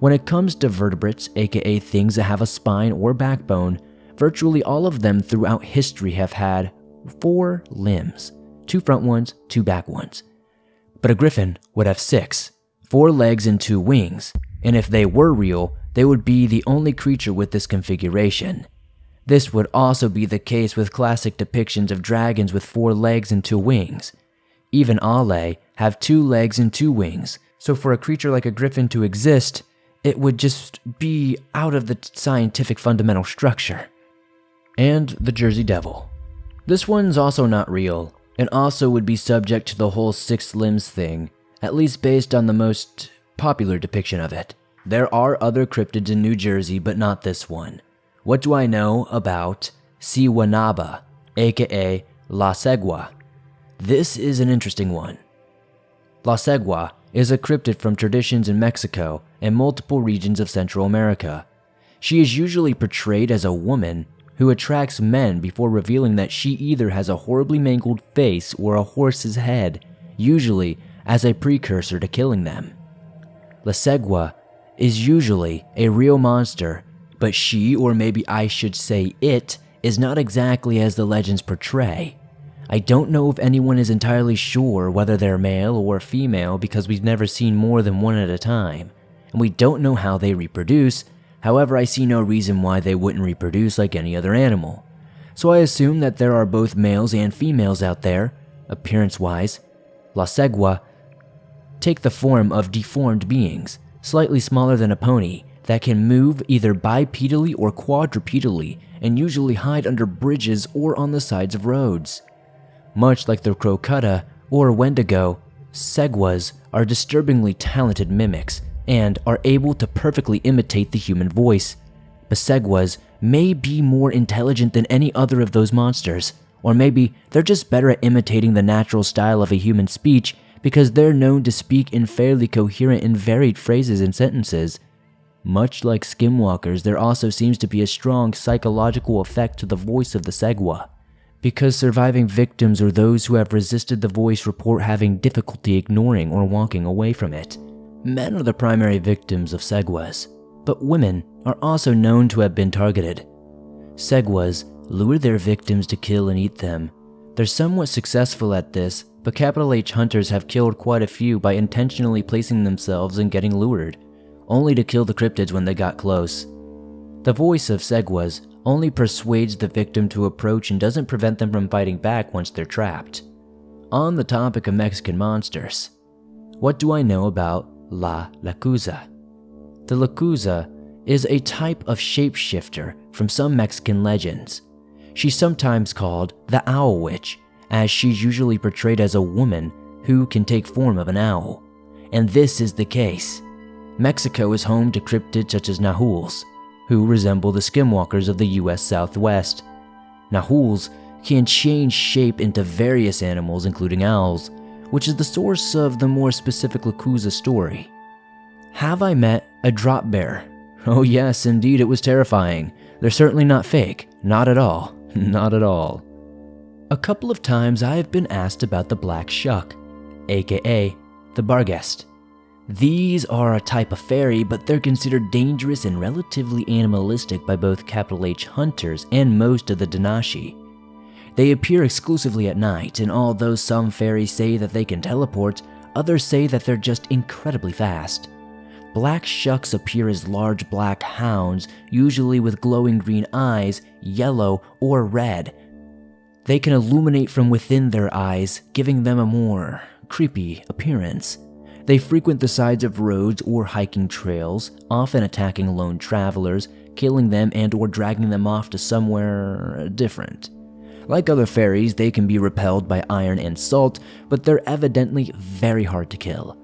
When it comes to vertebrates, aka things that have a spine or backbone, virtually all of them throughout history have had 4 limbs, 2 front ones, 2 back ones. But a griffin would have 6, 4 legs and 2 wings, and if they were real, they would be the only creature with this configuration. This would also be the case with classic depictions of dragons with 4 legs and 2 wings. Even Ale have 2 legs and 2 wings, so for a creature like a griffin to exist, it would just be out of the scientific fundamental structure. And the Jersey Devil. This one's also not real, and also would be subject to the whole 6 limbs thing, at least based on the most popular depiction of it. There are other cryptids in New Jersey, but not this one. What do I know about Siwanaba, aka La Segua? This is an interesting one. La Segua is a cryptid from traditions in Mexico and multiple regions of Central America. She is usually portrayed as a woman who attracts men before revealing that she either has a horribly mangled face or a horse's head, usually as a precursor to killing them. La Segua is usually a real monster, but she, or maybe I should say it, is not exactly as the legends portray. I don't know if anyone is entirely sure whether they're male or female because we've never seen more than one at a time, and we don't know how they reproduce. However, I see no reason why they wouldn't reproduce like any other animal. So I assume that there are both males and females out there. Appearance-wise, La Segua take the form of deformed beings, slightly smaller than a pony, that can move either bipedally or quadrupedally and usually hide under bridges or on the sides of roads. Much like the crocuta or wendigo, seguas are disturbingly talented mimics and are able to perfectly imitate the human voice. But seguas may be more intelligent than any other of those monsters, or maybe they're just better at imitating the natural style of a human speech because they're known to speak in fairly coherent and varied phrases and sentences. Much like skinwalkers, there also seems to be a strong psychological effect to the voice of the segua, because surviving victims or those who have resisted the voice report having difficulty ignoring or walking away from it. Men are the primary victims of seguas, but women are also known to have been targeted. Seguas lure their victims to kill and eat them. They're somewhat successful at this, but H hunters have killed quite a few by intentionally placing themselves and getting lured, only to kill the cryptids when they got close. The voice of seguas only persuades the victim to approach and doesn't prevent them from fighting back once they're trapped. On the topic of Mexican monsters, what do I know about La Lechuza? The Lechuza is a type of shapeshifter from some Mexican legends. She's sometimes called the Owl Witch, as she's usually portrayed as a woman who can take form of an owl. And this is the case. Mexico is home to cryptids such as Nahuals, who resemble the skinwalkers of the US Southwest. Nahuals can change shape into various animals including owls, which is the source of the more specific Lechuza story. Have I met a drop bear? Oh yes, indeed, it was terrifying. They're certainly not fake. Not at all. Not at all. A couple of times I have been asked about the black shuck, aka the barghest. These are a type of fairy, but they're considered dangerous and relatively animalistic by both H hunters and most of the Danashi. They appear exclusively at night, and although some fairies say that they can teleport, others say that they're just incredibly fast. Black shucks appear as large black hounds, usually with glowing green eyes, yellow or red. They can illuminate from within their eyes, giving them a more creepy appearance. They frequent the sides of roads or hiking trails, often attacking lone travelers, killing them and or dragging them off to somewhere different. Like other fairies, they can be repelled by iron and salt, but they're evidently very hard to kill.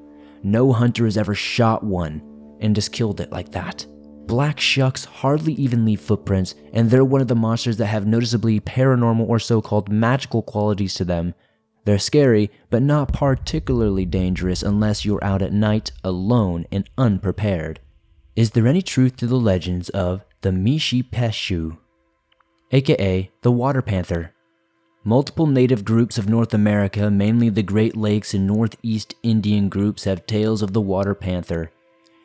No hunter has ever shot one and just killed it like that. Black shucks hardly even leave footprints, and they're one of the monsters that have noticeably paranormal or so-called magical qualities to them. They're scary, but not particularly dangerous unless you're out at night, alone, and unprepared. Is there any truth to the legends of the Mishipeshu, aka the water panther? Multiple native groups of North America, mainly the Great Lakes and Northeast Indian groups, have tales of the water panther.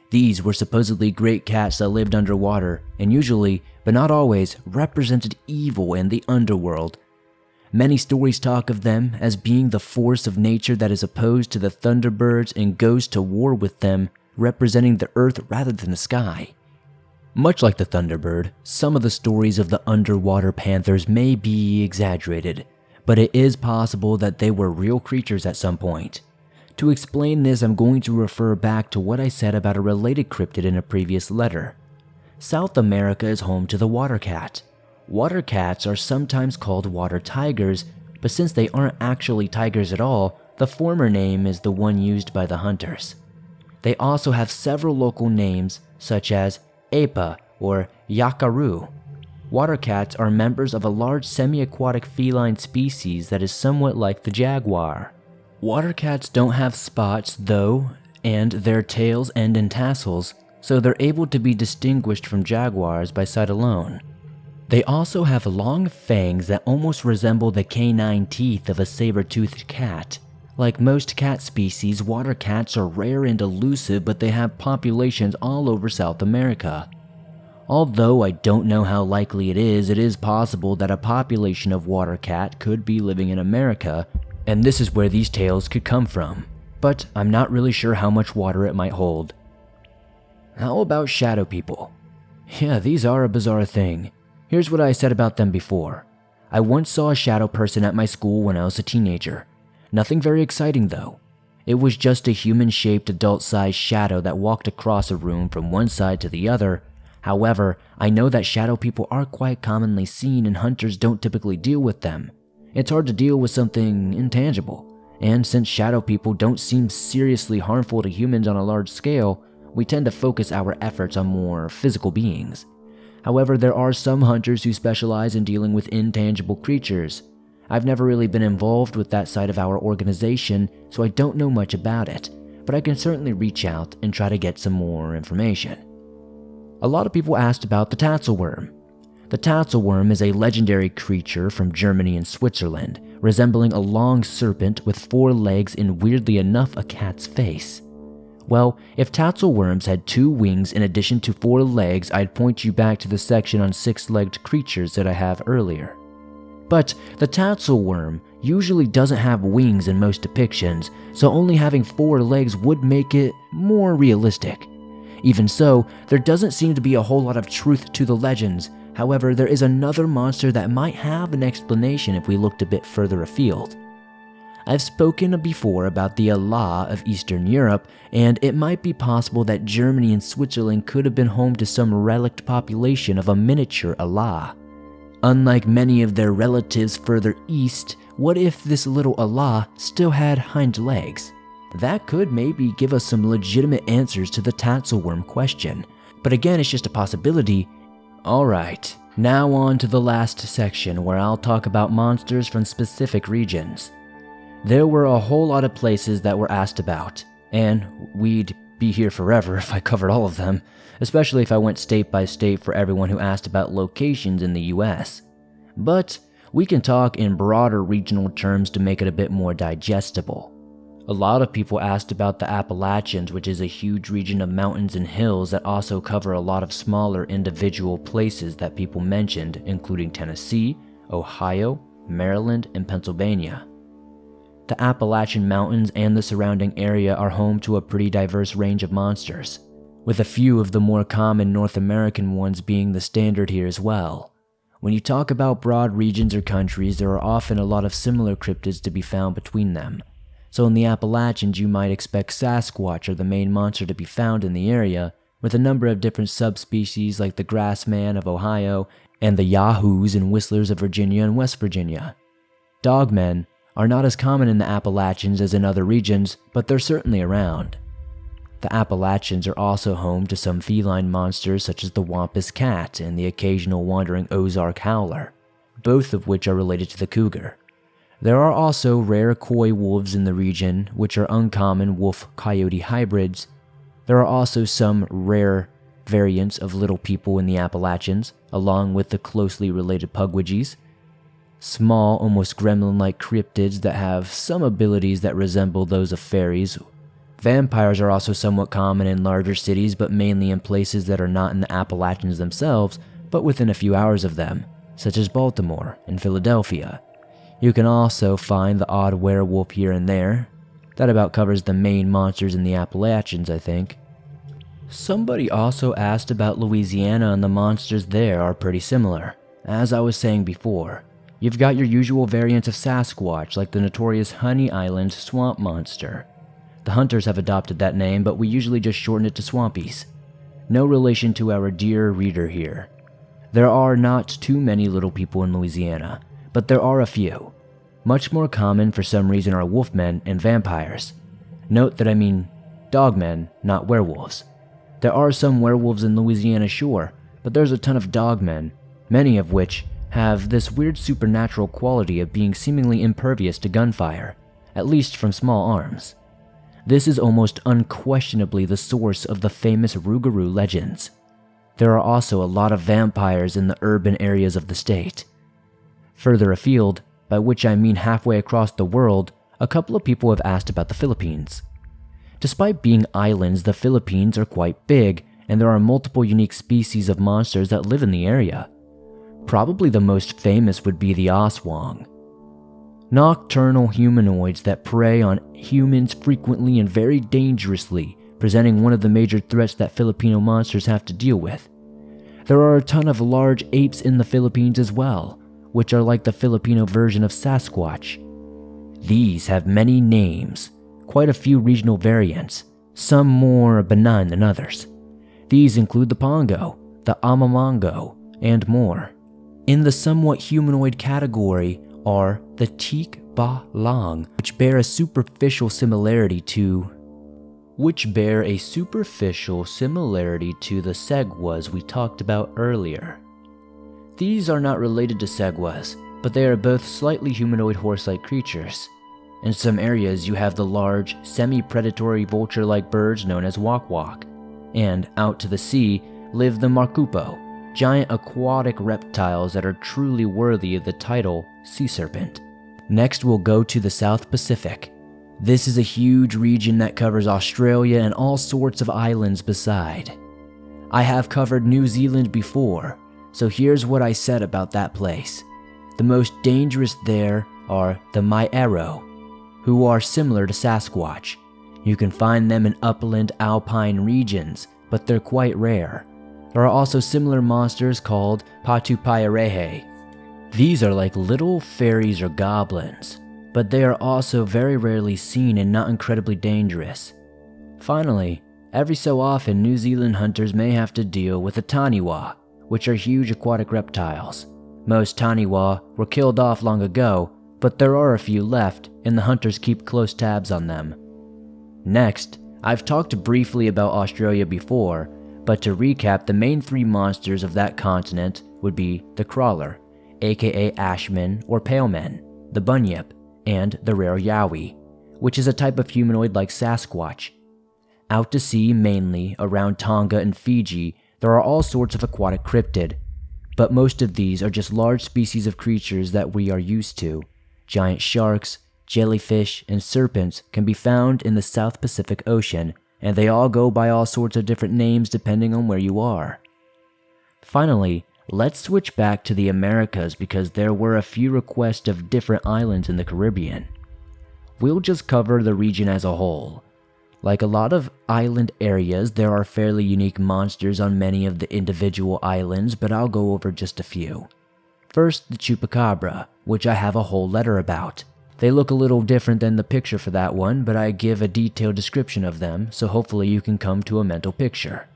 These were supposedly great cats that lived underwater, and usually, but not always, represented evil and the underworld. Many stories talk of them as being the force of nature that is opposed to the thunderbirds and goes to war with them, representing the earth rather than the sky. Much like the thunderbird, some of the stories of the underwater panthers may be exaggerated, but it is possible that they were real creatures at some point. To explain this, I'm going to refer back to what I said about a related cryptid in a previous letter. South America is home to the water cat. Water cats are sometimes called water tigers, but since they aren't actually tigers at all, the former name is the one used by the hunters. They also have several local names, such as Epa or Yakaru. Water cats are members of a large semi-aquatic feline species that is somewhat like the jaguar. Water cats don't have spots though, and their tails end in tassels, so they're able to be distinguished from jaguars by sight alone. They also have long fangs that almost resemble the canine teeth of a saber-toothed cat. Like most cat species, water cats are rare and elusive, but they have populations all over South America. Although I don't know how likely it is possible that a population of water cat could be living in America, and this is where these tales could come from. But I'm not really sure how much water it might hold. How about shadow people? Yeah, these are a bizarre thing. Here's what I said about them before. I once saw a shadow person at my school when I was a teenager. Nothing very exciting though. It was just a human-shaped adult-sized shadow that walked across a room from one side to the other. However, I know that shadow people are quite commonly seen and hunters don't typically deal with them. It's hard to deal with something intangible, and since shadow people don't seem seriously harmful to humans on a large scale, we tend to focus our efforts on more physical beings. However, there are some hunters who specialize in dealing with intangible creatures. I've never really been involved with that side of our organization, so I don't know much about it, but I can certainly reach out and try to get some more information. A lot of people asked about the tatzelworm. The tatzelworm is a legendary creature from Germany and Switzerland, resembling a long serpent with 4 legs and weirdly enough a cat's face. Well, if tatzelworms had 2 wings in addition to 4 legs, I'd point you back to the section on 6-legged creatures that I have earlier. But the tatzelworm usually doesn't have wings in most depictions, so only having 4 legs would make it more realistic. Even so, there doesn't seem to be a whole lot of truth to the legends. However, there is another monster that might have an explanation if we looked a bit further afield. I've spoken before about the Allah of Eastern Europe, and it might be possible that Germany and Switzerland could have been home to some relict population of a miniature Allah. Unlike many of their relatives further east, what if this little Allah still had hind legs? That could maybe give us some legitimate answers to the tatzelworm question, but again, it's just a possibility. Alright, now on to the last section where I'll talk about monsters from specific regions. There were a whole lot of places that were asked about, and we'd be here forever if I covered all of them, especially if I went state by state for everyone who asked about locations in the US. But we can talk in broader regional terms to make it a bit more digestible. A lot of people asked about the Appalachians, which is a huge region of mountains and hills that also cover a lot of smaller individual places that people mentioned, including Tennessee, Ohio, Maryland, and Pennsylvania. The Appalachian Mountains and the surrounding area are home to a pretty diverse range of monsters, with a few of the more common North American ones being the standard here as well. When you talk about broad regions or countries, there are often a lot of similar cryptids to be found between them. So in the Appalachians, you might expect Sasquatch or the main monster to be found in the area, with a number of different subspecies like the Grassman of Ohio and the Yahoos and Whistlers of Virginia and West Virginia. Dogmen are not as common in the Appalachians as in other regions, but they're certainly around. The Appalachians are also home to some feline monsters such as the Wampus cat and the occasional wandering Ozark howler, both of which are related to the cougar. There are also rare coy wolves in the region, which are uncommon wolf-coyote hybrids. There are also some rare variants of little people in the Appalachians, along with the closely related pugwidgees. Small, almost gremlin-like cryptids that have some abilities that resemble those of fairies. Vampires are also somewhat common in larger cities, but mainly in places that are not in the Appalachians themselves, but within a few hours of them, such as Baltimore and Philadelphia. You can also find the odd werewolf here and there. That about covers the main monsters in the Appalachians, I think. Somebody also asked about Louisiana, and the monsters there are pretty similar. As I was saying before, you've got your usual variants of Sasquatch, like the notorious Honey Island swamp monster. The hunters have adopted that name, but we usually just shorten it to Swampies. No relation to our dear reader here. There are not too many little people in Louisiana, but there are a few. Much more common for some reason are wolfmen and vampires. Note that I mean dogmen, not werewolves. There are some werewolves in Louisiana, sure, but there's a ton of dogmen, many of which have this weird supernatural quality of being seemingly impervious to gunfire, at least from small arms. This is almost unquestionably the source of the famous Rougarou legends. There are also a lot of vampires in the urban areas of the state. Further afield, by which I mean halfway across the world, a couple of people have asked about the Philippines. Despite being islands, the Philippines are quite big, and there are multiple unique species of monsters that live in the area. Probably the most famous would be the aswang. Nocturnal humanoids that prey on humans frequently and very dangerously, presenting one of the major threats that Filipino monsters have to deal with. There are a ton of large apes in the Philippines as well, which are like the Filipino version of Sasquatch. These have many names, quite a few regional variants, some more benign than others. These include the Pongo, the Amamango, and more. In the somewhat humanoid category are the Tik Ba Lang, which bear a superficial similarity to the Segwas we talked about earlier. These are not related to Segwas, but they are both slightly humanoid horse-like creatures. In some areas you have the large, semi-predatory vulture-like birds known as wak-wak, and out to the sea live the Markupo, giant aquatic reptiles that are truly worthy of the title sea serpent. Next we'll go to the South Pacific. This is a huge region that covers Australia and all sorts of islands beside. I have covered New Zealand before, so here's what I said about that place. The most dangerous there are the Maero, who are similar to Sasquatch. You can find them in upland alpine regions, but they're quite rare. There are also similar monsters called Patupaiarehe. These are like little fairies or goblins, but they are also very rarely seen and not incredibly dangerous. Finally, every so often New Zealand hunters may have to deal with the Taniwha, which are huge aquatic reptiles. Most Taniwha were killed off long ago, but there are a few left, and the hunters keep close tabs on them. Next, I've talked briefly about Australia before, but to recap, the main three monsters of that continent would be the crawler, aka Ashman or Palemen, the bunyip, and the rare yowie, which is a type of humanoid like Sasquatch. Out to sea, mainly around Tonga and Fiji, there are all sorts of aquatic cryptid, but most of these are just large species of creatures that we are used to. Giant sharks, jellyfish, and serpents can be found in the South Pacific Ocean, and they all go by all sorts of different names depending on where you are. Finally, let's switch back to the Americas because there were a few requests of different islands in the Caribbean. We'll just cover the region as a whole. Like a lot of island areas, there are fairly unique monsters on many of the individual islands, but I'll go over just a few. First, the Chupacabra, which I have a whole letter about. They look a little different than the picture for that one, but I give a detailed description of them, so hopefully you can come to a mental picture.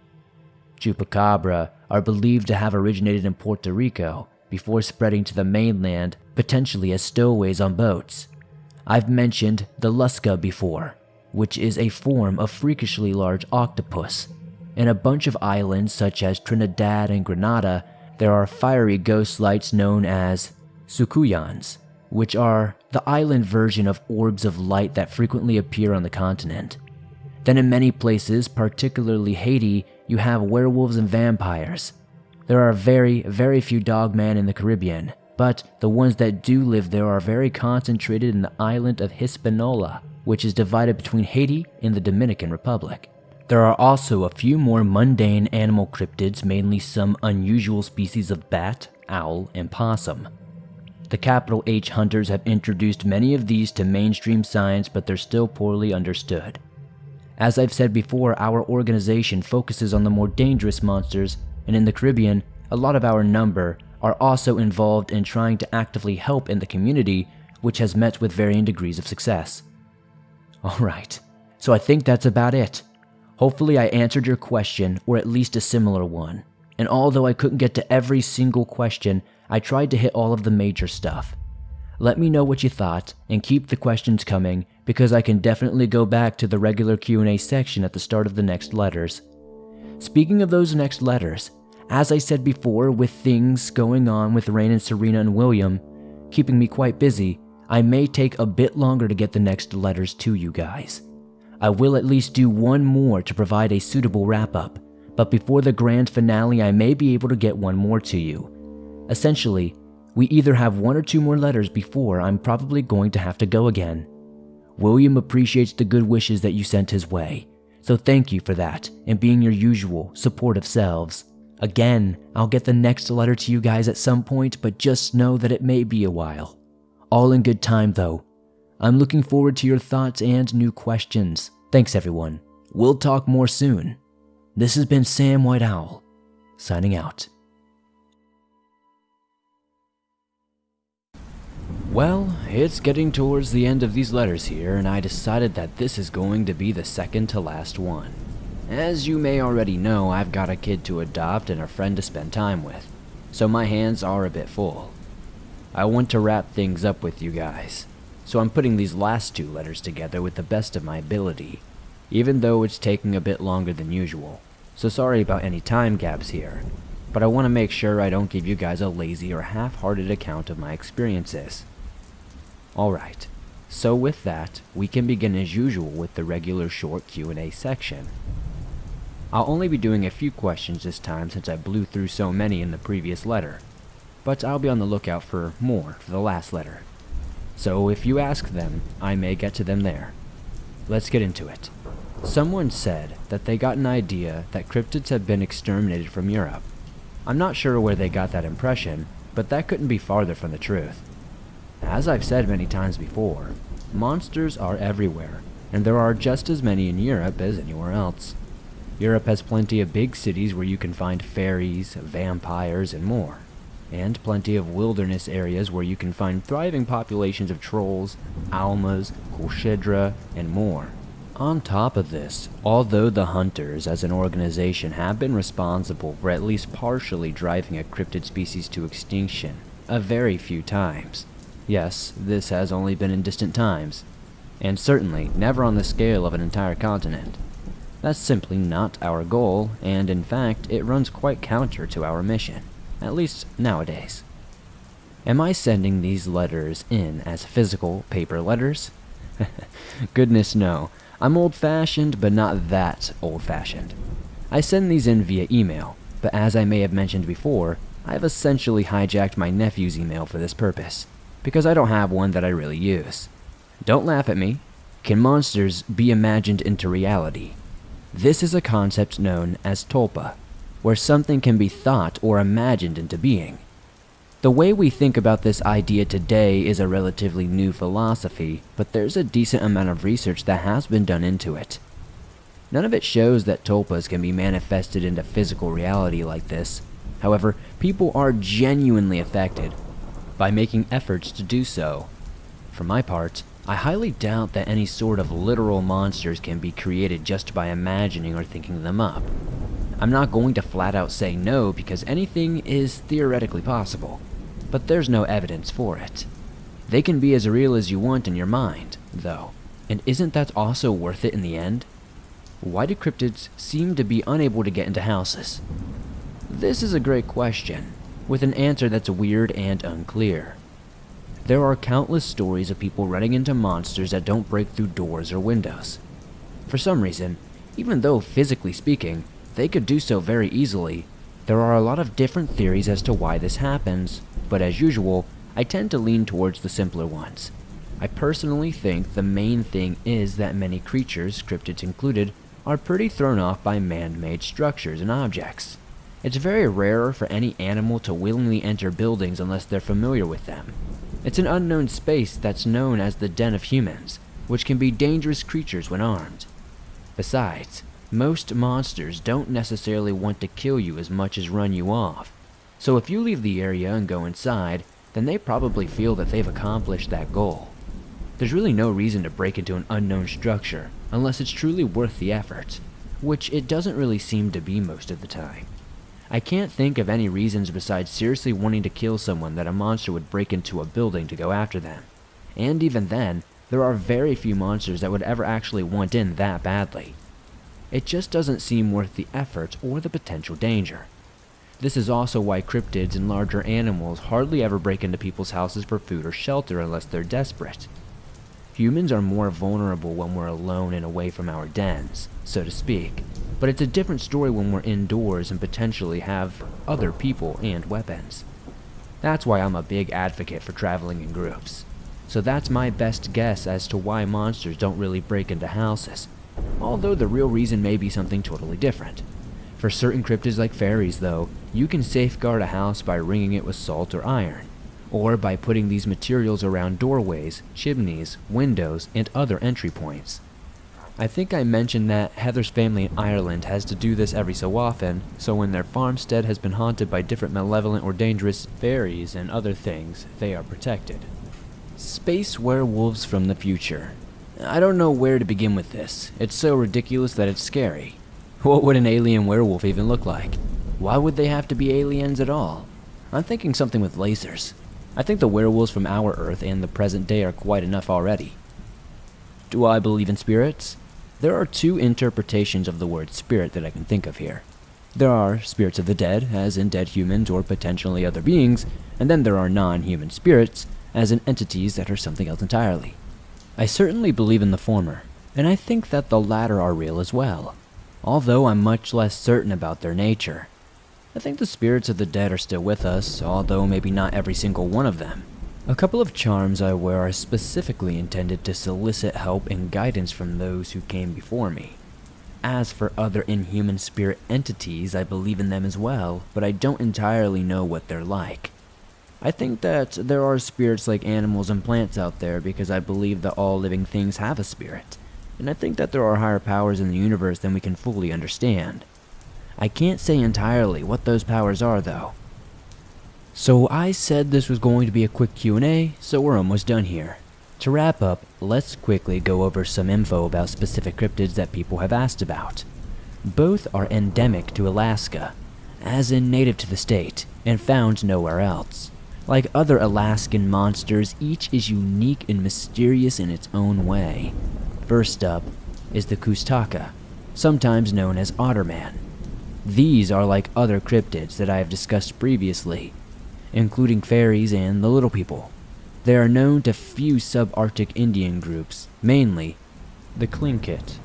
Chupacabra are believed to have originated in Puerto Rico before spreading to the mainland, potentially as stowaways on boats. I've mentioned the Lusca before, which is a form of freakishly large octopus. In a bunch of islands such as Trinidad and Grenada, there are fiery ghost lights known as sucuyans, which are the island version of orbs of light that frequently appear on the continent. Then in many places, particularly Haiti, you have werewolves and vampires. There are very, very few dogmen in the Caribbean, but the ones that do live there are very concentrated in the island of Hispaniola, which is divided between Haiti and the Dominican Republic. There are also a few more mundane animal cryptids, mainly some unusual species of bat, owl, and possum. The capital H hunters have introduced many of these to mainstream science, but they're still poorly understood. As I've said before, our organization focuses on the more dangerous monsters, and in the Caribbean, a lot of our number are also involved in trying to actively help in the community, which has met with varying degrees of success. Alright, so I think that's about it. Hopefully I answered your question, or at least a similar one. And although I couldn't get to every single question, I tried to hit all of the major stuff. Let me know what you thought, and keep the questions coming, because I can definitely go back to the regular Q&A section at the start of the next letters. Speaking of those next letters, as I said before, with things going on with Rain and Serena and William, keeping me quite busy, I may take a bit longer to get the next letters to you guys. I will at least do one more to provide a suitable wrap-up, but before the grand finale I may be able to get one more to you. Essentially, we either have one or two more letters before I'm probably going to have to go again. William appreciates the good wishes that you sent his way, so thank you for that and being your usual supportive selves. Again, I'll get the next letter to you guys at some point, but just know that it may be a while. All in good time though. I'm looking forward to your thoughts and new questions. Thanks everyone. We'll talk more soon. This has been Sam White Owl, signing out. Well, it's getting towards the end of these letters here, and I decided that this is going to be the second to last one. As you may already know, I've got a kid to adopt and a friend to spend time with, so my hands are a bit full. I want to wrap things up with you guys, so I'm putting these last two letters together with the best of my ability, even though it's taking a bit longer than usual, so sorry about any time gaps here, but I want to make sure I don't give you guys a lazy or half-hearted account of my experiences. Alright, so with that, we can begin as usual with the regular short Q&A section. I'll only be doing a few questions this time since I blew through so many in the previous letter, but I'll be on the lookout for more for the last letter. So if you ask them, I may get to them there. Let's get into it. Someone said that they got an idea that cryptids have been exterminated from Europe. I'm not sure where they got that impression, but that couldn't be farther from the truth. As I've said many times before, monsters are everywhere, and there are just as many in Europe as anywhere else. Europe has plenty of big cities where you can find fairies, vampires, and more, and plenty of wilderness areas where you can find thriving populations of trolls, almas, Colchedra, and more. On top of this, although the Hunters as an organization have been responsible for at least partially driving a cryptid species to extinction a very few times, yes, this has only been in distant times, and certainly never on the scale of an entire continent. That's simply not our goal, and in fact, it runs quite counter to our mission, at least nowadays. Am I sending these letters in as physical paper letters? Goodness no. I'm old-fashioned, but not that old-fashioned. I send these in via email, but as I may have mentioned before, I've essentially hijacked my nephew's email for this purpose, because I don't have one that I really use. Don't laugh at me. Can monsters be imagined into reality? This is a concept known as tulpa, where something can be thought or imagined into being. The way we think about this idea today is a relatively new philosophy, but there's a decent amount of research that has been done into it. None of it shows that tulpas can be manifested into physical reality like this. However, people are genuinely affected by making efforts to do so. For my part, I highly doubt that any sort of literal monsters can be created just by imagining or thinking them up. I'm not going to flat out say no because anything is theoretically possible, but there's no evidence for it. They can be as real as you want in your mind, though, and isn't that also worth it in the end? Why do cryptids seem to be unable to get into houses? This is a great question, with an answer that's weird and unclear. There are countless stories of people running into monsters that don't break through doors or windows. For some reason, even though physically speaking, they could do so very easily, there are a lot of different theories as to why this happens, but as usual, I tend to lean towards the simpler ones. I personally think the main thing is that many creatures, cryptids included, are pretty thrown off by man-made structures and objects. It's very rare for any animal to willingly enter buildings unless they're familiar with them. It's an unknown space that's known as the den of humans, which can be dangerous creatures when armed. Besides, most monsters don't necessarily want to kill you as much as run you off. So if you leave the area and go inside, then they probably feel that they've accomplished that goal. There's really no reason to break into an unknown structure unless it's truly worth the effort, which it doesn't really seem to be most of the time. I can't think of any reasons besides seriously wanting to kill someone that a monster would break into a building to go after them. And even then, there are very few monsters that would ever actually want in that badly. It just doesn't seem worth the effort or the potential danger. This is also why cryptids and larger animals hardly ever break into people's houses for food or shelter unless they're desperate. Humans are more vulnerable when we're alone and away from our dens, so to speak, but it's a different story when we're indoors and potentially have other people and weapons. That's why I'm a big advocate for traveling in groups. So that's my best guess as to why monsters don't really break into houses, although the real reason may be something totally different. For certain cryptids like fairies, though, you can safeguard a house by ringing it with salt or iron, or by putting these materials around doorways, chimneys, windows, and other entry points. I think I mentioned that Heather's family in Ireland has to do this every so often, so when their farmstead has been haunted by different malevolent or dangerous fairies and other things, they are protected. Space werewolves from the future. I don't know where to begin with this. It's so ridiculous that it's scary. What would an alien werewolf even look like? Why would they have to be aliens at all? I'm thinking something with lasers. I think the werewolves from our Earth and the present day are quite enough already. Do I believe in spirits? There are two interpretations of the word spirit that I can think of here. There are spirits of the dead, as in dead humans or potentially other beings, and then there are non-human spirits, as in entities that are something else entirely. I certainly believe in the former, and I think that the latter are real as well, although I'm much less certain about their nature. I think the spirits of the dead are still with us, although maybe not every single one of them. A couple of charms I wear are specifically intended to solicit help and guidance from those who came before me. As for other inhuman spirit entities, I believe in them as well, but I don't entirely know what they're like. I think that there are spirits like animals and plants out there because I believe that all living things have a spirit, and I think that there are higher powers in the universe than we can fully understand. I can't say entirely what those powers are though. So I said this was going to be a quick Q&A, so we're almost done here. To wrap up, let's quickly go over some info about specific cryptids that people have asked about. Both are endemic to Alaska, as in native to the state, and found nowhere else. Like other Alaskan monsters, each is unique and mysterious in its own way. First up is the Chupacabra, sometimes known as Otterman. These are like other cryptids that I have discussed previously, including fairies and the little people. They are known to few subarctic Indian groups, mainly the Tlingit.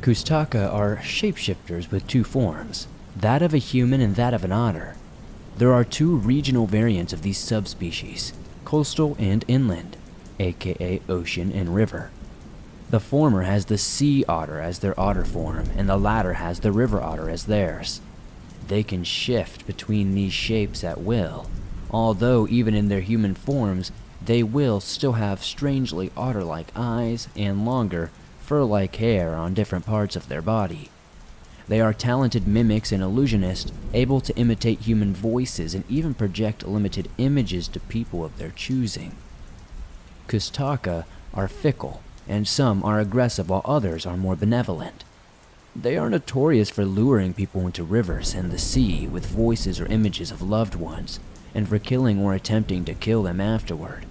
Chupacabra are shapeshifters with two forms, that of a human and that of an otter. There are two regional variants of these subspecies, coastal and inland. aka ocean and river. The former has the sea otter as their otter form, and the latter has the river otter as theirs. They can shift between these shapes at will, although even in their human forms, they will still have strangely otter-like eyes and longer, fur-like hair on different parts of their body. They are talented mimics and illusionists, able to imitate human voices and even project limited images to people of their choosing. Chupacabras are fickle, and some are aggressive while others are more benevolent. They are notorious for luring people into rivers and the sea with voices or images of loved ones, and for killing or attempting to kill them afterward.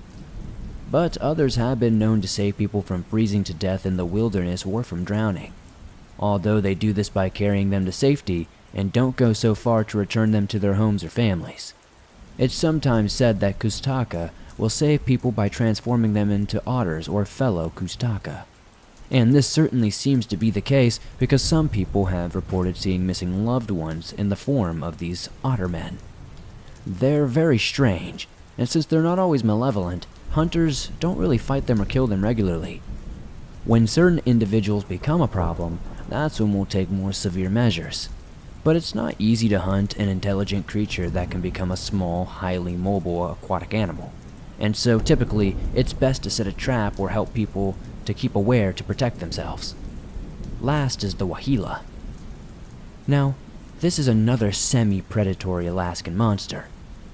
But others have been known to save people from freezing to death in the wilderness or from drowning, although they do this by carrying them to safety and don't go so far to return them to their homes or families. It's sometimes said that Chupacabra will save people by transforming them into otters or fellow Chupacabras. And this certainly seems to be the case because some people have reported seeing missing loved ones in the form of these ottermen. They're very strange, and since they're not always malevolent, hunters don't really fight them or kill them regularly. When certain individuals become a problem, that's when we'll take more severe measures. But it's not easy to hunt an intelligent creature that can become a small, highly mobile aquatic animal. And so typically, it's best to set a trap or help people to keep aware to protect themselves. Last is the wahila. Now, this is another semi-predatory Alaskan monster.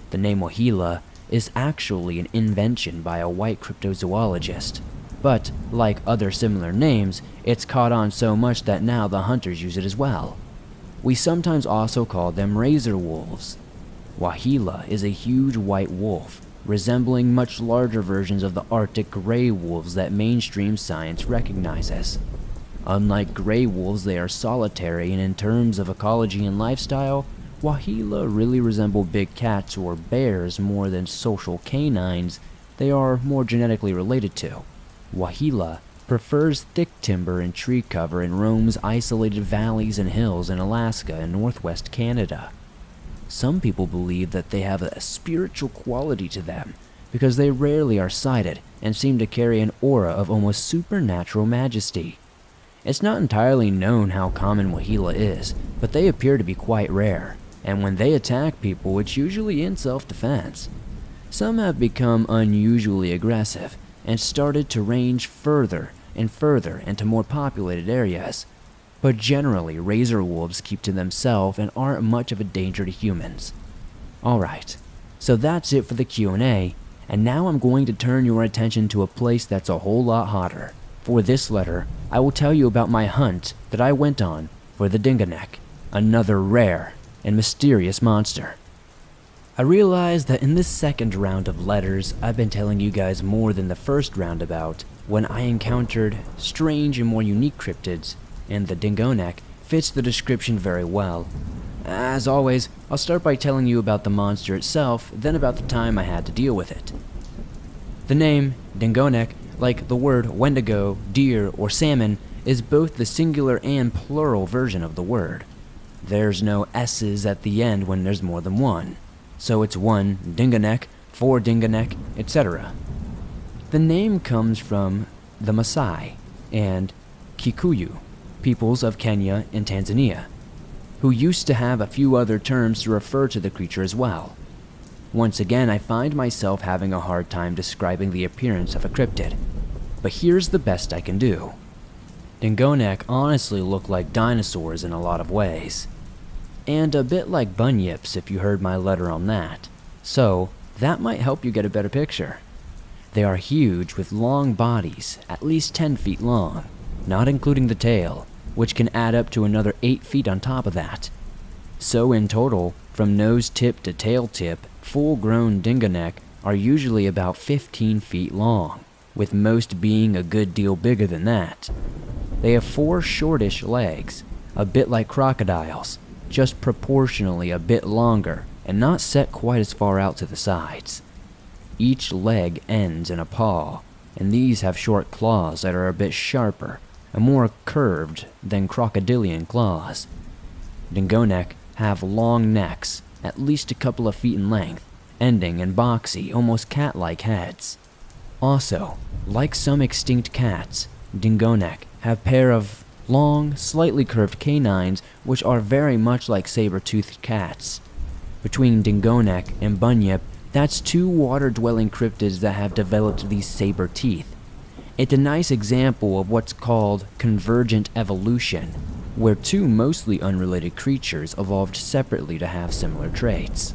The name wahila is actually an invention by a white cryptozoologist, but like other similar names, it's caught on so much that now the hunters use it as well. We sometimes also call them razor wolves. Wahila is a huge white wolf, resembling much larger versions of the Arctic gray wolves that mainstream science recognizes. Unlike gray wolves, they are solitary, and in terms of ecology and lifestyle, wahila really resemble big cats or bears more than social canines they are more genetically related to. Wahila prefers thick timber and tree cover and roams isolated valleys and hills in Alaska and northwest Canada. Some people believe that they have a spiritual quality to them because they rarely are sighted and seem to carry an aura of almost supernatural majesty. It's not entirely known how common wahila is, but they appear to be quite rare, and when they attack people, it's usually in self-defense. Some have become unusually aggressive and started to range further and further into more populated areas. But generally, razor wolves keep to themselves and aren't much of a danger to humans. Alright, so that's it for the Q&A, and now I'm going to turn your attention to a place that's a whole lot hotter. For this letter, I will tell you about my hunt that I went on for the dingonek, another rare and mysterious monster. I realize that in this second round of letters, I've been telling you guys more than the first round about when I encountered strange and more unique cryptids, and the dingonek fits the description very well. As always, I'll start by telling you about the monster itself, then about the time I had to deal with it. The name, dingonek, like the word wendigo, deer, or salmon, is both the singular and plural version of the word. There's no S's at the end when there's more than one, so it's one dingonek, four dingonek, etc. The name comes from the Maasai and Kikuyu, peoples of Kenya and Tanzania, who used to have a few other terms to refer to the creature as well. Once again, I find myself having a hard time describing the appearance of a cryptid, but here's the best I can do. Dingonek honestly look like dinosaurs in a lot of ways, and a bit like bunyips if you heard my letter on that, so that might help you get a better picture. They are huge with long bodies, at least 10 feet long, not including the tail, which can add up to another 8 feet on top of that. So in total, from nose tip to tail tip, full-grown dingonek are usually about 15 feet long, with most being a good deal bigger than that. They have 4 shortish legs, a bit like crocodiles, just proportionally a bit longer and not set quite as far out to the sides. Each leg ends in a paw, and these have short claws that are a bit sharper and more curved than crocodilian claws. Dingonek have long necks, at least a couple of feet in length, ending in boxy, almost cat-like heads. Also, like some extinct cats, dingonek have pair of long, slightly curved canines which are very much like saber-toothed cats. Between dingonek and bunyip, that's two water-dwelling cryptids that have developed these saber teeth. It's a nice example of what's called convergent evolution, where two mostly unrelated creatures evolved separately to have similar traits.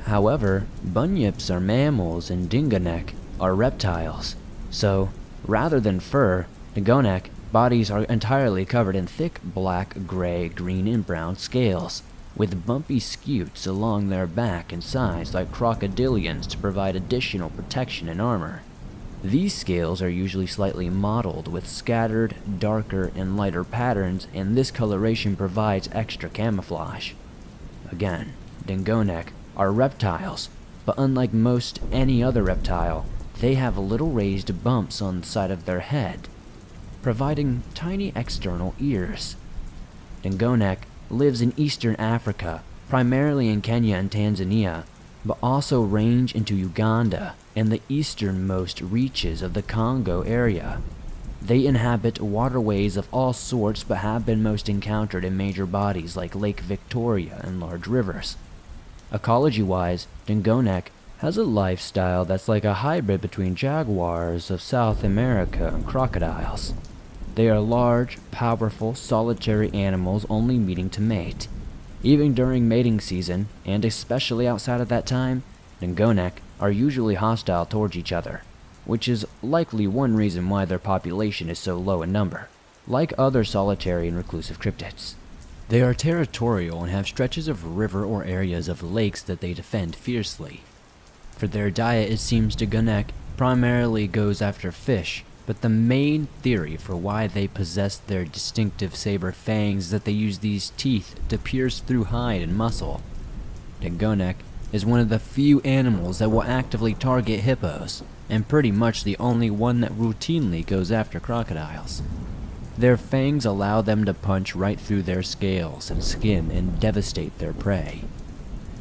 However, bunyips are mammals and dingonek are reptiles, so rather than fur, dingonek bodies are entirely covered in thick black, gray, green, and brown scales, with bumpy scutes along their back and sides like crocodilians to provide additional protection and armor. These scales are usually slightly mottled with scattered, darker, and lighter patterns, and this coloration provides extra camouflage. Again, dingonek are reptiles, but unlike most any other reptile, they have little raised bumps on the side of their head, providing tiny external ears. Dingonek lives in eastern Africa, primarily in Kenya and Tanzania, but also range into Uganda and the easternmost reaches of the Congo area. They inhabit waterways of all sorts but have been most encountered in major bodies like Lake Victoria and large rivers. Ecology-wise, dingonek has a lifestyle that's like a hybrid between jaguars of South America and crocodiles. They are large, powerful, solitary animals only meeting to mate. Even during mating season, and especially outside of that time, dingonek are usually hostile towards each other, which is likely one reason why their population is so low in number, like other solitary and reclusive cryptids. They are territorial and have stretches of river or areas of lakes that they defend fiercely. For their diet, it seems dingonek primarily goes after fish, but the main theory for why they possess their distinctive saber fangs is that they use these teeth to pierce through hide and muscle. Dingonek is one of the few animals that will actively target hippos, and pretty much the only one that routinely goes after crocodiles. Their fangs allow them to punch right through their scales and skin and devastate their prey.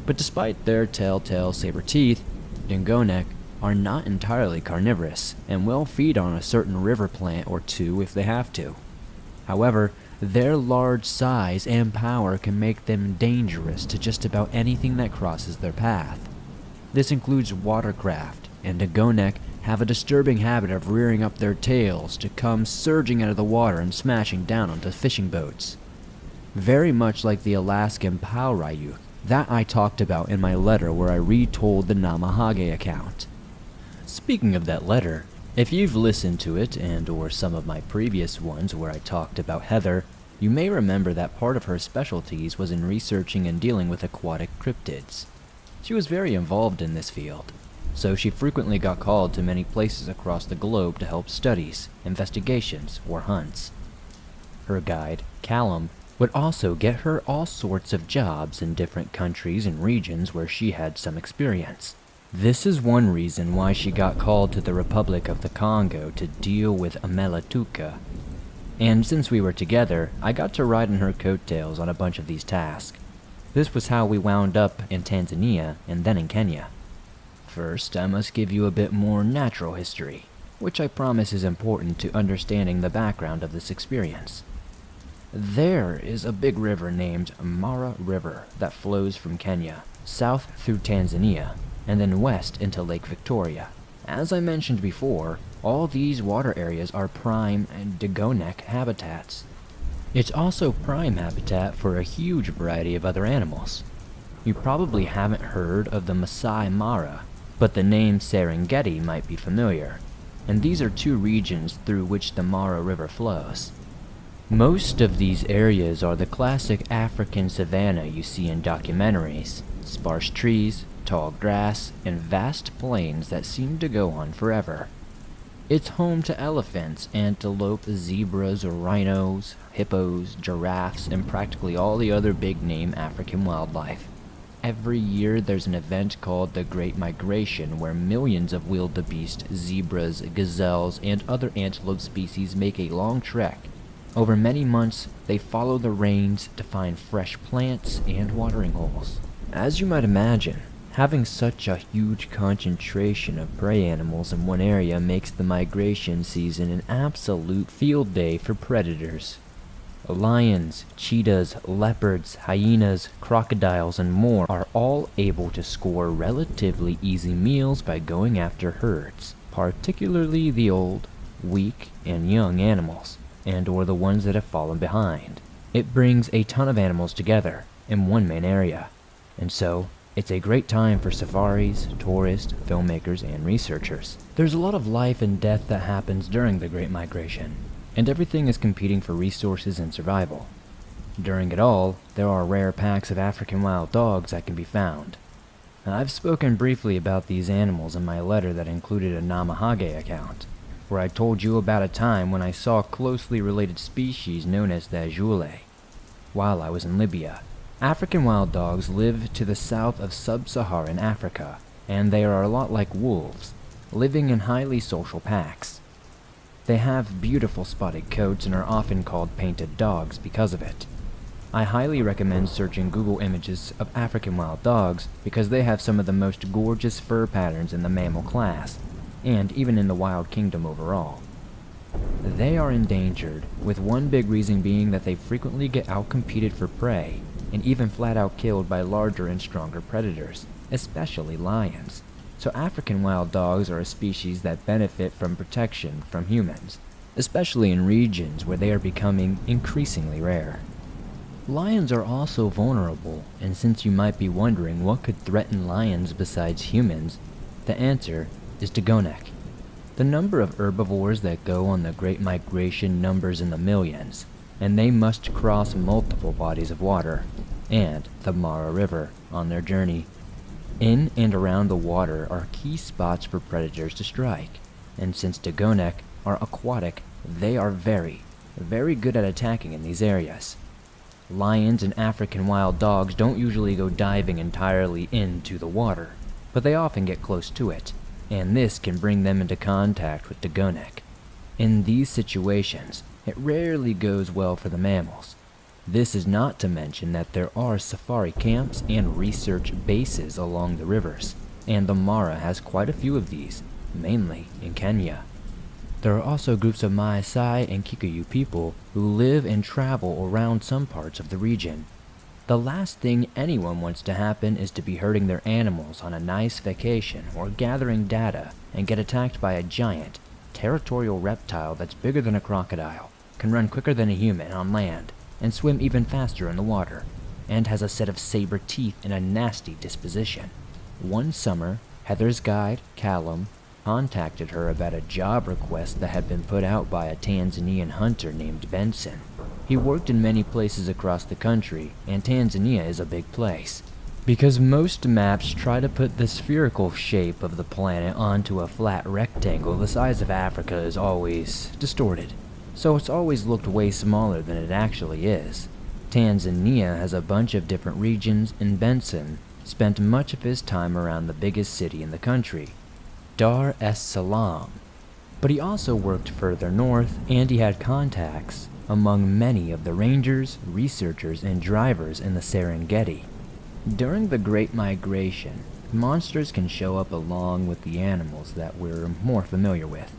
But despite their telltale saber teeth, dingonek are not entirely carnivorous and will feed on a certain river plant or two if they have to. However, their large size and power can make them dangerous to just about anything that crosses their path. This includes watercraft, and dingonek have a disturbing habit of rearing up their tails to come surging out of the water and smashing down onto fishing boats. Very much like the Alaskan pauraiuk that I talked about in my letter where I retold the Namahage account. Speaking of that letter, if you've listened to it and or some of my previous ones where I talked about Heather, you may remember that part of her specialties was in researching and dealing with aquatic cryptids. She was very involved in this field, so she frequently got called to many places across the globe to help studies, investigations, or hunts. Her guide, Callum, would also get her all sorts of jobs in different countries and regions where she had some experience. This is one reason why she got called to the Republic of the Congo to deal with Amelatuka. And since we were together, I got to ride in her coattails on a bunch of these tasks. This was how we wound up in Tanzania and then in Kenya. First, I must give you a bit more natural history, which I promise is important to understanding the background of this experience. There is a big river named Mara River that flows from Kenya, south through Tanzania, and then west into Lake Victoria. As I mentioned before, all these water areas are prime dingonek habitats. It's also prime habitat for a huge variety of other animals. You probably haven't heard of the Masai Mara, but the name Serengeti might be familiar, and these are two regions through which the Mara River flows. Most of these areas are the classic African savanna you see in documentaries: sparse trees, tall grass, and vast plains that seem to go on forever. It's home to elephants, antelope, zebras, rhinos, hippos, giraffes, and practically all the other big-name African wildlife. Every year there's an event called the Great Migration where millions of wildebeest, zebras, gazelles, and other antelope species make a long trek. Over many months, they follow the rains to find fresh plants and watering holes. As you might imagine, Having such a huge concentration of prey animals in one area makes the migration season an absolute field day for predators. Lions, cheetahs, leopards, hyenas, crocodiles, and more are all able to score relatively easy meals by going after herds, particularly the old, weak, and young animals, and or the ones that have fallen behind. It brings a ton of animals together in one main area, and so it's a great time for safaris, tourists, filmmakers, and researchers. There's a lot of life and death that happens during the Great Migration, and everything is competing for resources and survival. During it all, there are rare packs of African wild dogs that can be found. Now, I've spoken briefly about these animals in my letter that included a Namahage account, where I told you about a time when I saw a closely related species known as the Ajoule. While I was in Libya, African wild dogs live to the south of sub-Saharan Africa, and they are a lot like wolves, living in highly social packs. They have beautiful spotted coats and are often called painted dogs because of it. I highly recommend searching Google images of African wild dogs because they have some of the most gorgeous fur patterns in the mammal class, and even in the wild kingdom overall. They are endangered, with one big reason being that they frequently get outcompeted for prey, and even flat out killed by larger and stronger predators, especially lions. So African wild dogs are a species that benefit from protection from humans, especially in regions where they are becoming increasingly rare. Lions are also vulnerable, and since you might be wondering what could threaten lions besides humans, the answer is Dagonek. The number of herbivores that go on the Great Migration numbers in the millions, and they must cross multiple bodies of water, and the Mara River on their journey. In and around the water are key spots for predators to strike, and since Dagonek are aquatic, they are very, very good at attacking in these areas. Lions and African wild dogs don't usually go diving entirely into the water, but they often get close to it, and this can bring them into contact with Dagonek. In these situations, it rarely goes well for the mammals. This is not to mention that there are safari camps and research bases along the rivers, and the Mara has quite a few of these, mainly in Kenya. There are also groups of Maasai and Kikuyu people who live and travel around some parts of the region. The last thing anyone wants to happen is to be herding their animals on a nice vacation or gathering data and get attacked by a giant, territorial reptile that's bigger than a crocodile, can run quicker than a human on land, and swim even faster in the water, and has a set of saber teeth and a nasty disposition. One summer, Heather's guide, Callum, contacted her about a job request that had been put out by a Tanzanian hunter named Benson. He worked in many places across the country, and Tanzania is a big place, because most maps try to put the spherical shape of the planet onto a flat rectangle. The size of Africa is always distorted, so it's always looked way smaller than it actually is. Tanzania has a bunch of different regions, and Benson spent much of his time around the biggest city in the country, Dar es Salaam. But he also worked further north, and he had contacts among many of the rangers, researchers, and drivers in the Serengeti. During the Great Migration, monsters can show up along with the animals that we're more familiar with,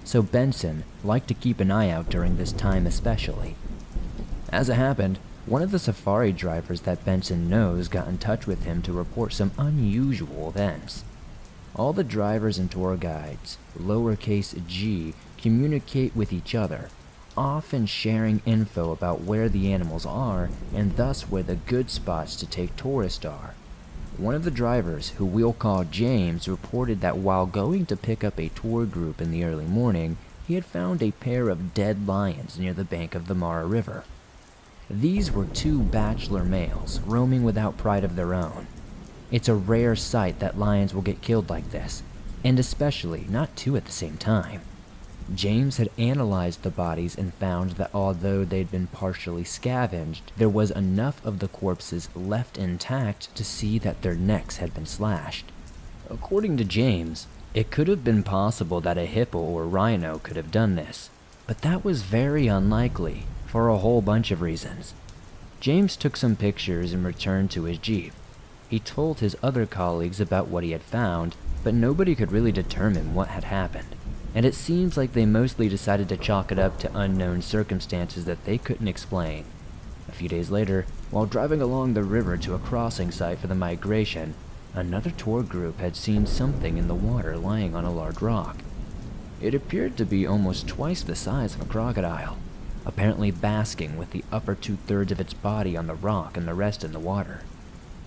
so Benson liked to keep an eye out during this time especially. As it happened, one of the safari drivers that Benson knows got in touch with him to report some unusual events. All the drivers and tour guides, lowercase g, communicate with each other, often sharing info about where the animals are and thus where the good spots to take tourists are. One of the drivers, who we'll call James, reported that while going to pick up a tour group in the early morning, he had found a pair of dead lions near the bank of the Mara River. These were two bachelor males roaming without pride of their own. It's a rare sight that lions will get killed like this, and especially not two at the same time. James had analyzed the bodies and found that although they'd been partially scavenged, there was enough of the corpses left intact to see that their necks had been slashed. According to James, it could have been possible that a hippo or rhino could have done this, but that was very unlikely for a whole bunch of reasons. James took some pictures and returned to his jeep. He told his other colleagues about what he had found, but nobody could really determine what had happened, and it seems like they mostly decided to chalk it up to unknown circumstances that they couldn't explain. A few days later, while driving along the river to a crossing site for the migration, another tour group had seen something in the water lying on a large rock. It appeared to be almost twice the size of a crocodile, apparently basking with the upper 2/3 of its body on the rock and the rest in the water.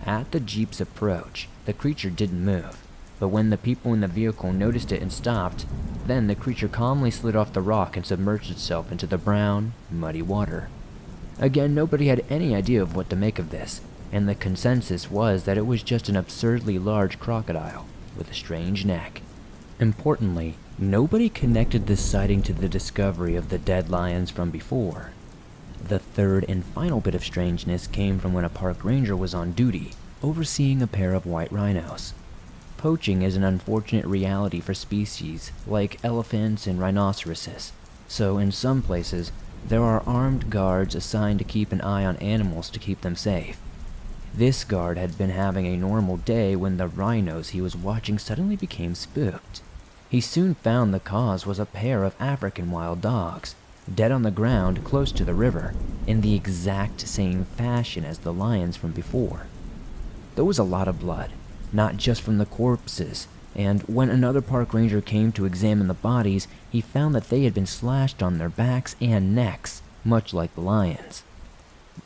At the Jeep's approach, the creature didn't move, but when the people in the vehicle noticed it and stopped, then the creature calmly slid off the rock and submerged itself into the brown, muddy water. Again, nobody had any idea of what to make of this, and the consensus was that it was just an absurdly large crocodile with a strange neck. Importantly, nobody connected this sighting to the discovery of the dead lions from before. The third and final bit of strangeness came from when a park ranger was on duty, overseeing a pair of white rhinos. Poaching is an unfortunate reality for species like elephants and rhinoceroses, so in some places, there are armed guards assigned to keep an eye on animals to keep them safe. This guard had been having a normal day when the rhinos he was watching suddenly became spooked. He soon found the cause was a pair of African wild dogs, dead on the ground close to the river, in the exact same fashion as the lions from before. There was a lot of blood, not just from the corpses, and when another park ranger came to examine the bodies, he found that they had been slashed on their backs and necks, much like the lions.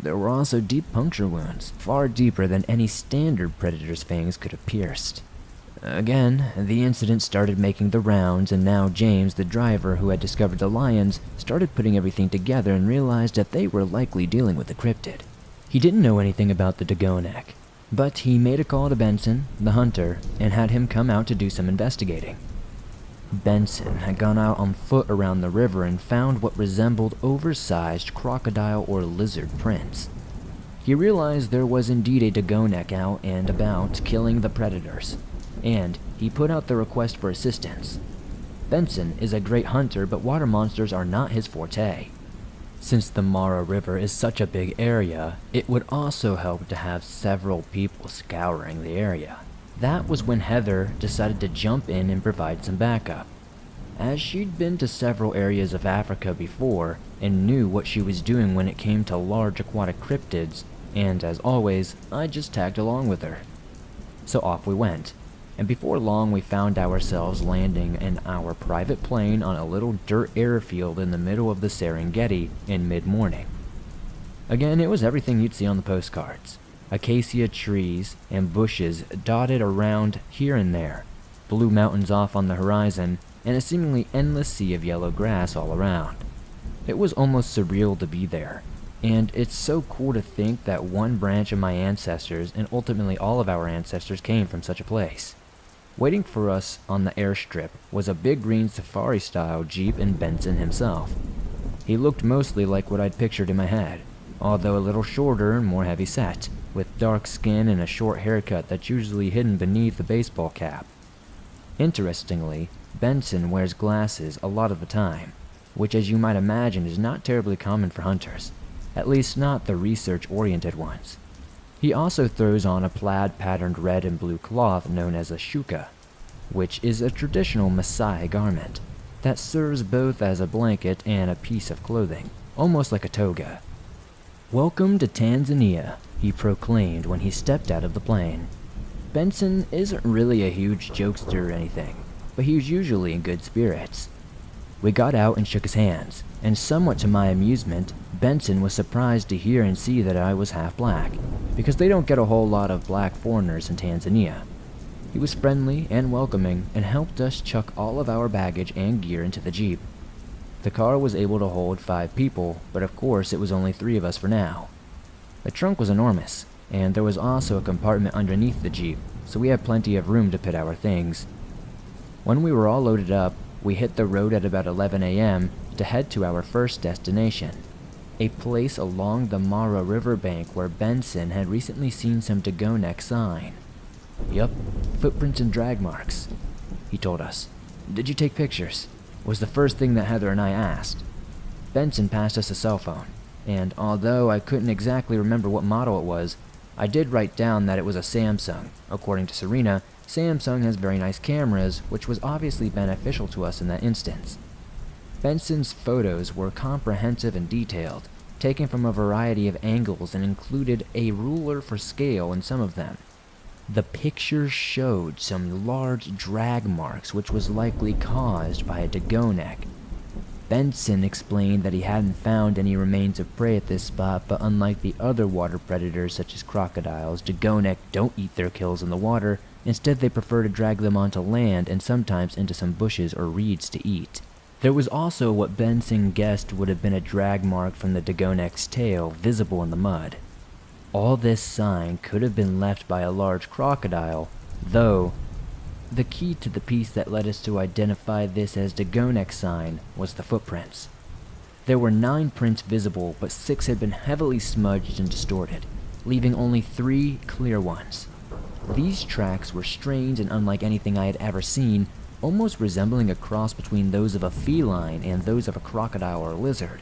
There were also deep puncture wounds, far deeper than any standard predator's fangs could have pierced. Again, the incident started making the rounds, and now James, the driver who had discovered the lions, started putting everything together and realized that they were likely dealing with the cryptid. He didn't know anything about the Dagonek, but he made a call to Benson, the hunter, and had him come out to do some investigating. Benson had gone out on foot around the river and found what resembled oversized crocodile or lizard prints. He realized there was indeed a Dagonek out and about killing the predators, and he put out the request for assistance. Benson is a great hunter, but water monsters are not his forte. Since the Mara River is such a big area, it would also help to have several people scouring the area. That was when Heather decided to jump in and provide some backup. As she'd been to several areas of Africa before and knew what she was doing when it came to large aquatic cryptids, and as always, I just tagged along with her. So off we went, and before long we found ourselves landing in our private plane on a little dirt airfield in the middle of the Serengeti in mid-morning. Again, it was everything you'd see on the postcards. Acacia trees and bushes dotted around here and there, blue mountains off on the horizon, and a seemingly endless sea of yellow grass all around. It was almost surreal to be there, and it's so cool to think that one branch of my ancestors and ultimately all of our ancestors came from such a place. Waiting for us on the airstrip was a big green safari-style Jeep and Benson himself. He looked mostly like what I'd pictured in my head, although a little shorter and more heavy-set, with dark skin and a short haircut that's usually hidden beneath the baseball cap. Interestingly, Benson wears glasses a lot of the time, which as you might imagine is not terribly common for hunters, at least not the research-oriented ones. He also throws on a plaid-patterned red and blue cloth known as a shuka, which is a traditional Maasai garment that serves both as a blanket and a piece of clothing, almost like a toga. "Welcome to Tanzania," he proclaimed when he stepped out of the plane. Benson isn't really a huge jokester or anything, but he was usually in good spirits. We got out and shook his hands, and somewhat to my amusement, Benson was surprised to hear and see that I was half black, because they don't get a whole lot of black foreigners in Tanzania. He was friendly and welcoming and helped us chuck all of our baggage and gear into the Jeep. The car was able to hold 5 people, but of course it was only 3 of us for now. The trunk was enormous, and there was also a compartment underneath the Jeep, so we had plenty of room to put our things. When we were all loaded up, we hit the road at about 11 a.m. to head to our first destination, a place along the Mara riverbank where Benson had recently seen some Dagonek sign. "Yup, footprints and drag marks," he told us. "Did you take pictures?" was the first thing that Heather and I asked. Benson passed us a cell phone, and although I couldn't exactly remember what model it was, I did write down that it was a Samsung. According to Serena, Samsung has very nice cameras, which was obviously beneficial to us in that instance. Benson's photos were comprehensive and detailed, taken from a variety of angles and included a ruler for scale in some of them. The pictures showed some large drag marks which was likely caused by a Dagonek. Benson explained that he hadn't found any remains of prey at this spot, but unlike the other water predators such as crocodiles, Dagonek don't eat their kills in the water. Instead, they prefer to drag them onto land and sometimes into some bushes or reeds to eat. There was also what Benson guessed would have been a drag mark from the Dagonek's tail visible in the mud. All this sign could have been left by a large crocodile, though the key to the piece that led us to identify this as Dagonek sign was the footprints. There were 9 prints visible, but 6 had been heavily smudged and distorted, leaving only 3 clear ones. These tracks were strange and unlike anything I had ever seen, almost resembling a cross between those of a feline and those of a crocodile or lizard.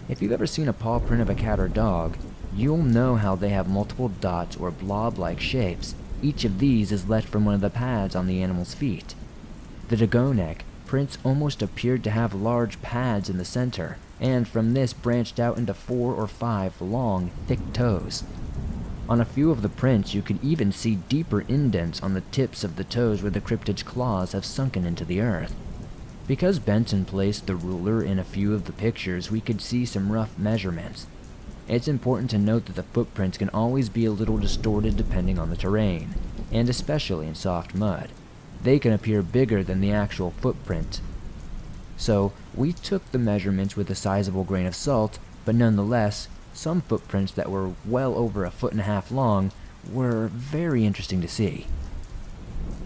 If you've ever seen a paw print of a cat or dog, you'll know how they have multiple dots or blob-like shapes. Each of these is left from one of the pads on the animal's feet. The Dagonek prints almost appeared to have large pads in the center, and from this branched out into 4 or 5 long, thick toes. On a few of the prints, you could even see deeper indents on the tips of the toes where the cryptid's claws have sunken into the earth. Because Benson placed the ruler in a few of the pictures, we could see some rough measurements. It's important to note that the footprints can always be a little distorted depending on the terrain, and especially in soft mud. They can appear bigger than the actual footprint. So, we took the measurements with a sizable grain of salt, but nonetheless, some footprints that were well over 1.5 feet long were very interesting to see.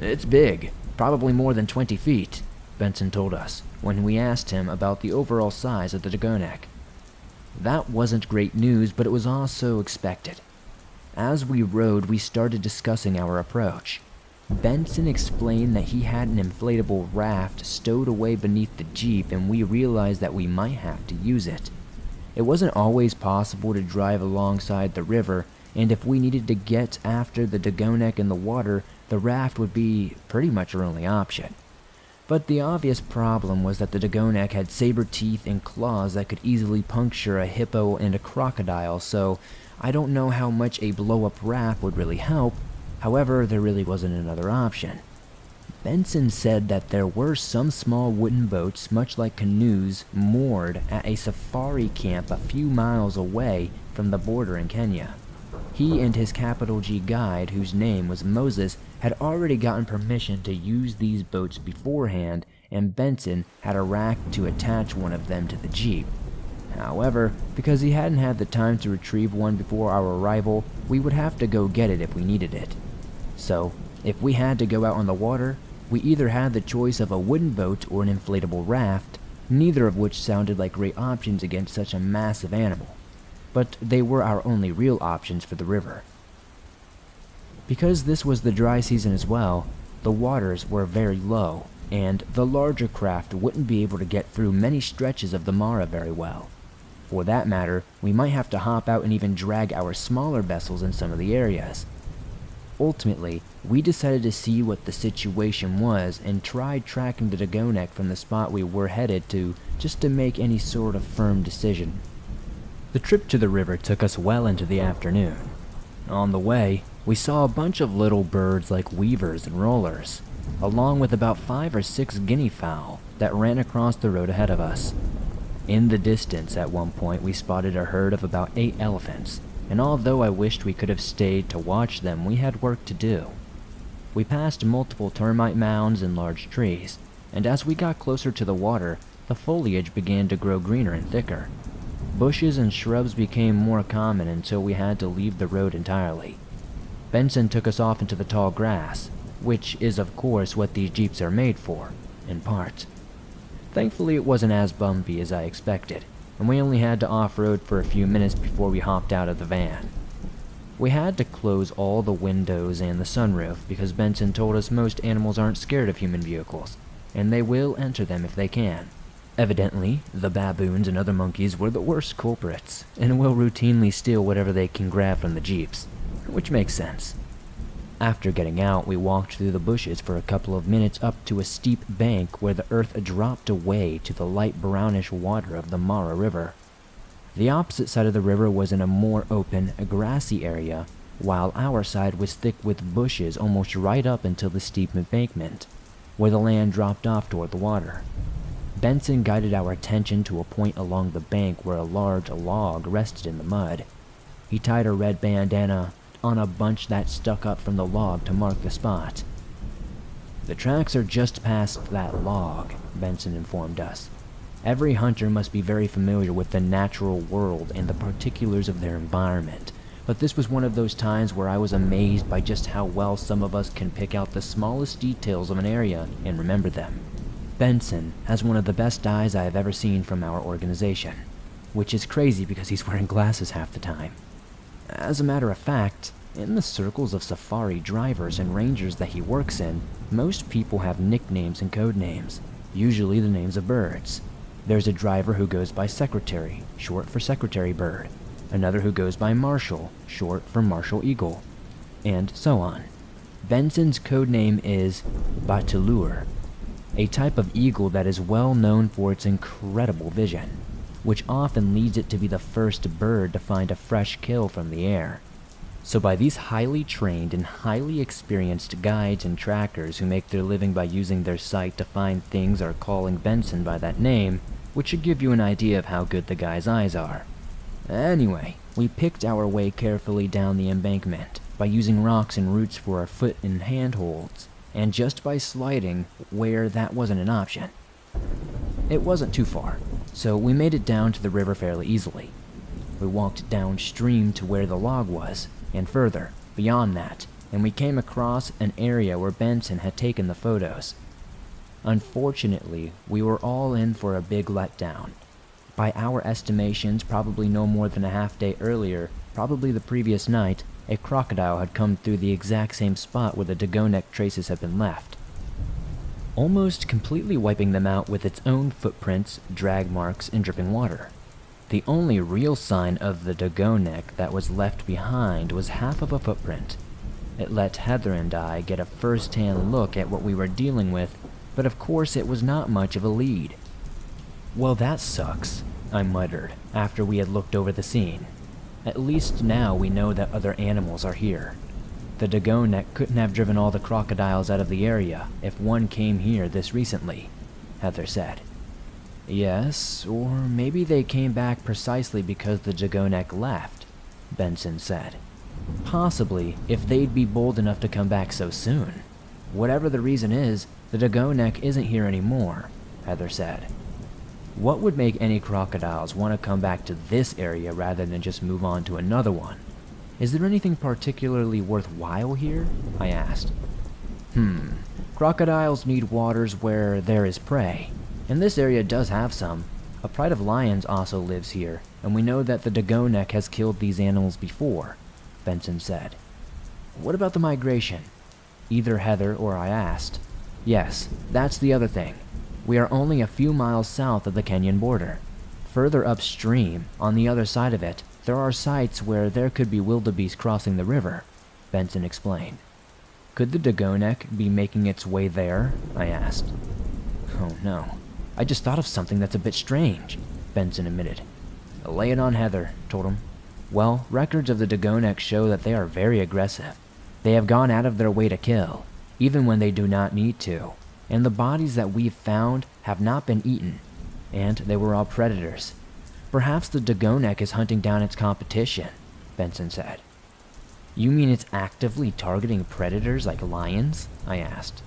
"It's big, probably more than 20 feet, Benson told us when we asked him about the overall size of the Dagonek. That wasn't great news, but it was also expected. As we rode, we started discussing our approach. Benson explained that he had an inflatable raft stowed away beneath the Jeep, and we realized that we might have to use it. It wasn't always possible to drive alongside the river, and if we needed to get after the Dagonek in the water, the raft would be pretty much our only option. But the obvious problem was that the Dagonek had saber teeth and claws that could easily puncture a hippo and a crocodile, so I don't know how much a blow-up raft would really help. However, there really wasn't another option. Benson said that there were some small wooden boats, much like canoes, moored at a safari camp a few miles away from the border in Kenya. He and his capital G guide, whose name was Moses, had already gotten permission to use these boats beforehand, and Benson had a rack to attach one of them to the Jeep. However, because he hadn't had the time to retrieve one before our arrival, we would have to go get it if we needed it. So, if we had to go out on the water, we either had the choice of a wooden boat or an inflatable raft, neither of which sounded like great options against such a massive animal. But they were our only real options for the river. Because this was the dry season as well, the waters were very low, and the larger craft wouldn't be able to get through many stretches of the Mara very well. For that matter, we might have to hop out and even drag our smaller vessels in some of the areas. Ultimately, we decided to see what the situation was and tried tracking the Dagonek from the spot we were headed to just to make any sort of firm decision. The trip to the river took us well into the afternoon. On the way, we saw a bunch of little birds like weavers and rollers, along with about 5 or 6 guinea fowl that ran across the road ahead of us. In the distance, at one point, we spotted a herd of about 8 elephants, and although I wished we could have stayed to watch them, we had work to do. We passed multiple termite mounds and large trees, and as we got closer to the water, the foliage began to grow greener and thicker. Bushes and shrubs became more common until we had to leave the road entirely. Benson took us off into the tall grass, which is of course what these jeeps are made for, in part. Thankfully it wasn't as bumpy as I expected, and we only had to off-road for a few minutes before we hopped out of the van. We had to close all the windows and the sunroof because Benson told us most animals aren't scared of human vehicles, and they will enter them if they can. Evidently, the baboons and other monkeys were the worst culprits, and will routinely steal whatever they can grab from the jeeps. which makes sense. After getting out, we walked through the bushes for a couple of minutes up to a steep bank where the earth dropped away to the light brownish water of the Mara River. The opposite side of the river was in a more open, grassy area, while our side was thick with bushes almost right up until the steep embankment, where the land dropped off toward the water. Benson guided our attention to a point along the bank where a large log rested in the mud. He tied a red bandana on a bunch that stuck up from the log to mark the spot. "The tracks are just past that log," Benson informed us. "Every hunter must be very familiar with the natural world and the particulars of their environment, but this was one of those times where I was amazed by just how well some of us can pick out the smallest details of an area and remember them. Benson has one of the best eyes I have ever seen from our organization, which is crazy because he's wearing glasses half the time. As a matter of fact, in the circles of safari drivers and rangers that he works in, most people have nicknames and code names, usually the names of birds. There's a driver who goes by Secretary, short for Secretary Bird, another who goes by Marshal, short for Marshal Eagle, and so on. Benson's code name is Batulur, a type of eagle that is well known for its incredible vision, which often leads it to be the first bird to find a fresh kill from the air. So by these highly trained and highly experienced guides and trackers who make their living by using their sight to find things are calling Benson by that name, which should give you an idea of how good the guy's eyes are. Anyway, we picked our way carefully down the embankment by using rocks and roots for our foot and handholds, and just by sliding where that wasn't an option. It wasn't too far, so we made it down to the river fairly easily. We walked downstream to where the log was, and further, beyond that, and we came across an area where Benson had taken the photos. Unfortunately, we were all in for a big letdown. By our estimations, probably no more than a half day earlier, probably the previous night, a crocodile had come through the exact same spot where the Dagonek traces had been left, almost completely wiping them out with its own footprints, drag marks, and dripping water. The only real sign of the Dagonek that was left behind was half of a footprint. It let Heather and I get a first-hand look at what we were dealing with, but of course it was not much of a lead. "Well, that sucks," I muttered after we had looked over the scene. "At least now we know that other animals are here. The Dagonek couldn't have driven all the crocodiles out of the area if one came here this recently," Heather said. "Yes, or maybe they came back precisely because the Dagonek left," Benson said. "Possibly, if they'd be bold enough to come back so soon. Whatever the reason is, the Dagonek isn't here anymore," Heather said. "What would make any crocodiles want to come back to this area rather than just move on to another one? Is there anything particularly worthwhile here?" I asked. Crocodiles need waters where there is prey, and this area does have some. A pride of lions also lives here, and we know that the Dagonek has killed these animals before," Benson said. "What about the migration?" Either Heather or I asked. "Yes, that's the other thing. We are only a few miles south of the Kenyan border. Further upstream, on the other side of it, there are sites where there could be wildebeest crossing the river," Benson explained. "Could the Dagonek be making its way there?" I asked. "Oh no, I just thought of something that's a bit strange," Benson admitted. "Lay it on, Heather," told him. "Well, records of the Dagonek show that they are very aggressive. They have gone out of their way to kill, even when they do not need to, and the bodies that we've found have not been eaten, and they were all predators. Perhaps the Dagonek is hunting down its competition," Benson said. "You mean it's actively targeting predators like lions?" I asked.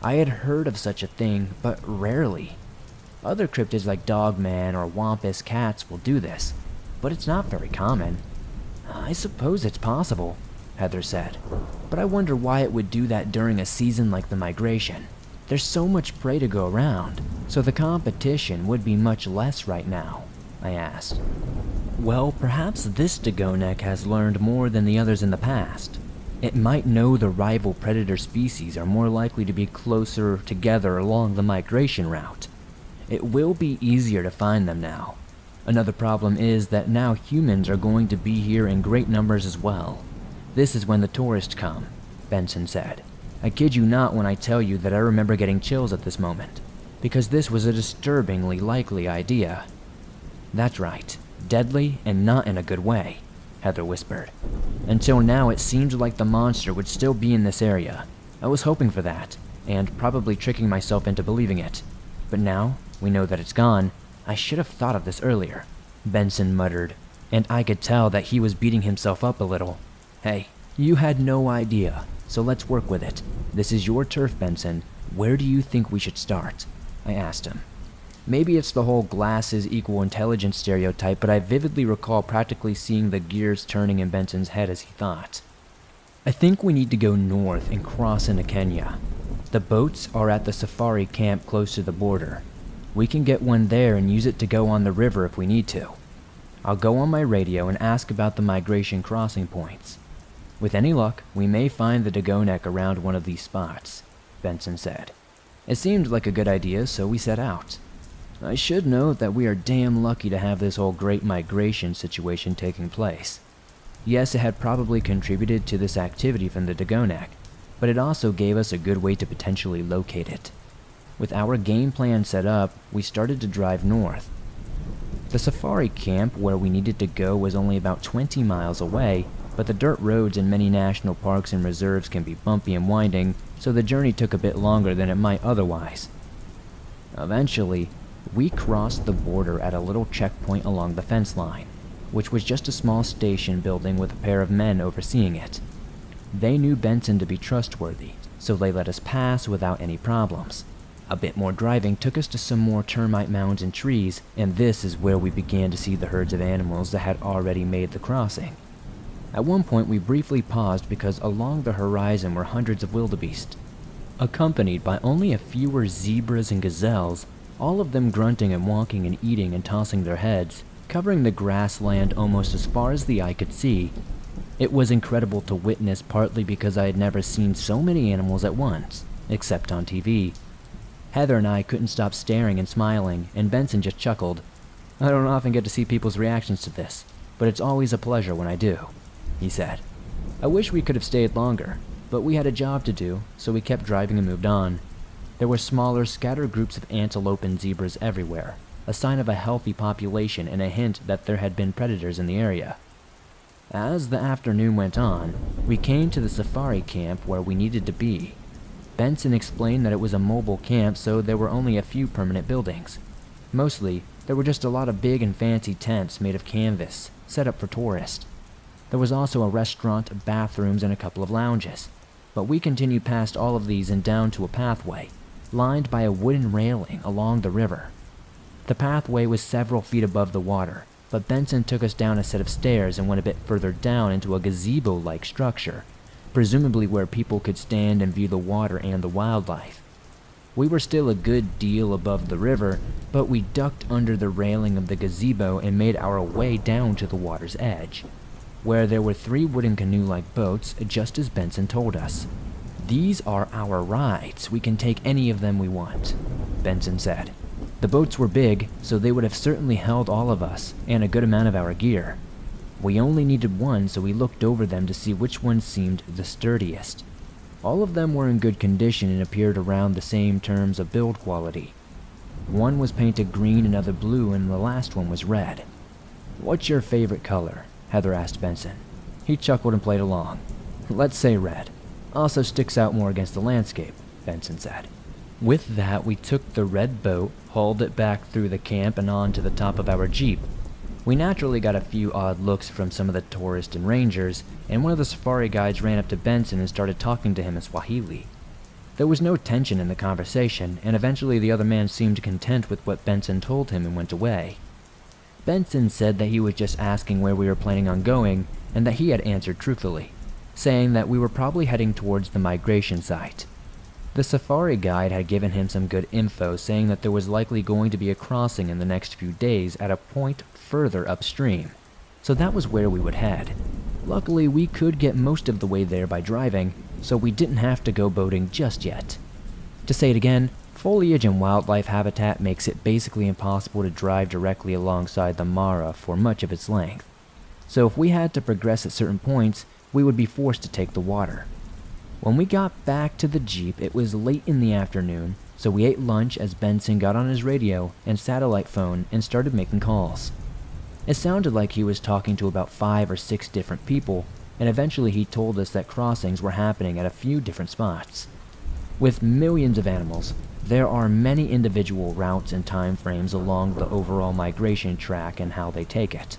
I had heard of such a thing, but rarely. Other cryptids like dogman or wampus cats will do this, but it's not very common. "I suppose it's possible," Heather said, "but I wonder why it would do that during a season like the migration. There's so much prey to go around, so the competition would be much less right now," I asked. "Well, perhaps this Dagonek has learned more than the others in the past. It might know the rival predator species are more likely to be closer together along the migration route. It will be easier to find them now. Another problem is that now humans are going to be here in great numbers as well. This is when the tourists come, Benson said. I kid you not when I tell you that I remember getting chills at this moment, because this was a disturbingly likely idea. That's right, deadly and not in a good way, Heather whispered. Until now it seemed like the monster would still be in this area. I was hoping for that, and probably tricking myself into believing it. But now, we know that it's gone. I should have thought of this earlier, Benson muttered, and I could tell that he was beating himself up a little. Hey, you had no idea, so let's work with it. This is your turf, Benson. Where do you think we should start? I asked him. Maybe it's the whole glasses equal intelligence stereotype, but I vividly recall practically seeing the gears turning in Benson's head as he thought. I think we need to go north and cross into Kenya. The boats are at the safari camp close to the border. We can get one there and use it to go on the river if we need to. I'll go on my radio and ask about the migration crossing points. With any luck, we may find the Dagonek around one of these spots, Benson said. It seemed like a good idea, so we set out. I should note that we are damn lucky to have this whole great migration situation taking place. Yes, it had probably contributed to this activity from the Dagonek, but it also gave us a good way to potentially locate it. With our game plan set up, we started to drive north. The safari camp where we needed to go was only about 20 miles away, but the dirt roads in many national parks and reserves can be bumpy and winding, so the journey took a bit longer than it might otherwise. Eventually, we crossed the border at a little checkpoint along the fence line, which was just a small station building with a pair of men overseeing it. They knew Benson to be trustworthy, so they let us pass without any problems. A bit more driving took us to some more termite mounds and trees, and this is where we began to see the herds of animals that had already made the crossing. At one point we briefly paused because along the horizon were hundreds of wildebeest, accompanied by only a fewer zebras and gazelles, all of them grunting and walking and eating and tossing their heads, covering the grassland almost as far as the eye could see. It was incredible to witness, partly because I had never seen so many animals at once, except on TV. Heather and I couldn't stop staring and smiling, and Benson just chuckled. I don't often get to see people's reactions to this, but it's always a pleasure when I do, he said. I wish we could have stayed longer, but we had a job to do, so we kept driving and moved on. There were smaller, scattered groups of antelope and zebras everywhere, a sign of a healthy population and a hint that there had been predators in the area. As the afternoon went on, we came to the safari camp where we needed to be. Benson explained that it was a mobile camp, so there were only a few permanent buildings. Mostly, there were just a lot of big and fancy tents made of canvas, set up for tourists. There was also a restaurant, bathrooms, and a couple of lounges. But we continued past all of these and down to a pathway, lined by a wooden railing along the river. The pathway was several feet above the water, but Benson took us down a set of stairs and went a bit further down into a gazebo-like structure, presumably where people could stand and view the water and the wildlife. We were still a good deal above the river, but we ducked under the railing of the gazebo and made our way down to the water's edge, where there were 3 wooden canoe-like boats, just as Benson told us. These are our rides. We can take any of them we want, Benson said. The boats were big, so they would have certainly held all of us, and a good amount of our gear. We only needed one, so we looked over them to see which one seemed the sturdiest. All of them were in good condition and appeared around the same terms of build quality. One was painted green, another blue, and the last one was red. What's your favorite color? Heather asked Benson. He chuckled and played along. Let's say red. Also sticks out more against the landscape, Benson said. With that, we took the red boat, hauled it back through the camp and on to the top of our jeep. We naturally got a few odd looks from some of the tourists and rangers, and one of the safari guides ran up to Benson and started talking to him in Swahili. There was no tension in the conversation, and eventually the other man seemed content with what Benson told him and went away. Benson said that he was just asking where we were planning on going, and that he had answered truthfully, saying that we were probably heading towards the migration site. The safari guide had given him some good info, saying that there was likely going to be a crossing in the next few days at a point further upstream, so that was where we would head. Luckily, we could get most of the way there by driving, so we didn't have to go boating just yet. To say it again, foliage and wildlife habitat makes it basically impossible to drive directly alongside the Mara for much of its length. So if we had to progress at certain points, we would be forced to take the water. When we got back to the Jeep, it was late in the afternoon, so we ate lunch as Benson got on his radio and satellite phone and started making calls. It sounded like he was talking to about 5 or 6 different people, and eventually he told us that crossings were happening at a few different spots. With millions of animals, there are many individual routes and time frames along the overall migration track and how they take it.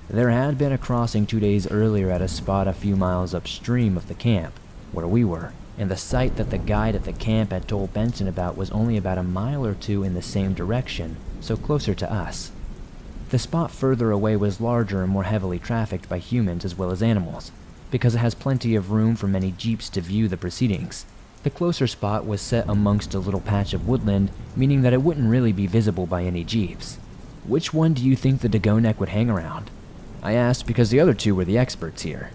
There had been a crossing 2 days earlier at a spot a few miles upstream of the camp, where we were, and the site that the guide at the camp had told Benson about was only about a mile or 2 in the same direction, so closer to us. The spot further away was larger and more heavily trafficked by humans as well as animals, because it has plenty of room for many jeeps to view the proceedings. The closer spot was set amongst a little patch of woodland, meaning that it wouldn't really be visible by any jeeps. Which one do you think the Dagonek would hang around? I asked because the other two were the experts here.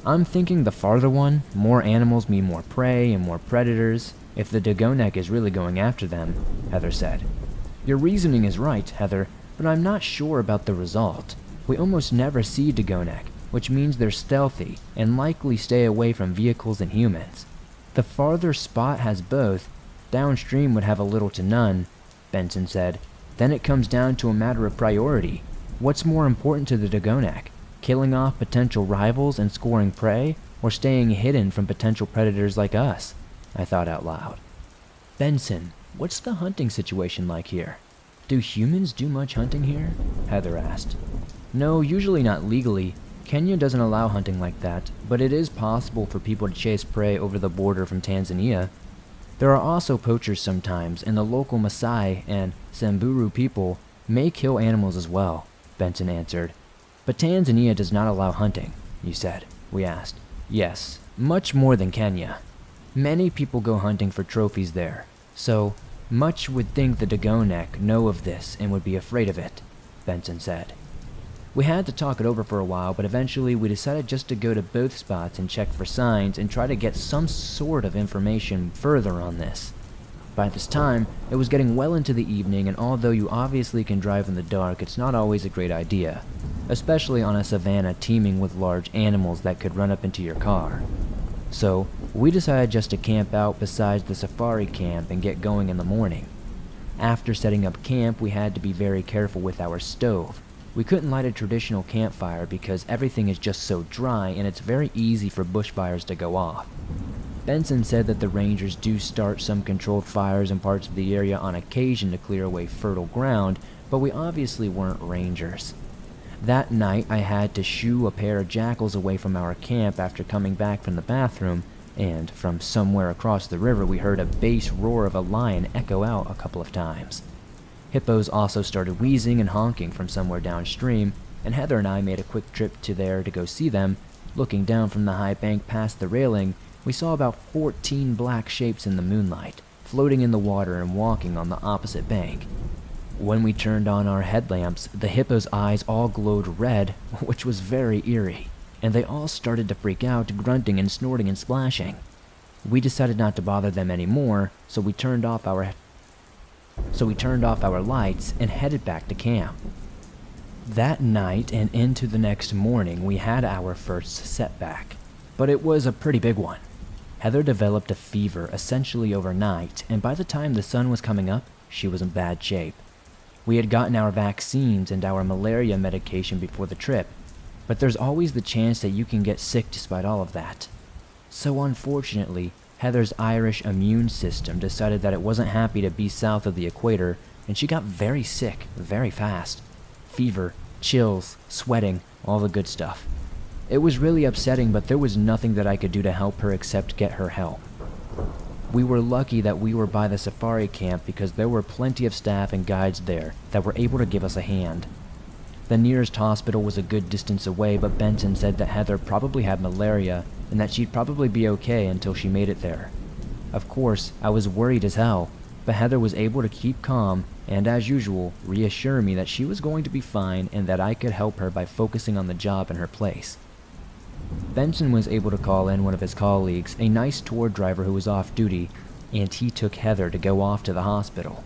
I'm thinking the farther one. More animals mean more prey and more predators, if the Dagonek is really going after them, Heather said. Your reasoning is right, Heather, but I'm not sure about the result. We almost never see Dagonek, which means they're stealthy and likely stay away from vehicles and humans. The farther spot has both. Downstream would have a little to none, Benson said. Then it comes down to a matter of priority. What's more important to the Dagonek? Killing off potential rivals and scoring prey, or staying hidden from potential predators like us? I thought out loud. Benson, what's the hunting situation like here? Do humans do much hunting here? Heather asked. No, usually not legally. Kenya doesn't allow hunting like that, but it is possible for people to chase prey over the border from Tanzania. There are also poachers sometimes, and the local Maasai and Samburu people may kill animals as well, Benson answered. But Tanzania does not allow hunting, you said, we asked. Yes, much more than Kenya. Many people go hunting for trophies there, so much would think the Dagonek know of this and would be afraid of it, Benson said. We had to talk it over for a while, but eventually we decided just to go to both spots and check for signs and try to get some sort of information further on this. By this time, it was getting well into the evening, and although you obviously can drive in the dark, it's not always a great idea, especially on a savanna teeming with large animals that could run up into your car. So, we decided just to camp out beside the safari camp and get going in the morning. After setting up camp, we had to be very careful with our stove. We couldn't light a traditional campfire because everything is just so dry and it's very easy for bushfires to go off. Benson said that the rangers do start some controlled fires in parts of the area on occasion to clear away fertile ground, but we obviously weren't rangers. That night I had to shoo a pair of jackals away from our camp after coming back from the bathroom, and from somewhere across the river we heard a bass roar of a lion echo out a couple of times. Hippos also started wheezing and honking from somewhere downstream, and Heather and I made a quick trip to there to go see them. Looking down from the high bank past the railing, we saw about 14 black shapes in the moonlight, floating in the water and walking on the opposite bank. When we turned on our headlamps, the hippos' eyes all glowed red, which was very eerie, and they all started to freak out, grunting and snorting and splashing. We decided not to bother them anymore, so we turned off our lights and headed back to camp. That night and into the next morning, we had our first setback, but it was a pretty big one. Heather developed a fever essentially overnight, and by the time the sun was coming up, she was in bad shape. We had gotten our vaccines and our malaria medication before the trip, but there's always the chance that you can get sick despite all of that. So unfortunately, Heather's Irish immune system decided that it wasn't happy to be south of the equator, and she got very sick very fast. Fever, chills, sweating, all the good stuff. It was really upsetting, but there was nothing that I could do to help her except get her help. We were lucky that we were by the safari camp because there were plenty of staff and guides there that were able to give us a hand. The nearest hospital was a good distance away, but Benson said that Heather probably had malaria and that she'd probably be okay until she made it there. Of course, I was worried as hell, but Heather was able to keep calm and, as usual, reassure me that she was going to be fine and that I could help her by focusing on the job in her place. Benson was able to call in one of his colleagues, a nice tour driver who was off duty, and he took Heather to go off to the hospital.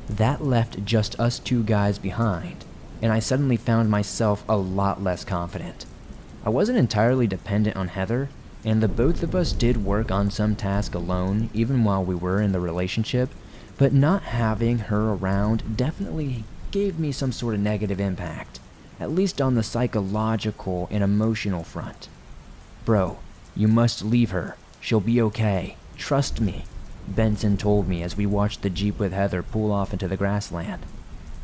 That left just us two guys behind, and I suddenly found myself a lot less confident. I wasn't entirely dependent on Heather, and the both of us did work on some task alone even while we were in the relationship, but not having her around definitely gave me some sort of negative impact, at least on the psychological and emotional front. "Bro, you must leave her. She'll be okay. Trust me," Benson told me as we watched the Jeep with Heather pull off into the grassland.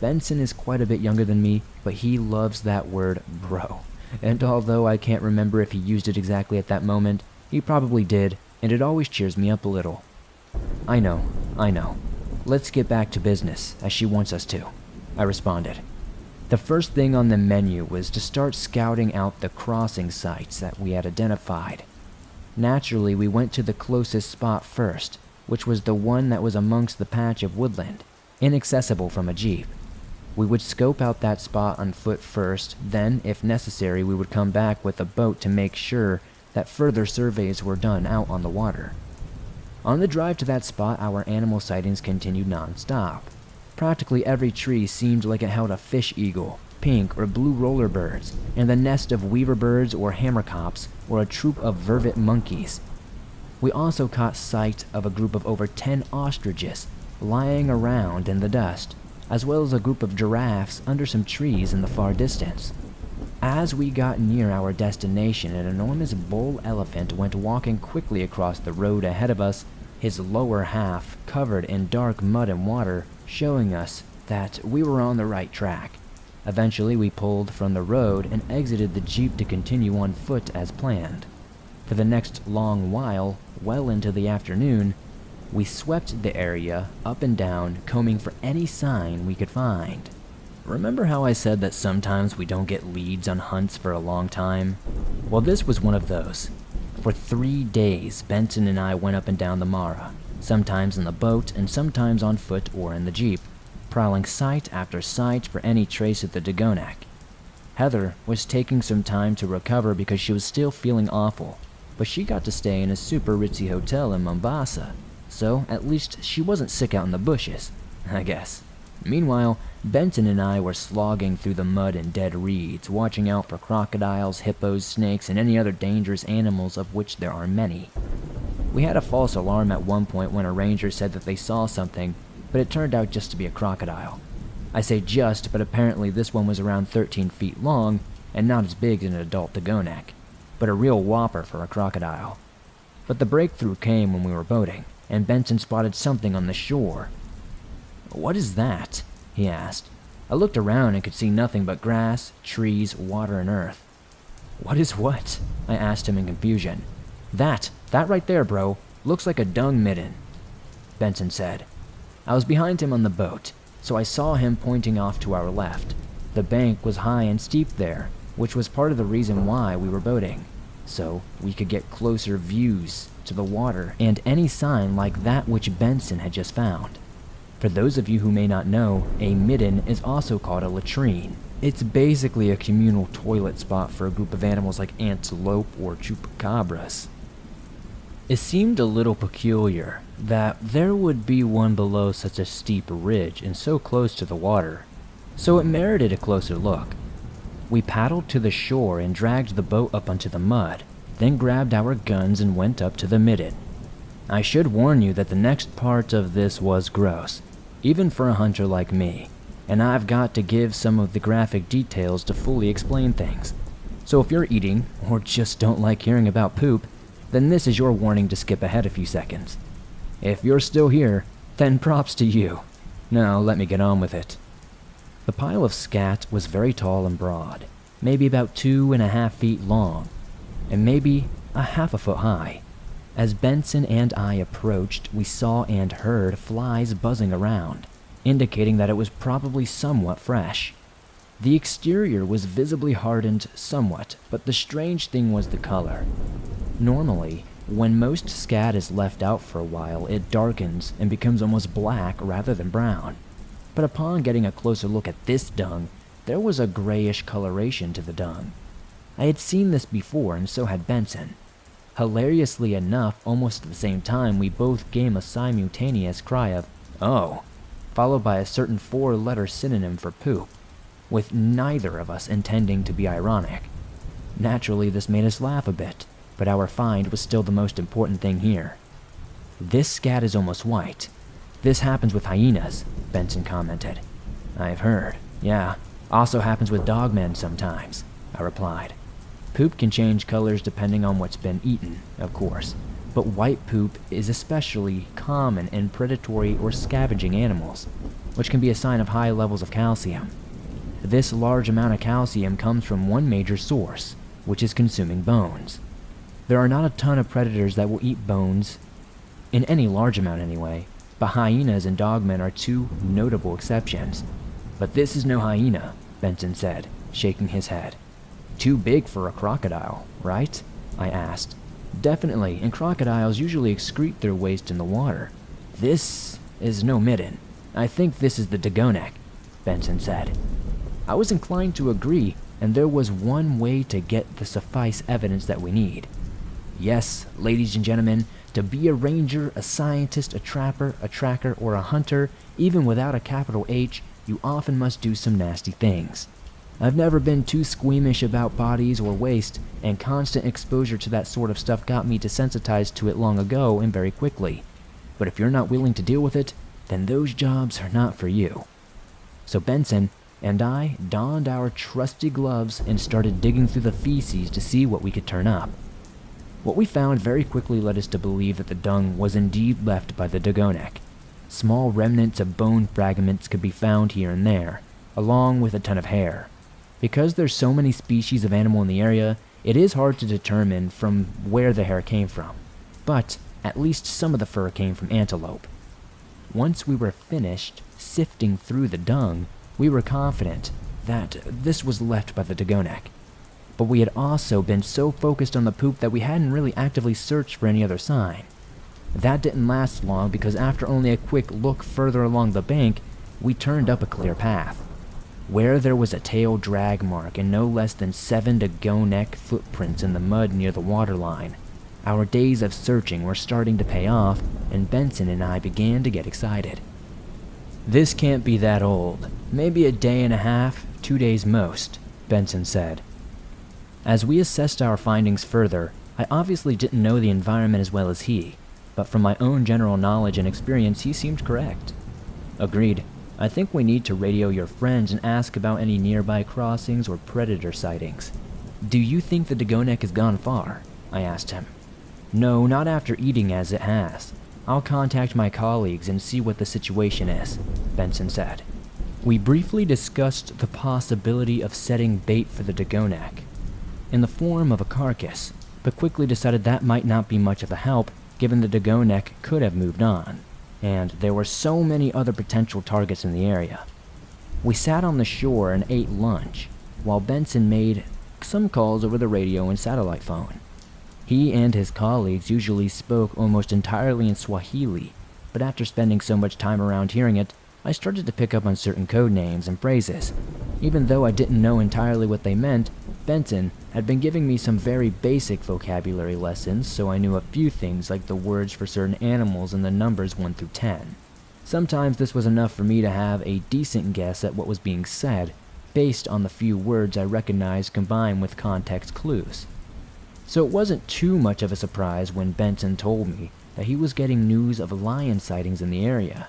Benson is quite a bit younger than me, but he loves that word bro. And although I can't remember if he used it exactly at that moment, he probably did, and it always cheers me up a little. I know. Let's get back to business, as she wants us to," I responded. The first thing on the menu was to start scouting out the crossing sites that we had identified. Naturally, we went to the closest spot first, which was the one that was amongst the patch of woodland, inaccessible from a jeep. We would scope out that spot on foot first, then, if necessary, we would come back with a boat to make sure that further surveys were done out on the water. On the drive to that spot, our animal sightings continued non-stop. Practically every tree seemed like it held a fish eagle, pink or blue roller birds, and the nest of weaver birds or hammercops, or a troop of vervet monkeys. We also caught sight of a group of over 10 ostriches lying around in the dust, as well as a group of giraffes under some trees in the far distance. As we got near our destination, an enormous bull elephant went walking quickly across the road ahead of us, his lower half covered in dark mud and water, showing us that we were on the right track. Eventually, we pulled from the road and exited the Jeep to continue on foot as planned. For the next long while, well into the afternoon, we swept the area up and down, combing for any sign we could find. Remember how I said that sometimes we don't get leads on hunts for a long time? Well, this was one of those. For 3 days, Benson and I went up and down the Mara, sometimes in the boat and sometimes on foot or in the Jeep, prowling site after site for any trace of the Dagonak. Heather was taking some time to recover because she was still feeling awful, but she got to stay in a super ritzy hotel in Mombasa, so at least she wasn't sick out in the bushes, I guess. Meanwhile, Benton and I were slogging through the mud and dead reeds, watching out for crocodiles, hippos, snakes, and any other dangerous animals of which there are many. We had a false alarm at one point when a ranger said that they saw something, but it turned out just to be a crocodile. I say just, but apparently this one was around 13 feet long and not as big as an adult Dagonak, but a real whopper for a crocodile. But the breakthrough came when we were boating, and Benson spotted something on the shore. "What is that?" he asked. I looked around and could see nothing but grass, trees, water, and earth. "What is what?" I asked him in confusion. That right there, bro. Looks like a dung midden," Benson said. I was behind him on the boat, so I saw him pointing off to our left. The bank was high and steep there, which was part of the reason why we were boating, so we could get closer views to the water and any sign like that which Benson had just found. For those of you who may not know, a midden is also called a latrine. It's basically a communal toilet spot for a group of animals like antelope or chupacabras. It seemed a little peculiar that there would be one below such a steep ridge and so close to the water, so it merited a closer look. We paddled to the shore and dragged the boat up onto the mud, then grabbed our guns and went up to the midden. I should warn you that the next part of this was gross, even for a hunter like me, and I've got to give some of the graphic details to fully explain things. So if you're eating, or just don't like hearing about poop, then this is your warning to skip ahead a few seconds. If you're still here, then props to you. Now let me get on with it. The pile of scat was very tall and broad, maybe about 2.5 feet long, and maybe a half a foot high. As Benson and I approached, we saw and heard flies buzzing around, indicating that it was probably somewhat fresh. The exterior was visibly hardened somewhat, but the strange thing was the color. Normally, when most scat is left out for a while, it darkens and becomes almost black rather than brown. But upon getting a closer look at this dung, there was a grayish coloration to the dung. I had seen this before, and so had Benson. Hilariously enough, almost at the same time, we both gave a simultaneous cry of, "Oh," followed by a certain 4-letter synonym for poop, with neither of us intending to be ironic. Naturally, this made us laugh a bit, but our find was still the most important thing here. This scat is almost white. This happens with hyenas, Benson commented. I've heard, yeah. Also happens with dogmen sometimes, I replied. Poop can change colors depending on what's been eaten, of course, but white poop is especially common in predatory or scavenging animals, which can be a sign of high levels of calcium. This large amount of calcium comes from one major source, which is consuming bones. There are not a ton of predators that will eat bones, in any large amount anyway, but hyenas and dogmen are two notable exceptions. But this is no hyena, Benson said, shaking his head. Too big for a crocodile, right? I asked. Definitely, and crocodiles usually excrete their waste in the water. This is no midden. I think this is the dugonek, Benson said. I was inclined to agree, and there was one way to get the suffice evidence that we need. Yes, ladies and gentlemen, to be a ranger, a scientist, a trapper, a tracker, or a hunter, even without a capital H, you often must do some nasty things. I've never been too squeamish about bodies or waste, and constant exposure to that sort of stuff got me desensitized to it long ago and very quickly. But if you're not willing to deal with it, then those jobs are not for you. So Benson and I donned our trusty gloves and started digging through the feces to see what we could turn up. What we found very quickly led us to believe that the dung was indeed left by the dugonek. Small remnants of bone fragments could be found here and there, along with a ton of hair. Because there's so many species of animal in the area, it is hard to determine from where the hair came from, but at least some of the fur came from antelope. Once we were finished sifting through the dung, we were confident that this was left by the dugonek. But we had also been so focused on the poop that we hadn't really actively searched for any other sign. That didn't last long because after only a quick look further along the bank, we turned up a clear path. Where there was a tail drag mark and no less than 7 dugonek footprints in the mud near the waterline, our days of searching were starting to pay off, and Benson and I began to get excited. This can't be that old. Maybe a day and a half, 2 days most, Benson said. As we assessed our findings further, I obviously didn't know the environment as well as he, but from my own general knowledge and experience, he seemed correct. Agreed. I think we need to radio your friends and ask about any nearby crossings or predator sightings. Do you think the dugonek has gone far? I asked him. No, not after eating as it has. I'll contact my colleagues and see what the situation is, Benson said. We briefly discussed the possibility of setting bait for the dugonek in the form of a carcass, but quickly decided that might not be much of a help given the dugonek could have moved on, and there were so many other potential targets in the area. We sat on the shore and ate lunch, while Benson made some calls over the radio and satellite phone. He and his colleagues usually spoke almost entirely in Swahili, but after spending so much time around hearing it, I started to pick up on certain code names and phrases. Even though I didn't know entirely what they meant, Benson had been giving me some very basic vocabulary lessons, so I knew a few things like the words for certain animals and the numbers 1 through 10. Sometimes this was enough for me to have a decent guess at what was being said, based on the few words I recognized combined with context clues. So it wasn't too much of a surprise when Benson told me that he was getting news of lion sightings in the area.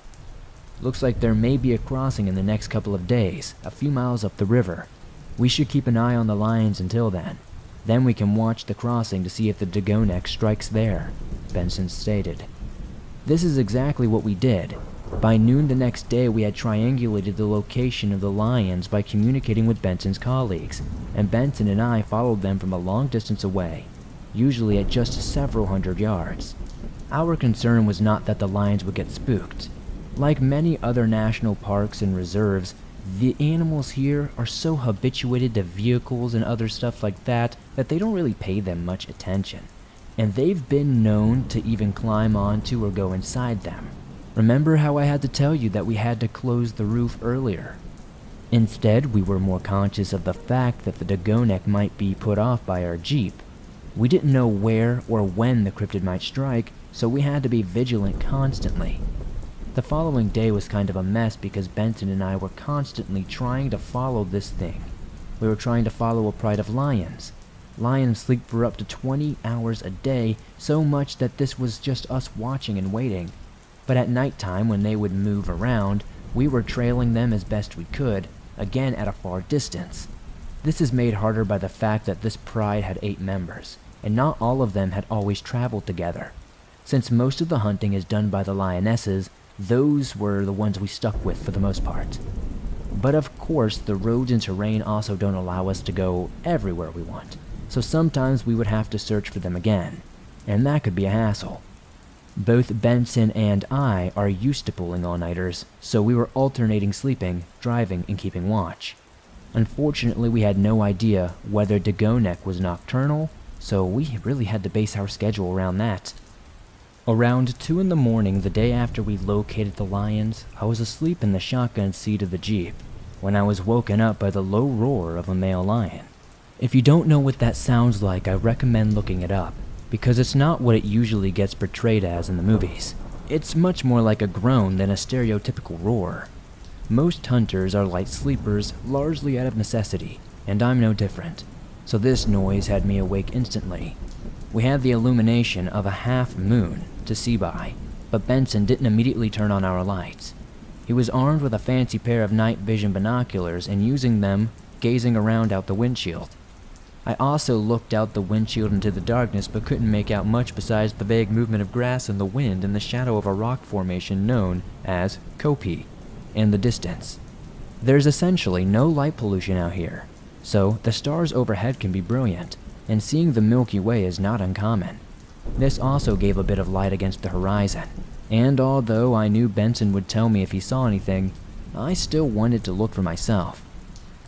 Looks like there may be a crossing in the next couple of days, a few miles up the river. We should keep an eye on the lions until then. Then we can watch the crossing to see if the dugonek strikes there, Benson stated. This is exactly what we did. By noon the next day we had triangulated the location of the lions by communicating with Benson's colleagues, and Benson and I followed them from a long distance away, usually at just several hundred yards. Our concern was not that the lions would get spooked. Like many other national parks and reserves, the animals here are so habituated to vehicles and other stuff like that they don't really pay them much attention, and they've been known to even climb onto or go inside them. Remember how I had to tell you that we had to close the roof earlier? Instead, we were more conscious of the fact that the dugonek might be put off by our jeep. We didn't know where or when the cryptid might strike, so we had to be vigilant constantly. The following day was kind of a mess because Benson and I were constantly trying to follow this thing. We were trying to follow a pride of lions. Lions sleep for up to 20 hours a day, so much that this was just us watching and waiting. But at nighttime, when they would move around, we were trailing them as best we could, again at a far distance. This is made harder by the fact that this pride had 8 members, and not all of them had always traveled together. Since most of the hunting is done by the lionesses, those were the ones we stuck with for the most part. But of course, the roads and terrain also don't allow us to go everywhere we want, so sometimes we would have to search for them again, and that could be a hassle. Both Benson and I are used to pulling all-nighters, so we were alternating sleeping, driving, and keeping watch. Unfortunately, we had no idea whether Dagonek was nocturnal, so we really had to base our schedule around that. Around 2 in the morning the day after we located the lions, I was asleep in the shotgun seat of the Jeep when I was woken up by the low roar of a male lion. If you don't know what that sounds like, I recommend looking it up, because it's not what it usually gets portrayed as in the movies. It's much more like a groan than a stereotypical roar. Most hunters are light sleepers, largely out of necessity, and I'm no different, so this noise had me awake instantly. We had the illumination of a half moon to see by, but Benson didn't immediately turn on our lights. He was armed with a fancy pair of night vision binoculars and using them, gazing around out the windshield. I also looked out the windshield into the darkness but couldn't make out much besides the vague movement of grass in the wind and the shadow of a rock formation known as Kopi in the distance. There's essentially no light pollution out here, so the stars overhead can be brilliant, and seeing the Milky Way is not uncommon. This also gave a bit of light against the horizon, and although I knew Benson would tell me if he saw anything, I still wanted to look for myself.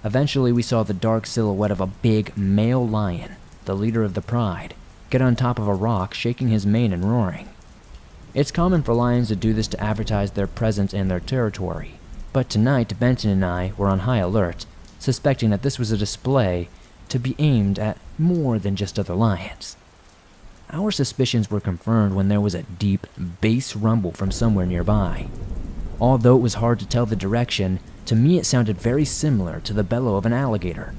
Eventually we saw the dark silhouette of a big male lion, the leader of the pride, get on top of a rock, shaking his mane and roaring. It's common for lions to do this to advertise their presence and their territory, but tonight Benson and I were on high alert, suspecting that this was a display to be aimed at more than just other lions. Our suspicions were confirmed when there was a deep bass rumble from somewhere nearby. Although it was hard to tell the direction, to me it sounded very similar to the bellow of an alligator.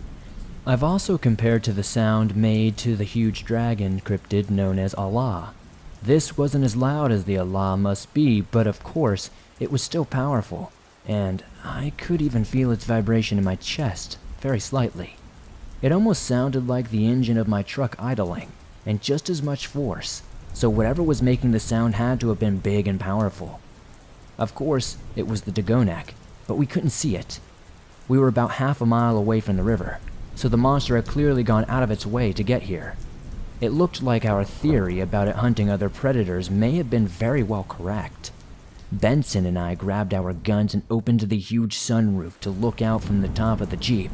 I've also compared to the sound made to the huge dragon cryptid known as Allah. This wasn't as loud as the Allah must be, but of course, it was still powerful, and I could even feel its vibration in my chest, very slightly. It almost sounded like the engine of my truck idling, and just as much force, so whatever was making the sound had to have been big and powerful. Of course, it was the Dagonek, but we couldn't see it. We were about half a mile away from the river, so the monster had clearly gone out of its way to get here. It looked like our theory about it hunting other predators may have been very well correct. Benson and I grabbed our guns and opened the huge sunroof to look out from the top of the Jeep.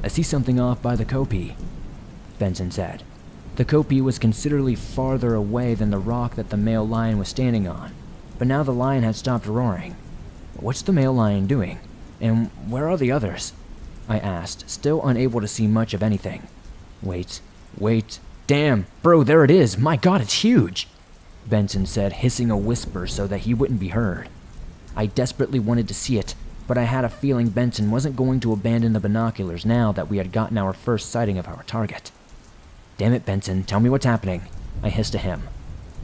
"I see something off by the Kopi," Benson said. The Kopi was considerably farther away than the rock that the male lion was standing on, but now the lion had stopped roaring. "What's the male lion doing? And where are the others?" I asked, still unable to see much of anything. Wait. Damn, bro, there it is. My god, it's huge," Benson said, hissing a whisper so that he wouldn't be heard. I desperately wanted to see it, but I had a feeling Benson wasn't going to abandon the binoculars now that we had gotten our first sighting of our target. "Damn it, Benson, tell me what's happening," I hissed to him.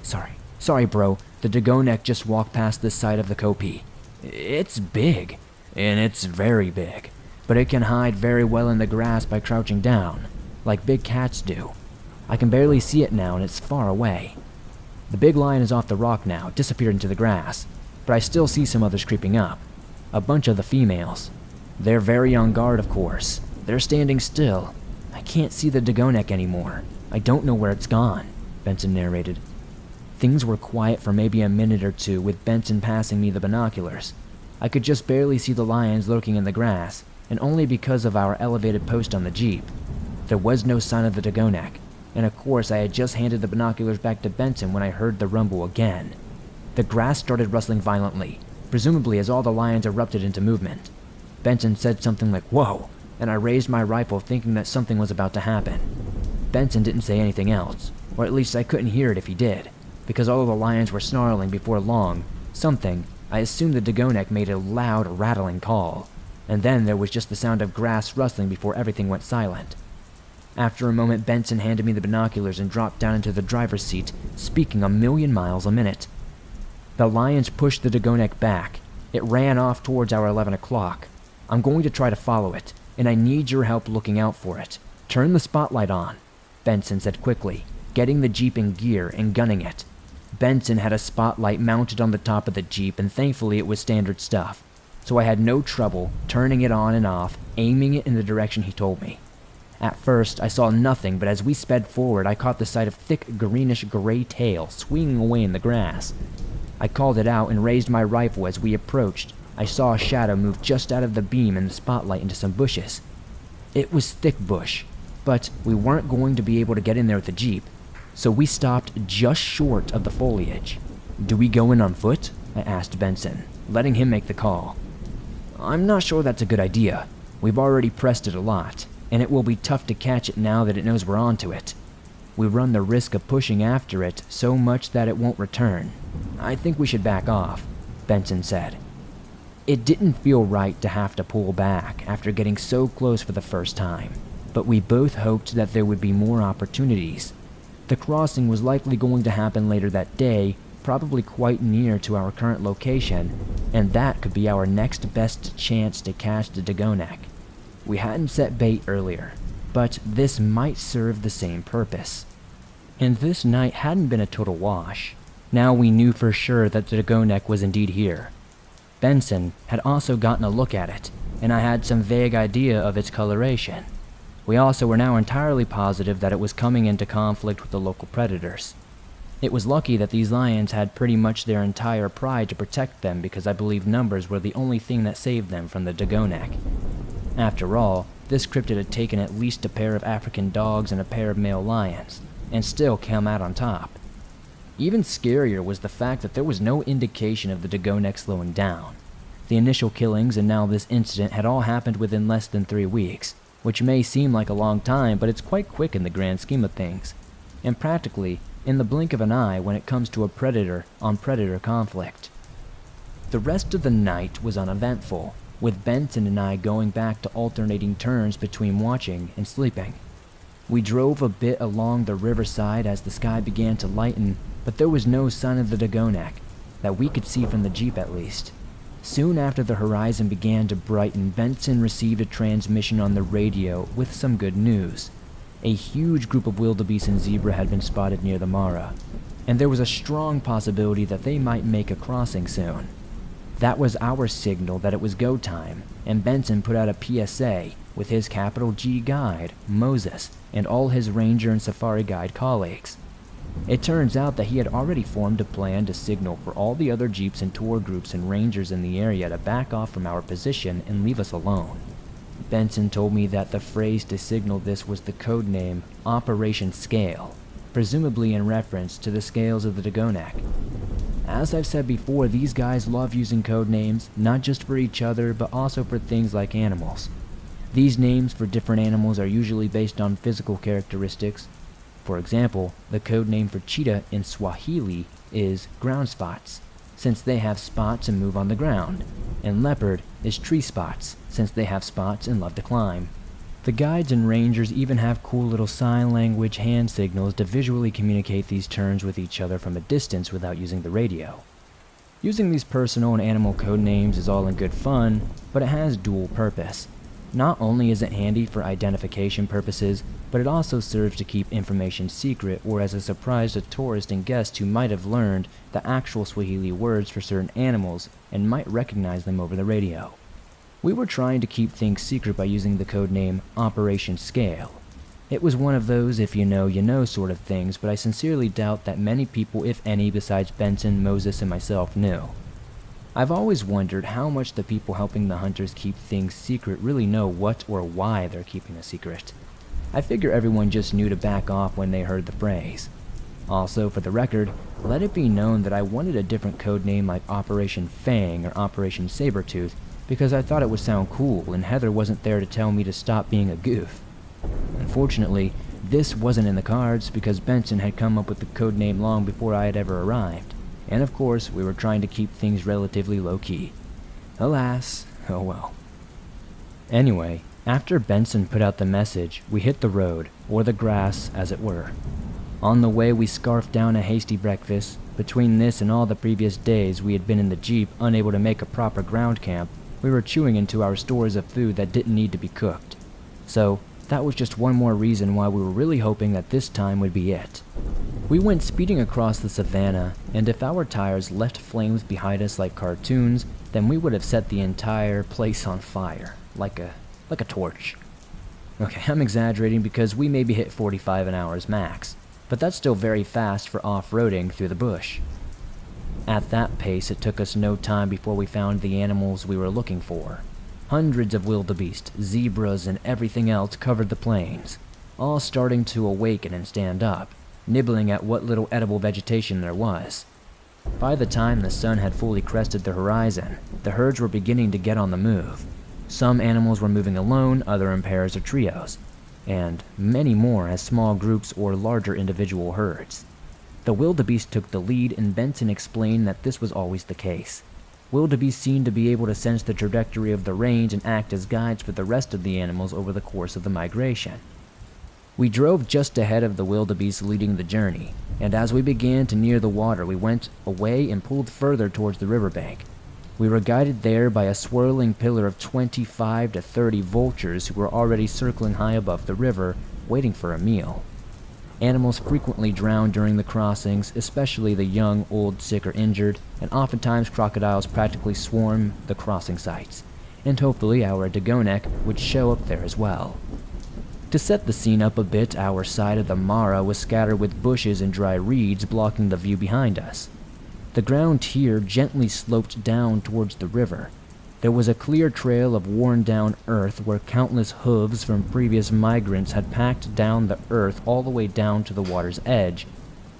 Sorry, bro, the Dagonek just walked past this side of the Kopi. It's big, and it's very big, but it can hide very well in the grass by crouching down, like big cats do. I can barely see it now, and it's far away. The big lion is off the rock now, disappeared into the grass, but I still see some others creeping up. A bunch of the females. They're very on guard, of course. They're standing still. I can't see the Dagonek anymore. I don't know where it's gone," Benson narrated. Things were quiet for maybe a minute or two with Benson passing me the binoculars. I could just barely see the lions lurking in the grass, and only because of our elevated post on the Jeep. There was no sign of the Dagonek, and of course I had just handed the binoculars back to Benson when I heard the rumble again. The grass started rustling violently, presumably as all the lions erupted into movement. Benson said something like, "Whoa," and I raised my rifle thinking that something was about to happen. Benson didn't say anything else, or at least I couldn't hear it if he did, because all of the lions were snarling before long. I assumed the Dagonek made a loud rattling call, and then there was just the sound of grass rustling before everything went silent. After a moment, Benson handed me the binoculars and dropped down into the driver's seat, speaking 1,000,000 miles a minute. The lions pushed the Dagonek back. It ran off towards our 11 o'clock. I'm going to try to follow it, and I need your help looking out for it. Turn the spotlight on, Benson said quickly, getting the Jeep in gear and gunning it. Benson had a spotlight mounted on the top of the Jeep, and thankfully it was standard stuff, so I had no trouble turning it on and off, aiming it in the direction he told me. At first, I saw nothing, but as we sped forward, I caught the sight of thick greenish-gray tail swinging away in the grass. I called it out and raised my rifle as we approached. I saw a shadow move just out of the beam in the spotlight into some bushes. It was thick bush, but we weren't going to be able to get in there with the Jeep, so we stopped just short of the foliage. Do we go in on foot? I asked Benson, letting him make the call. I'm not sure that's a good idea. We've already pressed it a lot, and it will be tough to catch it now that it knows we're onto it. We run the risk of pushing after it so much that it won't return. I think we should back off, Benson said. It didn't feel right to have to pull back after getting so close for the first time, but we both hoped that there would be more opportunities. The crossing was likely going to happen later that day, probably quite near to our current location, and that could be our next best chance to catch the Dagonek. We hadn't set bait earlier, but this might serve the same purpose. And this night hadn't been a total wash. Now we knew for sure that the Dagonek was indeed here. Benson had also gotten a look at it, and I had some vague idea of its coloration. We also were now entirely positive that it was coming into conflict with the local predators. It was lucky that these lions had pretty much their entire pride to protect them, because I believe numbers were the only thing that saved them from the Dagonek. After all, this cryptid had taken at least a pair of African dogs and a pair of male lions, and still come out on top. Even scarier was the fact that there was no indication of the Dagonek slowing down. The initial killings and now this incident had all happened within less than 3 weeks, which may seem like a long time, but it's quite quick in the grand scheme of things, and practically in the blink of an eye when it comes to a predator-on-predator conflict. The rest of the night was uneventful, with Benson and I going back to alternating turns between watching and sleeping. We drove a bit along the riverside as the sky began to lighten, but there was no sign of the Dagonek, that we could see from the Jeep at least. Soon after the horizon began to brighten, Benson received a transmission on the radio with some good news. A huge group of wildebeest and zebra had been spotted near the Mara, and there was a strong possibility that they might make a crossing soon. That was our signal that it was go time, and Benson put out a PSA with his capital G guide, Moses, and all his ranger and safari guide colleagues. It turns out that he had already formed a plan to signal for all the other jeeps and tour groups and rangers in the area to back off from our position and leave us alone. Benson told me that the phrase to signal this was the code name Operation Scale, presumably in reference to the scales of the Dagonek. As I've said before, these guys love using code names, not just for each other, but also for things like animals. These names for different animals are usually based on physical characteristics. For example, the code name for cheetah in Swahili is ground spots, since they have spots and move on the ground, and leopard is tree spots, since they have spots and love to climb. The guides and rangers even have cool little sign language hand signals to visually communicate these terms with each other from a distance without using the radio. Using these personal and animal code names is all in good fun, but it has dual purpose. Not only is it handy for identification purposes, but it also serves to keep information secret or as a surprise to tourists and guests who might have learned the actual Swahili words for certain animals and might recognize them over the radio. We were trying to keep things secret by using the code name Operation Scale. It was one of those if you know sort of things, but I sincerely doubt that many people, if any, besides Benson, Moses, and myself knew. I've always wondered how much the people helping the hunters keep things secret really know what or why they're keeping a secret. I figure everyone just knew to back off when they heard the phrase. Also, for the record, let it be known that I wanted a different code name like Operation Fang or Operation Sabretooth because I thought it would sound cool and Heather wasn't there to tell me to stop being a goof. Unfortunately, this wasn't in the cards because Benson had come up with the code name long before I had ever arrived. And of course, we were trying to keep things relatively low-key. Alas, oh well. Anyway, After Benson put out the message, we hit the road, or the grass as it were. On the way we scarfed down a hasty breakfast. Between this and all the previous days we had been in the Jeep unable to make a proper ground camp, we were chewing into our stores of food that didn't need to be cooked. So, that was just one more reason why we were really hoping that this time would be it. We went speeding across the savannah, and if our tires left flames behind us like cartoons, then we would have set the entire place on fire, like a torch. Okay, I'm exaggerating because we maybe hit 45 an hour max, but that's still very fast for off-roading through the bush. At that pace, it took us no time before we found the animals we were looking for. Hundreds of wildebeest, zebras, and everything else covered the plains, all starting to awaken and stand up, nibbling at what little edible vegetation there was. By the time the sun had fully crested the horizon, the herds were beginning to get on the move. Some animals were moving alone, other in pairs or trios, and many more as small groups or larger individual herds. The wildebeest took the lead, and Benson explained that this was always the case. Wildebeest seemed to be able to sense the trajectory of the range and act as guides for the rest of the animals over the course of the migration. We drove just ahead of the wildebeest leading the journey, and as we began to near the water we went away and pulled further towards the riverbank. We were guided there by a swirling pillar of 25 to 30 vultures who were already circling high above the river, waiting for a meal. Animals frequently drowned during the crossings, especially the young, old, sick, or injured, and oftentimes crocodiles practically swarm the crossing sites, and hopefully our Dagonek would show up there as well. To set the scene up a bit, our side of the Mara was scattered with bushes and dry reeds blocking the view behind us. The ground here gently sloped down towards the river. There was a clear trail of worn-down earth where countless hooves from previous migrants had packed down the earth all the way down to the water's edge.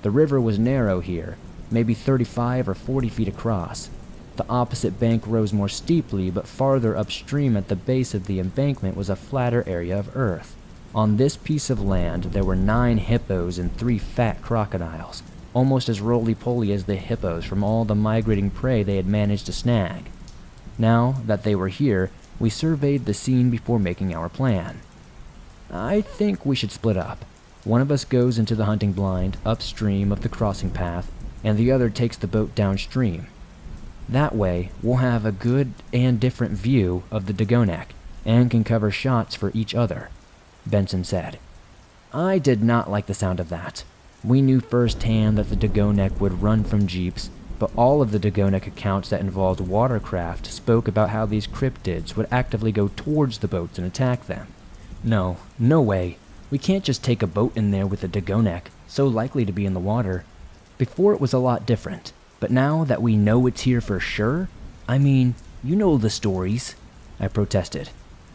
The river was narrow here, maybe 35 or 40 feet across. The opposite bank rose more steeply, but farther upstream at the base of the embankment was a flatter area of earth. On this piece of land, there were 9 hippos and 3 fat crocodiles, almost as roly-poly as the hippos from all the migrating prey they had managed to snag. Now that they were here, we surveyed the scene before making our plan. I think we should split up. One of us goes into the hunting blind, upstream of the crossing path, and the other takes the boat downstream. That way, we'll have a good and different view of the Dagonek, and can cover shots for each other, Benson said. I did not like the sound of that. We knew firsthand that the Dagonek would run from jeeps, but all of the Dagonek accounts that involved watercraft spoke about how these cryptids would actively go towards the boats and attack them. No way. We can't just take a boat in there with a Dagonek, so likely to be in the water. Before it was a lot different, but now that we know it's here for sure, I mean, you know the stories, I protested.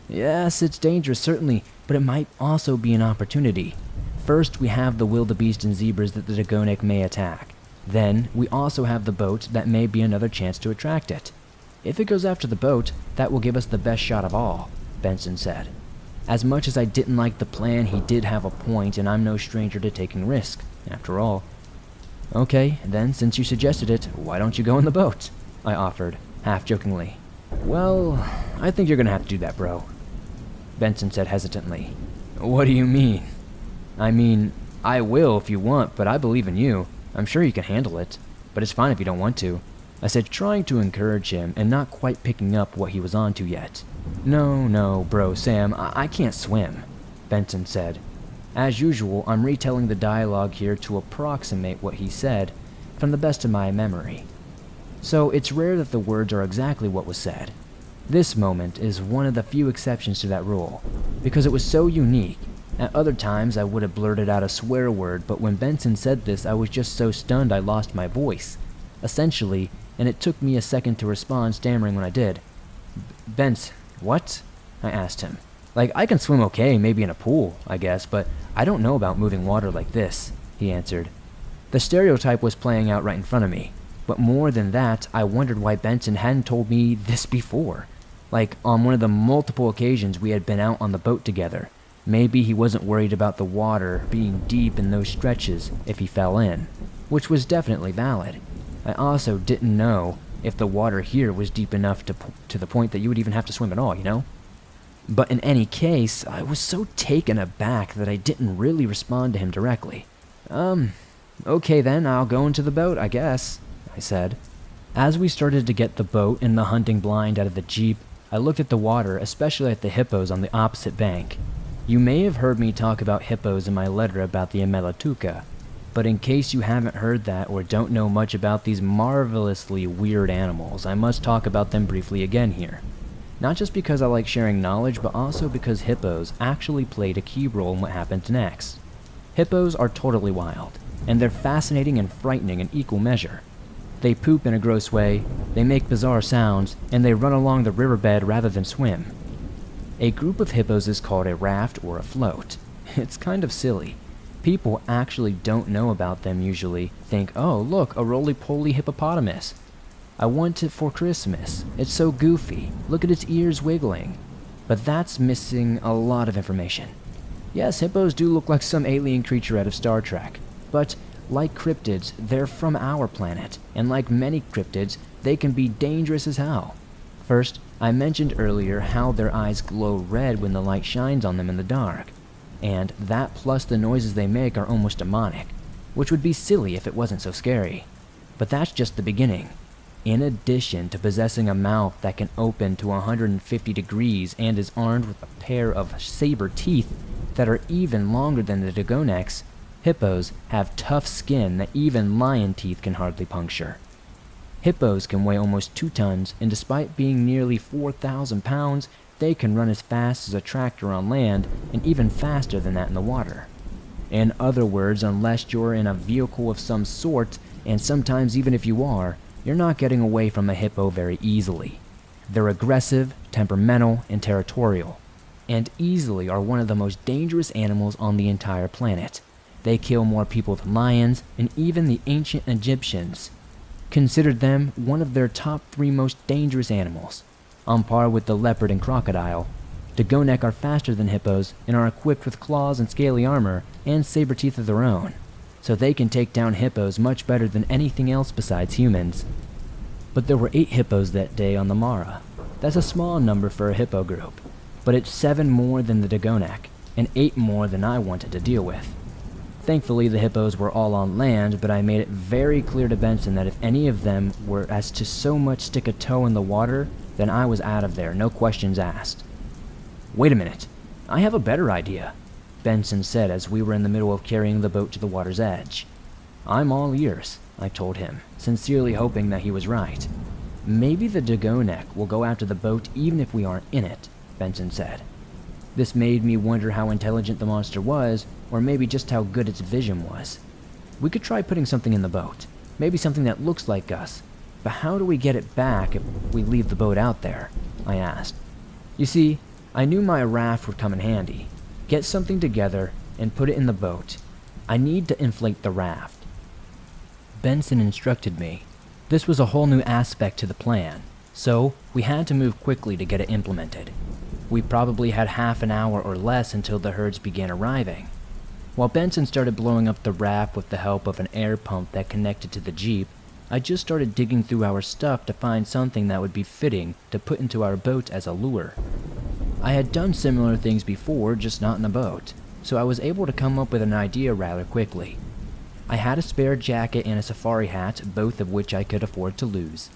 Yes, it's dangerous certainly, but it might also be an opportunity. First, we have the wildebeest and zebras that the Dagonek may attack. Then, we also have the boat that may be another chance to attract it. If it goes after the boat, that will give us the best shot of all, Benson said. As much as I didn't like the plan, he did have a point, and I'm no stranger to taking risks, after all. Okay, then, since you suggested it, why don't you go in the boat? I offered, half-jokingly. Well, I think you're gonna have to do that, bro, Benson said hesitantly. What do you mean? I mean, I will if you want, but I believe in you. I'm sure you can handle it, but it's fine if you don't want to, I said, trying to encourage him and not quite picking up what he was onto yet. No, bro, Sam, I can't swim, Benson said. As usual, I'm retelling the dialogue here to approximate what he said from the best of my memory. So it's rare that the words are exactly what was said. This moment is one of the few exceptions to that rule, because it was so unique. At other times, I would have blurted out a swear word, but when Benson said this, I was just so stunned I lost my voice, essentially, and it took me a second to respond, stammering when I did. Benz, what? I asked him. Like, I can swim okay, maybe in a pool, I guess, but I don't know about moving water like this, he answered. The stereotype was playing out right in front of me, but more than that, I wondered why Benson hadn't told me this before. Like, on one of the multiple occasions we had been out on the boat together. Maybe he wasn't worried about the water being deep in those stretches if he fell in, which was definitely valid. I also didn't know if the water here was deep enough to the point that you would even have to swim at all, you know? But in any case, I was so taken aback that I didn't really respond to him directly. Okay then, I'll go into the boat, I guess, I said. As we started to get the boat and the hunting blind out of the Jeep, I looked at the water, especially at the hippos on the opposite bank. You may have heard me talk about hippos in my letter about the Emelatuca, but in case you haven't heard that or don't know much about these marvelously weird animals, I must talk about them briefly again here. Not just because I like sharing knowledge, but also because hippos actually played a key role in what happened next. Hippos are totally wild, and they're fascinating and frightening in equal measure. They poop in a gross way, they make bizarre sounds, and they run along the riverbed rather than swim. A group of hippos is called a raft or a float. It's kind of silly. People actually don't know about them usually, think, oh look, a roly-poly hippopotamus. I want it for Christmas. It's so goofy. Look at its ears wiggling. But that's missing a lot of information. Yes, hippos do look like some alien creature out of Star Trek, but like cryptids, they're from our planet, and like many cryptids, they can be dangerous as hell. First, I mentioned earlier how their eyes glow red when the light shines on them in the dark, and that plus the noises they make are almost demonic, which would be silly if it wasn't so scary. But that's just the beginning. In addition to possessing a mouth that can open to 150 degrees and is armed with a pair of saber teeth that are even longer than the Dagoneks, hippos have tough skin that even lion teeth can hardly puncture. Hippos can weigh almost 2 tons, and despite being nearly 4,000 pounds, they can run as fast as a tractor on land and even faster than that in the water. In other words, unless you're in a vehicle of some sort, and sometimes even if you are, you're not getting away from a hippo very easily. They're aggressive, temperamental, and territorial, and easily are one of the most dangerous animals on the entire planet. They kill more people than lions, and even the ancient Egyptians considered them one of their top 3 most dangerous animals, on par with the leopard and crocodile. Dagonek are faster than hippos and are equipped with claws and scaly armor and saber teeth of their own, so they can take down hippos much better than anything else besides humans. But there were 8 hippos that day on the Mara. That's a small number for a hippo group, but it's 7 more than the Dagonek, and 8 more than I wanted to deal with. Thankfully, the hippos were all on land, but I made it very clear to Benson that if any of them were as to so much stick a toe in the water, then I was out of there, no questions asked. Wait a minute, I have a better idea, Benson said as we were in the middle of carrying the boat to the water's edge. I'm all ears, I told him, sincerely hoping that he was right. Maybe the Dagonek will go after the boat even if we aren't in it, Benson said. This made me wonder how intelligent the monster was, or maybe just how good its vision was. We could try putting something in the boat, maybe something that looks like us, but how do we get it back if we leave the boat out there? I asked. You see, I knew my raft would come in handy. Get something together and put it in the boat. I need to inflate the raft. Benson instructed me. This was a whole new aspect to the plan, so we had to move quickly to get it implemented. We probably had half an hour or less until the herds began arriving. While Benson started blowing up the raft with the help of an air pump that connected to the Jeep, I just started digging through our stuff to find something that would be fitting to put into our boat as a lure. I had done similar things before, just not in a boat, so I was able to come up with an idea rather quickly. I had a spare jacket and a safari hat, both of which I could afford to lose.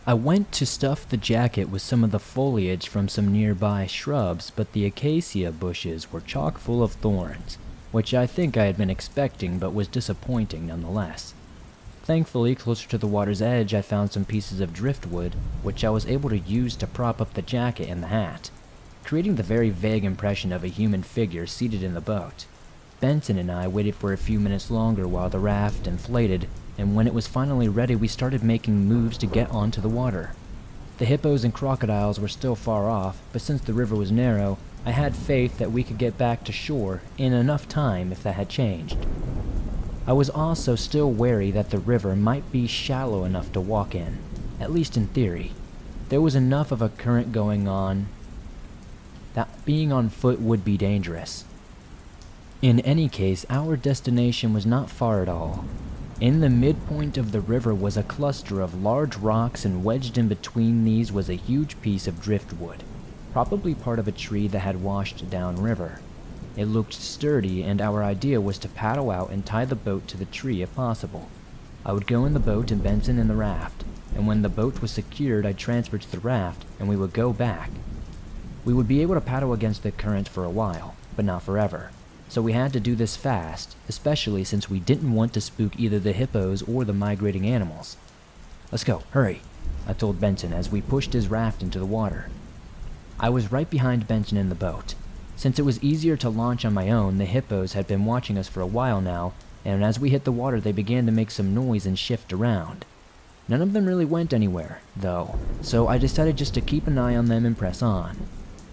I went to stuff the jacket with some of the foliage from some nearby shrubs, but the acacia bushes were chock full of thorns, which I think I had been expecting but was disappointing nonetheless. Thankfully, closer to the water's edge, I found some pieces of driftwood, which I was able to use to prop up the jacket and the hat, creating the very vague impression of a human figure seated in the boat. Benson and I waited for a few minutes longer while the raft inflated, and when it was finally ready, we started making moves to get onto the water. The hippos and crocodiles were still far off, but since the river was narrow, I had faith that we could get back to shore in enough time if that had changed. I was also still wary that the river might be shallow enough to walk in, at least in theory. There was enough of a current going on that being on foot would be dangerous. In any case, our destination was not far at all. In the midpoint of the river was a cluster of large rocks, and wedged in between these was a huge piece of driftwood. probably part of a tree that had washed downriver. It looked sturdy, and our idea was to paddle out and tie the boat to the tree if possible. I would go in the boat and Benson in the raft, and when the boat was secured, I'd transfer to the raft and we would go back. We would be able to paddle against the current for a while, but not forever. So we had to do this fast, especially since we didn't want to spook either the hippos or the migrating animals. "Let's go, hurry," I told Benson as we pushed his raft into the water. I was right behind Benson in the boat. Since it was easier to launch on my own, the hippos had been watching us for a while now, and as we hit the water they began to make some noise and shift around. None of them really went anywhere, though, so I decided just to keep an eye on them and press on.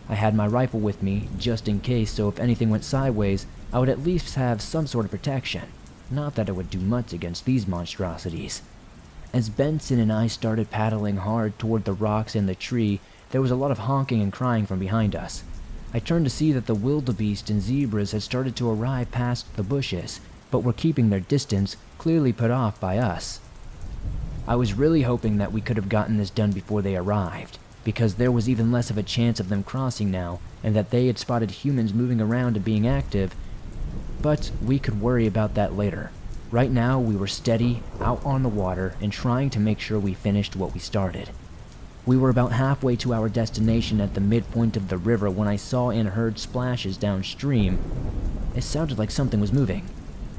I had my rifle with me, just in case, so if anything went sideways, I would at least have some sort of protection. Not that it would do much against these monstrosities. As Benson and I started paddling hard toward the rocks and the tree, there was a lot of honking and crying from behind us. I turned to see that the wildebeest and zebras had started to arrive past the bushes, but were keeping their distance, clearly put off by us. I was really hoping that we could have gotten this done before they arrived, because there was even less of a chance of them crossing now, and that they had spotted humans moving around and being active, but we could worry about that later. Right now, we were steady, out on the water, and trying to make sure we finished what we started. We were about halfway to our destination at the midpoint of the river when I saw and heard splashes downstream. It sounded like something was moving.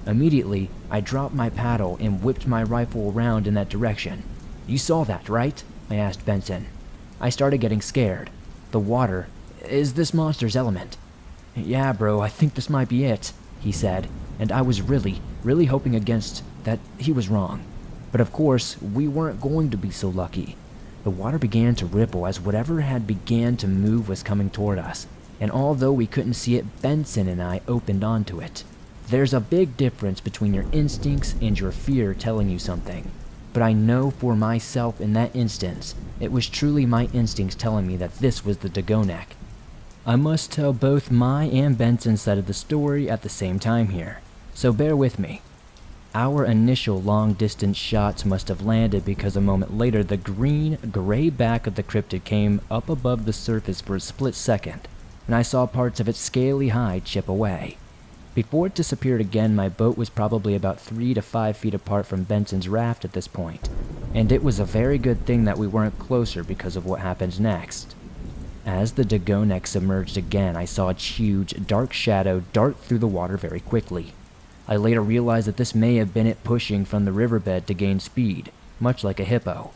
Immediately, I dropped my paddle and whipped my rifle around in that direction. "You saw that, right?" I asked Benson. I started getting scared. The water is this monster's element. "Yeah, bro, I think this might be it," he said, and I was really hoping against that he was wrong. But of course, we weren't going to be so lucky. The water began to ripple as whatever had began to move was coming toward us, and although we couldn't see it, Benson and I opened onto it. There's a big difference between your instincts and your fear telling you something. But I know for myself in that instance, it was truly my instincts telling me that this was the Dagonek. I must tell both my and Benson's side of the story at the same time here, so bear with me. Our initial long-distance shots must have landed because a moment later the green-gray back of the cryptid came up above the surface for a split second, and I saw parts of its scaly hide chip away. Before it disappeared again, my boat was probably about 3 to 5 feet apart from Benson's raft at this point, and it was a very good thing that we weren't closer because of what happened next. As the Dagonek submerged again, I saw its huge, dark shadow dart through the water very quickly. I later realized that this may have been it pushing from the riverbed to gain speed, much like a hippo.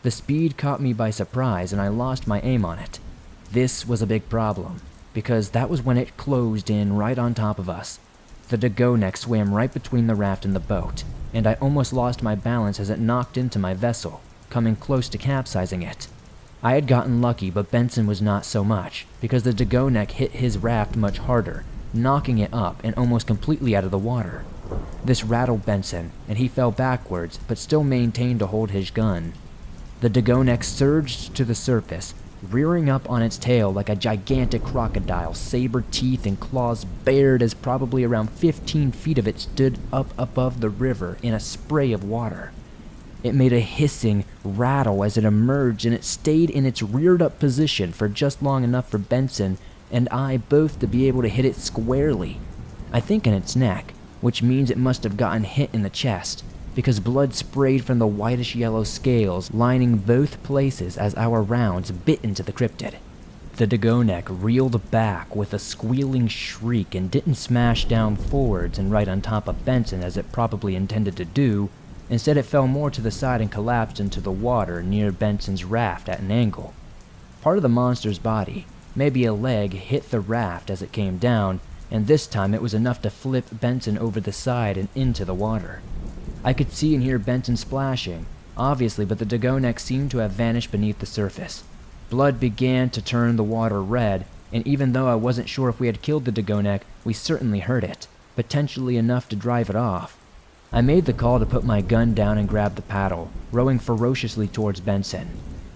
The speed caught me by surprise and I lost my aim on it. This was a big problem, because that was when it closed in right on top of us. The Dagonek swam right between the raft and the boat, and I almost lost my balance as it knocked into my vessel, coming close to capsizing it. I had gotten lucky, but Benson was not so much, because the Dagonek hit his raft much harder, knocking it up and almost completely out of the water. This rattled Benson, and he fell backwards, but still maintained to hold his gun. The Dagonek surged to the surface, rearing up on its tail like a gigantic crocodile, saber teeth and claws bared as probably around 15 feet of it stood up above the river in a spray of water. It made a hissing rattle as it emerged, and it stayed in its reared-up position for just long enough for Benson and I both to be able to hit it squarely. I think in its neck, which means it must have gotten hit in the chest, because blood sprayed from the whitish-yellow scales lining both places as our rounds bit into the cryptid. The Dagonek reeled back with a squealing shriek and didn't smash down forwards and right on top of Benson as it probably intended to do. Instead, it fell more to the side and collapsed into the water near Benson's raft at an angle. Part of the monster's body, maybe a leg, hit the raft as it came down, and this time it was enough to flip Benson over the side and into the water. I could see and hear Benson splashing, obviously, but the Dagonek seemed to have vanished beneath the surface. Blood began to turn the water red, and even though I wasn't sure if we had killed the Dagonek, we certainly heard it, potentially enough to drive it off. I made the call to put my gun down and grab the paddle, rowing ferociously towards Benson.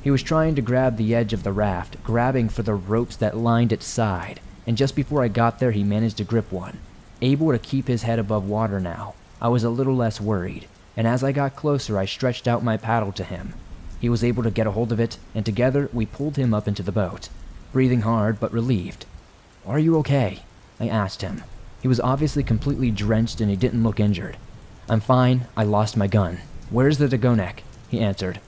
He was trying to grab the edge of the raft, grabbing for the ropes that lined its side, and just before I got there he managed to grip one. Able to keep his head above water now, I was a little less worried, and as I got closer I stretched out my paddle to him. He was able to get a hold of it, and together we pulled him up into the boat. breathing hard but relieved. "Are you okay?" I asked him. He was obviously completely drenched and he didn't look injured. "I'm fine, I lost my gun. Where's the Dagonek?" he answered.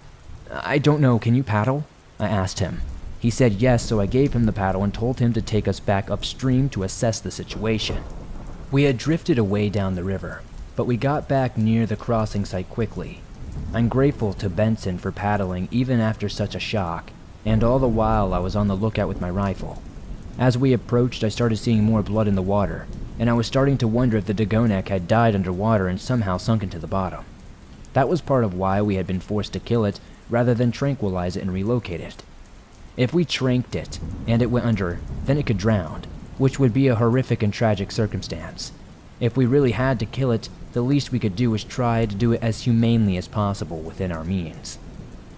"I don't know, can you paddle?" I asked him. He said yes, so I gave him the paddle and told him to take us back upstream to assess the situation. We had drifted away down the river, but we got back near the crossing site quickly. I'm grateful to Benson for paddling even after such a shock, and all the while I was on the lookout with my rifle. As we approached, I started seeing more blood in the water, and I was starting to wonder if the Dagonek had died underwater and somehow sunk into the bottom. That was part of why we had been forced to kill it rather than tranquilize it and relocate it. If we tranked it and it went under, then it could drown, which would be a horrific and tragic circumstance. If we really had to kill it, the least we could do was try to do it as humanely as possible within our means.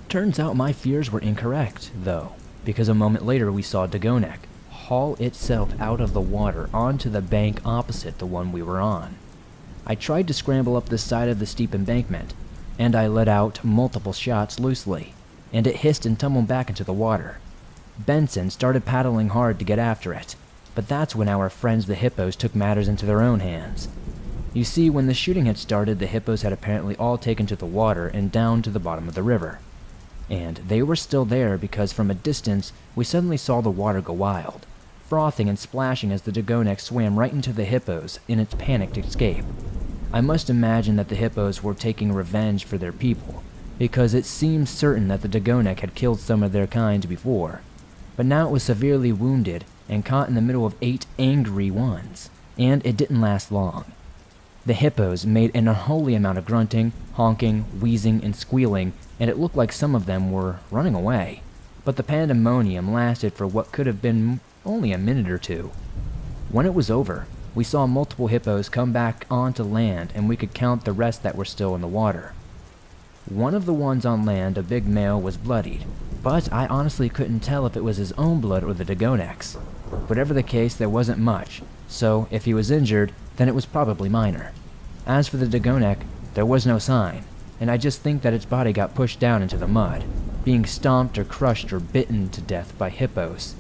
Turns out my fears were incorrect, though, because a moment later we saw Dagonek haul itself out of the water onto the bank opposite the one we were on. I tried to scramble up the side of the steep embankment, and I let out multiple shots loosely, and it hissed and tumbled back into the water. Benson started paddling hard to get after it, but that's when our friends the hippos took matters into their own hands. You see, when the shooting had started, the hippos had apparently all taken to the water and down to the bottom of the river. And they were still there because from a distance, we suddenly saw the water go wild, frothing and splashing as the Dagonek swam right into the hippos in its panicked escape. I must imagine that the hippos were taking revenge for their people, because it seemed certain that the Dagonek had killed some of their kind before. But now it was severely wounded and caught in the middle of 8 angry ones, and it didn't last long. The hippos made an unholy amount of grunting, honking, wheezing, and squealing, and it looked like some of them were running away. But the pandemonium lasted for what could have been only a minute or two. When it was over, we saw multiple hippos come back onto land, and we could count the rest that were still in the water. One of the ones on land, a big male, was bloodied, but I honestly couldn't tell if it was his own blood or the Dagonek's. Whatever the case, there wasn't much, so if he was injured, then it was probably minor. As for the Dagonek, there was no sign, and I just think that its body got pushed down into the mud, being stomped or crushed or bitten to death by hippos.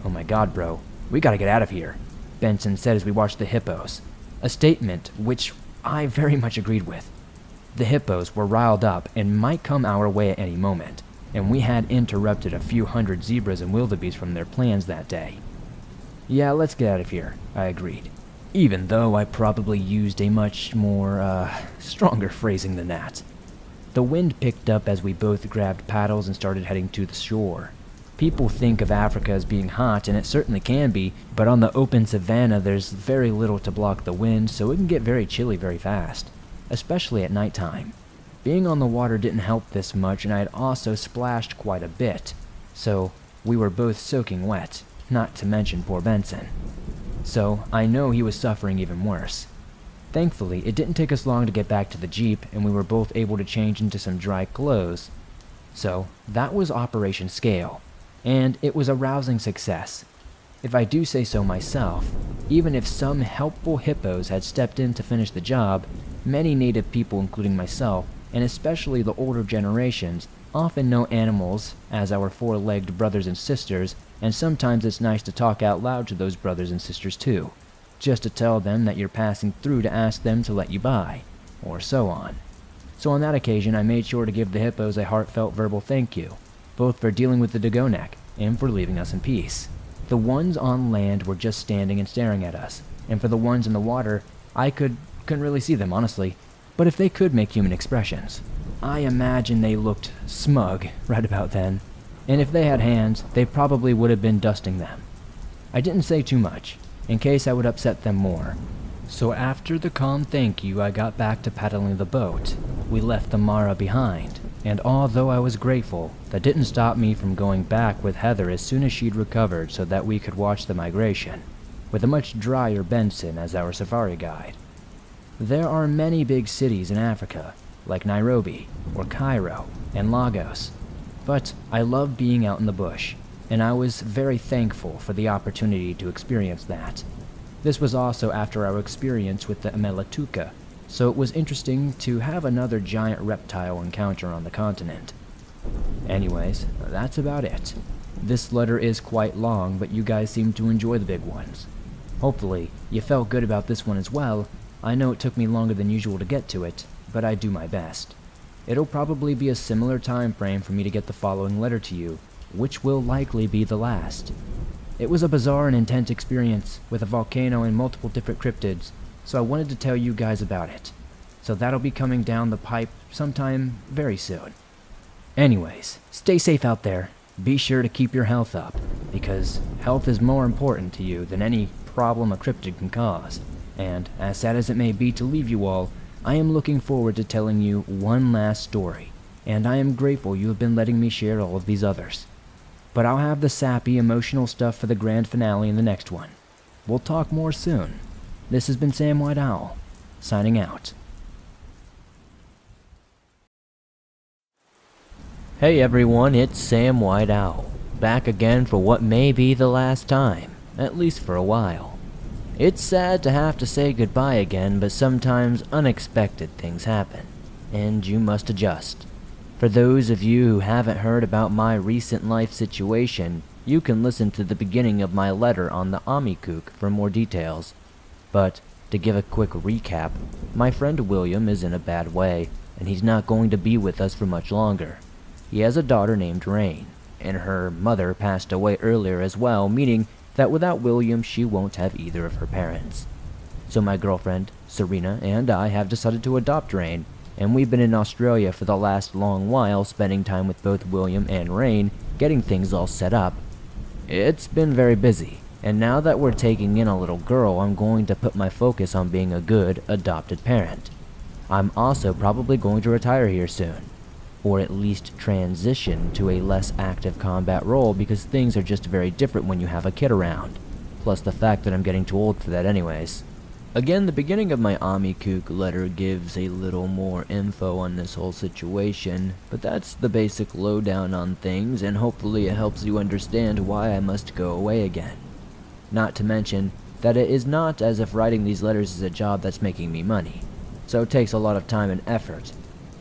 "Oh my god, bro, we gotta get out of here," Benson said as we watched the hippos, a statement which I very much agreed with. The hippos were riled up and might come our way at any moment, and we had interrupted a few hundred zebras and wildebeest from their plans that day. "Yeah, let's get out of here," I agreed, even though I probably used a much more, stronger phrasing than that. The wind picked up as we both grabbed paddles and started heading to the shore. People think of Africa as being hot, and it certainly can be, but on the open savanna there's very little to block the wind, so it can get very chilly very fast, especially at nighttime. Being on the water didn't help this much, and I had also splashed quite a bit, so we were both soaking wet, not to mention poor Benson. So I know he was suffering even worse. Thankfully, it didn't take us long to get back to the Jeep, and we were both able to change into some dry clothes. So that was Operation Scale, and it was a rousing success. If I do say so myself, even if some helpful hippos had stepped in to finish the job, many native people, including myself, and especially the older generations, often know animals as our four-legged brothers and sisters, and sometimes it's nice to talk out loud to those brothers and sisters too, just to tell them that you're passing through to ask them to let you by, or so on. So on that occasion, I made sure to give the hippos a heartfelt verbal thank you, both for dealing with the Dagonek and for leaving us in peace. The ones on land were just standing and staring at us, and for the ones in the water, I couldn't really see them, honestly, but if they could make human expressions, I imagine they looked smug right about then, and if they had hands, they probably would have been dusting them. I didn't say too much, in case I would upset them more. So after the calm thank you, I got back to paddling the boat. We left the Mara behind, and although I was grateful, that didn't stop me from going back with Heather as soon as she'd recovered so that we could watch the migration, with a much drier Benson as our safari guide. There are many big cities in Africa, like Nairobi, or Cairo, and Lagos, but I love being out in the bush, and I was very thankful for the opportunity to experience that. This was also after our experience with the Amelatuka, so it was interesting to have another giant reptile encounter on the continent. Anyways, that's about it. This letter is quite long, but you guys seem to enjoy the big ones. Hopefully, you felt good about this one as well. I know it took me longer than usual to get to it, but I do my best. It'll probably be a similar time frame for me to get the following letter to you, which will likely be the last. It was a bizarre and intense experience, with a volcano and multiple different cryptids, so I wanted to tell you guys about it. So that'll be coming down the pipe sometime very soon. Anyways, stay safe out there. Be sure to keep your health up, because health is more important to you than any problem a cryptid can cause. And, as sad as it may be to leave you all, I am looking forward to telling you one last story, and I am grateful you have been letting me share all of these others. But I'll have the sappy, emotional stuff for the grand finale in the next one. We'll talk more soon. This has been Sam White Owl, signing out. Hey everyone, it's Sam White Owl, back again for what may be the last time, at least for a while. It's sad to have to say goodbye again, but sometimes unexpected things happen, and you must adjust. For those of you who haven't heard about my recent life situation, you can listen to the beginning of my letter on the Amikook for more details. But, to give a quick recap, my friend William is in a bad way, and he's not going to be with us for much longer. He has a daughter named Rain, and her mother passed away earlier as well, meaning that without William she won't have either of her parents. So my girlfriend, Serena, and I have decided to adopt Rain, and we've been in Australia for the last long while, spending time with both William and Rain, getting things all set up. It's been very busy, and now that we're taking in a little girl, I'm going to put my focus on being a good adopted parent. I'm also probably going to retire here soon, or at least transition to a less active combat role, because things are just very different when you have a kid around, plus the fact that I'm getting too old for that anyways. Again, the beginning of my Amikook letter gives a little more info on this whole situation, but that's the basic lowdown on things, and hopefully it helps you understand why I must go away again. Not to mention that it is not as if writing these letters is a job that's making me money, so it takes a lot of time and effort,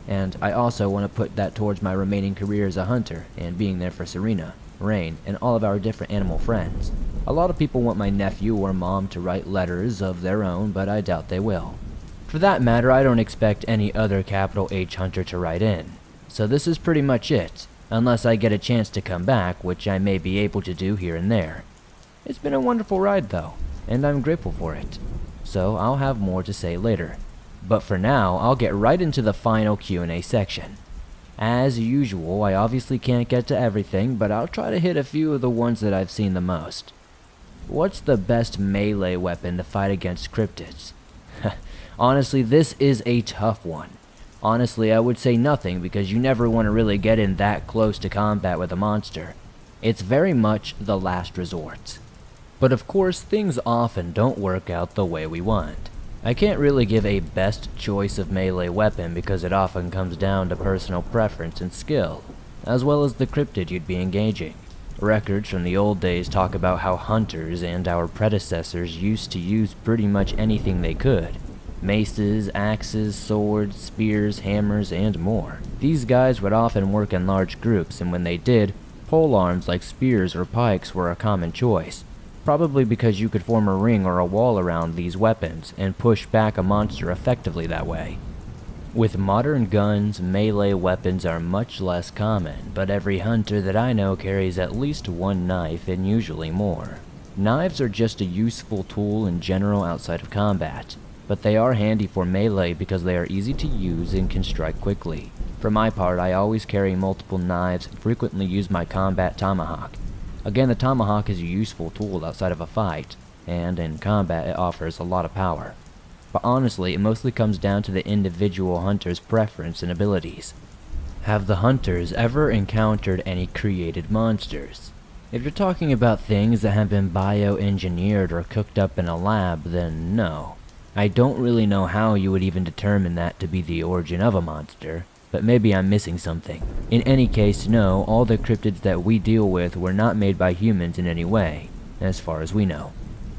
and I also want to put that towards my remaining career as a hunter, and being there for Serena, Rain, and all of our different animal friends. A lot of people want my nephew or mom to write letters of their own, but I doubt they will. For that matter, I don't expect any other capital H hunter to write in. So this is pretty much it, unless I get a chance to come back, which I may be able to do here and there. It's been a wonderful ride though, and I'm grateful for it. So I'll have more to say later. But for now, I'll get right into the final Q&A section. As usual, I obviously can't get to everything, but I'll try to hit a few of the ones that I've seen the most. What's the best melee weapon to fight against cryptids? Honestly, this is a tough one. Honestly, I would say nothing, because you never want to really get in that close to combat with a monster. It's very much the last resort. But of course, things often don't work out the way we want. I can't really give a best choice of melee weapon, because it often comes down to personal preference and skill, as well as the cryptid you'd be engaging. Records from the old days talk about how hunters and our predecessors used to use pretty much anything they could. Maces, axes, swords, spears, hammers, and more. These guys would often work in large groups, and when they did, polearms like spears or pikes were a common choice. Probably because you could form a ring or a wall around these weapons and push back a monster effectively that way. With modern guns, melee weapons are much less common, but every hunter that I know carries at least one knife, and usually more. Knives are just a useful tool in general outside of combat, but they are handy for melee because they are easy to use and can strike quickly. For my part, I always carry multiple knives and frequently use my combat tomahawk. Again, the tomahawk is a useful tool outside of a fight, and in combat it offers a lot of power. But honestly, it mostly comes down to the individual hunter's preference and abilities. Have the hunters ever encountered any created monsters? If you're talking about things that have been bioengineered or cooked up in a lab, then no. I don't really know how you would even determine that to be the origin of a monster, but maybe I'm missing something. In any case, no, all the cryptids that we deal with were not made by humans in any way, as far as we know.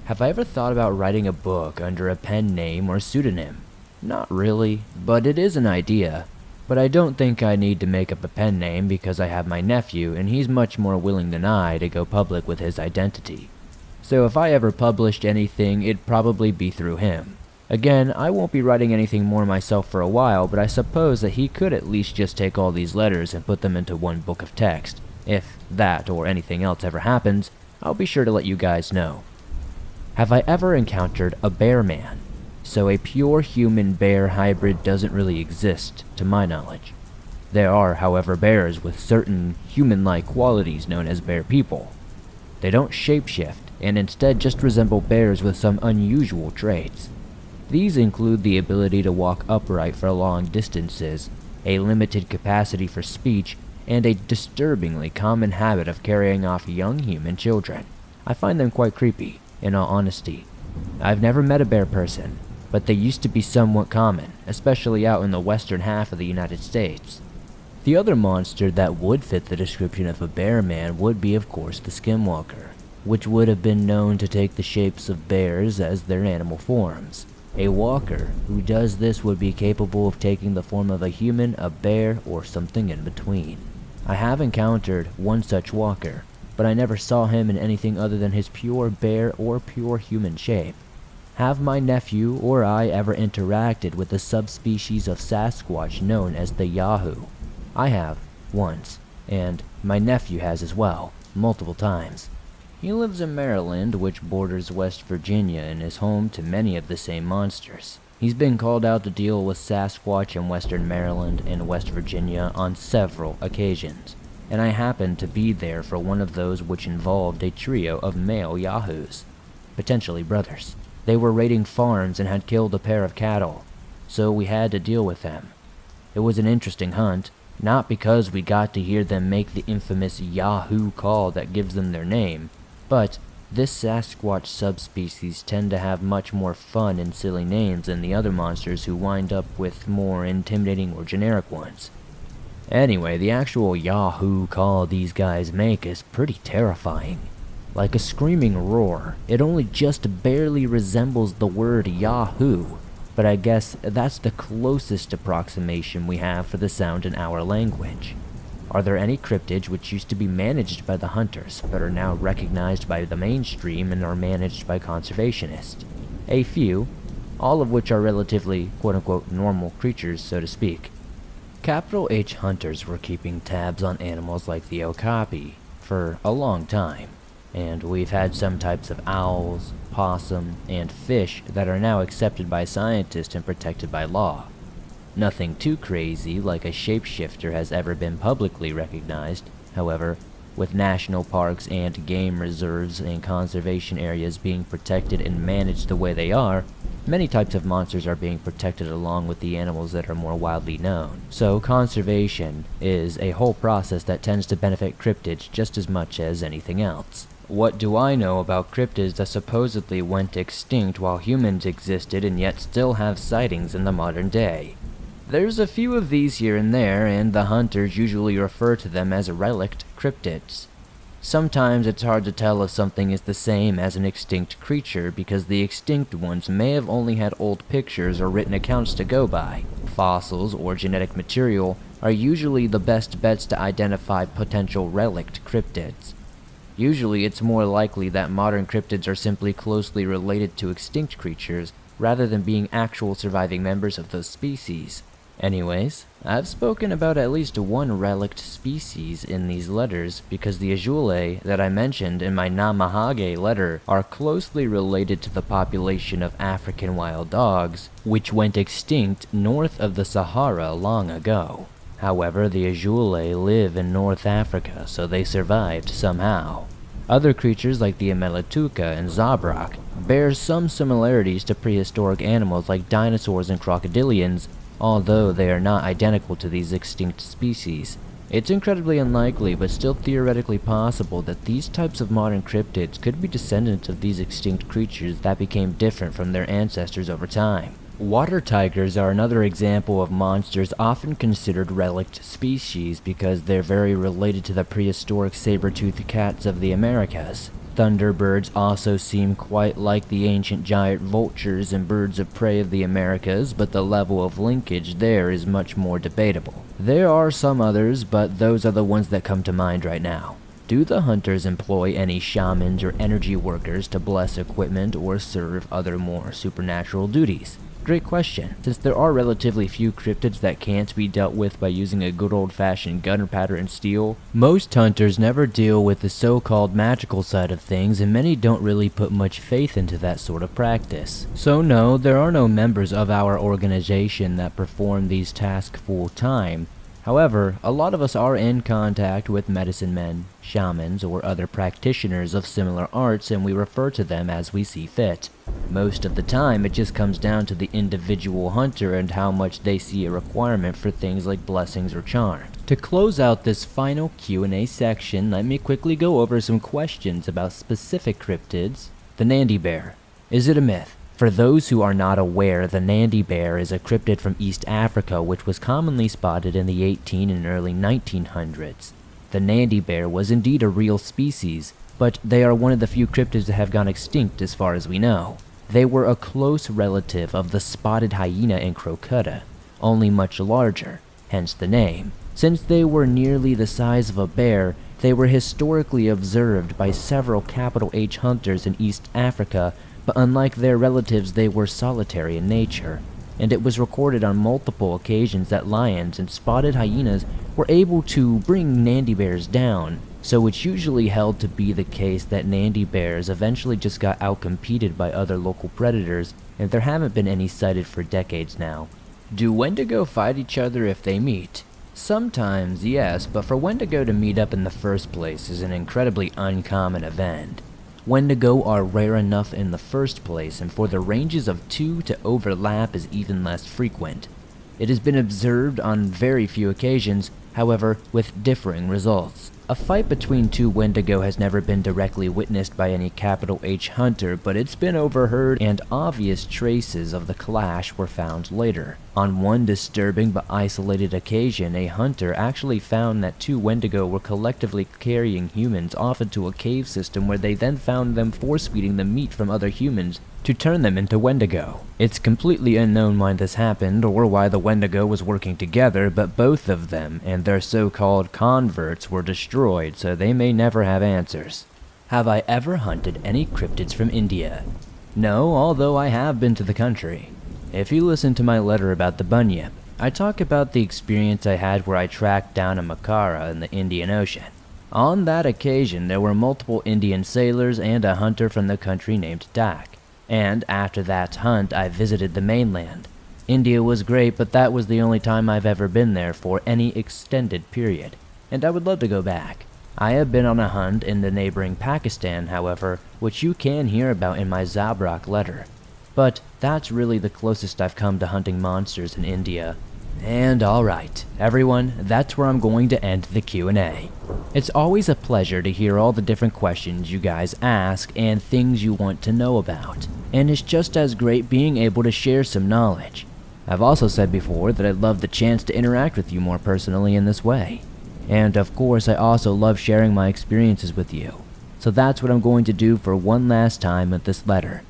Have I ever thought about writing a book under a pen name or pseudonym? Not really, but it is an idea. But I don't think I need to make up a pen name because I have my nephew and he's much more willing than I to go public with his identity. So if I ever published anything, it'd probably be through him. Again, I won't be writing anything more myself for a while, but I suppose that he could at least just take all these letters and put them into one book of text. If that or anything else ever happens, I'll be sure to let you guys know. Have I ever encountered a bear man? So a pure human-bear hybrid doesn't really exist, to my knowledge. There are, however, bears with certain human-like qualities known as bear people. They don't shapeshift, and instead just resemble bears with some unusual traits. These include the ability to walk upright for long distances, a limited capacity for speech, and a disturbingly common habit of carrying off young human children. I find them quite creepy, in all honesty. I've never met a bear person, but they used to be somewhat common, especially out in the western half of the United States. The other monster that would fit the description of a bear man would be, of course, the skinwalker, which would have been known to take the shapes of bears as their animal forms. A walker who does this would be capable of taking the form of a human, a bear, or something in between. I have encountered one such walker, but I never saw him in anything other than his pure bear or pure human shape. Have my nephew or I ever interacted with the subspecies of Sasquatch known as the Yahoo? I have, once, and my nephew has as well, multiple times. He lives in Maryland, which borders West Virginia, and is home to many of the same monsters. He's been called out to deal with Sasquatch in western Maryland and West Virginia on several occasions, and I happened to be there for one of those which involved a trio of male Yahoos, potentially brothers. They were raiding farms and had killed a pair of cattle, so we had to deal with them. It was an interesting hunt, not because we got to hear them make the infamous Yahoo call that gives them their name, but this Sasquatch subspecies tend to have much more fun and silly names than the other monsters who wind up with more intimidating or generic ones. Anyway, the actual Yahoo call these guys make is pretty terrifying. Like a screaming roar, it only just barely resembles the word Yahoo, but I guess that's the closest approximation we have for the sound in our language. Are there any cryptids which used to be managed by the hunters, but are now recognized by the mainstream and are managed by conservationists? A few, all of which are relatively quote-unquote normal creatures, so to speak. Capital H hunters were keeping tabs on animals like the okapi for a long time, and we've had some types of owls, possum, and fish that are now accepted by scientists and protected by law. Nothing too crazy like a shapeshifter has ever been publicly recognized. However, with national parks and game reserves and conservation areas being protected and managed the way they are, many types of monsters are being protected along with the animals that are more widely known. So conservation is a whole process that tends to benefit cryptids just as much as anything else. What do I know about cryptids that supposedly went extinct while humans existed and yet still have sightings in the modern day? There's a few of these here and there, and the hunters usually refer to them as relict cryptids. Sometimes it's hard to tell if something is the same as an extinct creature because the extinct ones may have only had old pictures or written accounts to go by. Fossils or genetic material are usually the best bets to identify potential relict cryptids. Usually it's more likely that modern cryptids are simply closely related to extinct creatures rather than being actual surviving members of those species. Anyways, I've spoken about at least one relict species in these letters because the Azule that I mentioned in my Namahage letter are closely related to the population of African wild dogs, which went extinct north of the Sahara long ago. However, the Azule live in North Africa, so they survived somehow. Other creatures like the Amelituca and Zabrak bear some similarities to prehistoric animals like dinosaurs and crocodilians, although they are not identical to these extinct species. It's incredibly unlikely, but still theoretically possible, that these types of modern cryptids could be descendants of these extinct creatures that became different from their ancestors over time. Water tigers are another example of monsters often considered relict species because they're very related to the prehistoric saber-toothed cats of the Americas. Thunderbirds also seem quite like the ancient giant vultures and birds of prey of the Americas, but the level of linkage there is much more debatable. There are some others, but those are the ones that come to mind right now. Do the hunters employ any shamans or energy workers to bless equipment or serve other more supernatural duties? Great question, since there are relatively few cryptids that can't be dealt with by using a good old-fashioned gunpowder and steel. Most hunters never deal with the so-called magical side of things, and many don't really put much faith into that sort of practice. So no, there are no members of our organization that perform these tasks full-time. However, a lot of us are in contact with medicine men, shamans, or other practitioners of similar arts, and we refer to them as we see fit. Most of the time, it just comes down to the individual hunter and how much they see a requirement for things like blessings or charms. To close out this final Q&A section, let me quickly go over some questions about specific cryptids. The Nandi bear. Is it a myth? For those who are not aware, the Nandi bear is a cryptid from East Africa which was commonly spotted in the 18 and early 1900s. The Nandi bear was indeed a real species, but they are one of the few cryptids that have gone extinct as far as we know. They were a close relative of the spotted hyena and crocuta, only much larger, hence the name. Since they were nearly the size of a bear, they were historically observed by several capital H hunters in East Africa, but unlike their relatives, they were solitary in nature, and it was recorded on multiple occasions that lions and spotted hyenas were able to bring Nandi bears down, so it's usually held to be the case that Nandi bears eventually just got outcompeted by other local predators, and there haven't been any sighted for decades now. Do Wendigo fight each other if they meet? Sometimes, yes, but for Wendigo to meet up in the first place is an incredibly uncommon event. Wendigo are rare enough in the first place, and for the ranges of two to overlap is even less frequent. It has been observed on very few occasions, however, with differing results. A fight between two Wendigo has never been directly witnessed by any capital H hunter, but it's been overheard and obvious traces of the clash were found later. On one disturbing but isolated occasion, a hunter actually found that two Wendigo were collectively carrying humans off into a cave system where they then found them force-feeding the meat from other humans to turn them into Wendigo. It's completely unknown why this happened or why the Wendigo was working together, but both of them and their so-called converts were destroyed, so they may never have answers. Have I ever hunted any cryptids from India? No, although I have been to the country. If you listen to my letter about the bunyip, I talk about the experience I had where I tracked down a macara in the Indian Ocean. On that occasion, there were multiple Indian sailors and a hunter from the country named Dak. And after that hunt, I visited the mainland. India was great, but that was the only time I've ever been there for any extended period, and I would love to go back. I have been on a hunt in the neighboring Pakistan, however, which you can hear about in my Zabrak letter. But that's really the closest I've come to hunting monsters in India. And alright, everyone, that's where I'm going to end the Q&A. It's always a pleasure to hear all the different questions you guys ask and things you want to know about, and it's just as great being able to share some knowledge. I've also said before that I'd love the chance to interact with you more personally in this way. And of course, I also love sharing my experiences with you. So that's what I'm going to do for one last time with this letter.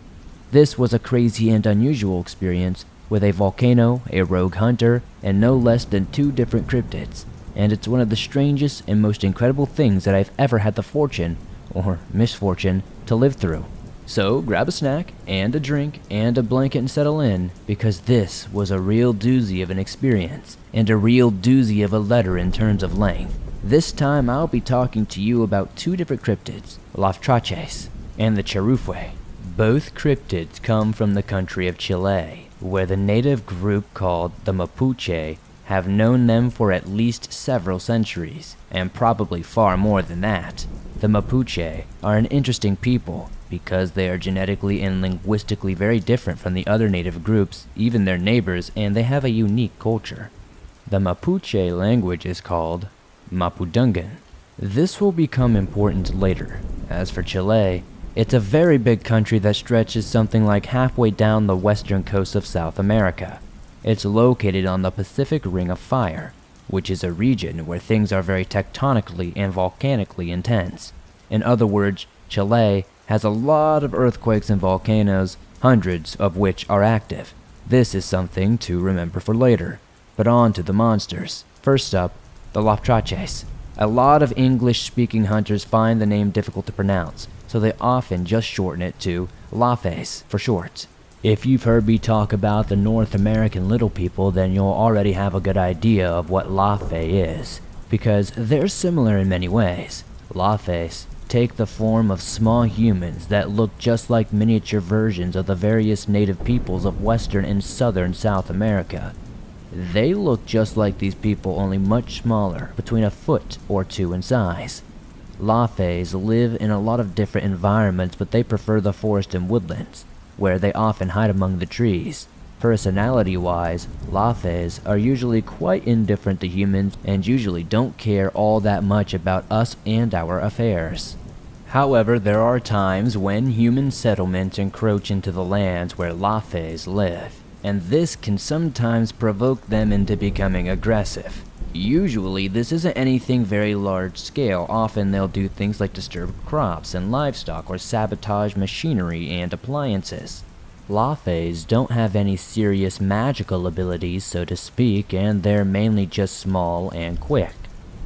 This was a crazy and unusual experience, with a volcano, a rogue hunter, and no less than 2 different cryptids, and it's one of the strangest and most incredible things that I've ever had the fortune, or misfortune, to live through. So grab a snack, and a drink, and a blanket and settle in, because this was a real doozy of an experience, and a real doozy of a letter in terms of length. This time I'll be talking to you about 2 different cryptids, Loftraches and the Charufue. Both cryptids come from the country of Chile, where the native group called the Mapuche have known them for at least several centuries, and probably far more than that. The Mapuche are an interesting people because they are genetically and linguistically very different from the other native groups, even their neighbors, and they have a unique culture. The Mapuche language is called Mapudungun. This will become important later. As for Chile, it's a very big country that stretches something like halfway down the western coast of South America. It's located on the Pacific Ring of Fire, which is a region where things are very tectonically and volcanically intense. In other words, Chile has a lot of earthquakes and volcanoes, hundreds of which are active. This is something to remember for later. But on to the monsters. First up, the Loftraches. A lot of English-speaking hunters find the name difficult to pronounce, so they often just shorten it to Lafes for short. If you've heard me talk about the North American little people, then you'll already have a good idea of what Lafe is, because they're similar in many ways. Lafes take the form of small humans that look just like miniature versions of the various native peoples of Western and Southern South America. They look just like these people, only much smaller, between a foot or two in size. Lafes live in a lot of different environments, but they prefer the forest and woodlands, where they often hide among the trees. Personality-wise, Lafes are usually quite indifferent to humans and usually don't care all that much about us and our affairs. However, there are times when human settlements encroach into the lands where Lafes live, and this can sometimes provoke them into becoming aggressive. Usually, this isn't anything very large scale. Often they'll do things like disturb crops and livestock or sabotage machinery and appliances. Lafes don't have any serious magical abilities, so to speak, and they're mainly just small and quick.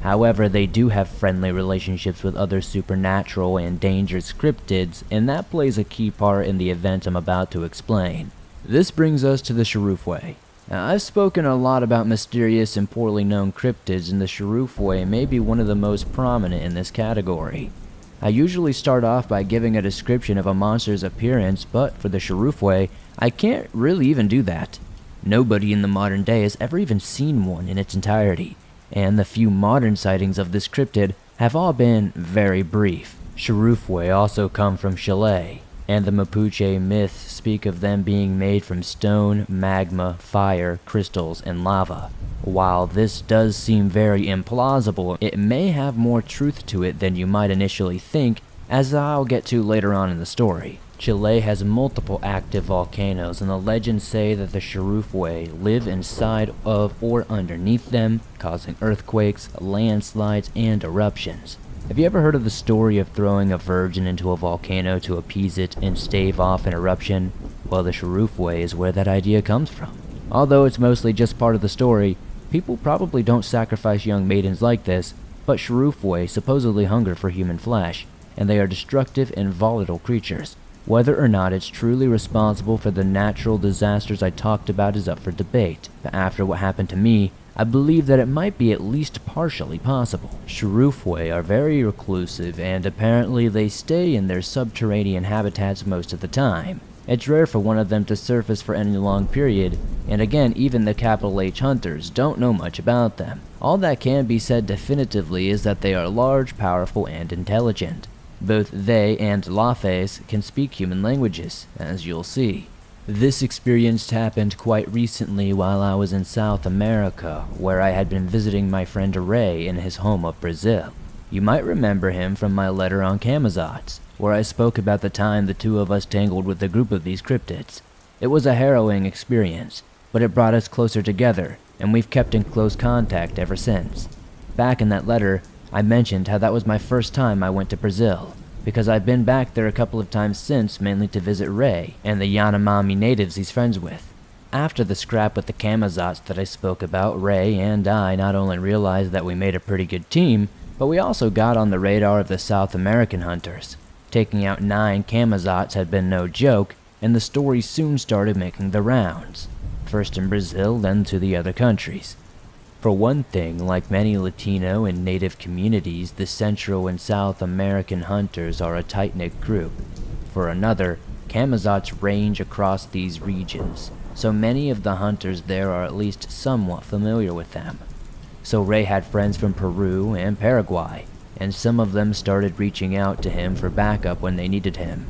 However, they do have friendly relationships with other supernatural and dangerous cryptids, and that plays a key part in the event I'm about to explain. This brings us to the Shurufwe. Now, I've spoken a lot about mysterious and poorly known cryptids, and the Shurufwe may be one of the most prominent in this category. I usually start off by giving a description of a monster's appearance, but for the Shurufwe, I can't really even do that. Nobody in the modern day has ever even seen one in its entirety, and the few modern sightings of this cryptid have all been very brief. Shurufwe also come from Chile, and the Mapuche myths speak of them being made from stone, magma, fire, crystals, and lava. While this does seem very implausible, it may have more truth to it than you might initially think, as I'll get to later on in the story. Chile has multiple active volcanoes, and the legends say that the Shurufwe live inside of or underneath them, causing earthquakes, landslides, and eruptions. Have you ever heard of the story of throwing a virgin into a volcano to appease it and stave off an eruption? Well, the Shurufwe is where that idea comes from. Although it's mostly just part of the story, people probably don't sacrifice young maidens like this, but Shurufwe supposedly hunger for human flesh, and they are destructive and volatile creatures. Whether or not it's truly responsible for the natural disasters I talked about is up for debate, but after what happened to me, I believe that it might be at least partially possible. Shurufwe are very reclusive, and apparently they stay in their subterranean habitats most of the time. It's rare for one of them to surface for any long period, and again, even the capital H hunters don't know much about them. All that can be said definitively is that they are large, powerful, and intelligent. Both they and Lafes can speak human languages, as you'll see. This experience happened quite recently while I was in South America, where I had been visiting my friend Ray in his home of Brazil. You might remember him from my letter on Camazots, where I spoke about the time the two of us tangled with a group of these cryptids. It was a harrowing experience, but it brought us closer together, and we've kept in close contact ever since. Back in that letter, I mentioned how that was my first time I went to Brazil, because I've been back there a couple of times since, mainly to visit Ray and the Yanomami natives he's friends with. After the scrap with the Camazots that I spoke about, Ray and I not only realized that we made a pretty good team, but we also got on the radar of the South American hunters. Taking out 9 Camazots had been no joke, and the story soon started making the rounds. First in Brazil, then to the other countries. For one thing, like many Latino and Native communities, the Central and South American hunters are a tight-knit group. For another, Camazots range across these regions, so many of the hunters there are at least somewhat familiar with them. So Ray had friends from Peru and Paraguay, and some of them started reaching out to him for backup when they needed him.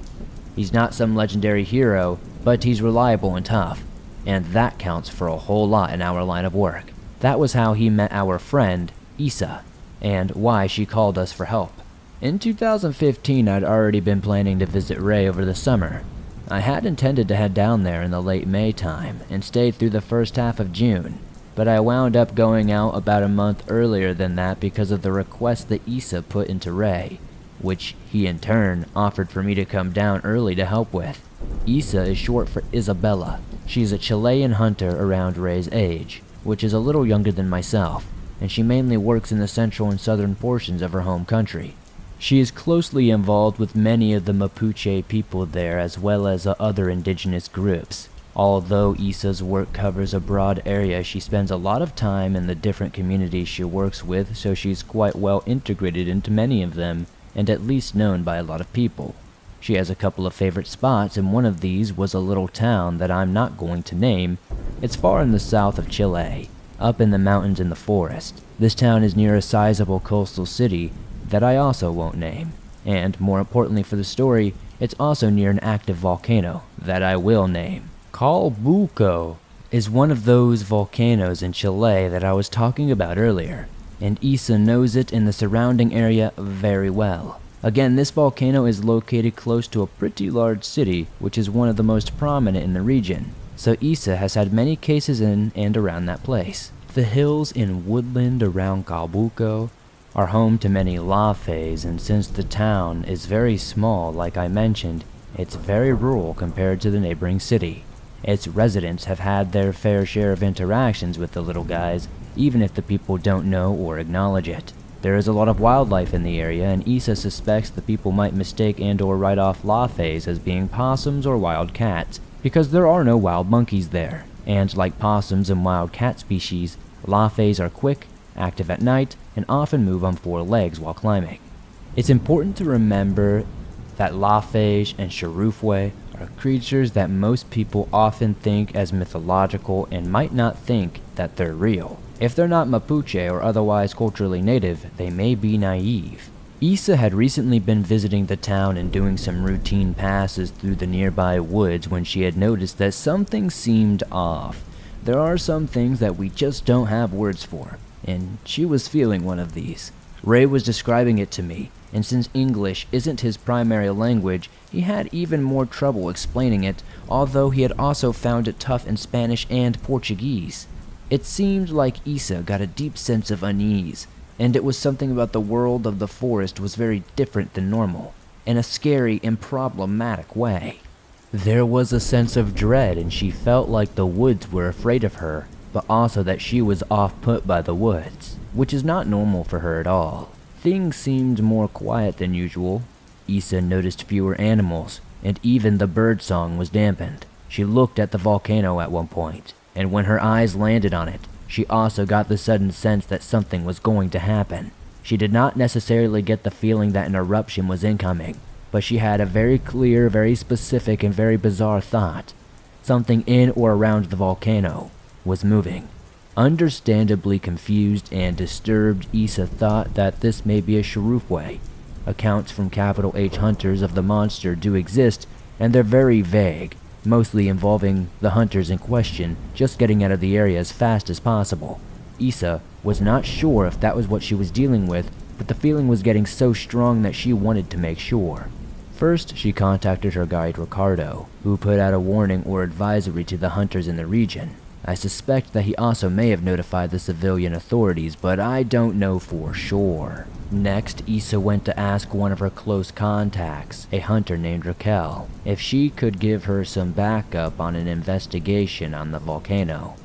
He's not some legendary hero, but he's reliable and tough, and that counts for a whole lot in our line of work. That was how he met our friend, Isa, and why she called us for help. In 2015, I'd already been planning to visit Ray over the summer. I had intended to head down there in the late May time, and stayed through the first half of June, but I wound up going out about a month earlier than that because of the request that Isa put into Ray. which he in turn offered for me to come down early to help with. Isa is short for Isabella. She's a Chilean hunter around Ray's age, which is a little younger than myself, and she mainly works in the central and southern portions of her home country. She is closely involved with many of the Mapuche people there as well as other indigenous groups. Although Isa's work covers a broad area, she spends a lot of time in the different communities she works with, so she's quite well integrated into many of them, and at least known by a lot of people. She has a couple of favorite spots, and one of these was a little town that I'm not going to name. It's far in the south of Chile, up in the mountains in the forest. This town is near a sizable coastal city that I also won't name, and more importantly for the story, it's also near an active volcano that I will name. Calbuco is one of those volcanoes in Chile that I was talking about earlier, and Isa knows it in the surrounding area very well. Again, this volcano is located close to a pretty large city, which is one of the most prominent in the region, so Isa has had many cases in and around that place. The hills and woodland around Calbuco are home to many lafes, and since the town is very small, like I mentioned, it's very rural compared to the neighboring city. Its residents have had their fair share of interactions with the little guys, even if the people don't know or acknowledge it. There is a lot of wildlife in the area, and Isa suspects the people might mistake and or write off lafes as being possums or wild cats, because there are no wild monkeys there, and like possums and wild cat species, lafes are quick, active at night, and often move on four legs while climbing. It's important to remember that lafes and shurufwe are creatures that most people often think as mythological and might not think that they're real. If they're not Mapuche or otherwise culturally native, they may be naive. Isa had recently been visiting the town and doing some routine passes through the nearby woods when she had noticed that something seemed off. There are some things that we just don't have words for, and she was feeling one of these. Ray was describing it to me, and since English isn't his primary language, he had even more trouble explaining it, although he had also found it tough in Spanish and Portuguese. It seemed like Isa got a deep sense of unease, and it was something about the world of the forest was very different than normal, in a scary and problematic way. There was a sense of dread, and she felt like the woods were afraid of her, but also that she was off-put by the woods, which is not normal for her at all. Things seemed more quiet than usual. Isa noticed fewer animals, and even the bird song was dampened. She looked at the volcano at one point, and when her eyes landed on it, she also got the sudden sense that something was going to happen. She did not necessarily get the feeling that an eruption was incoming, but she had a very clear, very specific, and very bizarre thought. Something in or around the volcano was moving. Understandably confused and disturbed, Isa thought that this may be a shurufwe. Accounts from capital H hunters of the monster do exist, and they're very vague, mostly involving the hunters in question just getting out of the area as fast as possible. Isa was not sure if that was what she was dealing with, but the feeling was getting so strong that she wanted to make sure. First, she contacted her guide Ricardo, who put out a warning or advisory to the hunters in the region. I suspect that he also may have notified the civilian authorities, but I don't know for sure. Next, Isa went to ask one of her close contacts, a hunter named Raquel, if she could give her some backup on an investigation on the volcano.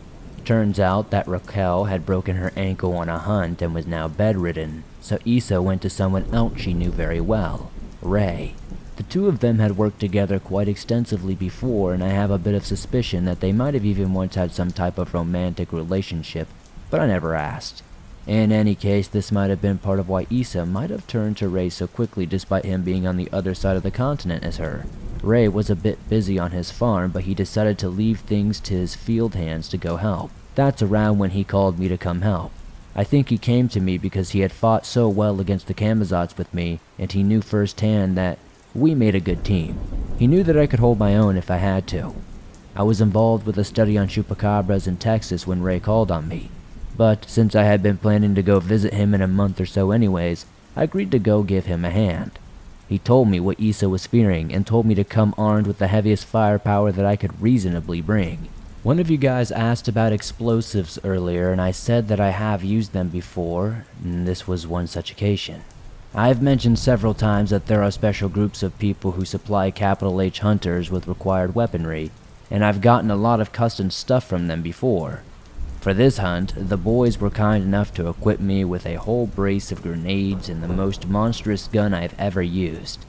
Turns out that Raquel had broken her ankle on a hunt and was now bedridden, so Isa went to someone else she knew very well, Ray. The two of them had worked together quite extensively before, and I have a bit of suspicion that they might have even once had some type of romantic relationship, but I never asked. In any case, this might have been part of why Isa might have turned to Ray so quickly despite him being on the other side of the continent as her. Ray was a bit busy on his farm, but he decided to leave things to his field hands to go help. That's around when he called me to come help. I think he came to me because he had fought so well against the Camazotz with me, and he knew firsthand that we made a good team. He knew that I could hold my own if I had to. I was involved with a study on Chupacabras in Texas when Ray called on me, but since I had been planning to go visit him in a month or so anyways, I agreed to go give him a hand. He told me what Isa was fearing and told me to come armed with the heaviest firepower that I could reasonably bring. One of you guys asked about explosives earlier, and I said that I have used them before, and this was one such occasion. I've mentioned several times that there are special groups of people who supply capital H hunters with required weaponry, and I've gotten a lot of custom stuff from them before. For this hunt, the boys were kind enough to equip me with a whole brace of grenades and the most monstrous gun I've ever used.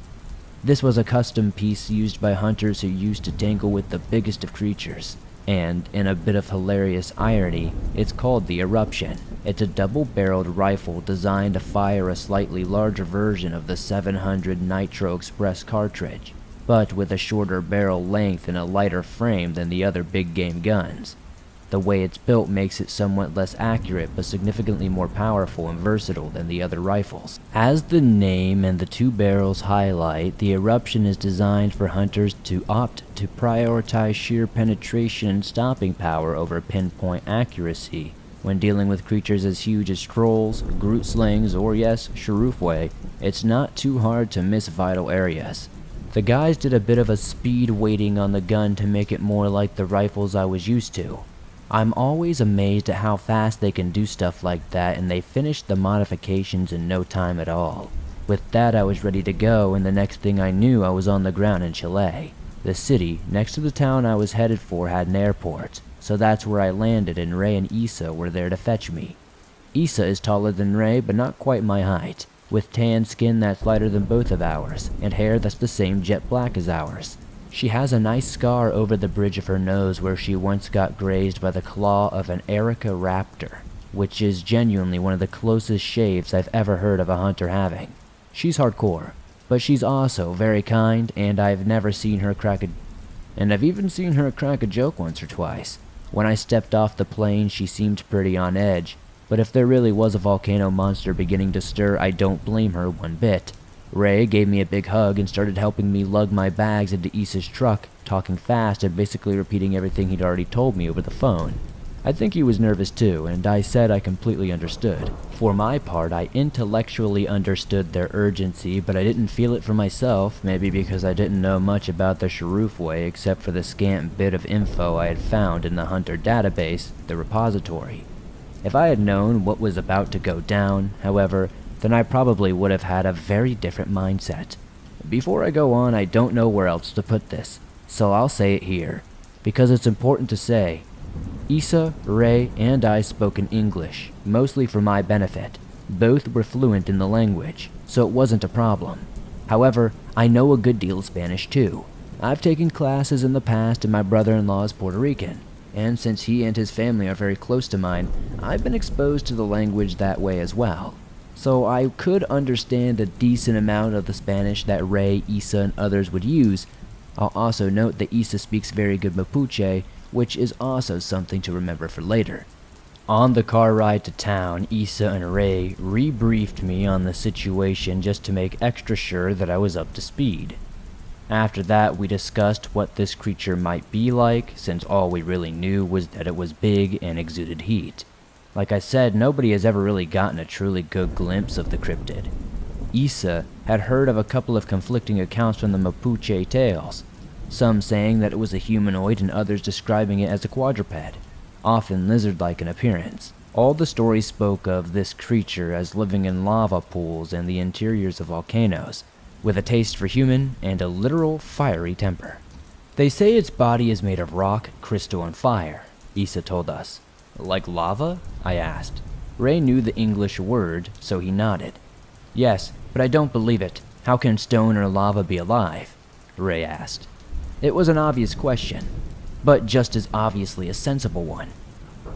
This was a custom piece used by hunters who used to tangle with the biggest of creatures, and, in a bit of hilarious irony, it's called the Eruption. It's a double-barreled rifle designed to fire a slightly larger version of the 700 Nitro Express cartridge, but with a shorter barrel length and a lighter frame than the other big game guns. The way it's built makes it somewhat less accurate but significantly more powerful and versatile than the other rifles. As the name and the two barrels highlight, the Eruption is designed for hunters to opt to prioritize sheer penetration and stopping power over pinpoint accuracy when dealing with creatures as huge as trolls, Groot slings, or yes, Shurufway. It's not too hard to miss vital areas. The guys did a bit of a speed weighting on the gun to make it more like the rifles I was used to. I'm always amazed at how fast they can do stuff like that, and they finished the modifications in no time at all. With that, I was ready to go, and the next thing I knew I was on the ground in Chile. The city next to the town I was headed for had an airport, so that's where I landed, and Ray and Issa were there to fetch me. Issa is taller than Ray, but not quite my height, with tan skin that's lighter than both of ours, and hair that's the same jet black as ours. She has a nice scar over the bridge of her nose where she once got grazed by the claw of an Erica raptor, which is genuinely one of the closest shaves I've ever heard of a hunter having. She's hardcore, but she's also very kind, and I've even seen her crack a joke once or twice. When I stepped off the plane, she seemed pretty on edge, but if there really was a volcano monster beginning to stir, I don't blame her one bit. Ray gave me a big hug and started helping me lug my bags into Issa's truck, talking fast and basically repeating everything he'd already told me over the phone. I think he was nervous too, and I said I completely understood. For my part, I intellectually understood their urgency, but I didn't feel it for myself, maybe because I didn't know much about the Shurufway except for the scant bit of info I had found in the hunter database, the repository. If I had known what was about to go down, however, then I probably would have had a very different mindset. Before I go on, I don't know where else to put this, so I'll say it here, because it's important to say. Issa, Ray, and I spoke in English, mostly for my benefit. Both were fluent in the language, so it wasn't a problem. However, I know a good deal of Spanish too. I've taken classes in the past and my brother-in-law is Puerto Rican, and since he and his family are very close to mine, I've been exposed to the language that way as well. So I could understand a decent amount of the Spanish that Ray, Issa, and others would use. I'll also note that Issa speaks very good Mapuche, which is also something to remember for later. On the car ride to town, Issa and Ray rebriefed me on the situation just to make extra sure that I was up to speed. After that, we discussed what this creature might be like, since all we really knew was that it was big and exuded heat. Like I said, nobody has ever really gotten a truly good glimpse of the cryptid. Issa had heard of a couple of conflicting accounts from the Mapuche tales, some saying that it was a humanoid and others describing it as a quadruped, often lizard-like in appearance. All the stories spoke of this creature as living in lava pools and the interiors of volcanoes, with a taste for human and a literal fiery temper. They say its body is made of rock, crystal, and fire, Issa told us. Like lava? I asked. Ray knew the English word, so he nodded. Yes, but I don't believe it. How can stone or lava be alive? Ray asked. It was an obvious question, but just as obviously a sensible one.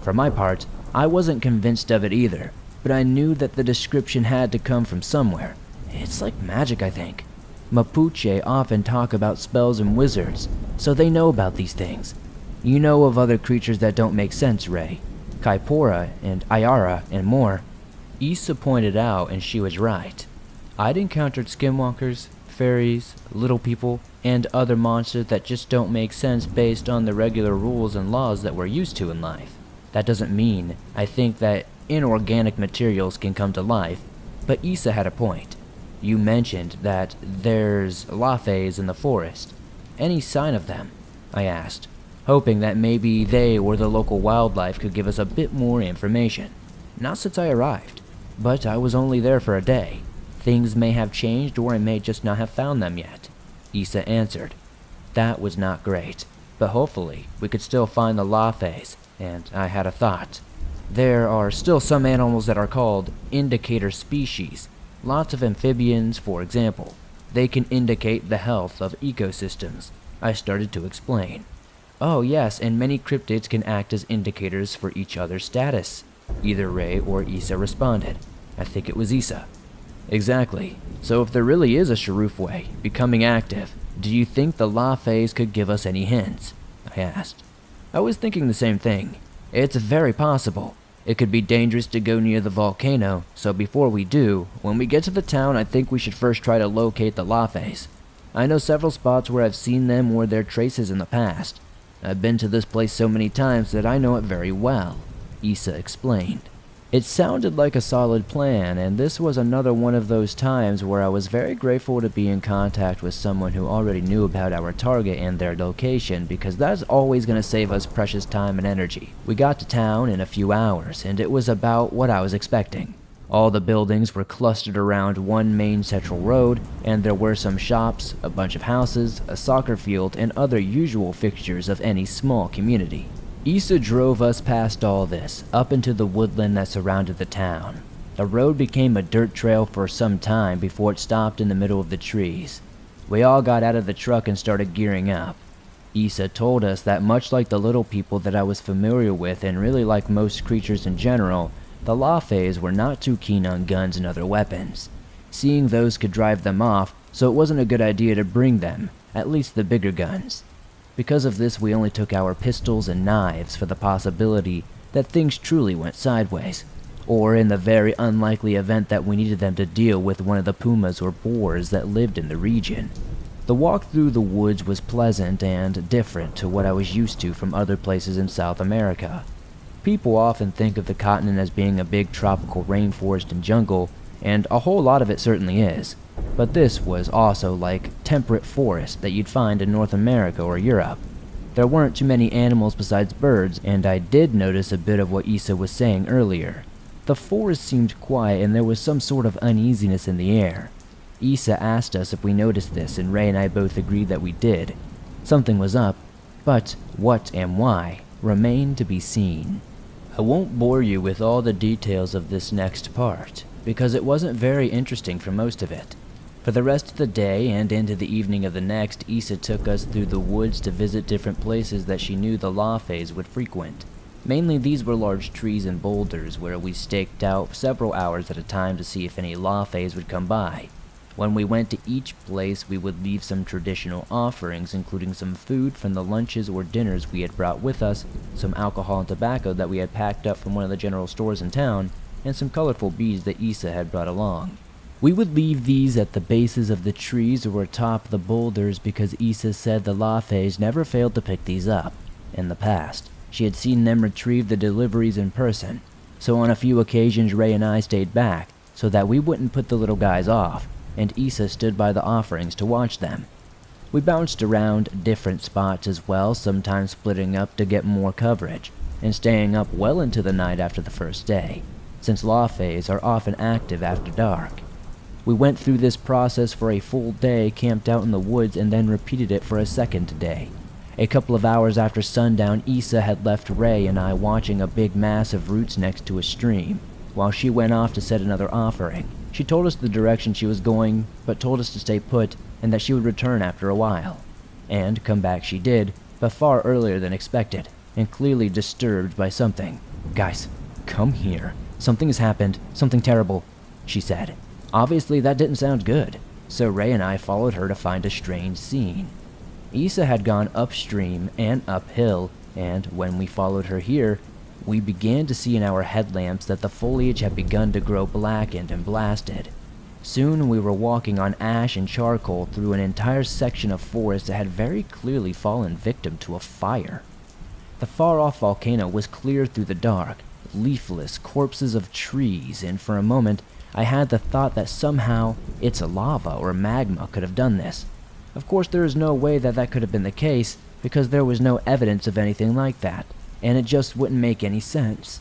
For my part, I wasn't convinced of it either, but I knew that the description had to come from somewhere. It's like magic, I think. Mapuche often talk about spells and wizards, so they know about these things. You know of other creatures that don't make sense, Ray. Kaipora and Ayara and more. Issa pointed out, and she was right. I'd encountered skinwalkers, fairies, little people, and other monsters that just don't make sense based on the regular rules and laws that we're used to in life. That doesn't mean I think that inorganic materials can come to life, but Issa had a point. You mentioned that there's lafes in the forest. Any sign of them? I asked, hoping that maybe they or the local wildlife could give us a bit more information. Not since I arrived, but I was only there for a day. Things may have changed or I may just not have found them yet. Issa answered. That was not great, but hopefully we could still find the Lafes, and I had a thought. There are still some animals that are called indicator species. Lots of amphibians, for example. They can indicate the health of ecosystems. I started to explain. Oh yes, and many cryptids can act as indicators for each other's status. Either Ray or Issa responded. I think it was Issa. Exactly. So if there really is a Sharufway becoming active, do you think the Lafes could give us any hints? I asked. I was thinking the same thing. It's very possible. It could be dangerous to go near the volcano, so before we do, when we get to the town, I think we should first try to locate the Lafes. I know several spots where I've seen them or their traces in the past. I've been to this place so many times that I know it very well, Issa explained. It sounded like a solid plan, and this was another one of those times where I was very grateful to be in contact with someone who already knew about our target and their location, because that's always going to save us precious time and energy. We got to town in a few hours, and it was about what I was expecting. All the buildings were clustered around one main central road, and there were some shops, a bunch of houses, a soccer field, and other usual fixtures of any small community. Issa drove us past all this, up into the woodland that surrounded the town. The road became a dirt trail for some time before it stopped in the middle of the trees. We all got out of the truck and started gearing up. Issa told us that much like the little people that I was familiar with and really like most creatures in general, the Lafes were not too keen on guns and other weapons. Seeing those could drive them off, so it wasn't a good idea to bring them, at least the bigger guns. Because of this, we only took our pistols and knives for the possibility that things truly went sideways, or in the very unlikely event that we needed them to deal with one of the pumas or boars that lived in the region. The walk through the woods was pleasant and different to what I was used to from other places in South America. People often think of the continent as being a big tropical rainforest and jungle, and a whole lot of it certainly is. But this was also like temperate forest that you'd find in North America or Europe. There weren't too many animals besides birds, and I did notice a bit of what Issa was saying earlier. The forest seemed quiet and there was some sort of uneasiness in the air. Issa asked us if we noticed this, and Ray and I both agreed that we did. Something was up, but what and why remained to be seen. I won't bore you with all the details of this next part, because it wasn't very interesting for most of it. For the rest of the day and into the evening of the next, Issa took us through the woods to visit different places that she knew the Lafes would frequent. Mainly these were large trees and boulders where we staked out several hours at a time to see if any Lafes would come by. When we went to each place, we would leave some traditional offerings, including some food from the lunches or dinners we had brought with us, some alcohol and tobacco that we had packed up from one of the general stores in town, and some colorful beads that Issa had brought along. We would leave these at the bases of the trees or atop the boulders because Issa said the Lafes never failed to pick these up. In the past, she had seen them retrieve the deliveries in person, so on a few occasions Ray and I stayed back so that we wouldn't put the little guys off, and Issa stood by the offerings to watch them. We bounced around different spots as well, sometimes splitting up to get more coverage, and staying up well into the night after the first day, since Lafes are often active after dark. We went through this process for a full day, camped out in the woods, and then repeated it for a second day. A couple of hours after sundown, Issa had left Ray and I watching a big mass of roots next to a stream, while she went off to set another offering. She told us the direction she was going, but told us to stay put and that she would return after a while. And come back she did, but far earlier than expected, and clearly disturbed by something. "Guys, come here. Something has happened, something terrible," she said. Obviously that didn't sound good, so Ray and I followed her to find a strange scene. Issa had gone upstream and uphill, and when we followed her here, we began to see in our headlamps that the foliage had begun to grow blackened and blasted. Soon we were walking on ash and charcoal through an entire section of forest that had very clearly fallen victim to a fire. The far-off volcano was clear through the dark, leafless corpses of trees, and for a moment I had the thought that somehow it's a lava or magma could have done this. Of course, there is no way that that could have been the case, because there was no evidence of anything like that, and it just wouldn't make any sense.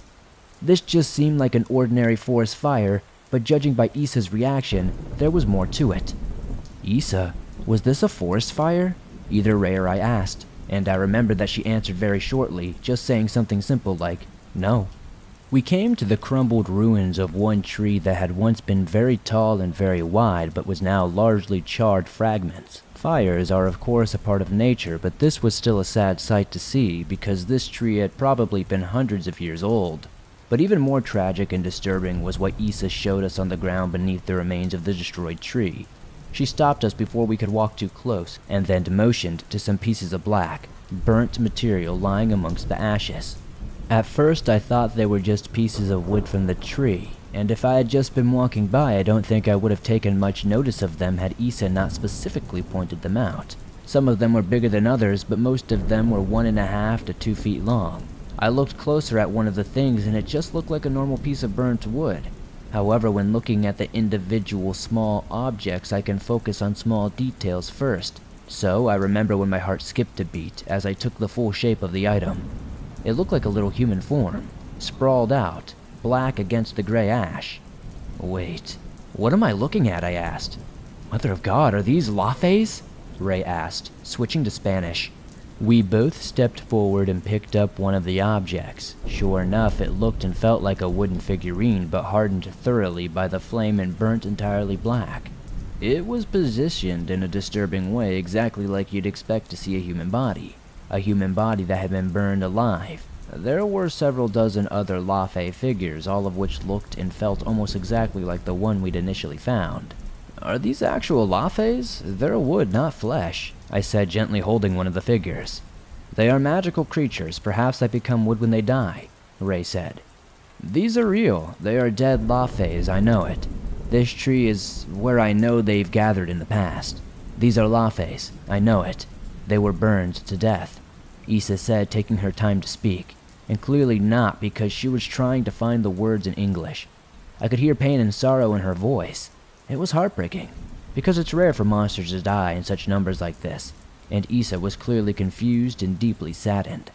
This just seemed like an ordinary forest fire, but judging by Issa's reaction, there was more to it. "Issa, was this a forest fire?" Either Ray or I asked, and I remembered that she answered very shortly, just saying something simple like, "No." We came to the crumbled ruins of one tree that had once been very tall and very wide, but was now largely charred fragments. Fires are of course a part of nature, but this was still a sad sight to see, because this tree had probably been hundreds of years old. But even more tragic and disturbing was what Issa showed us on the ground beneath the remains of the destroyed tree. She stopped us before we could walk too close, and then motioned to some pieces of black, burnt material lying amongst the ashes. At first I thought they were just pieces of wood from the tree, and if I had just been walking by, I don't think I would have taken much notice of them had Issa not specifically pointed them out. Some of them were bigger than others, but most of them were 1.5 to 2 feet long. I looked closer at one of the things and it just looked like a normal piece of burnt wood. However, when looking at the individual small objects, I can focus on small details first. So I remember when my heart skipped a beat as I took the full shape of the item. It looked like a little human form, sprawled out, black against the gray ash. "Wait, what am I looking at?" I asked. "Mother of God, are these lafes?" Ray asked, switching to Spanish. We both stepped forward and picked up one of the objects. Sure enough, it looked and felt like a wooden figurine, but hardened thoroughly by the flame and burnt entirely black. It was positioned in a disturbing way, exactly like you'd expect to see a human body that had been burned alive. There were several dozen other lafe figures, all of which looked and felt almost exactly like the one we'd initially found. "Are these actual lafes? They're wood, not flesh," I said, gently holding one of the figures. "They are magical creatures, perhaps that become wood when they die," Ray said. "These are real. They are dead lafes, I know it. This tree is where I know they've gathered in the past. These are lafes, I know it. They were burned to death," Issa said, taking her time to speak, and clearly not because she was trying to find the words in English. I could hear pain and sorrow in her voice. It was heartbreaking, because it's rare for monsters to die in such numbers like this, and Issa was clearly confused and deeply saddened.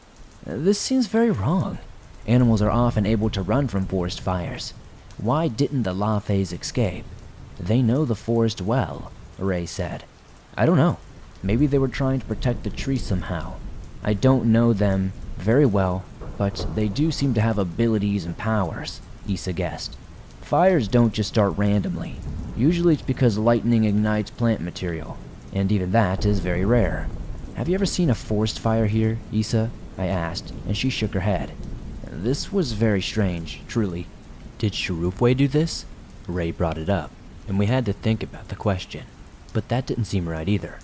"This seems very wrong. Animals are often able to run from forest fires. Why didn't the lafes escape? They know the forest well," Ray said. "I don't know. Maybe they were trying to protect the tree somehow. I don't know them very well, but they do seem to have abilities and powers," Issa guessed. "Fires don't just start randomly. Usually it's because lightning ignites plant material, and even that is very rare. Have you ever seen a forest fire here, Issa?" I asked, and she shook her head. "This was very strange, truly." "Did Chupacabra do this?" Ray brought it up, and we had to think about the question, but that didn't seem right either.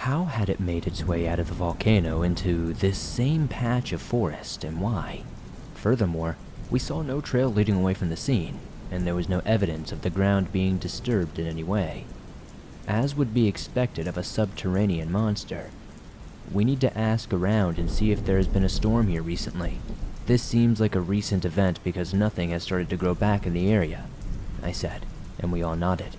How had it made its way out of the volcano into this same patch of forest, and why? Furthermore, we saw no trail leading away from the scene, and there was no evidence of the ground being disturbed in any way. As would be expected of a subterranean monster, we need to ask around and see if there has been a storm here recently. This seems like a recent event because nothing has started to grow back in the area, I said, and we all nodded.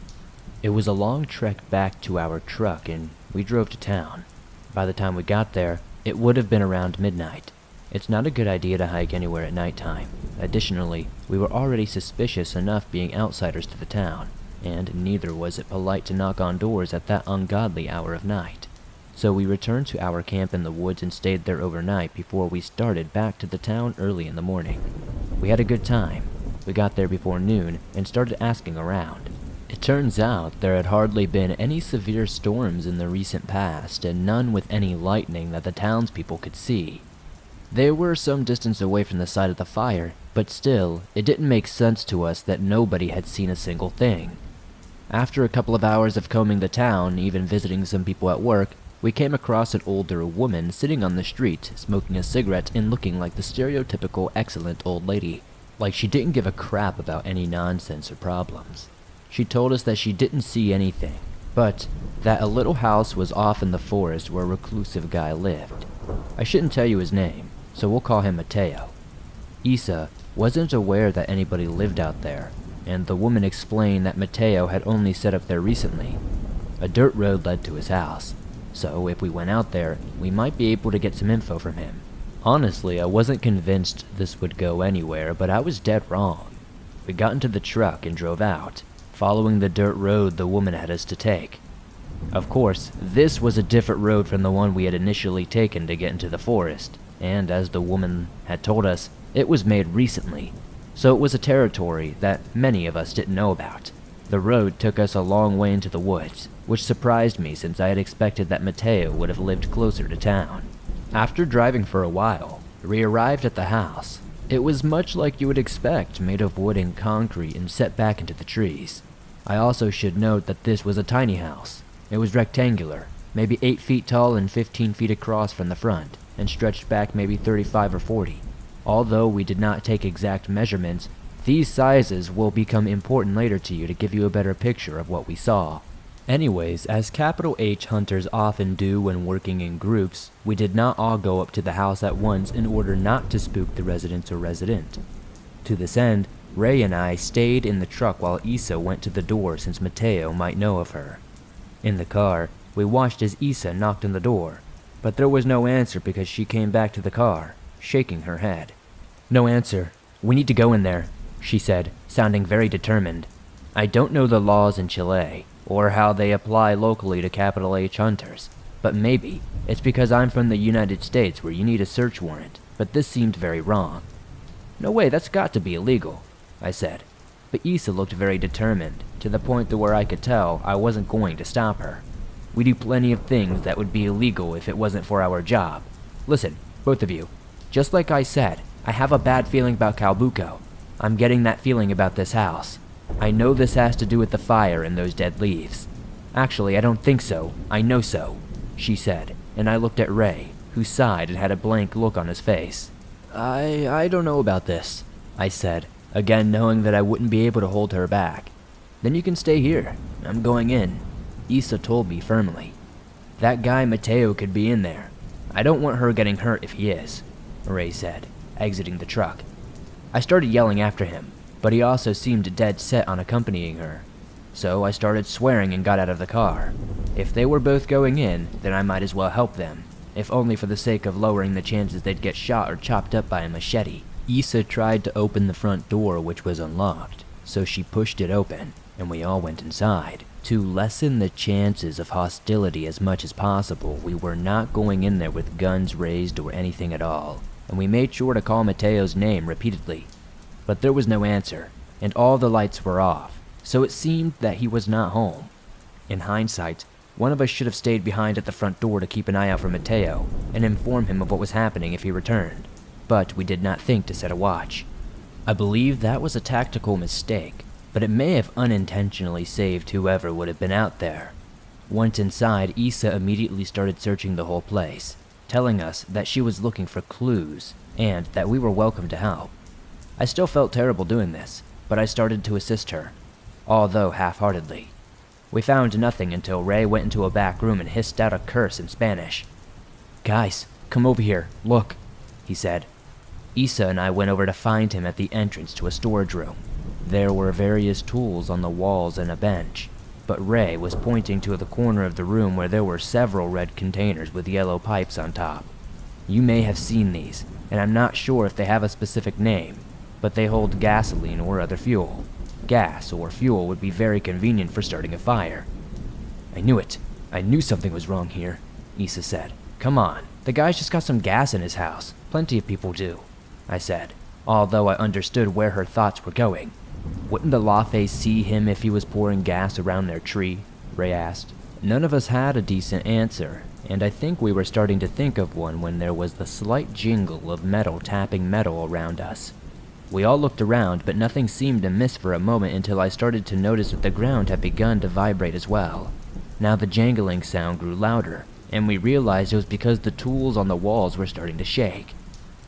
It was a long trek back to our truck, and we drove to town. By the time we got there, it would have been around midnight. It's not a good idea to hike anywhere at nighttime. Additionally, we were already suspicious enough being outsiders to the town, and neither was it polite to knock on doors at that ungodly hour of night. So we returned to our camp in the woods and stayed there overnight before we started back to the town early in the morning. We had a good time. We got there before noon and started asking around. It turns out there had hardly been any severe storms in the recent past, and none with any lightning that the townspeople could see. They were some distance away from the site of the fire, but still, it didn't make sense to us that nobody had seen a single thing. After a couple of hours of combing the town, even visiting some people at work, we came across an older woman sitting on the street, smoking a cigarette and looking like the stereotypical excellent old lady, like she didn't give a crap about any nonsense or problems. She told us that she didn't see anything, but that a little house was off in the forest where a reclusive guy lived. I shouldn't tell you his name, so we'll call him Mateo. Issa wasn't aware that anybody lived out there, and the woman explained that Mateo had only set up there recently. A dirt road led to his house, so if we went out there, we might be able to get some info from him. Honestly, I wasn't convinced this would go anywhere, but I was dead wrong. We got into the truck and drove out, following the dirt road the woman had us to take. Of course, this was a different road from the one we had initially taken to get into the forest, and as the woman had told us, it was made recently, so it was a territory that many of us didn't know about. The road took us a long way into the woods, which surprised me since I had expected that Mateo would have lived closer to town. After driving for a while, we arrived at the house. It was much like you would expect, made of wood and concrete and set back into the trees. I also should note that this was a tiny house. It was rectangular, maybe 8 feet tall and 15 feet across from the front, and stretched back maybe 35 or 40. Although we did not take exact measurements, these sizes will become important later to you to give you a better picture of what we saw. Anyways, as capital H hunters often do when working in groups, we did not all go up to the house at once in order not to spook the residents or resident. To this end, Ray and I stayed in the truck while Issa went to the door since Mateo might know of her. In the car, we watched as Issa knocked on the door, but there was no answer because she came back to the car, shaking her head. "No answer. We need to go in there," she said, sounding very determined. I don't know the laws in Chile, or how they apply locally to capital H hunters, but maybe it's because I'm from the United States where you need a search warrant, but this seemed very wrong. "No way, that's got to be illegal," I said, but Issa looked very determined, to the point to where I could tell I wasn't going to stop her. We do plenty of things that would be illegal if it wasn't for our job. Listen, both of you, just like I said, I have a bad feeling about Calbuco. I'm getting that feeling about this house. I know this has to do with the fire and those dead leaves. Actually, I don't think so. I know so, she said, and I looked at Ray, who sighed and had a blank look on his face. I don't know about this, I said, again knowing that I wouldn't be able to hold her back. Then you can stay here. I'm going in, Issa told me firmly. That guy Mateo could be in there. I don't want her getting hurt if he is, Ray said, exiting the truck. I started yelling after him, but he also seemed dead set on accompanying her. So I started swearing and got out of the car. If they were both going in, then I might as well help them, if only for the sake of lowering the chances they'd get shot or chopped up by a machete. Issa tried to open the front door, which was unlocked, so she pushed it open, and we all went inside. To lessen the chances of hostility as much as possible, we were not going in there with guns raised or anything at all, and we made sure to call Mateo's name repeatedly. But there was no answer, and all the lights were off, so it seemed that he was not home. In hindsight, one of us should have stayed behind at the front door to keep an eye out for Mateo and inform him of what was happening if he returned, but we did not think to set a watch. I believe that was a tactical mistake, but it may have unintentionally saved whoever would have been out there. Once inside, Issa immediately started searching the whole place, telling us that she was looking for clues and that we were welcome to help. I still felt terrible doing this, but I started to assist her, although half-heartedly. We found nothing until Ray went into a back room and hissed out a curse in Spanish. "Guys, come over here, look," he said. Issa and I went over to find him at the entrance to a storage room. There were various tools on the walls and a bench, but Ray was pointing to the corner of the room where there were several red containers with yellow pipes on top. You may have seen these, and I'm not sure if they have a specific name, but they hold gasoline or other fuel. Gas or fuel would be very convenient for starting a fire. "I knew it. I knew something was wrong here," Issa said. "Come on, the guy's just got some gas in his house. Plenty of people do," I said, although I understood where her thoughts were going. "Wouldn't the Lafayes see him if he was pouring gas around their tree?" Ray asked. None of us had a decent answer, and I think we were starting to think of one when there was the slight jingle of metal tapping metal around us. We all looked around, but nothing seemed amiss for a moment until I started to notice that the ground had begun to vibrate as well. Now the jangling sound grew louder, and we realized it was because the tools on the walls were starting to shake.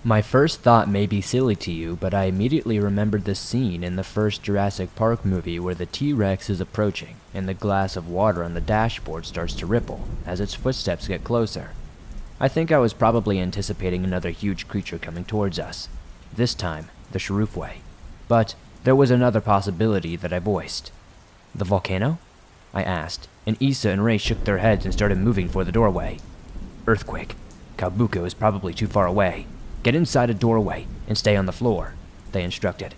My first thought may be silly to you, but I immediately remembered the scene in the first Jurassic Park movie where the T-Rex is approaching, and the glass of water on the dashboard starts to ripple as its footsteps get closer. I think I was probably anticipating another huge creature coming towards us, this time the Sharufway. But there was another possibility that I voiced. "The volcano?" I asked, and Issa and Ray shook their heads and started moving for the doorway. "Earthquake. Calbuco is probably too far away. Get inside a doorway and stay on the floor," they instructed.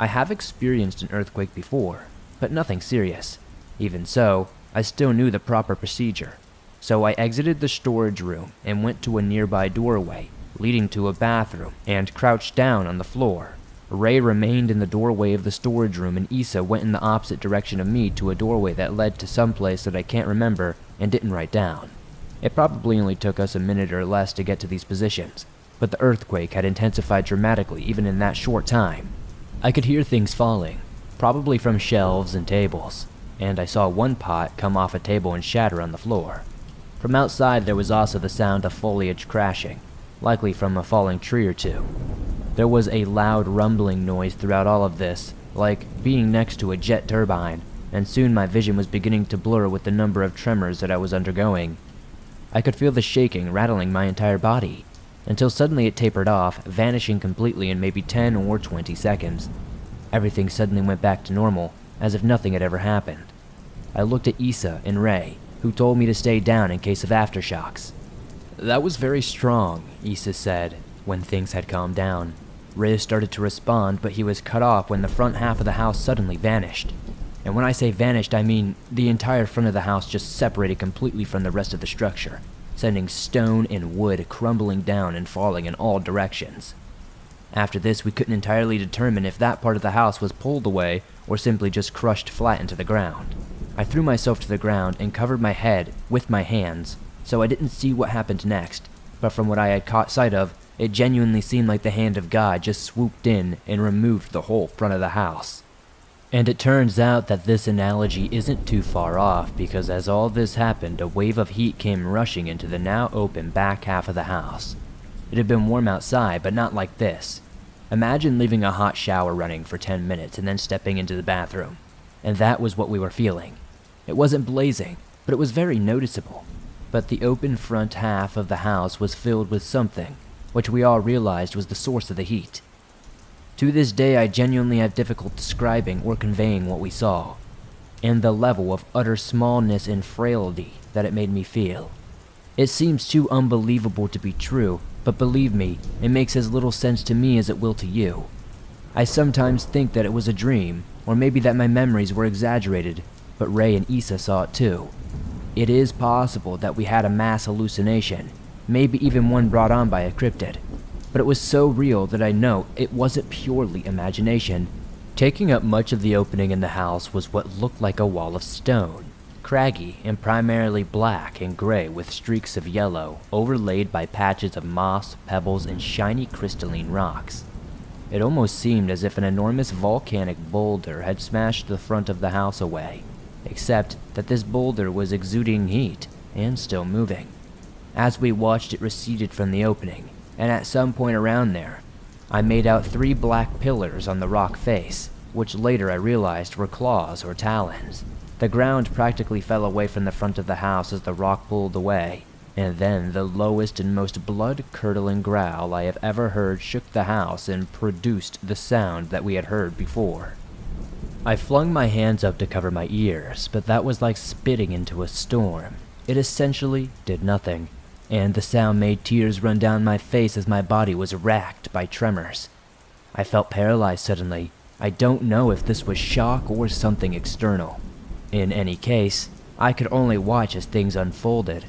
I have experienced an earthquake before, but nothing serious. Even so, I still knew the proper procedure. So I exited the storage room and went to a nearby doorway leading to a bathroom and crouched down on the floor. Ray remained in the doorway of the storage room and Issa went in the opposite direction of me to a doorway that led to some place that I can't remember and didn't write down. It probably only took us a minute or less to get to these positions, but the earthquake had intensified dramatically even in that short time. I could hear things falling, probably from shelves and tables, and I saw one pot come off a table and shatter on the floor. From outside there was also the sound of foliage crashing, likely from a falling tree or two. There was a loud rumbling noise throughout all of this, like being next to a jet turbine, and soon my vision was beginning to blur with the number of tremors that I was undergoing. I could feel the shaking rattling my entire body, until suddenly it tapered off, vanishing completely in maybe 10 or 20 seconds. Everything suddenly went back to normal, as if nothing had ever happened. I looked at Issa and Ray, who told me to stay down in case of aftershocks. "That was very strong," Issa said, when things had calmed down. Ray started to respond, but he was cut off when the front half of the house suddenly vanished. And when I say vanished, I mean the entire front of the house just separated completely from the rest of the structure, sending stone and wood crumbling down and falling in all directions. After this, we couldn't entirely determine if that part of the house was pulled away or simply just crushed flat into the ground. I threw myself to the ground and covered my head with my hands, so I didn't see what happened next, but from what I had caught sight of, it genuinely seemed like the hand of God just swooped in and removed the whole front of the house. And it turns out that this analogy isn't too far off, because as all this happened, a wave of heat came rushing into the now open back half of the house. It had been warm outside, but not like this. Imagine leaving a hot shower running for 10 minutes and then stepping into the bathroom. And that was what we were feeling. It wasn't blazing, but it was very noticeable. But the open front half of the house was filled with something, which we all realized was the source of the heat. To this day, I genuinely have difficulty describing or conveying what we saw, and the level of utter smallness and frailty that it made me feel. It seems too unbelievable to be true, but believe me, it makes as little sense to me as it will to you. I sometimes think that it was a dream, or maybe that my memories were exaggerated, but Ray and Issa saw it too. It is possible that we had a mass hallucination, maybe even one brought on by a cryptid, but it was so real that I know it wasn't purely imagination. Taking up much of the opening in the house was what looked like a wall of stone, craggy and primarily black and gray with streaks of yellow, overlaid by patches of moss, pebbles, and shiny crystalline rocks. It almost seemed as if an enormous volcanic boulder had smashed the front of the house away, except that this boulder was exuding heat and still moving. As we watched, it receded from the opening, and at some point around there, I made out 3 black pillars on the rock face, which later I realized were claws or talons. The ground practically fell away from the front of the house as the rock pulled away, and then the lowest and most blood-curdling growl I have ever heard shook the house and produced the sound that we had heard before. I flung my hands up to cover my ears, but that was like spitting into a storm. It essentially did nothing, and the sound made tears run down my face as my body was racked by tremors. I felt paralyzed suddenly. I don't know if this was shock or something external. In any case, I could only watch as things unfolded.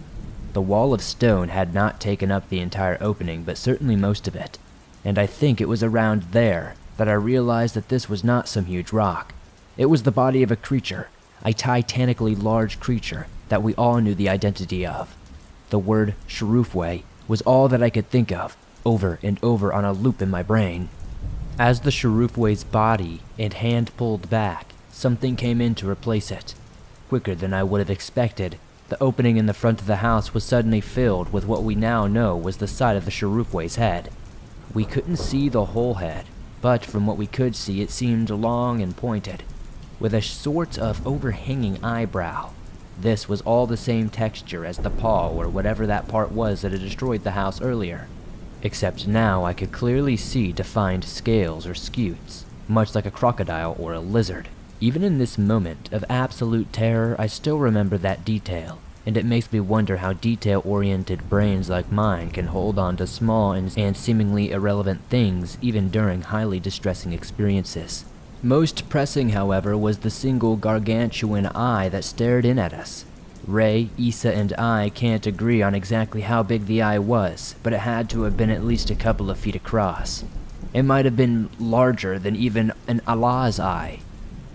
The wall of stone had not taken up the entire opening, but certainly most of it, and I think it was around there that I realized that this was not some huge rock. It was the body of a creature, a titanically large creature that we all knew the identity of. The word Shurufwe was all that I could think of, over and over on a loop in my brain. As the Shurufwe's body and hand pulled back, something came in to replace it. Quicker than I would have expected, the opening in the front of the house was suddenly filled with what we now know was the side of the Shurufwe's head. We couldn't see the whole head, but from what we could see it seemed long and pointed, with a sort of overhanging eyebrow. This was all the same texture as the paw or whatever that part was that had destroyed the house earlier, except now I could clearly see defined scales or scutes, much like a crocodile or a lizard. Even in this moment of absolute terror, I still remember that detail, and it makes me wonder how detail-oriented brains like mine can hold on to small and seemingly irrelevant things even during highly distressing experiences. Most pressing, however, was the single gargantuan eye that stared in at us. Ray, Issa, and I can't agree on exactly how big the eye was, but it had to have been at least a couple of feet across. It might have been larger than even an Allah's eye,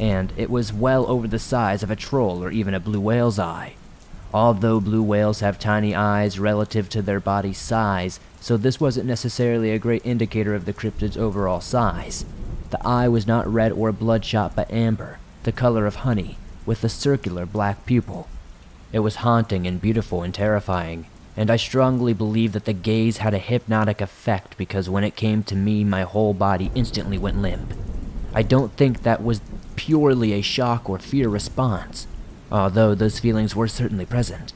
and it was well over the size of a troll or even a blue whale's eye. Although blue whales have tiny eyes relative to their body size, so this wasn't necessarily a great indicator of the cryptid's overall size. The eye was not red or bloodshot but amber, the color of honey, with a circular black pupil. It was haunting and beautiful and terrifying, and I strongly believe that the gaze had a hypnotic effect because when it came to me, my whole body instantly went limp. I don't think that was purely a shock or fear response, although those feelings were certainly present.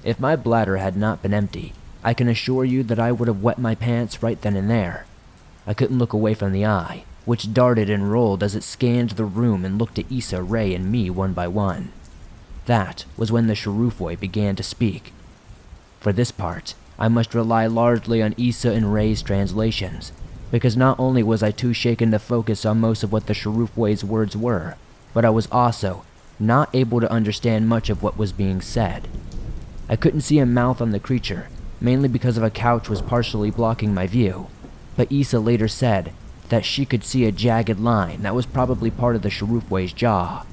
If my bladder had not been empty, I can assure you that I would have wet my pants right then and there. I couldn't look away from the eye, which darted and rolled as it scanned the room and looked at Issa, Ray, and me one by one. That was when the Shurufoi began to speak. For this part, I must rely largely on Issa and Ray's translations, because not only was I too shaken to focus on most of what the Shurufoi's words were, but I was also not able to understand much of what was being said. I couldn't see a mouth on the creature, mainly because of a couch was partially blocking my view, but Issa later said that she could see a jagged line that was probably part of the Shurufoi's jaw.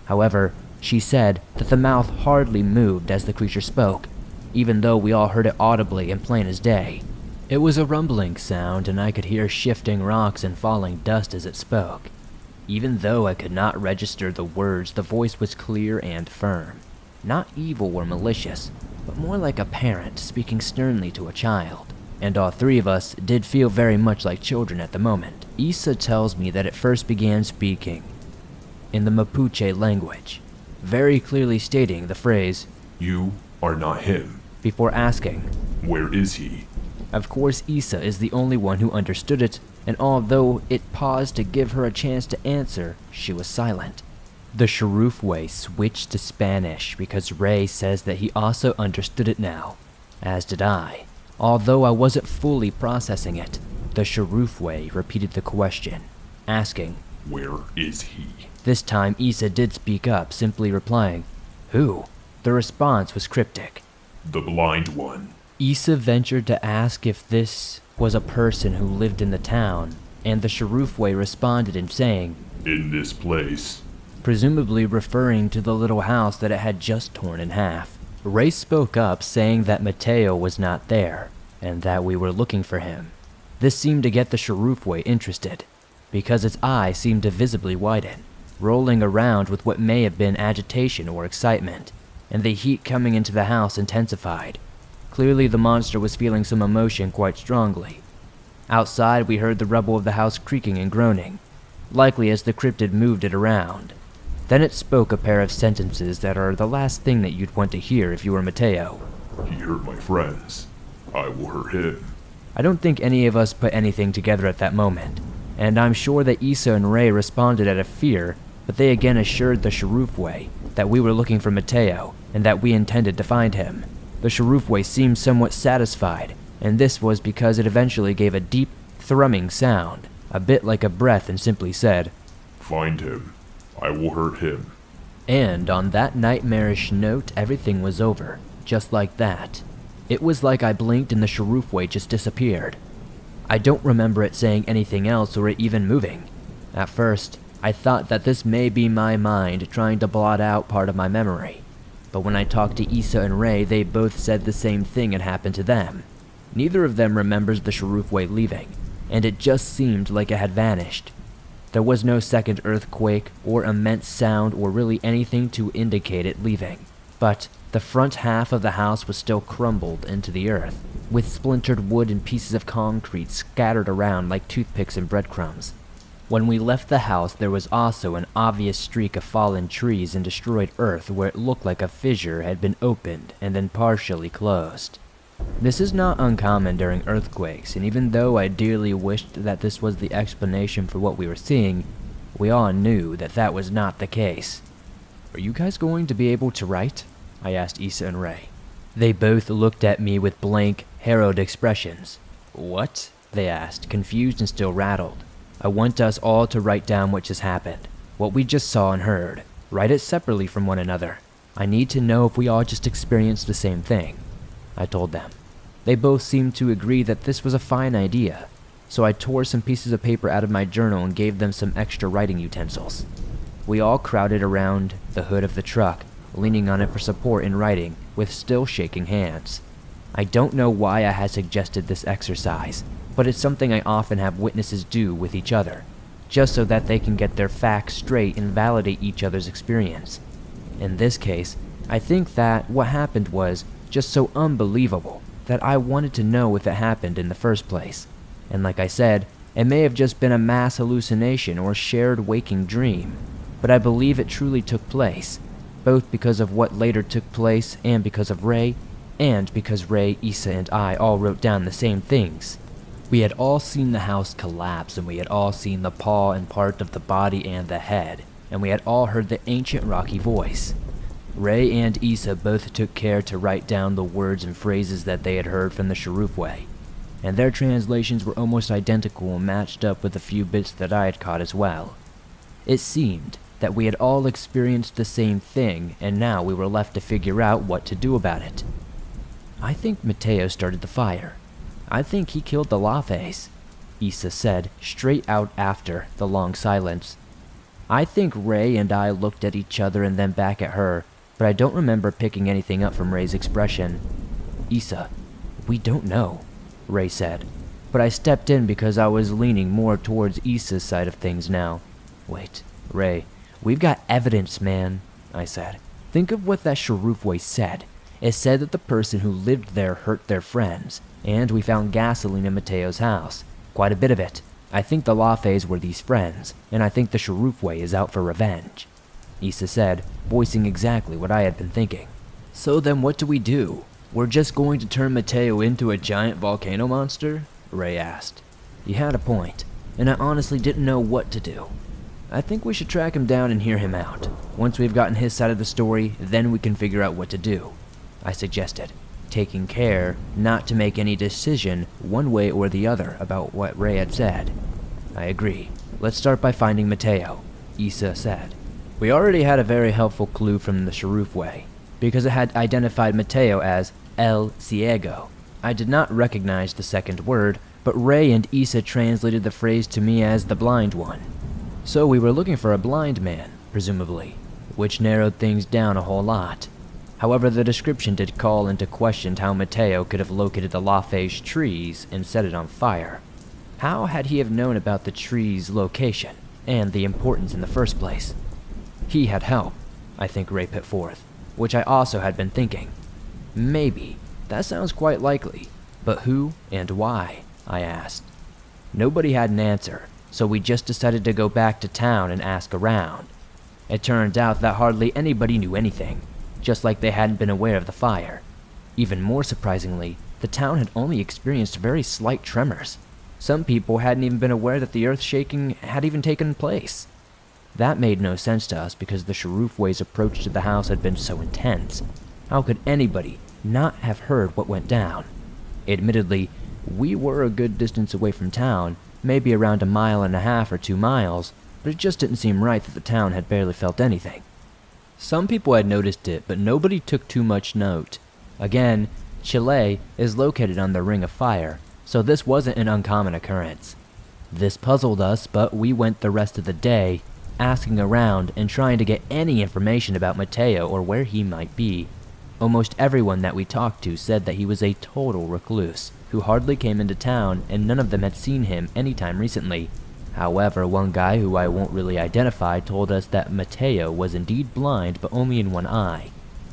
However, she said that the mouth hardly moved as the creature spoke, even though we all heard it audibly and plain as day. It was a rumbling sound, and I could hear shifting rocks and falling dust as it spoke. Even though I could not register the words, the voice was clear and firm. Not evil or malicious, but more like a parent speaking sternly to a child. And all three of us did feel very much like children at the moment. Issa tells me that it first began speaking in the Mapuche language, very clearly stating the phrase, "You are not him." before asking, "Where is he?" Of course, Issa is the only one who understood it, and although it paused to give her a chance to answer, she was silent. The Shurufoi switched to Spanish because Ray says that he also understood it now, as did I. Although I wasn't fully processing it, the Shurufoi repeated the question, asking, "Where is he?" This time Issa did speak up, simply replying, "Who?" The response was cryptic. "The blind one." Issa ventured to ask if this was a person who lived in the town, and the Shurufoi responded in saying, "In this place." presumably referring to the little house that it had just torn in half. Ray spoke up, saying that Mateo was not there, and that we were looking for him. This seemed to get the Shurufoi interested, because its eye seemed to visibly widen, rolling around with what may have been agitation or excitement, and the heat coming into the house intensified. Clearly the monster was feeling some emotion quite strongly. Outside we heard the rubble of the house creaking and groaning, likely as the cryptid moved it around. Then it spoke a pair of sentences that are the last thing that you'd want to hear if you were Mateo. "He hurt my friends. I will hurt him." I don't think any of us put anything together at that moment, and I'm sure that Issa and Ray responded out of fear, but they again assured the Shurufoi that we were looking for Mateo, and that we intended to find him. The Shurufoi seemed somewhat satisfied, and this was because it eventually gave a deep, thrumming sound, a bit like a breath, and simply said, "Find him. I will hurt him." And on that nightmarish note, everything was over, just like that. It was like I blinked and the Shurufoi just disappeared. I don't remember it saying anything else or it even moving. At first, I thought that this may be my mind trying to blot out part of my memory. But when I talked to Issa and Ray, they both said the same thing had happened to them. Neither of them remembers the Shurufoi leaving, and it just seemed like it had vanished. There was no second earthquake or immense sound or really anything to indicate it leaving, but the front half of the house was still crumbled into the earth, with splintered wood and pieces of concrete scattered around like toothpicks and breadcrumbs. When we left the house, there was also an obvious streak of fallen trees and destroyed earth where it looked like a fissure had been opened and then partially closed. This is not uncommon during earthquakes, and even though I dearly wished that this was the explanation for what we were seeing, we all knew that that was not the case. "Are you guys going to be able to write?" I asked Issa and Ray. They both looked at me with blank, harrowed expressions. "What?" they asked, confused and still rattled. I want us all to write down what just happened, what we just saw and heard. Write it separately from one another. I need to know if we all just experienced the same thing," I told them. They both seemed to agree that this was a fine idea, so I tore some pieces of paper out of my journal and gave them some extra writing utensils. We all crowded around the hood of the truck, leaning on it for support in writing, with still shaking hands. I don't know why I had suggested this exercise, but it's something I often have witnesses do with each other, just so that they can get their facts straight and validate each other's experience. In this case, I think that what happened was just so unbelievable that I wanted to know if it happened in the first place. And like I said, it may have just been a mass hallucination or shared waking dream, but I believe it truly took place, both because of what later took place and because of Ray, and because Ray, Issa, and I all wrote down the same things. We had all seen the house collapse, and we had all seen the paw and part of the body and the head, and we had all heard the ancient rocky voice. Ray and Issa both took care to write down the words and phrases that they had heard from the Sharufway, and their translations were almost identical and matched up with a few bits that I had caught as well. It seemed that we had all experienced the same thing, and now we were left to figure out what to do about it. "I think Mateo started the fire. I think he killed the Lafes," Issa said straight out after the long silence. I think Ray and I looked at each other and then back at her, but I don't remember picking anything up from Ray's expression. "Issa, we don't know," Ray said, but I stepped in because I was leaning more towards Issa's side of things now. "Wait, Ray, we've got evidence, man," I said. "Think of what that Sharufway said. It said that the person who lived there hurt their friends, and we found gasoline in Mateo's house. Quite a bit of it. I think the Lafes were these friends, and I think the Sharufway is out for revenge," Issa said, voicing exactly what I had been thinking. "So then what do we do? We're just going to turn Mateo into a giant volcano monster?" Ray asked. He had a point, and I honestly didn't know what to do. "I think we should track him down and hear him out. Once we've gotten his side of the story, then we can figure out what to do," I suggested, taking care not to make any decision one way or the other about what Ray had said. "I agree. Let's start by finding Mateo," Issa said. We already had a very helpful clue from the Sharufway, because it had identified Mateo as El Ciego. I did not recognize the second word, but Ray and Issa translated the phrase to me as the blind one. So we were looking for a blind man, presumably, which narrowed things down a whole lot. However, the description did call into question how Mateo could have located the Lafayette trees and set it on fire. How had he have known about the trees' location and the importance in the first place? He had help, I think Ray put forth, which I also had been thinking. Maybe. That sounds quite likely. But who and why? I asked. Nobody had an answer, so we just decided to go back to town and ask around. It turned out that hardly anybody knew anything, just like they hadn't been aware of the fire. Even more surprisingly, the town had only experienced very slight tremors. Some people hadn't even been aware that the earth shaking had even taken place. That made no sense to us because the Sharufway's approach to the house had been so intense. How could anybody not have heard what went down? Admittedly, we were a good distance away from town, maybe around 1.5 miles or 2 miles, but it just didn't seem right that the town had barely felt anything. Some people had noticed it, but nobody took too much note. Again, Chile is located on the Ring of Fire, so this wasn't an uncommon occurrence. This puzzled us, but we went the rest of the day asking around and trying to get any information about Mateo or where he might be. Almost everyone that we talked to said that he was a total recluse, who hardly came into town, and none of them had seen him anytime recently. However, one guy who I won't really identify told us that Mateo was indeed blind, but only in one eye.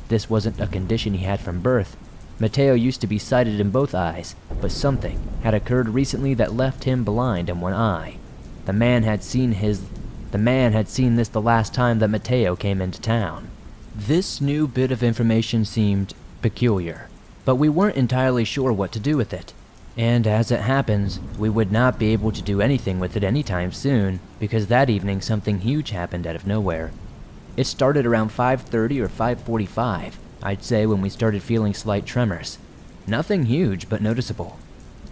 This wasn't a condition he had from birth. Mateo used to be sighted in both eyes, but something had occurred recently that left him blind in one eye. The man had seen this the last time that Mateo came into town. This new bit of information seemed peculiar, but we weren't entirely sure what to do with it. And as it happens, we would not be able to do anything with it anytime soon, because that evening something huge happened out of nowhere. It started around 5:30 or 5:45, I'd say, when we started feeling slight tremors. Nothing huge, but noticeable.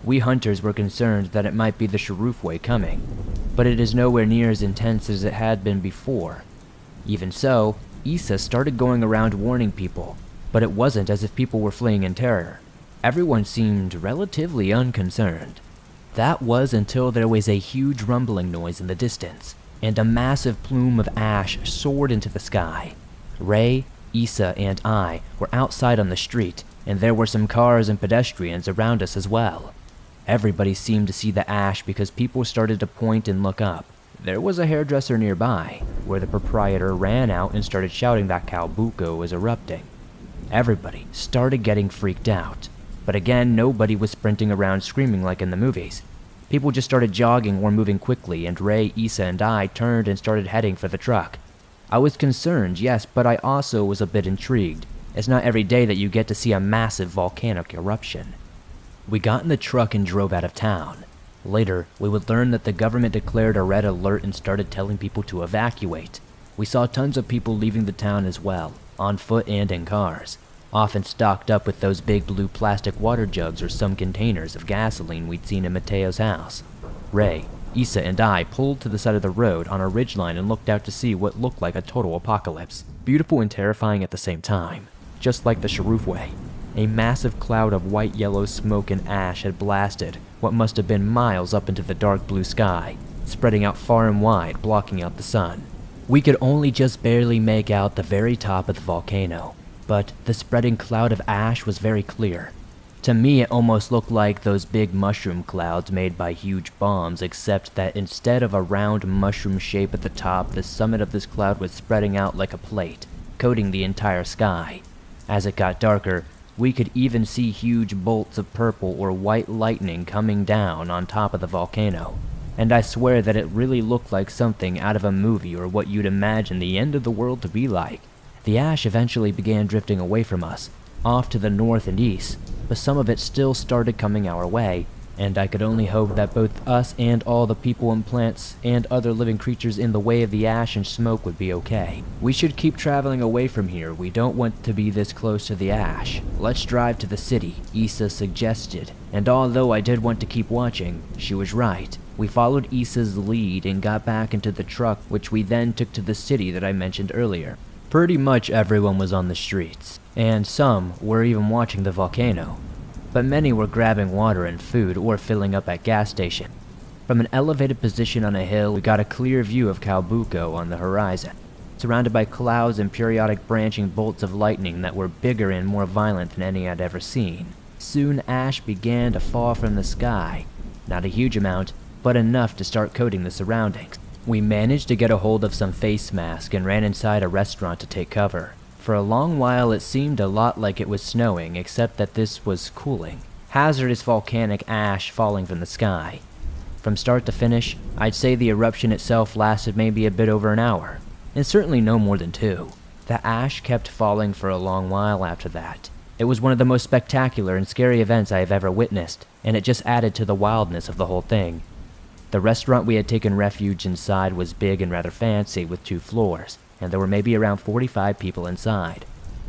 We hunters were concerned that it might be the Shurufway coming, but it is nowhere near as intense as it had been before. Even so, Issa started going around warning people, but it wasn't as if people were fleeing in terror. Everyone seemed relatively unconcerned. That was until there was a huge rumbling noise in the distance, and a massive plume of ash soared into the sky. Ray, Issa, and I were outside on the street, and there were some cars and pedestrians around us as well. Everybody seemed to see the ash because people started to point and look up. There was a hairdresser nearby, where the proprietor ran out and started shouting that Calbuco was erupting. Everybody started getting freaked out, but again, nobody was sprinting around screaming like in the movies. People just started jogging or moving quickly, and Ray, Issa, and I turned and started heading for the truck. I was concerned, yes, but I also was a bit intrigued. It's not every day that you get to see a massive volcanic eruption. We got in the truck and drove out of town. Later, we would learn that the government declared a red alert and started telling people to evacuate. We saw tons of people leaving the town as well, on foot and in cars, often stocked up with those big blue plastic water jugs or some containers of gasoline we'd seen in Mateo's house. Ray, Issa, and I pulled to the side of the road on a ridgeline and looked out to see what looked like a total apocalypse. Beautiful and terrifying at the same time, just like the Shurufway. A massive cloud of white-yellow smoke and ash had blasted what must have been miles up into the dark blue sky, spreading out far and wide, blocking out the sun. We could only just barely make out the very top of the volcano, but the spreading cloud of ash was very clear. To me, it almost looked like those big mushroom clouds made by huge bombs, except that instead of a round mushroom shape at the top, the summit of this cloud was spreading out like a plate, coating the entire sky. As it got darker, we could even see huge bolts of purple or white lightning coming down on top of the volcano. And I swear that it really looked like something out of a movie or what you'd imagine the end of the world to be like. The ash eventually began drifting away from us, off to the north and east, but some of it still started coming our way, and I could only hope that both us and all the people and plants and other living creatures in the way of the ash and smoke would be okay. We should keep traveling away from here. We don't want to be this close to the ash. Let's drive to the city, Issa suggested, and although I did want to keep watching, she was right. We followed Issa's lead and got back into the truck, which we then took to the city that I mentioned earlier. Pretty much everyone was on the streets, and some were even watching the volcano, but many were grabbing water and food or filling up at gas station. From an elevated position on a hill, we got a clear view of Calbuco on the horizon, surrounded by clouds and periodic branching bolts of lightning that were bigger and more violent than any I'd ever seen. Soon ash began to fall from the sky, not a huge amount, but enough to start coating the surroundings. We managed to get a hold of some face masks and ran inside a restaurant to take cover. For a long while it seemed a lot like it was snowing, except that this was cooling. Hazardous volcanic ash falling from the sky. From start to finish, I'd say the eruption itself lasted maybe a bit over an hour, and certainly no more than 2. The ash kept falling for a long while after that. It was one of the most spectacular and scary events I have ever witnessed, and it just added to the wildness of the whole thing. The restaurant we had taken refuge inside was big and rather fancy with 2 floors, and there were maybe around 45 people inside,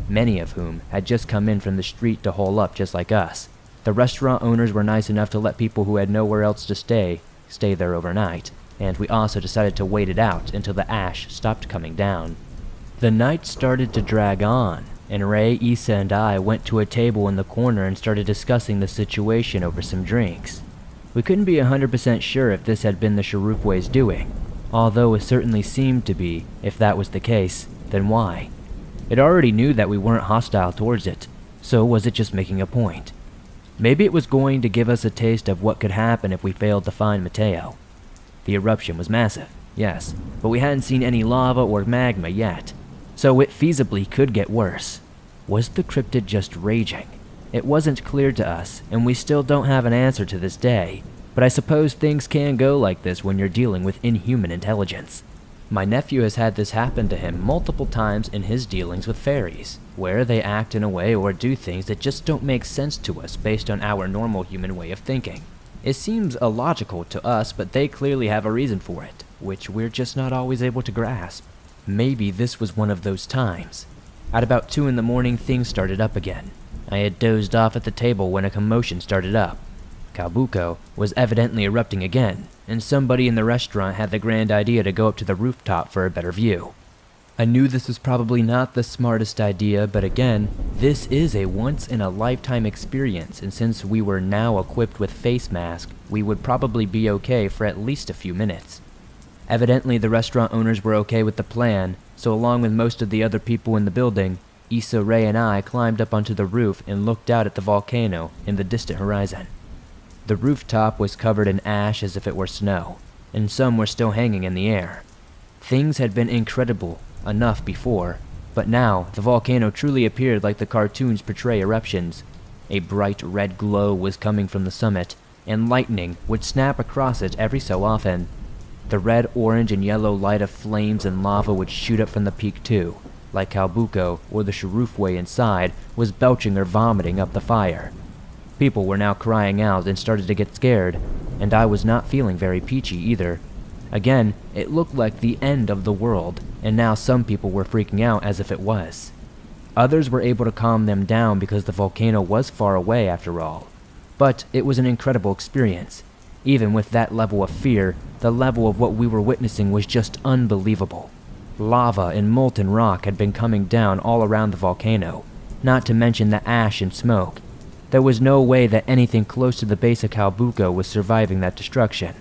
many of whom had just come in from the street to hole up just like us. The restaurant owners were nice enough to let people who had nowhere else to stay there overnight, and we also decided to wait it out until the ash stopped coming down. The night started to drag on, and Ray, Issa, and I went to a table in the corner and started discussing the situation over some drinks. We couldn't be 100% sure if this had been the Shurufway's doing, although it certainly seemed to be. If that was the case, then why? It already knew that we weren't hostile towards it, so was it just making a point? Maybe it was going to give us a taste of what could happen if we failed to find Mateo. The eruption was massive, yes, but we hadn't seen any lava or magma yet, so it feasibly could get worse. Was the cryptid just raging? It wasn't clear to us, and we still don't have an answer to this day, but I suppose things can go like this when you're dealing with inhuman intelligence. My nephew has had this happen to him multiple times in his dealings with fairies, where they act in a way or do things that just don't make sense to us based on our normal human way of thinking. It seems illogical to us, but they clearly have a reason for it, which we're just not always able to grasp. Maybe this was one of those times. At about 2 in the morning, things started up again. I had dozed off at the table when a commotion started up. Calbuco was evidently erupting again, and somebody in the restaurant had the grand idea to go up to the rooftop for a better view. I knew this was probably not the smartest idea, but again, this is a once-in-a-lifetime experience, and since we were now equipped with face masks, we would probably be okay for at least a few minutes. Evidently, the restaurant owners were okay with the plan, so along with most of the other people in the building, Issa, Ray, and I climbed up onto the roof and looked out at the volcano in the distant horizon. The rooftop was covered in ash as if it were snow, and some were still hanging in the air. Things had been incredible enough before, but now the volcano truly appeared like the cartoons portray eruptions. A bright red glow was coming from the summit, and lightning would snap across it every so often. The red, orange, and yellow light of flames and lava would shoot up from the peak too, like Calbuco or the Sharufway inside was belching or vomiting up the fire. People were now crying out and started to get scared, and I was not feeling very peachy either. Again, it looked like the end of the world, and now some people were freaking out as if it was. Others were able to calm them down because the volcano was far away after all. But it was an incredible experience. Even with that level of fear, the level of what we were witnessing was just unbelievable. Lava and molten rock had been coming down all around the volcano, not to mention the ash and smoke. There was no way that anything close to the base of Calbuco was surviving that destruction.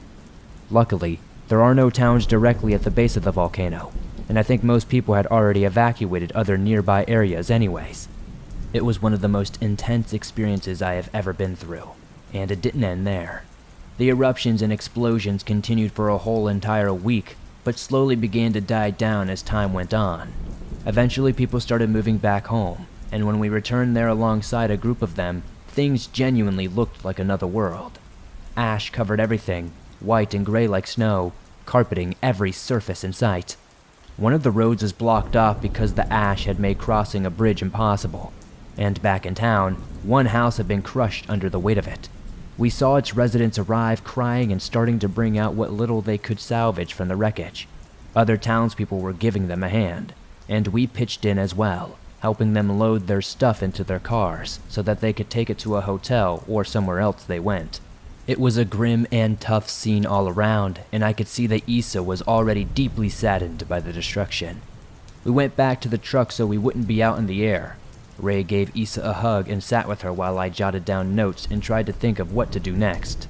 Luckily, there are no towns directly at the base of the volcano, and I think most people had already evacuated other nearby areas anyways. It was one of the most intense experiences I have ever been through, and it didn't end there. The eruptions and explosions continued for a whole entire week, but slowly began to die down as time went on. Eventually people started moving back home, and when we returned there alongside a group of them, things genuinely looked like another world. Ash covered everything, white and gray like snow, carpeting every surface in sight. One of the roads was blocked off because the ash had made crossing a bridge impossible, and back in town, one house had been crushed under the weight of it. We saw its residents arrive crying and starting to bring out what little they could salvage from the wreckage. Other townspeople were giving them a hand, and we pitched in as well, helping them load their stuff into their cars so that they could take it to a hotel or somewhere else they went. It was a grim and tough scene all around, and I could see that Issa was already deeply saddened by the destruction. We went back to the truck so we wouldn't be out in the air. Ray gave Issa a hug and sat with her while I jotted down notes and tried to think of what to do next.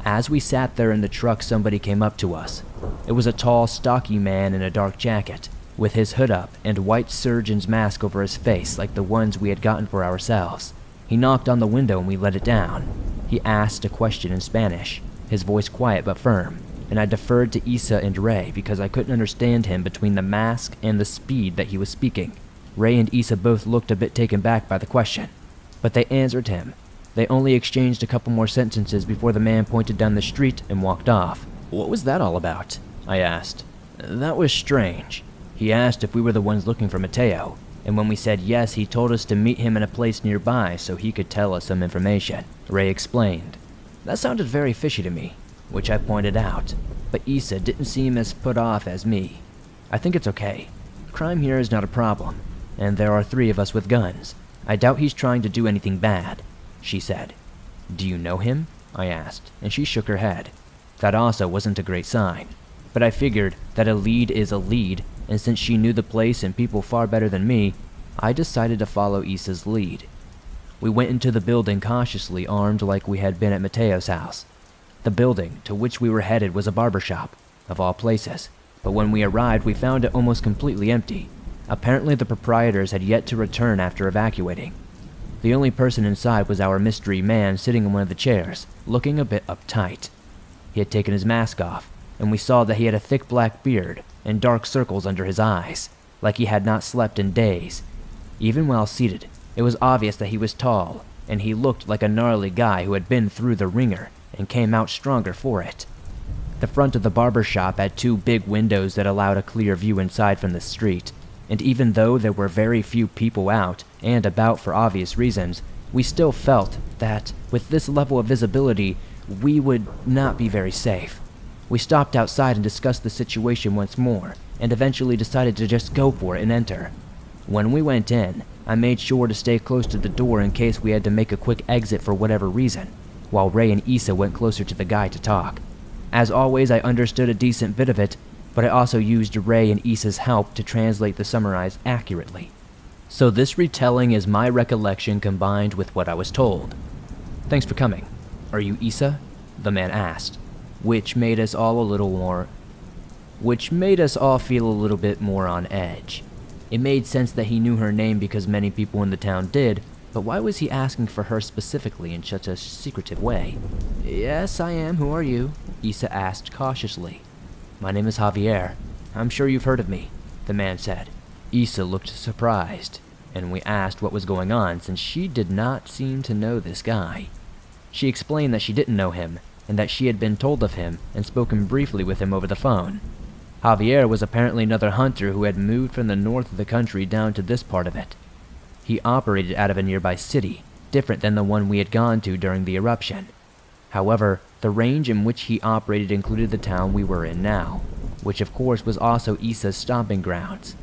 As we sat there in the truck, somebody came up to us. It was a tall, stocky man in a dark jacket, with his hood up and white surgeon's mask over his face like the ones we had gotten for ourselves. He knocked on the window and we let it down. He asked a question in Spanish, his voice quiet but firm, and I deferred to Issa and Ray because I couldn't understand him between the mask and the speed that he was speaking. Ray and Issa both looked a bit taken back by the question, but they answered him. They only exchanged a couple more sentences before the man pointed down the street and walked off. "What was that all about?" I asked. "That was strange. He asked if we were the ones looking for Mateo, and when we said yes, he told us to meet him in a place nearby so he could tell us some information," Ray explained. That sounded very fishy to me, which I pointed out, but Issa didn't seem as put off as me. "I think it's okay. Crime here is not a problem, and there are 3 of us with guns. I doubt he's trying to do anything bad," she said. "Do you know him?" I asked, and she shook her head. That also wasn't a great sign, but I figured that a lead is a lead, and since she knew the place and people far better than me, I decided to follow Issa's lead. We went into the building cautiously armed like we had been at Mateo's house. The building to which we were headed was a barber shop, of all places, but when we arrived we found it almost completely empty. Apparently the proprietors had yet to return after evacuating. The only person inside was our mystery man sitting in one of the chairs, looking a bit uptight. He had taken his mask off, and we saw that he had a thick black beard and dark circles under his eyes, like he had not slept in days. Even while seated, it was obvious that he was tall, and he looked like a gnarly guy who had been through the ringer and came out stronger for it. The front of the barber shop had 2 big windows that allowed a clear view inside from the street, and even though there were very few people out and about for obvious reasons, we still felt that, with this level of visibility, we would not be very safe. We stopped outside and discussed the situation once more, and eventually decided to just go for it and enter. When we went in, I made sure to stay close to the door in case we had to make a quick exit for whatever reason. while Ray and Issa went closer to the guy to talk. As always, I understood a decent bit of it, but I also used Ray and Issa's help to translate the summarize accurately. So this retelling is my recollection combined with what I was told. "Thanks for coming. Are you Issa?" the man asked, which made us all feel a little bit more on edge. It made sense that he knew her name because many people in the town did, but why was he asking for her specifically in such a secretive way? "Yes, I am. Who are you?" Issa asked cautiously. "My name is Javier. I'm sure you've heard of me," the man said. Issa looked surprised, and we asked what was going on since she did not seem to know this guy. She explained that she didn't know him, and that she had been told of him and spoken briefly with him over the phone. Javier was apparently another hunter who had moved from the north of the country down to this part of it. He operated out of a nearby city, different than the one we had gone to during the eruption. However, the range in which he operated included the town we were in now, which of course was also Issa's stomping grounds.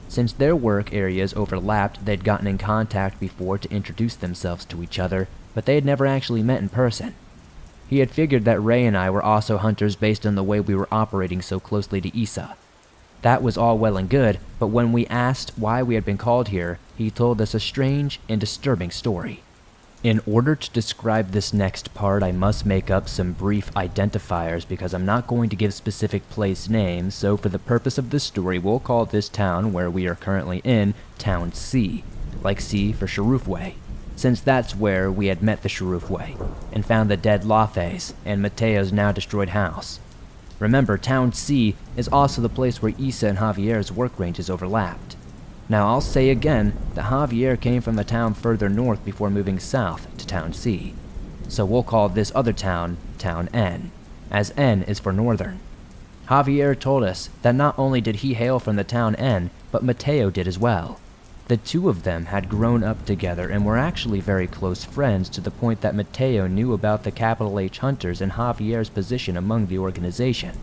Since their work areas overlapped, they'd gotten in contact before to introduce themselves to each other, but they had never actually met in person. He had figured that Ray and I were also hunters based on the way we were operating so closely to Issa. That was all well and good, but when we asked why we had been called here, he told us a strange and disturbing story. In order to describe this next part, I must make up some brief identifiers because I'm not going to give specific place names, so for the purpose of this story, we'll call this town where we are currently in Town C, like C for Sharufway, since that's where we had met the Sharufway, and found the dead Lafes and Mateo's now destroyed house. Remember, Town C is also the place where Issa and Javier's work ranges overlapped. Now I'll say again that Javier came from a town further north before moving south to Town C, so we'll call this other town Town N, as N is for northern. Javier told us that not only did he hail from the Town N, but Mateo did as well. The two of them had grown up together and were actually very close friends to the point that Mateo knew about the Capital H Hunters and Javier's position among the organization.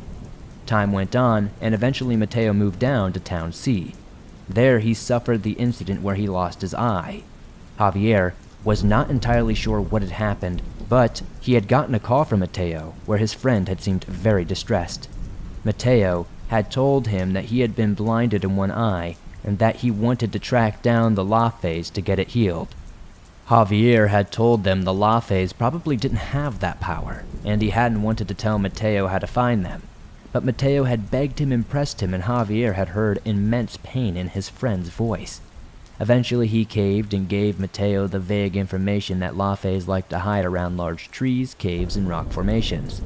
Time went on, and eventually Mateo moved down to Town C. There he suffered the incident where he lost his eye. Javier was not entirely sure what had happened, but he had gotten a call from Mateo where his friend had seemed very distressed. Mateo had told him that he had been blinded in one eye and that he wanted to track down the Lafes to get it healed. Javier had told them the Lafes probably didn't have that power, and he hadn't wanted to tell Mateo how to find them. But Mateo had begged him and pressed him, and Javier had heard immense pain in his friend's voice. Eventually he caved and gave Mateo the vague information that Lafes like to hide around large trees, caves, and rock formations.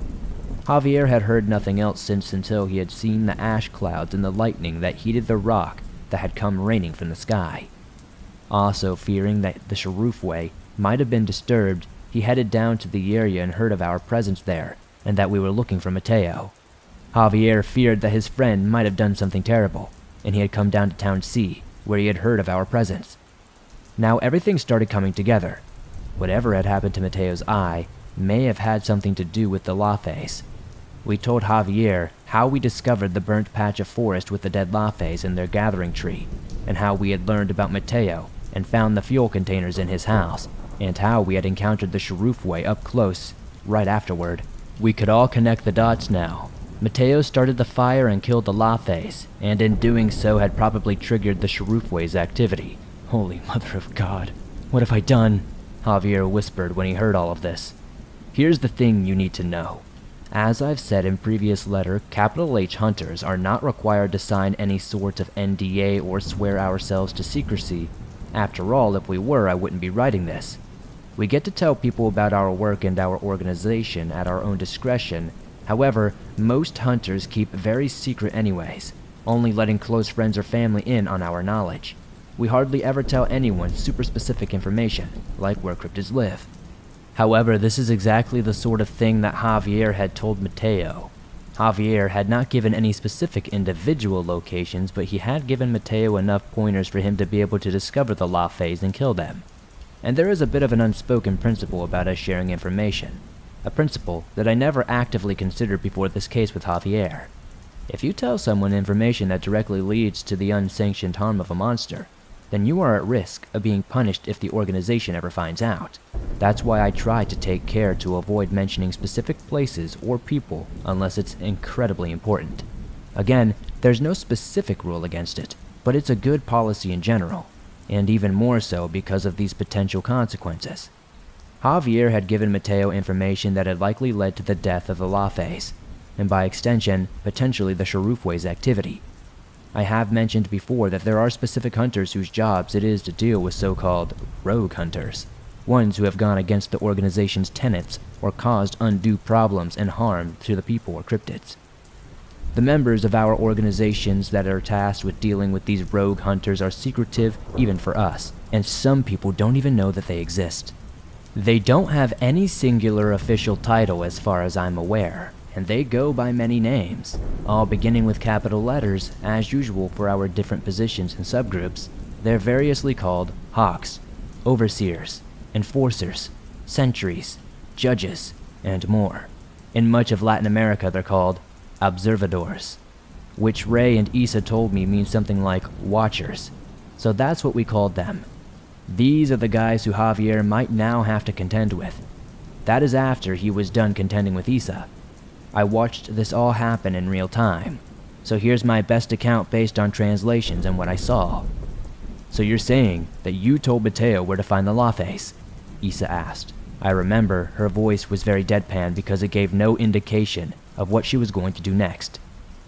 Javier had heard nothing else since until he had seen the ash clouds and the lightning that heated the rock that had come raining from the sky. Also fearing that the Sharufway might have been disturbed, he headed down to the area and heard of our presence there, and that we were looking for Mateo. Javier feared that his friend might have done something terrible, and he had come down to Town C, where he had heard of our presence. Now everything started coming together. Whatever had happened to Mateo's eye may have had something to do with the Lafes. We told Javier how we discovered the burnt patch of forest with the dead Lafes and their gathering tree, and how we had learned about Mateo and found the fuel containers in his house, and how we had encountered the Sharufway up close right afterward. We could all connect the dots now. Mateo started the fire and killed the Lafes, and in doing so had probably triggered the Sharufway's activity. Holy Mother of God, what have I done? Javier whispered when he heard all of this. Here's the thing you need to know. As I've said in previous letter, Capital H Hunters are not required to sign any sort of NDA or swear ourselves to secrecy. After all, if we were, I wouldn't be writing this. We get to tell people about our work and our organization at our own discretion. However, most hunters keep very secret anyways, only letting close friends or family in on our knowledge. We hardly ever tell anyone super specific information, like where cryptids live. However, this is exactly the sort of thing that Javier had told Mateo. Javier had not given any specific individual locations, but he had given Mateo enough pointers for him to be able to discover the Lafes and kill them. And there is a bit of an unspoken principle about us sharing information. A principle that I never actively considered before this case with Javier. If you tell someone information that directly leads to the unsanctioned harm of a monster, then you are at risk of being punished if the organization ever finds out. That's why I try to take care to avoid mentioning specific places or people unless it's incredibly important. Again, there's no specific rule against it, but it's a good policy in general, and even more so because of these potential consequences. Javier had given Mateo information that had likely led to the death of the Lafes, and by extension, potentially the Sharufwe's activity. I have mentioned before that there are specific hunters whose jobs it is to deal with so-called rogue hunters, ones who have gone against the organization's tenets or caused undue problems and harm to the people or cryptids. The members of our organizations that are tasked with dealing with these rogue hunters are secretive even for us, and some people don't even know that they exist. They don't have any singular official title as far as I'm aware, and they go by many names, all beginning with capital letters, as usual for our different positions and subgroups. They're variously called hawks, overseers, enforcers, sentries, judges, and more. In much of Latin America they're called observadores, which Ray and Issa told me means something like watchers, so that's what we called them. These are the guys who Javier might now have to contend with. That is after he was done contending with Issa. I watched this all happen in real time, so here's my best account based on translations and what I saw. So you're saying that you told Mateo where to find the Lafes? Issa asked. I remember her voice was very deadpan because it gave no indication of what she was going to do next.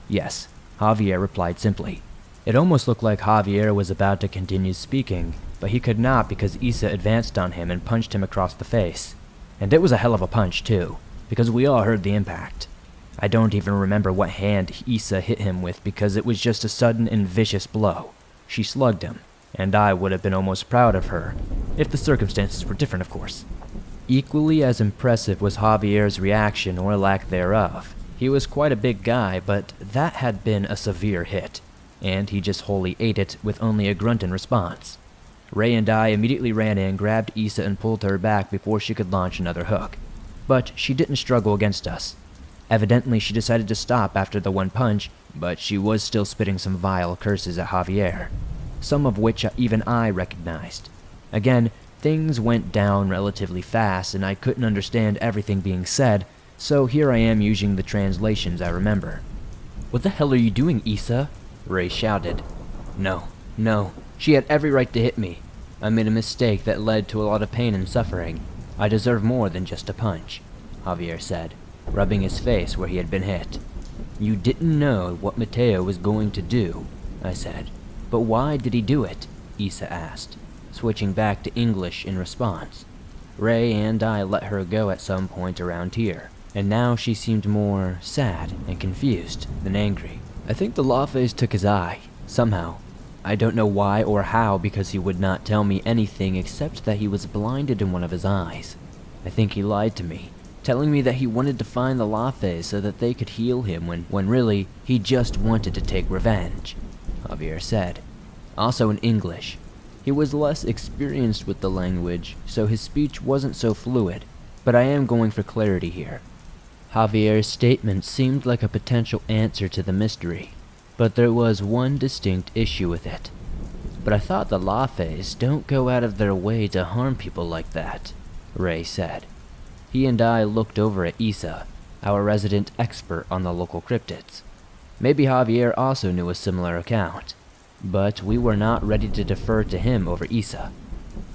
Yes, Javier replied simply. It almost looked like Javier was about to continue speaking, but he could not because Issa advanced on him and punched him across the face. And it was a hell of a punch too, because we all heard the impact. I don't even remember what hand Issa hit him with because it was just a sudden and vicious blow. She slugged him, and I would have been almost proud of her, if the circumstances were different, of course. Equally as impressive was Javier's reaction or lack thereof. He was quite a big guy, but that had been a severe hit, and he just wholly ate it with only a grunt in response. Ray and I immediately ran in, grabbed Issa and pulled her back before she could launch another hook. But she didn't struggle against us. Evidently she decided to stop after the one punch, but she was still spitting some vile curses at Javier, some of which even I recognized. Again, things went down relatively fast and I couldn't understand everything being said, so here I am using the translations I remember. "What the hell are you doing, Issa?" Ray shouted. No, she had every right to hit me. I made a mistake that led to a lot of pain and suffering. I deserve more than just a punch, Javier said, rubbing his face where he had been hit. "You didn't know what Mateo was going to do," I said. "But why did he do it?" Issa asked, switching back to English in response. Ray and I let her go at some point around here, and now she seemed more sad and confused than angry. "I think the Lafes took his eye, somehow. I don't know why or how because he would not tell me anything except that he was blinded in one of his eyes. I think he lied to me, telling me that he wanted to find the Lafes so that they could heal him when really he just wanted to take revenge," Javier said. Also in English. He was less experienced with the language, so his speech wasn't so fluid, but I am going for clarity here. Javier's statement seemed like a potential answer to the mystery, but there was one distinct issue with it. "But I thought the Lafes don't go out of their way to harm people like that," Ray said. He and I looked over at Issa, our resident expert on the local cryptids. Maybe Javier also knew a similar account, but we were not ready to defer to him over Issa.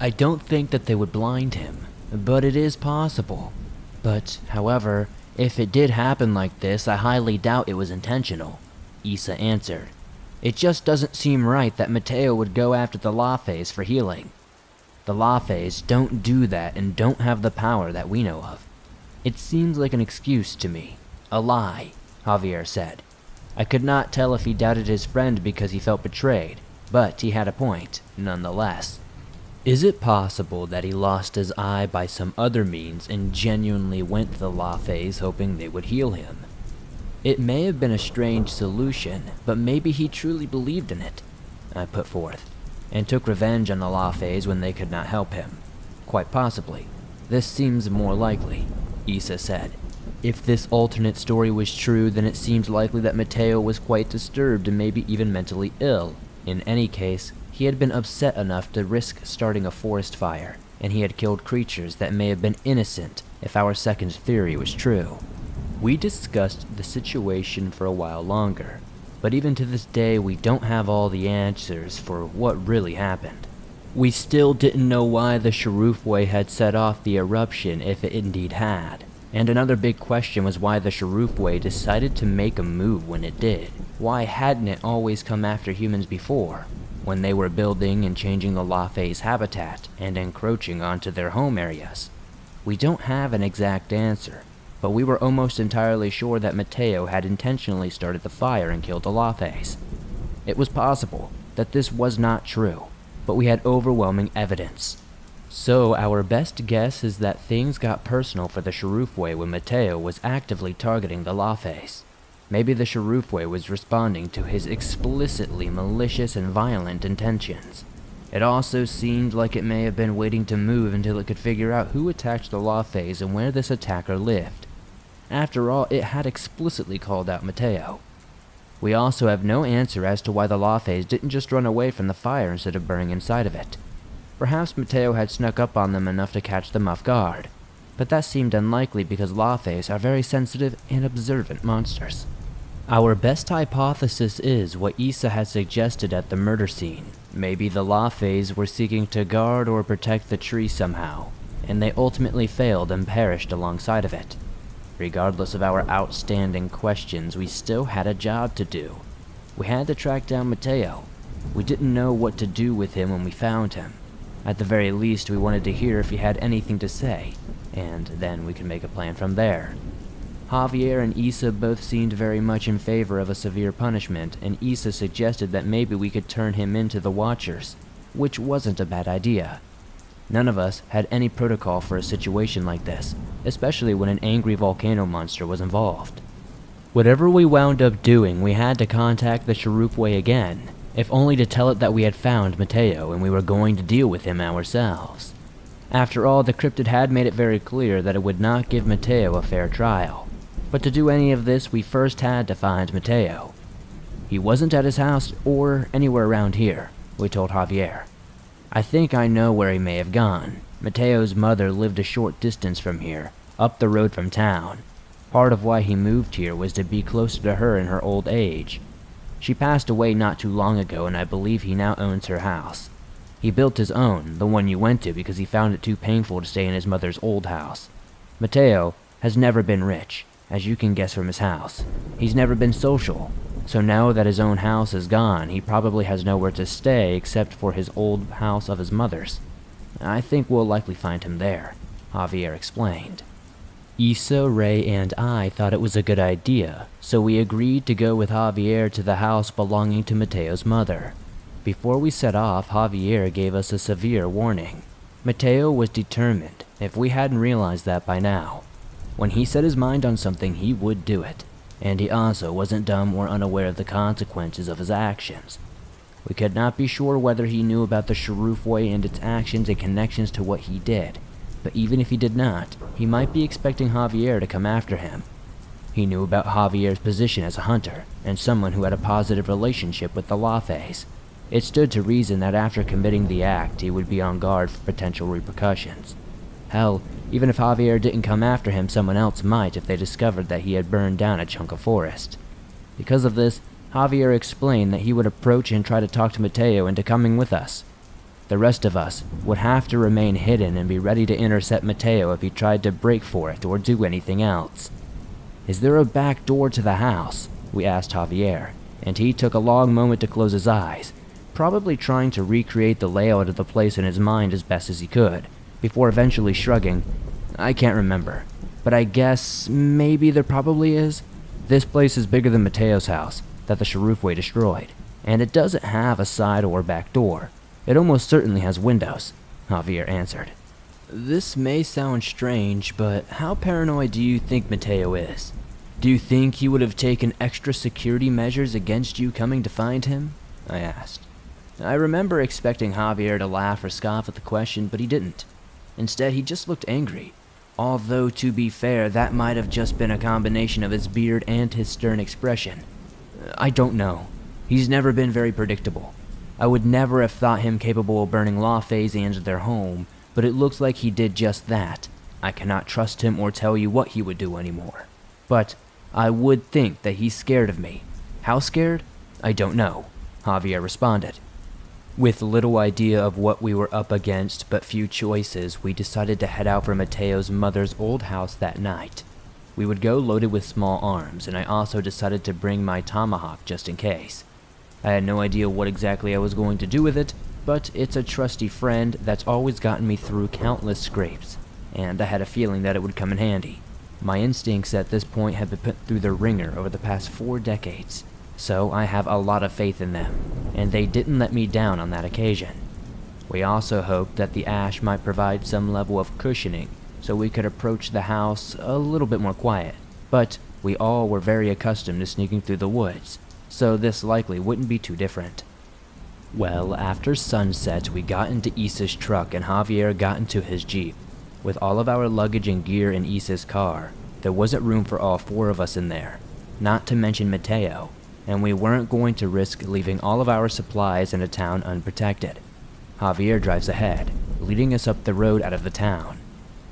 "I don't think that they would blind him, but it is possible. But, however, if it did happen like this, I highly doubt it was intentional," Issa answered. "It just doesn't seem right that Mateo would go after the Lafes for healing. The Lafes don't do that and don't have the power that we know of. It seems like an excuse to me. A lie," Javier said. I could not tell if he doubted his friend because he felt betrayed, but he had a point, nonetheless. "Is it possible that he lost his eye by some other means and genuinely went to the Lafes hoping they would heal him? It may have been a strange solution, but maybe he truly believed in it," I put forth, "and took revenge on the Lafes when they could not help him. Quite possibly. This seems more likely," Issa said. "If this alternate story was true, then it seems likely that Mateo was quite disturbed and maybe even mentally ill. In any case, he had been upset enough to risk starting a forest fire, and he had killed creatures that may have been innocent if our second theory was true. We discussed the situation for a while longer, but even to this day we don't have all the answers for what really happened. We still didn't know why the Chupacabra had set off the eruption if it indeed had. And another big question was why the Chupacabra decided to make a move when it did. Why hadn't it always come after humans before, when they were building and changing the Lafay's habitat and encroaching onto their home areas? We don't have an exact answer, but we were almost entirely sure that Mateo had intentionally started the fire and killed the Lafay's. It was possible that this was not true, but we had overwhelming evidence. So our best guess is that things got personal for the Chupacabra when Mateo was actively targeting the Lafay's. Maybe the Chupacabra was responding to his explicitly malicious and violent intentions. It also seemed like it may have been waiting to move until it could figure out who attacked the Lafay's and where this attacker lived. After all, it had explicitly called out Mateo. We also have no answer as to why the Lafay's didn't just run away from the fire instead of burning inside of it. Perhaps Mateo had snuck up on them enough to catch them off guard, but that seemed unlikely because Lafay's are very sensitive and observant monsters. Our best hypothesis is what Issa had suggested at the murder scene. Maybe the Lafay's were seeking to guard or protect the tree somehow, and they ultimately failed and perished alongside of it. Regardless of our outstanding questions, we still had a job to do. We had to track down Mateo. We didn't know what to do with him when we found him. At the very least, we wanted to hear if he had anything to say, and then we could make a plan from there. Javier and Issa both seemed very much in favor of a severe punishment, and Issa suggested that maybe we could turn him into the Watchers, which wasn't a bad idea. None of us had any protocol for a situation like this, especially when an angry volcano monster was involved. Whatever we wound up doing, we had to contact the Chupacabra again, if only to tell it that we had found Mateo and we were going to deal with him ourselves. After all, the cryptid had made it very clear that it would not give Mateo a fair trial. But to do any of this, we first had to find Mateo. He wasn't at his house or anywhere around here, we told Javier. I think I know where he may have gone. Mateo's mother lived a short distance from here, up the road from town. Part of why he moved here was to be closer to her in her old age. She passed away not too long ago, and I believe he now owns her house. He built his own, the one you went to, because he found it too painful to stay in his mother's old house. Mateo has never been rich, as you can guess from his house. He's never been social, so now that his own house is gone, he probably has nowhere to stay except for his old house of his mother's. I think we'll likely find him there, Javier explained. Issa, Ray, and I thought it was a good idea, so we agreed to go with Javier to the house belonging to Mateo's mother. Before we set off, Javier gave us a severe warning. Mateo was determined, if we hadn't realized that by now. When he set his mind on something, he would do it, and he also wasn't dumb or unaware of the consequences of his actions. We could not be sure whether he knew about the Chupacabra and its actions and connections to what he did. But even if he did not, he might be expecting Javier to come after him. He knew about Javier's position as a hunter, and someone who had a positive relationship with the Lafay's. It stood to reason that after committing the act, he would be on guard for potential repercussions. Hell, even if Javier didn't come after him, someone else might if they discovered that he had burned down a chunk of forest. Because of this, Javier explained that he would approach and try to talk to Mateo into coming with us. The rest of us would have to remain hidden and be ready to intercept Mateo if he tried to break for it or do anything else. Is there a back door to the house? We asked Javier, and he took a long moment to close his eyes, probably trying to recreate the layout of the place in his mind as best as he could, before eventually shrugging. I can't remember, but I guess maybe there probably is. This place is bigger than Mateo's house that the Chupacabra destroyed, and it doesn't have a side or back door. It almost certainly has windows, Javier answered. This may sound strange, but how paranoid do you think Mateo is? Do you think he would have taken extra security measures against you coming to find him? I asked. I remember expecting Javier to laugh or scoff at the question, but he didn't. Instead, he just looked angry. Although, to be fair, that might have just been a combination of his beard and his stern expression. I don't know. He's never been very predictable. I would never have thought him capable of burning Lafay's and their home, but it looks like he did just that. I cannot trust him or tell you what he would do anymore. But I would think that he's scared of me. How scared? I don't know, Javier responded. With little idea of what we were up against but few choices, we decided to head out for Mateo's mother's old house that night. We would go loaded with small arms, and I also decided to bring my tomahawk just in case. I had no idea what exactly I was going to do with it, but it's a trusty friend that's always gotten me through countless scrapes, and I had a feeling that it would come in handy. My instincts at this point had been put through the ringer over the past 4 decades, so I have a lot of faith in them, and they didn't let me down on that occasion. We also hoped that the ash might provide some level of cushioning so we could approach the house a little bit more quiet, but we all were very accustomed to sneaking through the woods, so this likely wouldn't be too different. Well, after sunset, we got into Issa's truck and Javier got into his Jeep. With all of our luggage and gear in Issa's car, there wasn't room for all 4 of us in there, not to mention Mateo, and we weren't going to risk leaving all of our supplies in a town unprotected. Javier drives ahead, leading us up the road out of the town.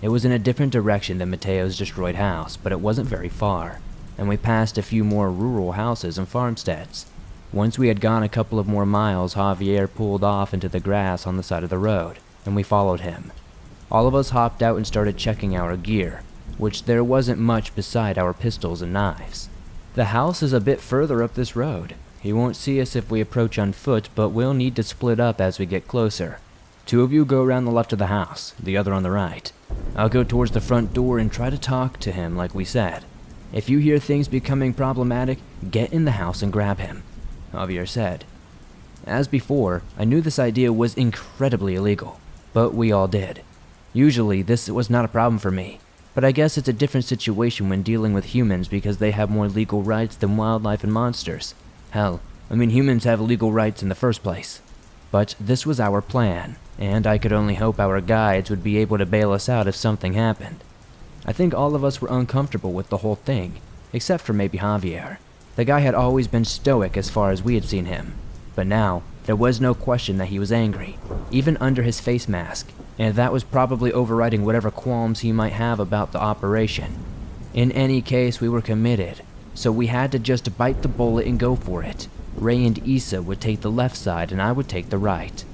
It was in a different direction than Mateo's destroyed house, but it wasn't very far, and we passed a few more rural houses and farmsteads. Once we had gone a couple of more miles, Javier pulled off into the grass on the side of the road, and we followed him. All of us hopped out and started checking our gear, which there wasn't much beside our pistols and knives. The house is a bit further up this road. He won't see us if we approach on foot, but we'll need to split up as we get closer. 2 of you go around the left of the house, the other on the right. I'll go towards the front door and try to talk to him like we said. If you hear things becoming problematic, get in the house and grab him, Javier said. As before, I knew this idea was incredibly illegal, but we all did. Usually, this was not a problem for me, but I guess it's a different situation when dealing with humans because they have more legal rights than wildlife and monsters. Hell, humans have legal rights in the first place. But this was our plan, and I could only hope our guides would be able to bail us out if something happened. I think all of us were uncomfortable with the whole thing, except for maybe Javier. The guy had always been stoic as far as we had seen him, but now there was no question that he was angry, even under his face mask, and that was probably overriding whatever qualms he might have about the operation. In any case, we were committed, so we had to just bite the bullet and go for it. Ray and Issa would take the left side and I would take the right.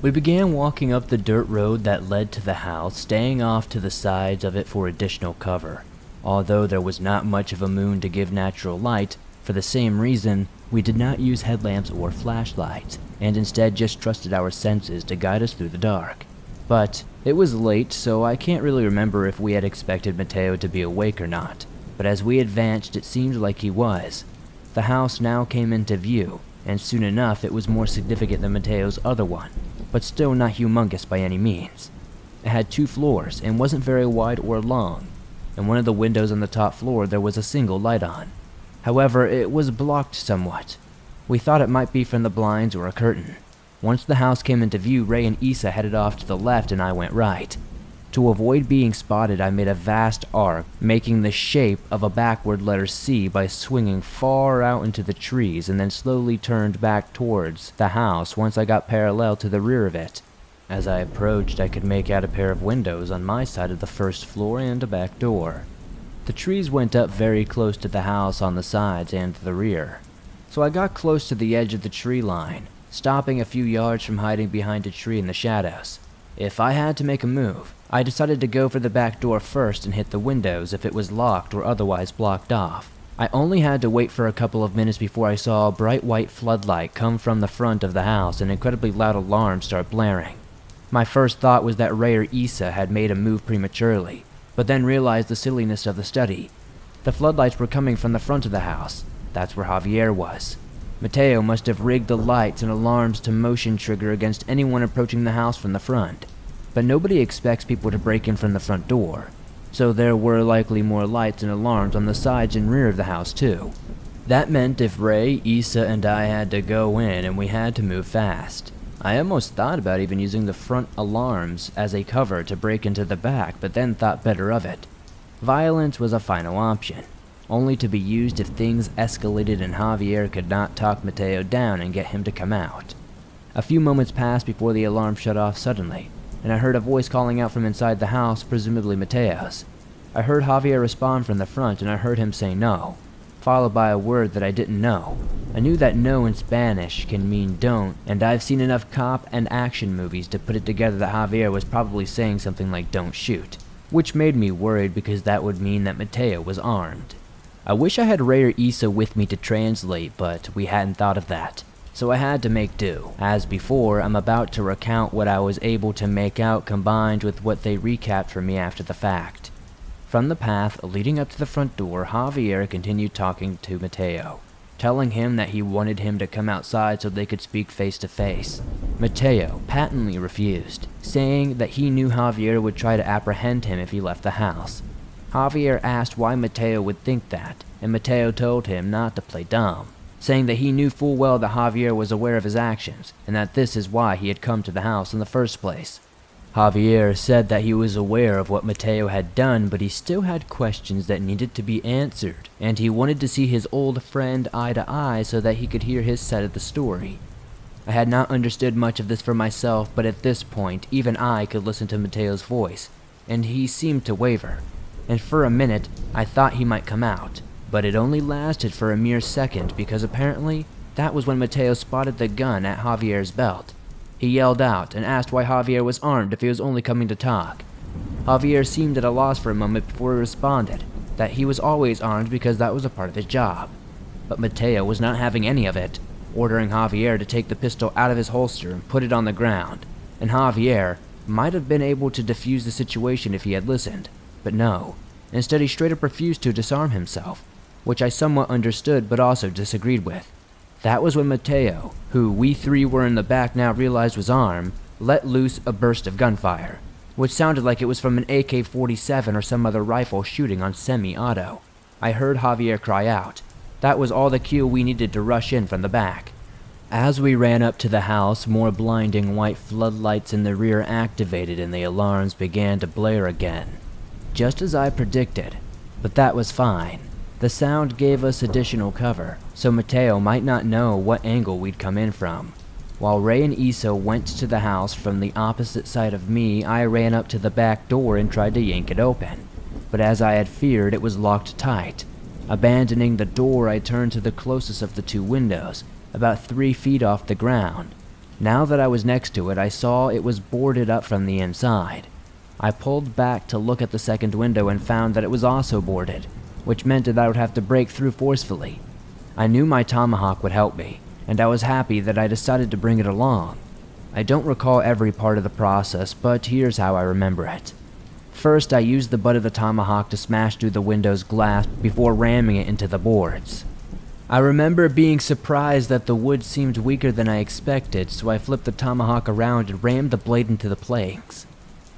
We began walking up the dirt road that led to the house, staying off to the sides of it for additional cover. Although there was not much of a moon to give natural light, for the same reason, we did not use headlamps or flashlights, and instead just trusted our senses to guide us through the dark. But it was late, so I can't really remember if we had expected Mateo to be awake or not, but as we advanced it seemed like he was. The house now came into view, and soon enough it was more significant than Mateo's other one, but still not humongous by any means. It had 2 floors and wasn't very wide or long, and one of the windows on the top floor there was a single light on. However, it was blocked somewhat. We thought it might be from the blinds or a curtain. Once the house came into view, Ray and Issa headed off to the left and I went right. To avoid being spotted, I made a vast arc, making the shape of a backward letter C by swinging far out into the trees and then slowly turned back towards the house once I got parallel to the rear of it. As I approached, I could make out a pair of windows on my side of the first floor and a back door. The trees went up very close to the house on the sides and the rear, so I got close to the edge of the tree line, stopping a few yards from hiding behind a tree in the shadows. If I had to make a move, I decided to go for the back door first and hit the windows if it was locked or otherwise blocked off. I only had to wait for a couple of minutes before I saw a bright white floodlight come from the front of the house and an incredibly loud alarm start blaring. My first thought was that Ray or Issa had made a move prematurely, but then realized the silliness of the study. The floodlights were coming from the front of the house. That's where Javier was. Mateo must have rigged the lights and alarms to motion trigger against anyone approaching the house from the front. But nobody expects people to break in from the front door, so there were likely more lights and alarms on the sides and rear of the house too. That meant if Ray, Issa, and I had to go in and we had to move fast. I almost thought about even using the front alarms as a cover to break into the back, but then thought better of it. Violence was a final option, only to be used if things escalated and Javier could not talk Mateo down and get him to come out. A few moments passed before the alarm shut off suddenly, and I heard a voice calling out from inside the house, presumably Mateo's. I heard Javier respond from the front, and I heard him say no, followed by a word that I didn't know. I knew that no in Spanish can mean don't, and I've seen enough cop and action movies to put it together that Javier was probably saying something like don't shoot, which made me worried because that would mean that Mateo was armed. I wish I had Ray or Issa with me to translate, but we hadn't thought of that, so I had to make do. As before, I'm about to recount what I was able to make out combined with what they recapped for me after the fact. From the path leading up to the front door, Javier continued talking to Mateo, telling him that he wanted him to come outside so they could speak face to face. Mateo patently refused, saying that he knew Javier would try to apprehend him if he left the house. Javier asked why Mateo would think that, and Mateo told him not to play dumb, saying that he knew full well that Javier was aware of his actions, and that this is why he had come to the house in the first place. Javier said that he was aware of what Mateo had done, but he still had questions that needed to be answered, and he wanted to see his old friend eye to eye so that he could hear his side of the story. I had not understood much of this for myself, but at this point, even I could listen to Mateo's voice, and he seemed to waver, and for a minute, I thought he might come out, but it only lasted for a mere second because apparently, that was when Mateo spotted the gun at Javier's belt. He yelled out and asked why Javier was armed if he was only coming to talk. Javier seemed at a loss for a moment before he responded that he was always armed because that was a part of his job. But Mateo was not having any of it, ordering Javier to take the pistol out of his holster and put it on the ground, and Javier might have been able to defuse the situation if he had listened, but no. Instead, he straight up refused to disarm himself, which I somewhat understood but also disagreed with. That was when Mateo, who we three were in the back now realized was armed, let loose a burst of gunfire, which sounded like it was from an AK-47 or some other rifle shooting on semi-auto. I heard Javier cry out. That was all the cue we needed to rush in from the back. As we ran up to the house, more blinding white floodlights in the rear activated and the alarms began to blare again. Just as I predicted, but that was fine. The sound gave us additional cover, so Mateo might not know what angle we'd come in from. While Ray and Issa went to the house from the opposite side of me, I ran up to the back door and tried to yank it open. But as I had feared, it was locked tight. Abandoning the door, I turned to the closest of the two windows, about 3 feet off the ground. Now that I was next to it, I saw it was boarded up from the inside. I pulled back to look at the second window and found that it was also boarded, which meant that I would have to break through forcefully. I knew my tomahawk would help me, and I was happy that I decided to bring it along. I don't recall every part of the process, but here's how I remember it. First, I used the butt of the tomahawk to smash through the window's glass before ramming it into the boards. I remember being surprised that the wood seemed weaker than I expected, so I flipped the tomahawk around and rammed the blade into the planks.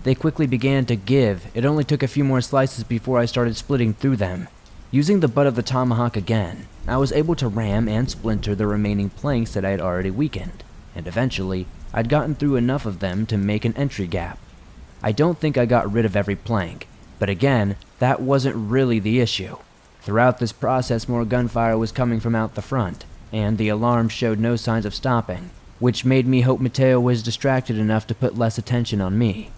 They quickly began to give. It only took a few more slices before I started splitting through them. Using the butt of the tomahawk again, I was able to ram and splinter the remaining planks that I had already weakened, and eventually, I'd gotten through enough of them to make an entry gap. I don't think I got rid of every plank, but again, that wasn't really the issue. Throughout this process, more gunfire was coming from out the front, and the alarm showed no signs of stopping, which made me hope Mateo was distracted enough to put less attention on me.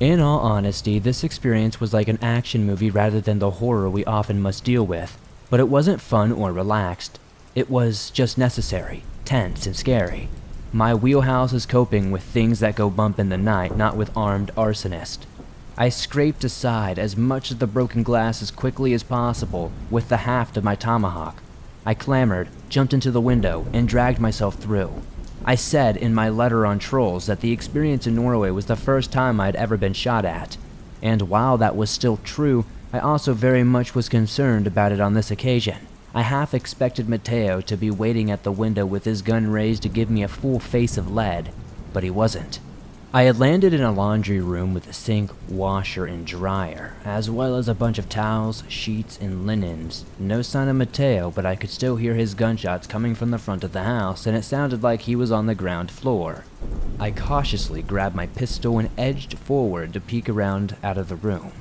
In all honesty, this experience was like an action movie rather than the horror we often must deal with, but it wasn't fun or relaxed. It was just necessary, tense, and scary. My wheelhouse is coping with things that go bump in the night, not with armed arsonists. I scraped aside as much of the broken glass as quickly as possible with the haft of my tomahawk. I clambered, jumped into the window, and dragged myself through. I said in my letter on Trolls that the experience in Norway was the first time I'd ever been shot at, and while that was still true, I also very much was concerned about it on this occasion. I half expected Mateo to be waiting at the window with his gun raised to give me a full face of lead, but he wasn't. I had landed in a laundry room with a sink, washer, and dryer, as well as a bunch of towels, sheets, and linens. No sign of Mateo, but I could still hear his gunshots coming from the front of the house, and it sounded like he was on the ground floor. I cautiously grabbed my pistol and edged forward to peek around out of the room.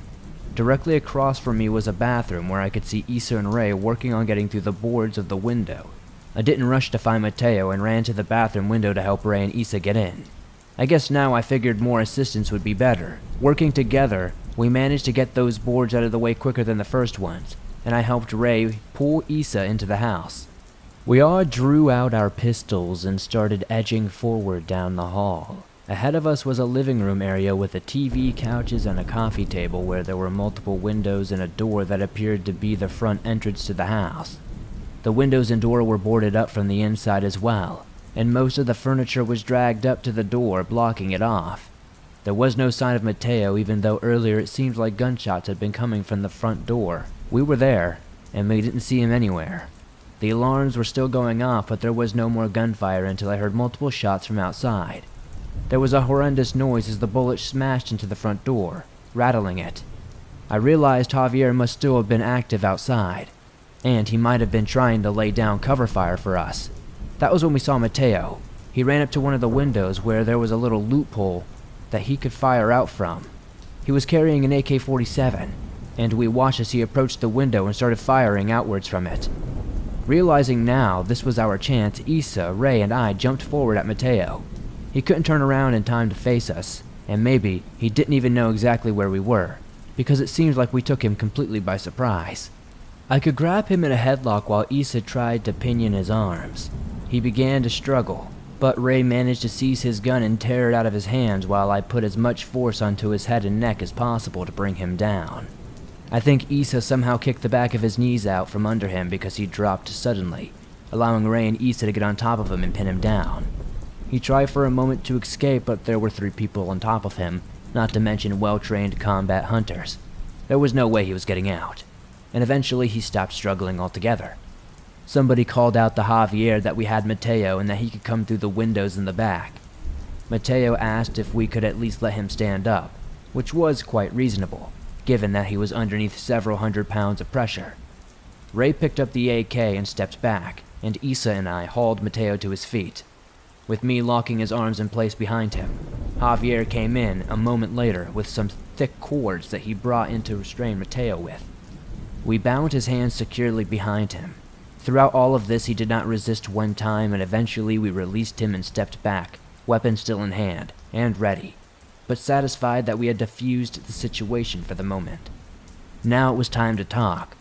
Directly across from me was a bathroom where I could see Issa and Ray working on getting through the boards of the window. I didn't rush to find Mateo and ran to the bathroom window to help Ray and Issa get in. I guess now I figured more assistance would be better. Working together, we managed to get those boards out of the way quicker than the first ones, and I helped Ray pull Issa into the house. We all drew out our pistols and started edging forward down the hall. Ahead of us was a living room area with a TV, couches, and a coffee table where there were multiple windows and a door that appeared to be the front entrance to the house. The windows and door were boarded up from the inside as well, and most of the furniture was dragged up to the door, blocking it off. There was no sign of Mateo, even though earlier it seemed like gunshots had been coming from the front door. We were there, and we didn't see him anywhere. The alarms were still going off, but there was no more gunfire until I heard multiple shots from outside. There was a horrendous noise as the bullet smashed into the front door, rattling it. I realized Javier must still have been active outside, and he might have been trying to lay down cover fire for us. That was when we saw Mateo. He ran up to one of the windows where there was a little loophole that he could fire out from. He was carrying an AK-47, and we watched as he approached the window and started firing outwards from it. Realizing now this was our chance, Issa, Ray, and I jumped forward at Mateo. He couldn't turn around in time to face us, and maybe he didn't even know exactly where we were, because it seemed like we took him completely by surprise. I could grab him in a headlock while Issa tried to pinion his arms. He began to struggle, but Ray managed to seize his gun and tear it out of his hands while I put as much force onto his head and neck as possible to bring him down. I think Issa somehow kicked the back of his knees out from under him because he dropped suddenly, allowing Ray and Issa to get on top of him and pin him down. He tried for a moment to escape, but there were 3 people on top of him, not to mention well-trained combat hunters. There was no way he was getting out, and eventually he stopped struggling altogether. Somebody called out to Javier that we had Mateo and that he could come through the windows in the back. Mateo asked if we could at least let him stand up, which was quite reasonable, given that he was underneath several hundred pounds of pressure. Ray picked up the AK and stepped back, and Issa and I hauled Mateo to his feet, with me locking his arms in place behind him. Javier came in a moment later with some thick cords that he brought in to restrain Mateo with. We bound his hands securely behind him. Throughout all of this, he did not resist one time, and eventually we released him and stepped back, weapon still in hand, and ready, but satisfied that we had defused the situation for the moment. Now it was time to talk.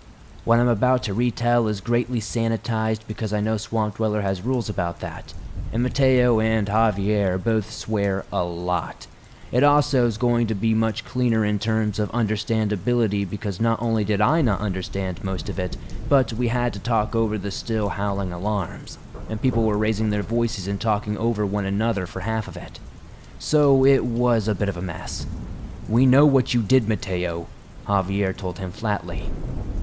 What I'm about to retell is greatly sanitized because I know Swamp Dweller has rules about that, and Mateo and Javier both swear a lot. It also is going to be much cleaner in terms of understandability because not only did I not understand most of it, but we had to talk over the still howling alarms, and people were raising their voices and talking over one another for half of it. So it was a bit of a mess. "We know what you did, Mateo," Javier told him flatly.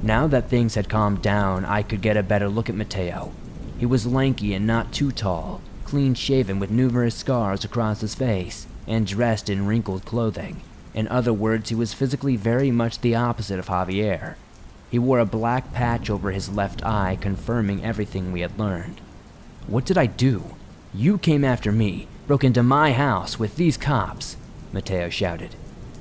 Now that things had calmed down, I could get a better look at Mateo. He was lanky and not too tall, clean-shaven with numerous scars across his face, and dressed in wrinkled clothing. In other words, he was physically very much the opposite of Javier. He wore a black patch over his left eye, confirming everything we had learned. "What did I do? You came after me, broke into my house with these cops," Mateo shouted.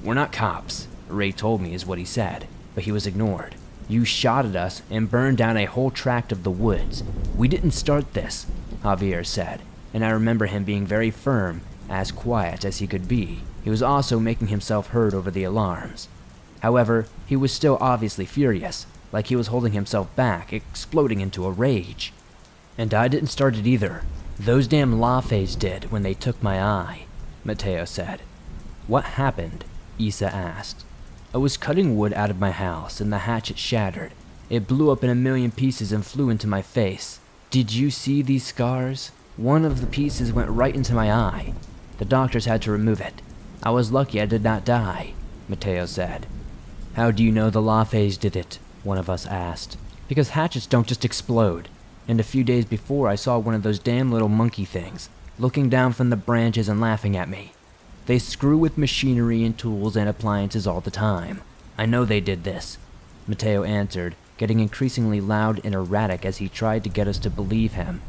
"We're not cops," Ray told me is what he said, but he was ignored. "You shot at us and burned down a whole tract of the woods. We didn't start this," Javier said, and I remember him being very firm, as quiet as he could be. He was also making himself heard over the alarms. However, he was still obviously furious, like he was holding himself back, exploding into a rage. "And I didn't start it either. Those damn Lafayes did when they took my eye," Mateo said. "What happened?" Issa asked. "I was cutting wood out of my house and the hatchet shattered. It blew up in a million pieces and flew into my face. Did you see these scars? One of the pieces went right into my eye. The doctors had to remove it. I was lucky I did not die," Mateo said. "How do you know the Lafayes did it?" one of us asked. "Because hatchets don't just explode. And a few days before I saw one of those damn little monkey things, looking down from the branches and laughing at me. They screw with machinery and tools and appliances all the time. I know they did this," Mateo answered, getting increasingly loud and erratic as he tried to get us to believe him.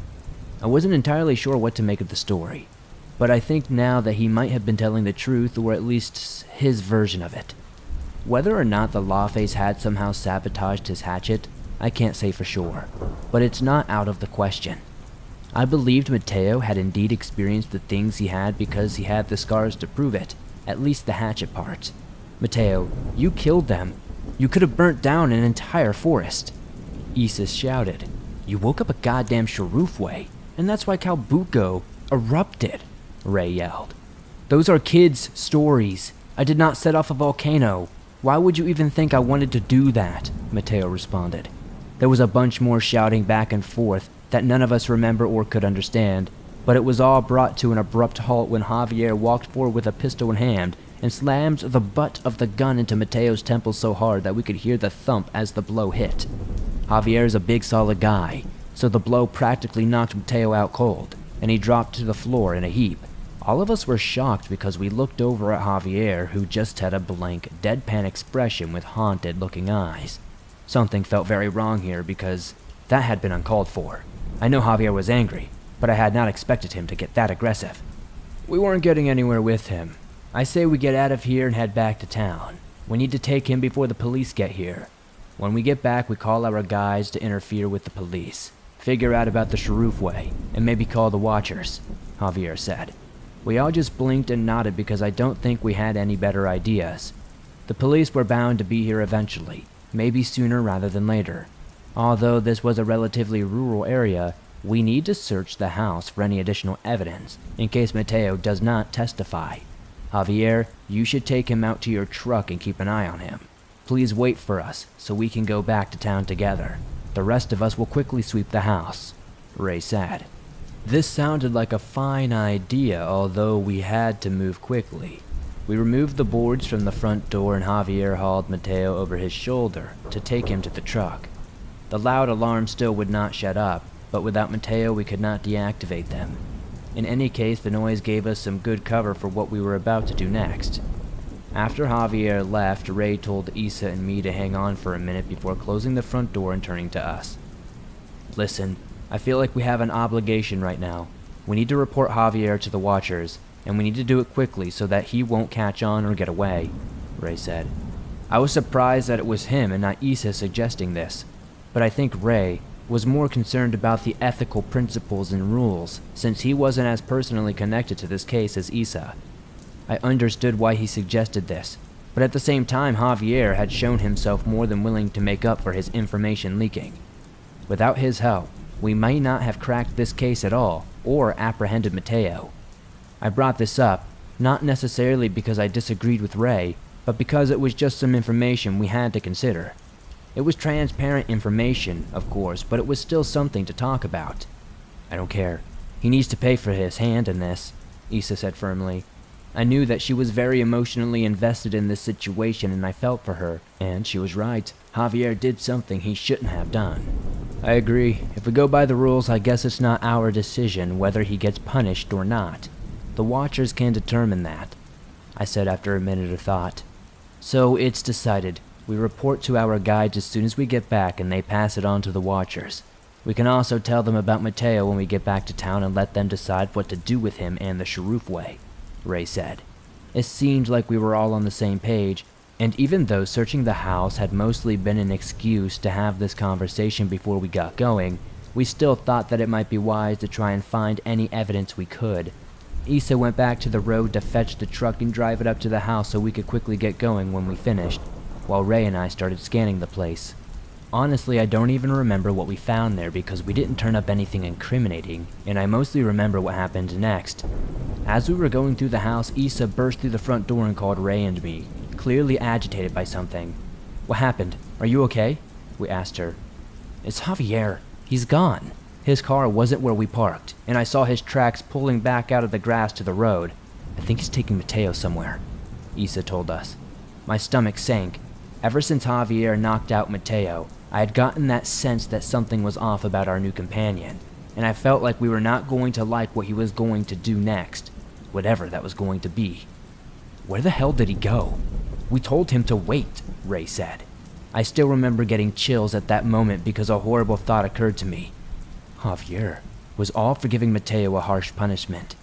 I wasn't entirely sure what to make of the story, but I think now that he might have been telling the truth, or at least his version of it. Whether or not the Lafayes had somehow sabotaged his hatchet, I can't say for sure, but it's not out of the question. I believed Mateo had indeed experienced the things he had because he had the scars to prove it, at least the hatchet part. Mateo, you killed them. You could have burnt down an entire forest. Isis shouted. You woke up a goddamn Sharufway, and that's why Calbuco erupted, Ray yelled. Those are kids' stories. I did not set off a volcano. Why would you even think I wanted to do that? Mateo responded. There was a bunch more shouting back and forth that none of us remember or could understand, but it was all brought to an abrupt halt when Javier walked forward with a pistol in hand and slammed the butt of the gun into Mateo's temple so hard that we could hear the thump as the blow hit. Javier is a big solid guy, so the blow practically knocked Mateo out cold, and he dropped to the floor in a heap. All of us were shocked because we looked over at Javier, who just had a blank, deadpan expression with haunted-looking eyes. Something felt very wrong here because that had been uncalled for. I know Javier was angry, but I had not expected him to get that aggressive. We weren't getting anywhere with him. I say we get out of here and head back to town. We need to take him before the police get here. When we get back, we call our guys to interfere with the police, figure out about the Sharufway, and maybe call the Watchers, Javier said. We all just blinked and nodded because I don't think we had any better ideas. The police were bound to be here eventually, maybe sooner rather than later. Although this was a relatively rural area, we need to search the house for any additional evidence in case Mateo does not testify. Javier, you should take him out to your truck and keep an eye on him. Please wait for us so we can go back to town together. The rest of us will quickly sweep the house, Ray said. This sounded like a fine idea, although we had to move quickly. We removed the boards from the front door and Javier hauled Mateo over his shoulder to take him to the truck. The loud alarm still would not shut up, but without Mateo we could not deactivate them. In any case, the noise gave us some good cover for what we were about to do next. After Javier left, Ray told Issa and me to hang on for a minute before closing the front door and turning to us. Listen, I feel like we have an obligation right now. We need to report Javier to the Watchers, and we need to do it quickly so that he won't catch on or get away, Ray said. I was surprised that it was him and not Issa suggesting this, but I think Ray was more concerned about the ethical principles and rules, since he wasn't as personally connected to this case as Issa. I understood why he suggested this, but at the same time Javier had shown himself more than willing to make up for his information leaking. Without his help, we might not have cracked this case at all, or apprehended Mateo. I brought this up, not necessarily because I disagreed with Ray, but because it was just some information we had to consider. It was transparent information, of course, but it was still something to talk about. I don't care. He needs to pay for his hand in this, Issa said firmly. I knew that she was very emotionally invested in this situation and I felt for her, and she was right. Javier did something he shouldn't have done. I agree. If we go by the rules, I guess it's not our decision whether he gets punished or not. The Watchers can determine that, I said after a minute of thought. So it's decided. We report to our guides as soon as we get back and they pass it on to the Watchers. We can also tell them about Mateo when we get back to town and let them decide what to do with him and the Sharufway, Ray said. It seemed like we were all on the same page, and even though searching the house had mostly been an excuse to have this conversation before we got going, we still thought that it might be wise to try and find any evidence we could. Issa went back to the road to fetch the truck and drive it up to the house so we could quickly get going when we finished, while Ray and I started scanning the place. Honestly, I don't even remember what we found there because we didn't turn up anything incriminating, and I mostly remember what happened next. As we were going through the house, Issa burst through the front door and called Ray and me, clearly agitated by something. What happened? Are you okay? We asked her. It's Javier. He's gone. His car wasn't where we parked, and I saw his tracks pulling back out of the grass to the road. I think he's taking Mateo somewhere, Issa told us. My stomach sank. Ever since Javier knocked out Mateo, I had gotten that sense that something was off about our new companion, and I felt like we were not going to like what he was going to do next, whatever that was going to be. Where the hell did he go? We told him to wait, Ray said. I still remember getting chills at that moment because a horrible thought occurred to me. Javier, was all for giving Mateo a harsh punishment.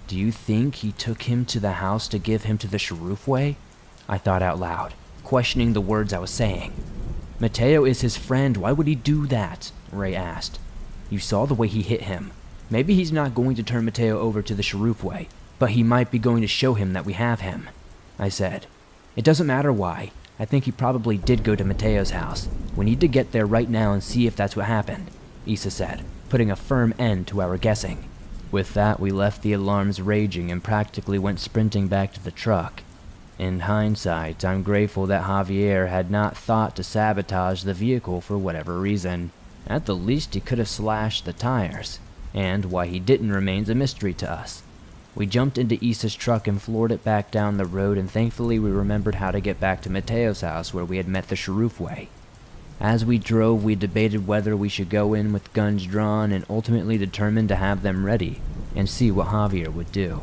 Do you think he took him to the house to give him to the Sharufway? I thought out loud, questioning the words I was saying. Mateo is his friend, why would he do that? Ray asked. You saw the way he hit him. Maybe he's not going to turn Mateo over to the Shurufway, but he might be going to show him that we have him, I said. It doesn't matter why. I think he probably did go to Mateo's house. We need to get there right now and see if that's what happened, Issa said, putting a firm end to our guessing. With that, we left the alarms raging and practically went sprinting back to the truck. In hindsight, I'm grateful that Javier had not thought to sabotage the vehicle for whatever reason. At the least, he could have slashed the tires, and why he didn't remains a mystery to us. We jumped into Issa's truck and floored it back down the road, and thankfully we remembered how to get back to Mateo's house where we had met the Shurufway. As we drove, we debated whether we should go in with guns drawn and ultimately determined to have them ready and see what Javier would do.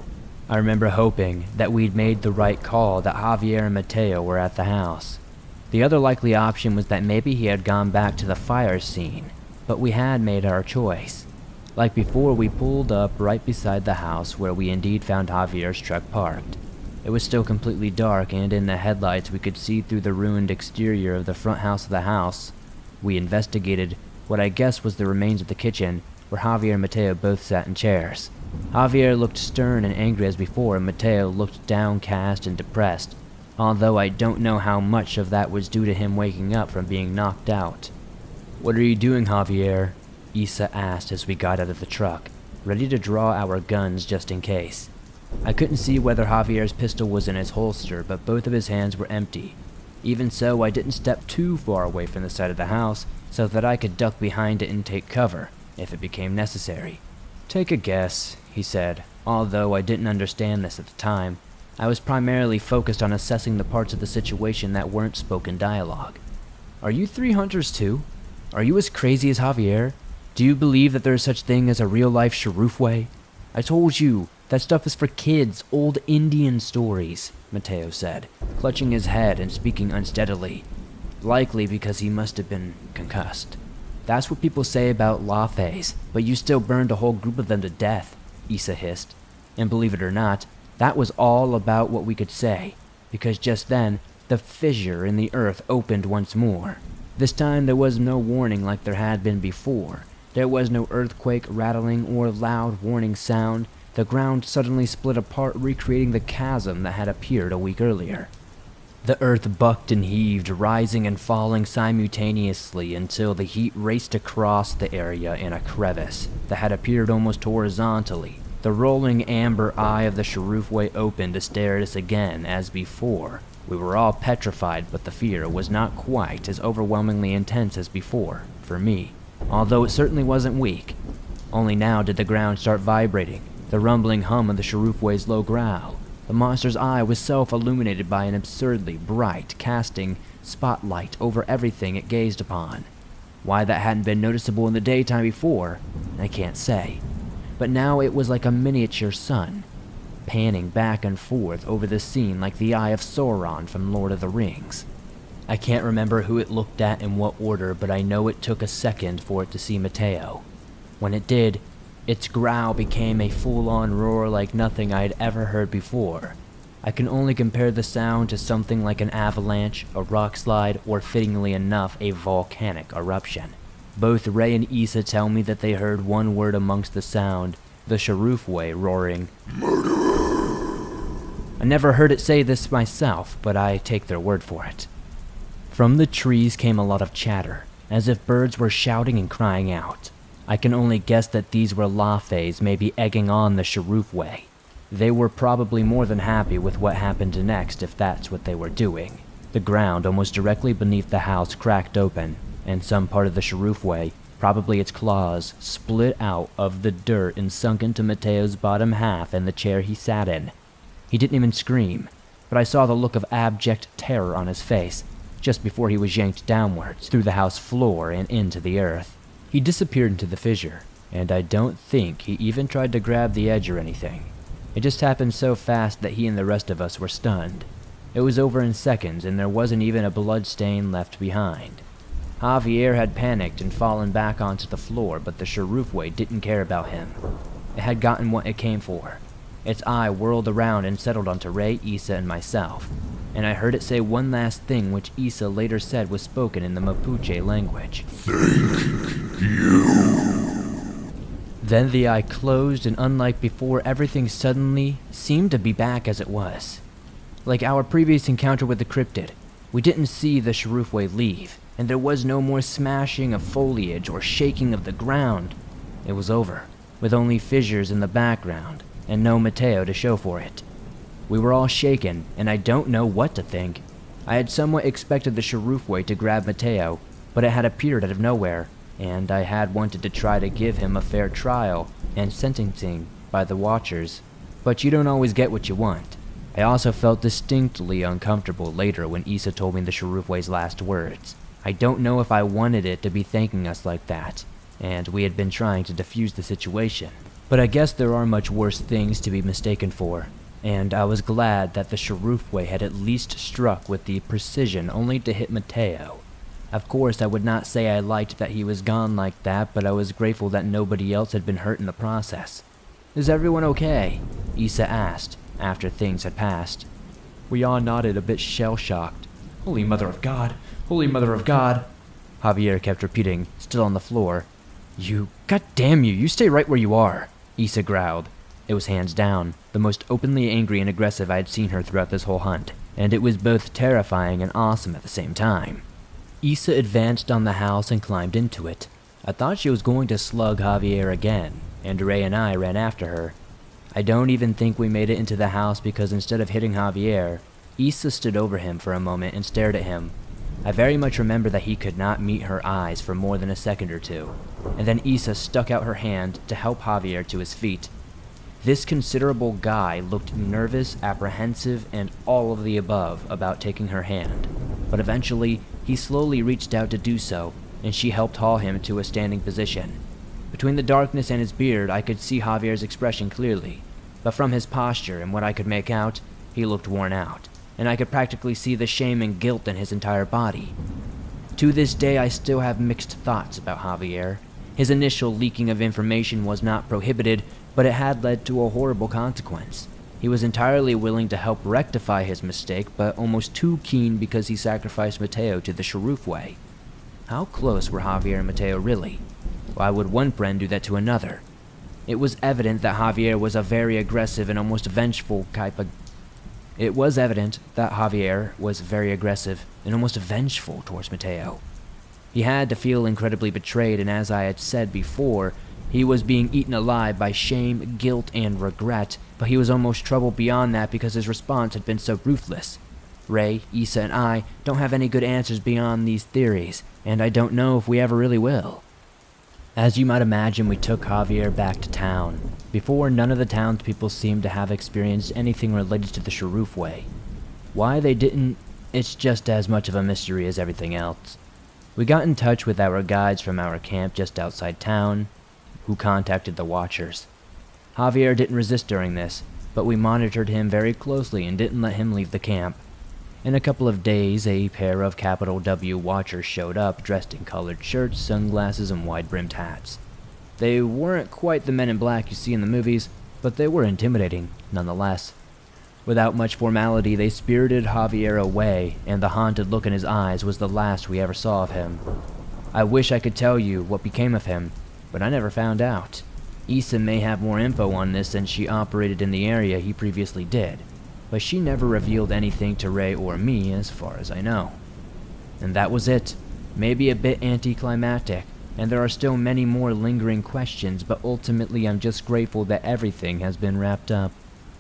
I remember hoping that we'd made the right call, that Javier and Mateo were at the house. The other likely option was that maybe he had gone back to the fire scene, but we had made our choice. Like before, we pulled up right beside the house where we indeed found Javier's truck parked. It was still completely dark, and in the headlights we could see through the ruined exterior of the front house of the house. We investigated what I guess was the remains of the kitchen, where Javier and Mateo both sat in chairs. Javier looked stern and angry as before, and Mateo looked downcast and depressed, although I don't know how much of that was due to him waking up from being knocked out. "What are you doing, Javier?" Issa asked as we got out of the truck, ready to draw our guns just in case. I couldn't see whether Javier's pistol was in his holster, but both of his hands were empty. Even so, I didn't step too far away from the side of the house so that I could duck behind it and take cover if it became necessary. "Take a guess," he said, although I didn't understand this at the time. I was primarily focused on assessing the parts of the situation that weren't spoken dialogue. "Are you three hunters too? Are you as crazy as Javier? Do you believe that there is such thing as a real-life Shurufway? I told you, that stuff is for kids, old Indian stories," Mateo said, clutching his head and speaking unsteadily, likely because he must have been concussed. "That's what people say about Lafes, but you still burned a whole group of them to death," Issa hissed. And believe it or not, that was all about what we could say, because just then, the fissure in the earth opened once more. This time there was no warning like there had been before. There was no earthquake, rattling, or loud warning sound. The ground suddenly split apart, recreating the chasm that had appeared a week earlier. The earth bucked and heaved, rising and falling simultaneously until the heat raced across the area in a crevice that had appeared almost horizontally. The rolling amber eye of the Shurufway opened to stare at us again as before. We were all petrified, but the fear was not quite as overwhelmingly intense as before, for me, although it certainly wasn't weak. Only now did the ground start vibrating, the rumbling hum of the Shurufway's low growl. The monster's eye was self-illuminated by an absurdly bright, casting spotlight over everything it gazed upon. Why that hadn't been noticeable in the daytime before, I can't say. But now it was like a miniature sun, panning back and forth over the scene like the eye of Sauron from Lord of the Rings. I can't remember who it looked at in what order, but I know it took a second for it to see Mateo. When it did, its growl became a full-on roar like nothing I had ever heard before. I can only compare the sound to something like an avalanche, a rock slide, or fittingly enough, a volcanic eruption. Both Ray and Issa tell me that they heard one word amongst the sound, the Shurufway roaring, "Murderer!" I never heard it say this myself, but I take their word for it. From the trees came a lot of chatter, as if birds were shouting and crying out. I can only guess that these were Lafes, maybe egging on the Shurufway. They were probably more than happy with what happened next if that's what they were doing. The ground almost directly beneath the house cracked open, and some part of the Shurufway, probably its claws, split out of the dirt and sunk into Mateo's bottom half and the chair he sat in. He didn't even scream, but I saw the look of abject terror on his face just before he was yanked downwards through the house floor and into the earth. He disappeared into the fissure, and I don't think he even tried to grab the edge or anything. It just happened so fast that he and the rest of us were stunned. It was over in seconds, and there wasn't even a blood stain left behind. Javier had panicked and fallen back onto the floor, but the Shurufway didn't care about him. It had gotten what it came for. Its eye whirled around and settled onto Ray, Issa, and myself, and I heard it say one last thing which Issa later said was spoken in the Mapuche language. Thank you. Then the eye closed, and unlike before, everything suddenly seemed to be back as it was. Like our previous encounter with the cryptid, we didn't see the Shurufway leave, and there was no more smashing of foliage or shaking of the ground. It was over, with only fissures in the background, and no Mateo to show for it. We were all shaken, and I don't know what to think. I had somewhat expected the Shurufway to grab Mateo, but it had appeared out of nowhere, and I had wanted to try to give him a fair trial and sentencing by the Watchers, but you don't always get what you want. I also felt distinctly uncomfortable later when Issa told me the Shurufway's last words. I don't know if I wanted it to be thanking us like that, and we had been trying to defuse the situation. But I guess there are much worse things to be mistaken for, and I was glad that the Shurufway had at least struck with the precision only to hit Mateo. Of course, I would not say I liked that he was gone like that, but I was grateful that nobody else had been hurt in the process. "Is everyone okay?" Issa asked, after things had passed. We all nodded, a bit shell-shocked. "Holy Mother of God! Holy Mother of God!" Javier kept repeating, still on the floor. God damn you, you stay right where you are," Issa growled. It was hands down the most openly angry and aggressive I had seen her throughout this whole hunt, and it was both terrifying and awesome at the same time. Issa advanced on the house and climbed into it. I thought she was going to slug Javier again, and Ray and I ran after her. I don't even think we made it into the house because instead of hitting Javier, Issa stood over him for a moment and stared at him. I very much remember that he could not meet her eyes for more than a second or two, and then Issa stuck out her hand to help Javier to his feet. This considerable guy looked nervous, apprehensive, and all of the above about taking her hand, but eventually he slowly reached out to do so, and she helped haul him to a standing position. Between the darkness and his beard, I could see Javier's expression clearly, but from his posture and what I could make out, he looked worn out, and I could practically see the shame and guilt in his entire body. To this day, I still have mixed thoughts about Javier. His initial leaking of information was not prohibited, but it had led to a horrible consequence. He was entirely willing to help rectify his mistake, but almost too keen because he sacrificed Mateo to the Shurufway. How close were Javier and Mateo really? Why would one friend do that to another? It was evident that Javier was a very aggressive and almost vengeful type of... It was evident that Javier was very aggressive and almost vengeful towards Mateo. He had to feel incredibly betrayed, and as I had said before, he was being eaten alive by shame, guilt, and regret, but he was almost troubled beyond that because his response had been so ruthless. Ray, Issa, and I don't have any good answers beyond these theories, and I don't know if we ever really will. As you might imagine, we took Javier back to town. Before, none of the townspeople seemed to have experienced anything related to the Shurufway. Why they didn't, it's just as much of a mystery as everything else. We got in touch with our guides from our camp just outside town, who contacted the Watchers. Javier didn't resist during this, but we monitored him very closely and didn't let him leave the camp. In a couple of days, a pair of capital W Watchers showed up, dressed in colored shirts, sunglasses, and wide-brimmed hats. They weren't quite the men in black you see in the movies, but they were intimidating, nonetheless. Without much formality, they spirited Javier away, and the haunted look in his eyes was the last we ever saw of him. I wish I could tell you what became of him, but I never found out. Issa may have more info on this since she operated in the area he previously did, but she never revealed anything to Ray or me as far as I know. And that was it. Maybe a bit anticlimactic, and there are still many more lingering questions, but ultimately I'm just grateful that everything has been wrapped up.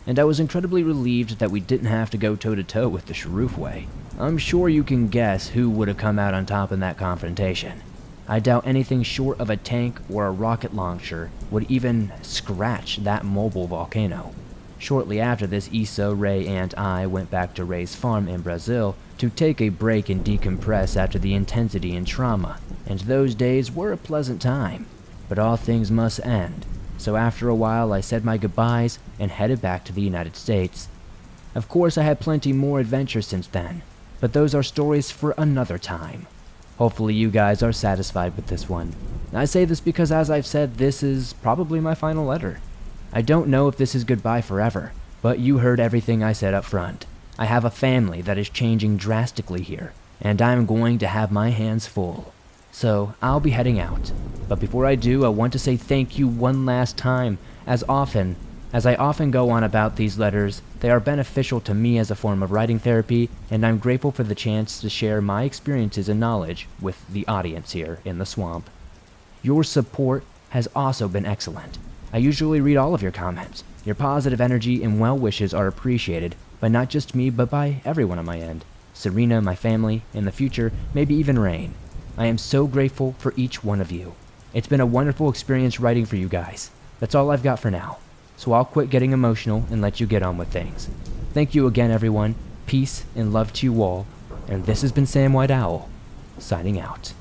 And I was incredibly relieved that we didn't have to go toe-to-toe with the Shurufway. I'm sure you can guess who would have come out on top in that confrontation. I doubt anything short of a tank or a rocket launcher would even scratch that mobile volcano. Shortly after this, Issa, Ray, and I went back to Ray's farm in Brazil to take a break and decompress after the intensity and trauma, and those days were a pleasant time. But all things must end, so after a while I said my goodbyes and headed back to the United States. Of course, I had plenty more adventures since then, but those are stories for another time. Hopefully you guys are satisfied with this one. I say this because, as I've said, this is probably my final letter. I don't know if this is goodbye forever, but you heard everything I said up front. I have a family that is changing drastically here, and I'm going to have my hands full. So I'll be heading out. But before I do, I want to say thank you one last time. As I often go on about these letters, they are beneficial to me as a form of writing therapy, and I'm grateful for the chance to share my experiences and knowledge with the audience here in the swamp. Your support has also been excellent. I usually read all of your comments. Your positive energy and well wishes are appreciated by not just me, but by everyone on my end. Serena, my family, in the future, maybe even Rain. I am so grateful for each one of you. It's been a wonderful experience writing for you guys. That's all I've got for now. So I'll quit getting emotional and let you get on with things. Thank you again, everyone. Peace and love to you all. And this has been Sam White Owl, signing out.